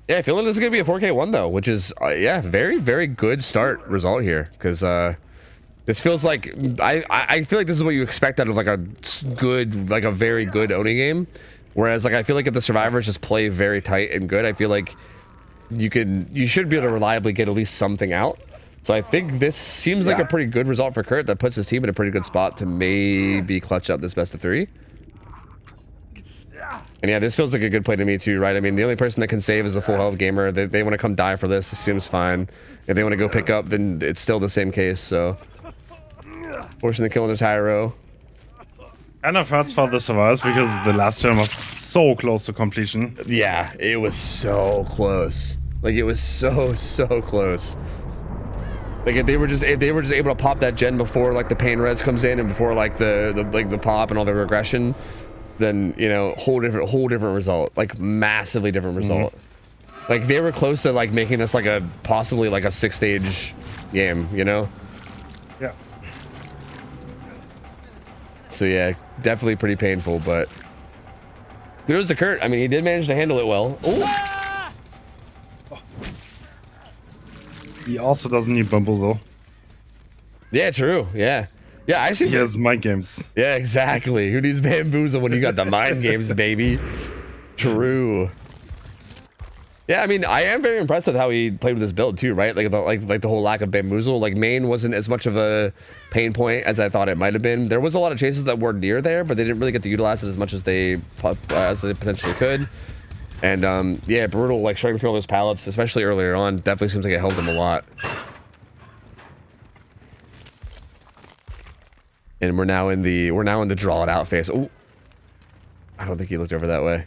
Yeah, I feel like this is gonna be a 4K one though, which is yeah, very good start result here, because this feels like I feel like this is what you expect out of like a good, like a very good Oni game. Whereas like I feel like if the survivors just play very tight and good, I feel like you should be able to reliably get at least something out. So I think this seems like a pretty good result for Kurt that puts his team in a pretty good spot to maybe clutch up this best of 3. And yeah, this feels like a good play to me too, right? I mean, the only person that can save is a full health gamer. They want to come die for this. It seems fine. If they want to go pick up, then it's still the same case. So forcing the kill into Tyro. Kind of hurts for the survivors because the last turn was so close to completion. Yeah, it was so close. Like it was so close. Like if they were just able to pop that gen before like the pain res comes in and before like the pop and all the regression, then you know whole different result, like massively different result. Like they were close to like making this like a possibly like a 6-stage game, you know? Yeah. So yeah, definitely pretty painful, but kudos to Kurt. I mean, he did manage to handle it well. Ooh. He also doesn't need Bumble though. Yeah, true. Yeah. Yeah, actually. He has mind games. Yeah, exactly. Who needs bamboozle when you got the mind games, baby? True. Yeah, I mean, I am very impressed with how he played with this build too, right? Like the whole lack of bamboozle. Like main wasn't as much of a pain point as I thought it might have been. There was a lot of chases that were near there, but they didn't really get to utilize it as much as they potentially could. And yeah, brutal, like showing through all those pallets, especially earlier on, definitely seems like it helped him a lot. And we're now in the draw it out phase. Oh, I don't think he looked over that way.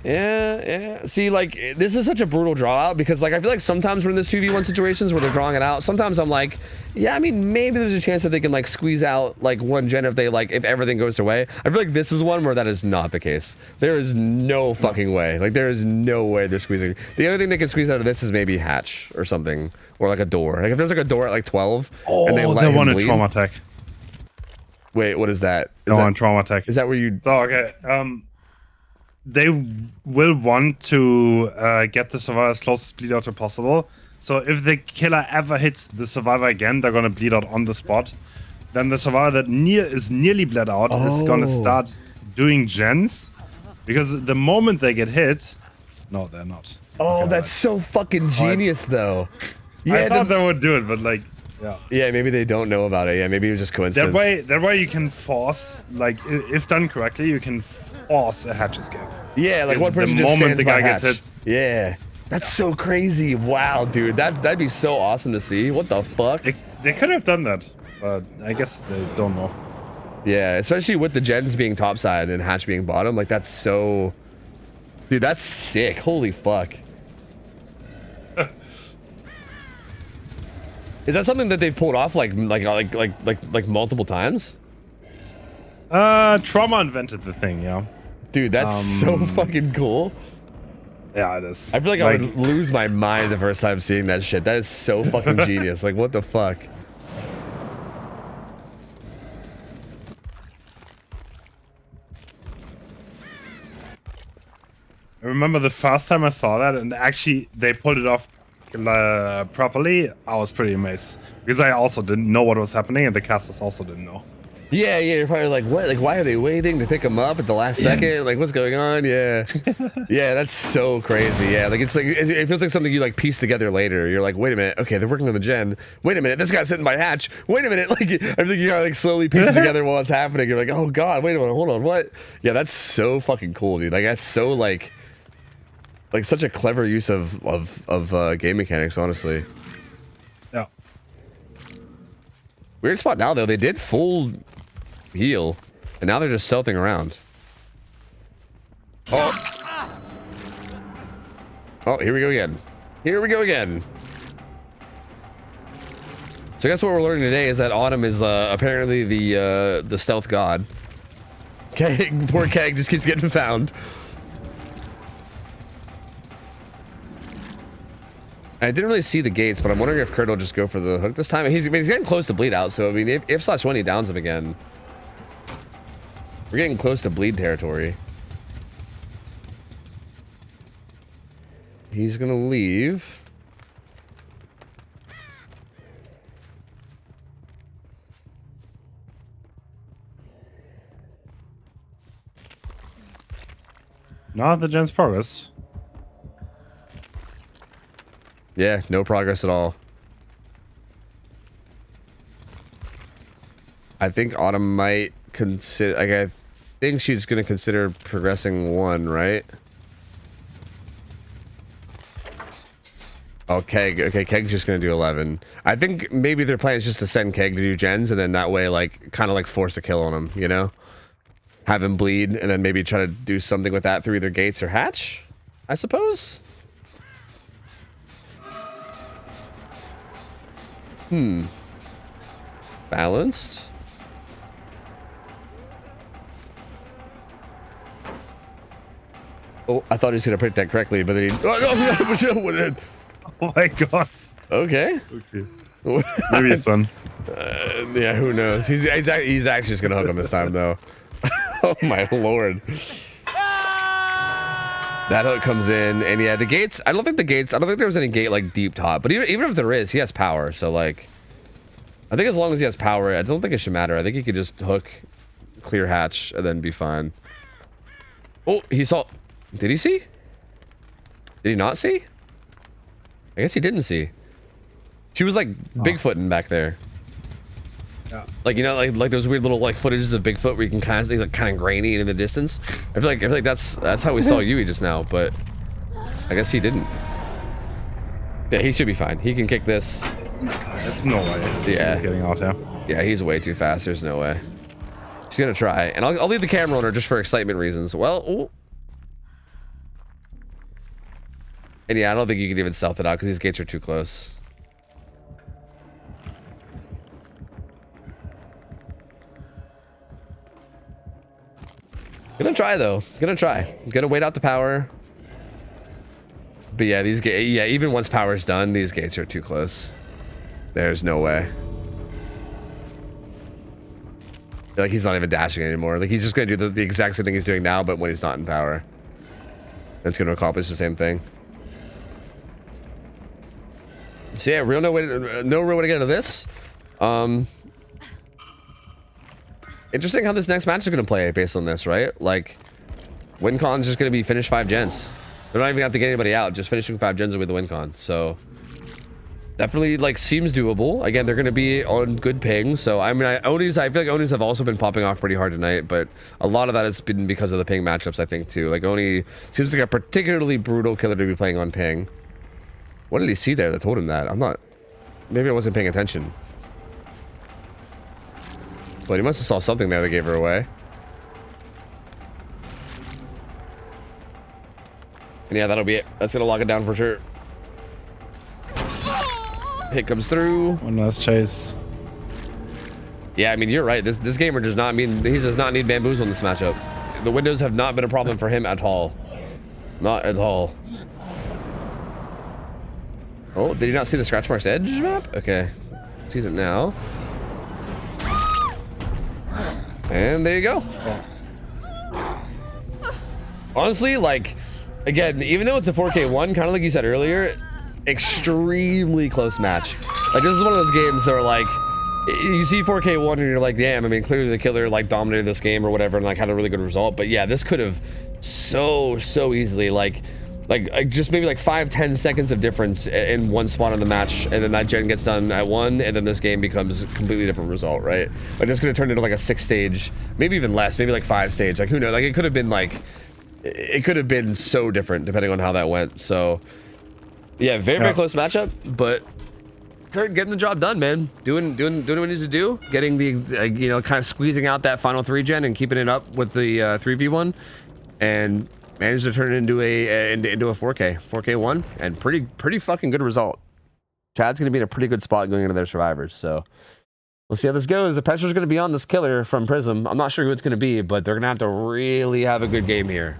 Yeah. See, like, this is such a brutal draw out because, like, I feel like sometimes we're in this 2v1 situations where they're drawing it out. Sometimes I'm like, yeah, I mean, maybe there's a chance that they can, like, squeeze out, like, one gen if everything goes their way. I feel like this is one where that is not the case. There is no fucking way. Like, there is no way they're squeezing. The only thing they can squeeze out of this is maybe hatch or something. Or, like, a door. Like, if there's, like, a door at, like, 12 and they let him want a bleed. trauma tech. Wait, what is that? They want trauma tech. Is that where you... So, okay, they will want to get the survivor as close to bleed out as possible. So if the killer ever hits the survivor again, they're gonna bleed out on the spot. Then the survivor that is nearly bled out is gonna start doing gens, because the moment they get hit, no, they're not. Oh, Okay, that's so fucking genius, though. Yeah, I thought they would do it, but like, yeah. Yeah, maybe they don't know about it. Yeah, maybe it was just coincidence. That way you can force, like, if done correctly, you can force a hatch escape. Yeah, like one person the just moment stands the by guy hatch. gets hit. Yeah, that's so crazy. Wow, dude, that'd be so awesome to see. What the fuck? They could have done that, but I guess they don't know. Yeah, especially with the gens being topside and hatch being bottom. Like that's so, dude, that's sick. Holy fuck. Is that something that they've pulled off like multiple times? Trauma invented the thing, yeah. Dude, that's so fucking cool. Yeah, it is. I feel like I would lose my mind the first time seeing that shit. That is so fucking genius. Like, what the fuck? I remember the first time I saw that, and actually they pulled it off properly. I was pretty amazed because I also didn't know what was happening, and the casters also didn't know. Yeah, you're probably like, what? Like, why are they waiting to pick him up at the last second? Like, what's going on? Yeah. Yeah, that's so crazy. Yeah, like, it's like, it feels like something you, like, piece together later. You're like, wait a minute. Okay, they're working on the gen. Wait a minute. This guy's sitting by hatch. Wait a minute. Like, I think you gotta, like, slowly piece it together while it's happening. You're like, oh, God, wait a minute. Hold on. What? Yeah, that's so fucking cool, dude. Like, that's so, like such a clever use of game mechanics, honestly. Yeah. Weird spot now, though. They did full heal, and now they're just stealthing around. Oh, here we go again. Here we go again. So I guess what we're learning today is that Autumn is apparently the stealth god. Keg, poor Keg just keeps getting found. I didn't really see the gates, but I'm wondering if Kurt will just go for the hook this time. He's getting close to bleed out, so I mean, if/when he downs him again, we're getting close to bleed territory. He's gonna leave. Not the gen's progress. Yeah, no progress at all. I think Autumn might consider, like, I think she's going to consider progressing 1, right? Oh, Keg. Okay, Keg's just going to do 11. I think maybe their plan is just to send Keg to do gens, and then that way, like, kind of like force a kill on him, you know? Have him bleed, and then maybe try to do something with that through either gates or hatch, I suppose? Balanced. Oh, I thought he was gonna predict that correctly, but then he. Oh, no, Oh my god. okay. Okay. Maybe his son. Yeah, who knows? He's actually just gonna hook him this time, though. Oh my lord. That hook comes in, and yeah, the gates. I don't think there was any gate like deep top, but even if there is, he has power. So like, I think as long as he has power, I don't think it should matter. I think he could just hook, clear hatch, and then be fine. Oh, he saw. Did he see? Did he not see? I guess he didn't see. She was like Bigfooting back there. Yeah. Like, you know, like those weird little like footages of Bigfoot where you can kind of, he's like kind of grainy in the distance. I feel like that's how we saw Yui just now, but I guess he didn't. Yeah, he should be fine. He can kick this. There's no way. Yeah. He's getting out here. Yeah, he's way too fast. There's no way. She's gonna try, and I'll leave the camera on her just for excitement reasons. Well, ooh. And yeah, I don't think you can even stealth it out because these gates are too close. Gonna try though. Gonna try. Gonna wait out the power. But yeah, these gates. Yeah, even once power's done, these gates are too close. There's no way. Like he's not even dashing anymore. Like he's just gonna do the exact same thing he's doing now, but when he's not in power. That's gonna accomplish the same thing. So yeah, no real way to get out of this. Interesting how this next match is going to play based on this, right? Like, WinCon's just going to be finish 5 gens. They're not even going to have to get anybody out. Just finishing 5 gens with the WinCon. So, definitely, like, seems doable. Again, they're going to be on good ping. So, I mean, I feel like Onis have also been popping off pretty hard tonight. But a lot of that has been because of the ping matchups, I think, too. Like, Oni seems like a particularly brutal killer to be playing on ping. What did he see there that told him that? I'm not... Maybe I wasn't paying attention. But he must have saw something there that gave her away. And yeah, that'll be it. That's gonna lock it down for sure. Hit comes through. One last chase. Yeah, I mean, you're right. This gamer does not mean... He does not need bamboos on this matchup. The windows have not been a problem for him at all. Not at all. Oh, did he not see the scratch marks edge map? Okay. Sees it now. And there you go. Honestly, like, again, even though it's a 4K1, kind of like you said earlier, extremely close match. Like, this is one of those games that are like, you see 4K1 and you're like, damn, I mean, clearly the killer, like, dominated this game or whatever and, like, had a really good result. But yeah, this could have so easily, like just maybe like 5-10 seconds of difference in one spot on the match, and then that gen gets done at 1, and then this game becomes a completely different result, right? Like this could have turned into like a 6-stage, maybe even less, maybe like 5-stage, like who knows? Like it could have been like, it could have been so different depending on how that went. So yeah, very close matchup, but Kurt getting the job done, man. Doing what he needs to do, getting the you know, kind of squeezing out that final 3 gen and keeping it up with the 3v1, and managed to turn it into a 4K1, and pretty fucking good result. Chad's going to be in a pretty good spot going into their survivors. So we'll see how this goes. The pressure's going to be on this killer from Prism. I'm not sure who it's going to be, but they're going to have to really have a good game here.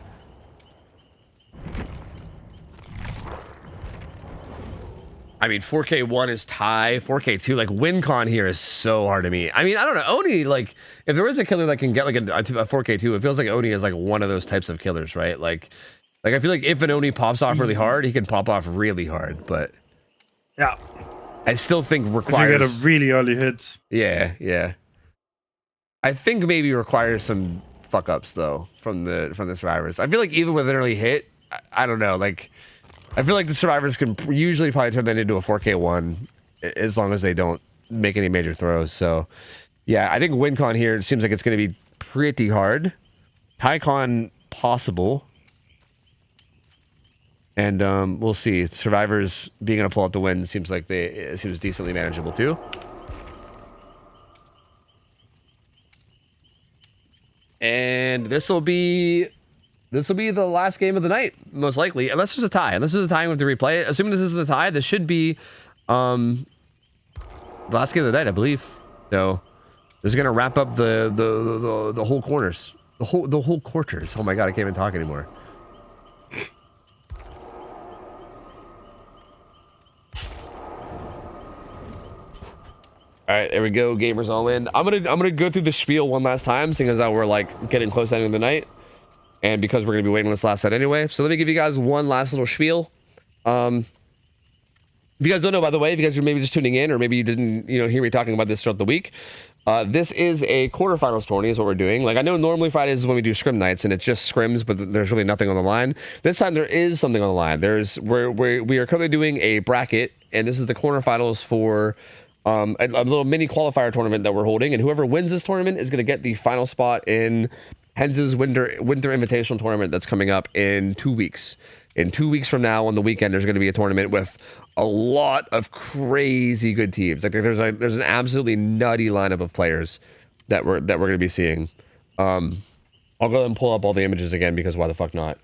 I mean, 4K1 is tie. 4K2, like, WinCon here is so hard to meet. I mean, I don't know. Oni, like, if there is a killer that can get, like, a 4K2, it feels like Oni is, like, one of those types of killers, right? Like I feel like if an Oni pops off really hard, he can pop off really hard, but... Yeah. I still think requires... If you get a really early hit. Yeah. I think maybe requires some fuck-ups, though, from the survivors. I feel like even with an early hit, I don't know, like... I feel like the survivors can usually probably turn that into a 4K1 as long as they don't make any major throws. So, yeah, I think WinCon here seems like it's going to be pretty hard. HighCon possible. And we'll see. Survivors being able to pull out the win seems like it seems decently manageable too. And this will be the last game of the night, most likely, unless there's a tie. Unless there's a tie, we have to replay it. Assuming this isn't a tie, this should be the last game of the night, I believe. So this is gonna wrap up the whole corners, the whole quarters. Oh my god, I can't even talk anymore. All right, there we go. Gamers all in. I'm gonna go through the spiel one last time, seeing as how we're like getting close to the end of the night. And because we're going to be waiting on this last set anyway. So let me give you guys one last little spiel. If you guys don't know, by the way, if you guys are maybe just tuning in, or maybe you didn't, hear me talking about this throughout the week, this is a quarterfinals tourney is what we're doing. Like, I know normally Fridays is when we do scrim nights, and it's just scrims, but there's really nothing on the line. This time there is something on the line. We are currently doing a bracket, and this is the quarterfinals for a little mini qualifier tournament that we're holding, and whoever wins this tournament is going to get the final spot in Hens' Winter Invitational Tournament that's coming up in 2 weeks. In 2 weeks from now, on the weekend, there's going to be a tournament with a lot of crazy good teams. Like there's an absolutely nutty lineup of players that we're going to be seeing. I'll go ahead and pull up all the images again because why the fuck not?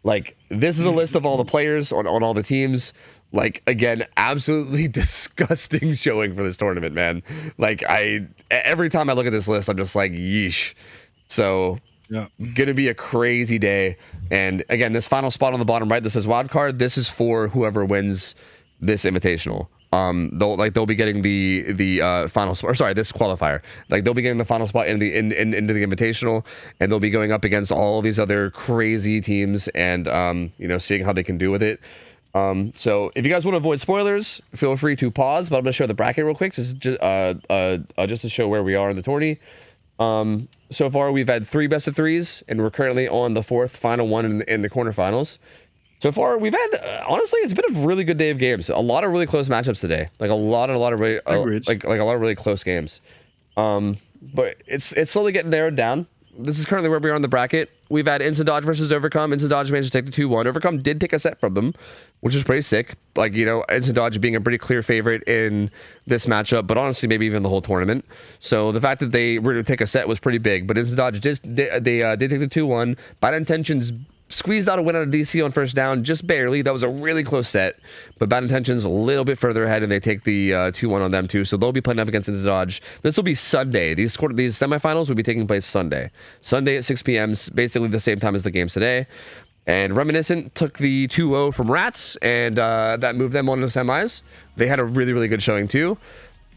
Like, this is a list of all the players on all the teams. Like, again, absolutely disgusting showing for this tournament, man. Like, every time I look at this list, I'm just like, yeesh. So, yeah, gonna be a crazy day. And again, this final spot on the bottom right, this is wild card. This is for whoever wins this invitational. They'll be getting the final spot, or sorry, this qualifier. Like, they'll be getting the final spot into the invitational, and they'll be going up against all these other crazy teams, and seeing how they can do with it. So if you guys want to avoid spoilers, feel free to pause. But I'm gonna show the bracket real quick, just to show where we are in the tourney. So far, we've had 3 best of 3s, and we're currently on the 4th final one in the quarterfinals. So far, we've had honestly, it's been a really good day of games. A lot of really close matchups today. Like a lot of really like a lot of really close games. But it's slowly getting narrowed down. This is currently where we are on the bracket. We've had Instant Dodge versus Overcome. Instant Dodge managed to take the 2-1. Overcome did take a set from them, which is pretty sick. Like, Instant Dodge being a pretty clear favorite in this matchup, but honestly, maybe even the whole tournament. So the fact that they were to take a set was pretty big. But Instant Dodge did take the 2-1. Bad Intentions squeezed out a win out of DC on first down, just barely. That was a really close set, but Bad Intentions a little bit further ahead, and they take the 2-1 on them too. So they'll be putting up against Instant Dodge. This will be Sunday. These semifinals will be taking place Sunday at 6 p.m. Basically the same time as the games today. And Reminiscent took the 2-0 from Rats, and that moved them on to the semis. They had a really, really good showing too.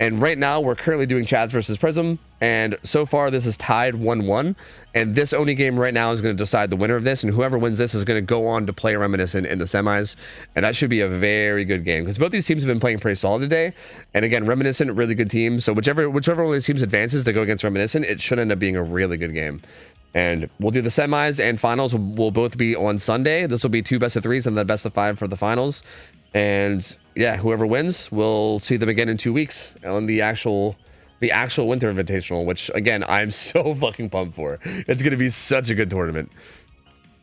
And right now, we're currently doing Chads versus Prism, and so far this is tied 1-1. And this Oni game right now is going to decide the winner of this, and whoever wins this is going to go on to play Reminiscent in the semis. And that should be a very good game, because both these teams have been playing pretty solid today. And again, Reminiscent, really good team. So whichever one of these teams advances to go against Reminiscent, it should end up being a really good game. And we'll do the semis and finals will both be on Sunday. This will be 2 best of 3s and the best of 5 for the finals. And yeah, whoever wins, we'll see them again in 2 weeks on the actual Winter Invitational, which again, I'm so fucking pumped for. It's going to be such a good tournament.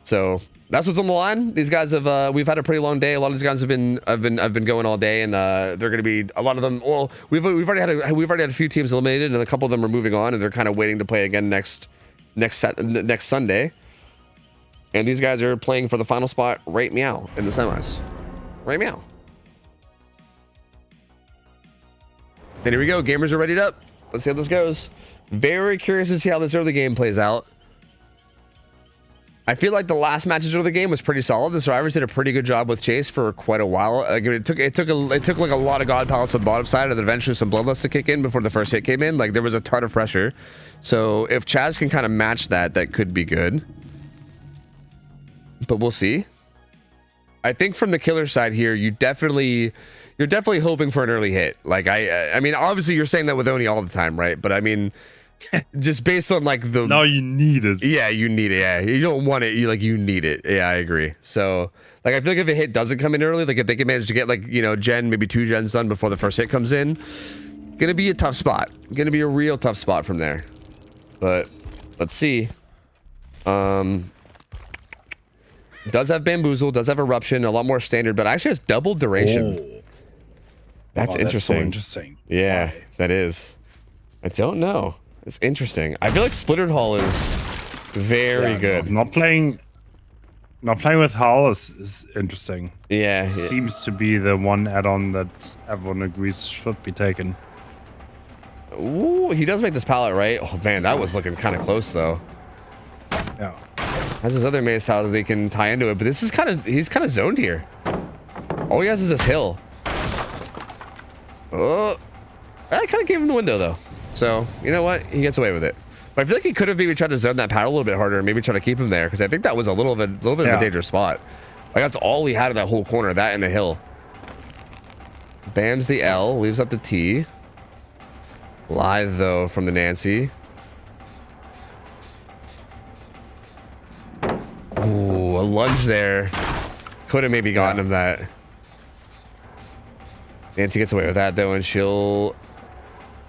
So that's what's on the line. These guys have we've had a pretty long day. A lot of these guys have been going all day, and they're going to be a lot of them. Well, we've already had a few teams eliminated, and a couple of them are moving on, and they're kind of waiting to play again next Sunday. And these guys are playing for the final spot right meow in the semis. Right meow. And here we go. Gamers are readied up. Let's see how this goes. Very curious to see how this early game plays out. I feel like the last matches of the game was pretty solid. The survivors did a pretty good job with chase for quite a while. Like, it took like a lot of god pallets on the bottom side, and then eventually some bloodlust to kick in before the first hit came in. Like, there was a ton of pressure. So if Chaz can kind of match that, that could be good. But we'll see. I think from the killer side here, you're definitely hoping for an early hit. Like, I mean, obviously you're saying that with Oni all the time, right? But I mean, just based on like the now you need it. Yeah, you need it. Yeah, you don't want it. You need it. Yeah, I agree. So like, I feel like if a hit doesn't come in early, like if they can manage to get like, you know, maybe 2 gens done before the first hit comes in, gonna be a tough spot. Gonna be a real tough spot from there. But let's see. Does have bamboozle, does have eruption, a lot more standard, but actually has double duration. Oh. That's interesting. That's so interesting. Yeah, Why? that is. I don't know. It's interesting. I feel like Splintered Hull is very good. Not playing with Hull is interesting. Yeah. Seems to be the one add-on that everyone agrees should be taken. Ooh, he does make this pallet, right? Oh man, that was looking kind of close though. Yeah. Has his other maze tile that they can tie into it, but this is he's kind of zoned here. All he has is this hill. Oh, I kind of gave him the window though. So, you know what? He gets away with it. But I feel like he could have maybe tried to zone that pad a little bit harder and maybe try to keep him there, because I think that was a little bit of a dangerous spot. Like, that's all he had in that whole corner, that and the hill. Bams the L, leaves up the T. Lithe, though, from the Nancy. Ooh, a lunge there. Could have maybe gotten him that. Nancy gets away with that, though, and she'll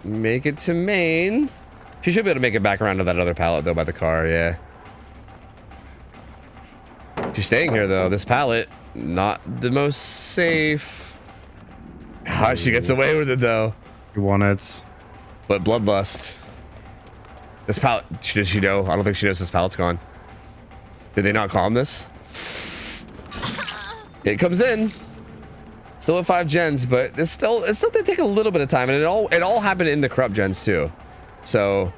make it to main. She should be able to make it back around to that other pallet, though, by the car, yeah. She's staying here, though. This pallet, not the most safe. Ah, she gets away with it, though. You want it. But Bloodlust. This pallet, does she know? I don't think she knows this pallet's gone. Did they not calm this? It comes in. Still at 5 gens, but it still did take a little bit of time, and it all happened in the corrupt gens too. So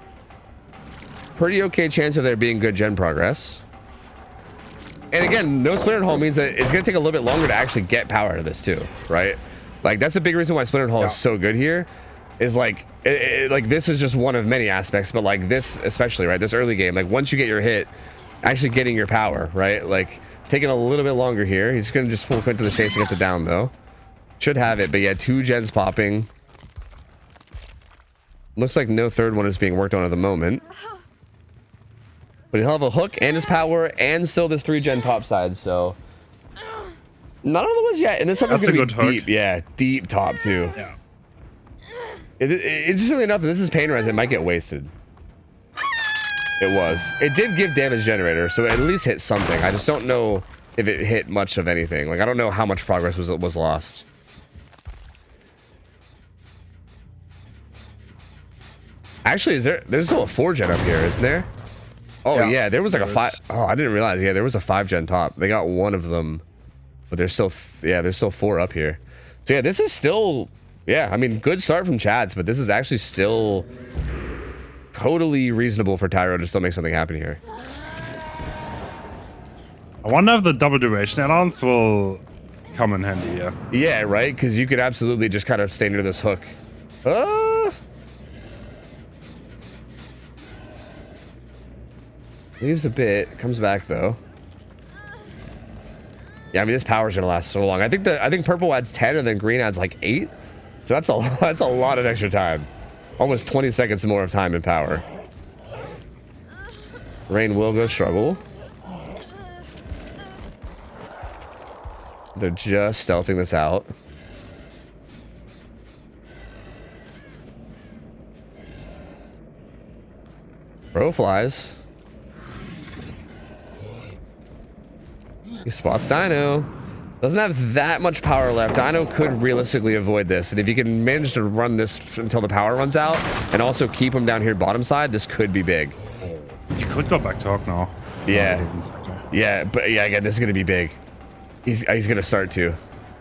pretty okay chance of there being good gen progress. And again, no Splintered Hull means that it's gonna take a little bit longer to actually get power out of this too, right? Like, that's a big reason why Splintered Hull is so good here. Is like, like, this is just one of many aspects, but like this especially, right? This early game, like, once you get your hit, actually getting your power, right? Like, taking a little bit longer here. He's gonna just full quit to the chase to get the down though. Should have it, but yeah, 2 gens popping. Looks like no third one is being worked on at the moment. But he'll have a hook and his power and still this 3 gen top side, so none of the ones yet. And this one is gonna be deep. Yeah, deep top too. Yeah. Interestingly enough, this is pain res. It might get wasted. It was. It did give damage generator, so it at least hit something. I just don't know if it hit much of anything. Like, I don't know how much progress was lost. Actually, there's still a 4 gen up here, isn't there? Oh yeah, there was like a 5. Oh, I didn't realize. Yeah, there was a 5 gen top. They got one of them, but there's still there's still 4 up here. So yeah, this is still, yeah, I mean, good start from Chads, but this is actually still totally reasonable for Tyro to still make something happen here. I wonder if the double duration add-ons will come in handy here. Yeah, right? Because you could absolutely just kind of stay near this hook. Leaves a bit, comes back though. Yeah, I mean, this power's gonna last so long. I think purple adds 10 and then green adds like 8. So that's a lot of extra time. Almost 20 seconds more of time and power. Rain will go struggle. They're just stealthing this out. Bro flies. He spots Dino. Doesn't have that much power left. Dino could realistically avoid this. And if you can manage to run this until the power runs out and also keep him down here bottom side, this could be big. You could go back to Hawk now. Yeah. No, yeah, but yeah, again, this is going to be big. He's going to start to.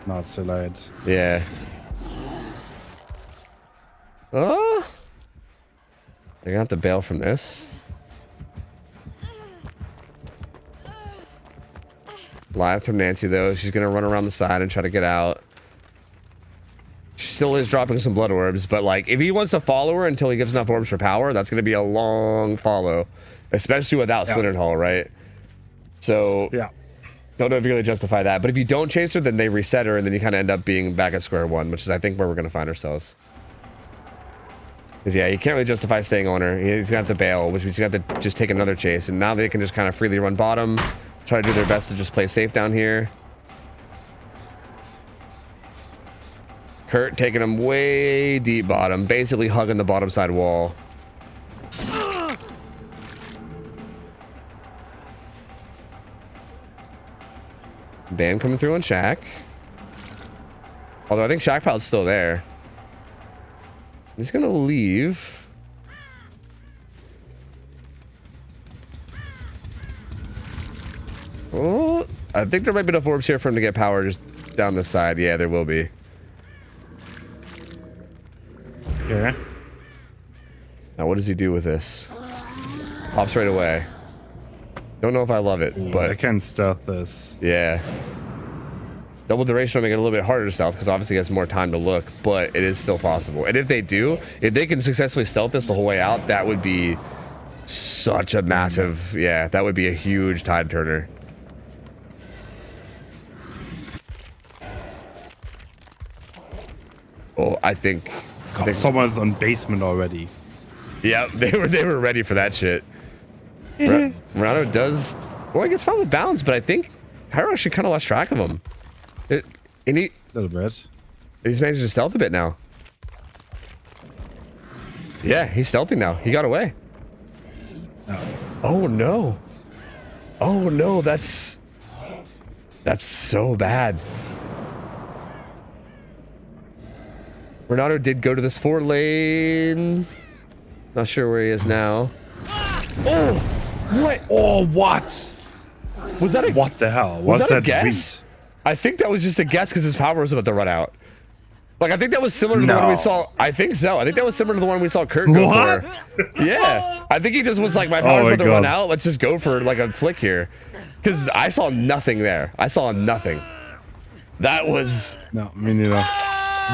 Not so late. Yeah. Oh, they're gonna have to bail from this. Live from Nancy though. She's gonna run around the side and try to get out. She still is dropping some blood orbs, but like if he wants to follow her until he gives enough orbs for power, that's gonna be a long follow, especially without Splintered Hull, right? So Yeah. don't know if you really justify that, but if you don't chase her, then they reset her, and then you kind of end up being back at square one, which is I think where we're gonna find ourselves. Because yeah, you can't really justify staying on her. He's gonna have to bail, which means you have to just take another chase, and now they can just kind of freely run bottom, try to do their best to just play safe down here. Kurt taking him way deep bottom, basically hugging the bottom side wall. Bam coming through on Shaq. Although I think Shaq Pilot's still there. He's gonna leave. Oh, I think there might be enough orbs here for him to get power just down the side. Yeah, there will be. Yeah. Now, what does he do with this? Pops right away. Don't know if I love it, but I can stealth this. yeah. Double duration will make it a little bit harder to stealth because obviously he has more time to look, but it is still possible. And if they do, if they can successfully stealth this the whole way out, that would be such a massive, yeah, that would be a huge tide turner. Oh, I think Someone's on basement already. yeah, they were ready for that shit. Renato does, well, I guess fine with balance, but I think Pyro actually kind of lost track of him. And A little bit. he's managed to stealth a bit now. Yeah, he's stealthing now. He got away. No. Oh no. Oh no, that's so bad. Renato did go to this 4 lane. Not sure where he is now. Oh, what? Oh, what? Was that a What the hell? Was What's that a that guess? I think that was just a guess because his power was about to run out. Like, I think that was similar to the one we saw. I think so. I think that was similar to the one we saw Kurt go for. Yeah. I think he just was like, my power's about to run out. Let's just go for like a flick here. Because I saw nothing there. I saw nothing. That was... No, me neither.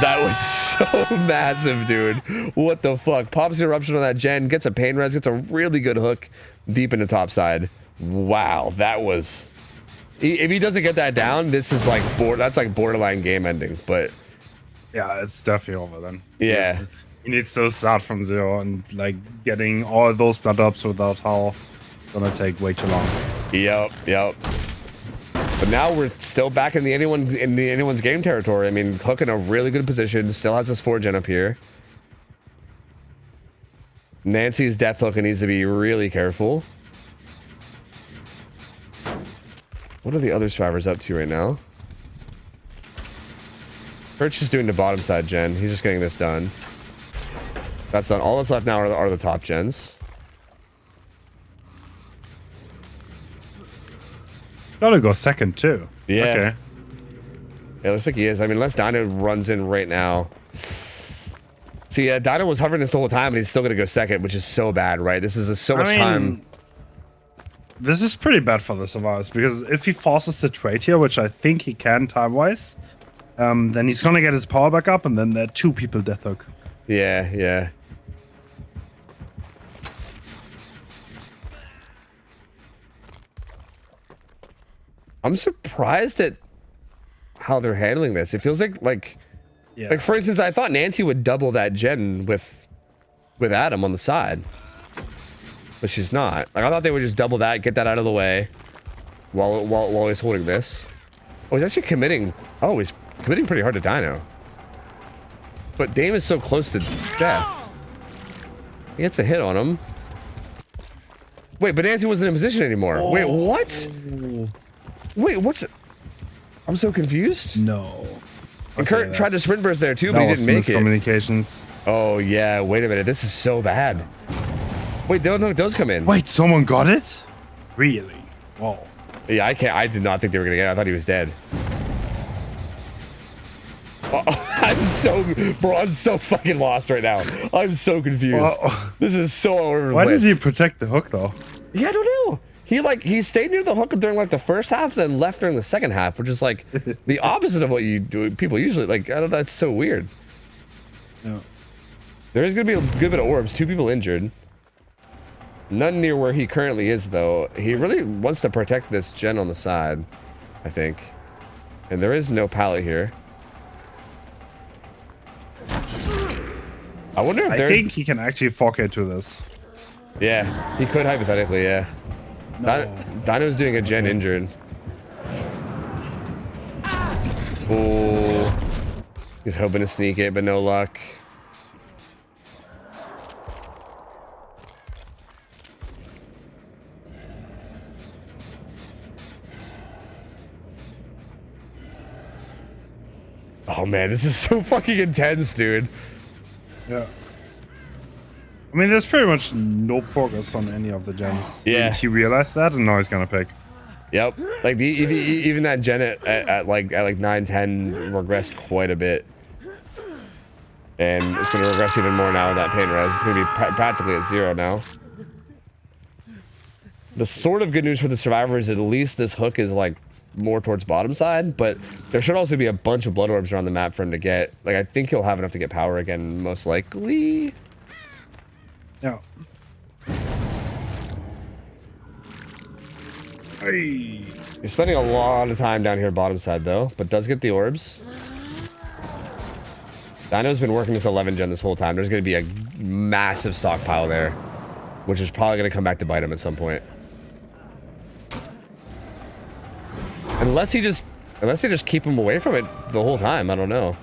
That was so massive, dude. What the fuck? Pops the eruption on that gen, gets a pain res, gets a really good hook deep into top side. Wow, that was... If he doesn't get that down, this is like that's like borderline game ending. But Yeah, it's definitely over then. yeah, He needs to start from 0 and like getting all those blood ups without how gonna take way too long. yep. But now we're still back in the anyone's game territory. I mean, Hook in a really good position, still has his 4 gen up here. Nancy's death hook needs to be really careful. What are the other survivors up to right now? Kurt's just doing the bottom side gen. He's just getting this done. That's done. All that's left now are the top gens. Gotta go second too. Yeah. Okay. Yeah, looks like he is. I mean, unless Dino runs in right now. See, yeah, Dino was hovering this the whole time, and he's still going to go second, which is so bad, right? This is so much time. This is pretty bad for the survivors because if he forces the trade here, which I think he can time-wise, then he's gonna get his power back up, and then there are 2 people death hook. Yeah. I'm surprised at how they're handling this. It feels like for instance, I thought Nancy would double that gen with Adam on the side, but she's not. Like, I thought they would just double that, get that out of the way, while he's holding this. Oh, he's actually committing. Oh, he's committing pretty hard to Dino. But Dame is so close to death. He gets a hit on him. Wait, but Nancy wasn't in position anymore. Oh. Wait, what? Wait, what's... I'm so confused. No. And Kurt tried to sprint burst there too, but he didn't make it. Miscommunications. Oh, yeah. Wait a minute. This is so bad. Wait, those come in. Wait, someone got it? Really? Whoa. Yeah, I did not think they were going to get it. I thought he was dead. I'm so fucking lost right now. I'm so confused. This is so all over the Why place. did he protect the hook though? Yeah, I don't know. He stayed near the hook during like the first half, then left during the second half, which is like the opposite of what you do. People usually like. I don't know. That's so weird. Yeah. There is gonna be a good bit of orbs. 2 people injured. None near where he currently is though. He really wants to protect this gen on the side, I think. And there is no pallet here. I wonder if I there's... think he can actually 4K to this. Yeah, he could hypothetically, yeah. No. Dino's doing a gen injured. Oh, he's hoping to sneak it, but no luck. Oh man, this is so fucking intense, dude. Yeah. I mean, there's pretty much no progress on any of the gens. Yeah. He realized that, and now he's gonna pick. Yep. Like even that gen at like 9-10 regressed quite a bit, and it's gonna regress even more now with that pain res. It's gonna be practically at 0 now. The sort of good news for the survivors is at least this hook is like more towards bottom side, but there should also be a bunch of blood orbs around the map for him to get. Like I think he'll have enough to get power again, most likely. Yeah. Hey. He's spending a lot of time down here bottom side though, but does get the orbs. Dino's been working this 11 gen this whole time. There's going to be a massive stockpile there, which is probably going to come back to bite him at some point. Unless they just keep him away from it the whole time. I don't know.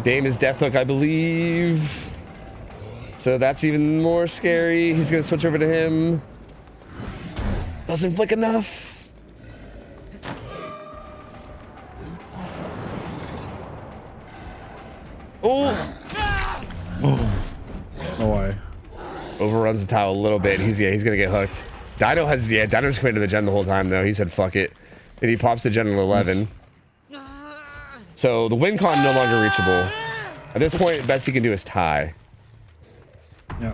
Dame is Deathhook, I believe. So that's even more scary. He's going to switch over to him. Doesn't flick enough. Oh. No way. Overruns the tower a little bit. He's gonna get hooked. Dino's committed to the gen the whole time though. He said fuck it. And he pops the gen in 11. So the win con no longer reachable. At this point, best he can do is tie. Yeah.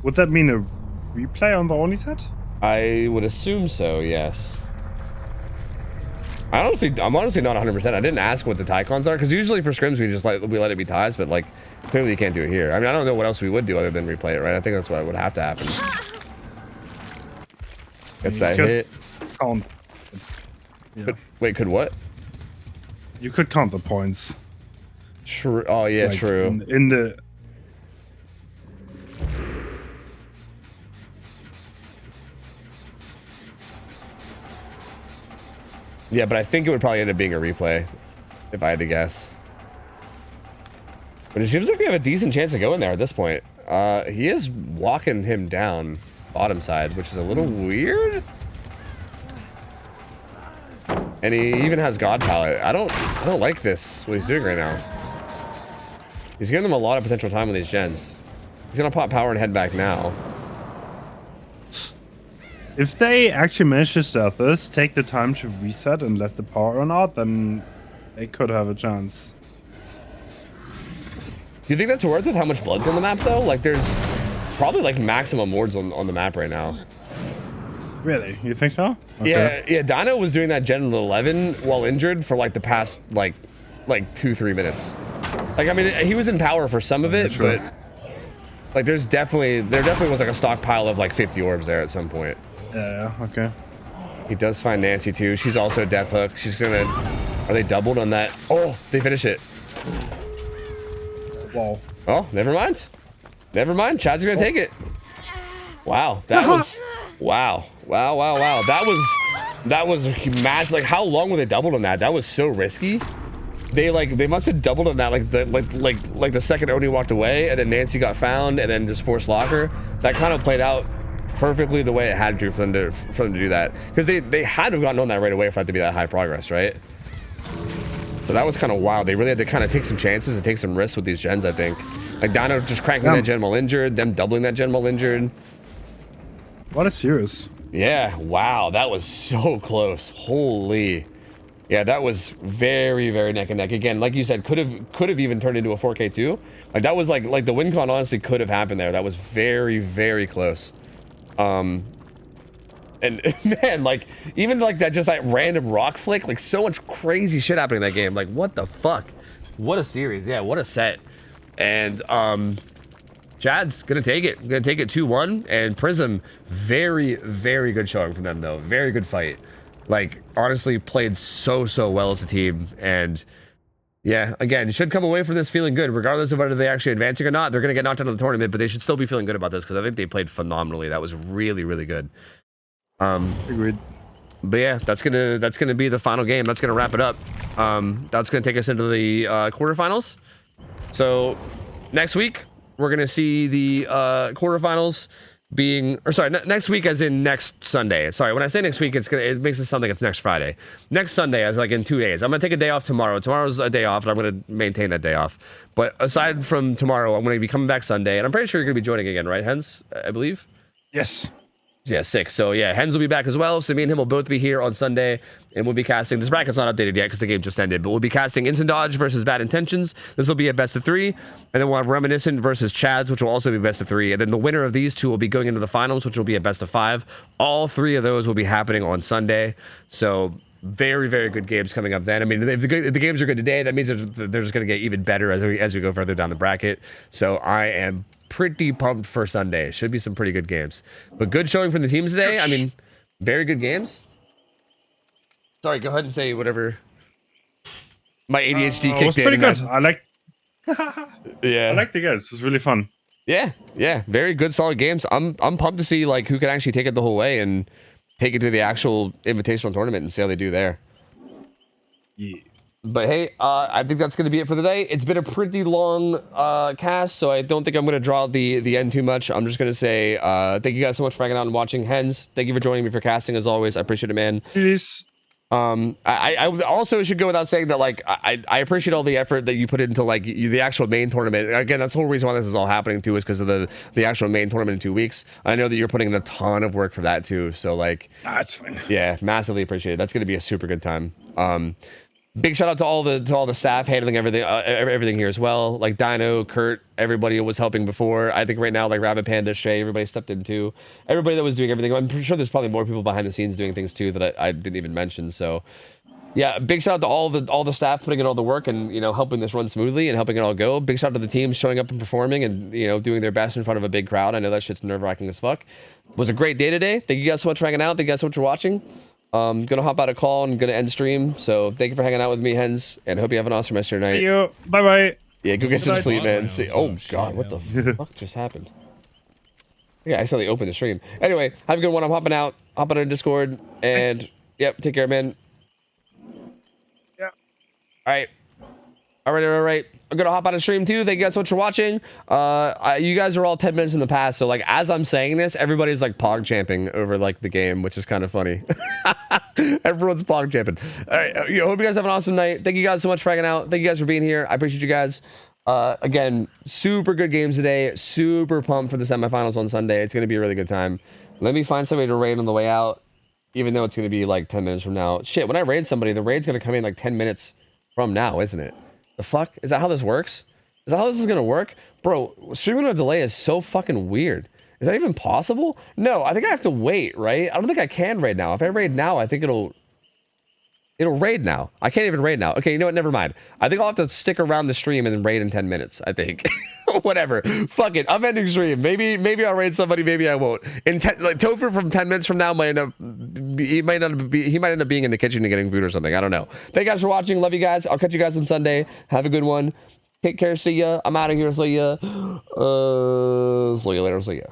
Would that mean a replay on the only set? I would assume so, yes. I'm honestly not 100%. I didn't ask what the tie cons are, because usually for scrims we let it be ties, but like clearly you can't do it here. I mean, I don't know what else we would do other than replay it, right? I think that's what would have to happen. Gets that hit. Count. Yeah. Could what? You could count the points. True. Oh yeah, Like, true. In the Yeah, but I think it would probably end up being a replay, if I had to guess. But it seems like we have a decent chance of going there at this point. He is walking him down bottom side, which is a little weird. And he even has God Palette. I don't like this, what he's doing right now. He's giving them a lot of potential time with these gens. He's gonna pop power and head back now. if they actually manage to stealth this, take the time to reset and let the power run out, then they could have a chance. Do you think that's worth it? How much blood's on the map though? Like there's probably like maximum wards on the map right now. Really? You think so? Okay. Yeah, Dino was doing that gen in 11 while injured for like the past like 2-3 minutes. Like I mean he was in power for some of it, but like there definitely was like a stockpile of like 50 orbs there at some point. Yeah, okay. He does find Nancy too. She's also a death hook. She's gonna, are they doubled on that? Oh, they finish it. Wow. Oh, never mind. Never mind. Chad's gonna take it. Wow, that was, wow. That was massive. Like how long were they doubled on that? That was so risky. They must have doubled on that like the second Oni walked away and then Nancy got found and then just forced locker. That kind of played out perfectly the way it had to for them to do that, because they had to have gotten on that right away for it to be that high progress, right? So that was kind of wild. They really had to kind of take some chances and take some risks with these gens, I think. Like Dino just cranking that gen while injured, them doubling that gen while injured. What a series. Yeah, wow, that was so close. Holy. Yeah, that was very, very neck and neck. Again, like you said, could have even turned into a 4K too. Like that was like the win con honestly could have happened there. That was very, very close. And man, like even like that just like random rock flick, like so much crazy shit happening in that game. Like what the fuck? What a series. Yeah, what a set. And Chad's gonna take it. Gonna take it 2-1. And Prism, very, very good showing from them though. Very good fight. Like honestly played so well as a team. And yeah, again, you should come away from this feeling good regardless of whether they actually advancing or not. They're gonna get knocked out of the tournament, but they should still be feeling good about this because I think they played phenomenally. That was really, really good. Agreed. But yeah, that's gonna be the final game. That's gonna wrap it up. That's gonna take us into the quarterfinals. So next week we're gonna see the quarterfinals being, or sorry, next week as in next Sunday. Sorry, when I say next week, it makes it sound like it's next Friday. Next Sunday, as like in 2 days. I'm gonna take a day off tomorrow. Tomorrow's a day off, and I'm gonna maintain that day off. But aside from tomorrow, I'm gonna be coming back Sunday, and I'm pretty sure you're gonna be joining again, right, Hens? I believe. Yes. Yeah, 6. So yeah, Hens will be back as well. So me and him will both be here on Sunday, and we'll be casting. This bracket's not updated yet because the game just ended, but we'll be casting Instant Dodge versus Bad Intentions. This will be a best of 3, and then we'll have Reminiscent versus Chads, which will also be best of 3, and then the winner of these two will be going into the finals, which will be a best of 5. All 3 of those will be happening on Sunday. So very, very good games coming up then. I mean, if the games are good today, that means they're just going to get even better as we go further down the bracket. So I am pretty pumped for Sunday. Should be some pretty good games. But good showing from the teams today. I mean, very good games. Sorry, go ahead and say whatever. My ADHD kicked in. It was pretty good. I like. Yeah, I like the guys. It was really fun. Yeah, very good, solid games. I'm pumped to see like who can actually take it the whole way and take it to the actual invitational tournament and see how they do there. Yeah. But hey, I think that's going to be it for the day. It's been a pretty long cast, so I don't think I'm going to draw the end too much. I'm just going to say thank you guys so much for hanging out and watching. Hens, thank you for joining me for casting as always. I appreciate it, man. Please. I also should go without saying that like I appreciate all the effort that you put into like the actual main tournament. Again, that's the whole reason why this is all happening too, is because of the actual main tournament in 2 weeks. I know that you're putting in a ton of work for that too. So like, That's fine. yeah, massively appreciate it. That's going to be a super good time. Big shout out to all the staff handling everything here as well. Like Dino, Kurt, everybody was helping before. I think right now like Rabbit Panda, Shay, everybody stepped in too. Everybody that was doing everything. I'm pretty sure there's probably more people behind the scenes doing things too that I didn't even mention. So yeah, big shout out to all the staff putting in all the work and helping this run smoothly and helping it all go. Big shout out to the teams showing up and performing and doing their best in front of a big crowd. I know that shit's nerve-wracking as fuck. It was a great day today. Thank you guys so much for hanging out. Thank you guys so much for watching. Gonna hop out a call and gonna end stream. So thank you for hanging out with me, Hens, and hope you have an awesome rest of your night. See you. Bye bye. Yeah, go get some Good sleep, night. man. See, oh god, what the fuck just happened? Yeah, I accidentally opened the stream. Anyway, have a good one. I'm hopping out. Hopping on Discord, and Thanks. yep, take care, man. Yeah. All right. All right. I'm gonna hop on a stream too. Thank you guys so much for watching. You guys are all 10 minutes in the past, so like as I'm saying this, everybody's like pog champing over like the game, which is kind of funny. Everyone's pog champing. All right, hope you guys have an awesome night. Thank you guys so much for hanging out. Thank you guys for being here. I appreciate you guys. Again, super good games today. Super pumped for the semifinals on Sunday. It's gonna be a really good time. Let me find somebody to raid on the way out, even though it's gonna be like 10 minutes from now. Shit, when I raid somebody, the raid's gonna come in like 10 minutes from now, isn't it? The fuck? Is that how this works? Is that how this is gonna work? Bro, streaming on a delay is so fucking weird. Is that even possible? No, I think I have to wait, right? I don't think I can raid now. If I raid now, I think it'll raid now. I can't even raid now. Okay, you know what? Never mind. I think I'll have to stick around the stream and then raid in 10 minutes, I think. Whatever. Fuck it. I'm ending stream. Maybe I'll raid somebody, maybe I won't. Like Tofu from 10 minutes from now might end up being in the kitchen and getting food or something. I don't know. Thank you guys for watching. Love you guys. I'll catch you guys on Sunday. Have a good one. Take care. See ya. I'm out of here. See ya. See you later. See ya.